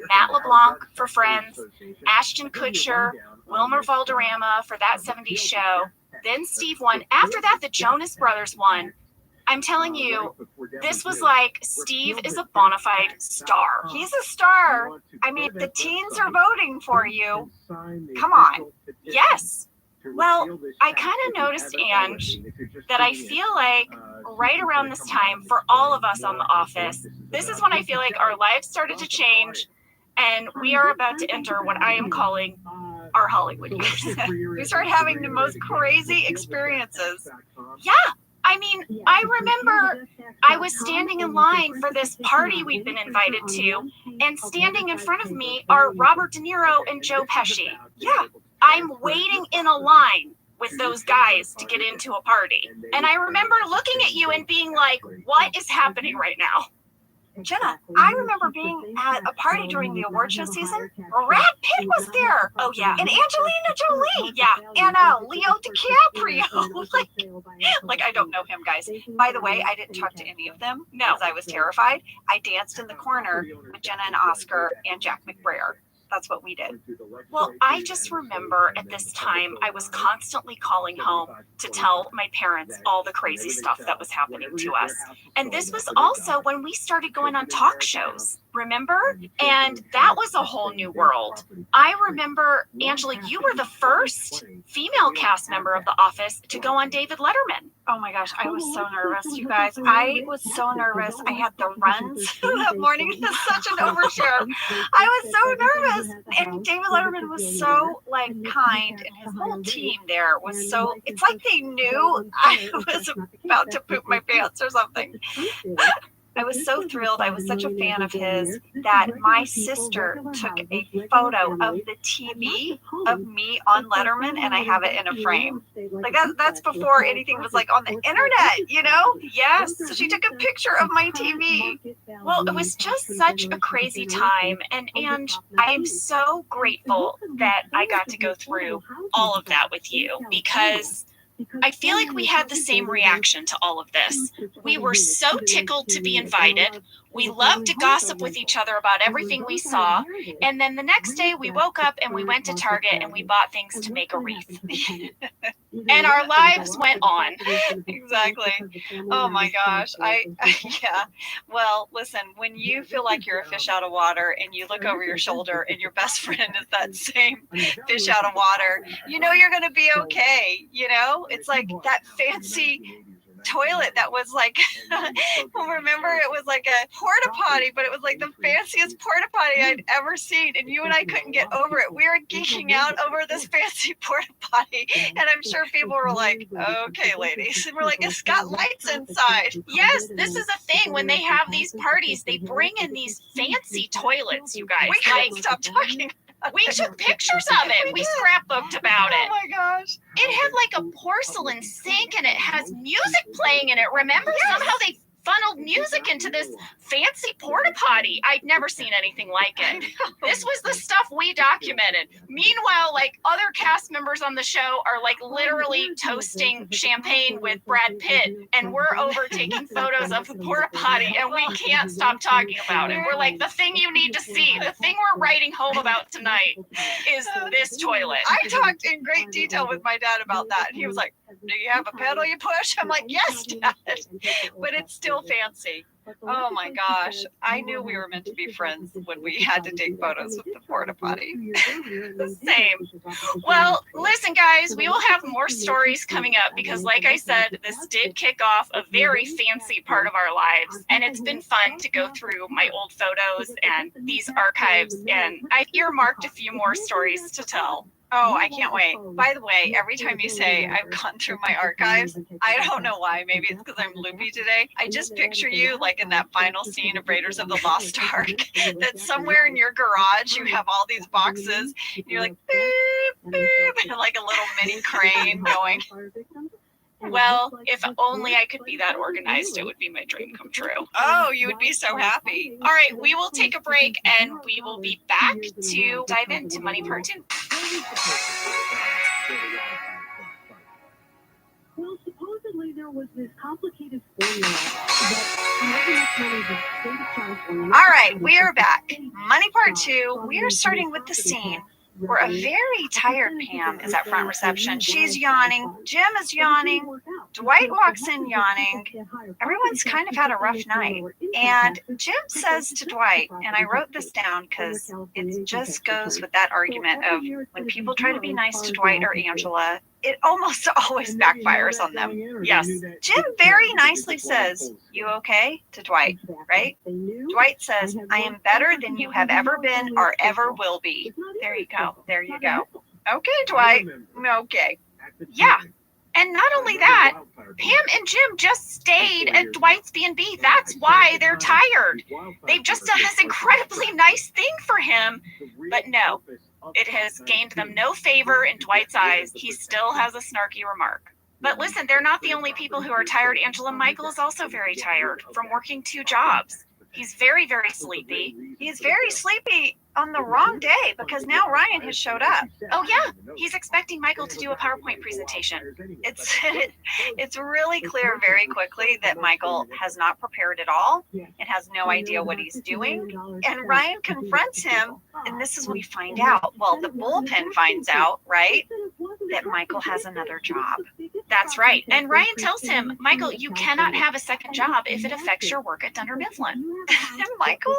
Matt LeBlanc for Friends, Ashton Kutcher, Wilmer Valderrama for That 70s Show. Then Steve won. After that, the Jonas Brothers won. I'm telling you, this was like Steve is a bona fide star. He's a star. I mean, the teens are voting for you. Come on. Yes. Well, I kind of noticed, Ange, that I feel like right around this time for all of us on The Office, this is when I feel like our lives started to change and we are about to enter what I am calling our Hollywood years. We start having the most crazy experiences. Yeah. I mean, I remember I was standing in line for this party we'd been invited to, and standing in front of me are Robert De Niro and Joe Pesci. Yeah, I'm waiting in a line with those guys to get into a party. And I remember looking at you and being like, what is happening right now? Jenna, I remember being at a party during the award show season. Brad Pitt was there. Oh yeah, and Angelina Jolie. Yeah, and Leo DiCaprio. like I don't know him, guys. By the way, I didn't talk to any of them. No, because I was terrified. I danced in the corner with Jenna and Oscar and Jack McBrayer. That's what we did. Well, I just remember at this time, I was constantly calling home to tell my parents all the crazy stuff that was happening to us. And this was also when we started going on talk shows, remember? And that was a whole new world. I remember, Angela, you were the first female cast member of The Office to go on David Letterman. Oh my gosh, I was so nervous, you guys. I was so nervous. I had the runs that morning. It was such an overshare. I was so nervous. And David Letterman was so kind, and his whole team there was so, it's like they knew I was about to poop my pants or something. I was so thrilled. I was such a fan of his that my sister took a photo of the TV of me on Letterman, and I have it in a frame. Like that's before anything was like on the internet, you know? Yes. So she took a picture of my TV. Well, it was just such a crazy time, and I'm so grateful that I got to go through all of that with you, because I feel like we had the same reaction to all of this. We were so tickled to be invited. We loved to gossip with each other about everything we saw. And then the next day we woke up and we went to Target and we bought things to make a wreath. And our lives went on. Exactly. Oh my gosh. Yeah. Well, listen, when you feel like you're a fish out of water and you look over your shoulder and your best friend is that same fish out of water, you know you're going to be okay. You know, it's like that fancy toilet that was like, remember, it was like a porta potty, but it was like the fanciest porta potty I'd ever seen, and you and I couldn't get over it. We were geeking out over this fancy porta potty, and I'm sure people were like, okay, ladies, and we're like, it's got lights inside. Yes, this is a thing. When they have these parties, they bring in these fancy toilets, you guys. We can't stop talking. We took pictures of it. We scrapbooked about it. Oh my gosh. It had like a porcelain sink, and it has music playing in it. Remember? Yes. Somehow they funneled music into this fancy porta potty. I'd never seen anything like it. This was the stuff we documented. Meanwhile, like, other cast members on the show are like literally toasting champagne with Brad Pitt, and we're over taking photos of the porta potty, and we can't stop talking about it. We're like, the thing you need to see, the thing we're writing home about tonight is this toilet. I talked in great detail with my dad about that, and he was like, do you have a pedal you push? I'm like, yes, Dad. But it's still fancy. Oh my gosh. I knew we were meant to be friends when we had to take photos with the porta potty. Same. Well, listen, guys, we will have more stories coming up because, like I said, this did kick off a very fancy part of our lives. And it's been fun to go through my old photos and these archives. And I've earmarked a few more stories to tell. Oh, I can't wait. By the way, every time you say I've gone through my archives, I don't know why. Maybe it's because I'm loopy today. I just picture you like in that final scene of Raiders of the Lost Ark, that somewhere in your garage you have all these boxes, and you're like, boop, boop, and like a little mini crane going. Well, if only I could be that organized, it would be my dream come true. Oh, you would be so happy. All right, we will take a break and we will be back to dive into Money Part 2. Well, supposedly there was this complicated formula that all right, we are back. Money Part 2. We are starting with the scene where a very tired Pam is at front reception. She's yawning. Jim is yawning. Dwight walks in yawning. Everyone's kind of had a rough night. And Jim says to Dwight, and I wrote this down because it just goes with that argument of when people try to be nice to Dwight or Angela, it almost always backfires on them. Yes. Jim very nicely says, you okay? To Dwight, right? Dwight says, I am better than you have ever been or ever will be. There you go. There you go. Okay, Dwight. Okay. Yeah. And not only that, Pam and Jim just stayed at Dwight's B&B. That's why they're tired. They've just done this incredibly nice thing for him. But no, it has gained them no favor in Dwight's eyes. He still has a snarky remark. But listen, they're not the only people who are tired. Angela Michael is also very tired from working 2 jobs. He's very, very sleepy. He's very sleepy on the wrong day because now Ryan has showed up. Oh yeah, he's expecting Michael to do a PowerPoint presentation. It's really clear very quickly that Michael has not prepared at all and has no idea what he's doing. And Ryan confronts him, and this is what we find out. Well, the bullpen finds out, right, that Michael has another job. That's right. And Ryan tells him, Michael, you cannot have a second job if it affects your work at Dunder Mifflin. And Michael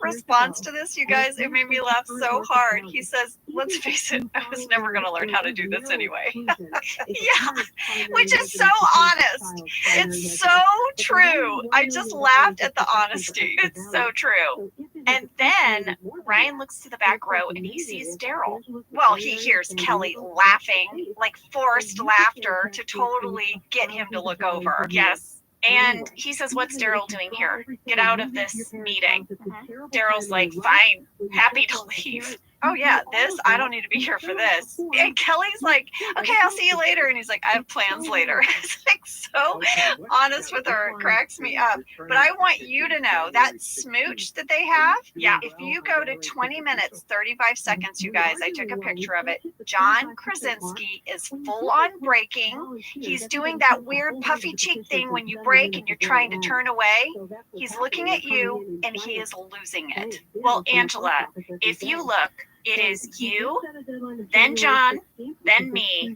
responds to this, you guys. It made me laugh so hard. He says, let's face it, I was never going to learn how to do this anyway. Yeah, which is so honest. It's so true. I just laughed at the honesty. It's so true. And then Ryan looks to the back row and he sees Daryl. Well, he hears Kelly laughing, like forced laughter to totally get him to look over. Yes. And he says, what's Daryl doing here? Get out of this meeting. Daryl's like, fine, happy to leave. Oh yeah, I don't need to be here for this. And Kelly's like, okay, I'll see you later. And he's like, I have plans later. It's like so honest with her. It cracks me up. But I want you to know that smooch that they have. Yeah. If you go to 20 minutes, 35 seconds, you guys, I took a picture of it. John Krasinski is full on braking. He's doing that weird puffy cheek thing when you brake and you're trying to turn away. He's looking at you and he is losing it. Well, Angela, if you look, it is you, then John, then me.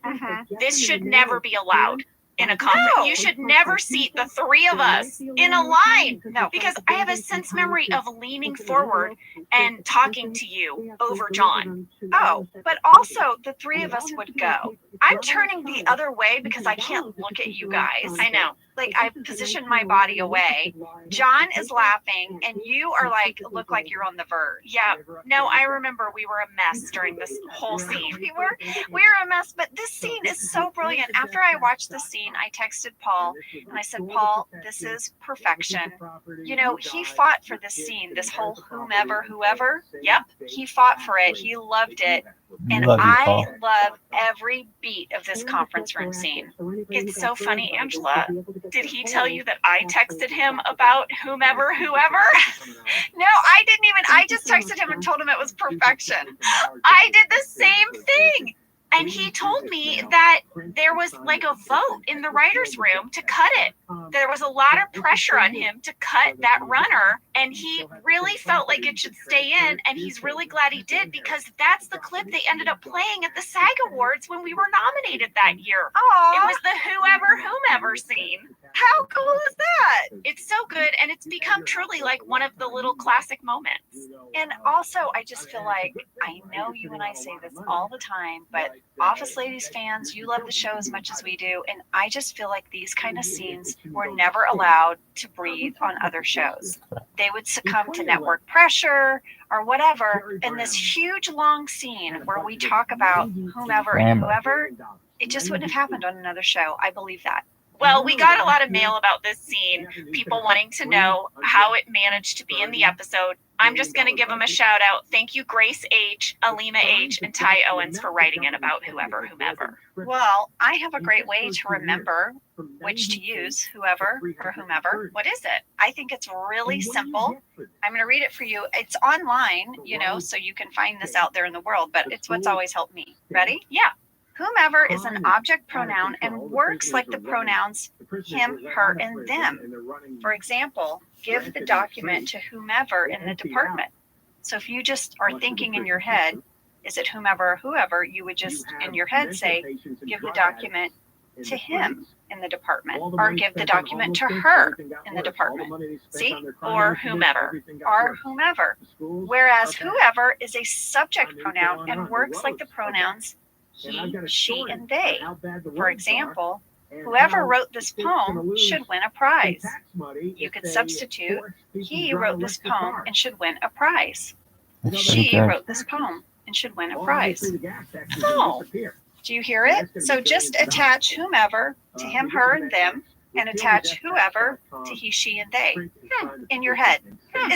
This should never be allowed in a conference. No. You should never seat the three of us in a line. No. Because I have a sense memory of leaning forward and talking to you over John. Oh, but also the three of us would go. I'm turning the other way because I can't look at you guys. I know. Like I positioned my body away. John is laughing and you are like, look like you're on the verge. Yeah. No, I remember we were a mess during this whole scene. We were a mess, but this scene is so brilliant. After I watched the scene, I texted Paul and I said, Paul, this is perfection. You know, he fought for this scene, this whole whoever. Yep. He fought for it. He loved it. And Love you, I Paul. love every beat of this conference room scene. It's so funny, Angela. Did he tell you that I texted him about whomever? No, I didn't even. I just texted him and told him it was perfection. I did the same thing. And he told me that there was like a vote in the writer's room to cut it. There was a lot of pressure on him to cut that runner, and he really felt like it should stay in, and he's really glad he did because that's the clip they ended up playing at the SAG Awards when we were nominated that year. Aww. It was the whomever scene. How cool is that? It's so good, and it's become truly like one of the little classic moments. And also, I just feel like, I know you and I say this all the time, but Office Ladies fans, you love the show as much as we do, and I just feel like these kind of scenes were never allowed to breathe on other shows. They would succumb to network pressure or whatever, and this huge long scene where we talk about whomever and whoever, it just wouldn't have happened on another show. I believe that. Well, we got a lot of mail about this scene, people wanting to know how it managed to be in the episode. I'm just going to give them a shout out. Thank you, Grace H., Alima H., and Ty Owens for writing in about whomever. Well, I have a great way to remember which to use, whoever or whomever. What is it? I think it's really simple. I'm going to read it for you. It's online, so you can find this out there in the world, but it's what's always helped me. Ready? Yeah. Whomever is an object pronoun and works like the pronouns him, her, and them. For example, give the document to whomever in the department. So if you just are thinking in your head, is it whomever or whoever, you would just in your head say, give the document to him in the department, or give the document to her in the department. See? Or whomever. Whereas whoever is a subject pronoun and works like the pronouns he, she, and they. For example, whoever wrote this poem should win a prize. You could substitute, he wrote this poem and should win a prize. She wrote this poem and should win a prize. Oh, do you hear it? So just attach whomever to him, her, and them, and attach whoever to he, she, and they in your head. I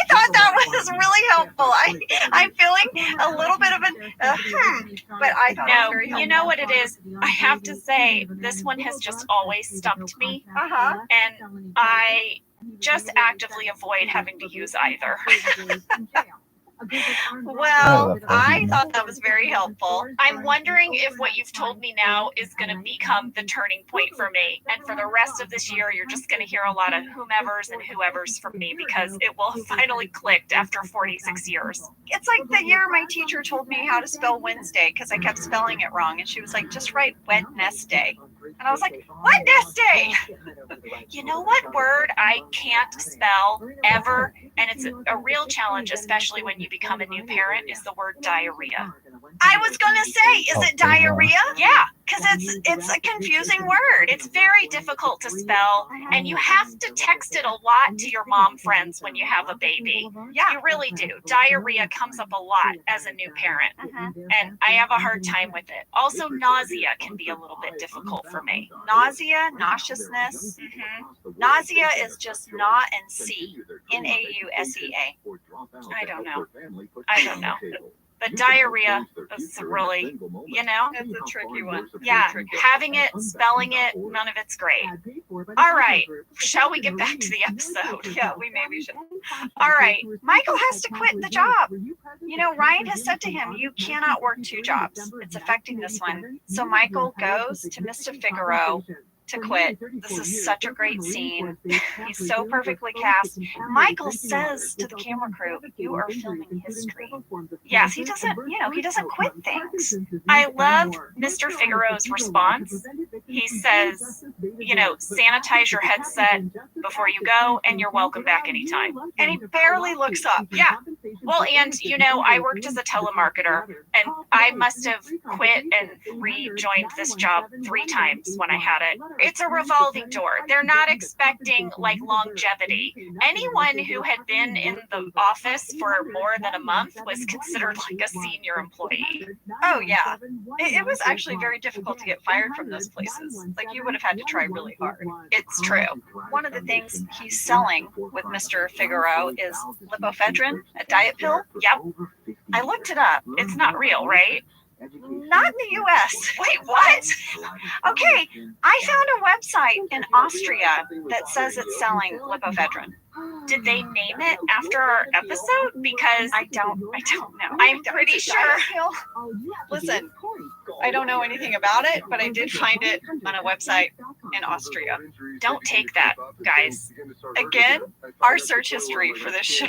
thought that was really helpful. I'm feeling a little bit of but I thought it was very helpful. You know what it is? I have to say, this one has just always stumped me. Uh-huh. And I Just actively avoid having to use either. Well, I thought that was very helpful. I'm wondering if what you've told me now is going to become the turning point for me. And for the rest of this year, you're just going to hear a lot of whomevers and whoevers from me because it will have finally clicked after 46 years. It's like the year my teacher told me how to spell Wednesday because I kept spelling it wrong. And she was like, just write Wednesday. And I was like, Wednesday! You know what word I can't spell ever? And it's a real challenge, especially when you become a new parent, is the word diarrhea. I was going to say, is it diarrhea? Yeah. Because it's a confusing word. It's very difficult to spell, and you have to text it a lot to your mom friends when you have a baby. Yeah. You really do. Diarrhea comes up a lot as a new parent, and I have a hard time with it. Also, nausea can be a little bit difficult for me. Nausea, nauseousness. Nausea is just na and C, N-A-U-S-E-A. I don't know. But diarrhea is really, it's a tricky one. Yeah, having it, spelling it, none of it's great. All right, shall we get back to the episode? Yeah, we maybe should. All right, Michael has to quit the job. Ryan has said to him, you cannot work 2 jobs. It's affecting this one. So Michael goes to Mr. Figaro to quit. This is such a great scene. He's so perfectly cast. Michael says to the camera crew, you are filming history. Yes, he doesn't quit things. I love Mr. Figaro's response. He says, sanitize your headset before you go, and you're welcome back anytime. And he barely looks up. Yeah. Well, and I worked as a telemarketer, and I must have quit and rejoined this job 3 times when I had it. It's a revolving door. They're not expecting longevity. Anyone who had been in the office for more than a month was considered like a senior employee. Oh yeah. It was actually very difficult to get fired from those places. You would have had to try really hard. It's true. One of the things he's selling with Mr. Figaro is lipofedrin, a diet pill. Yep. I looked it up. It's not real, right? Not in the US. Wait, what? Okay, I found a website in Austria that says it's selling lipofedrin. Did they name it after our episode? Because I don't know. I'm pretty sure. Listen, I don't know anything about it, but I did find it on a website in Austria. Don't take that, guys. Again, our search history for this show.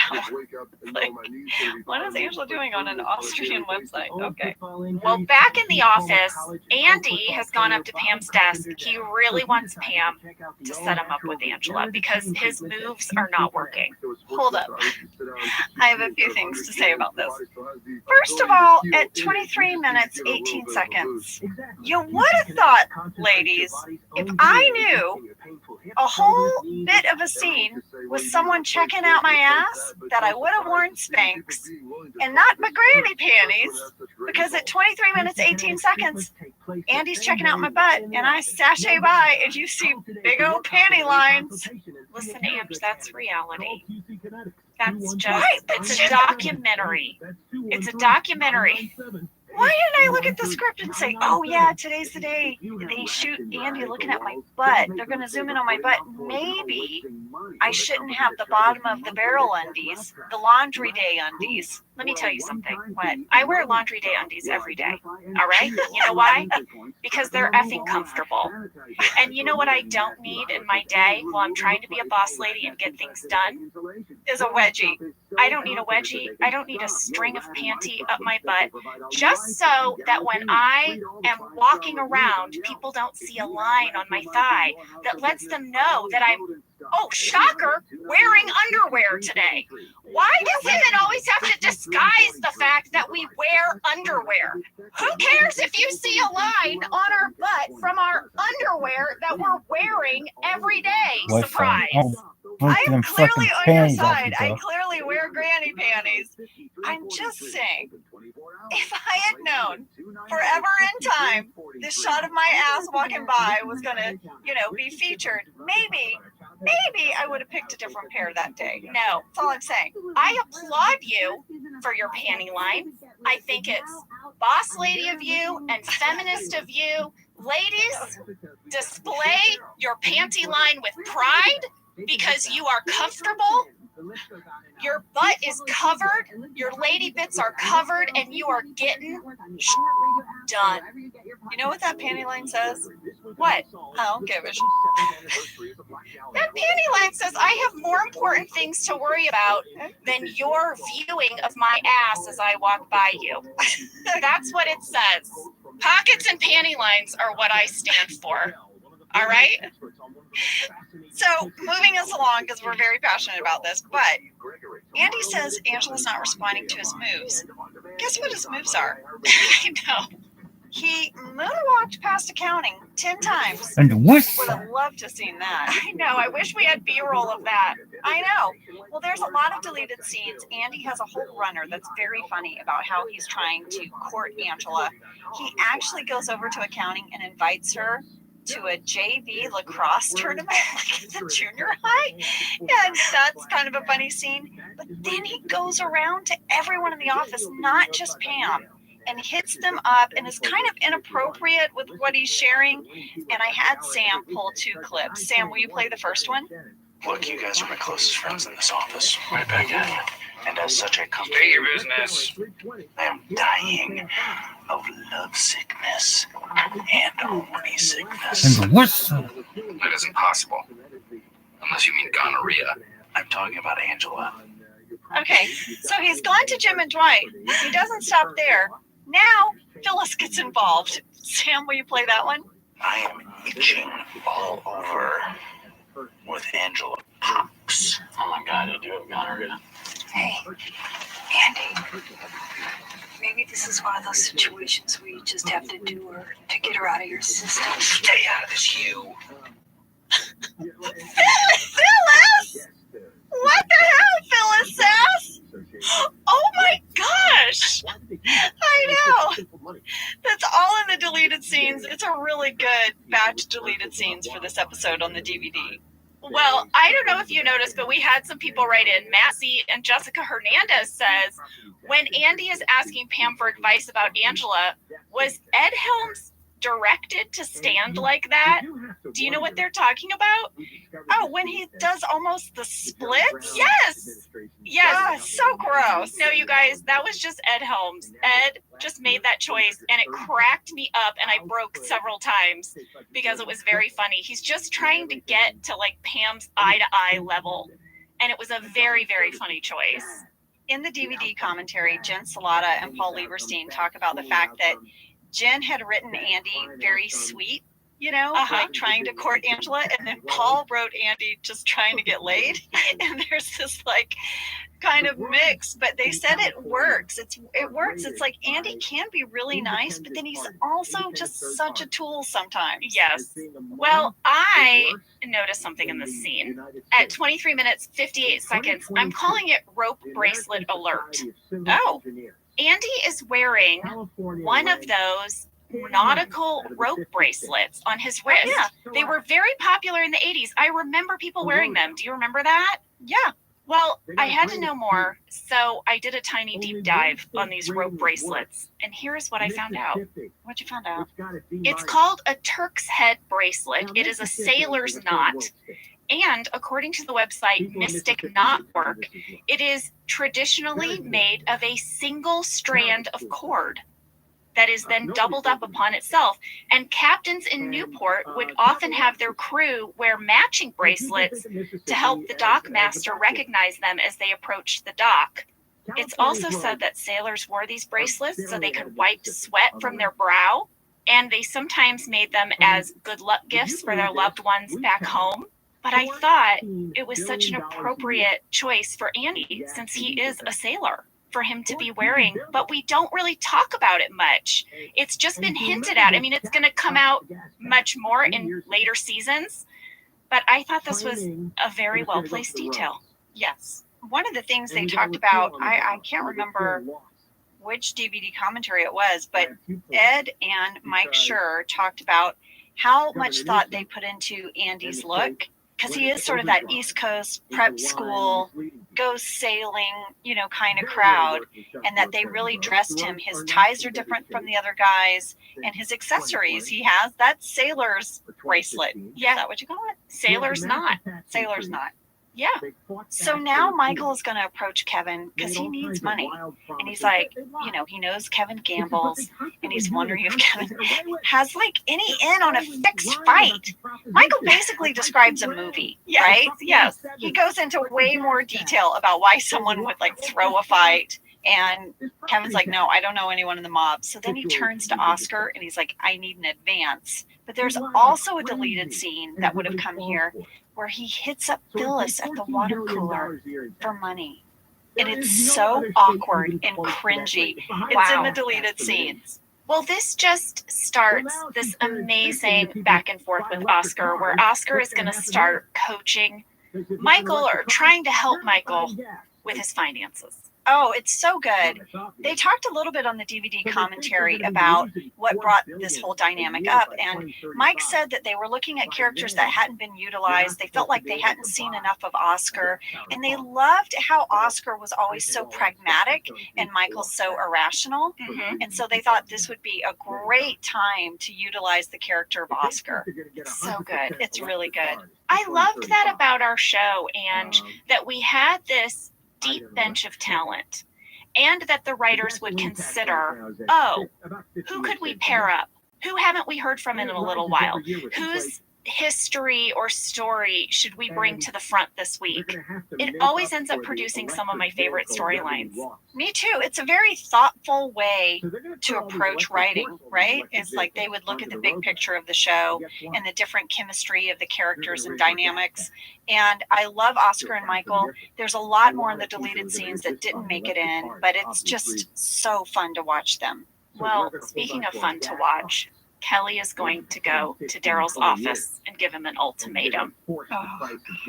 What is Angela doing on an Austrian website? Okay. Well, back in the office, Andy has gone up to Pam's desk. He really wants Pam to set him up with Angela because his moves are not working. Hold up. I have a few things to say about this. First of all, at 23 minutes, 18 seconds, you would have thought, ladies, if I knew a whole bit of a scene was someone checking out my ass, that I would have worn Spanx and not my granny panties, because at 23 minutes, 18 seconds, Andy's checking out my butt, and I sashay by, and you see big old panty lines. Listen, Ange, that's reality. That's just, it's a documentary. It's a documentary. Why didn't I look at the script and say, oh yeah, today's the day they shoot Andy looking at my butt. They're going to zoom in on my butt. Maybe I shouldn't have the bottom of the barrel undies, the laundry day undies. Let me tell you something. What? I wear laundry day undies every day. All right? You know why? Because they're effing comfortable. And you know what I don't need in my day while I'm trying to be a boss lady and get things done? Is a wedgie. I don't need a wedgie. I don't need a string of panty up my butt. Just so that when I am walking around, people don't see a line on my thigh that lets them know that I'm, oh, shocker, wearing underwear today. Why does women always have to disguise the fact that we wear underwear? Who cares if you see a line on our butt from our underwear that we're wearing every day? Surprise. I am clearly on your side. I clearly wear granny panties. I'm just saying, if I had known forever in time this shot of my ass walking by was going to, be featured, maybe I would have picked a different pair that day. No, that's all I'm saying. I applaud you for your panty line. I think it's boss lady of you and feminist of you. Ladies, display your panty line with pride because you are comfortable, your butt is covered, your lady bits are covered, and you are getting done. You know what that panty line says? What? I don't give a That panty line says, I have more important things to worry about than your viewing of my ass as I walk by you. That's what it says. Pockets and panty lines are what I stand for. All right? So, moving us along, because we're very passionate about this, but Andy says Angela's not responding to his moves. Guess what his moves are? I know. He moonwalked past accounting 10 times. And what? Would have loved to have seen that. I know. I wish we had B-roll of that. I know. Well, there's a lot of deleted scenes. Andy has a whole runner that's very funny about how he's trying to court Angela. He actually goes over to accounting and invites her to a JV lacrosse tournament like at the junior high. And that's kind of a funny scene. But then he goes around to everyone in the office, not just Pam, and hits them up and is kind of inappropriate with what he's sharing. And I had Sam pull 2 clips. Sam, will you play the first one? Look, you guys are my closest friends in this office. Right back at you. And as such, I come to State your business. I am dying of love sickness and horny sickness. And what's That isn't possible. Unless you mean gonorrhea. I'm talking about Angela. Okay, so he's gone to Jim and Dwight. He doesn't stop there. Now, Phyllis gets involved. Sam, will you play that one? I am itching all over with Angela Pops. Oh my God, I do have gonorrhea. Hey, Andy. Maybe this is one of those situations where you just have to do her to get her out of your system. Stay out of this, you. Phyllis! What the hell, Phyllis sass? Oh my gosh! I know. That's all in the deleted scenes. It's a really good batch of deleted scenes for this episode on the DVD. Well, I don't know if you noticed, but we had some people write in. Massey and Jessica Hernandez says, when Andy is asking Pam for advice about Angela, was Ed Helms directed to stand like that? Do you know what they're talking about? Oh, when he does almost the splits? Yes! Yes. Ah, so gross. No, you guys, that was just Ed Helms. Ed just made that choice, and it cracked me up, and I broke several times because it was very funny. He's just trying to get to like Pam's eye-to-eye level, and it was a very, very funny choice. In the DVD commentary, Jen Salata and Paul Lieberstein talk about the fact that Jen had written Andy very sweet, you know, like trying to court Angela, and then Paul wrote Andy just trying to get laid. And there's this like kind of mix, but they said it works. It works. It's like Andy can be really nice, but then he's also just such a tool sometimes. Yes. Well, I noticed something in this scene. At 23 minutes, 58 seconds, I'm calling it rope bracelet alert. Oh. Andy is wearing one of those nautical rope bracelets on his wrist. Yeah. They were very popular in the 80s. I remember people wearing them. Do you remember that? Yeah. Well, I had to know more, so I did a tiny deep dive on these rope bracelets. And here's what I found out. What'd you find out? It's called a Turk's head bracelet. It is a sailor's knot. And according to the website Mystic Knotwork, it is traditionally made of a single strand of cord that is then doubled up upon itself. And captains in Newport would often have their crew wear matching bracelets to help the dock master recognize them as they approached the dock. It's also said that sailors wore these bracelets so they could wipe sweat from their brow, and they sometimes made them as good luck gifts for their loved ones back home. But I thought it was such an appropriate choice for Andy, since he is a sailor, for him to be wearing, but we don't really talk about it much. It's just been hinted at. I mean, it's going to come out much more in later seasons, but I thought this was a very well-placed detail. Yes. One of the things they talked about, I can't remember which DVD commentary it was, but Ed and Mike Schur talked about how much thought they put into Andy's look. because he is sort of that East Coast prep school, goes sailing, kind of crowd, and that they really dressed him. His ties are different from the other guys, and his accessories. He has that sailor's bracelet. Yeah, is that what you call it? Sailor's knot. Sailor's knot. Yeah. So now Michael is going to approach Kevin because he needs money. And he's like, he knows Kevin gambles, and he's wondering if Kevin has any in on a fixed fight. Michael basically describes a movie, right? Yes. He goes into way more detail about why someone would throw a fight. And Kevin's like, no, I don't know anyone in the mob. So then he turns to Oscar and he's like, I need an advance. But there's also a deleted scene that would have come here where he hits up Phyllis at the water cooler for money. And it's so awkward and cringy. It's in the deleted scenes. Well, this just starts this amazing back and forth with Oscar, where Oscar is going to start coaching Michael or trying to help Michael with his finances. Oh, it's so good. They talked a little bit on the DVD commentary about what brought this whole dynamic up. And Mike said that they were looking at characters that hadn't been utilized. They felt like they hadn't seen enough of Oscar. And they loved how Oscar was always so pragmatic and Michael's so irrational. And so they thought this would be a great time to utilize the character of Oscar. It's so good. It's really good. I loved that about our show, and that we had this deep bench of talent, and that the writers would consider, who could we pair up? Who haven't we heard from in a little while? Whose history or story should we bring to the front this week? It always ends up producing some of my favorite storylines. Me too. It's a very thoughtful way to approach writing, right? It's like they would look at the big picture of the show and the different chemistry of the characters and dynamics. And I love Oscar and Michael. There's a lot more in the deleted scenes that didn't make it in, but it's just so fun to watch them. Well, speaking of fun to watch, Kelly is going to go to Daryl's office and give him an ultimatum.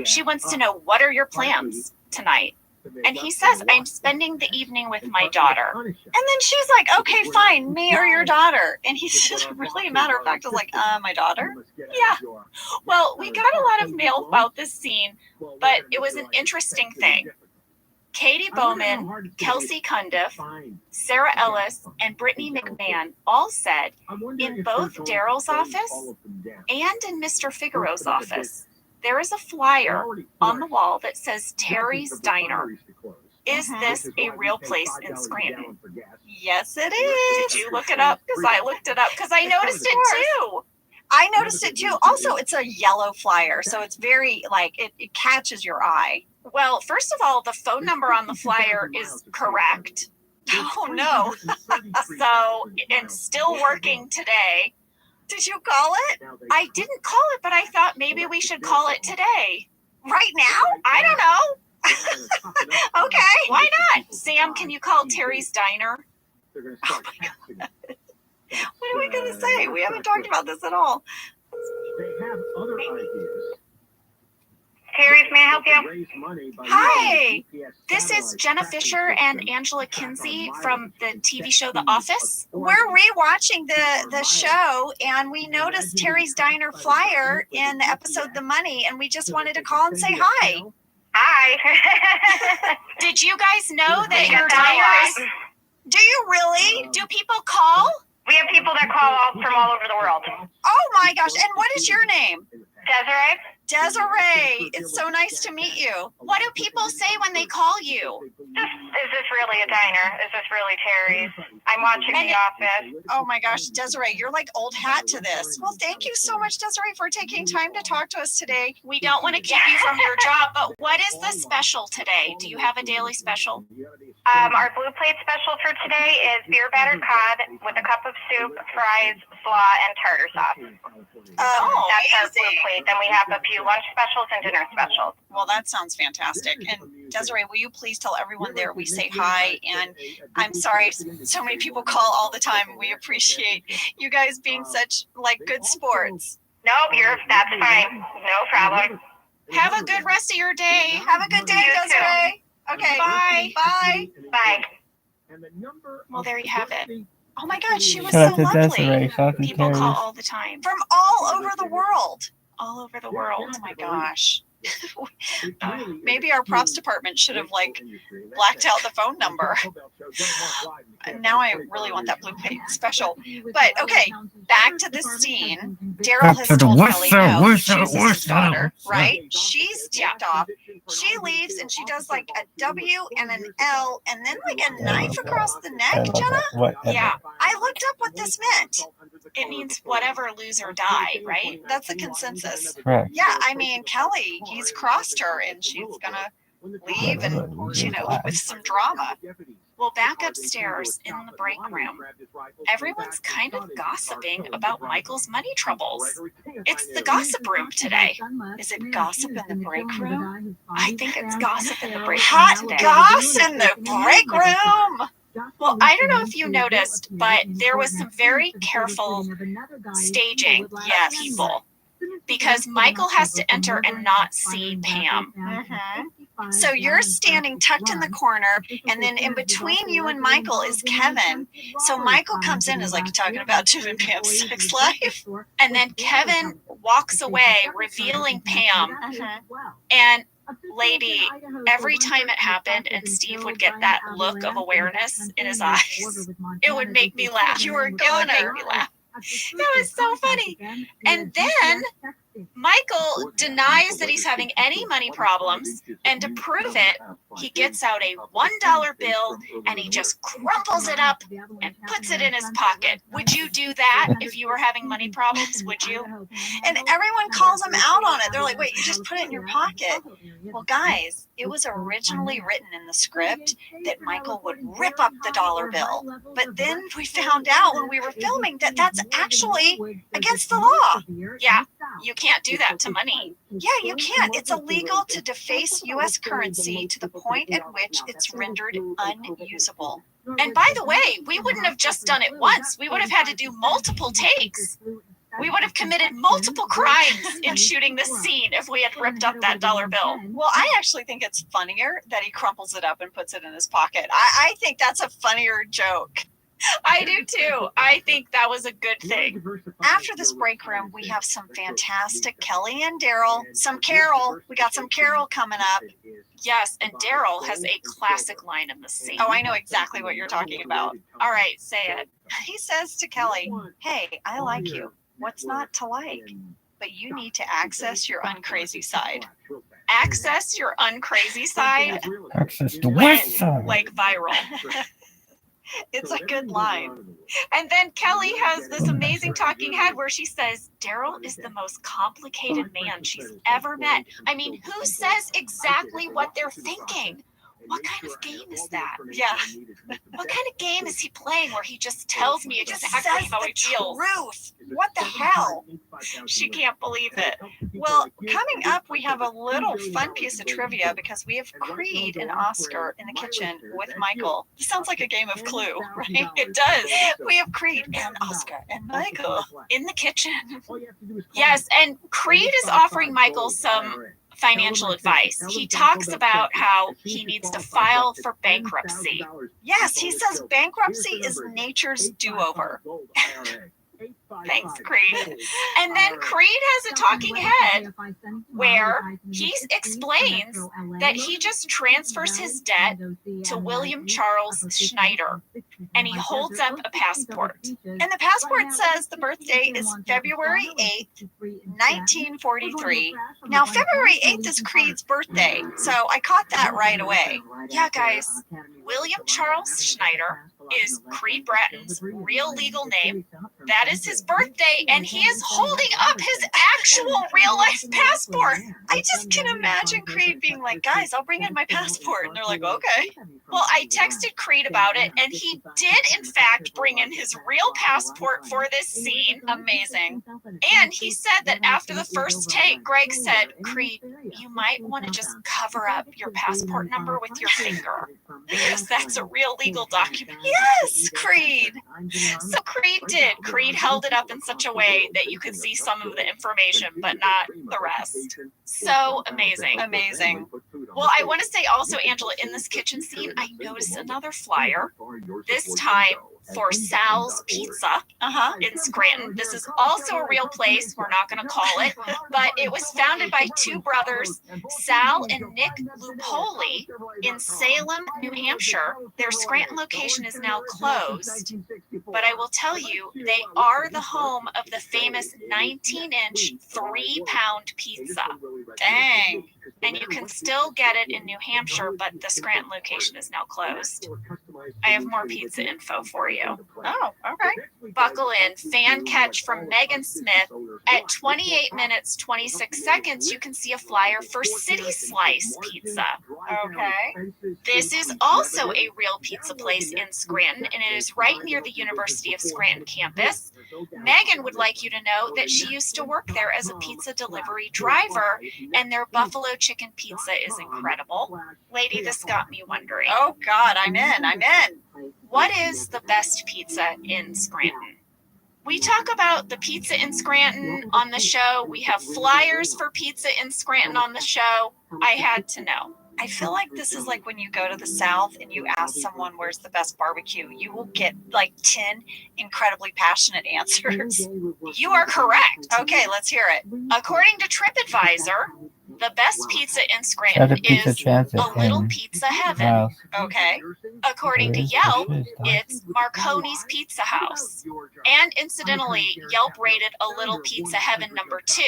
She wants to know, what are your plans tonight? And he says, I'm spending the evening with my daughter. And then she's like, okay, fine, me or your daughter? And he's just really matter of fact, is like, my daughter? Yeah. Well, we got a lot of mail about this scene, but it was an interesting thing. Katie Bowman, Kelsey Cundiff, Sarah Ellis, and Brittany McMahon all said in both Daryl's office and in Mr. Figaro's office, there is a flyer on the wall that says Terry's Diner. Is this a real place in Scranton? Yes, it is. Did you look it up? Because I looked it up because I noticed it too. I noticed it too. Also, it's a yellow flyer, so it's very, it catches your eye. Well, first of all, the phone number on the flyer is correct. Oh, no. So it's still working today. Did you call it? I didn't call it, but I thought maybe we should call it today. Right now? I don't know. Okay, why not? Sam, can you call Terry's Diner? Oh, my God. What are we going to say? We haven't talked about this at all. They have other ideas. Terry's, may I help you? Hi, this is Jenna Fisher and Angela Kinsey from the TV show The Office. We're rewatching the show, and we noticed Terry's Diner flyer in the episode The Money, and we just wanted to call and say hi. Hi. Did you guys know that your diner is... Do you really? Do people call? We have people that call from all over the world. Oh my gosh, and what is your name? Desiree. Desiree, it's so nice to meet you. What do people say when they call you? Is this really a diner? Is this really Terry's? I'm watching The Office. Oh my gosh, Desiree, you're like old hat to this. Well, thank you so much, Desiree, for taking time to talk to us today. We don't want to keep you from your job, but what is the special today? Do you have a daily special? Our blue plate special for today is beer battered cod with a cup of soup, fries, slaw, and tartar sauce. That's our blue plate. Then we have a few lunch specials and dinner specials. Well, that sounds fantastic. And Desiree, will you please tell everyone there we say hi? And I'm sorry, so many people call all the time. We appreciate you guys being such good sports. Nope, that's fine. No problem. Have a good rest of your day. Have a good day, Desiree. Okay, bye. Bye. Bye. Well, there you have it. Oh my God, she was Shout so out to lovely. Desiree, People call all the time from all over the world. all over the world. Oh my gosh. Maybe our props department should have like blacked out the phone number. Now I really want that blue plate special. But okay, back to the scene. Daryl has told Kelly no, she chooses his daughter, right? She's ticked off. She leaves and she does like a W and an L and then like a knife across the neck, Jenna? Yeah, I looked up what this meant. it means whatever, lose or die, right? That's the consensus. Correct. Yeah, I mean, Kelly, he's crossed her and she's gonna leave and, you know, with some drama. Well, back upstairs in the break room, everyone's kind of gossiping about Michael's money troubles. It's the gossip room today. Is it gossip in the break room? I think it's gossip in the break room Hot today. goss in the break room. Well, I don't know if you noticed, but there was some very careful staging of people because Michael has to enter and not see Pam. So you're standing tucked in the corner, and then in between you and Michael is Kevin. So Michael comes in as like talking about Tim and Pam's sex life. And then Kevin walks away, revealing Pam. And lady, every time it happened and Steve would get that look of awareness in his eyes, it would make me laugh. You were It would gonna. make me laugh. That was so funny. And then Michael denies that he's having any money problems, and to prove it, he gets out a $1 bill and he just crumples it up and puts it in his pocket. Would you do that if you were having money problems? Would you? And everyone calls him out on it. They're like, wait, you just put it in your pocket. Well, guys, it was originally written in the script that Michael would rip up the dollar bill. But then we found out when we were filming that that's actually against the law. Yeah, you can't do that to money. Yeah, you can't. It's illegal to deface U.S. currency to the point at which it's rendered unusable. And by the way, we wouldn't have just done it once. We would have had to do multiple takes. We would have committed multiple crimes in shooting this scene if we had ripped up that dollar bill. Well, I actually think it's funnier that he crumples it up and puts it in his pocket. I think that's a funnier joke. I do too. I think that was a good thing. After this break room, we have some fantastic Kelly and Daryl, some Carol. We got some Carol coming up. Yes, and Daryl has a classic line in the scene. Oh, I know exactly what you're talking about. All right, say it. He says to Kelly, hey, I like you. What's not to like? But you need to access your uncrazy side. Access your uncrazy side? Access to what? Like viral. It's a good line. And then Kelly has this amazing talking head where she says, Daryl is the most complicated man she's ever met. I mean, who says exactly what they're thinking? What kind of game is that? Yeah. What kind of game is he playing where he just tells me exactly how he feels? Truth. What the hell? She can't believe it. Well, coming up, we have a little fun piece of trivia because we have Creed and Oscar in the kitchen with Michael. This sounds like a game of Clue, right? It does. We have Creed and Oscar and Michael in the kitchen. Yes, and Creed is offering Michael some financial advice. He talks about how he needs to file for bankruptcy. Yes, he says bankruptcy is nature's do-over. Thanks, Creed. And then Creed has a talking head where he explains that he just transfers his debt to William Charles Schneider and he holds up a passport. And the passport says the birthday is February 8th, 1943. Now, February 8th is Creed's birthday, so I caught that right away. Yeah, guys, William Charles Schneider is Creed Bratton's real legal name. That is his birthday, and he is holding up his actual real-life passport. I just can imagine Creed being like, guys, I'll bring in my passport. And they're like, okay. Well, I texted Creed about it, and he did, in fact, bring in his real passport for this scene. Amazing. And he said that after the first take, Greg said, Creed, you might want to just cover up your passport number with your finger, because that's a real legal document. Yes, Creed. So Creed did. Creed held it up in such a way that you could see some of the information, but not the rest. So amazing. Amazing. Well, I want to say also, Angela, in this kitchen scene, I noticed another flyer. This time, for Sal's Pizza in Scranton. This is also a real place. We're not going to call it, but it was founded by two brothers, Sal and Nick Lupoli, in Salem, New Hampshire. Their Scranton location is now closed, but I will tell you, they are the home of the famous 19-inch, 3-pound pizza. Dang. And you can still get it in New Hampshire, but the Scranton location is now closed. I have more pizza info for you. Oh, okay. Buckle in. Fan catch from Megan Smith. At 28 minutes, 26 seconds, you can see a flyer for City Slice Pizza. Okay. This is also a real pizza place in Scranton, and it is right near the University of Scranton campus. Megan would like you to know that she used to work there as a pizza delivery driver, and their buffalo chicken pizza is incredible. Lady, this got me wondering. Oh, God, I'm in. What is the best pizza in Scranton? We talk about the pizza in Scranton on the show. We have flyers for pizza in Scranton on the show. I had to know. I feel like this is like when you go to the South and you ask someone where's the best barbecue. You will get like 10 incredibly passionate answers. You are correct. Okay, let's hear it. According to TripAdvisor, the best pizza in Scranton is A Little Pizza Heaven. Okay. According to Yelp, it's Marconi's Pizza House. And incidentally, Yelp rated A Little Pizza Heaven number 2.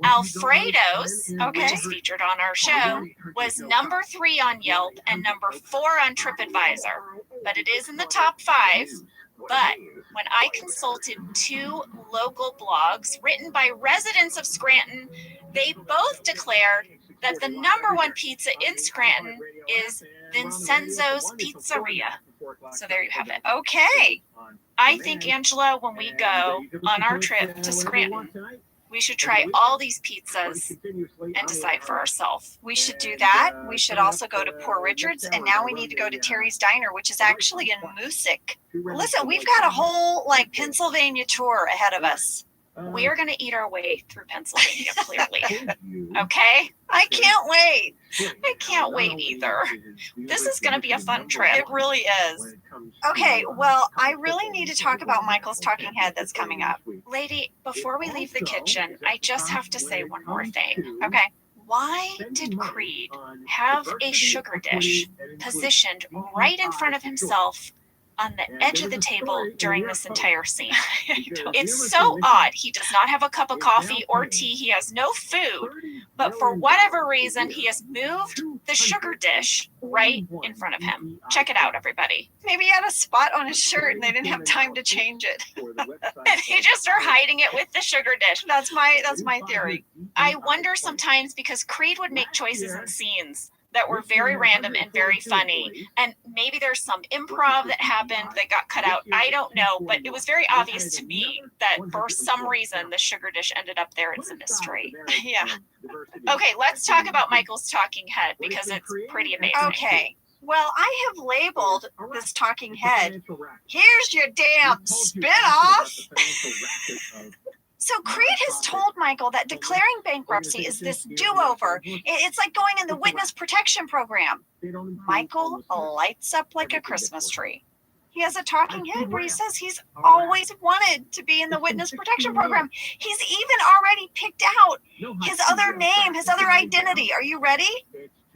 Alfredo's, which is featured on our show, was number 3 on Yelp and number 4 on TripAdvisor. But it is in the top 5. But when I consulted 2 local blogs written by residents of Scranton, they both declared that the number 1 pizza in Scranton is Vincenzo's Pizzeria. So there you have it. Okay. I think, Angela, when we go on our trip to Scranton, we should try all these pizzas and decide for ourselves. We should do that. We should also go to Poor Richard's, and now we need to go to Terry's Diner, which is actually in Moosic. Listen, we've got a whole Pennsylvania tour ahead of us. We are going to eat our way through Pennsylvania, clearly. Okay? I can't wait. I can't wait either. This is going to be a fun trip. It really is. Okay, well, I really need to talk about Michael's talking head that's coming up. Lady, before we leave the kitchen, I just have to say one more thing. Okay. Why did Creed have a sugar dish positioned right in front of himself on the edge of the table during this entire scene? It's so odd. He does not have a cup of coffee or tea. He has no food. But for whatever reason, he has moved the sugar dish right in front of him. Check it out, everybody. Maybe he had a spot on his shirt and they didn't have time to change it. And they just are hiding it with the sugar dish. That's my theory. I wonder sometimes because Creed would make choices in scenes that were very random and very funny. And maybe there's some improv that happened that got cut out. I don't know, but it was very obvious to me that for some reason the sugar dish ended up there. It's a mystery. Yeah. Okay, let's talk about Michael's talking head because it's pretty amazing. Okay. Well, I have labeled this talking head, here's your damn spin-off. So Creed has told Michael that declaring bankruptcy is this do-over. It's like going in the witness protection program. Michael lights up like a Christmas tree. He has a talking head where he says he's always wanted to be in the witness protection program. He's even already picked out his other name, his other identity. Are you ready?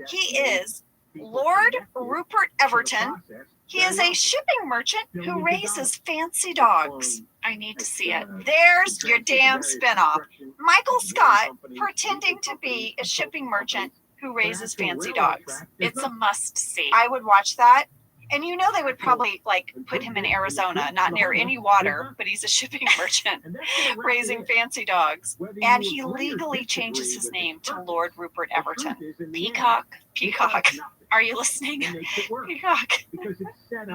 He is Lord Rupert Everton. He is a shipping merchant who raises fancy dogs. I need to see it. There's your damn spinoff. Michael Scott pretending to be a shipping merchant who raises fancy dogs. It's a must see. I would watch that. And you know they would probably put him in Arizona, not near any water, but he's a shipping merchant raising fancy dogs. And he legally changes his name to Lord Rupert Everton. Peacock. Are you listening? Peacock.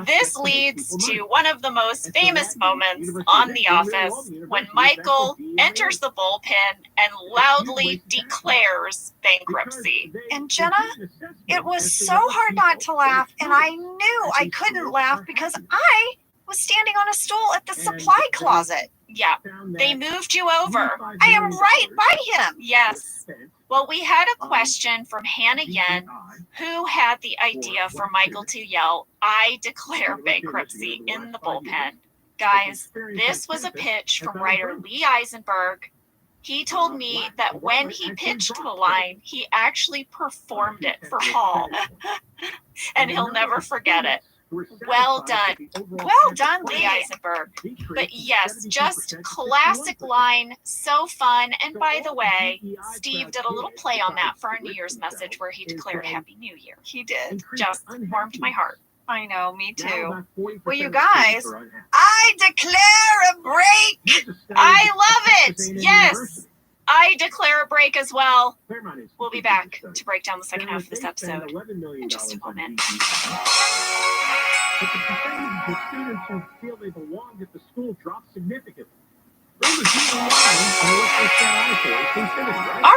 This leads to one of the most famous moments on The Office when Michael enters the bullpen and loudly declares bankruptcy. And Jenna, it was so hard not to laugh, and I knew I couldn't laugh because I was standing on a stool at the supply closet. Yeah, they moved you over. I am right by him. Yes. Well, we had a question from Hannah Yen, who had the idea for Michael to yell, "I declare bankruptcy" in the bullpen. Guys, this was a pitch from writer Lee Eisenberg. He told me that when he pitched the line, he actually performed it for Hall. And he'll never forget it. Well done. Well done, Lee Eisenberg. But yes, just classic line, so fun. And by the way, Steve did a little play on that for our New Year's message where he declared Happy New Year. He did. Just warmed my heart. I know, me too. Well, you guys, I declare a break. I love it. Yes. I declare a break as well. We'll be back to break down the second half of this episode in just a moment. But the percentage of students who feel they belong at the school dropped significantly. All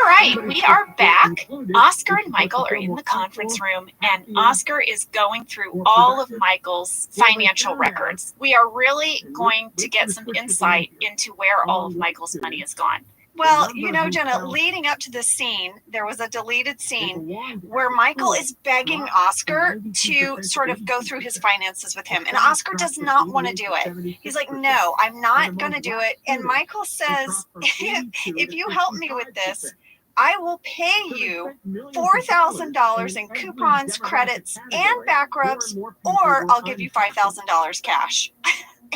right, we are back. Oscar and Michael are in the conference room, and Oscar is going through all of Michael's financial records. We are really going to get some insight into where all of Michael's money is gone. Well, you know, Jenna, leading up to this scene, there was a deleted scene where Michael is begging Oscar to sort of go through his finances with him. And Oscar does not want to do it. He's like, no, I'm not going to do it. And Michael says, if you help me with this, I will pay you $4,000 in coupons, credits, and back rubs, or I'll give you $5,000 cash.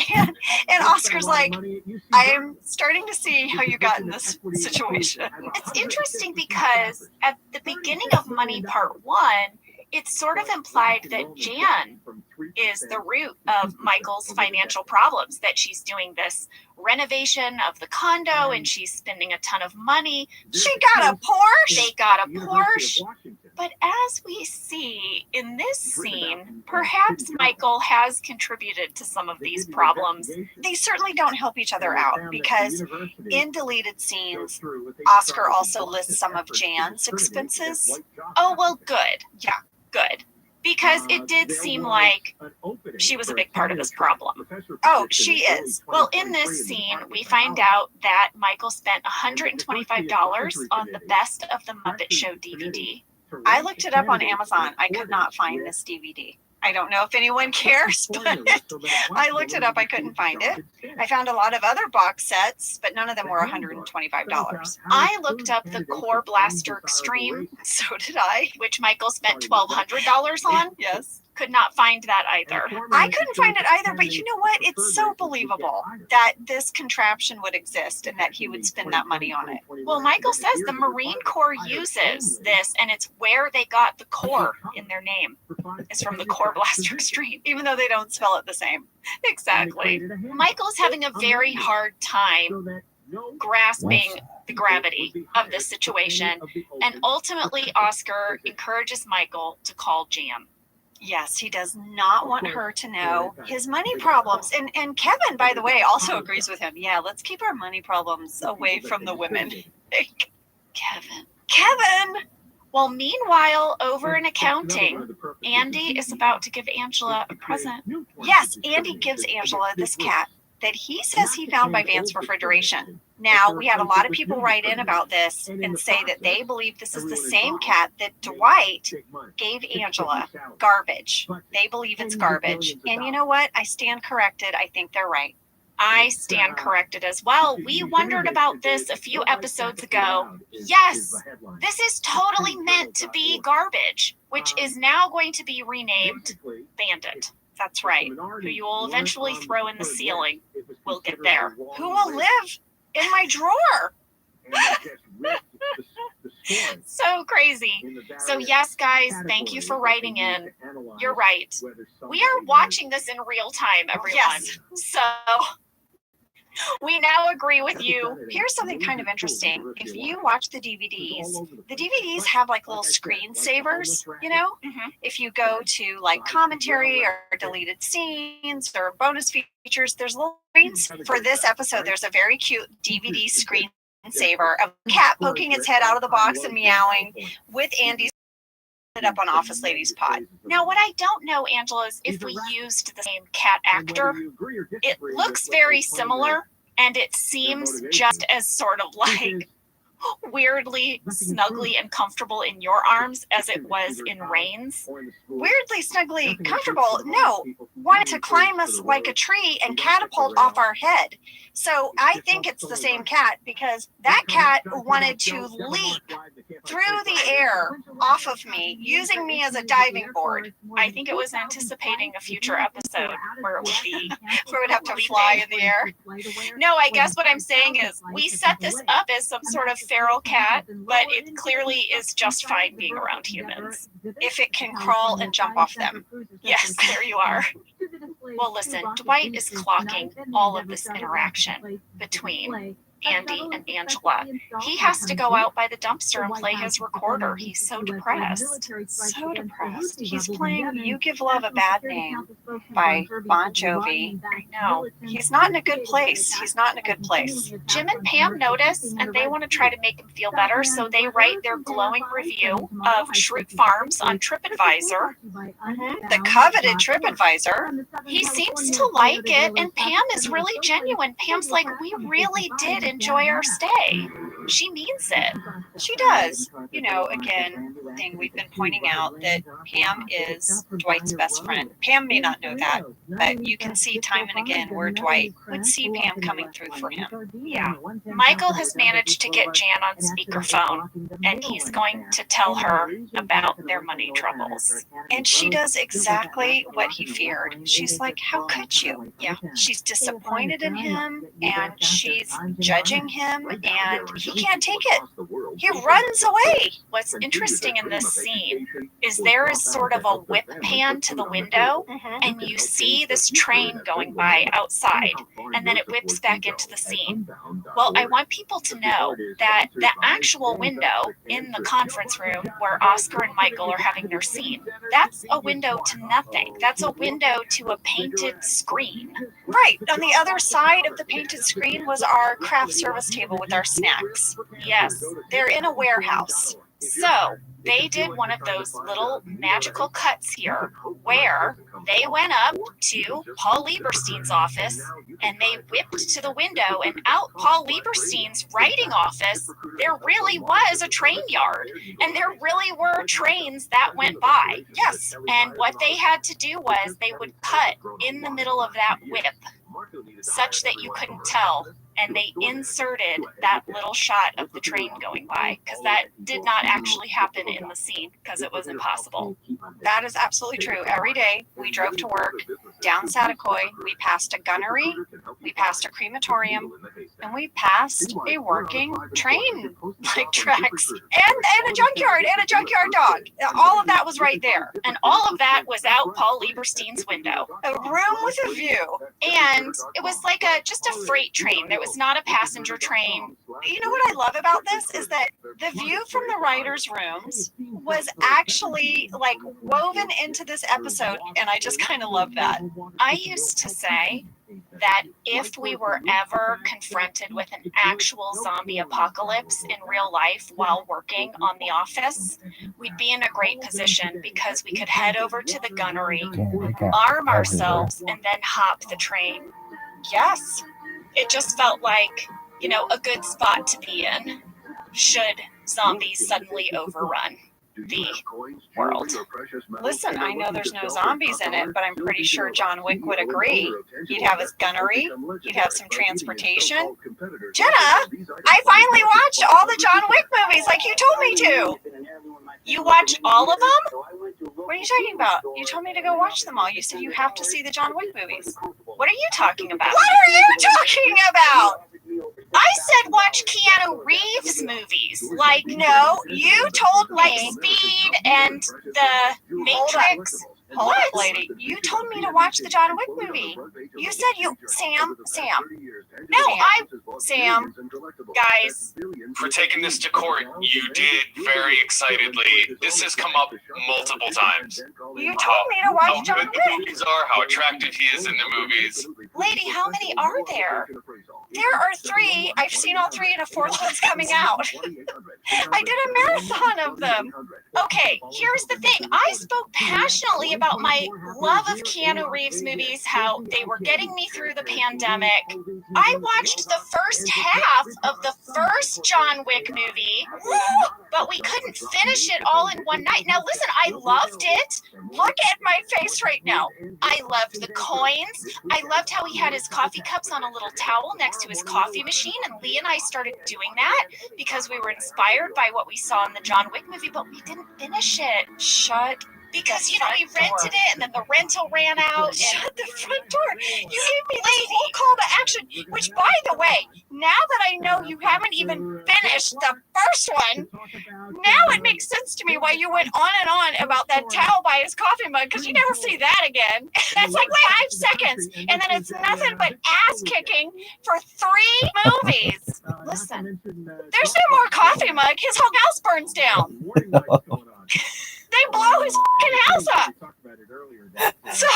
And Oscar's like, I am starting to see how you got in this situation. It's interesting because at the beginning of Money Part 1, it's sort of implied that Jan is the root of Michael's financial problems, that she's doing this renovation of the condo and she's spending a ton of money. She got a Porsche. They got a Porsche. But as we see in this scene, perhaps Michael has contributed to some of these problems. They certainly don't help each other out because in deleted scenes, Oscar also lists some of Jan's expenses. Oh, well, good. Yeah, good. Because it did seem like she was a big part of this problem. Oh, she is. Well, in this scene, we find out that Michael spent $125 on the Best of the Muppet Show DVD. I looked it up on Amazon. I could not find this DVD. I don't know if anyone cares, but I looked it up. I couldn't find it. I found a lot of other box sets, but none of them were $125. I looked up the Core Blaster Extreme. So did I. Which Michael spent $1,200 on. Yes. Could not find that either. I couldn't find it either, but you know what? It's so believable that this contraption would exist and that he would spend that money on it. Well, Michael says the Marine Corps uses this, and it's where they got the Corps in their name. It's from the Core Blaster Extreme, even though they don't spell it the same. Exactly. Michael's having a very hard time grasping the gravity of this situation, and ultimately Oscar encourages Michael to call Jan. Yes, he does not want her to know his money problems. And Kevin, by the way, also agrees with him. Yeah, let's keep our money problems away from the women. Kevin! Well, meanwhile, over in accounting, Andy is about to give Angela a present. Yes, Andy gives Angela this cat that he says he found by Vance Refrigeration. Now, we had a lot of people write in about this and say that they believe this is the same cat that Dwight gave Angela. Garbage. They believe it's garbage. And you know what? I stand corrected. I think they're right. I stand corrected as well. We wondered about this a few episodes ago. Yes, this is totally meant to be garbage, which is now going to be renamed Bandit. That's right. Who you will eventually throw in the ceiling. We'll get there. Who will live in my drawer? So crazy. So yes, guys, thank you for writing in. You're right. We are watching this in real time, everyone. Yes. So we now agree with you. Here's something kind of interesting. If you watch the DVDs have like little screensavers, you know? Mm-hmm. If you go to like commentary or deleted scenes or bonus features, there's little screens. For this episode, there's a very cute DVD screensaver of a cat poking its head out of the box and meowing with Andy's it up on Office Ladies Pod. Now, what I don't know, Angela, is if we used the same cat actor. It looks very similar. and it seems just as sort of like weirdly snuggly and comfortable in your arms as it was in Rain's. Weirdly snuggly comfortable? No. Wanted to climb us like a tree and catapult off our head. So I think it's the same cat because that cat wanted to leap through the air off of me, using me as a diving board. I think it was anticipating a future episode where it would be where we'd have to fly in the air. No, I guess what I'm saying is we set this up as some sort of feral cat, but it clearly is just fine being around humans. If it can crawl and jump off them. Yes, there you are. Well, listen, Dwight is clocking all of this interaction between Andy and Angela. He has to go out by the dumpster and play his recorder. He's so depressed. So depressed. He's playing You Give Love a Bad Name by Bon Jovi. I know. He's not in a good place. He's not in a good place. Jim and Pam notice, and they want to try to make him feel better, so they write their glowing review of Shroot Farms on TripAdvisor. The coveted TripAdvisor. He seems to like it, and Pam is really genuine. Pam's like, we really did enjoy our stay. She means it. She does. You know, again, thing we've been pointing out that Pam is Dwight's best friend. Pam may not know that, but you can see time and again where Dwight would see Pam coming through for him. Yeah. Michael has managed to get Jan on speakerphone, and he's going to tell her about their money troubles. And she does exactly what he feared. She's like, how could you? Yeah. She's disappointed in him, and she's judging him, and he can't take it. He runs away. What's interesting in this scene is there is sort of a whip pan to the window, and you see this train going by outside, and then it whips back into the scene. Well, I want people to know that the actual window in the conference room where Oscar and Michael are having their scene, that's a window to nothing. That's a window to a painted screen. Right. On the other side of the painted screen was our craft service table with our snacks. Yes, they're in a warehouse. So they did one of those little magical cuts here where they went up to Paul Lieberstein's office and they whipped to the window, and out Paul Lieberstein's writing office, there really was a train yard, and there really were trains that went by. Yes. And what they had to do was they would cut in the middle of that whip such that you couldn't tell, and they inserted that little shot of the train going by because that did not actually happen in the scene because it was impossible. That is absolutely true. Every day we drove to work down Satakoy, we passed a gunnery, we passed a crematorium, and we passed a working train like tracks and a junkyard dog. All of that was right there. And all of that was out Paul Lieberstein's window. A room with a view. And it was like just a freight train. There was not a passenger train. You know what I love about this is that the view from the writers' rooms was actually like woven into this episode, and I just kind of love that. I used to say that if we were ever confronted with an actual zombie apocalypse in real life while working on The Office, we'd be in a great position because we could head over to the gunnery, arm ourselves, and then hop the train. Yes. It just felt like, a good spot to be in should zombies suddenly overrun the world. Listen, I know there's no zombies in it, but I'm pretty sure John Wick would agree. He'd have his gunnery, he'd have some transportation. Jenna, I finally watched all the John Wick movies like you told me to. You watched all of them? What are you talking about? You told me to go watch them all. You said you have to see the John Wick movies. What are you talking about? What are you talking about? I said watch Keanu Reeves movies. Like, no, you told me. Speed and the Matrix. Hold up, lady. You told me to watch the John Wick movie. You said Sam. No, Sam. Guys. For taking this to court, you did very excitedly. This has come up multiple times. You told me to watch John Wick. How good the movies are, how attractive he is in the movies. Lady, how many are there? There are 3. I've seen all 3 and a 4th one's coming out. I did a marathon of them. Okay, here's the thing. I spoke passionately about my love of Keanu Reeves movies, how they were getting me through the pandemic. I watched the first half of the first John Wick movie, but we couldn't finish it all in one night. Now listen, I loved it. Look at my face right now. I loved the coins. I loved how he had his coffee cups on a little towel next to his coffee machine, and Lee and I started doing that because we were inspired by what we saw in the John Wick movie, but we didn't finish it. Shut. Because, you know, we rented it, and then the rental ran out. Shut the front door. You gave me this whole call to action, which, by the way, now that I know you haven't even finished the first one, now it makes sense to me why you went on and on about that towel by his coffee mug, because you never see that again. That's like 5 seconds, and then it's nothing but ass kicking for 3 movies. Listen, there's no more coffee mug. His whole house burns down. They blow his fucking house up. So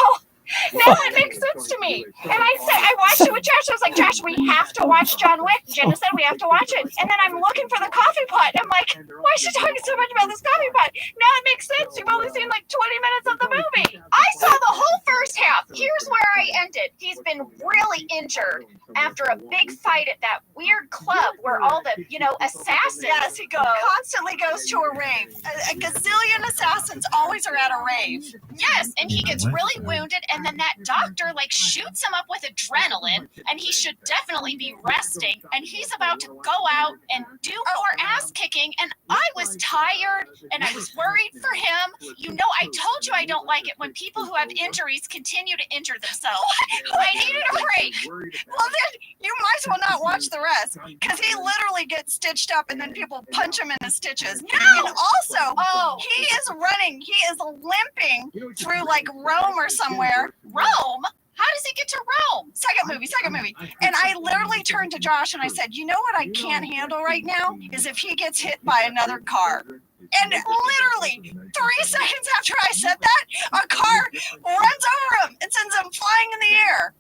now it makes sense to me. And I watched it with Josh. I was like, Josh, we have to watch John Wick. Jenna said we have to watch it. And then I'm looking for the coffee pot. I'm like, why is she talking so much about this coffee pot? Now it makes sense. You've only seen like 20 minutes of the movie. I saw the whole first half. Here's where I ended. He's been really injured after a big fight at that weird club where all the, you know, assassins Constantly goes to a rave. A gazillion assassins always are at a rave. Yes, and he gets really wounded, and then that doctor like shoots him up with adrenaline, and he should definitely be resting, and he's about to go out and do more ass kicking, and I was tired, and I was worried for him. You know, I told you I don't like it when people who have injuries continue to injure themselves. I needed a break. Well, then you might as well not watch the rest, because he literally gets stitched up, and then people punch him in the stitches. No! And also, he is running. He is limping through like Rome or somewhere. Rome? How does he get to Rome? Second movie. And I literally turned to Josh and I said, you know what I can't handle right now is if he gets hit by another car. And literally 3 seconds after I said that, a car runs over him and sends him flying in the air.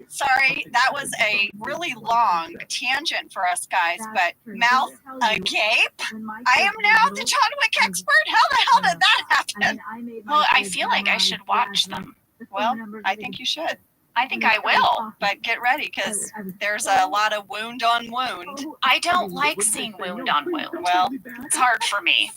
Sorry, that was a really long tangent for us guys, but mouth agape? I am now the John Wick expert? How the hell did that happen? Well, I feel like I should watch them. Well, I think you should. I think I will. But get ready, because there's a lot of wound on wound. I don't like seeing wound on wound. Well, it's hard for me.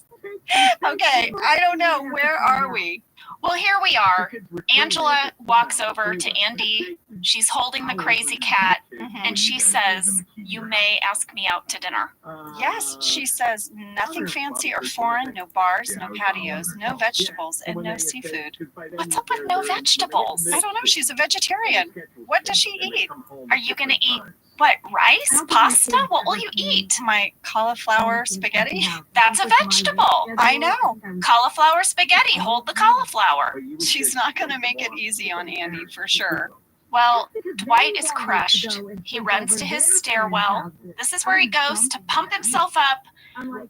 Okay, I don't know. Where are we? Well, here we are. Angela walks over to Andy. She's holding the crazy cat, and she says, "You may ask me out to dinner." Yes, she says, nothing fancy or foreign, no bars, no patios, no vegetables, and no seafood. What's up with no vegetables? I don't know. She's a vegetarian. What does she eat? Are you going to eat, what, rice? Pasta? What will you eat? My cauliflower spaghetti. That's a vegetable. I know. Cauliflower spaghetti. Hold the cauliflower. She's not going to make it easy on Andy for sure. Well, Dwight is crushed. He runs to his stairwell. This is where he goes to pump himself up,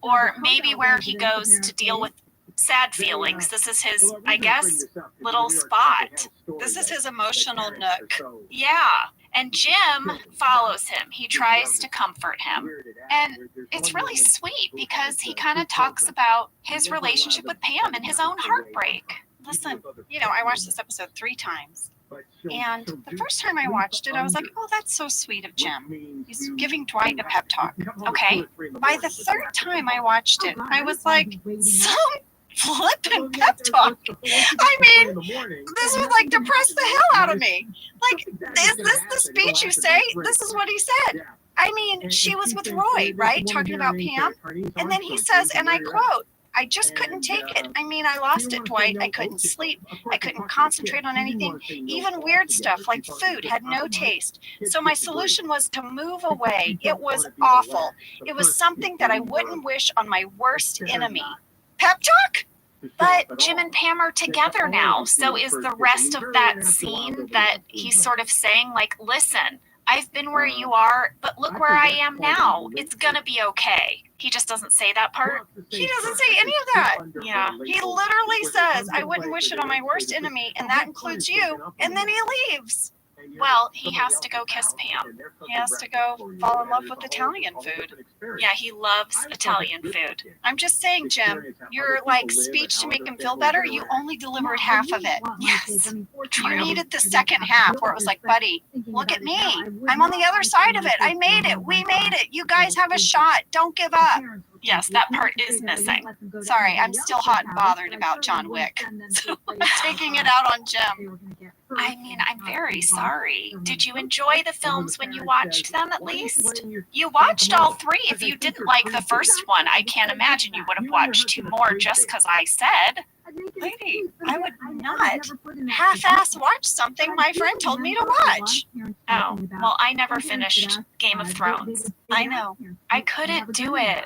or maybe where he goes to deal with sad feelings. This is his, I guess, little spot. This is his emotional nook. Yeah. And Jim follows him. He tries to comfort him. And it's really sweet because he kind of talks about his relationship with Pam and his own heartbreak. Listen, you know, I watched this episode 3 times. And the first time I watched it, I was like, oh, that's so sweet of Jim. He's giving Dwight a pep talk. Okay. By the 3rd time I watched it, I was like, some flippin' pep talk. I mean, this would like depress the hell out of me. Like, is this the speech you say? This is what he said. I mean, she was with Roy, right? Talking about Pam. And then he says, and I quote, I just couldn't take it. I mean, I lost it, Dwight. I couldn't sleep. I couldn't concentrate on anything. Even weird stuff like food had no taste. So my solution was to move away. It was awful. It was something that I wouldn't wish on my worst enemy. Pep talk? But Jim and Pam are together now. So is the rest of that scene that he's sort of saying, like, listen, I've been where you are, but look where I am now. It's going to be okay. He just doesn't say that part. He doesn't say any of that. Yeah. He literally says, I wouldn't wish it on my worst enemy, and that includes you. And then he leaves. Well, he has to go kiss Pam. He has to go fall in love with Italian food. Yeah, he loves Italian food. I'm just saying, Jim, your like speech to make him feel better, you only delivered half of it. Yes, you needed the second half where it was like, buddy, look at me. I'm on the other side of it. I made it. We made it. You guys have a shot. Don't give up. Yes, that part is missing. Sorry, I'm still hot and bothered about John Wick. So I'm taking it out on Jim. I mean, I'm very sorry. Did you enjoy the films when you watched them at least? You watched all three. If you didn't like the first one, I can't imagine you would have watched two more just because I said. Lady, I would not half-ass watch something my friend told me to watch. Oh, well, I never finished Game of Thrones. I know. I couldn't do it.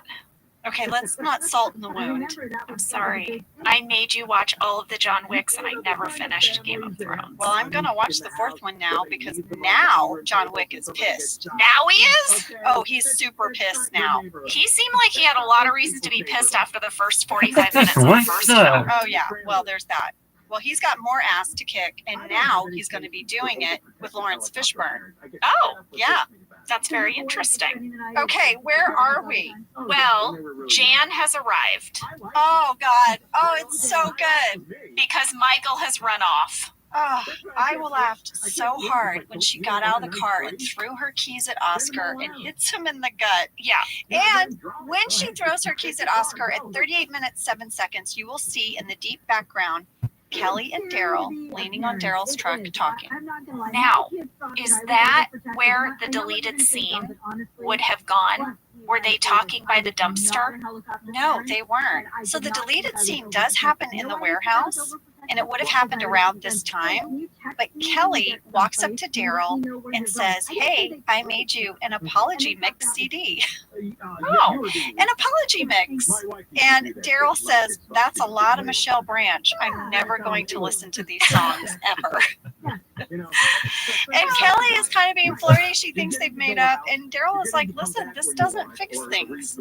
Okay, let's not salt in the wound. I'm sorry. I made you watch all of the John Wicks and I never finished Game of Thrones. Well, I'm gonna watch the fourth one now because now John Wick is pissed. Now he is? Oh, he's super pissed now. He seemed like he had a lot of reasons to be pissed after the first 45 minutes of the first film. Oh yeah, well there's that. Well, he's got more ass to kick, and now he's going to be doing it with Lawrence Fishburne. Oh, yeah. That's very interesting. Okay, where are we? Well, Jan has arrived. Oh, God. Oh, it's so good. Because Michael has run off. Oh, I laughed so hard when she got out of the car and threw her keys at Oscar and hits him in the gut. Yeah. And when she throws her keys at Oscar at 38 minutes, 7 seconds, you will see in the deep background Kelly and Daryl leaning on Daryl's truck talking. Now, is that where the deleted scene would have gone? Were they talking by the dumpster? No, they weren't. So the deleted scene does happen in the warehouse, and it would have happened around this time. But Kelly walks up to Daryl and says, "Hey, I made you an apology mix CD." Oh, an apology mix. And Daryl says, "That's a lot of Michelle Branch. I'm never going to listen to these songs ever." And Kelly is kind of being flirty. She thinks they've made up. And Daryl is like, "Listen, this doesn't fix things."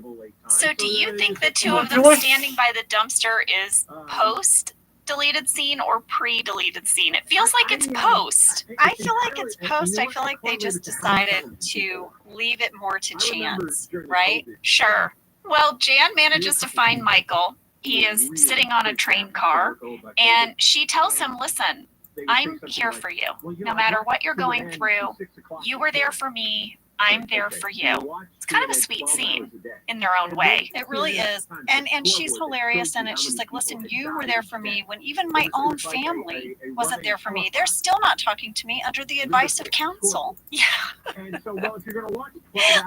So do you think the two of them standing by the dumpster is post deleted scene or pre-deleted scene? It feels like it's post. I feel like it's post. I feel like they just decided to leave it more to chance, right? Sure. Well, Jan manages to find Michael. He is sitting on a train car, and she tells him, "Listen, I'm here for you. No matter what you're going through, you were there for me. I'm there for you." It's kind of a sweet scene in their own way. It really is. And she's hilarious in it. She's like, "Listen, you were there for me when even my own family wasn't there for me. They're still not talking to me under the advice of counsel." Yeah.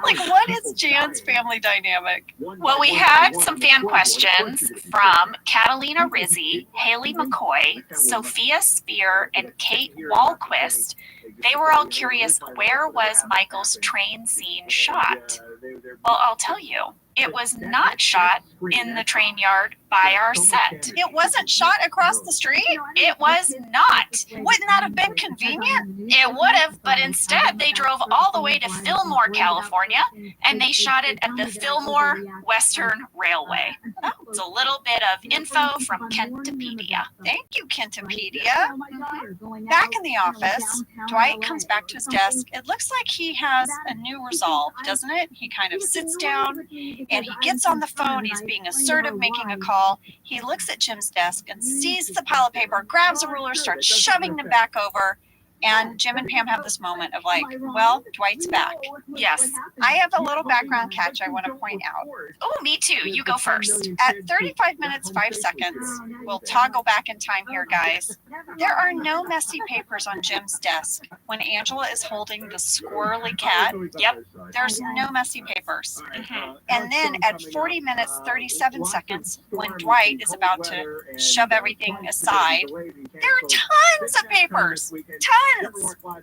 Like, what is Jan's family dynamic? Well, we had some fan questions from Catalina Rizzi, Haley McCoy, Sophia Spear, and Kate Walquist. They were all curious, where was Michael's train scene shot? Well, I'll tell you, it was not shot in the train yard by our set. It wasn't shot across the street? It was not. Wouldn't that have been convenient? It would have, but instead they drove all the way to Fillmore, California, and they shot it at the Fillmore Western Railway. That was a little bit of info from Kentopedia. Thank you, Kentopedia. Back in the office, Dwight comes back to his desk. It looks like he has a new resolve, doesn't it? He kind of sits down and he gets on the phone. He's being assertive, making a call. He looks at Jim's desk and sees the pile of paper, grabs a ruler, starts shoving them back over. And Jim and Pam have this moment of like, well, Dwight's back. Yes, I have a little background catch I want to point out. Oh, me too. You go first. At 35 minutes, 5 seconds, we'll toggle back in time here, guys. There are no messy papers on Jim's desk. When Angela is holding the squirrely cat, yep, there's no messy papers. And then at 40 minutes, 37 seconds, when Dwight is about to shove everything aside, there are tons of papers. Tons.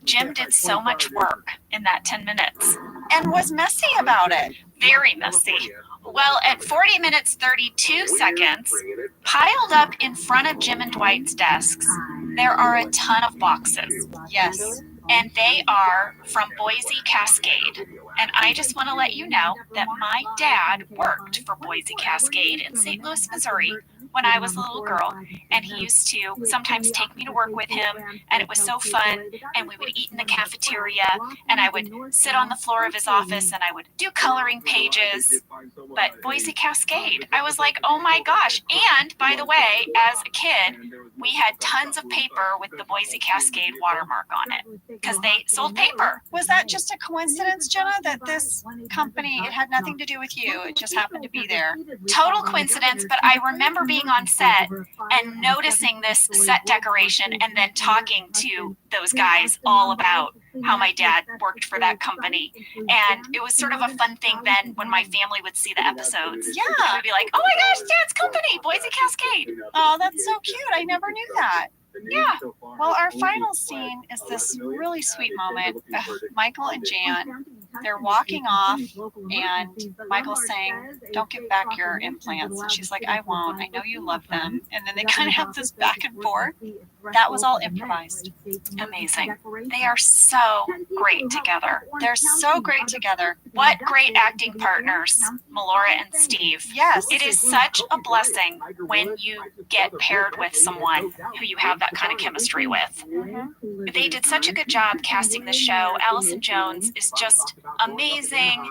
Jim did so much work in that 10 minutes and was messy about it. Very messy. Well, at 40 minutes, 32 seconds, piled up in front of Jim and Dwight's desks, there are a ton of boxes. Yes. And they are from Boise Cascade. And I just want to let you know that my dad worked for Boise Cascade in St. Louis, Missouri, when I was a little girl, and he used to sometimes take me to work with him, and it was so fun, and we would eat in the cafeteria, and I would sit on the floor of his office, and I would do coloring pages. But Boise Cascade, I was like, oh my gosh. And by the way, as a kid, we had tons of paper with the Boise Cascade watermark on it because they sold paper. Was that just a coincidence, Jenna, that this company, it had nothing to do with you, it just happened to be there? Total coincidence, but I remember being on set and noticing this set decoration and then talking to those guys all about how my dad worked for that company. And it was sort of a fun thing then when my family would see the episodes. Yeah. It would be like, oh my gosh, Dad's company, Boise Cascade. Oh, that's so cute. I never knew that. Yeah. Well, our final scene is this really sweet moment. Michael and Jan, they're walking off, and Michael's saying, don't give back your implants. And she's like, I won't. I know you love them. And then they kind of have this back and forth. That was all improvised. Amazing. They are so great together. They're so great together. What great acting partners, Melora and Steve. Yes. It is such a blessing when you get paired with someone who you have that kind of chemistry with. They did such a good job casting the show. Allison Jones is just amazing,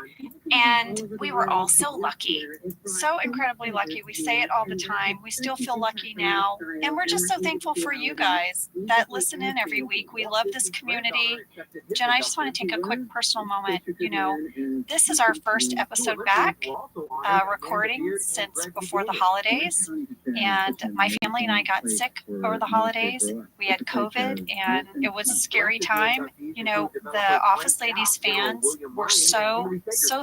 and we were all so lucky. So incredibly lucky. We say it all the time. We still feel lucky now. And we're just so thankful for you guys that listen in every week. We love this community. Jen, I just want to take a quick personal moment. You know, this is our first episode back recording since before the holidays. And my family and I got sick over the holidays. We had COVID, and it was a scary time. You know, the Office Ladies fans were so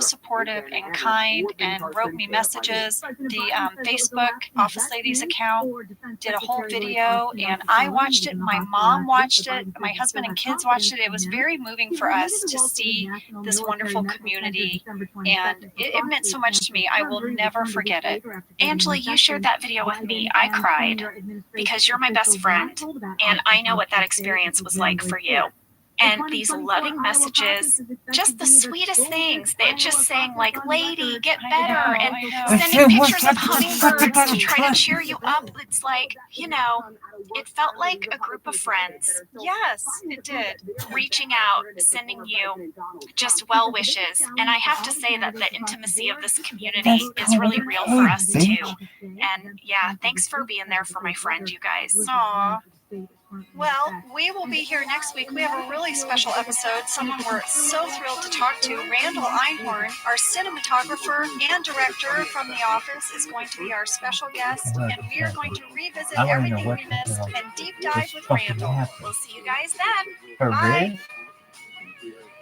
supportive and kind and wrote me messages. The Facebook Office Ladies account did a whole video, and I watched it. My mom watched it. My husband and kids watched it. It was very moving for us to see this wonderful community, and it meant so much to me. I will never forget it. Angela, you shared that video with me. I cried because you're my best friend, and I know what that experience was like for you. And these loving messages, just the sweetest things. They're just saying like, lady, get better, and sending pictures of hummingbirds to try to cheer you up. It's like, you know, it felt like a group of friends. Yes, it did. Reaching out, sending you just well wishes. And I have to say that the intimacy of this community is really real for us too. And yeah, thanks for being there for my friend, you guys. Aw. Well, we will be here next week. We have a really special episode. Someone we're so thrilled to talk to. Randall Einhorn, our cinematographer and director from The Office, is going to be our special guest. And we are going to revisit everything we missed and deep dive with Randall. We'll see you guys then. For Bye. real?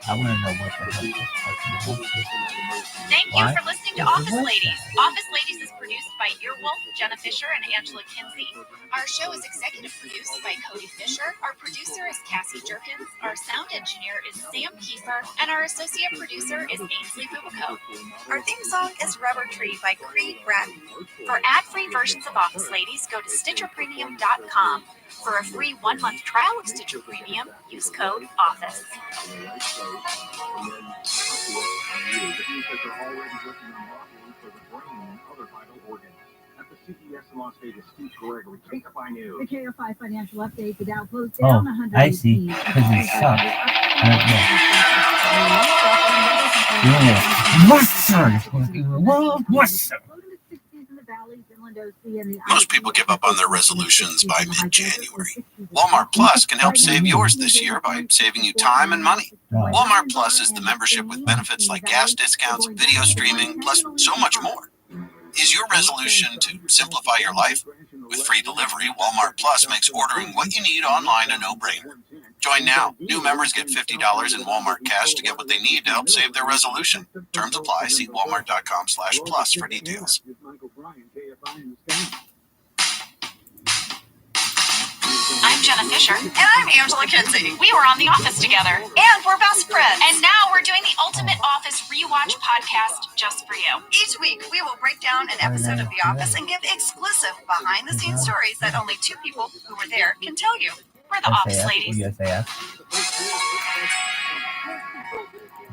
I want to know what the hell this person wants. Thank you for listening to Office Ladies. Office Ladies is produced by Earwolf, Jenna Fisher, and Angela Kinsey. Our show is executive produced by Cody Fisher. Our producer is Cassie Jerkins. Our sound engineer is Sam Kiefer. And our associate producer is Ainsley Bubico. Our theme song is Rubber Tree by Creed Bratton. For ad-free versions of Office Ladies, go to StitcherPremium.com. For a free 1-month trial of Stitcher Premium, use code OFFICE. The KFI financial update, the Dow closed down 100. I see. Because it sucks. What's up? Most people give up on their resolutions by mid-January. Walmart Plus can help save yours this year by saving you time and money. Walmart Plus is the membership with benefits like gas discounts, video streaming, plus so much more. Is your resolution to simplify your life? With free delivery, Walmart Plus makes ordering what you need online a no-brainer. Join now. New members get $50 in Walmart cash to get what they need to help save their resolution. Terms apply. See walmart.com/plus for details. I'm Jenna Fisher. And I'm Angela Kinsey. We were on The Office together. And we're best friends. And now we're doing the Ultimate Office Rewatch podcast just for you. Each week, we will break down an episode of The Office and give exclusive behind-the-scenes stories that only two people who were there can tell you. We're the Office Ladies. SAS.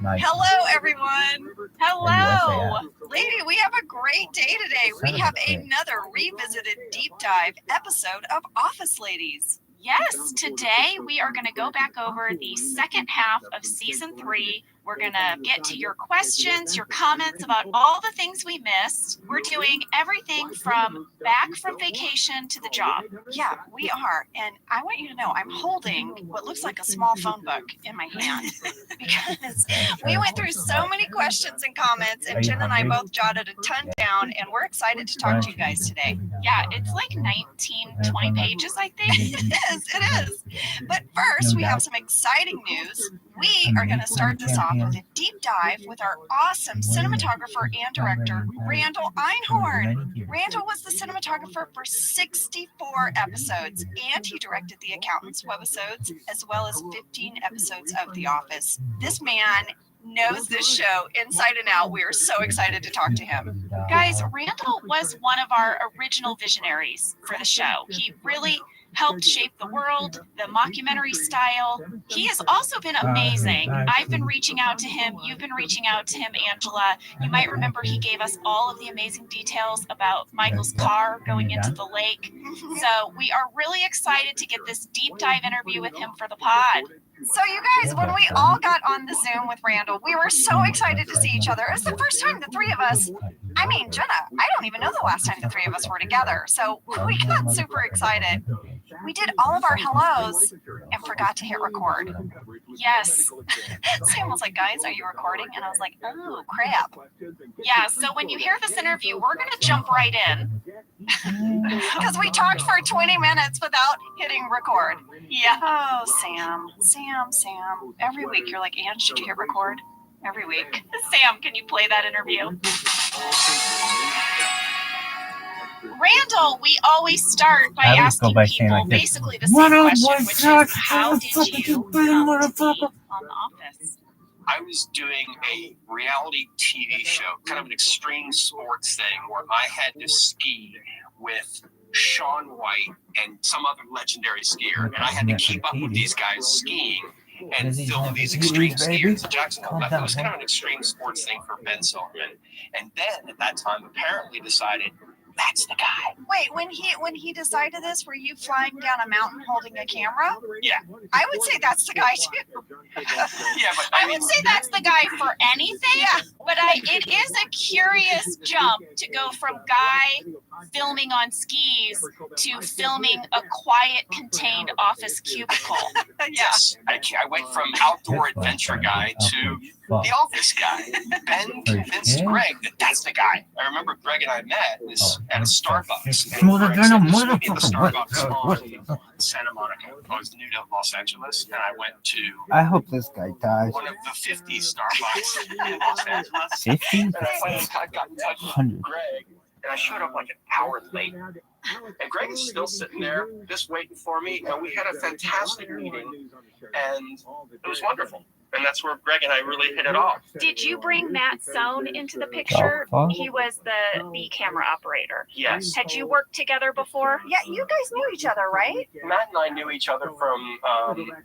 Hello, everyone. Hello. Lady, we have a great day today. We have another revisited deep dive episode of Office Ladies. Yes, today we are going to go back over the second half of season 3. We're going to get to your questions, your comments about all the things we missed. We're doing everything from back from vacation to the job. Yeah, we are. And I want you to know I'm holding what looks like a small phone book in my hand because we went through so many questions and comments, and Jen and I both jotted a ton down, and we're excited to talk to you guys today. Yeah, it's like 19, 20 pages, I think. It is. But first, we have some exciting news. We are going to start this off with a deep dive with our awesome cinematographer and director, Randall Einhorn. Randall was the cinematographer for 64 episodes, and he directed the Accountant's webisodes, as well as 15 episodes of The Office. This man knows this show inside and out. We are so excited to talk to him. Guys, Randall was one of our original visionaries for the show. He really helped shape the world, the mockumentary style. He has also been amazing. I've been reaching out to him. You've been reaching out to him, Angela. You might remember he gave us all of the amazing details about Michael's car going into the lake. So we are really excited to get this deep dive interview with him for the pod. So you guys, when we all got on the Zoom with Randall, we were so excited to see each other. It's the first time the three of us, I mean, Jenna, I don't even know the last time the three of us were together. So we got super excited. We did all of our hellos and forgot to hit record. Yes. Sam was like, guys, are you recording? And I was like, oh, crap. Yeah, so when you hear this interview, we're going to jump right in. Because we talked for 20 minutes without hitting record. Yeah. Oh, Sam. Every week you're like, Ange, did you hit record? Every week. Sam, can you play that interview? Randall, we always start by asking people basically the same question, which is, how did you come to be on The Office? I was doing a reality TV show, kind of an extreme sports thing, where I had to ski with Shaun White and some other legendary skier, and I had to keep up with these guys skiing and film these extreme skiers in Jacksonville. It was kind of an extreme sports thing for Ben Silverman, and then at that time apparently decided that's the guy. Wait, when he decided this, were you flying down a mountain holding a camera? Yeah. I would say that's the guy too. Yeah, but I would say that's the guy for anything. Yeah. But it is a curious jump to go from guy filming on skis to filming a quiet, contained office cubicle. Yes. I went from outdoor adventure guy to the Office guy. Ben convinced Greg that that's the guy. I remember Greg and I met at a Starbucks. And Greg said, "Just meet me at the Starbucks on Santa Monica." I was new to Los Angeles, and I went to I hope this guy dies. one of the 50 Starbucks in Los Angeles. 50? And I got in touch with Greg, and I showed up like an hour late. And Greg is still sitting there, just waiting for me. And we had a fantastic meeting, and it was wonderful. And that's where Greg and I really hit it off. Did you bring Matt Sohn into the picture? He was the camera operator. Yes. Had you worked together before? Yeah, you guys knew each other, right? Matt and I knew each other from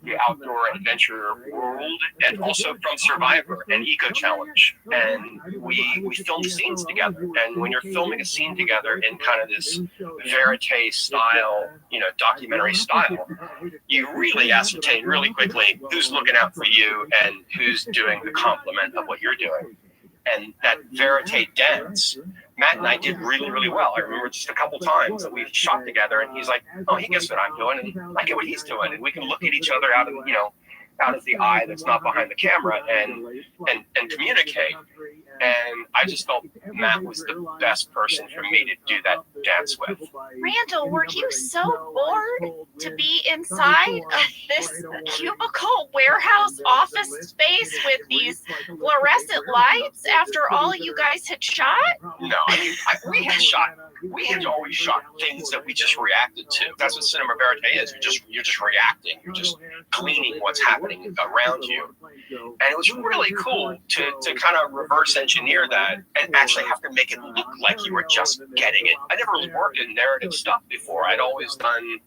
the outdoor adventure world, and also from Survivor and Eco Challenge. And we filmed scenes together. And when you're filming a scene together in kind of this verite style, documentary style, you really ascertain really quickly who's looking out for you and who's doing the complement of what you're doing. And that verite dance, Matt and I did really, really well. I remember just a couple times that we shot together, and he's like, "Oh, he gets what I'm doing, and I get what he's doing," and we can look at each other out of the eye that's not behind the camera and communicate. And I just felt Matt was the best person for me to do that dance with. Randall, were you so bored to be inside of this cubicle warehouse office space with these fluorescent lights after all you guys had shot? No, I mean, we had always shot things that we just reacted to. That's what cinema verite is. You're just reacting. You're just cleaning what's happening around you. And it was really cool to kind of reverse engineer that and actually have to make it look like you were just getting it. I never worked in narrative stuff before. I'd always done,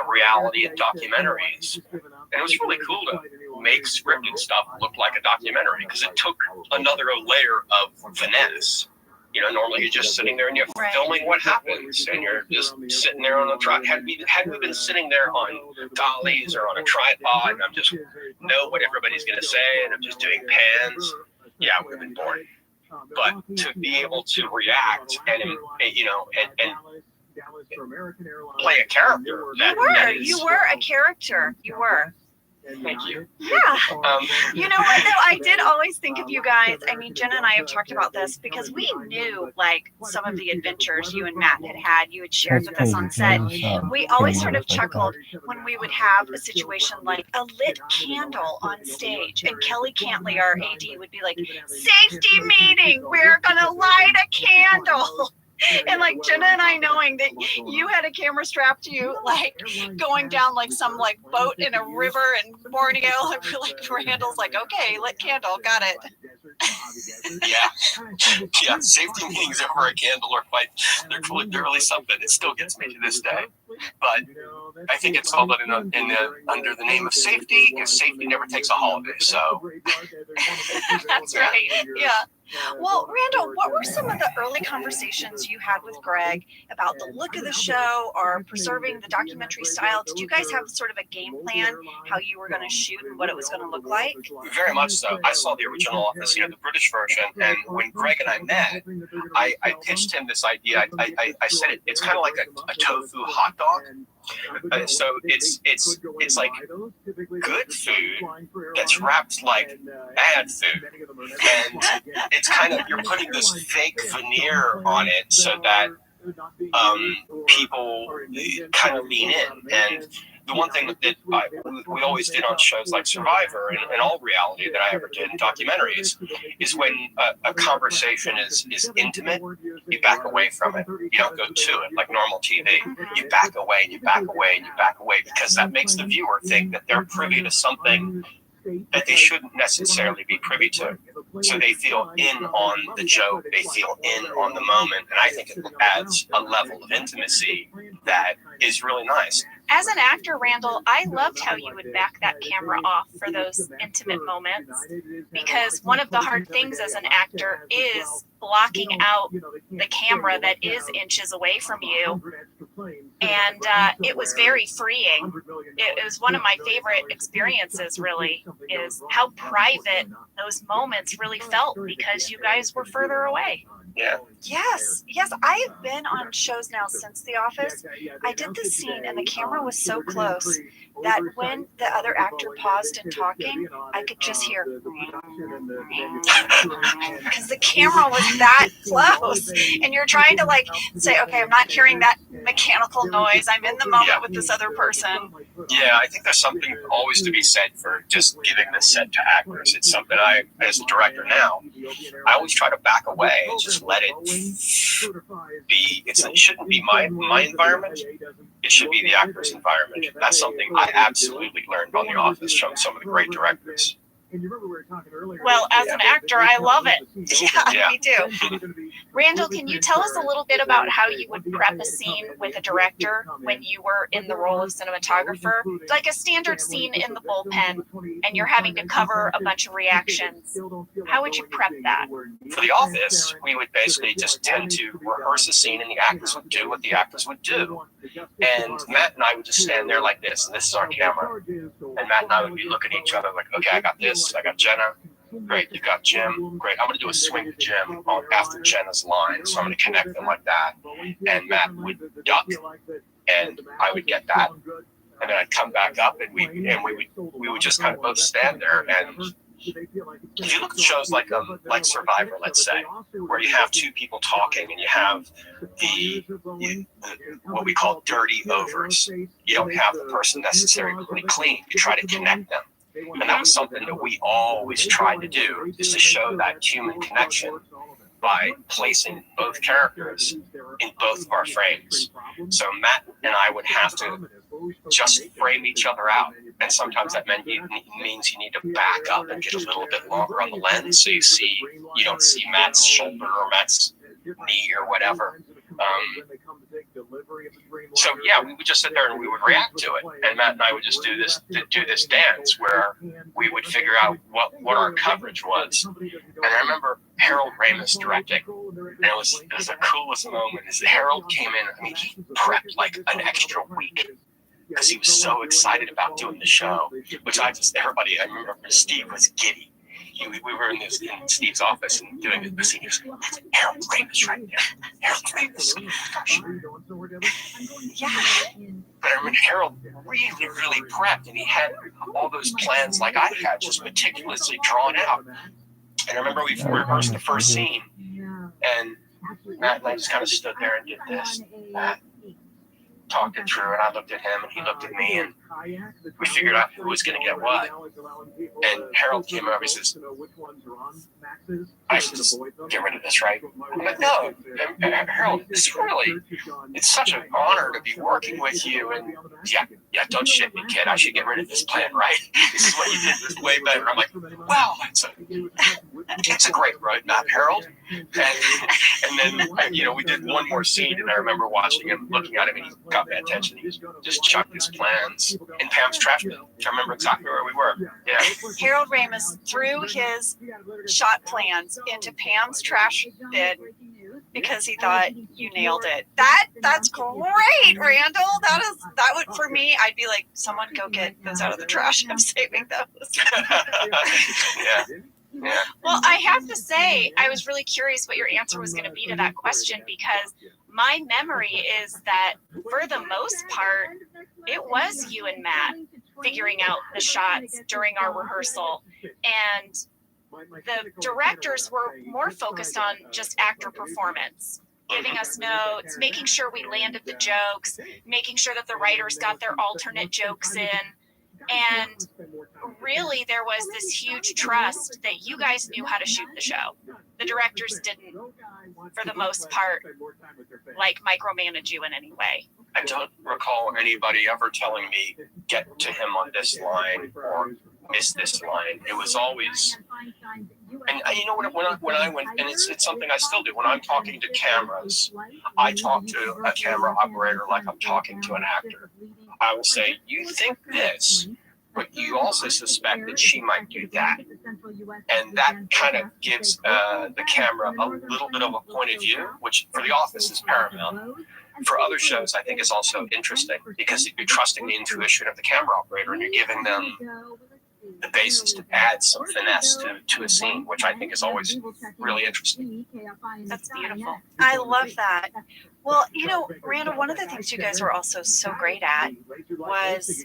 reality and documentaries. And it was really cool to make scripted stuff look like a documentary because it took another layer of finesse. You know, normally you're just sitting there and you're filming what happens, and you're just sitting there on a tripod. Had we been sitting there on dollies or on a tripod, and I'm just know what everybody's going to say, and I'm just doing pans, yeah, it would have been boring. But to be able to react and you know, and play a character, you were a character. You were. Thank you. Yeah. You know what, though? I did always think of you guys. I mean, Jenna and I have talked about this because we knew, like, some of the adventures you and Matt had. You had shared with us on set. We always sort of chuckled when we would have a situation like a lit candle on stage. And Kelly Cantley, our AD, would be like, safety meeting, we're going to light a candle. And like Jenna and I knowing that you had a camera strapped to you, like going down like some like boat in a river in Borneo, and we're like, Randall's like, okay, lit candle, got it. Yeah, safety meetings over a candle are they're really something. It still gets me to this day. But I think it's all done under the name of safety, because safety never takes a holiday. So that's right. Yeah. Well, Randall, what were some of the early conversations you had with Greg about the look of the show or preserving the documentary style? Did you guys have sort of a game plan how you were going to shoot and what it was going to look like? Very much so. I saw the original Office, the British version, and when Greg and I met, I pitched him this idea. I said it's kind of like a tofu hot dog. So it's like good food that's wrapped like bad food, and it's kind of, you're putting this fake veneer on it so that people kind of lean in. And the one thing that we always did on shows like Survivor and all reality that I ever did in documentaries is when a conversation is intimate, you back away from it. You don't go to it like normal TV. You back away and you back away and you back away, because that makes the viewer think that they're privy to something that they shouldn't necessarily be privy to. So they feel in on the joke, they feel in on the moment, and I think it adds a level of intimacy that is really nice. As an actor, Randall, I loved how you would back that camera off for those intimate moments, because one of the hard things as an actor is blocking out the camera that is inches away from you. And it was very freeing. It was one of my favorite experiences, really, is how private those moments really felt because you guys were further away. Yeah. Yes. I've been on shows now since The Office. I did this scene and the camera was so close that when the other actor paused in talking, I could just hear because the camera was that close, and you're trying to like say, okay, I'm not hearing that mechanical noise. I'm in the moment with this other person. Yeah, I think there's something always to be said for just giving the set to actors. It's something I, as a director now, I always try to back away and just let it be. It shouldn't be my environment. It should be the actor's environment. That's something I absolutely learned on The Office from some of the great directors. Well, as an actor, I love it. Yeah, me too. Randall, can you tell us a little bit about how you would prep a scene with a director when you were in the role of cinematographer? Like a standard scene in the bullpen, and you're having to cover a bunch of reactions. How would you prep that? For The Office, we would basically just tend to rehearse a scene, and the actors would do what the actors would do. And Matt and I would just stand there like this, and this is our camera. And Matt and I would be looking at each other like, okay, I got this. I got Jenna. Great, you got Jim. Great, I'm going to do a swing to Jim after Jenna's line, so I'm going to connect them like that. And Matt would duck, and I would get that, and then I'd come back up, and we would just kind of both stand there. And if you look at shows like Survivor, let's say, where you have two people talking and you have the what we call dirty overs, you don't have the person necessarily clean. You try to connect them. And that was something that we always tried to do, is to show that human connection by placing both characters in both of our frames. So Matt and I would have to just frame each other out. And sometimes that means you need to back up and get a little bit longer on the lens, so you don't see Matt's shoulder or Matt's knee or whatever. So yeah, we would just sit there and we would react to it. And Matt and I would just do this dance where we would figure out what our coverage was. And I remember Harold Ramis directing, and it was the coolest moment. Is Harold came in. I mean, he prepped like an extra week because he was so excited about doing the show. Which I remember Steve was giddy. We were in Steve's office and doing the scene. He was like, "That's Harold Ramis right there. Harold Ramis." Yeah. But I remember Harold really, really prepped, and he had all those plans like I had, just meticulously drawn out. And I remember we rehearsed the first scene, and Matt and I just kind of stood there and did this. Matt talked it through, and I looked at him, and he looked at me, and we figured out who was going to get what. And Harold came over and says, "I should just get rid of this, right?" I'm like, "No, Harold, it's such an honor to be working with you. And yeah, don't shit me, kid. I should get rid of this plan, right? This is what you did. This is way better." I'm like, "Wow, it's a great roadmap, Harold." And then, we did one more scene, and I remember watching him, looking at him, and he got my attention. He just chucked his plans in Pam's trash bin. I remember exactly where we were. Yeah. Harold Ramis threw his shot plans into Pam's trash bin because he thought you nailed it. That's great, Randall. That would, for me, I'd be like, someone go get those out of the trash. I'm saving those. Yeah. Yeah. Well, I have to say, I was really curious what your answer was going to be to that question, because my memory is that for the most part, it was you and Matt figuring out the shots during our rehearsal. And the directors were more focused on just actor performance, giving us notes, making sure we landed the jokes, making sure that the writers got their alternate jokes in. And really, there was this huge trust that you guys knew how to shoot the show. The directors didn't, for the most part, like micromanage you in any way. I don't recall anybody ever telling me, get to him on this line or miss this line. It was always, and you know what, when I went, and it's something I still do, when I'm talking to cameras, I talk to a camera operator like I'm talking to an actor. I will say, you think this, but you also suspect that she might do that. And that kind of gives the camera a little bit of a point of view, which for The Office is paramount. For other shows, I think is also interesting because you're trusting the intuition of the camera operator and you're giving them the basis to add some finesse to a scene, which I think is always really interesting. That's beautiful. I love that. Well, Randall, one of the things you guys were also so great at was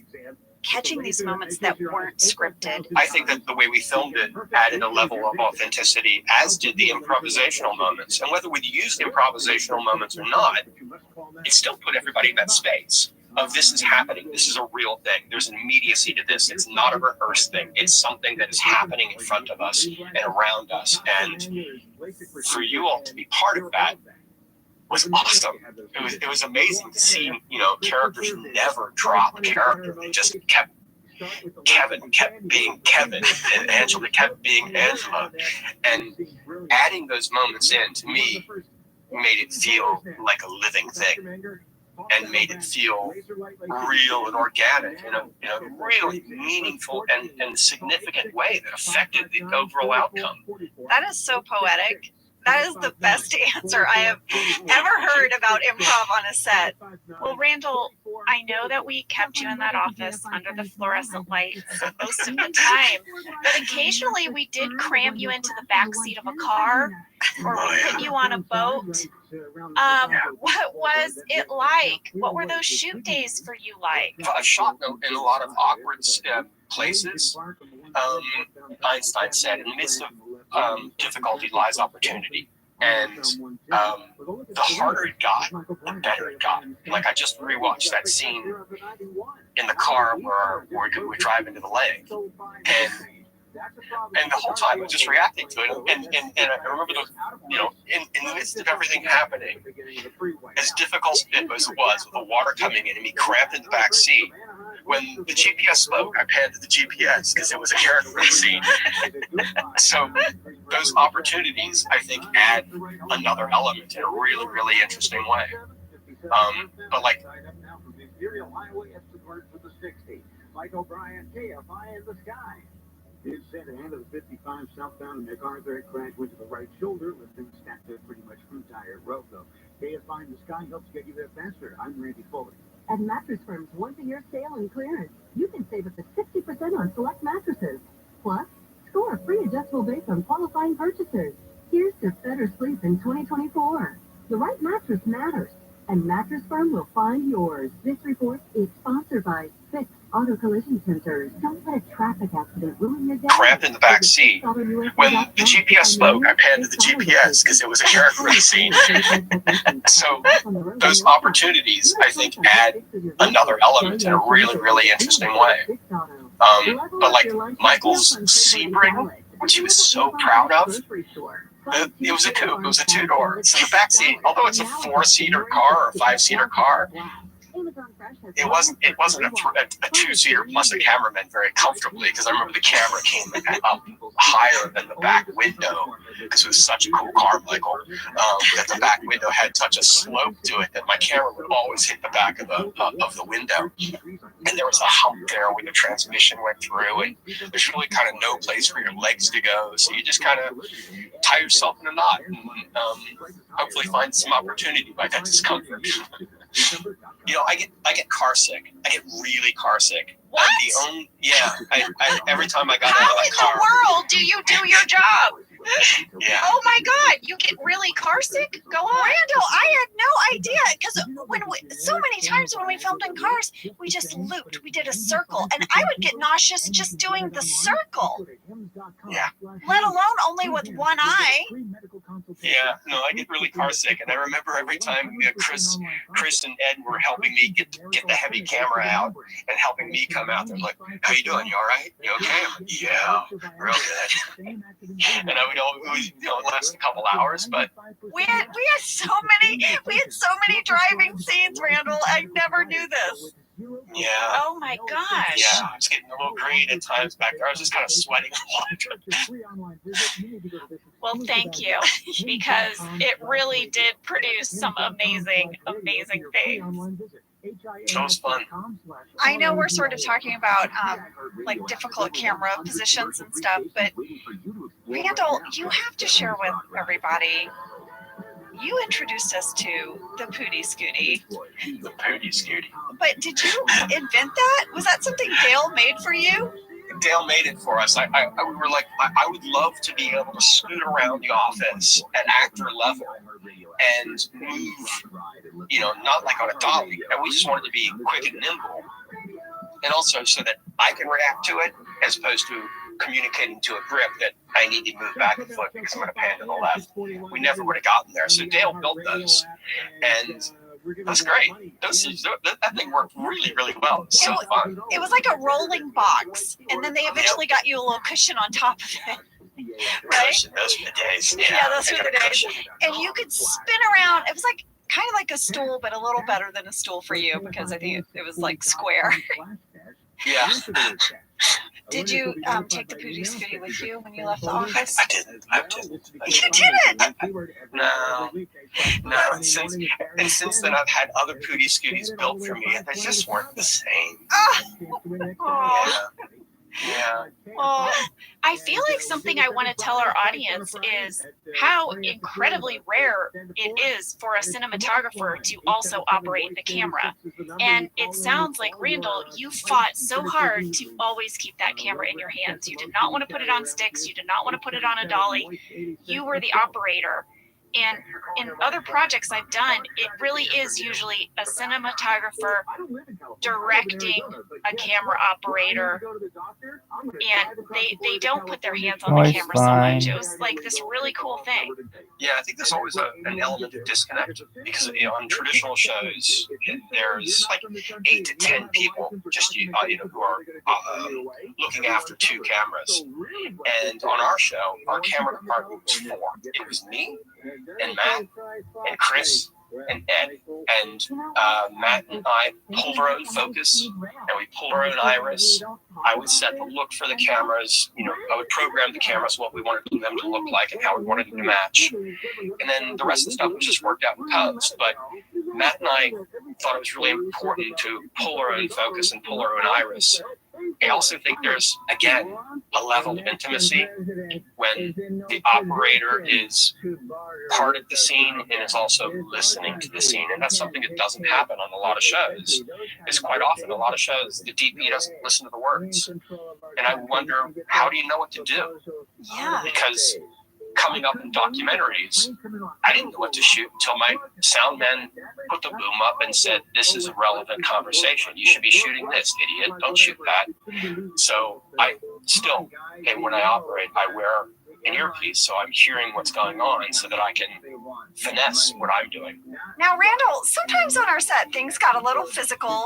catching these moments that weren't scripted. I think that the way we filmed it added a level of authenticity, as did the improvisational moments. And whether we used improvisational moments or not, it still put everybody in that space of this is happening. This is a real thing. There's an immediacy to this. It's not a rehearsed thing. It's something that is happening in front of us and around us. And for you all to be part of that was awesome. It was amazing to see, characters never drop character. They just Kevin kept being Kevin and Angela kept being Angela. And adding those moments in, to me, made it feel like a living thing and made it feel real and organic in a really meaningful and significant way that affected the overall outcome. That is so poetic. That is the best answer I have ever heard about improv on a set. Well, Randall, I know that we kept you in that office under the fluorescent lights most of the time, but occasionally we did cram you into the back seat of a car or we put you on a boat. What was it like? What were those shoot days for you like? I've shot in a lot of awkward places. Einstein said, in the midst of difficulty lies opportunity. And the harder it got, the better it got. Like, I just rewatched that scene in the car where we're driving to the lake. And the whole time I was just reacting to it. And I remember those, in the midst of everything happening, as difficult it was with the water coming in and me cramped in the back seat, when the GPS spoke, I panned to the GPS because it was a character in the scene. So those opportunities, I think, add another element in a really, really interesting way. But like, Mike O'Brien, KFI in the sky. His center hand of the 55 southbound MacArthur crash went to the right shoulder, with things snapped there pretty much from entire road, though. KFI in the sky helps get you there faster. I'm Randy Foley. At Mattress Firm's once-a-year sale and clearance, you can save up to 60% on select mattresses. Plus, score a free adjustable base on qualifying purchases. Here's to better sleep in 2024. The right mattress matters, and Mattress Firm will find yours. This report is sponsored by Fix Auto Collision Centers. Don't let a traffic accident ruin your day. cramped in the back seat. When the GPS spoke, I panned to the GPS because it was a character in the scene. So those opportunities, I think, add another element in a really, really interesting way. But like Michael's Sebring, which he was so proud of, it was a coupe. It was a two-door. So the back seat, although it's a four-seater car or a five-seater car, it wasn't a two-seater plus a cameraman very comfortably, because I remember the camera came up higher than the back window because it was such a cool car, Michael, that the back window had such a slope to it that my camera would always hit the back of the window. And there was a hump there where the transmission went through, and there's really kind of no place for your legs to go, so you just kind of tie yourself in a knot and hopefully find some opportunity by that discomfort. You know, I get car sick. I get really car sick. What? I every time I got How out of my in car. the world do you do your job? Yeah. Oh my God, you get really car sick? Go on. Randall, I had no idea, because so many times when we filmed in cars, we just looped. We did a circle, and I would get nauseous just doing the circle. Yeah. Let alone only with one eye. Yeah, no, I get really car sick, and I remember every time Chris and Ed were helping me get the heavy camera out and helping me come out. They're like, "How you doing? You all right? You okay?" I'm like, "Yeah, real good." And I would always, last a couple hours, but We had so many driving scenes, Randall. I never knew this. yeah. Oh my gosh. Yeah, I was getting a little green at times back there. I was just kind of sweating a lot. Well, thank you, because it really did produce some amazing things. It was fun. I know we're sort of talking about like difficult camera positions and stuff, but Randall, you have to share with everybody. You introduced us to the Pootie Scooty. The Pootie Scooty. But did you invent that? Was that something Dale made for you? Dale made it for us. We were like, I would love to be able to scoot around the office at actor level and move, not like on a dolly. And we just wanted to be quick and nimble. And also so that I can react to it as opposed to communicating to a grip that I need to move back a foot because I'm going to pan to the left. We never would have gotten there. So Dale built those. And that's great. That thing worked really, really well. It was so fun. It was like a rolling box, and then they eventually got you a little cushion on top of it. Right? Those were the days. Yeah, those were the days. And you could spin around. It was like kind of like a stool, but a little better than a stool for you, because I think it was like square. Yeah. Did you take the Pootie Scooty with you when you left the office? I didn't. You didn't? No. And since then, I've had other Pootie Scooties built for me, and they just weren't the same. Oh. Yeah. Well, I feel like something I want to tell our audience is how incredibly rare it is for a cinematographer to also operate the camera. And it sounds like, Randall, you fought so hard to always keep that camera in your hands. You did not want to put it on sticks. You did not want to put it on a dolly. You were the operator. And in other projects I've done, it really is usually a cinematographer directing a camera operator, and they don't put their hands on the camera so much. It was like this really cool thing. Yeah, I think there's always an element of disconnect because on traditional shows there's like 8 to 10 people just who are looking after 2 cameras, and on our show our camera department was 4. It was me and Matt and Chris and Ed, and Matt and I pulled our own focus, and we pulled our own iris. I would set the look for the cameras. I would program the cameras what we wanted them to look like and how we wanted them to match. And then the rest of the stuff was just worked out in post. But Matt and I thought it was really important to pull our own focus and pull our own iris. I also think there's, again, a level of intimacy when the operator is part of the scene and is also listening to the scene. And that's something that doesn't happen on a lot of shows. It's quite often a lot of shows, the DP doesn't listen to the words. And I wonder, how do you know what to do? Yeah. Because coming up in documentaries, I didn't know what to shoot until my sound man put the boom up and said, this is a relevant conversation. You should be shooting this, idiot. Don't shoot that. So I still, and when I operate, I wear an earpiece, so I'm hearing what's going on so that I can finesse what I'm doing. Now, Randall, sometimes on our set, things got a little physical.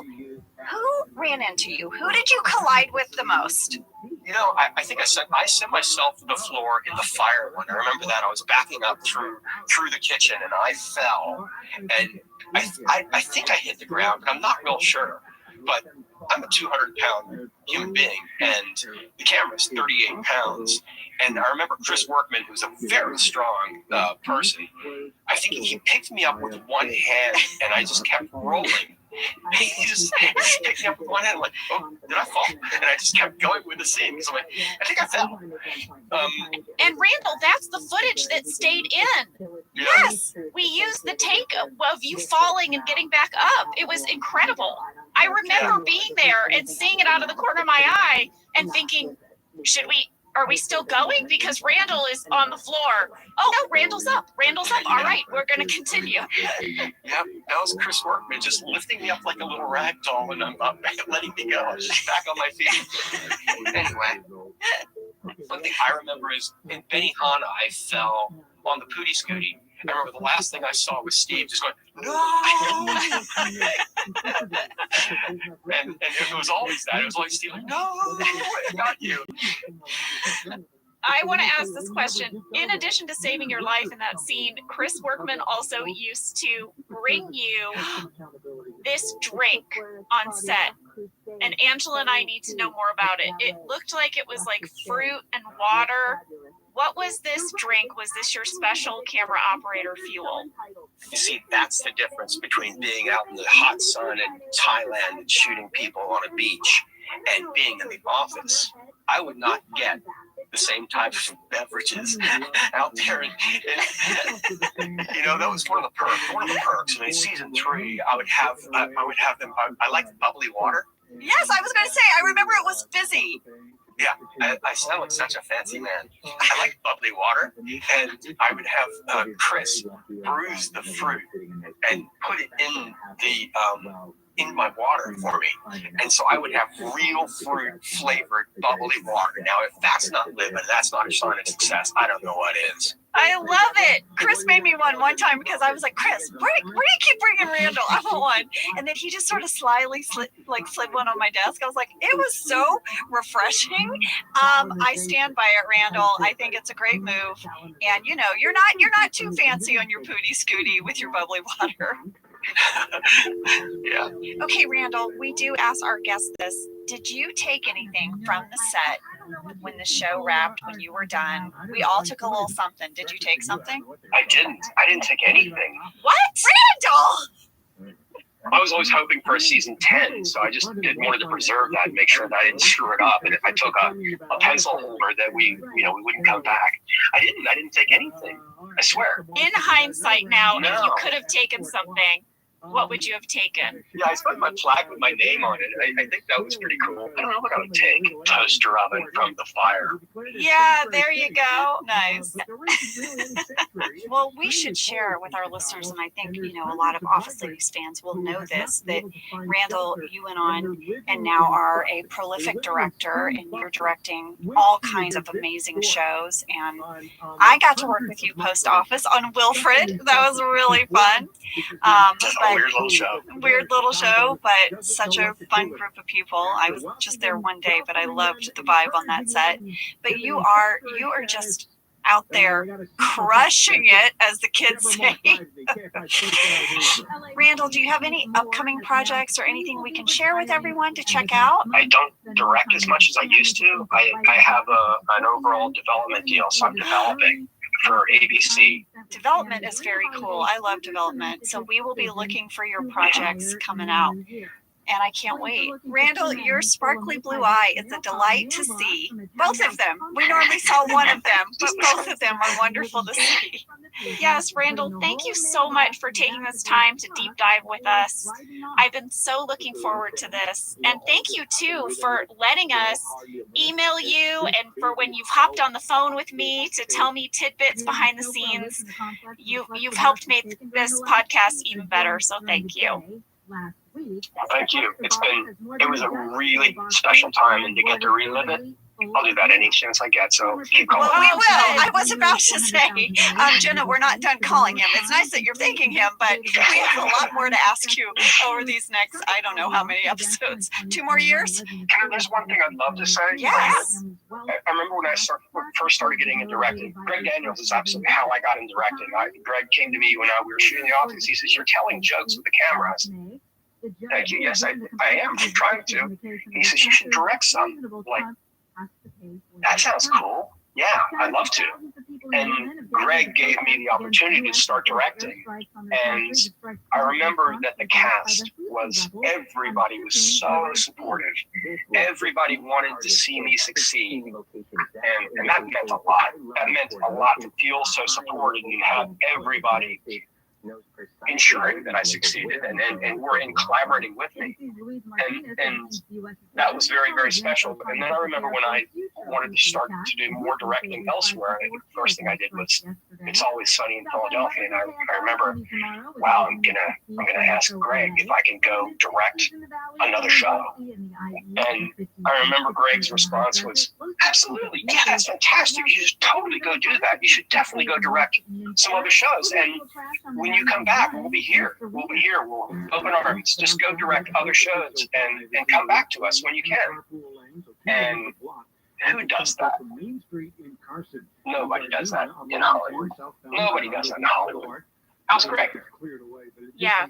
Who ran into you? Who did you collide with the most? I think I sent myself to the floor in the fire one. I remember that. I was backing up through the kitchen and I fell. And I think I hit the ground, but I'm not real sure. But I'm a 200-pound human being, and the camera's 38 pounds. And I remember Chris Workman, who's a very strong person. I think he picked me up with one hand, and I just kept rolling. He just picked me up with one hand, like, oh, did I fall? And I just kept going with the scene. So I think I fell. And Randall, that's the footage that stayed in. Yes, we used the take of you falling and getting back up. It was incredible. I remember being there and seeing it out of the corner of my eye and thinking, are we still going? Because Randall is on the floor. Oh, no, Randall's up. All right, we're going to continue. Yep, that was Chris Workman just lifting me up like a little rag doll, and I'm letting me go. I was just back on my feet. Anyway, one thing I remember is in Benihana, I fell on the Pootie Scooty. I remember the last thing I saw was Steve just going, no! and it was always that. It was always Steve like, no, I got you. I want to ask this question. In addition to saving your life in that scene, Chris Workman also used to bring you this drink on set. And Angela and I need to know more about it. It looked like it was like fruit and water. What was this drink? Was this your special camera operator fuel? You see, that's the difference between being out in the hot sun in Thailand and shooting people on a beach and being in the office. I would not get the same type of beverages out there. And that was one of the perks. I mean, season 3, I would have them. I like bubbly water. Yes, I was going to say, I remember it was fizzy. Yeah, I sound like such a fancy man. I like bubbly water, and I would have Chris bruise the fruit and put it in the in my water for me. And so I would have real fruit flavored bubbly water. Now, if that's not living, that's not a sign of success. I don't know what is. I love it. Chris made me one time because I was like, Chris, where do you keep bringing Randall? I want one. And then he just sort of slyly slid one on my desk. I was like, it was so refreshing. I stand by it, Randall. I think it's a great move. And you're not too fancy on your Pootie Scooty with your bubbly water. Yeah. Okay, Randall, we do ask our guests this. Did you take anything from the set when the show wrapped, when you were done? We all took a little something. Did you take something? I didn't take anything. What? Randall! I was always hoping for a season 10, so I just wanted to preserve that and make sure that I didn't screw it up. And if I took a pencil holder, that we wouldn't come back. I didn't take anything. I swear. In hindsight now, if you could have taken something, what would you have taken? Yeah, I put my plaque with my name on it. I think that was pretty cool. I don't know what I would take. Toaster oven from the fire. Yeah, there you go. Nice. Well, we should share with our listeners, and I think, a lot of Office Ladies fans will know this, that Randall, you went on and now are a prolific director, and you're directing all kinds of amazing shows. And I got to work with you post office on Wilfred. That was really fun. Weird little show, but such a fun group of people. I was just there one day, but I loved the vibe on that set. But you are just out there crushing it, as the kids say. Randall, do you have any upcoming projects or anything we can share with everyone to check out? I don't direct as much as I used to. I have an overall development deal, so I'm developing for ABC. Development is very cool. I love development. So we will be looking for your projects coming out. And I can't wait. Randall, your sparkly blue eye is a delight to see. Both of them. We normally saw one of them, but both of them are wonderful to see. Yes, Randall, thank you so much for taking this time to deep dive with us. I've been so looking forward to this. And thank you, too, for letting us email you and for when you've hopped on the phone with me to tell me tidbits behind the scenes. You've helped make this podcast even better, so thank you. Thank you. It was a really special time, and to get to relive it, I'll do that any chance I get. So keep calling. Well, we will. I was about to say, Jenna, we're not done calling him. It's nice that you're thanking him, but we have a lot more to ask you over these next, I don't know how many episodes. 2 more years? There's one thing I'd love to say. Yes. I remember when I first started getting into directing. Greg Daniels is absolutely how I got into directing. Greg came to me when we were shooting The Office. He says, "You're telling jokes with the camera." I said, "Thank you. Yes, I am. I'm trying to." And he says, "You should direct some." Like, that sounds cool. Yeah, I'd love to. And Greg gave me the opportunity to start directing. And I remember that the cast everybody was so supportive. Everybody wanted to see me succeed. And that meant a lot. That meant a lot to feel so supported and have everybody ensuring that I succeeded and were collaborating with me. And that was very, very special. And then I remember when I wanted to start to do more directing elsewhere, the first thing I did was It's Always Sunny in Philadelphia. And I remember, wow, I'm gonna ask Greg if I can go direct another show. And I remember Greg's response was, "Absolutely, yeah, that's fantastic. You should totally go do that. You should definitely go direct some other shows. And when you come back, we'll be here. We'll be here. We'll open arms. Just go direct other shows and come back to us when you can." And who does that? Nobody does that in Hollywood. Nobody does that in Hollywood. How's Greg? Yeah,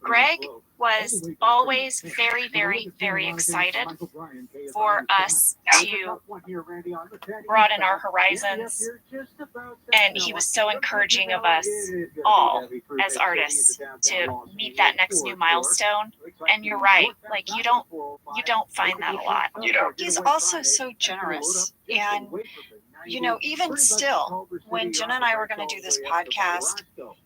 Greg was always very, very, very excited for us to broaden our horizons. And he was so encouraging of us all as artists to meet that next new milestone. And you're right, like you don't find that a lot. He's also so generous. And you know, even still, when Jenna and I were going to do this podcast,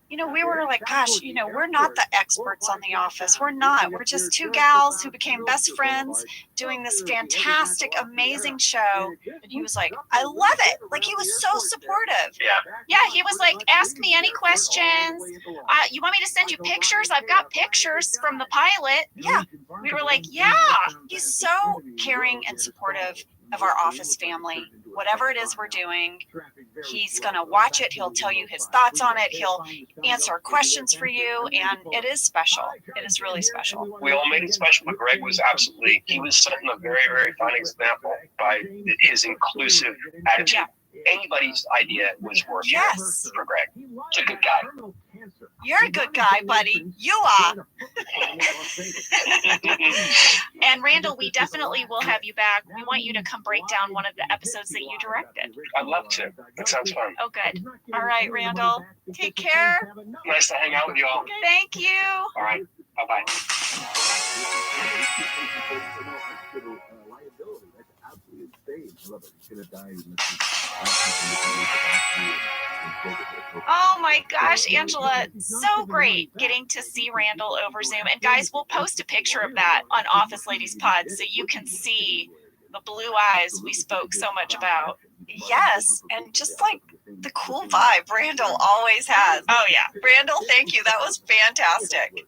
you know, we were like, gosh, you know, we're not the experts on The Office. We're not. We're just 2 gals who became best friends doing this fantastic, amazing show. And he was like, I love it. Like, he was so supportive. Yeah, he was like, ask me any questions. You want me to send you pictures? I've got pictures from the pilot. Yeah. We were like, yeah. He's so caring and supportive of our Office family. Whatever it is we're doing, he's going to watch it. He'll tell you his thoughts on it. He'll answer questions for you. And it is special. It is really special. We all made it special, but Greg was he was setting a very, very fine example by his inclusive attitude. Anybody's idea was worth it for Greg. He's a good guy. You're a good guy, buddy. You are. And Randall, we definitely will have you back. We want you to come break down one of the episodes that you directed. I'd love to. That sounds fun. Oh, good. All right, Randall. Take care. Nice to hang out with you all. Thank you. All right. Bye-bye. Oh my gosh, Angela, so great getting to see Randall over Zoom. And guys, we'll post a picture of that on Office Ladies Pod so you can see the blue eyes we spoke so much about. Yes, and just like the cool vibe Randall always has. Oh yeah. Randall, thank you. That was fantastic.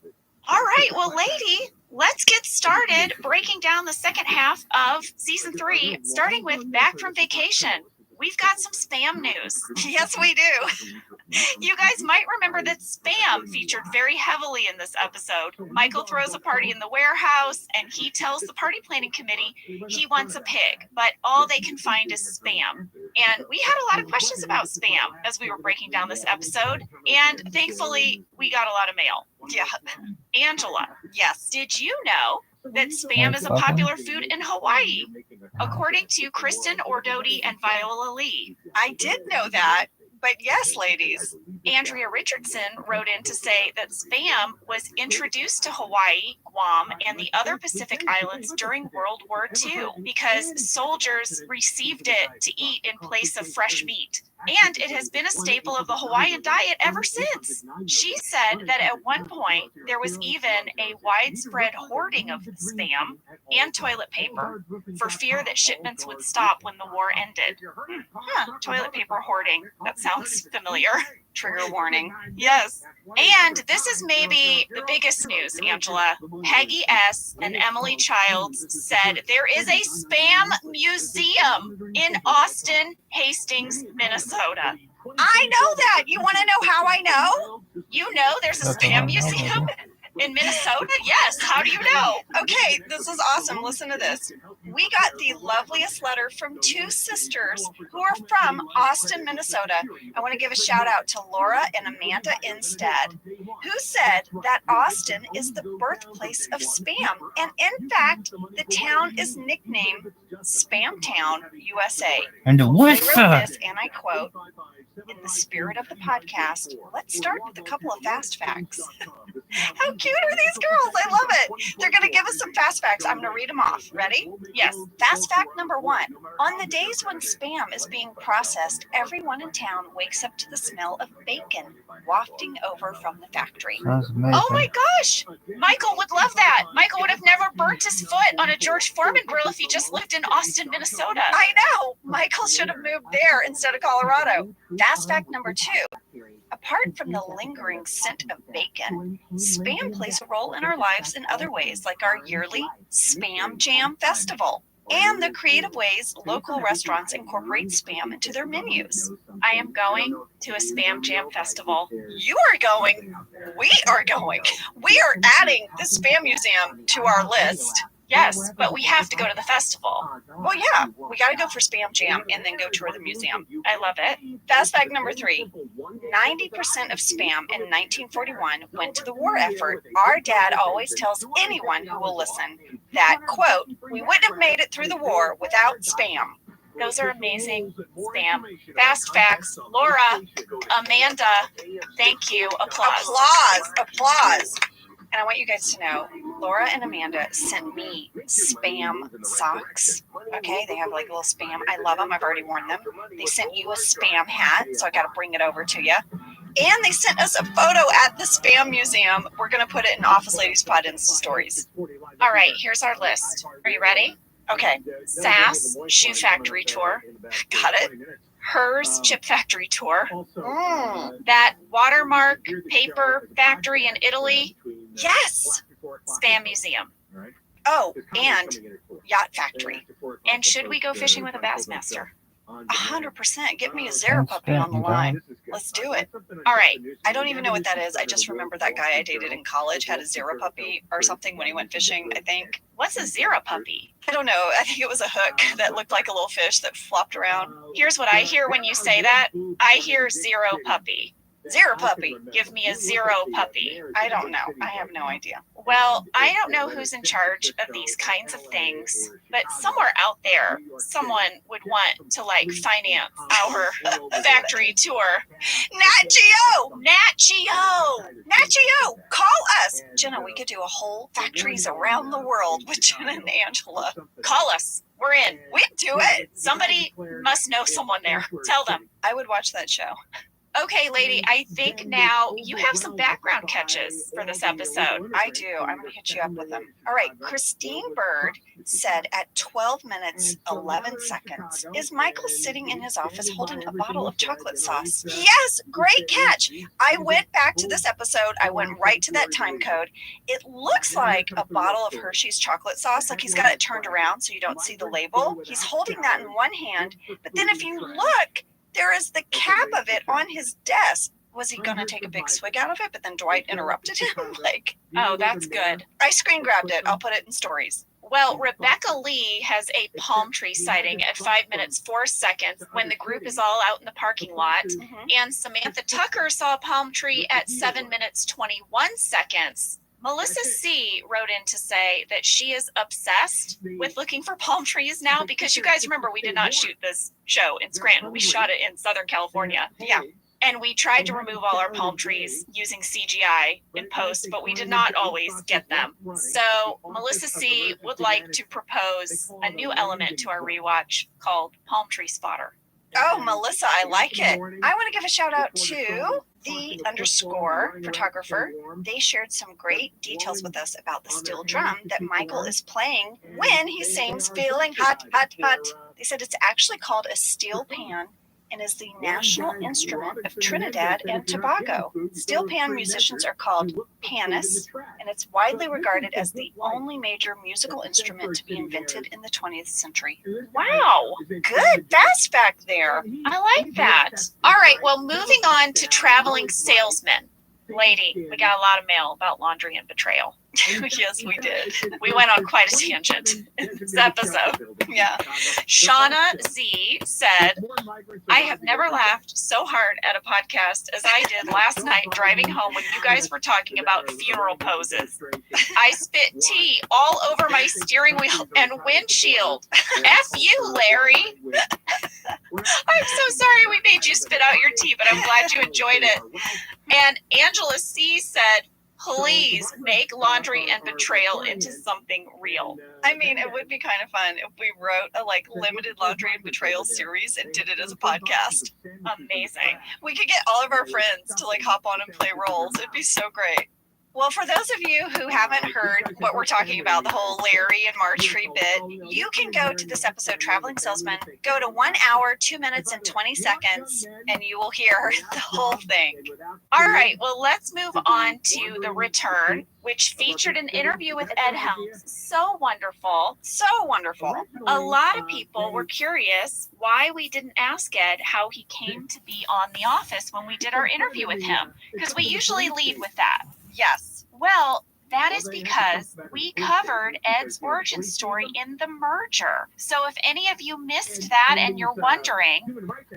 All right, well, lady, let's get started breaking down the second half of season 3, starting with Back from Vacation. We've got some spam news. Yes, we do. You guys might remember that spam featured very heavily in this episode. Michael throws a party in the warehouse, and he tells the party planning committee he wants a pig, but all they can find is spam. And we had a lot of questions about spam as we were breaking down this episode, and thankfully, we got a lot of mail. Yeah. Angela, yes. Did you know that spam is a popular food in Hawaii, according to Kristen Ordodi and Viola Lee? I did know that. But yes, ladies. Andrea Richardson wrote in to say that spam was introduced to Hawaii, Guam, and the other Pacific islands during World War II because soldiers received it to eat in place of fresh meat. And it has been a staple of the Hawaiian diet ever since. She said that at one point there was even a widespread hoarding of spam and toilet paper for fear that shipments would stop when the war ended. Toilet paper hoarding. That sounds familiar. Trigger warning. Yes. And this is maybe the biggest news, Angela. Peggy S. and Emily Childs said there is a spam museum in Austin, Hastings, Minnesota. I know that. You want to know how I know? You know there's a spam museum in Minnesota? Yes. How do you know? Okay, this is awesome. Listen to this. We got the loveliest letter from two sisters who are from Austin, Minnesota. I want to give a shout out to Laura and Amanda Instead, who said that Austin is the birthplace of spam. And in fact, the town is nicknamed Spam Town, USA. And They what? wrote this, and I quote, "In the spirit of the podcast, let's start with a couple of fast facts." How cute are these girls? I love it. They're going to give us some fast facts. I'm going to read them off. Ready? Yes. Fast fact number 1. On the days when spam is being processed, everyone in town wakes up to the smell of bacon wafting over from the factory. Sounds amazing. Oh my gosh! Michael would love that. Michael would have never burnt his foot on a George Foreman grill if he just lived in Austin, Minnesota. I know. Michael should have moved there instead of Colorado. Fast fact number 2. Apart from the lingering scent of bacon, spam plays a role in our lives in other ways, like our yearly Spam Jam Festival and the creative ways local restaurants incorporate spam into their menus. I am going to a Spam Jam Festival. You are going. We are going. We are adding the Spam Museum to our list. Yes, but we have to go to the festival. Well, yeah, we got to go for Spam Jam and then go tour the museum. I love it. Fast fact number 3. 90% of spam in 1941 went to the war effort. Our dad always tells anyone who will listen that, quote, "we wouldn't have made it through the war without spam." Those are amazing spam. Fast facts. Laura, Amanda, thank you. Applause. Applause. Applause. And I want you guys to know, Laura and Amanda sent me spam socks. Okay, they have like little spam. I love them. I've already worn them. They sent you a spam hat, so I got to bring it over to you. And they sent us a photo at the Spam Museum. We're going to put it in Office Ladies Pod Insta Stories. All right, here's our list. Are you ready? Okay. SAS Shoe Factory Tour. Got it. Hers Chip Factory Tour. That Watermark Paper Factory in Italy. Yes. Spam Museum. Oh, and Yacht Factory. And should we go fishing with a Bassmaster? 100%. Get me a Zero puppy on the line. Let's do it. All right. I don't even know what that is. I just remember that guy I dated in college had a Zero puppy or something when he went fishing, I think. What's a Zero puppy? I don't know. I think it was a hook that looked like a little fish that flopped around. Here's what I hear when you say that. I hear Zero puppy. Zero puppy. Give me a Zero puppy. I don't know. I have no idea. Well, I don't know who's in charge of these kinds of things, but somewhere out there, someone would want to like finance our factory tour. Nat Geo! Nat Geo! Nat Geo! Call us! Jenna, we could do a whole factories around the world with Jenna and Angela. Call us. We're in. We'd do it. Somebody must know someone there. Tell them. I would watch that show. Okay, lady, I think now you have some background catches for this episode. I do. I'm going to hit you up with them. All right. Christine Bird said at 12 minutes, 11 seconds, is Michael sitting in his office holding a bottle of chocolate sauce? Yes. Great catch. I went back to this episode. I went right to that time code. It looks like a bottle of Hershey's chocolate sauce. Like he's got it turned around so you don't see the label. He's holding that in one hand. But then if you look, there is the cap of it on his desk. Was he gonna take a big swig out of it, but then Dwight interrupted him? Like, Oh, that's good. I screen grabbed it. I'll put it in stories. Well, Rebecca Lee has a palm tree sighting at 5 minutes 4 seconds when the group is all out in the parking lot. And Samantha Tucker saw a palm tree at 7 minutes 21 seconds. Melissa C. wrote in to say that she is obsessed with looking for palm trees now because you guys remember we did not shoot this show in Scranton. We shot it in Southern California. Yeah. And we tried to remove all our palm trees using CGI in post, but we did not always get them. So Melissa C. would like to propose a new element to our rewatch called Palm Tree Spotter. Oh, Melissa, I like it. I want to give a shout out to the_ photographer. They shared some great details with us about the steel drum that Michael is playing when he sings "Feeling Hot, Hot, Hot." They said it's actually called a steel pan and is the national instrument of Trinidad and Tobago. Steel pan musicians are called panists, and it's widely regarded as the only major musical instrument to be invented in the 20th century. Wow, good fast fact there. I like that. All right, well, moving on to traveling salesmen. Lady, we got a lot of mail about laundry and betrayal. Yes, we did. We went on quite a tangent in this episode. Yeah. Shauna Z said, I have never laughed so hard at a podcast as I did last night driving home when you guys were talking about funeral poses. I spit tea all over my steering wheel and windshield. F you, Larry. I'm so sorry we made you spit out your tea, but I'm glad you enjoyed it. And Angela C. said, please make laundry and betrayal into something real. I mean, it would be kind of fun if we wrote a limited laundry and betrayal series and did it as a podcast. Amazing. We could get all of our friends to hop on and play roles. It'd be so great. Well, for those of you who haven't heard what we're talking about, the whole Larry and Marjorie bit, you can go to this episode, Traveling Salesman, go to 1 hour, 2 minutes, and 20 seconds, and you will hear the whole thing. All right, well, let's move on to The Return, which featured an interview with Ed Helms. So wonderful. So wonderful. A lot of people were curious why we didn't ask Ed how he came to be on The Office when we did our interview with him, because we usually lead with that. Yes. Well, that is because we covered Ed's origin story in The Merger. So if any of you missed that and you're wondering,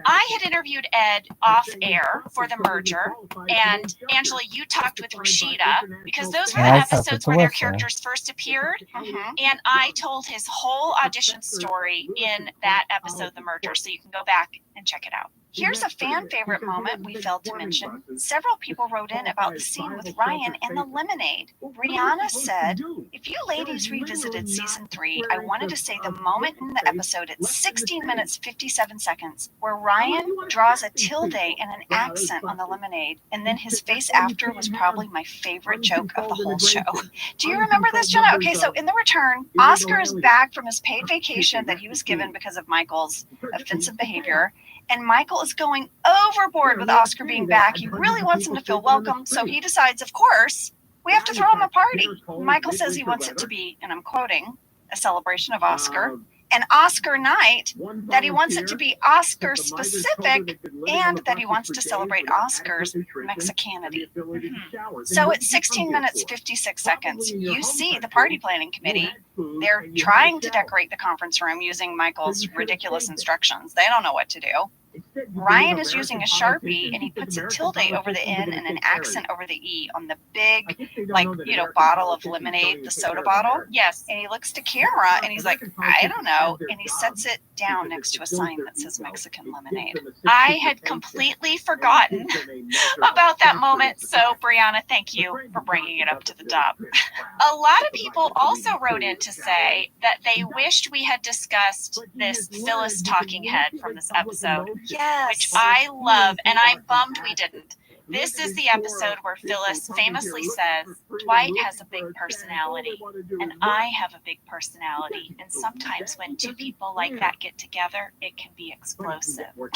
I had interviewed Ed off air for The Merger, and Angela, you talked with Rashida, because those were the episodes where their characters first appeared, and I told his whole audition story in that episode, The Merger, so you can go back and check it out. Here's a fan favorite moment we failed to mention. Several people wrote in about the scene with Ryan and the lemonade. Brianna said, if you ladies revisited season 3, I wanted to say the moment in the episode at 16 minutes 57 seconds where Ryan draws a tilde and an accent on the lemonade, and then his face after was probably my favorite joke of the whole show. Do you remember this, Jenna? Okay, so in The Return, Oscar is back from his paid vacation that he was given because of Michael's offensive behavior. And Michael is going overboard with Oscar being back. He really wants him to feel welcome. So he decides, of course, we have to throw him a party. Michael says he wants it to be, and I'm quoting, a celebration of Oscar. And Oscar night, that he wants it to be Oscar specific, and that he wants to celebrate Oscar's Mexicanity. So at 16 minutes 56 seconds, you see the party planning committee. They're trying to decorate the conference room using Michael's ridiculous instructions. They don't know what to do. Ryan is using a Sharpie, and he puts a tilde over the N and an accent over the E on the big, bottle of lemonade, the soda bottle. Yes. And he looks to camera, and he's like, I don't know. And he sets it down next to a sign that says Mexican lemonade. I had completely forgotten about that moment. So, Brianna, thank you for bringing it up to the top. A lot of people also wrote in to say that they wished we had discussed this Phyllis talking head from this episode. Yes. Which I love, and I'm bummed we didn't. This is the episode where Phyllis famously says, Dwight has a big personality, and I have a big personality. And sometimes when two people like that get together, it can be explosive. So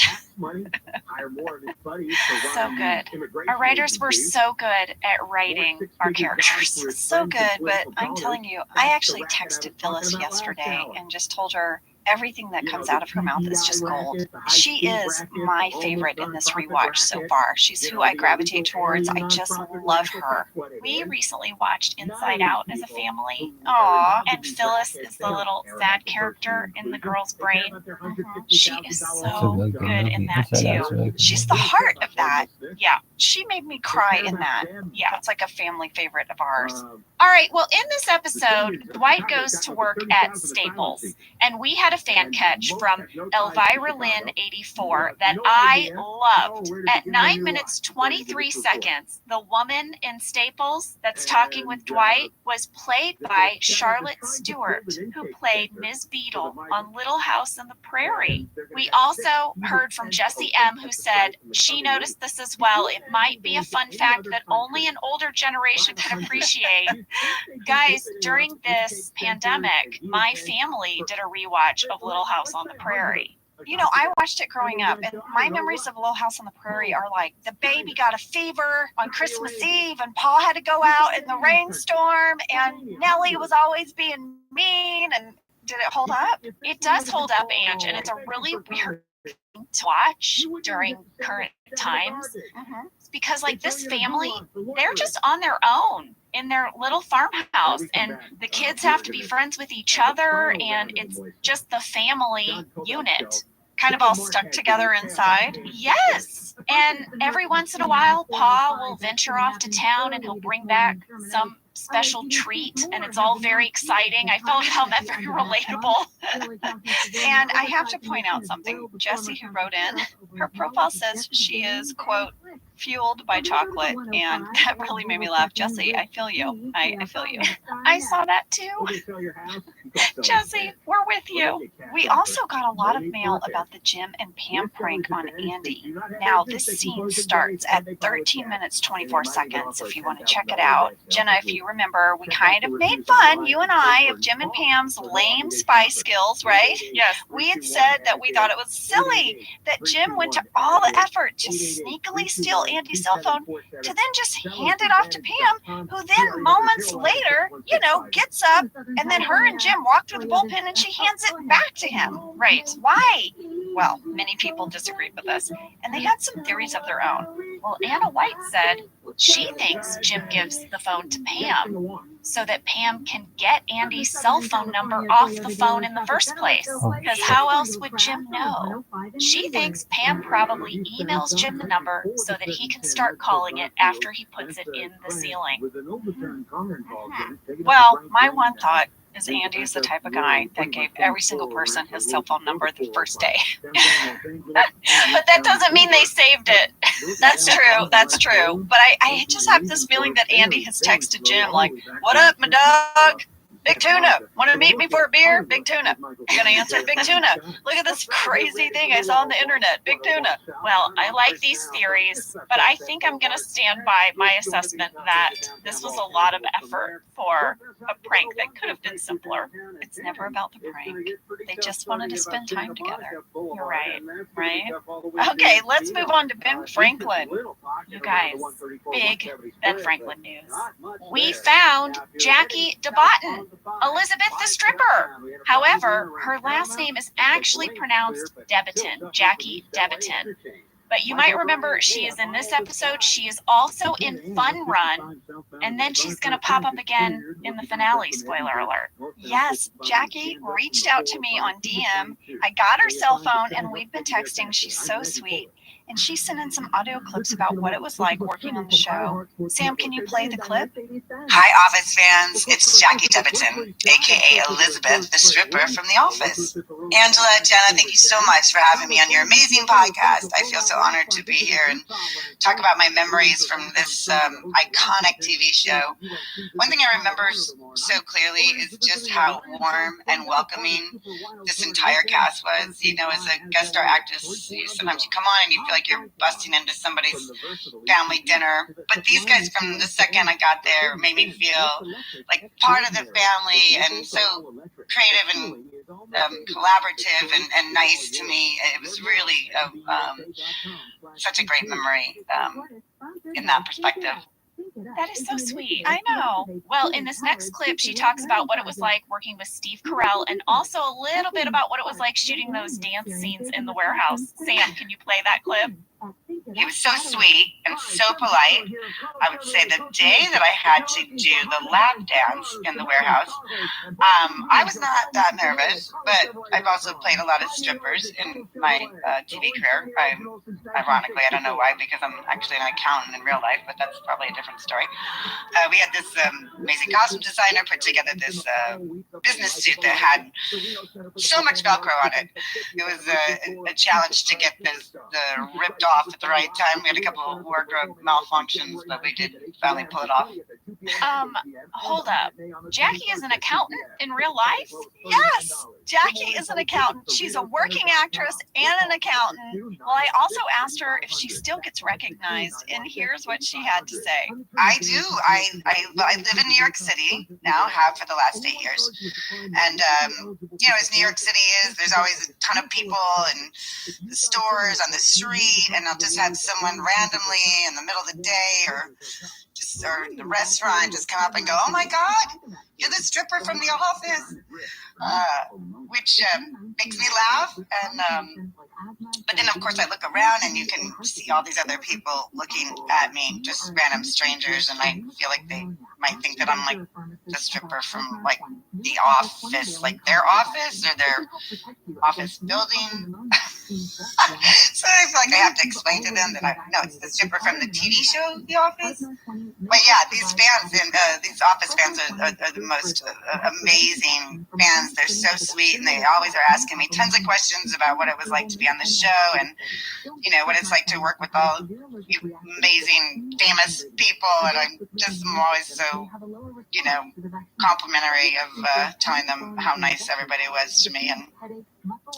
good. Our writers were so good at writing our characters. So good, but I'm telling you, I actually texted Phyllis yesterday and just told her, everything that comes out of her mouth is just gold. She is my favorite in this rewatch so far. She's who I gravitate towards. I just love her. We recently watched Inside Out as a family. Aww. And Phyllis is the little sad character in the girl's brain. She is so good in that too. She's the heart of that. Yeah, she made me cry in that. Yeah, it's like a family favorite of ours. All right, well, in this episode, Dwight goes to work at Staples, and we had a fan catch from Elvira Lynn 84 that I loved. At 9 minutes 23 seconds, the woman in Staples that's talking with Dwight was played by Charlotte Stewart, who played Ms. Beadle on Little House on the Prairie. We also heard from Jessie M, who said she noticed this as well. It might be a fun fact that only an older generation can appreciate. Guys, during this pandemic, my family did a rewatch of Little House on the Prairie. You know, I watched it growing up, and my memories of Little House on the Prairie are like the baby got a fever on Christmas Eve, and Paul had to go out in the rainstorm, and Nellie was always being mean. And did it hold up? It does hold up, Ange, and it's a really weird thing to watch during current times. Because, like, this family, they're just on their own in their little farmhouse, and the kids have to be friends with each other, and it's just the family unit kind of all stuck together inside. Yes. And every once in a while, Pa will venture off to town, and he'll bring back some special treat, and it's all very exciting. I found that very relatable. And I have to point out something. Jessie, who wrote in, her profile says she is, quote, fueled by chocolate, and that really made me laugh. Jessie, I feel you. I feel you. I saw that too. Jessie, we're with you. We also got a lot of mail about the Jim and Pam prank on Andy. Now, this scene starts at 13 minutes 24 seconds if you want to check it out. Jenna, if you remember, we kind of made fun, you and I, of Jim and Pam's lame spy skills, right? Yes. We had said that we thought it was silly that Jim went to all the effort to sneakily steal Andy's cell phone to then just hand it off to Pam, who then moments later, you know, gets up, and then her and Jim walk to the bullpen and she hands it back to him. Right. Why? Well, many people disagreed with us, and they had some theories of their own. Well, Anna White said she thinks Jim gives the phone to Pam so that Pam can get Andy's cell phone number off the phone in the first place. Because how else would Jim know? She thinks Pam probably emails Jim the number so that he can start calling it after he puts it in the ceiling. Well, my one thought is Andy is the type of guy that gave every single person his cell phone number the first day. But that doesn't mean they saved it. That's true. That's true. But I just have this feeling that Andy has texted Jim like, "What up, my dog? Big Tuna. Want to meet me for a beer? Big Tuna." You're going to answer, "Big Tuna. Look at this crazy thing I saw on the internet. Big Tuna." Well, I like these theories, but I think I'm going to stand by my assessment that this was a lot of effort for a prank that could have been simpler. It's never about the prank. They just wanted to spend time together. You're right, right? Okay, let's move on to Ben Franklin. You guys, big Ben Franklin news. We found Jackie DeBotton, Elizabeth the stripper. However, her last name is actually pronounced Debiton, Jackie Debiton. But you might remember she is in this episode. She is also in Fun Run, and then she's going to pop up again in the finale, spoiler alert. Yes, Jackie reached out to me on DM. I got her cell phone, and we've been texting. She's so sweet. And she sent in some audio clips about what it was like working on the show. Sam, can you play the clip? Hi, Office fans. It's Jackie Debiton, a.k.a. Elizabeth, the stripper from The Office. Angela, Jenna, thank you so much for having me on your amazing podcast. I feel so honored to be here and talk about my memories from this iconic TV show. One thing I remember so clearly is just how warm and welcoming this entire cast was. You know, as a guest star actress, sometimes you come on and you feel like you're busting into somebody's family dinner. But these guys, from the second I got there, made me feel like part of the family, and so creative and collaborative and nice to me. It was really such a great memory in that perspective. That is so sweet. I know. Well, in this next clip, she talks about what it was like working with Steve Carell and also a little bit about what it was like shooting those dance scenes in the warehouse. Sam, can you play that clip? He was so sweet and so polite. I would say the day that I had to do the lap dance in the warehouse, I was not that nervous, but I've also played a lot of strippers in my TV career. Ironically, I don't know why, because I'm actually an accountant in real life, but that's probably a different story. We had this amazing costume designer put together this business suit that had so much Velcro on it. It was a challenge to get the ripped off at the right time. We had a couple of wardrobe malfunctions, but we did finally pull it off. Hold up. Jackie is an accountant in real life? Yes, Jackie is an accountant. She's a working actress and an accountant. Well, I also asked her if she still gets recognized, and here's what she had to say. I do. I live in New York City now, have for the last 8 years. And, as New York City is, there's always a ton of people and the stores on the street, and I'll just have someone randomly in the middle of the day or in the restaurant just come up and go, "Oh my God, you're the stripper from The Office," which makes me laugh. And but then, of course, I look around and you can see all these other people looking at me, just random strangers, and I feel like they might think that I'm like the stripper from like The Office, like their office or their office building. So I feel like I have to explain to them that it's the stripper from the TV show The Office. But yeah, these fans and these Office fans are the most amazing fans. They're so sweet, and they always are asking me tons of questions about what it was like to be on the show, and what it's like to work with all you amazing, famous people. And I'm always so complimentary of telling them how nice everybody was to me, and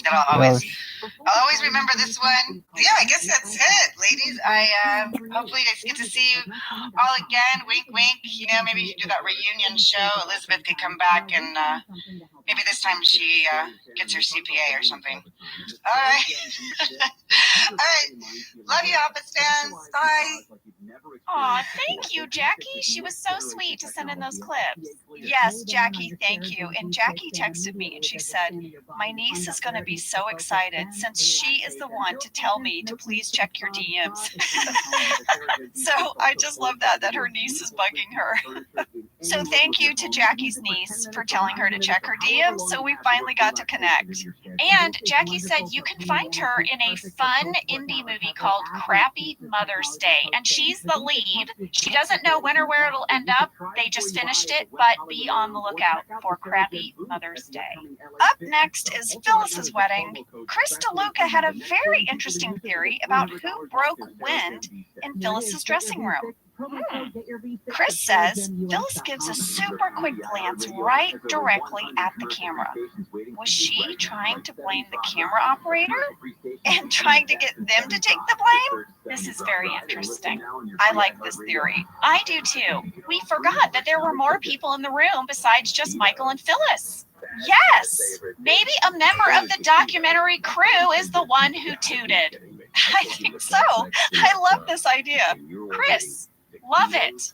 that I'll always remember this one. Yeah, I guess that's it, ladies. Hopefully I get to see you all again. Wink, wink. Maybe you do that reunion show. Elizabeth could come back, and maybe this time she gets her CPA or something. All right. All right. Love you, Office fans. Bye. Aw, thank you, Jackie. She was so sweet to send in those clips. Yes, Jackie, thank you. And Jackie texted me and she said, my niece is going to be so excited since she is the one to tell me to please check your DMs. So I just love that her niece is bugging her. So thank you to Jackie's niece for telling her to check her DMs, so we finally got to connect. And Jackie said you can find her in a fun indie movie called Crappy Mother's Day. And she's the lead. She doesn't know when or where it'll end up. They just finished it, but be on the lookout for Crappy Mother's Day. Up next is Phyllis's wedding. Chris DeLuca had a very interesting theory about who broke wind in Phyllis's dressing room. Chris says Phyllis gives a super quick glance right directly at the camera. Was she trying to blame the camera operator and trying to get them to take the blame? This is very interesting. I like this theory. I do too. We forgot that there were more people in the room besides just Michael and Phyllis. Yes, maybe a member of the documentary crew is the one who tooted. I think so. I love this idea. Chris, love it.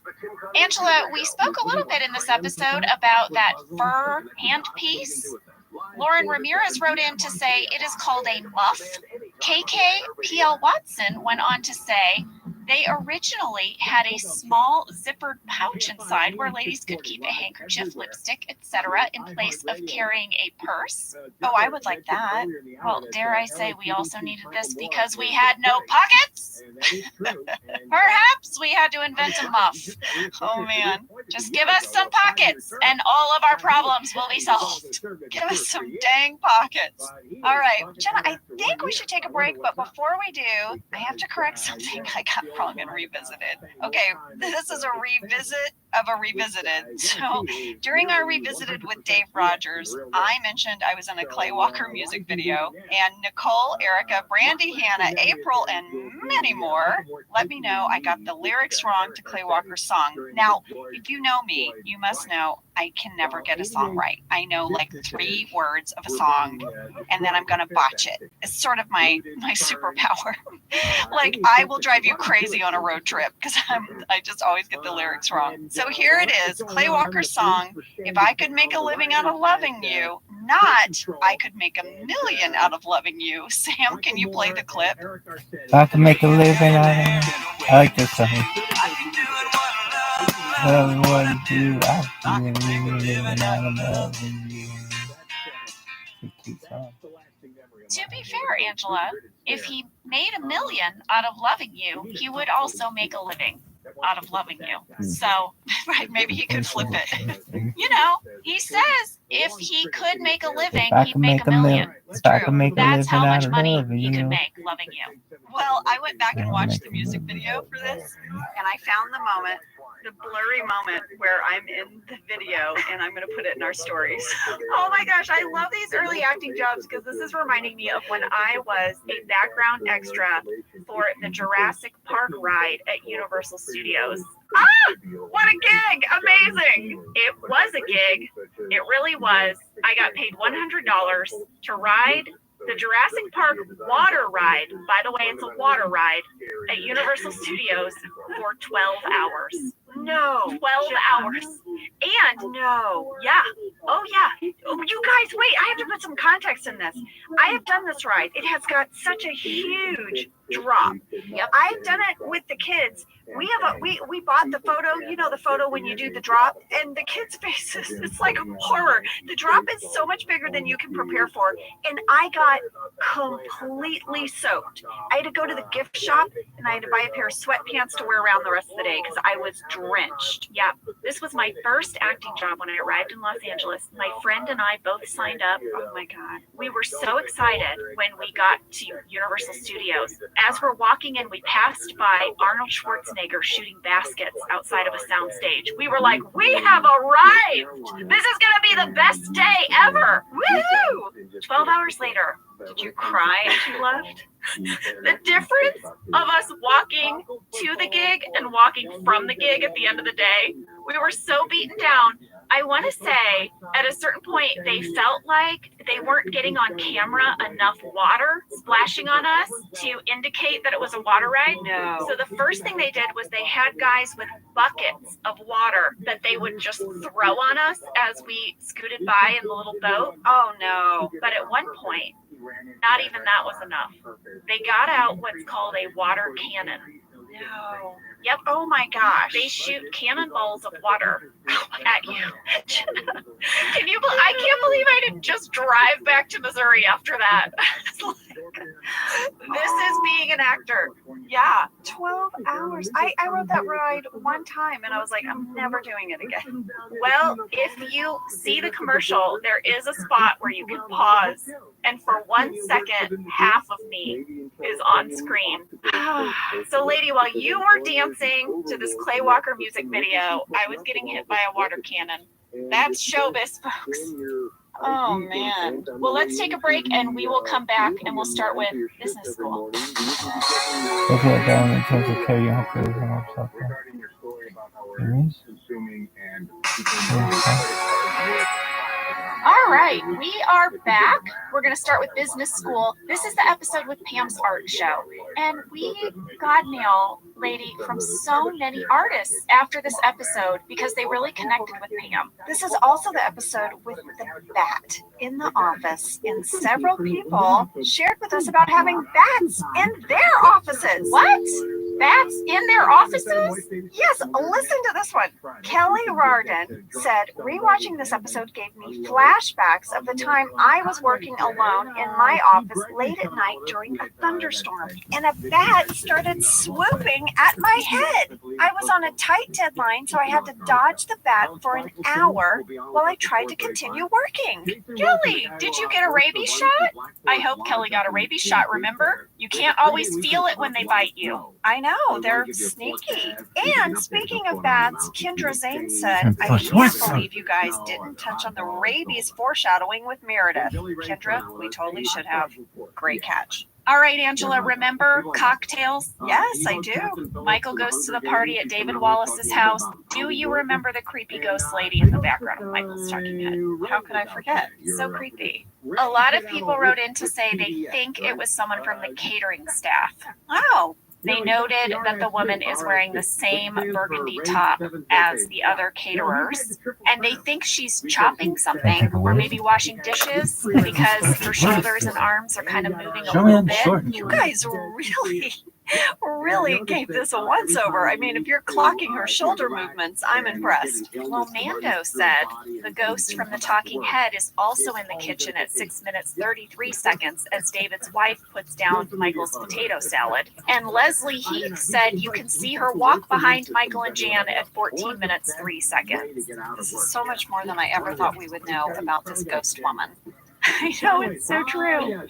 Angela, we spoke a little bit in this episode about that fur handpiece. Lauren Ramirez wrote in to say it is called a muff. KK Watson went on to say they originally had a small zippered pouch inside where ladies could keep a handkerchief, lipstick, etc. in place of carrying a purse. Oh, I would like that. Well, dare I say we also needed this because we had no pockets? Perhaps we had to invent a muff. Oh man, just give us some pockets and all of our problems will be solved. Give us some dang pockets. All right, Jenna, I think we should take a break, but before we do, I have to correct something I got wrong and revisited. Okay, this is a revisit of a Revisited. So during our Revisited with Dave Rogers, I mentioned I was in a Clay Walker music video, and Nicole, Erica, Brandy, Hannah, April, and many more let me know I got the lyrics wrong to Clay Walker's song. Now, if you know me, you must know I can never get a song right. I know like 3 words of a song, and then I'm gonna botch it. It's sort of my superpower. Like, I will drive you crazy on a road trip because I just always get the lyrics wrong. So here it is, Clay Walker's song, If I Could Make a Living Out of Loving You, not I Could Make $1 million out of loving you. Sam, can you play the clip? I can make a living out of it. I like this song. Love what you do. I can make a living out of loving you. To be fair, Angela, if he made $1 million out of loving you, he would also make a living out of loving you. So, right, maybe he could flip it. You know, he says if he could make a living, he'd make $1 million. It's true. That's how much money he could make loving you. Well, I went back and watched the music video for this, and I found the moment, the blurry moment where I'm in the video, and I'm going to put it in our stories. Oh my gosh, I love these early acting jobs because this is reminding me of when I was a background extra for the Jurassic Park ride at Universal Studios. Ah, what a gig! Amazing! It was a gig. It really was. I got paid $100 to ride the Jurassic Park water ride. By the way, it's a water ride at Universal Studios for 12 hours. No, 12 hours. And no, yeah. Oh, yeah. Oh, you guys, wait, I have to put some context in this. I have done this ride. It has got such a huge drop. Yep. I've done it with the kids. We bought the photo, you know, the photo when you do the drop, and the kids' faces, it's like horror. The drop is so much bigger than you can prepare for, and I got completely soaked. I had to go to the gift shop, and I had to buy a pair of sweatpants to wear around the rest of the day because I was drenched. Yeah, this was my first acting job when I arrived in Los Angeles. My friend and I both signed up. Oh my God. We were so excited when we got to Universal Studios. As we're walking in, we passed by Arnold Schwarzenegger shooting baskets outside of a sound stage. We were like, we have arrived! This is gonna be the best day ever! Woohoo! 12 hours later, did you cry as you left? The difference of us walking to the gig and walking from the gig at the end of the day, we were so beaten down. I want to say at a certain point, they felt like they weren't getting on camera enough water splashing on us to indicate that it was a water ride. No. So the first thing they did was they had guys with buckets of water that they would just throw on us as we scooted by in the little boat. Oh no. But at one point, not even that was enough. They got out what's called a water cannon. No. Yep. Oh my gosh. They shoot cannonballs of water at you. Can you? I can't believe I didn't just drive back to Missouri after that. This is being an actor. Yeah. 12 hours. I rode that ride one time and I was like, I'm never doing it again. Well, if you see the commercial, there is a spot where you can pause. And for 1 second, half of me is on screen. So, lady, while you were dancing to this Clay Walker music video, I was getting hit by a water cannon. That's showbiz, folks. Oh, man. Well, let's take a break and we will come back and we'll start with business school. All right, we are back. We're going to start with business school. This is the episode with Pam's art show. And we got mail, lady, from so many artists after this episode because they really connected with Pam. This is also the episode with the bat in the office. And several people shared with us about having bats in their offices. What? Bats in their offices? Yes, listen to this one. Kelly Rardon said, rewatching this episode gave me flashbacks of the time I was working alone in my office late at night during a thunderstorm, and a bat started swooping at my head. I was on a tight deadline, so I had to dodge the bat for an hour while I tried to continue working. Kelly, did you get a rabies shot? I hope Kelly got a rabies shot, remember? You You can't always feel it when they bite you. I know, they're sneaky. And speaking of bats, Kendra Zane said, I can't believe you guys didn't touch on the rabies foreshadowing with Meredith. Kendra, we totally should have. Great catch. All right, Angela, remember cocktails? Yes, I do. Michael goes to the party at David Wallace's house. Do you remember the creepy ghost lady in the background of Michael's talking head? How could I forget? So creepy. A lot of people wrote in to say they think it was someone from the catering staff. Oh. They noted that the woman is wearing the same burgundy top as the other caterers, and they think she's chopping something or maybe washing dishes because her shoulders and arms are kind of moving a little bit. You guys really gave this a once-over. I mean, if you're clocking her shoulder movements, I'm impressed. Well, Mando said the ghost from the talking head is also in the kitchen at 6 minutes 33 seconds as David's wife puts down Michael's potato salad. And Leslie Heath said you can see her walk behind Michael and Jan at 14 minutes 3 seconds. This is so much more than I ever thought we would know about this ghost woman. I know, it's so true.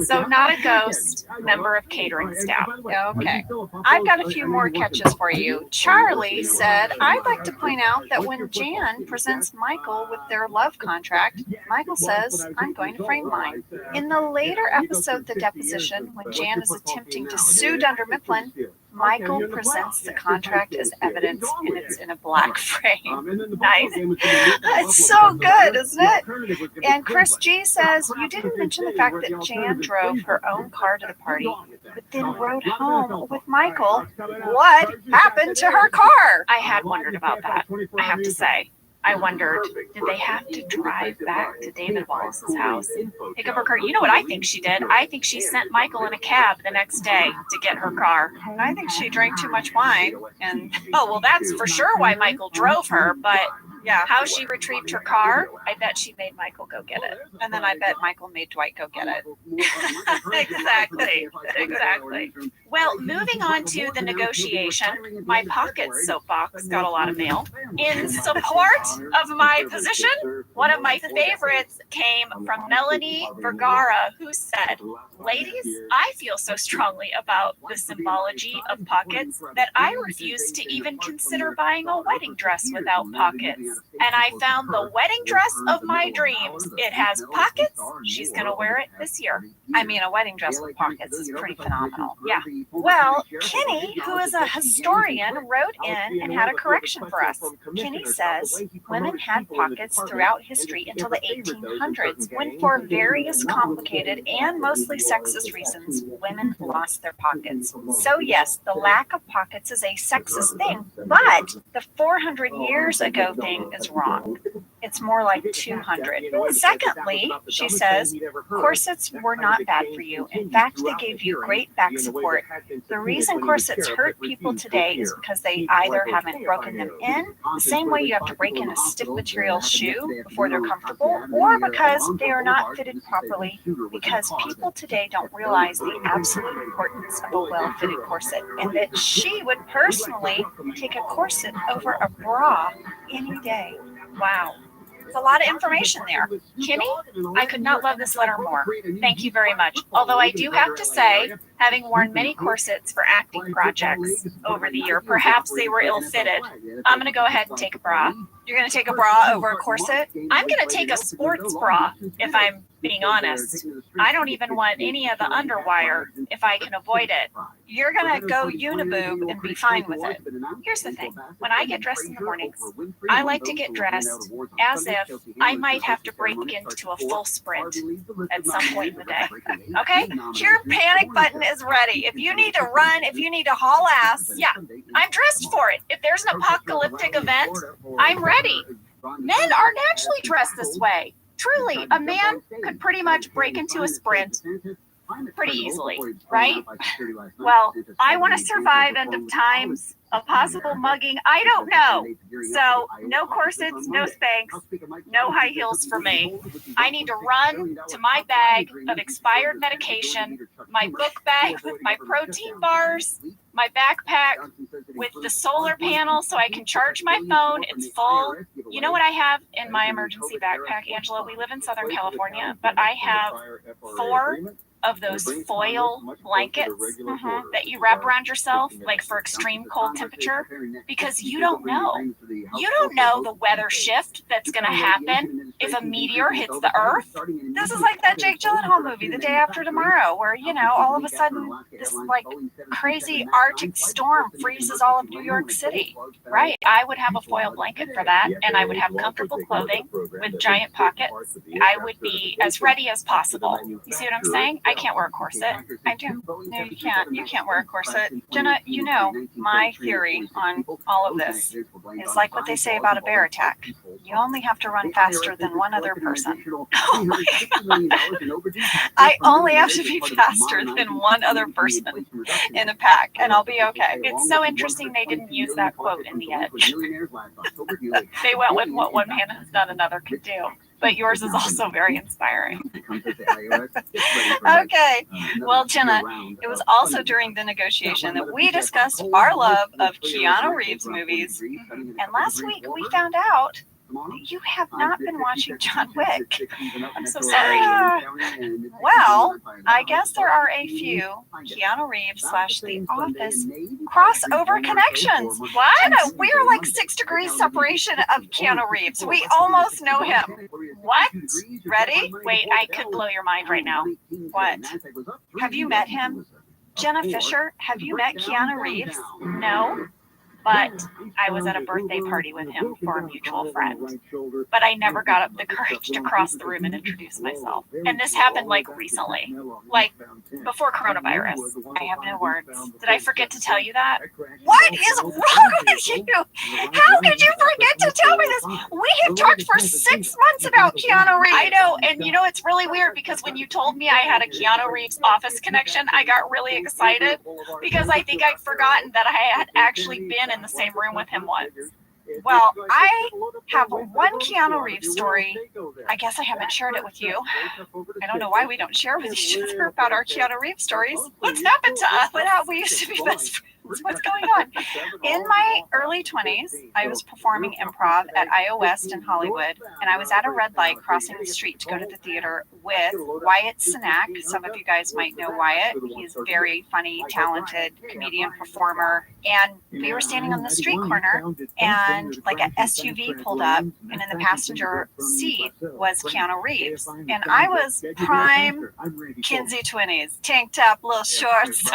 So not a ghost, member of catering staff. Okay. I've got a few more catches for you. Charlie said, I'd like to point out that when Jan presents Michael with their love contract, Michael says, I'm going to frame mine. In the later episode, The Deposition, when Jan is attempting to sue Dunder Mifflin, Michael presents the contract as evidence, and it's in a black frame. Nice. It's so good, isn't it? And Chris G says, you didn't mention the fact that Jan drove her own car to the party, but then rode home with Michael. What happened to her car? I had wondered about that, I have to say. I wondered, did they have to drive back to David Wallace's house, pick up her car? You know what I think she did? I think she sent Michael in a cab the next day to get her car. I think she drank too much wine. And oh, well, that's for sure why Michael drove her, but yeah, how she retrieved her car, I bet she made Michael go get it. And then I bet Michael made Dwight go get it. Exactly. Well, moving on to the negotiation, my pocket soapbox got a lot of mail. In support of my position, one of my favorites came from Melanie Vergara, who said, ladies, I feel so strongly about the symbology of pockets that I refuse to even consider buying a wedding dress without pockets. And I found the wedding dress of my dreams. It has pockets. She's going to wear it this year. I mean, a wedding dress with pockets is pretty phenomenal. Yeah. Well, Kenny, who is a historian, wrote in and had a correction for us. Kenny says women had pockets throughout history until the 1800s, when for various complicated and mostly sexist reasons, women lost their pockets. So yes, the lack of pockets is a sexist thing, but the 400 years ago thing is wrong. It's more like 200. Secondly, she says, corsets were not bad for you. In fact, they gave you great back support. The reason corsets hurt people today is because they either haven't broken them in, the same way you have to break in a stiff material shoe before they're comfortable, or because they are not fitted properly, because people today don't realize the absolute importance of a well-fitted corset, and that she would personally take a corset over a bra any day. Wow. There's a lot of information there. Kimmy, I could not love this letter more. Thank you very much. Although I do have to say, having worn many corsets for acting projects over the year, perhaps they were ill-fitted. I'm going to go ahead and take a bra. You're going to take a bra over a corset? I'm going to take a sports bra, if I'm being honest. I don't even want any of the underwire if I can avoid it. You're going to go uniboob and be fine with it. Here's the thing. When I get dressed in the mornings, I like to get dressed as if I might have to break into a full sprint at some point in the day. Okay? Your panic button is ready. If you need to run, if you need to haul ass. Yeah, I'm dressed for it. If there's an apocalyptic event, I'm ready. Men are naturally dressed this way. Truly, a man could pretty much break into a sprint pretty easily, right? Well, I want to survive end of times, a possible mugging, I don't know. So no corsets, no Spanx, no high heels for me. I need to run to my bag of expired medication, my book bag with my protein bars, my backpack with the solar panel so I can charge my phone. It's full. You know what I have in my emergency backpack, Angela? We live in Southern California, but I have 4 of those foil blankets that you wrap around yourself, like for extreme cold temperature, because you don't know. You don't know the weather shift that's going to happen if a meteor hits the Earth. This is like that Jake Gyllenhaal movie, The Day After Tomorrow, where, you know, all of a sudden this like crazy Arctic storm freezes all of New York City. Right. I would have a foil blanket for that, and I would have comfortable clothing with giant pockets. I would be as ready as possible. You see what I'm saying? I can't wear a corset. I do. No, you can't. You can't wear a corset. Jenna, you know, my theory on all of this is like what they say about a bear attack. You only have to run faster than one other person. Oh my God. I only have to be faster than one other person in a pack, and I'll be okay. It's so interesting they didn't use that quote in the Edge. They went with what one man has done, another could do. But yours is also very inspiring. Okay. Well, Jenna, it was also during the negotiation that we discussed our love of Keanu Reeves movies. And last week we found out you have not been watching John Wick. I'm so sorry. Well, I guess there are a few Keanu Reeves / The Office crossover connections. What? We are like 6 degrees separation of Keanu Reeves. We almost know him. What? Ready? Wait, I could blow your mind right now. What? Have you met him? Jenna Fisher, have you met Keanu Reeves? No. But I was at a birthday party with him for a mutual friend. But I never got up the courage to cross the room and introduce myself. And this happened like recently, like before coronavirus. I have no words. Did I forget to tell you that? What is wrong with you? How could you forget to tell me this? We have talked for 6 months about Keanu Reeves. I know, and you know, it's really weird because when you told me I had a Keanu Reeves Office connection, I got really excited because I think I'd forgotten that I had actually been in the same room with him once. Well, I have one Keanu Reeves story. I guess I haven't shared it with you. I don't know why we don't share with each other about our Keanu Reeves stories. What's happened to us? We used to be best friends. What's going on? In my early 20s, I was performing improv at IO West in Hollywood, and I was at a red light crossing the street to go to the theater with Wyatt Cenac. Some of you guys might know Wyatt. He's a very funny, talented comedian performer. And we were standing on the street corner, and like an SUV pulled up, and in the passenger seat was Keanu Reeves. And I was prime Kinsey 20s, tank top, little shorts,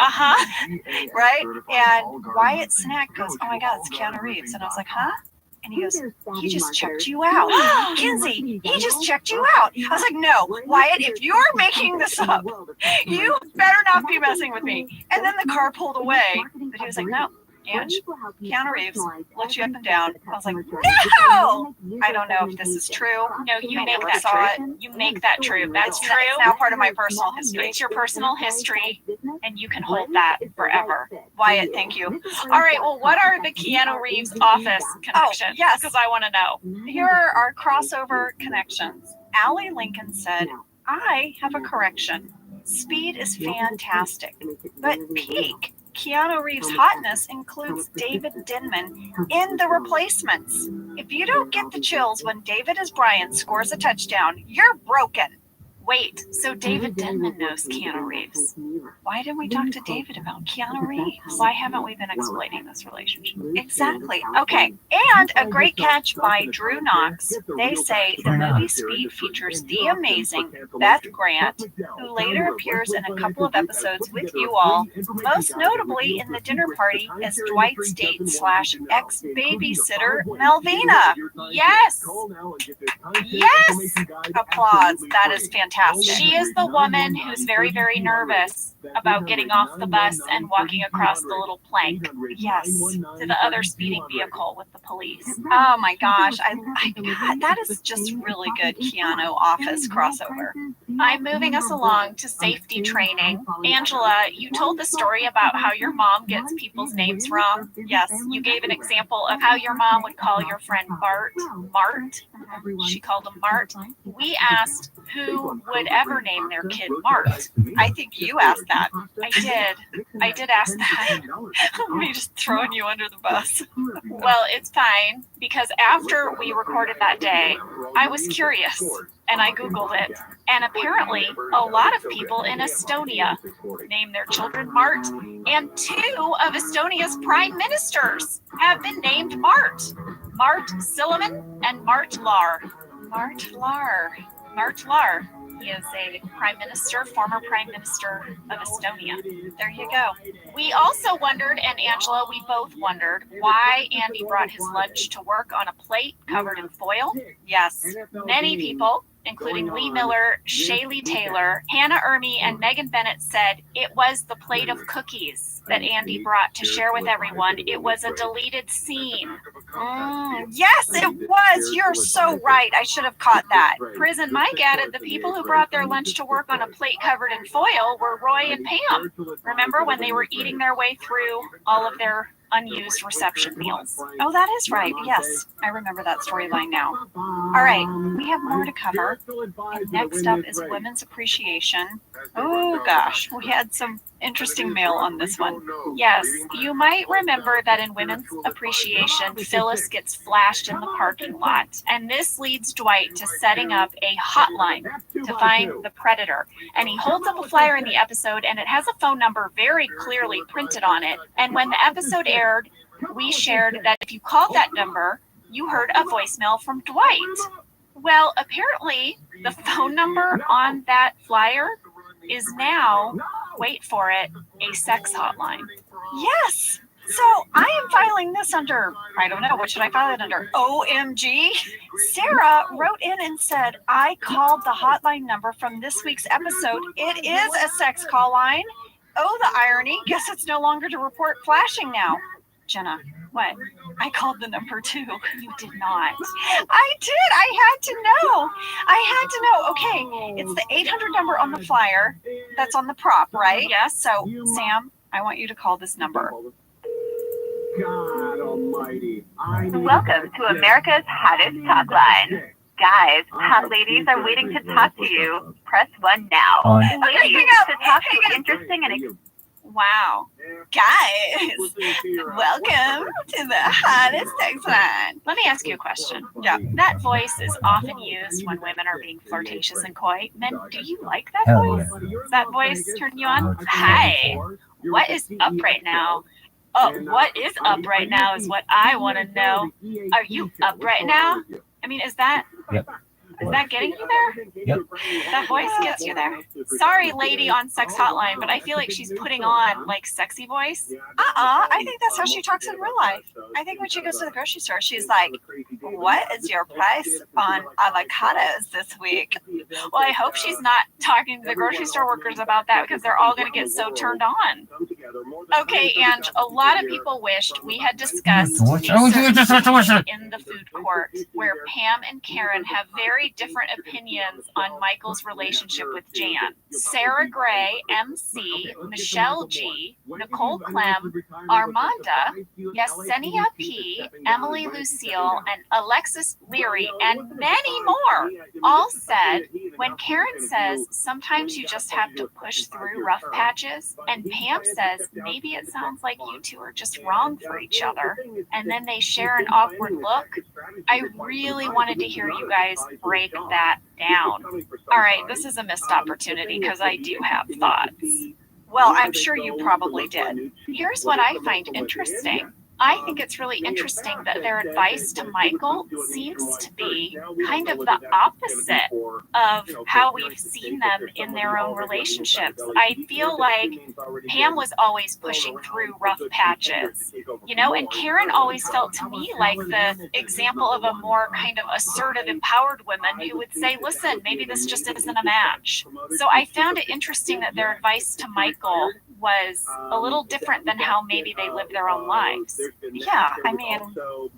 right? And Wyatt Cenac goes, "Oh my God, it's Keanu Reeves." And I was like, "Huh?" And he goes, "He just checked you out." Kinsey, he just checked you out. I was like, "No, Wyatt, if you're making this up, you better not be messing with me." And then the car pulled away, but he was like, "No, Ange, Keanu Reeves looked you up and down." I was like, "No!" I don't know if this is true. No, you make that true. You make that true. That's true. It's now part of my personal history. It's your personal history, and you can hold that forever. Wyatt, thank you. All right, well, what are the Keanu Reeves Office connections? Yes, because I want to know. Here are our crossover connections. Allie Lincoln said, "I have a correction. Speed is fantastic, but peak Keanu Reeves' hotness includes David Denman in The Replacements. If you don't get the chills when David as Brian scores a touchdown, you're broken." Wait, so David Denman knows Keanu Reeves. Why didn't we talk to David about Keanu Reeves? Why haven't we been exploiting this relationship? Exactly. Okay, and a great catch by Drew Knox. They say the movie Speed features the amazing Beth Grant, who later appears in a couple of episodes with you all, most notably in The Dinner Party as Dwight's date / ex-babysitter, Melvina. Yes! Yes! Applause. That is fantastic. She is the woman who's very, very nervous about getting off the bus and walking across the little plank. Yes, to the other speeding vehicle with the police. Oh my gosh, God, that is just really good Keanu Office crossover. I'm moving us along to safety training. Angela, you told the story about how your mom gets people's names wrong. Yes, you gave an example of how your mom would call your friend Bart. Mart. She called him Mart. We asked who would ever name their kid Mart. I think you asked that. I did ask that. Me just throwing you under the bus. Well, it's fine, because after we recorded that day, I was curious, and I Googled it, and apparently a lot of people in Estonia name their children Mart, and 2 of Estonia's prime ministers have been named Mart. Mart Silliman and Mart Laar. Mart Laar. He is a former prime minister of Estonia. There you go. We also wondered, and Angela, we both wondered, why Andy brought his lunch to work on a plate covered in foil. Yes, many people, including Lee Miller, Shaylee Taylor, Hannah Ermey, and Megan Bennett, said it was the plate of cookies that Andy brought to share with everyone. It was a deleted scene. Yes, it was. You're so right. I should have caught that. Prison Mike added the people who brought their lunch to work on a plate covered in foil were Roy and Pam. Remember when they were eating their way through all of their unused reception meals? Oh, that is right. Yes, I remember that storyline now. All right, we have more to cover. And next up is Women's Appreciation. Oh gosh, we had some interesting mail on this one. Yes, you might remember that in Women's Appreciation, Phyllis gets flashed in the parking lot. And this leads Dwight to setting up a hotline to find the predator. And he holds up a flyer in the episode, and it has a phone number very clearly printed on it. And when the episode aired, we shared that if you called that number, you heard a voicemail from Dwight. Well, apparently, the phone number on that flyer is now, wait for it, a sex hotline. Yes. So I am filing this under, I don't know, what should I file it under? OMG. Sarah wrote in and said, I called the hotline number from this week's episode. It is a sex call line. Oh, the irony. Guess it's no longer to report flashing now. Jenna, what? I called the number too. You did not. I did. I had to know. Okay, it's the 800 number on the flyer that's on the prop, right? Yes. So, Sam, I want you to call this number. God almighty. Welcome to America's hottest talk line. Guys, hot ladies are waiting to talk to you. Press 1 now. Ladies, to talk to interesting and wow. Guys, welcome to the hottest text line. Let me ask you a question. Yeah. That voice is often used when women are being flirtatious and coy. Men, do you like that Hell voice? yeah. Does that voice turn you on? Hi. What is up right now? Oh, what is up right now is what I want to know. Are you up right now? I mean, is that... Yep. Is that getting you there? Yep. That voice gets you there. Sorry, lady on Sex Hotline, but I feel like she's putting on like sexy voice. I think that's how she talks in real life. I think when she goes to the grocery store, she's like, what is your price on avocados this week? Well, I hope she's not talking to the grocery store workers about that because they're all going to get so turned on. Okay, and a lot of people wished we had discussed a certain scene in the food court where Pam and Karen have very different opinions on Michael's relationship with Jan. Sarah Gray, MC, Michelle G, Nicole Clem, Armanda, Yesenia P, Emily Lucille, and Alexis Leary, and many more all said, when Karen says sometimes you just have to push through rough patches, and Pam says maybe it sounds like you two are just wrong for each other, and then they share an awkward look, I really wanted to hear you guys break that down. All right, this is a missed opportunity because I do have thoughts. Well, I'm sure you probably did. Here's what I find interesting. I think it's really interesting that their advice to Michael seems to be kind of the opposite of how we've seen them in their own relationships. I feel like Pam was always pushing through rough patches, you know, and Karen always felt to me like the example of a more kind of assertive, empowered woman who would say, listen, maybe this just isn't a match. So I found it interesting that their advice to Michael was a little different than how maybe they live their own lives. Yeah, I mean,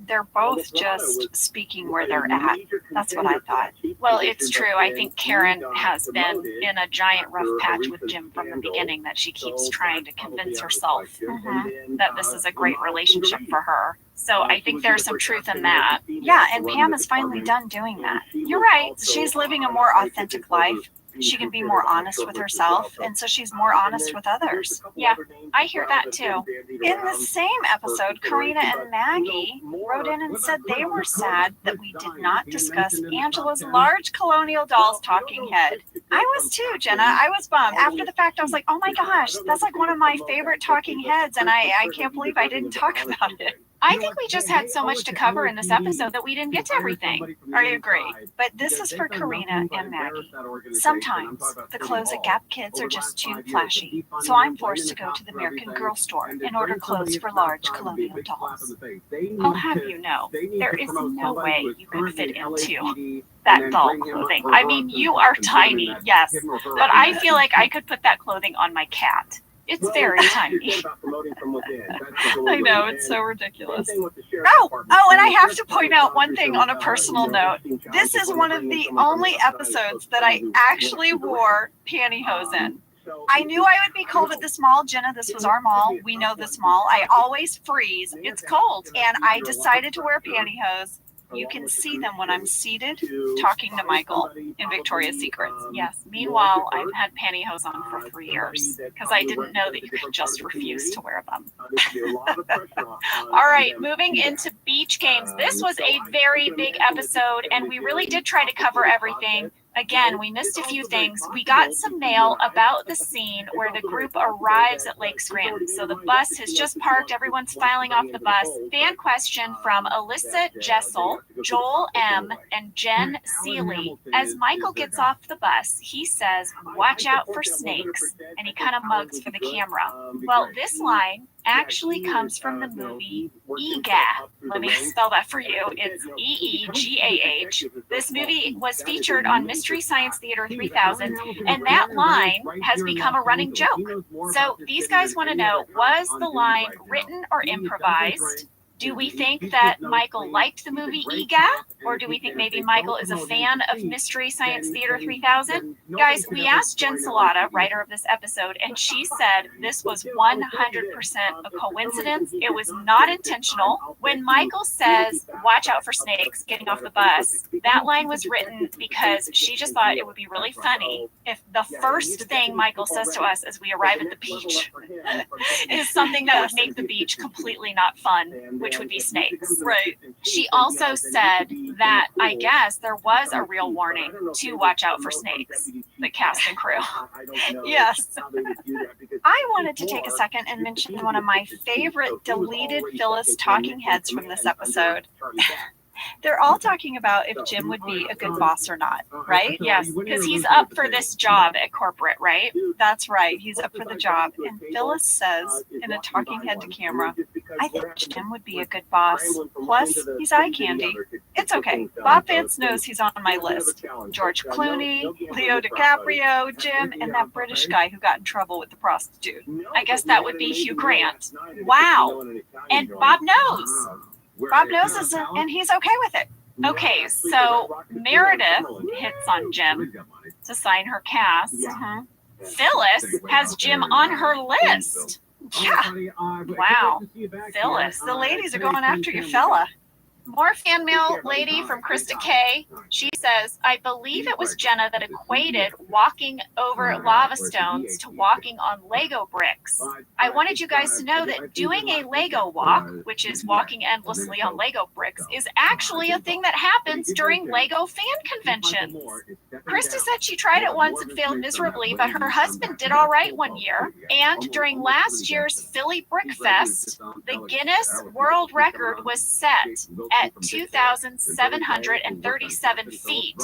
they're both just speaking where they're at. That's what I thought. Well, it's true. I think Karen has been in a giant rough patch with Jim from the beginning, that she keeps trying to convince herself that this is a great relationship for her. So I think there's some truth in that. Yeah, and Pam is finally done doing that. You're right. She's living a more authentic life. she can be more honest with herself, and so she's more honest with others. Yeah, I hear that too. In the same episode, Karina and Maggie wrote in and said they were sad that we did not discuss Angela's large colonial dolls talking head. I was too, Jenna. I was bummed. After the fact, I was like, oh my gosh, that's like one of my favorite talking heads, and I can't believe I didn't talk about it. I think we just had so much to cover in this episode that we didn't get to everything. I agree. But this is for Karina and Maggie. Sometimes the clothes at Gap Kids are just too flashy, so I'm forced to go to the American Girl store and order clothes for large colonial dolls. I'll have you know, there is no way you could fit into that doll clothing. I mean, you are tiny, yes, but I feel like I could put that clothing on my cat. It's very tiny. I know, it's so ridiculous. Oh, and I have to point out one thing on a personal note. This is one of the only episodes that I actually wore pantyhose in. I knew I would be cold at this mall. Jenna, this was our mall. We know this mall. I always freeze. It's cold. And I decided to wear pantyhose. You can see them when I'm seated talking to Michael in Victoria's Secrets. Yes. Meanwhile, I've had pantyhose on for 3 years because I didn't know that you could just refuse to wear them. All right, moving into beach games. This was a very big episode, and we really did try to cover everything. Again, we missed a few things. We got some mail about the scene where the group arrives at Lake Scranton. So the bus has just parked. Everyone's filing off the bus. Fan question from Alyssa Jessel, Joel M., and Jen Seeley. As Michael gets off the bus, he says, "Watch out for snakes," and he kind of mugs for the camera. Well, this line actually comes from the movie EGAH. Let me spell that for you. It's EEGAH. This movie was featured on Mystery Science Theater 3000, and that line has become a running joke. So these guys want to know, was the line written or improvised? Do we think that Michael liked the movie EGAH? Or do we think maybe Michael is a fan of Mystery Science Theater 3000? Guys, we asked Jen Salata, writer of this episode, and she said this was 100% a coincidence. It was not intentional. When Michael says, "Watch out for snakes," getting off the bus, that line was written because she just thought it would be really funny if the first thing Michael says to us as we arrive at the beach is something that would make the beach completely not fun, which would be snakes. Right. She also said that I guess there was a real warning to watch out for snakes, the cast and crew. Yes. I wanted to take a second and mention one of my favorite deleted Phyllis talking heads from this episode. They're all talking about if Jim would be a good boss or not, right? Yes, because he's up for this job at corporate, right? That's right. He's up for the job. And Phyllis says in a talking head to camera, "I think Jim would be a good boss. Plus, he's eye candy." It's okay. Bob Vance knows he's on my list. George Clooney, Leo DiCaprio, Jim, and that British guy who got in trouble with the prostitute. I guess that would be Hugh Grant. Wow. And Bob knows. Bob knows this, and he's okay with it. Okay, so Meredith hits on Jim to sign her cast. Phyllis has Jim on her list. Yeah. Wow. Phyllis, the ladies are going after your fella. More fan mail, lady from Krista K. She says, "I believe it was Jenna that equated walking over lava stones to walking on Lego bricks. I wanted you guys to know that doing a Lego walk, which is walking endlessly on Lego bricks, is actually a thing that happens during Lego fan conventions." Krista said she tried it once and failed miserably, but her husband did all right one year. And during last year's Philly Brick Fest, the Guinness World Record was set at 2,737 feet.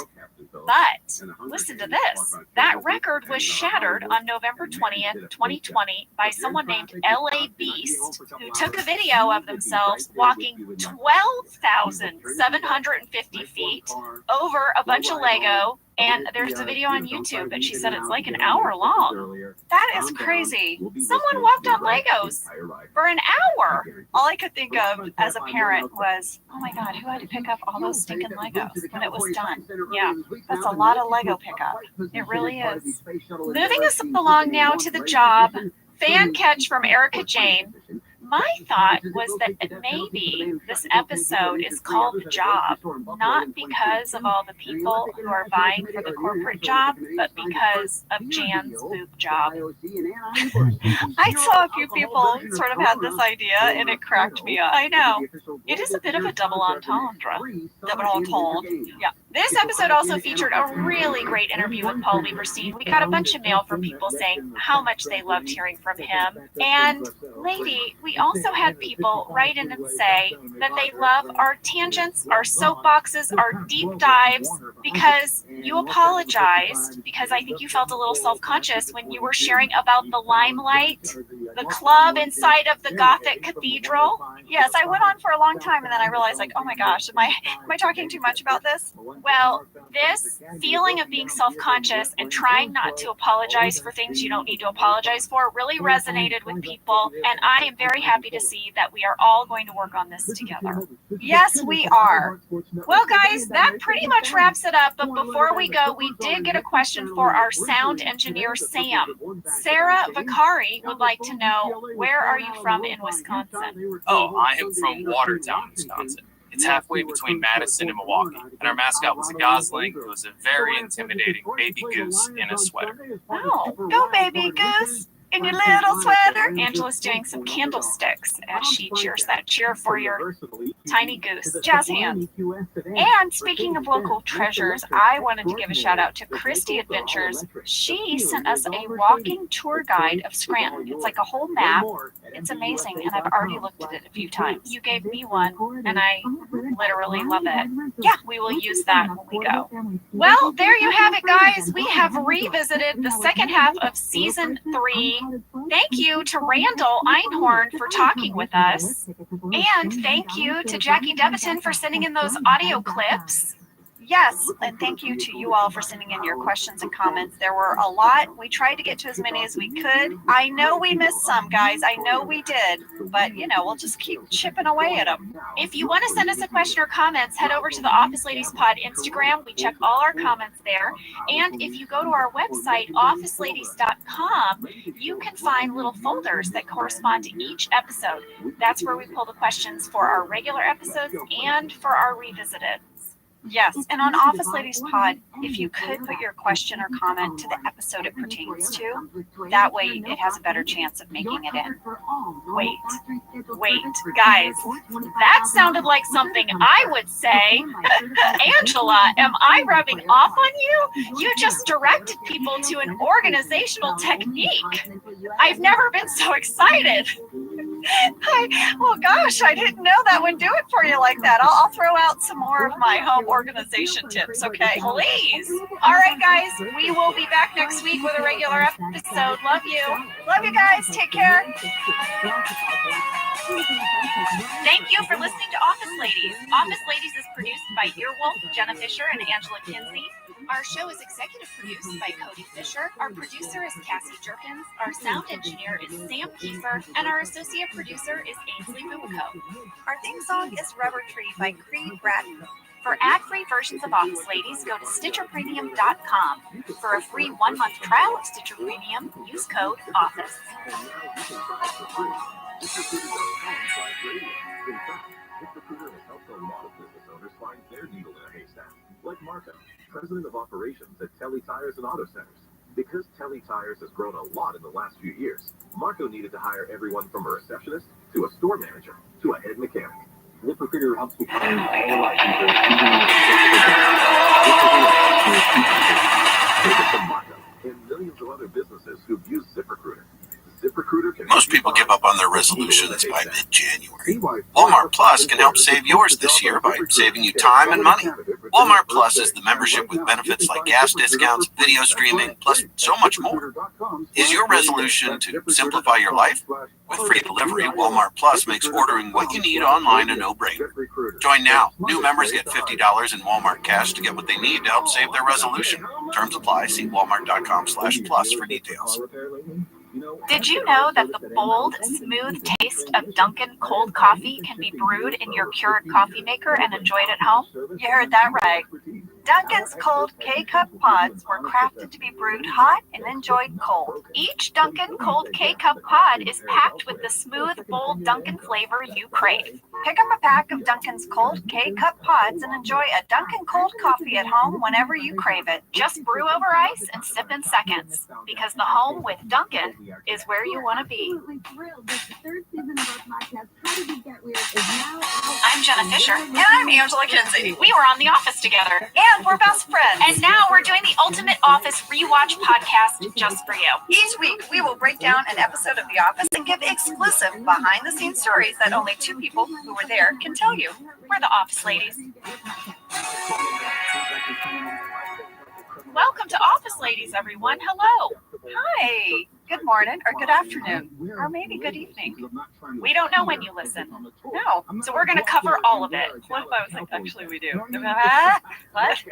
But listen to this. That record was shattered on November 20th, 2020 by someone named LA Beast, who took a video of themselves walking 12,750 feet over a bunch of Lego. And there's a video on YouTube, and she said it's like an hour long. That is crazy. Someone walked on Legos for an hour. All I could think of as a parent was, oh my God, who had to pick up all those stinking Legos when it was done? Yeah, that's a lot of Lego pickup. It really is. Moving us along now to the job. Fan catch from Erica Jane. My thought was that maybe this episode is called The Job, not because of all the people who are vying for the corporate job, but because of Jan's boob job. I saw a few people sort of had this idea, and it cracked me up. I know. It is a bit of a double entendre. Double entendre. Yeah. This episode also featured a really great interview with Paul Lieberstein. We got a bunch of mail from people saying how much they loved hearing from him. And, lady, we also had people write in and say that they love our tangents, our soapboxes, our deep dives, because you apologized, because I think you felt a little self-conscious when you were sharing about the Limelight, the club inside of the Gothic cathedral. Yes, I went on for a long time, and then I realized, like, oh my gosh, am I talking too much about this? Well, this feeling of being self-conscious and trying not to apologize for things you don't need to apologize for really resonated with people, and I am very happy to see that we are all going to work on this together. Yes, we are. Well, guys, that pretty much wraps it up, but before we go, we did get a question for our sound engineer, Sam. Sarah Vicari would like to know, where are you from in Wisconsin? Oh, I am from Watertown, Wisconsin. It's halfway between Madison and Milwaukee, and our mascot was a gosling who was a very intimidating baby goose in a sweater. Oh, go baby goose in your little sweater. Angela's doing some candlesticks as she cheers that cheer for your tiny goose. Jazz hands. And speaking of local treasures, I wanted to give a shout out to Christy Adventures. She sent us a walking tour guide of Scranton. It's like a whole map. It's amazing, and I've already looked at it a few times. You gave me one, and I literally love it. Yeah, we will use that when we go. Well, there you have it, guys. We have revisited the second half of season 3. Thank you to Randall Einhorn for talking with us. And thank you to Jackie Deviton for sending in those audio clips. Yes, and thank you to you all for sending in your questions and comments. There were a lot. We tried to get to as many as we could. I know we missed some, guys. I know we did. But, you know, we'll just keep chipping away at them. If you want to send us a question or comments, head over to the Office Ladies Pod Instagram. We check all our comments there. And if you go to our website, officeladies.com, you can find little folders that correspond to each episode. That's where we pull the questions for our regular episodes and for our revisited. Yes, and on Office Ladies Pod, if you could put your question or comment to the episode it pertains to, that way it has a better chance of making it in. Wait, guys, that sounded like something I would say. Angela, am I rubbing off on you? You just directed people to an organizational technique. I've never been so excited. Well, gosh, I didn't know that would do it for you like that. I'll throw out some more of my home organization tips, okay? Please. All right, guys, we will be back next week with a regular episode. Love you. Love you guys. Take care. Thank you for listening to Office Ladies. Office Ladies is produced by Earwolf, Jenna Fisher, and Angela Kinsey. Our show is executive produced by Cody Fisher. Our producer is Cassie Jerkins. Our sound engineer is Sam Kiefer. And our associate producer is Ainsley Bubico. Our theme song is Rubber Tree by Creed Bratton. For ad-free versions of Office Ladies, go to StitcherPremium.com. For a free 1-month trial of Stitcher Premium, use code OFFICE. Like Marco, president of operations at Telly Tires and Auto Centers. Because Telly Tires has grown a lot in the last few years, Marco needed to hire everyone from a receptionist to a store manager to a head mechanic. ZipRecruiter helps you find all the options. Take it from Marco and millions of other businesses who've used ZipRecruiter. Most people give up on their resolutions by mid-January. Walmart Plus can help save yours this year by saving you time and money. Walmart Plus is the membership with benefits like gas discounts, video streaming, plus so much more. Is your resolution to simplify your life? With free delivery, Walmart Plus makes ordering what you need online a no-brainer. Join now. New members get $50 in Walmart cash to get what they need to help save their resolution. Terms apply. See walmart.com/plus for details. Did you know that the bold, smooth taste of Dunkin' cold coffee can be brewed in your Keurig coffee maker and enjoyed at home? You heard that right. Dunkin's cold K-Cup pods were crafted to be brewed hot and enjoyed cold. Each Dunkin' cold K-Cup pod is packed with the smooth, bold Dunkin' flavor you crave. Pick up a pack of Dunkin's cold K-Cup pods and enjoy a Dunkin' cold coffee at home whenever you crave it. Just brew over ice and sip in seconds, because the home with Dunkin' is where you want to be. I'm Jenna Fisher. And I'm Angela Kinsey. We were on The Office together. And we're best friends. And now we're doing the Ultimate Office Rewatch podcast just for you. Each week, we will break down an episode of The Office and give exclusive behind-the-scenes stories that only two people who were there can tell you. We're the Office Ladies. Welcome to Office Ladies, everyone. Hello. Hi. Good morning or good afternoon or maybe good evening. We don't know when you listen. No. So we're going to cover all of it. What if I was like, actually, we do? What?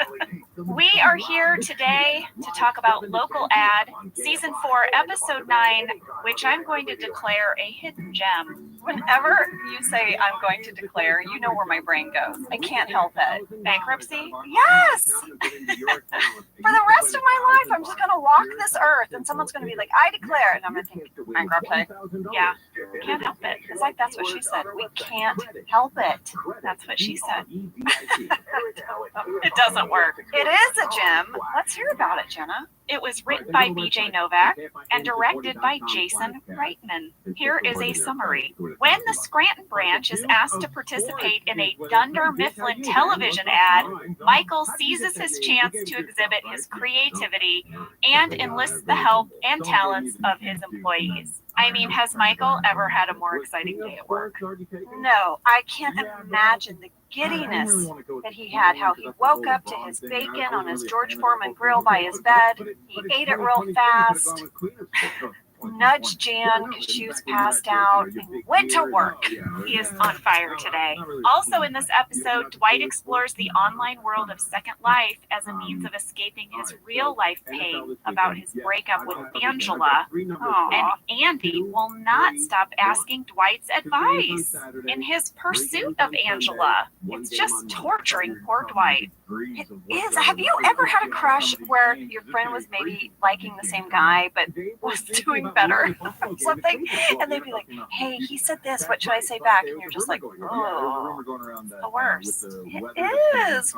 We are here today to talk about Local Ad, Season 4, Episode 9, which I'm going to declare a hidden gem. Whenever you say I'm going to declare, you know where my brain goes. I can't help it. Bankruptcy? Yes! For the rest of my life, I'm just going to walk this earth and someone's going to be like, I declare. And I'm going to think, bankruptcy. Yeah, can't help it. It's like, that's what she said. We can't help it. That's what she said. It doesn't work. It is a gem. Let's hear about it, Jenna. It was written by BJ Novak and directed by Jason Reitman. Here is a summary. When the Scranton branch is asked to participate in a Dunder Mifflin television ad, Michael seizes his chance to exhibit his creativity and enlists the help and talents of his employees. I mean, has Michael ever had a more exciting day at work? No, I can't imagine the giddiness that he had, how he woke up to his bacon on his George Foreman grill by his bed. He ate it real fast, nudged Jan because she was passed out, and went to work. He is on fire today. Also in this episode, Dwight explores the online world of Second Life as a means of escaping his real-life pain about his breakup with Angela. And Andy will not stop asking Dwight's advice in his pursuit of Angela. It's just torturing poor Dwight. It is. Have you ever had a crush where your friend was maybe liking the same guy but was doing better or something? And they'd be like, hey, he said this, what should I say back? And you're just like, oh, it's the worst. It is.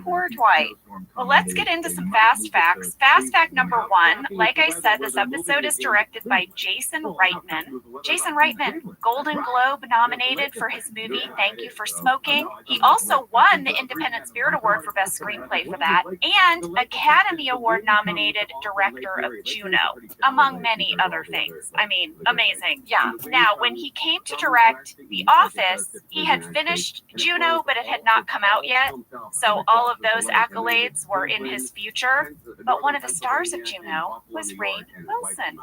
Poor Dwight. Well, let's get into some fast facts. Fast fact number 1, like I said, this episode is directed by Jason Reitman. Jason Reitman, Golden Globe nominated for his movie Thank You for Smoking. He also won the Independent Spirit Award for Best Screenplay for that, and Academy Award nominated director of Juno, among many other things. I mean, amazing. Yeah. Now, when he came to direct The Office, he had finished Juno, but it had not come out yet, so all of those accolades were in his future. But one of the stars of Juno was Rainn Wilson.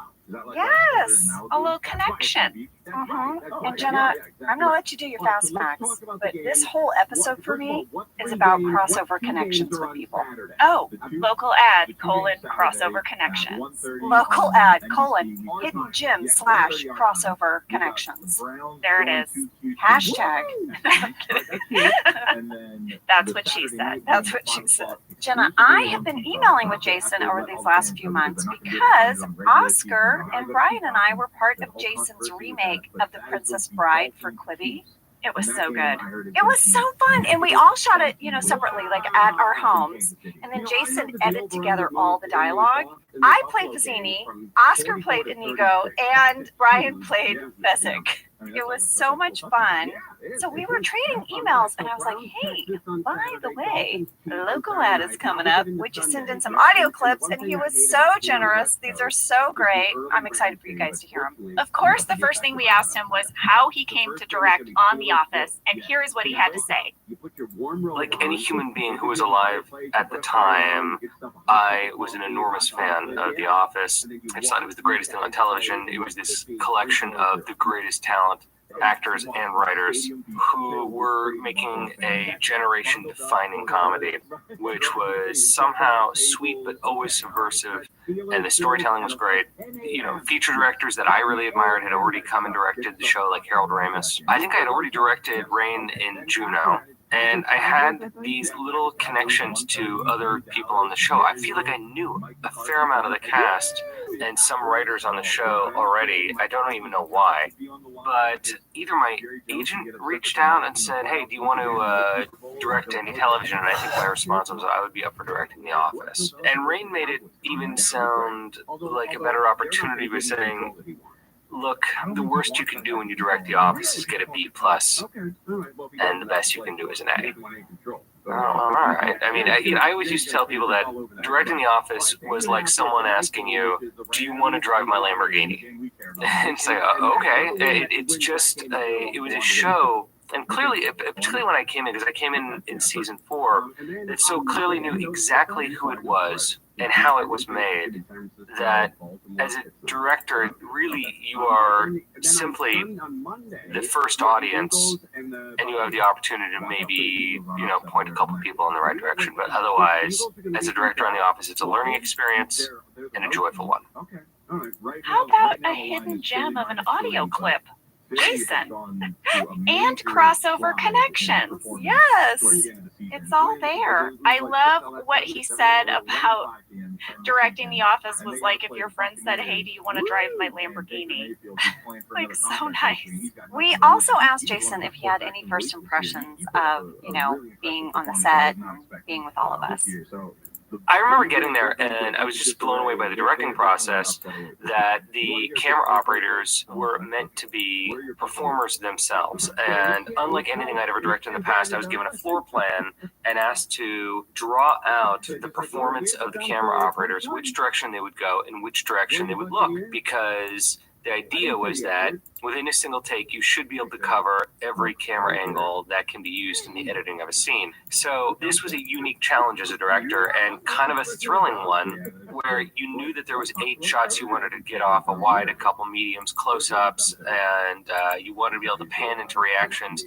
Yes, a little connection. And Jenna, I'm going to let you do your fast facts, but this whole episode for me is about crossover connections with people. Oh, local ad, crossover connections. Local ad, hidden gem / crossover connections. There it is. Hashtag. That's what she said. That's what she said. Jenna, I have been emailing with Jason over these last few months because Oscar and Brian and I were part of Jason's remake of The Princess Bride for Quibi. It was so good. It was so fun. And we all shot it, separately, like at our homes. And then Jason edited together all the dialogue. I played Vizzini, Oscar played Inigo, and Brian played Fezzik. It was so much fun. So we were trading emails, and I was like, hey, by the way, local ad is coming up. Would you send in some audio clips? And he was so generous. These are so great. I'm excited for you guys to hear them. Of course, the first thing we asked him was how he came to direct on The Office, and here is what he had to say. Like any human being who was alive at the time, I was an enormous fan of The Office. I just thought it was the greatest thing on television. It was this collection of the greatest talent, actors and writers who were making a generation-defining comedy, which was somehow sweet but always subversive, and the storytelling was great. Feature directors that I really admired had already come and directed the show, like Harold Ramis. I think I had already directed Rainn in Juno, And I had these little connections to other people on the show. I feel like I knew a fair amount of the cast and some writers on the show already. I don't even know why. But either my agent reached out and said, hey, do you want to direct any television? And I think my response was I would be up for directing The Office. And Rain made it even sound like a better opportunity by saying, look, the worst you can do when you direct The Office is get a B+, and the best you can do is an A. Oh, all right. I mean, I always used to tell people that directing The Office was like someone asking you, do you want to drive my Lamborghini? And it's like, okay. It's just, it was a show. And clearly, particularly when I came in, because I came in season 4, it so clearly knew exactly who it was and how it was made, that as a director, really you are simply the first audience, and you have the opportunity to maybe, point a couple people in the right direction. But otherwise, as a director on The Office, it's a learning experience and a joyful one. How about a hidden gem of an audio clip? Jason, and crossover connections. Yes, it's all there. I love what he said about directing The Office was like if your friend said, hey, do you want to drive my Lamborghini? Like, so nice. We also asked Jason if he had any first impressions of, being on the set, and being with all of us. I remember getting there and I was just blown away by the directing process, that the camera operators were meant to be performers themselves. And unlike anything I'd ever directed in the past, I was given a floor plan and asked to draw out the performance of the camera operators, which direction they would go and which direction they would look, because the idea was that within a single take, you should be able to cover every camera angle that can be used in the editing of a scene. So this was a unique challenge as a director, and kind of a thrilling one, where you knew that there was 8 shots you wanted to get off, a wide, a couple mediums, close-ups, and you wanted to be able to pan into reactions.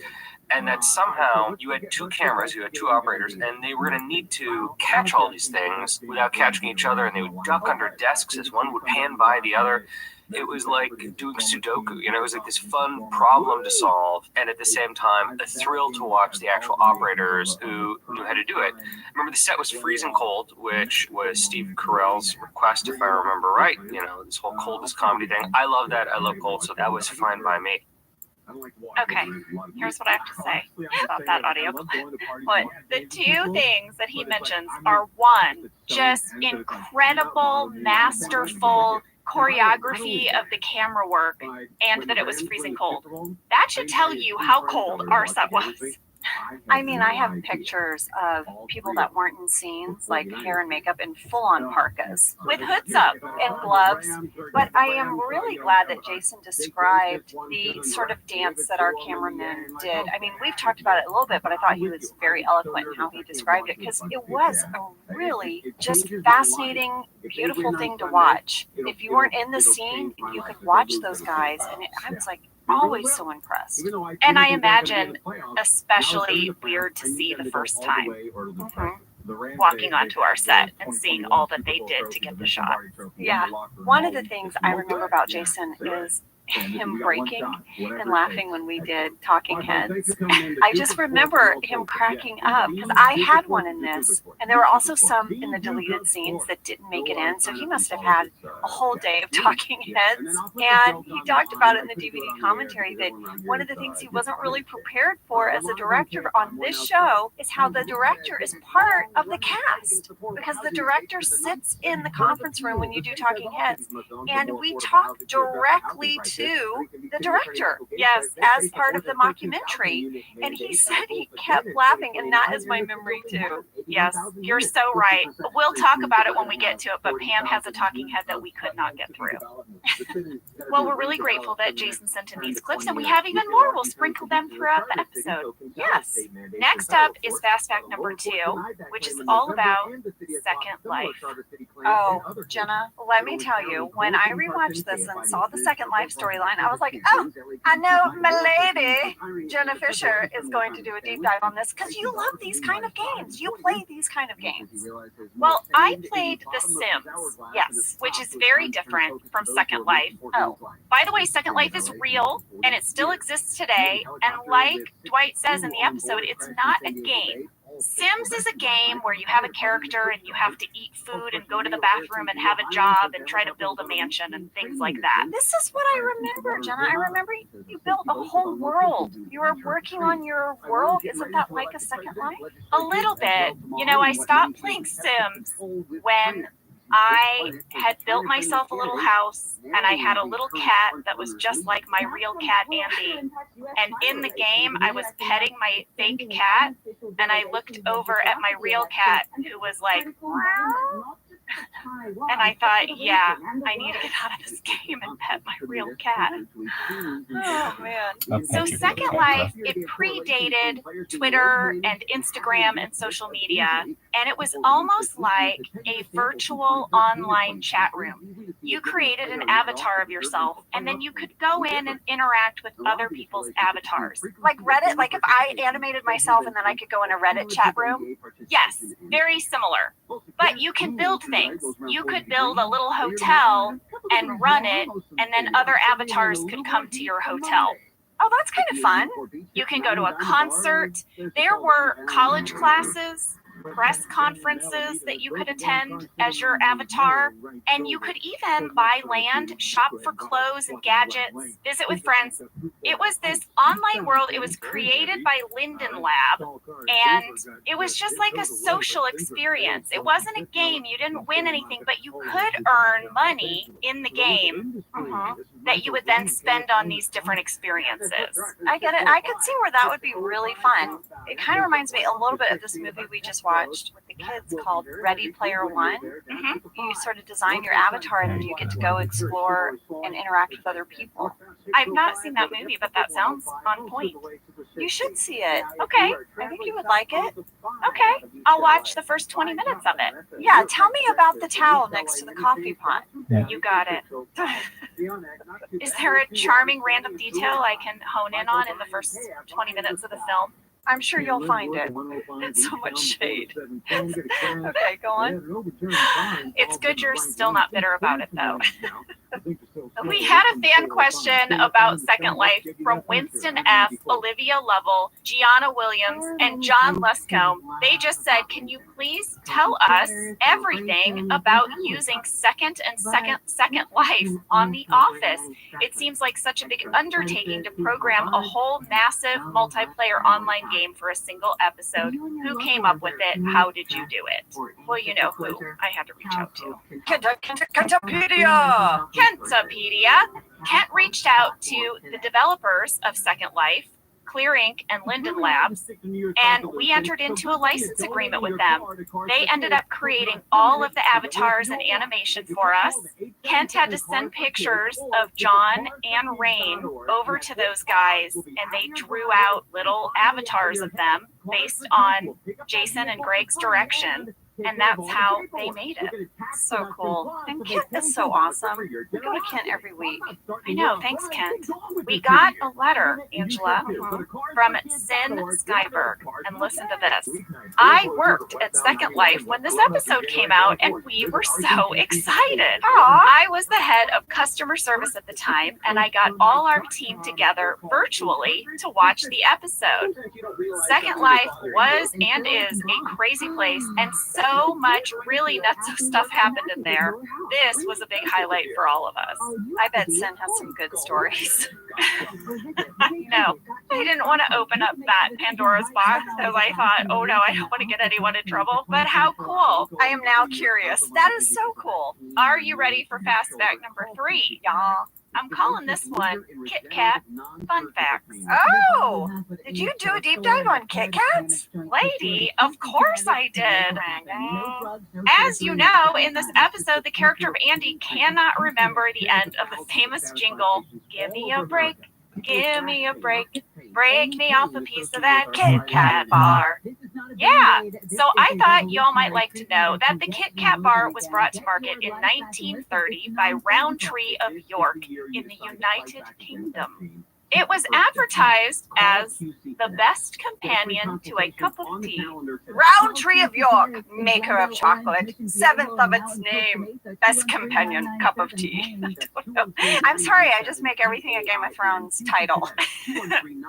And that somehow you had 2 cameras, you had 2 operators, and they were going to need to catch all these things without catching each other, and they would duck under desks as one would pan by the other. It was like doing Sudoku, it was like this fun problem to solve, and at the same time, a thrill to watch the actual operators who knew how to do it. Remember, the set was freezing cold, which was Steve Carell's request, if I remember right, this whole cold is comedy thing. I love that. I love cold, so that was fine by me. Okay, here's what I have to say about that audio clip. But the 2 things that he mentions are, 1, just incredible, masterful choreography of the camera work, and that it was freezing cold. That should tell you how cold our set was. I mean, I have pictures of people that weren't in scenes, like hair and makeup, in full-on parkas, with hoods up and gloves. But I am really glad that Jason described the sort of dance that our cameraman did. I mean, we've talked about it a little bit, but I thought he was very eloquent in how he described it, because it was a really just fascinating, beautiful thing to watch. If you weren't in the scene, you could watch those guys, and I was like, always so impressed. And I imagine especially weird to see the first time. Walking onto our set and seeing all that they did to get the shot. Yeah. One of the things I remember about Jason is him breaking and laughing when we did Talking Heads. I just remember him cracking up, because I had one in this, and there were also some in the deleted scenes that didn't make it in, so he must have had a whole day of Talking Heads. And he talked about it in the DVD commentary, that one of the things he wasn't really prepared for as a director on this show is how the director is part of the cast, because the director sits in the conference room when you do Talking Heads, and we talk directly to the director, yes, as part of the mockumentary. And he said he kept laughing, and that is my memory too. Yes, you're so right. We'll talk about it when we get to it, but Pam has a talking head that we could not get through. Well, we're really grateful that Jason sent in these clips, and we have even more. We'll sprinkle them throughout the episode. Yes. Next up is Fast Fact number 2, which is all about Second Life. Oh, Jenna, let me tell you, when I rewatched this and saw the Second Life story, storyline. I was like, oh, I know my lady, Jenna Fisher, is going to do a deep dive on this because you love these kind of games. You play these kind of games. Well, I played The Sims, yes, which is very different from Second Life. Oh. By the way, Second Life is real, and it still exists today. And like Dwight says in the episode, it's not a game. Sims is a game where you have a character and you have to eat food and go to the bathroom and have a job and try to build a mansion and things like that. This is what I remember, Jenna. I remember you built a whole world. You were working on your world. Isn't that like a Second Life? A little bit. You know, I stopped playing Sims when I had built myself a little house and I had a little cat that was just like my real cat, Andy. And in the game, I was petting my fake cat and I looked over at my real cat who was like, and I thought, yeah, I need to get out of this game and pet my real cat. Oh, man. So Second Life, it predated Twitter and Instagram and social media, and it was almost like a virtual online chat room. You created an avatar of yourself, and then you could go in and interact with other people's avatars. Like Reddit? Like if I animated myself and then I could go in a Reddit chat room? Yes, very similar. But you can build things. You could build a little hotel and run it, and then other avatars could come to your hotel. Oh, that's kind of fun. You can go to a concert. There were college classes, press conferences that you could attend as your avatar, and you could even buy land, shop for clothes and gadgets, visit with friends. It was this online world. It was created by Linden Lab, and it was just like a social experience. It wasn't a game. You didn't win anything, but you could earn money in the game that you would then spend on these different experiences. I get it. I could see where that would be really fun. It kind of reminds me a little bit of this movie we just watched with the kids called Ready Player One. You sort of design your avatar and then you get to go explore and interact with other people. I've not seen that movie, but that sounds on point. You should see it. Okay. I think you would like it. Okay. I'll watch the first 20 minutes of it. Yeah, tell me about the towel next to the coffee pot. Yeah. You got it. Is there a charming random detail I can hone in on in the first 20 minutes of the film? I'm sure you'll find it. It's so much shade. Okay, go on. It's good you're still not bitter about it, though. We had a fan question about Second Life from Winston F., Olivia Lovell, Gianna Williams, and John Luscombe. They just said, can you please tell us everything about using Second Life on The Office? It seems like such a big undertaking to program a whole massive multiplayer online game for a single episode. Who came up with it? How did you do it? Well, you know who I had to reach out to. Kentapedia! Kentapedia. Kent reached out to the developers of Second Life, Clear Ink and Linden Labs, and we entered into a license agreement with them. They ended up creating all of the avatars and animation for us. Kent had to send pictures of John and Rain over to those guys, and they drew out little avatars of them based on Jason and Greg's direction. And that's how they made it. So cool. And Kent is so awesome. We go to Kent every week. I know. Thanks, Kent. We got a letter, Angela, from Sin Skyberg. And listen to this. I worked at Second Life when this episode came out, and we were so excited. I was the head of customer service at the time, and I got all our team together virtually to watch the episode. Second Life was and is a crazy place, and so much really nutso stuff happened in there. This was a big highlight for all of us. I bet Sin has some good stories. No, I didn't want to open up that Pandora's box because I thought, oh no, I don't want to get anyone in trouble. But how cool. I am now curious. That is so cool. Are you ready for fast fact number 3? Yeah. I'm calling this one Kit Kat Fun Facts. Oh, did you do a deep dive on Kit Kats? Lady, of course I did. As you know, in this episode, the character of Andy cannot remember the end of the famous jingle, "Give me a break, give me a break, break me off a piece of that Kit Kat bar." Yeah, so I thought y'all might like to know that the Kit Kat bar was brought to market in 1930 by Roundtree of York in the United Kingdom. It was advertised as the best companion to a cup of tea. Roundtree of York, maker of chocolate, seventh of its name, best companion cup of tea. I don't know. I'm sorry, I just make everything a Game of Thrones title.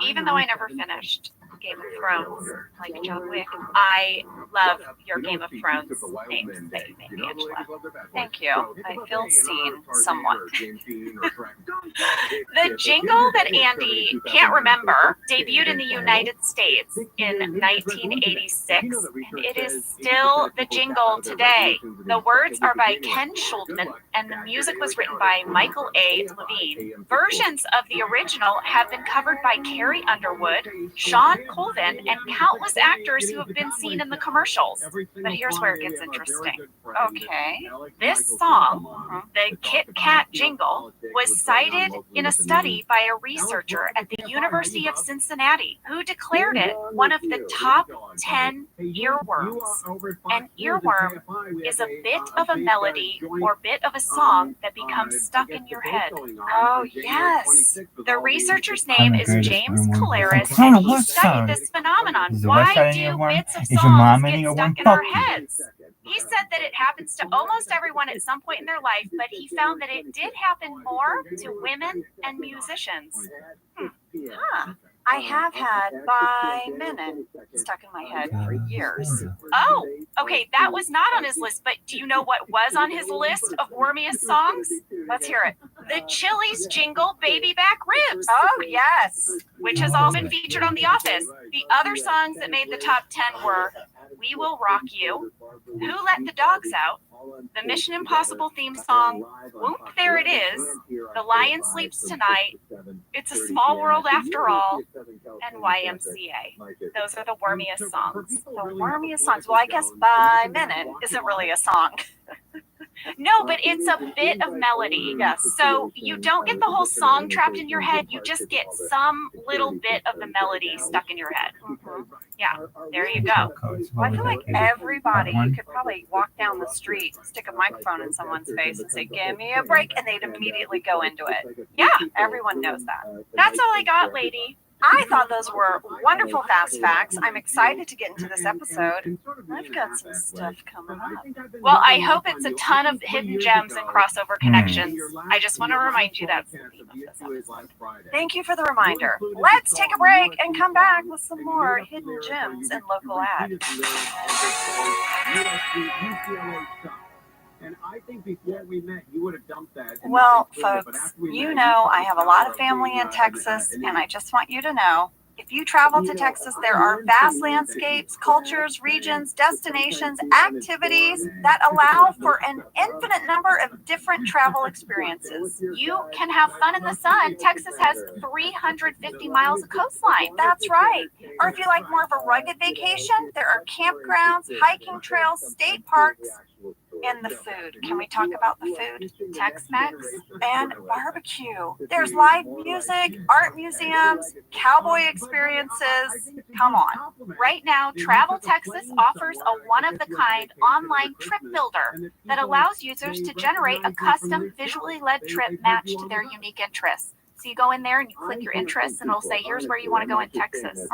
Even though I never finished Game of Thrones, like John Wick, I love your Game of Thrones names that you made me, Angela. Thank you. I feel seen somewhat. The jingle that Andy can't remember debuted in the United States in 1986, and it is still the jingle today. The words are by Ken Schuldman, and the music was written by Michael A. Levine. Versions of the original have been covered by Carrie Underwood, Sean Colvin, and countless actors who have been seen in the commercials. But here's where it gets interesting. Okay. This song, the Kit Kat jingle, was cited in a study by a researcher at the University of Cincinnati who declared it one of the top 10 earworms. An earworm is a bit of a melody or bit of a song that becomes stuck in your head. Oh, yes. The researcher's name is James Caleris, and he studied this phenomenon. Why do bits of songs get stuck in our heads? He said that it happens to almost everyone at some point in their life, but he found that it did happen more to women and musicians. Huh. I have had by minute stuck in my head for years. Oh, okay, that was not on his list, but do you know what was on his list of wormiest songs? Let's hear it. The Chili's jingle, Baby Back Ribs. Oh, yes. Which has also been featured on The Office. The other songs that made the top 10 were We Will Rock You, Who Let the Dogs Out, the Mission Impossible theme song, Whoop There It Is, The Lion Sleeps Tonight, It's a Small World After All, and YMCA. Those are the wormiest songs. The wormiest songs. Well, I guess By Minute isn't really a song. No, but it's a bit of melody. Yes. So you don't get the whole song trapped in your head. You just get some little bit of the melody stuck in your head. Yeah, there you go. Well, I feel like everybody, you could probably walk down the street, stick a microphone in someone's face and say, give me a break, and they'd immediately go into it. Yeah, Everyone knows that. that's all I got, lady. I thought those were wonderful fast facts. I'm excited to get into this episode. I've got some stuff coming up. Well, I hope it's a ton of hidden gems and crossover connections. I just want to remind you that's the theme of this episode. Thank you for the reminder. Let's take a break and come back with some more hidden gems and local ads. And I think before we met, you would have dumped that. Well, folks, you know I have a lot of family in Texas, and I just want you to know, if you travel to Texas, there are vast landscapes, cultures, regions, destinations, activities that allow for an infinite number of different travel experiences. You can have fun in the sun. Texas has 350 miles of coastline. That's right. Or if you like more of a rugged vacation, there are campgrounds, hiking trails, state parks, and the food. Can we talk about the food? Tex-Mex and barbecue. There's live music, art museums, cowboy experiences. Come on. Right now, Travel Texas offers a one-of-the-kind online trip builder that allows users to generate a custom visually led trip matched to their unique interests. So you go in there and you click your interests and it'll say, here's where you want to go in Texas.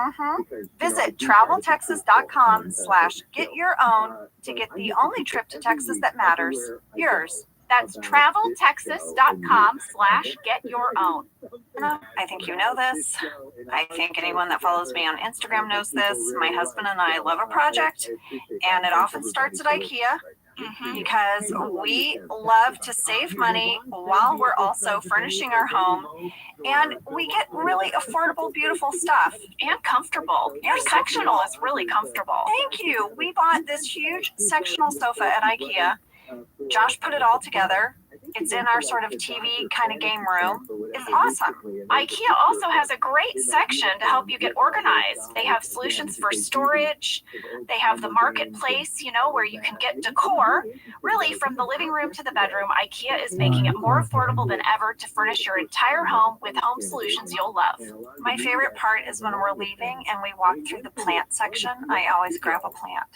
Visit traveltexas.com/getyourown to get the only trip to Texas that matters, yours. That's traveltexas.com/getyourown. I think you know this. I think anyone that follows me on Instagram knows this. My husband and I love a project, and it often starts at IKEA. Because we love to save money while we're also furnishing our home, and we get really affordable, beautiful stuff and comfortable. Your sectional is really comfortable. Thank you. We bought this huge sectional sofa at IKEA. Josh put it all together. It's in our sort of TV kind of game room. It's awesome. IKEA also has a great section to help you get organized. They have solutions for storage. They have the marketplace, you know, where you can get decor. Really, from the living room to the bedroom, IKEA is making it more affordable than ever to furnish your entire home with home solutions you'll love. My favorite part is when we're leaving and we walk through the plant section. I always grab a plant.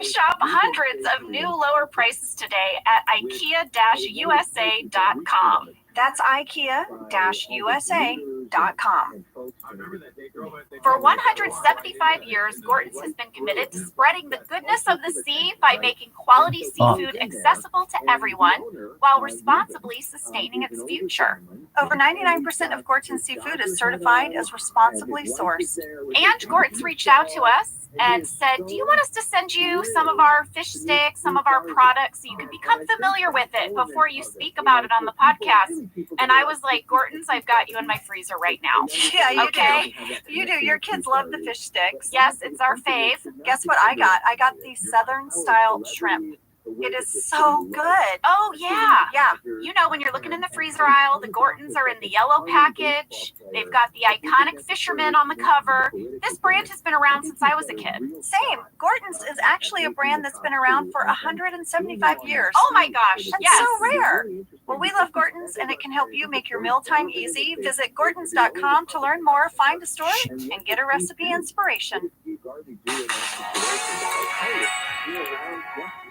Shop hundreds of new lower prices today at IKEA-USA.com. That's IKEA-USA.com. For 175 years, Gorton's has been committed to spreading the goodness of the sea by making quality seafood accessible to everyone while responsibly sustaining its future. Over 99% of Gorton's seafood is certified as responsibly sourced. And Gorton's reached out to us and said, do you want us to send you some of our fish sticks, some of our products, so you can become familiar with it before you speak about it on the podcast? And I was like, Gorton's, I've got you in my freezer right now. Yeah, you okay? do. You do. Your kids love the fish sticks. Yes, it's our fave. Guess what I got? I got the Southern style shrimp. It is so good. Oh, yeah. Yeah. You know, when you're looking in the freezer aisle, the Gortons are in the yellow package. They've got the iconic fisherman on the cover. This brand has been around since I was a kid. Same. Gorton's is actually a brand that's been around for 175 years. Oh, my gosh. That's yes. so rare. Well, we love Gorton's, and it can help you make your mealtime easy. Visit Gortons.com to learn more, find a store, and get a recipe inspiration.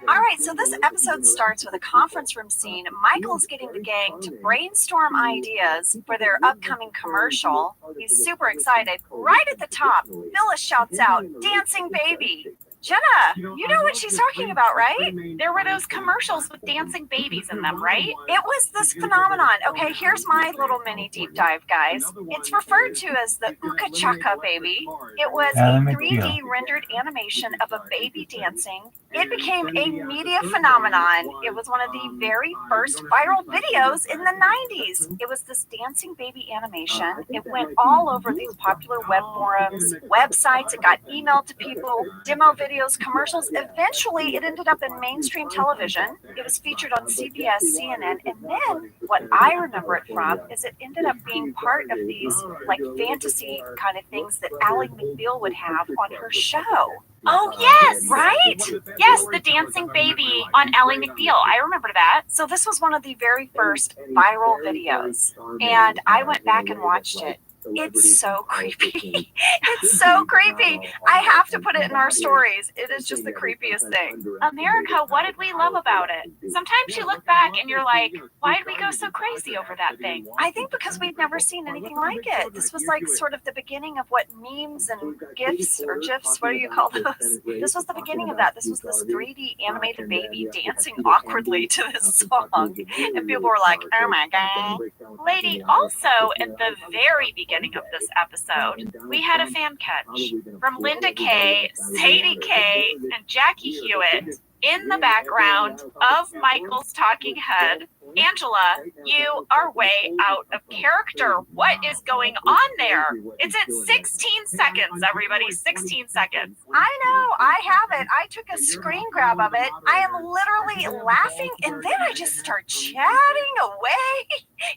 All right, so this episode starts with a conference room scene. Michael's getting the gang to brainstorm ideas for their upcoming commercial. He's super excited. Right at the top, Phyllis shouts out, "Dancing Baby." Jenna, you know what she's talking about, right? There were those commercials with dancing babies in them, right? It was this phenomenon. Okay, here's my little mini deep dive, guys. It's referred to as the Uka Chaka baby. It was a 3D rendered animation of a baby dancing. It became a media phenomenon. It was one of the very first viral videos in the 90s. It was this dancing baby animation. It went all over these popular web forums, websites. It got emailed to people, demo videos, commercials. Eventually, it ended up in mainstream television. It was featured on CBS, CNN, and then what I remember it from is it ended up being part of these like fantasy kind of things that Ally McBeal would have on her show. Oh, yes. Right? Yes, the dancing baby on Ally McBeal. I remember that. So this was one of the very first viral videos, and I went back and watched it. It's so creepy. It's so creepy. I have to put it in our stories. It is just the creepiest thing. America, what did we love about it? Sometimes you look back and you're like, why did we go so crazy over that thing? I think because we've never seen anything like it. This was like sort of the beginning of what memes and GIFs or GIFs, what do you call those? This was the beginning of that. This was this 3D animated baby dancing awkwardly to this song. And people were like, oh my God. Lady, also at the very beginning of this episode, we had a fan catch from Linda Kay, Sadie Kay, and Jackie Hewitt in the background of Michael's talking head. Angela, you are way out of character. What is going on there? It's at 16 seconds, everybody. 16 seconds. I know. I have it. I took a screen grab of it. I am literally laughing, and then I just start chatting away.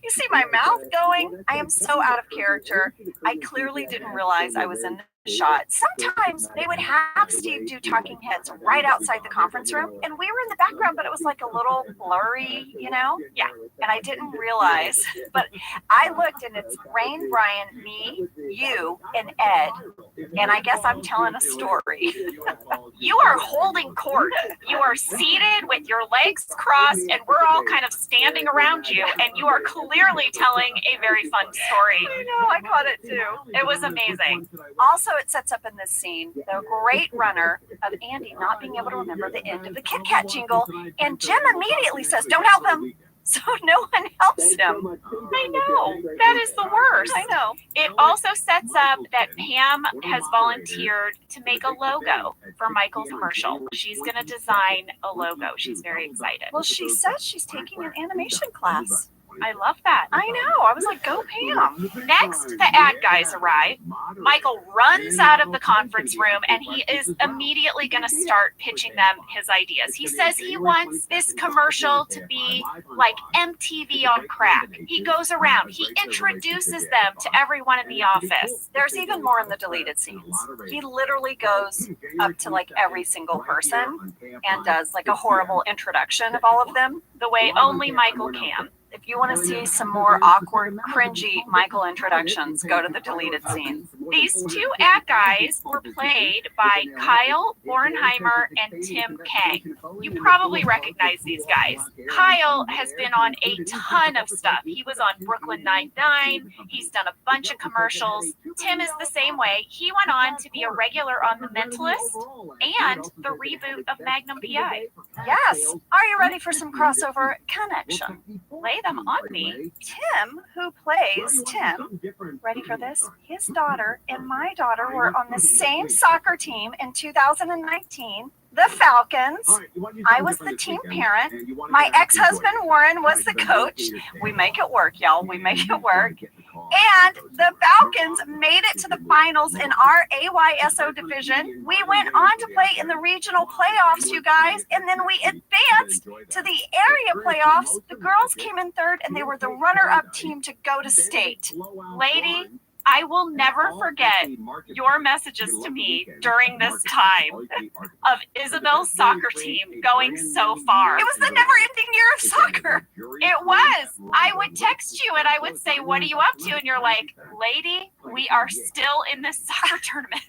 You see my mouth going? I am so out of character. I clearly didn't realize I was in shot. Sometimes they would have Steve do talking heads right outside the conference room, and we were in the background, but it was like a little blurry, you know? Yeah. And I didn't realize, but I looked, and it's Rain, Brian, me, you, and Ed. And I guess I'm telling a story. You are holding court. You are seated with your legs crossed, and we're all kind of standing around you, and you are clearly telling a very fun story. I know, I caught it too. It was amazing. Also, it sets up in this scene the great runner of Andy not being able to remember the end of the Kit Kat jingle, and Jim immediately says, "Don't help him." So no one helps him. I know. That is the worst. I know. It also sets up that Pam has volunteered to make a logo for Michael's commercial. She's going to design a logo. She's very excited. Well, she says she's taking an animation class. I love that. I know. I was like, go Pam. Next, the ad guys arrive. Michael runs out of the conference room and he is immediately going to start pitching them his ideas. He says he wants this commercial to be like MTV on crack. He goes around, he introduces them to everyone in the office. There's even more in the deleted scenes. He literally goes up to like every single person and does like a horrible introduction of all of them. The way only Michael can. If you want to see some more awkward, cringy Michael introductions, go to the deleted scenes. These two ad guys were played by Kyle Bornheimer and Tim Kang. You probably recognize these guys. Kyle has been on a ton of stuff. He was on Brooklyn Nine-Nine. He's done a bunch of commercials. Tim is the same way. He went on to be a regular on The Mentalist and the reboot of Magnum PI. Yes. Are you ready for some crossover connection? Lay them on me. Tim, who plays Tim, ready for this? His daughter and my daughter were on the same soccer team in 2019, the Falcons. I was the team parent. My ex-husband Warren was the coach. We make it work, y'all. We make it work. And the Falcons made it to the finals in our AYSO division. We went on to play in the regional playoffs, you guys, and then we advanced to the area playoffs. The girls came in third, and they were the runner-up team to go to state. Lady, I will never forget your messages to me during this time of Isabel's soccer team going so far. It was the never-ending year of soccer. It was. I would text you and I would say, what are you up to? And you're like, lady, we are still in this soccer tournament.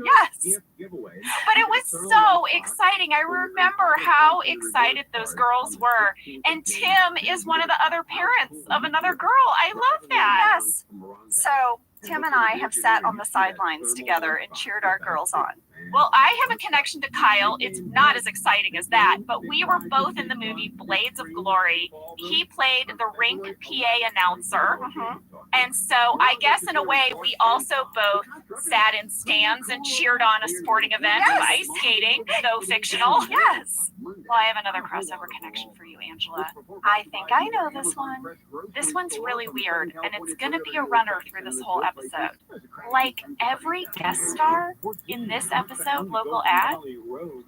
Yes. But it was so exciting. I remember how excited those girls were. And Tim is one of the other parents of another girl. I love that. Yes. So Tim and I have sat on the sidelines together and cheered our girls on. Well, I have a connection to Kyle. It's not as exciting as that, but we were both in the movie Blades of Glory. He played the rink PA announcer. And so I guess in a way, we also both sat in stands and cheered on a sporting event of ice skating, though fictional. Yes. Well, I have another crossover connection for you, Angela. I think I know this one. This one's really weird, and it's going to be a runner through this whole episode. Like every guest star in this episode, Local Ad,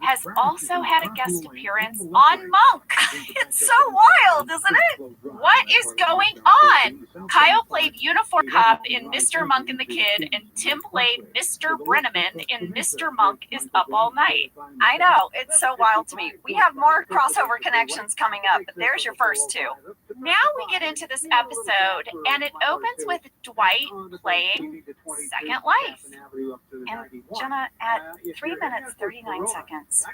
has also had a guest appearance on Monk. It's so wild, isn't it? What is going on? Kyle played Uniform Cop in Mr. Monk and the Kid, and Tim played Mr. Brenneman in Mr. Monk is Up All Night. I know. It's so wild to me. We have more crossover connections coming up, but there's your first two. Now we get into this episode, and it opens with Dwight playing Second Life. And Jenna, at 3 minutes, 39 seconds,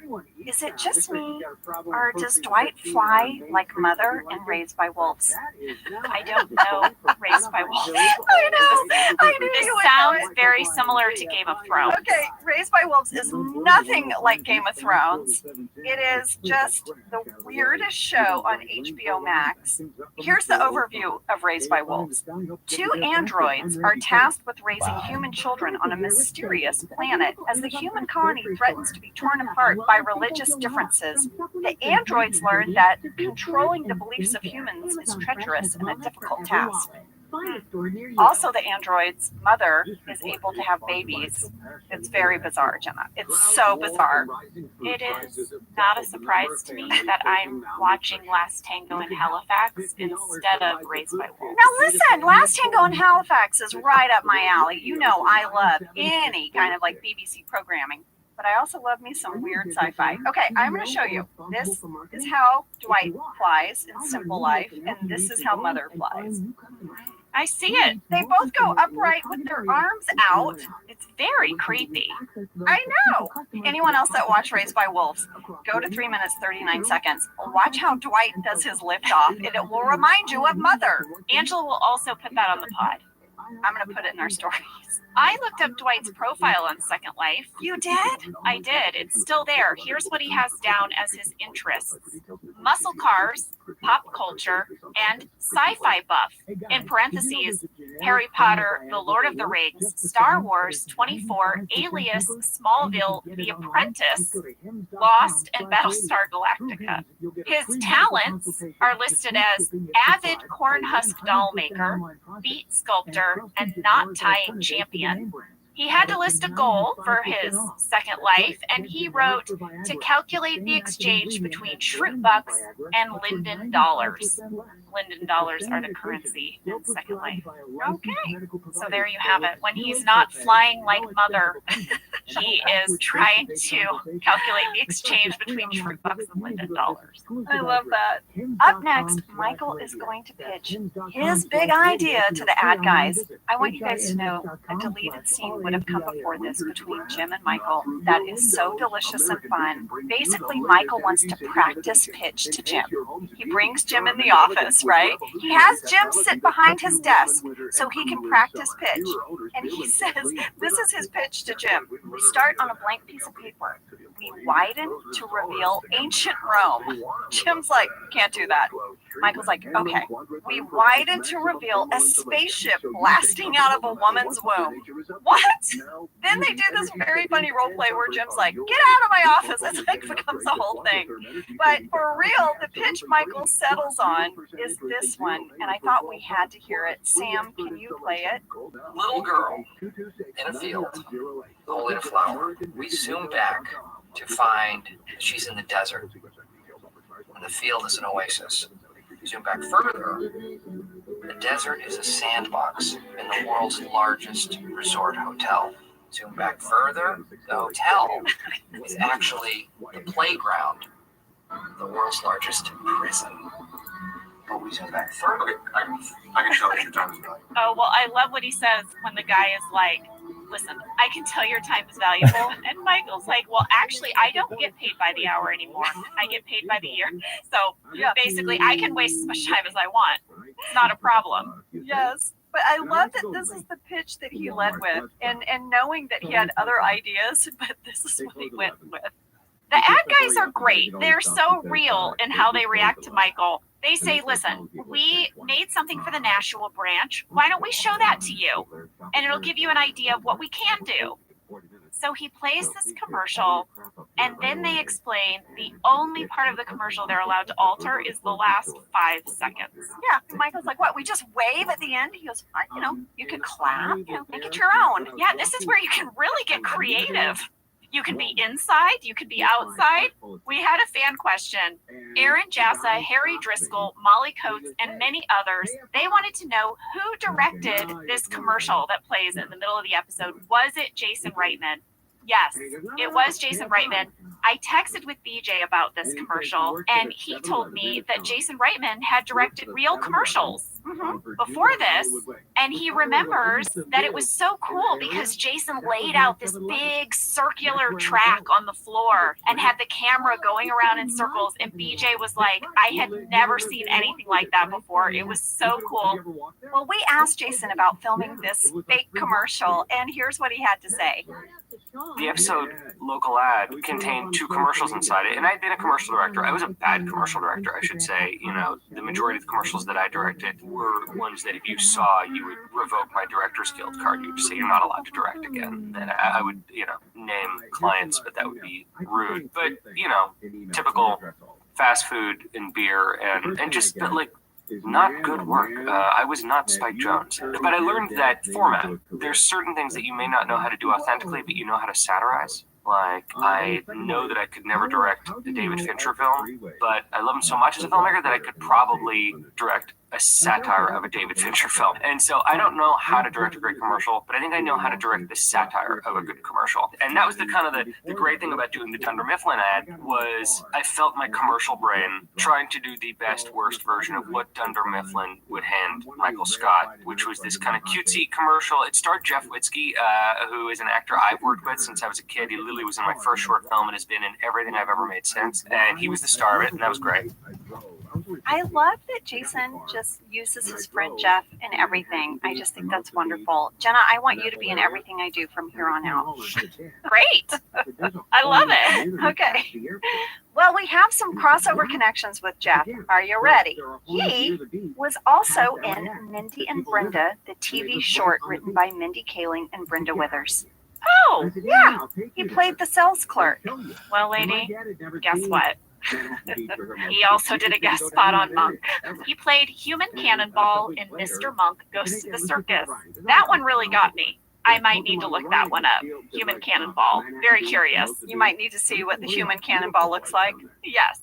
is it just me, or does Dwight fly like Mother and Raised by Wolves? I don't know. Raised by Wolves. I knew This you would sounds know it. very similar to Game of Thrones. Okay, Raised by Wolves is nothing like Game of Thrones. It is just the weirdest show on HBO Max. Here's the overview of Raised by Wolves. Two androids are tasked with raising human children on a mysterious planet as the human colony threatens to be torn apart by religious differences. The androids learn that controlling the beliefs of humans is treacherous and a difficult task. Also, the android's mother is able to have babies. It's very bizarre, Jenna. It's so bizarre. It is not a surprise to me that I'm watching Last Tango in Halifax instead of Raised by Wolves. Now listen, Last Tango in Halifax is right up my alley. You know I love any kind of like BBC programming. But I also love me some weird sci-fi. Okay, I'm going to show you. This is how Dwight flies in Simple Life, and this is how Mother flies. I see it. They both go upright with their arms out. It's very creepy. I know. Anyone else that watched Raised by Wolves, go to 3 minutes, 39 seconds. Watch how Dwight does his liftoff, and it will remind you of Mother. Angela will also put that on the pod. I'm going to put it in our stories. Guys, I looked up Dwight's profile on Second Life. You did? I did. It's still there. Here's what he has down as his interests: muscle cars, pop culture, and sci-fi buff. In parentheses, Harry Potter, The Lord of the Rings, Star Wars, 24, Alias, Smallville, The Apprentice, Lost, and Battlestar Galactica. His talents are listed as avid cornhusk doll maker, beat sculptor, and knot tying champion. He had to list a goal for his Second Life, and he wrote to calculate the exchange between Shroot Bucks and Linden Dollars. Linden Dollars are the currency in Second Life. Okay, so there you have it. When he's not flying like Mother, he is trying to calculate the exchange between Shroot Bucks and Linden Dollars. I love that. Up next, Michael is going to pitch his big idea to the ad guys. I want you guys to know a deleted scene would have come before this between Jim and Michael that is so delicious and fun. Basically, Michael wants to practice pitch to Jim. He brings Jim in the office, right? He has Jim sit behind his desk so he can practice pitch. And he says, this is his pitch to Jim. We start on a blank piece of paper. We widen to reveal ancient Rome. Jim's like, can't do that. Michael's like, okay. We widen to reveal a spaceship blasting out of a woman's womb. What? Then they do this very funny role play where Jim's like, get out of my office. It's like becomes a whole thing. But for real, the pitch Michael settles on is this one. And I thought we had to hear it. Sam, can you play it? Little girl in a field holding a flower. We zoom back to find she's in the desert. And the field is an oasis. We zoom back further. The desert is a sandbox in the world's largest resort hotel. Zoom back further. The hotel is actually the playground, the world's largest prison. But we zoom back further. I can show what you're talking about. Oh, well, I love what he says when the guy is like, listen, I can tell your time is valuable. And Michael's like, well, actually, I don't get paid by the hour anymore. I get paid by the year. So basically, I can waste as much time as I want. It's not a problem. Yes. But I love that this is the pitch that he led with, and knowing that he had other ideas, but this is what he went with. The ad guys are great. They're so real in how they react to Michael. They say, listen, we made something for the Nashua branch. Why don't we show that to you? And it'll give you an idea of what we can do. So he plays this commercial, and then they explain the only part of the commercial they're allowed to alter is the last 5 seconds. Yeah, and Michael's like, what, we just wave at the end? He goes, you know, you could clap, you know, make it your own. Yeah, this is where you can really get creative. You can be inside, you could be outside. We had a fan question. Aaron Jassa, Harry Driscoll, Molly Coates, and many others, they wanted to know who directed this commercial that plays in the middle of the episode. Was it Jason Reitman? Yes, it was Jason Reitman. I texted with BJ about this commercial, and he told me that Jason Reitman had directed real commercials before this, and he remembers that it was so cool because Jason laid out this big circular track on the floor and had the camera going around in circles, and BJ was like, I had never seen anything like that before. It was so cool. Well, we asked Jason about filming this fake commercial, and here's what he had to say. The episode Local Ad contained 2 commercials inside it, and I'd been a commercial director. I was a bad commercial director, I should say. You know, the majority of the commercials that I directed were ones that if you saw, you would revoke my Directors Guild card. You would say you're not allowed to direct again. And I would, you know, name clients, but that would be rude. But, you know, typical fast food and beer and just like not good work. I was not Spike Jonze. But I learned that format. There's certain things that you may not know how to do authentically, but you know how to satirize. Like, I know that I could never direct a David Fincher film, but I love him so much as a filmmaker that I could probably direct a satire of a David Fincher film. And so I don't know how to direct a great commercial, but I think I know how to direct the satire of a good commercial. And that was the kind of the great thing about doing the Dunder Mifflin ad was I felt my commercial brain trying to do the best worst version of what Dunder Mifflin would hand Michael Scott, which was this kind of cutesy commercial. It starred Jeff Witzke, who is an actor I've worked with since I was a kid. He literally was in my first short film and has been in everything I've ever made since. And he was the star of it, and that was great. I love that Jason just uses his friend Jeff in everything. I just think that's wonderful. Jenna, I want you to be in everything I do from here on out. Great. I love it. Okay. Well, we have some crossover connections with Jeff. Are you ready? He was also in Mindy and Brenda, the TV short written by Mindy Kaling and Brenda Withers. Oh, yeah. He played the sales clerk. Well, lady, guess what? He also did a guest spot on Monk. He played Human Cannonball in Mr. Monk Goes to the Circus. That one really got me. I might need to look that one up. Human Cannonball. Very curious. You might need to see what the human cannonball looks like. Yes.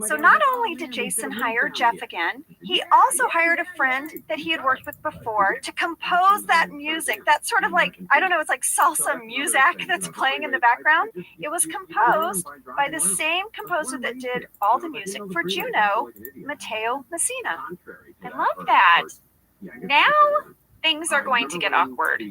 So not only did Jason hire Jeff again, he also hired a friend that he had worked with before to compose that music. That's sort of like, I don't know, it's like salsa music that's playing in the background. It was composed by the same composer that did all the music for Juno, Matteo Messina. I love that. Now things are going to get awkward.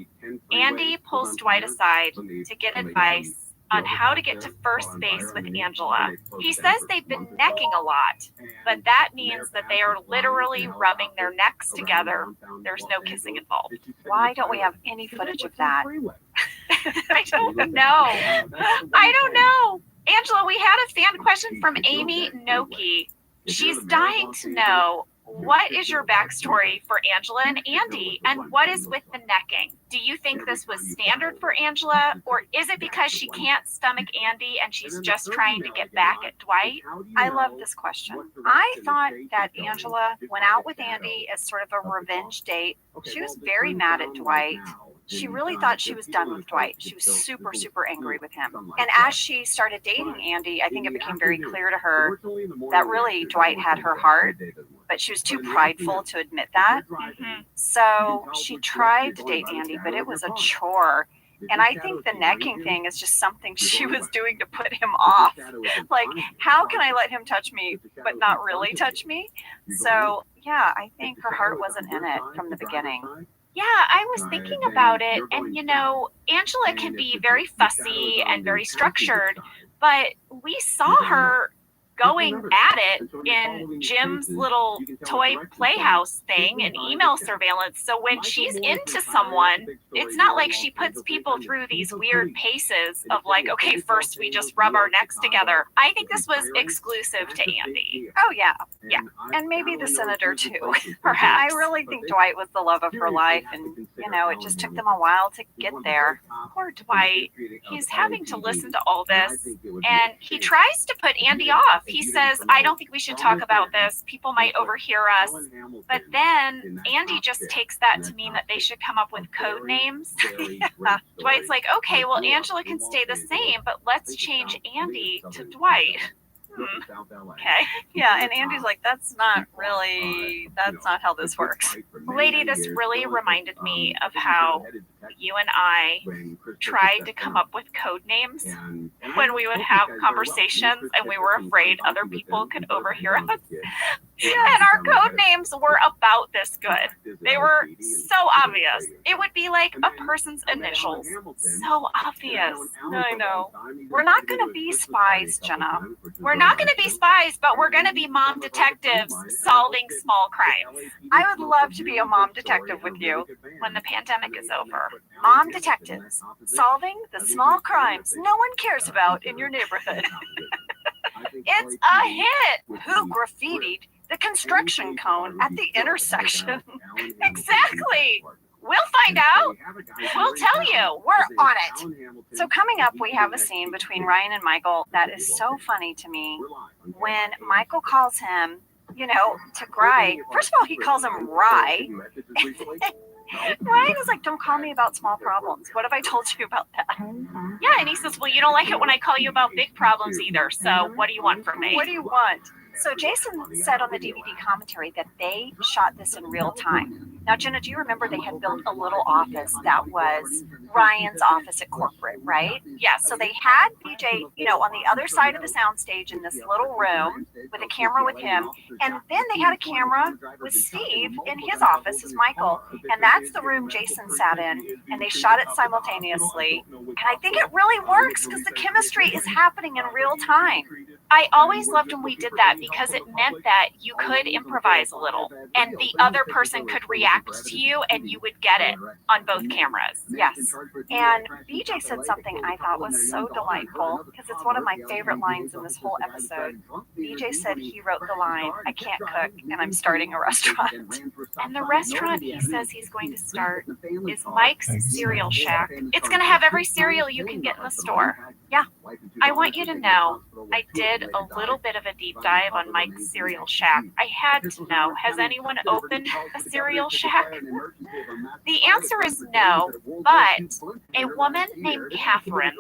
Andy pulls Dwight aside to get advice on how to get to first base with Angela. He says they've been necking a lot, but that means that they are literally rubbing their necks together. There's no kissing involved. Why don't we have any footage of that? I don't know. I don't know. Angela, we had a fan question from Amy Noki. She's dying to know, what is your backstory for Angela and Andy, and what is with the necking? Do you think this was standard for Angela, or is it because she can't stomach Andy and she's just trying to get back at Dwight? I love this question. I thought that Angela went out with Andy as sort of a revenge date. She was very mad at Dwight. She really thought she was done with Dwight. She was super, super angry with him. And as she started dating Andy, I think it became very clear to her that really Dwight had her heart, but she was too prideful to admit that. So she tried to date Andy, but it was a chore. And I think the necking thing is just something she was doing to put him off. Like, how can I let him touch me, but not really touch me? So, yeah, I think her heart wasn't in it from the beginning. Yeah, I was thinking about it, and you know, Angela can be very fussy and very structured, but we saw her going at it in Jim's little toy playhouse thing and email surveillance. So when she's into someone, it's not like she puts people through these weird paces of like, okay, first we just rub our necks together. I think this was exclusive to Andy. Oh, yeah. Yeah. And maybe the senator, too. Perhaps. I really think Dwight was the love of her life, and, you know, it just took them a while to get there. Poor Dwight. He's having to listen to all this, and he tries to put Andy off. He says, I don't think we should talk about this. People might overhear us. But then Andy just takes that to mean that they should come up with code names. Yeah. Dwight's like, okay, well, Angela can stay the same, but let's change Andy to Dwight. Okay. Yeah, and Andy's like, that's not how this works. Lady, this really reminded me of how you and I tried to come up with code names when we would have conversations and we were afraid other people could overhear us. And our code names were about this good. They were so obvious. It would be like a person's initials. So obvious. I know. We're not going to be spies, Jenna. We're not going to be spies, but we're going to be mom detectives solving small crimes. I would love to be a mom detective with you when the pandemic is over. Mom detectives solving the small crimes no one cares about in your neighborhood. It's a hit. Who graffitied the construction cone at the intersection? Exactly. We'll find out. We'll tell you. We're on it. So coming up, we have a scene between Ryan and Michael that is so funny to me. When Michael calls him, you know, to Gry. First of all, he calls him Rye. Ryan is like, don't call me about small problems. What have I told you about that? Yeah, and he says, well, you don't like it when I call you about big problems either. So what do you want from me? What do you want? So Jason said on the DVD commentary that they shot this in real time. Now, Jenna, do you remember they had built a little office that was Ryan's office at corporate, right? Yeah, So they had BJ, you know, on the other side of the soundstage in this little room with a camera with him. And then they had a camera with Steve in his office as Michael. And that's the room Jason sat in. And they shot it simultaneously. And I think it really works because the chemistry is happening in real time. I always loved when we did that because it meant that you could improvise a little and the other person could react to you and you would get it on both cameras. Yes. And BJ said something I thought was so delightful because it's one of my favorite lines in this whole episode. BJ said he wrote the line, "I can't cook and I'm starting a restaurant." And the restaurant he says he's going to start is Mike's Cereal Shack. It's going to have every cereal you can get in the store. Yeah. I want you to know I did a little bit of a deep dive on Mike's Cereal Shack. I had to know, has anyone opened a cereal shack? The answer is no, but a woman named Catherine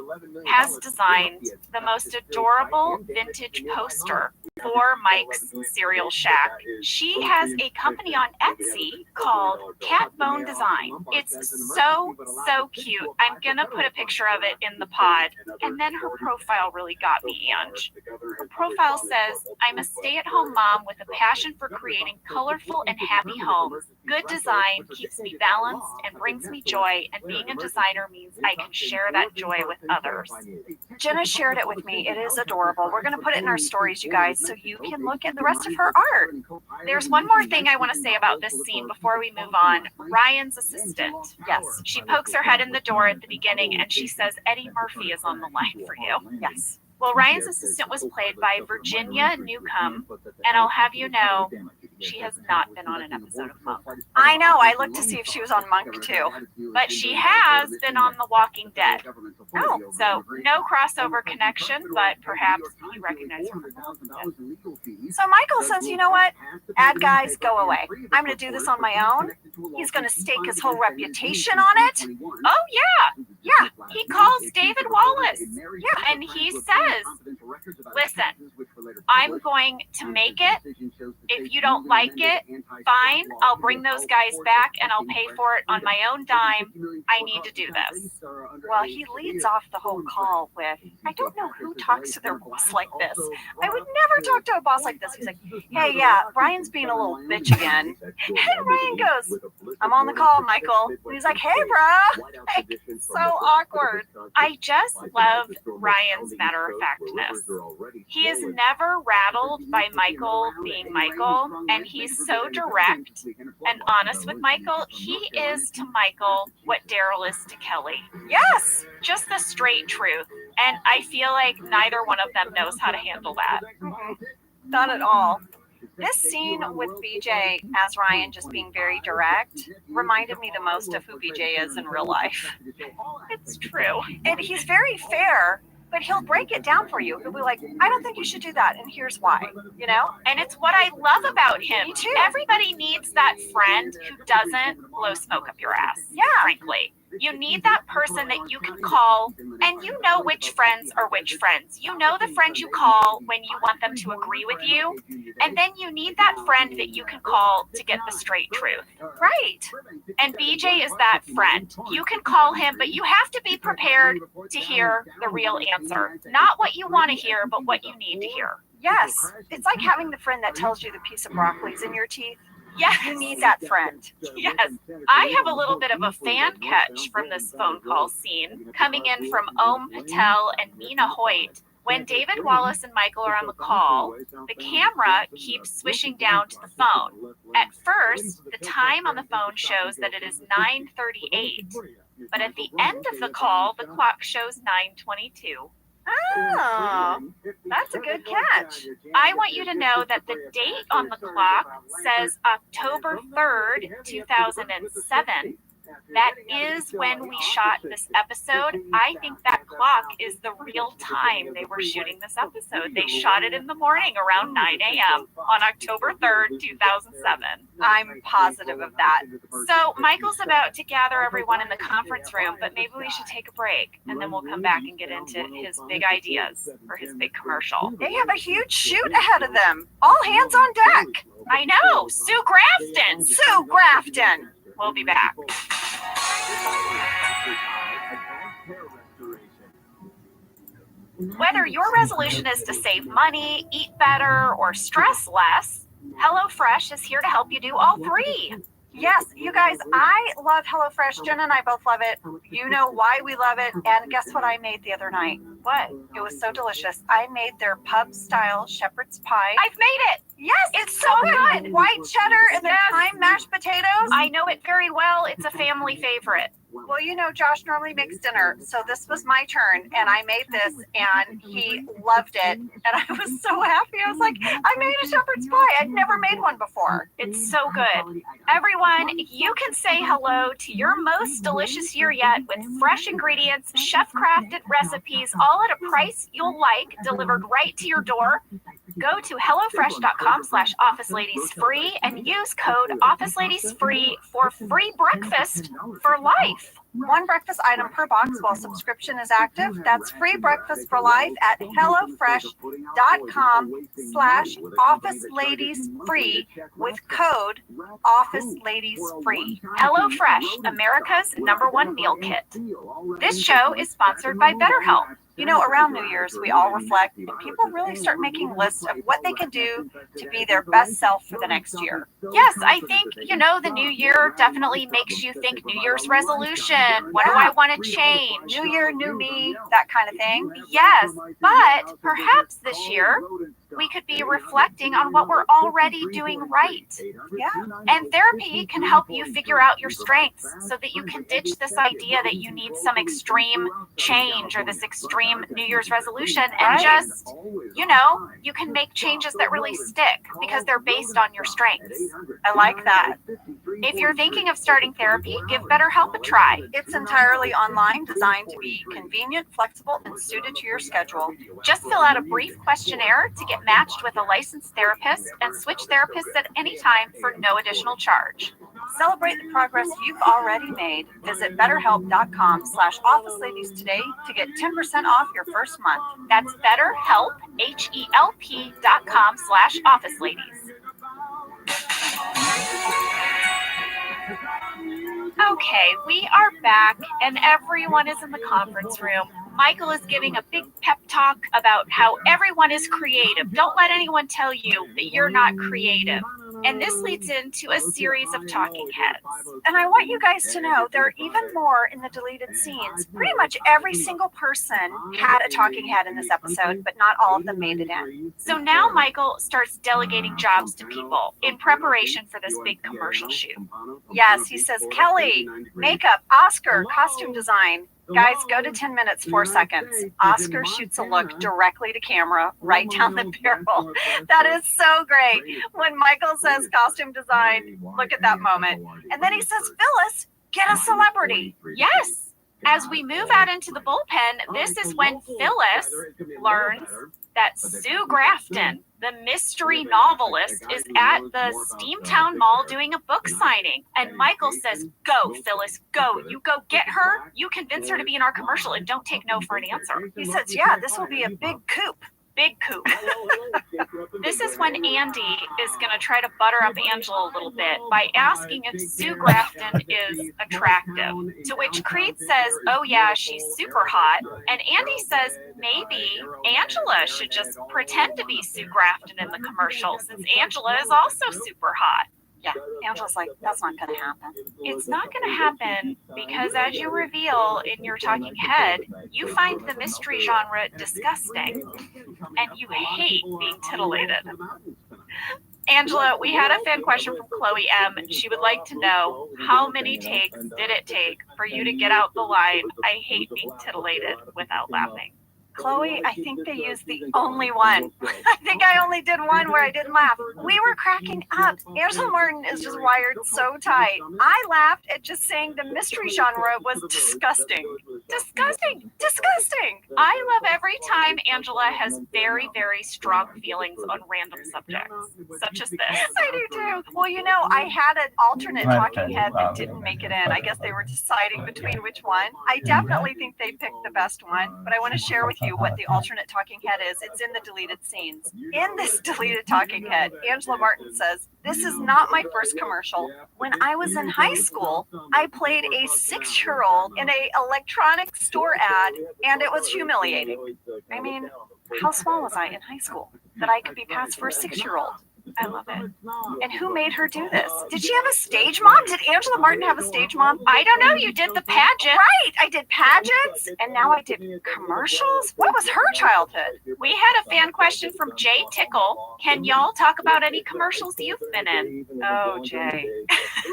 has designed the most adorable vintage poster for Mike's Cereal Shack. She has a company on Etsy called Cat Bone Design. It's so cute. I'm gonna put a picture of it in the pod. And then her profile really got me, Ange. Her profile says, "I'm a stay-at-home mom with a passion for creating colorful and happy homes. Good design keeps me balanced and brings me joy, and being a designer means I can share that joy with others." Jenna shared it with me. It is adorable. We're going to put it in our stories, you guys, so you can look at the rest of her art. There's one more thing I want to say about this scene before we move on. Ryan's assistant. Yes. She pokes her head in the door at the beginning and she says, "Eddie Murphy is on the line for you." Yes. Well, Ryan's assistant was played by Virginia Newcomb, and I'll have you know, she has not been on an episode of Monk. I know. I looked to see if she was on Monk too. But she has been on The Walking Dead. Oh. So no crossover connection, but perhaps you recognize her from The Walking Dead. So Michael says, "You know what? Ad guys, go away. I'm going to do this on my own." He's going to stake his whole reputation on it. Oh, yeah. Yeah. He calls David Wallace. Yeah. And he says, "Listen, I'm going to make it. If you don't like it, fine. I'll bring those guys back and I'll pay for it on my own dime. I need to do this." Well, he leads off the whole call with, "I don't know who talks to their boss like this. I would never talk to a boss like this." He's like, "Hey, yeah, Ryan's being a little bitch again." And Ryan goes, "I'm on the call, Michael." And he's like, "Hey, bro." Like, so awkward. I just love Ryan's matter-of-factness. He is never rattled by Michael being Michael, and he's so direct and honest with Michael. He is to Michael what Daryl is to Kelly. Yes! Just the straight truth. And I feel like neither one of them knows how to handle that. Not at all. This scene with BJ as Ryan just being very direct reminded me the most of who BJ is in real life. It's true. And he's very fair, but he'll break it down for you. He'll be like, "I don't think you should do that, and here's why," you know? And it's what I love about him. Me too. Everybody needs that friend who doesn't blow smoke up your ass. Yeah. Frankly. You need that person that you can call, and you know which friends are which friends. You know the friend you call when you want them to agree with you, and then you need that friend that you can call to get the straight truth. Right. And BJ is that friend. You can call him, but you have to be prepared to hear the real answer. Not what you want to hear, but what you need to hear. Yes. It's like having the friend that tells you the piece of broccoli's in your teeth. Yes. You need that friend. Yes. I have a little bit of a fan catch from this phone call scene coming in from Om Patel and Mina Hoyt. When David Wallace and Michael are on the call, the camera keeps swishing down to the phone. At first, the time on the phone shows that it is 9:38, but at the end of the call, the clock shows 9:22. Oh, that's a good catch. I want you to know that the date on the clock says October 3rd, 2007. That is when we shot this episode. I think that clock is the real time they were shooting this episode. They shot it in the morning around 9 a.m. on October 3rd, 2007. I'm positive of that. So Michael's about to gather everyone in the conference room, but maybe we should take a break, and then we'll come back and get into his big ideas for his big commercial. They have a huge shoot ahead of them. All hands on deck. I know. Sue Grafton. Sue Grafton. We'll be back. Whether your resolution is to save money, eat better, or stress less, HelloFresh is here to help you do all three. Yes, you guys, I love HelloFresh. Jen and I both love it. You know why we love it. And guess what I made the other night? what? It was so delicious. I made their pub-style shepherd's pie. I've made it. Yes, It's so good. White cheddar and then thyme mashed potatoes. I know it very well. It's a family favorite. Well, you know, Josh normally makes dinner, so this was my turn, and I made this, and he loved it, and I was so happy. I was like, I made a shepherd's pie. I'd never made one before. It's so good. Everyone, you can say hello to your most delicious year yet with fresh ingredients, chef-crafted recipes, all at a price you'll like, delivered right to your door. Go to HelloFresh.com/OfficeLadiesFree and use code OfficeLadiesFree for free breakfast for life. One breakfast item per box while subscription is active. That's free breakfast for life at HelloFresh.com/OfficeLadiesFree with code OfficeLadiesFree. HelloFresh, America's #1 meal kit. This show is sponsored by BetterHelp. You know, around New Year's, we all reflect and people really start making lists of what they can do to be their best self for the next year. Yes, I think, the new year definitely makes you think New Year's resolution. What do I want to change? New year, new me, that kind of thing. Yes, but perhaps this year we could be reflecting on what we're already doing right. Yeah. And therapy can help you figure out your strengths so that you can ditch this idea that you need some extreme change or this extreme New Year's resolution and just, you can make changes that really stick because they're based on your strengths. I like that. If you're thinking of starting therapy, give BetterHelp a try. It's entirely online, designed to be convenient, flexible, and suited to your schedule. Just fill out a brief questionnaire to get matched with a licensed therapist and switch therapists at any time for no additional charge. Celebrate the progress you've already made. Visit BetterHelp.com/OfficeLadies today to get 10% off your first month. That's BetterHelp, HELP.com/OfficeLadies. Okay, we are back and everyone is in the conference room. Michael is giving a big pep talk about how everyone is creative. Don't let anyone tell you that you're not creative. And this leads into a series of talking heads. And I want you guys to know there are even more in the deleted scenes. Pretty much every single person had a talking head in this episode, but not all of them made it in. So now Michael starts delegating jobs to people in preparation for this big commercial shoot. Yes, he says, Kelly, makeup, Oscar, costume design. Guys, go to 10 minutes, 4 seconds. Oscar shoots a look directly to camera, right down the barrel. That is so great. When Michael says costume design, look at that moment. And then he says, Phyllis, get a celebrity. Yes. As we move out into the bullpen, this is when Phyllis learns that Sue Grafton, the mystery novelist, is at the Steamtown Mall doing a book signing. And Michael says, go, Phyllis, go. You go get her. You convince her to be in our commercial and don't take no for an answer. He says, yeah, this will be a big coup. Big coup. This is when Andy is going to try to butter up Angela a little bit by asking if Sue Grafton is attractive. To which Creed says, oh yeah, she's super hot. And Andy says, maybe Angela should just pretend to be Sue Grafton in the commercial since Angela is also super hot. Yeah, Angela's like, that's not going to happen. It's not going to happen because as you reveal in your talking head, you find the mystery genre disgusting and you hate being titillated. Angela, we had a fan question from Chloe M. She would like to know, how many takes did it take for you to get out the line, I hate being titillated, without laughing? Chloe, I think they used the only one. I think I only did one where I didn't laugh. We were cracking up. Angela Martin is just wired so tight. I laughed at just saying the mystery genre was disgusting. Disgusting. Disgusting. I love every time Angela has very, very strong feelings on random subjects, such as this. I do too. Well, you know, I had an alternate talking head that didn't make it in. I guess they were deciding between which one. I definitely think they picked the best one, but I want to share with you what the alternate talking head is. It's in the deleted scenes. In this deleted talking head, Angela Martin says, this is not my first commercial. When I was in high school, I played a 6-year-old in an electronics store ad, and it was humiliating. I mean, how small was I in high school that I could be passed for a 6-year-old? I love it. And who made her do this? Did she have a stage mom? Did Angela Martin have a stage mom? I don't know. You did the pageant. Right. I did pageants, and now I did commercials. What was her childhood? We had a fan question from Jay Tickle. Can y'all talk about any commercials you've been in? Oh, Jay.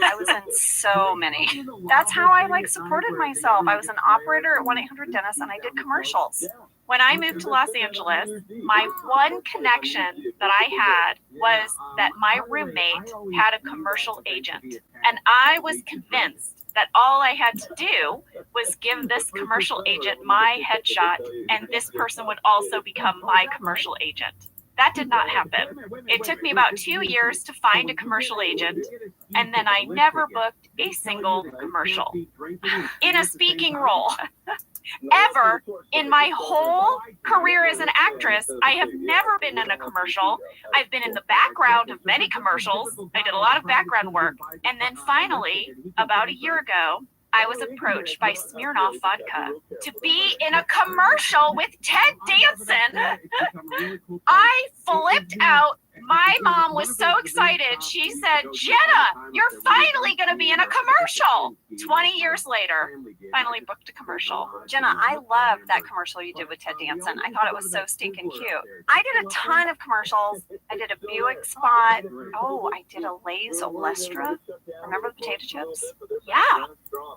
I was in so many. That's how I supported myself. I was an operator at 1-800-Dentist, and I did commercials. When I moved to Los Angeles, my one connection that I had was that my roommate had a commercial agent. And I was convinced that all I had to do was give this commercial agent my headshot, and this person would also become my commercial agent. That did not happen. It took me about 2 years to find a commercial agent, and then I never booked a single commercial in a speaking role. Ever in my whole career as an actress, I have never been in a commercial. I've been in the background of many commercials. I did a lot of background work. And then finally, about a year ago, I was approached by Smirnoff Vodka to be in a commercial with Ted Danson. I flipped out. My mom was so excited. She said, Jenna, you're finally going to be in a commercial. 20 years later, finally booked a commercial. Jenna, I loved that commercial you did with Ted Danson. I thought it was so stinking cute. I did a ton of commercials. I did a Buick spot. Oh, I did a Lay's Olestra. Remember the potato chips? Yeah.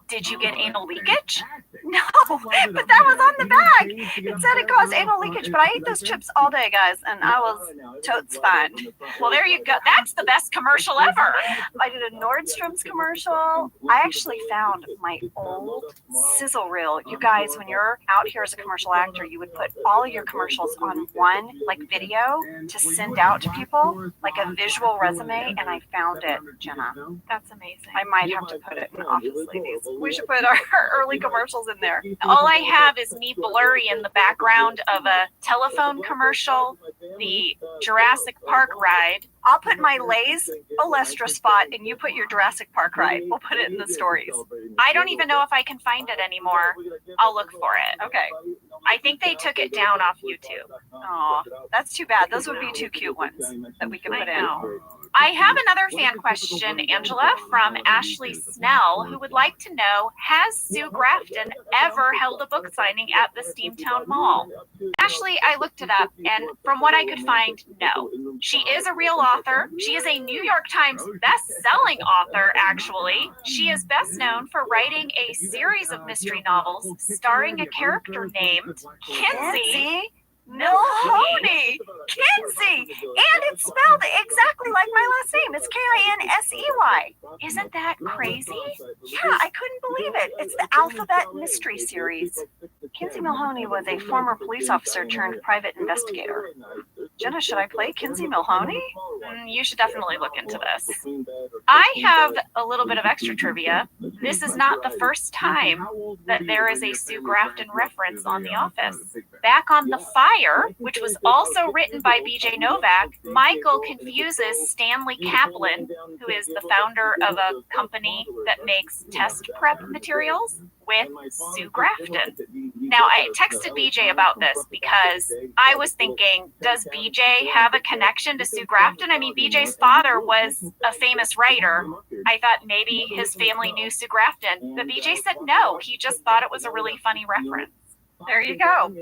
Did you get anal leakage? No, but that was on the bag. It said it caused anal leakage, but I ate those chips all day, guys, and I was totes fine. Well, there you go. That's the best commercial ever. I did a Nordstrom's commercial. I actually found my old sizzle reel. You guys, when you're out here as a commercial actor, you would put all of your commercials on one video to send out to people, like a visual resume, and I found it, Jenna. That's amazing. I might have to put it in Office Ladies. We should put our early commercials in there. All I have is me blurry in the background of a telephone commercial, the Jurassic Park ride. I'll put my Lay's Olestra spot, and you put your Jurassic Park ride. We'll put it in the stories. I don't even know if I can find it anymore. I'll look for it. Okay. I think they took it down off YouTube. Oh, that's too bad. Those would be two cute ones that we could put in. I have another fan question, Angela, from Ashley Snell, who would like to know, has Sue Grafton ever held a book signing at the Steamtown Mall? Ashley, I looked it up, and from what I could find, no. She is a real author. She is a New York Times best-selling author, actually. She is best known for writing a series of mystery novels starring a character named Kinsey Milhoney. Kinsey! And it's spelled exactly like my last name. It's Kinsey. Isn't that crazy? Yeah, I couldn't believe it. It's the Alphabet Mystery Series. Kinsey Milhoney was a former police officer turned private investigator. Jenna, should I play Kinsey Milhoney? You should definitely look into this. I have a little bit of extra trivia. This is not the first time that there is a Sue Grafton reference on The Office. Back on The Fire, which was also written by B.J. Novak, Michael confuses Stanley Kaplan, who is the founder of a company that makes test prep materials, with Sue Grafton. Now, I texted BJ about this because I was thinking, does BJ have a connection to Sue Grafton? I mean, BJ's father was a famous writer. I thought maybe his family knew Sue Grafton, but BJ said no. He just thought it was a really funny reference. There you go.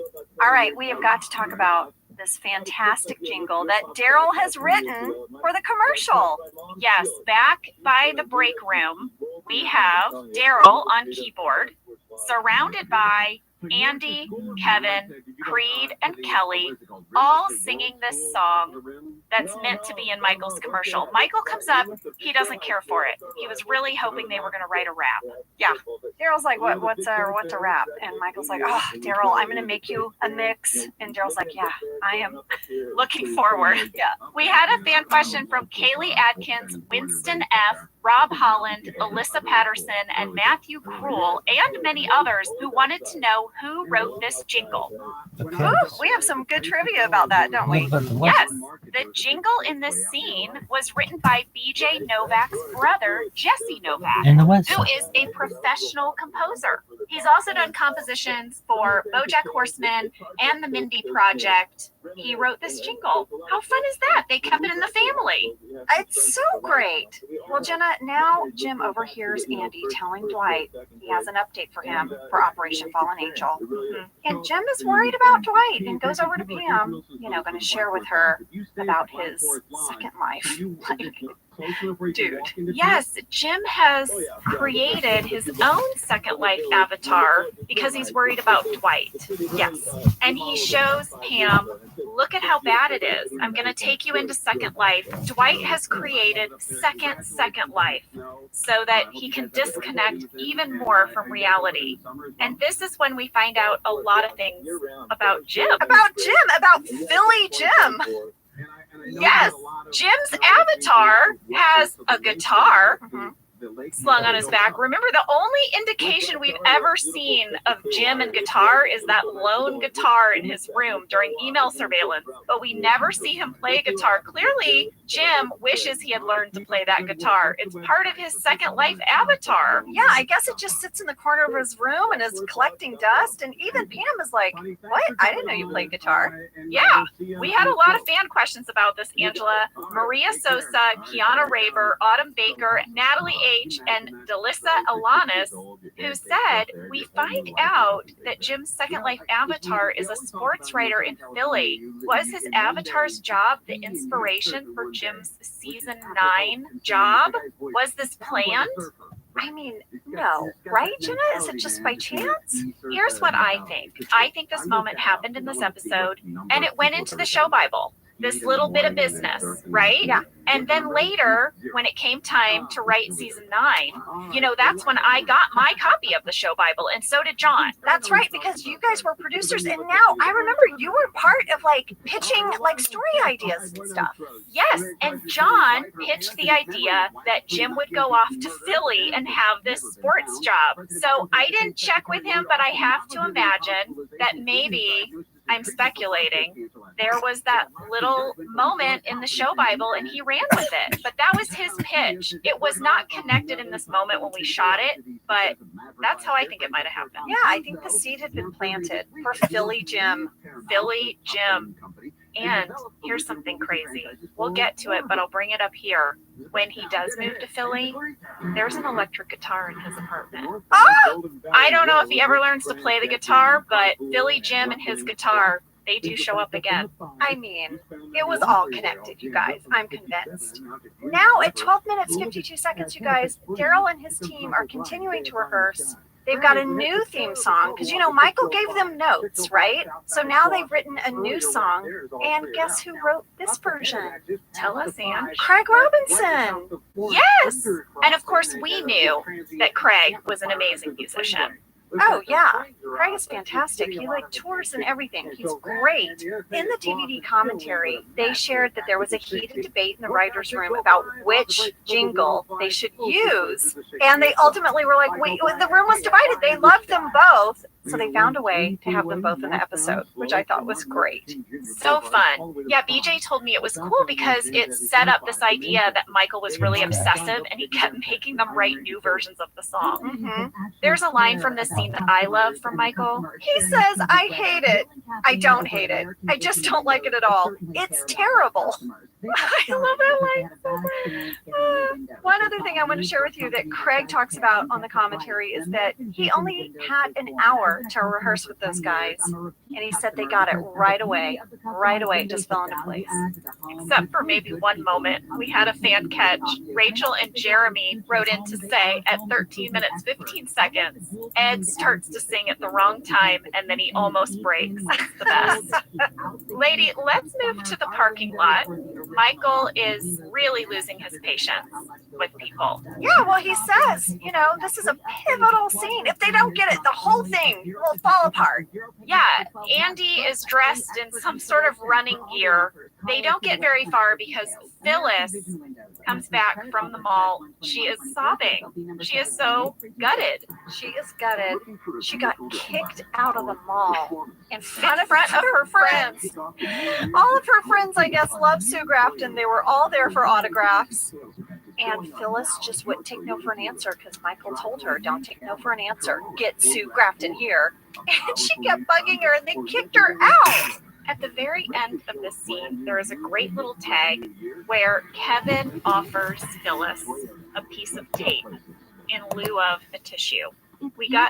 All right, we have got to talk about this fantastic jingle that Daryl has written for the commercial. Yes, back by the break room, we have Daryl on keyboard, surrounded by Andy, Kevin, Creed, and Kelly, all singing this song that's meant to be in Michael's commercial. Michael comes up, he doesn't care for it. He was really hoping they were going to write a rap. Yeah. Daryl's like, what's a rap? And Michael's like, oh, Daryl, I'm going to make you a mix. And Daryl's like, yeah, I am looking forward. Yeah. We had a fan question from Kaylee Adkins, Winston F., Rob Holland, Alyssa Patterson, and Matthew Krull, and many others who wanted to know who wrote this jingle. Ooh, we have some good trivia about that, don't we? Yes, the jingle in this scene was written by BJ Novak's brother, Jesse Novak, In the West who Side. is a professional composer. He's also done compositions for BoJack Horseman and the Mindy Project. He wrote this jingle. How fun is that? They kept it in the family. It's so great. Well, Jenna, now Jim overhears Andy telling Dwight he has an update for him for Operation Fallen Angel. And Jim is worried about Dwight and goes over to Pam, going to share with her about his second life. Dude. Yes, Jim has created his own Second Life avatar because he's worried about Dwight. Yes. And he shows Pam, look at how bad it is. I'm going to take you into Second Life. Dwight has created Second Life so that he can disconnect even more from reality. And this is when we find out a lot of things about Jim. About Philly Jim. Yes, Jim's avatar has a guitar slung on his back. Remember, the only indication we've ever seen of Jim and guitar is that lone guitar in his room during email surveillance, but we never see him play guitar. Clearly, Jim wishes he had learned to play that guitar. It's part of his Second Life avatar. Yeah, I guess it just sits in the corner of his room and is collecting dust. And even Pam is like, what? I didn't know you played guitar. Yeah, we had a lot of fan questions about this, Angela. Maria Sosa, Kiana Raver, Autumn Baker, Natalie H., and Delissa Alanis, who said, we find out that Jim's Second Life avatar is a sports writer in Philly. Was his avatar's job the inspiration for Jim's season 9 job? Was this planned? I mean, no, right, Jenna? Is it just by chance? Here's what I think. I think this moment happened in this episode, and it went into the show Bible. This little bit of business, right? Yeah. And then later, when it came time to write season 9, that's when I got my copy of the show Bible, and so did John. That's right, because you guys were producers, and now I remember you were part of pitching story ideas and stuff. Yes, and John pitched the idea that Jim would go off to Philly and have this sports job. So I didn't check with him, but I have to imagine that maybe, I'm speculating, there was that little moment in the show Bible and he ran with it. But that was his pitch. It was not connected in this moment when we shot it, but that's how I think it might have happened. Yeah, I think the seed had been planted for Philly Jim. Philly Jim. And here's something crazy. We'll get to it, but I'll bring it up here. When he does move to Philly, there's an electric guitar in his apartment. Oh! I don't know if he ever learns to play the guitar, but Philly Jim and his guitar, they do show up again. I mean, it was all connected, you guys. I'm convinced. Now, at 12 minutes, 52 seconds, you guys, Daryl and his team are continuing to rehearse. They've got a new theme song because, Michael gave them notes, right? So now they've written a new song. And guess who wrote this version? Tell us, Anne. Craig Robinson. Yes. And of course, we knew that Craig was an amazing musician. Oh, yeah. Craig is fantastic. He tours and everything. He's great. In the DVD commentary, they shared that there was a heated debate in the writer's room about which jingle they should use. And they ultimately were like, wait, the room was divided. They loved them both. So they found a way to have them both in the episode, which I thought was great. So fun. Yeah, BJ told me it was cool because it set up this idea that Michael was really obsessive and he kept making them write new versions of the song. Mm-hmm. There's a line from this scene that I love from Michael. He says, I hate it. I don't hate it. I just don't like it at all. It's terrible. I love that line. One other thing I want to share with you that Craig talks about on the commentary is that he only had an hour to rehearse with those guys. And he said they got it right away. Right away. It just fell into place. Except for maybe one moment. We had a fan catch. Rachel and Jeremy wrote in to say at 13 minutes, 15 seconds, Ed starts to sing at the wrong time and then he almost breaks. That's the best. Lady, let's move to the parking lot. Michael is really losing his patience with people. Yeah, well, he says, you know, this is a pivotal scene. If they don't get it, the whole thing will fall apart. Yeah, Andy is dressed in some sort of running gear. They don't get very far because Phyllis comes back from the mall. She is sobbing. She is so gutted. She is gutted. She got kicked out of the mall in front of her friends. All of her friends, I guess, love Sue Grafton. They were all there for autographs. And Phyllis just wouldn't take no for an answer because Michael told her, don't take no for an answer. Get Sue Grafton here. And she kept bugging her and they kicked her out. At the very end of the scene, there is a great little tag where Kevin offers Phyllis a piece of tape in lieu of a tissue. We got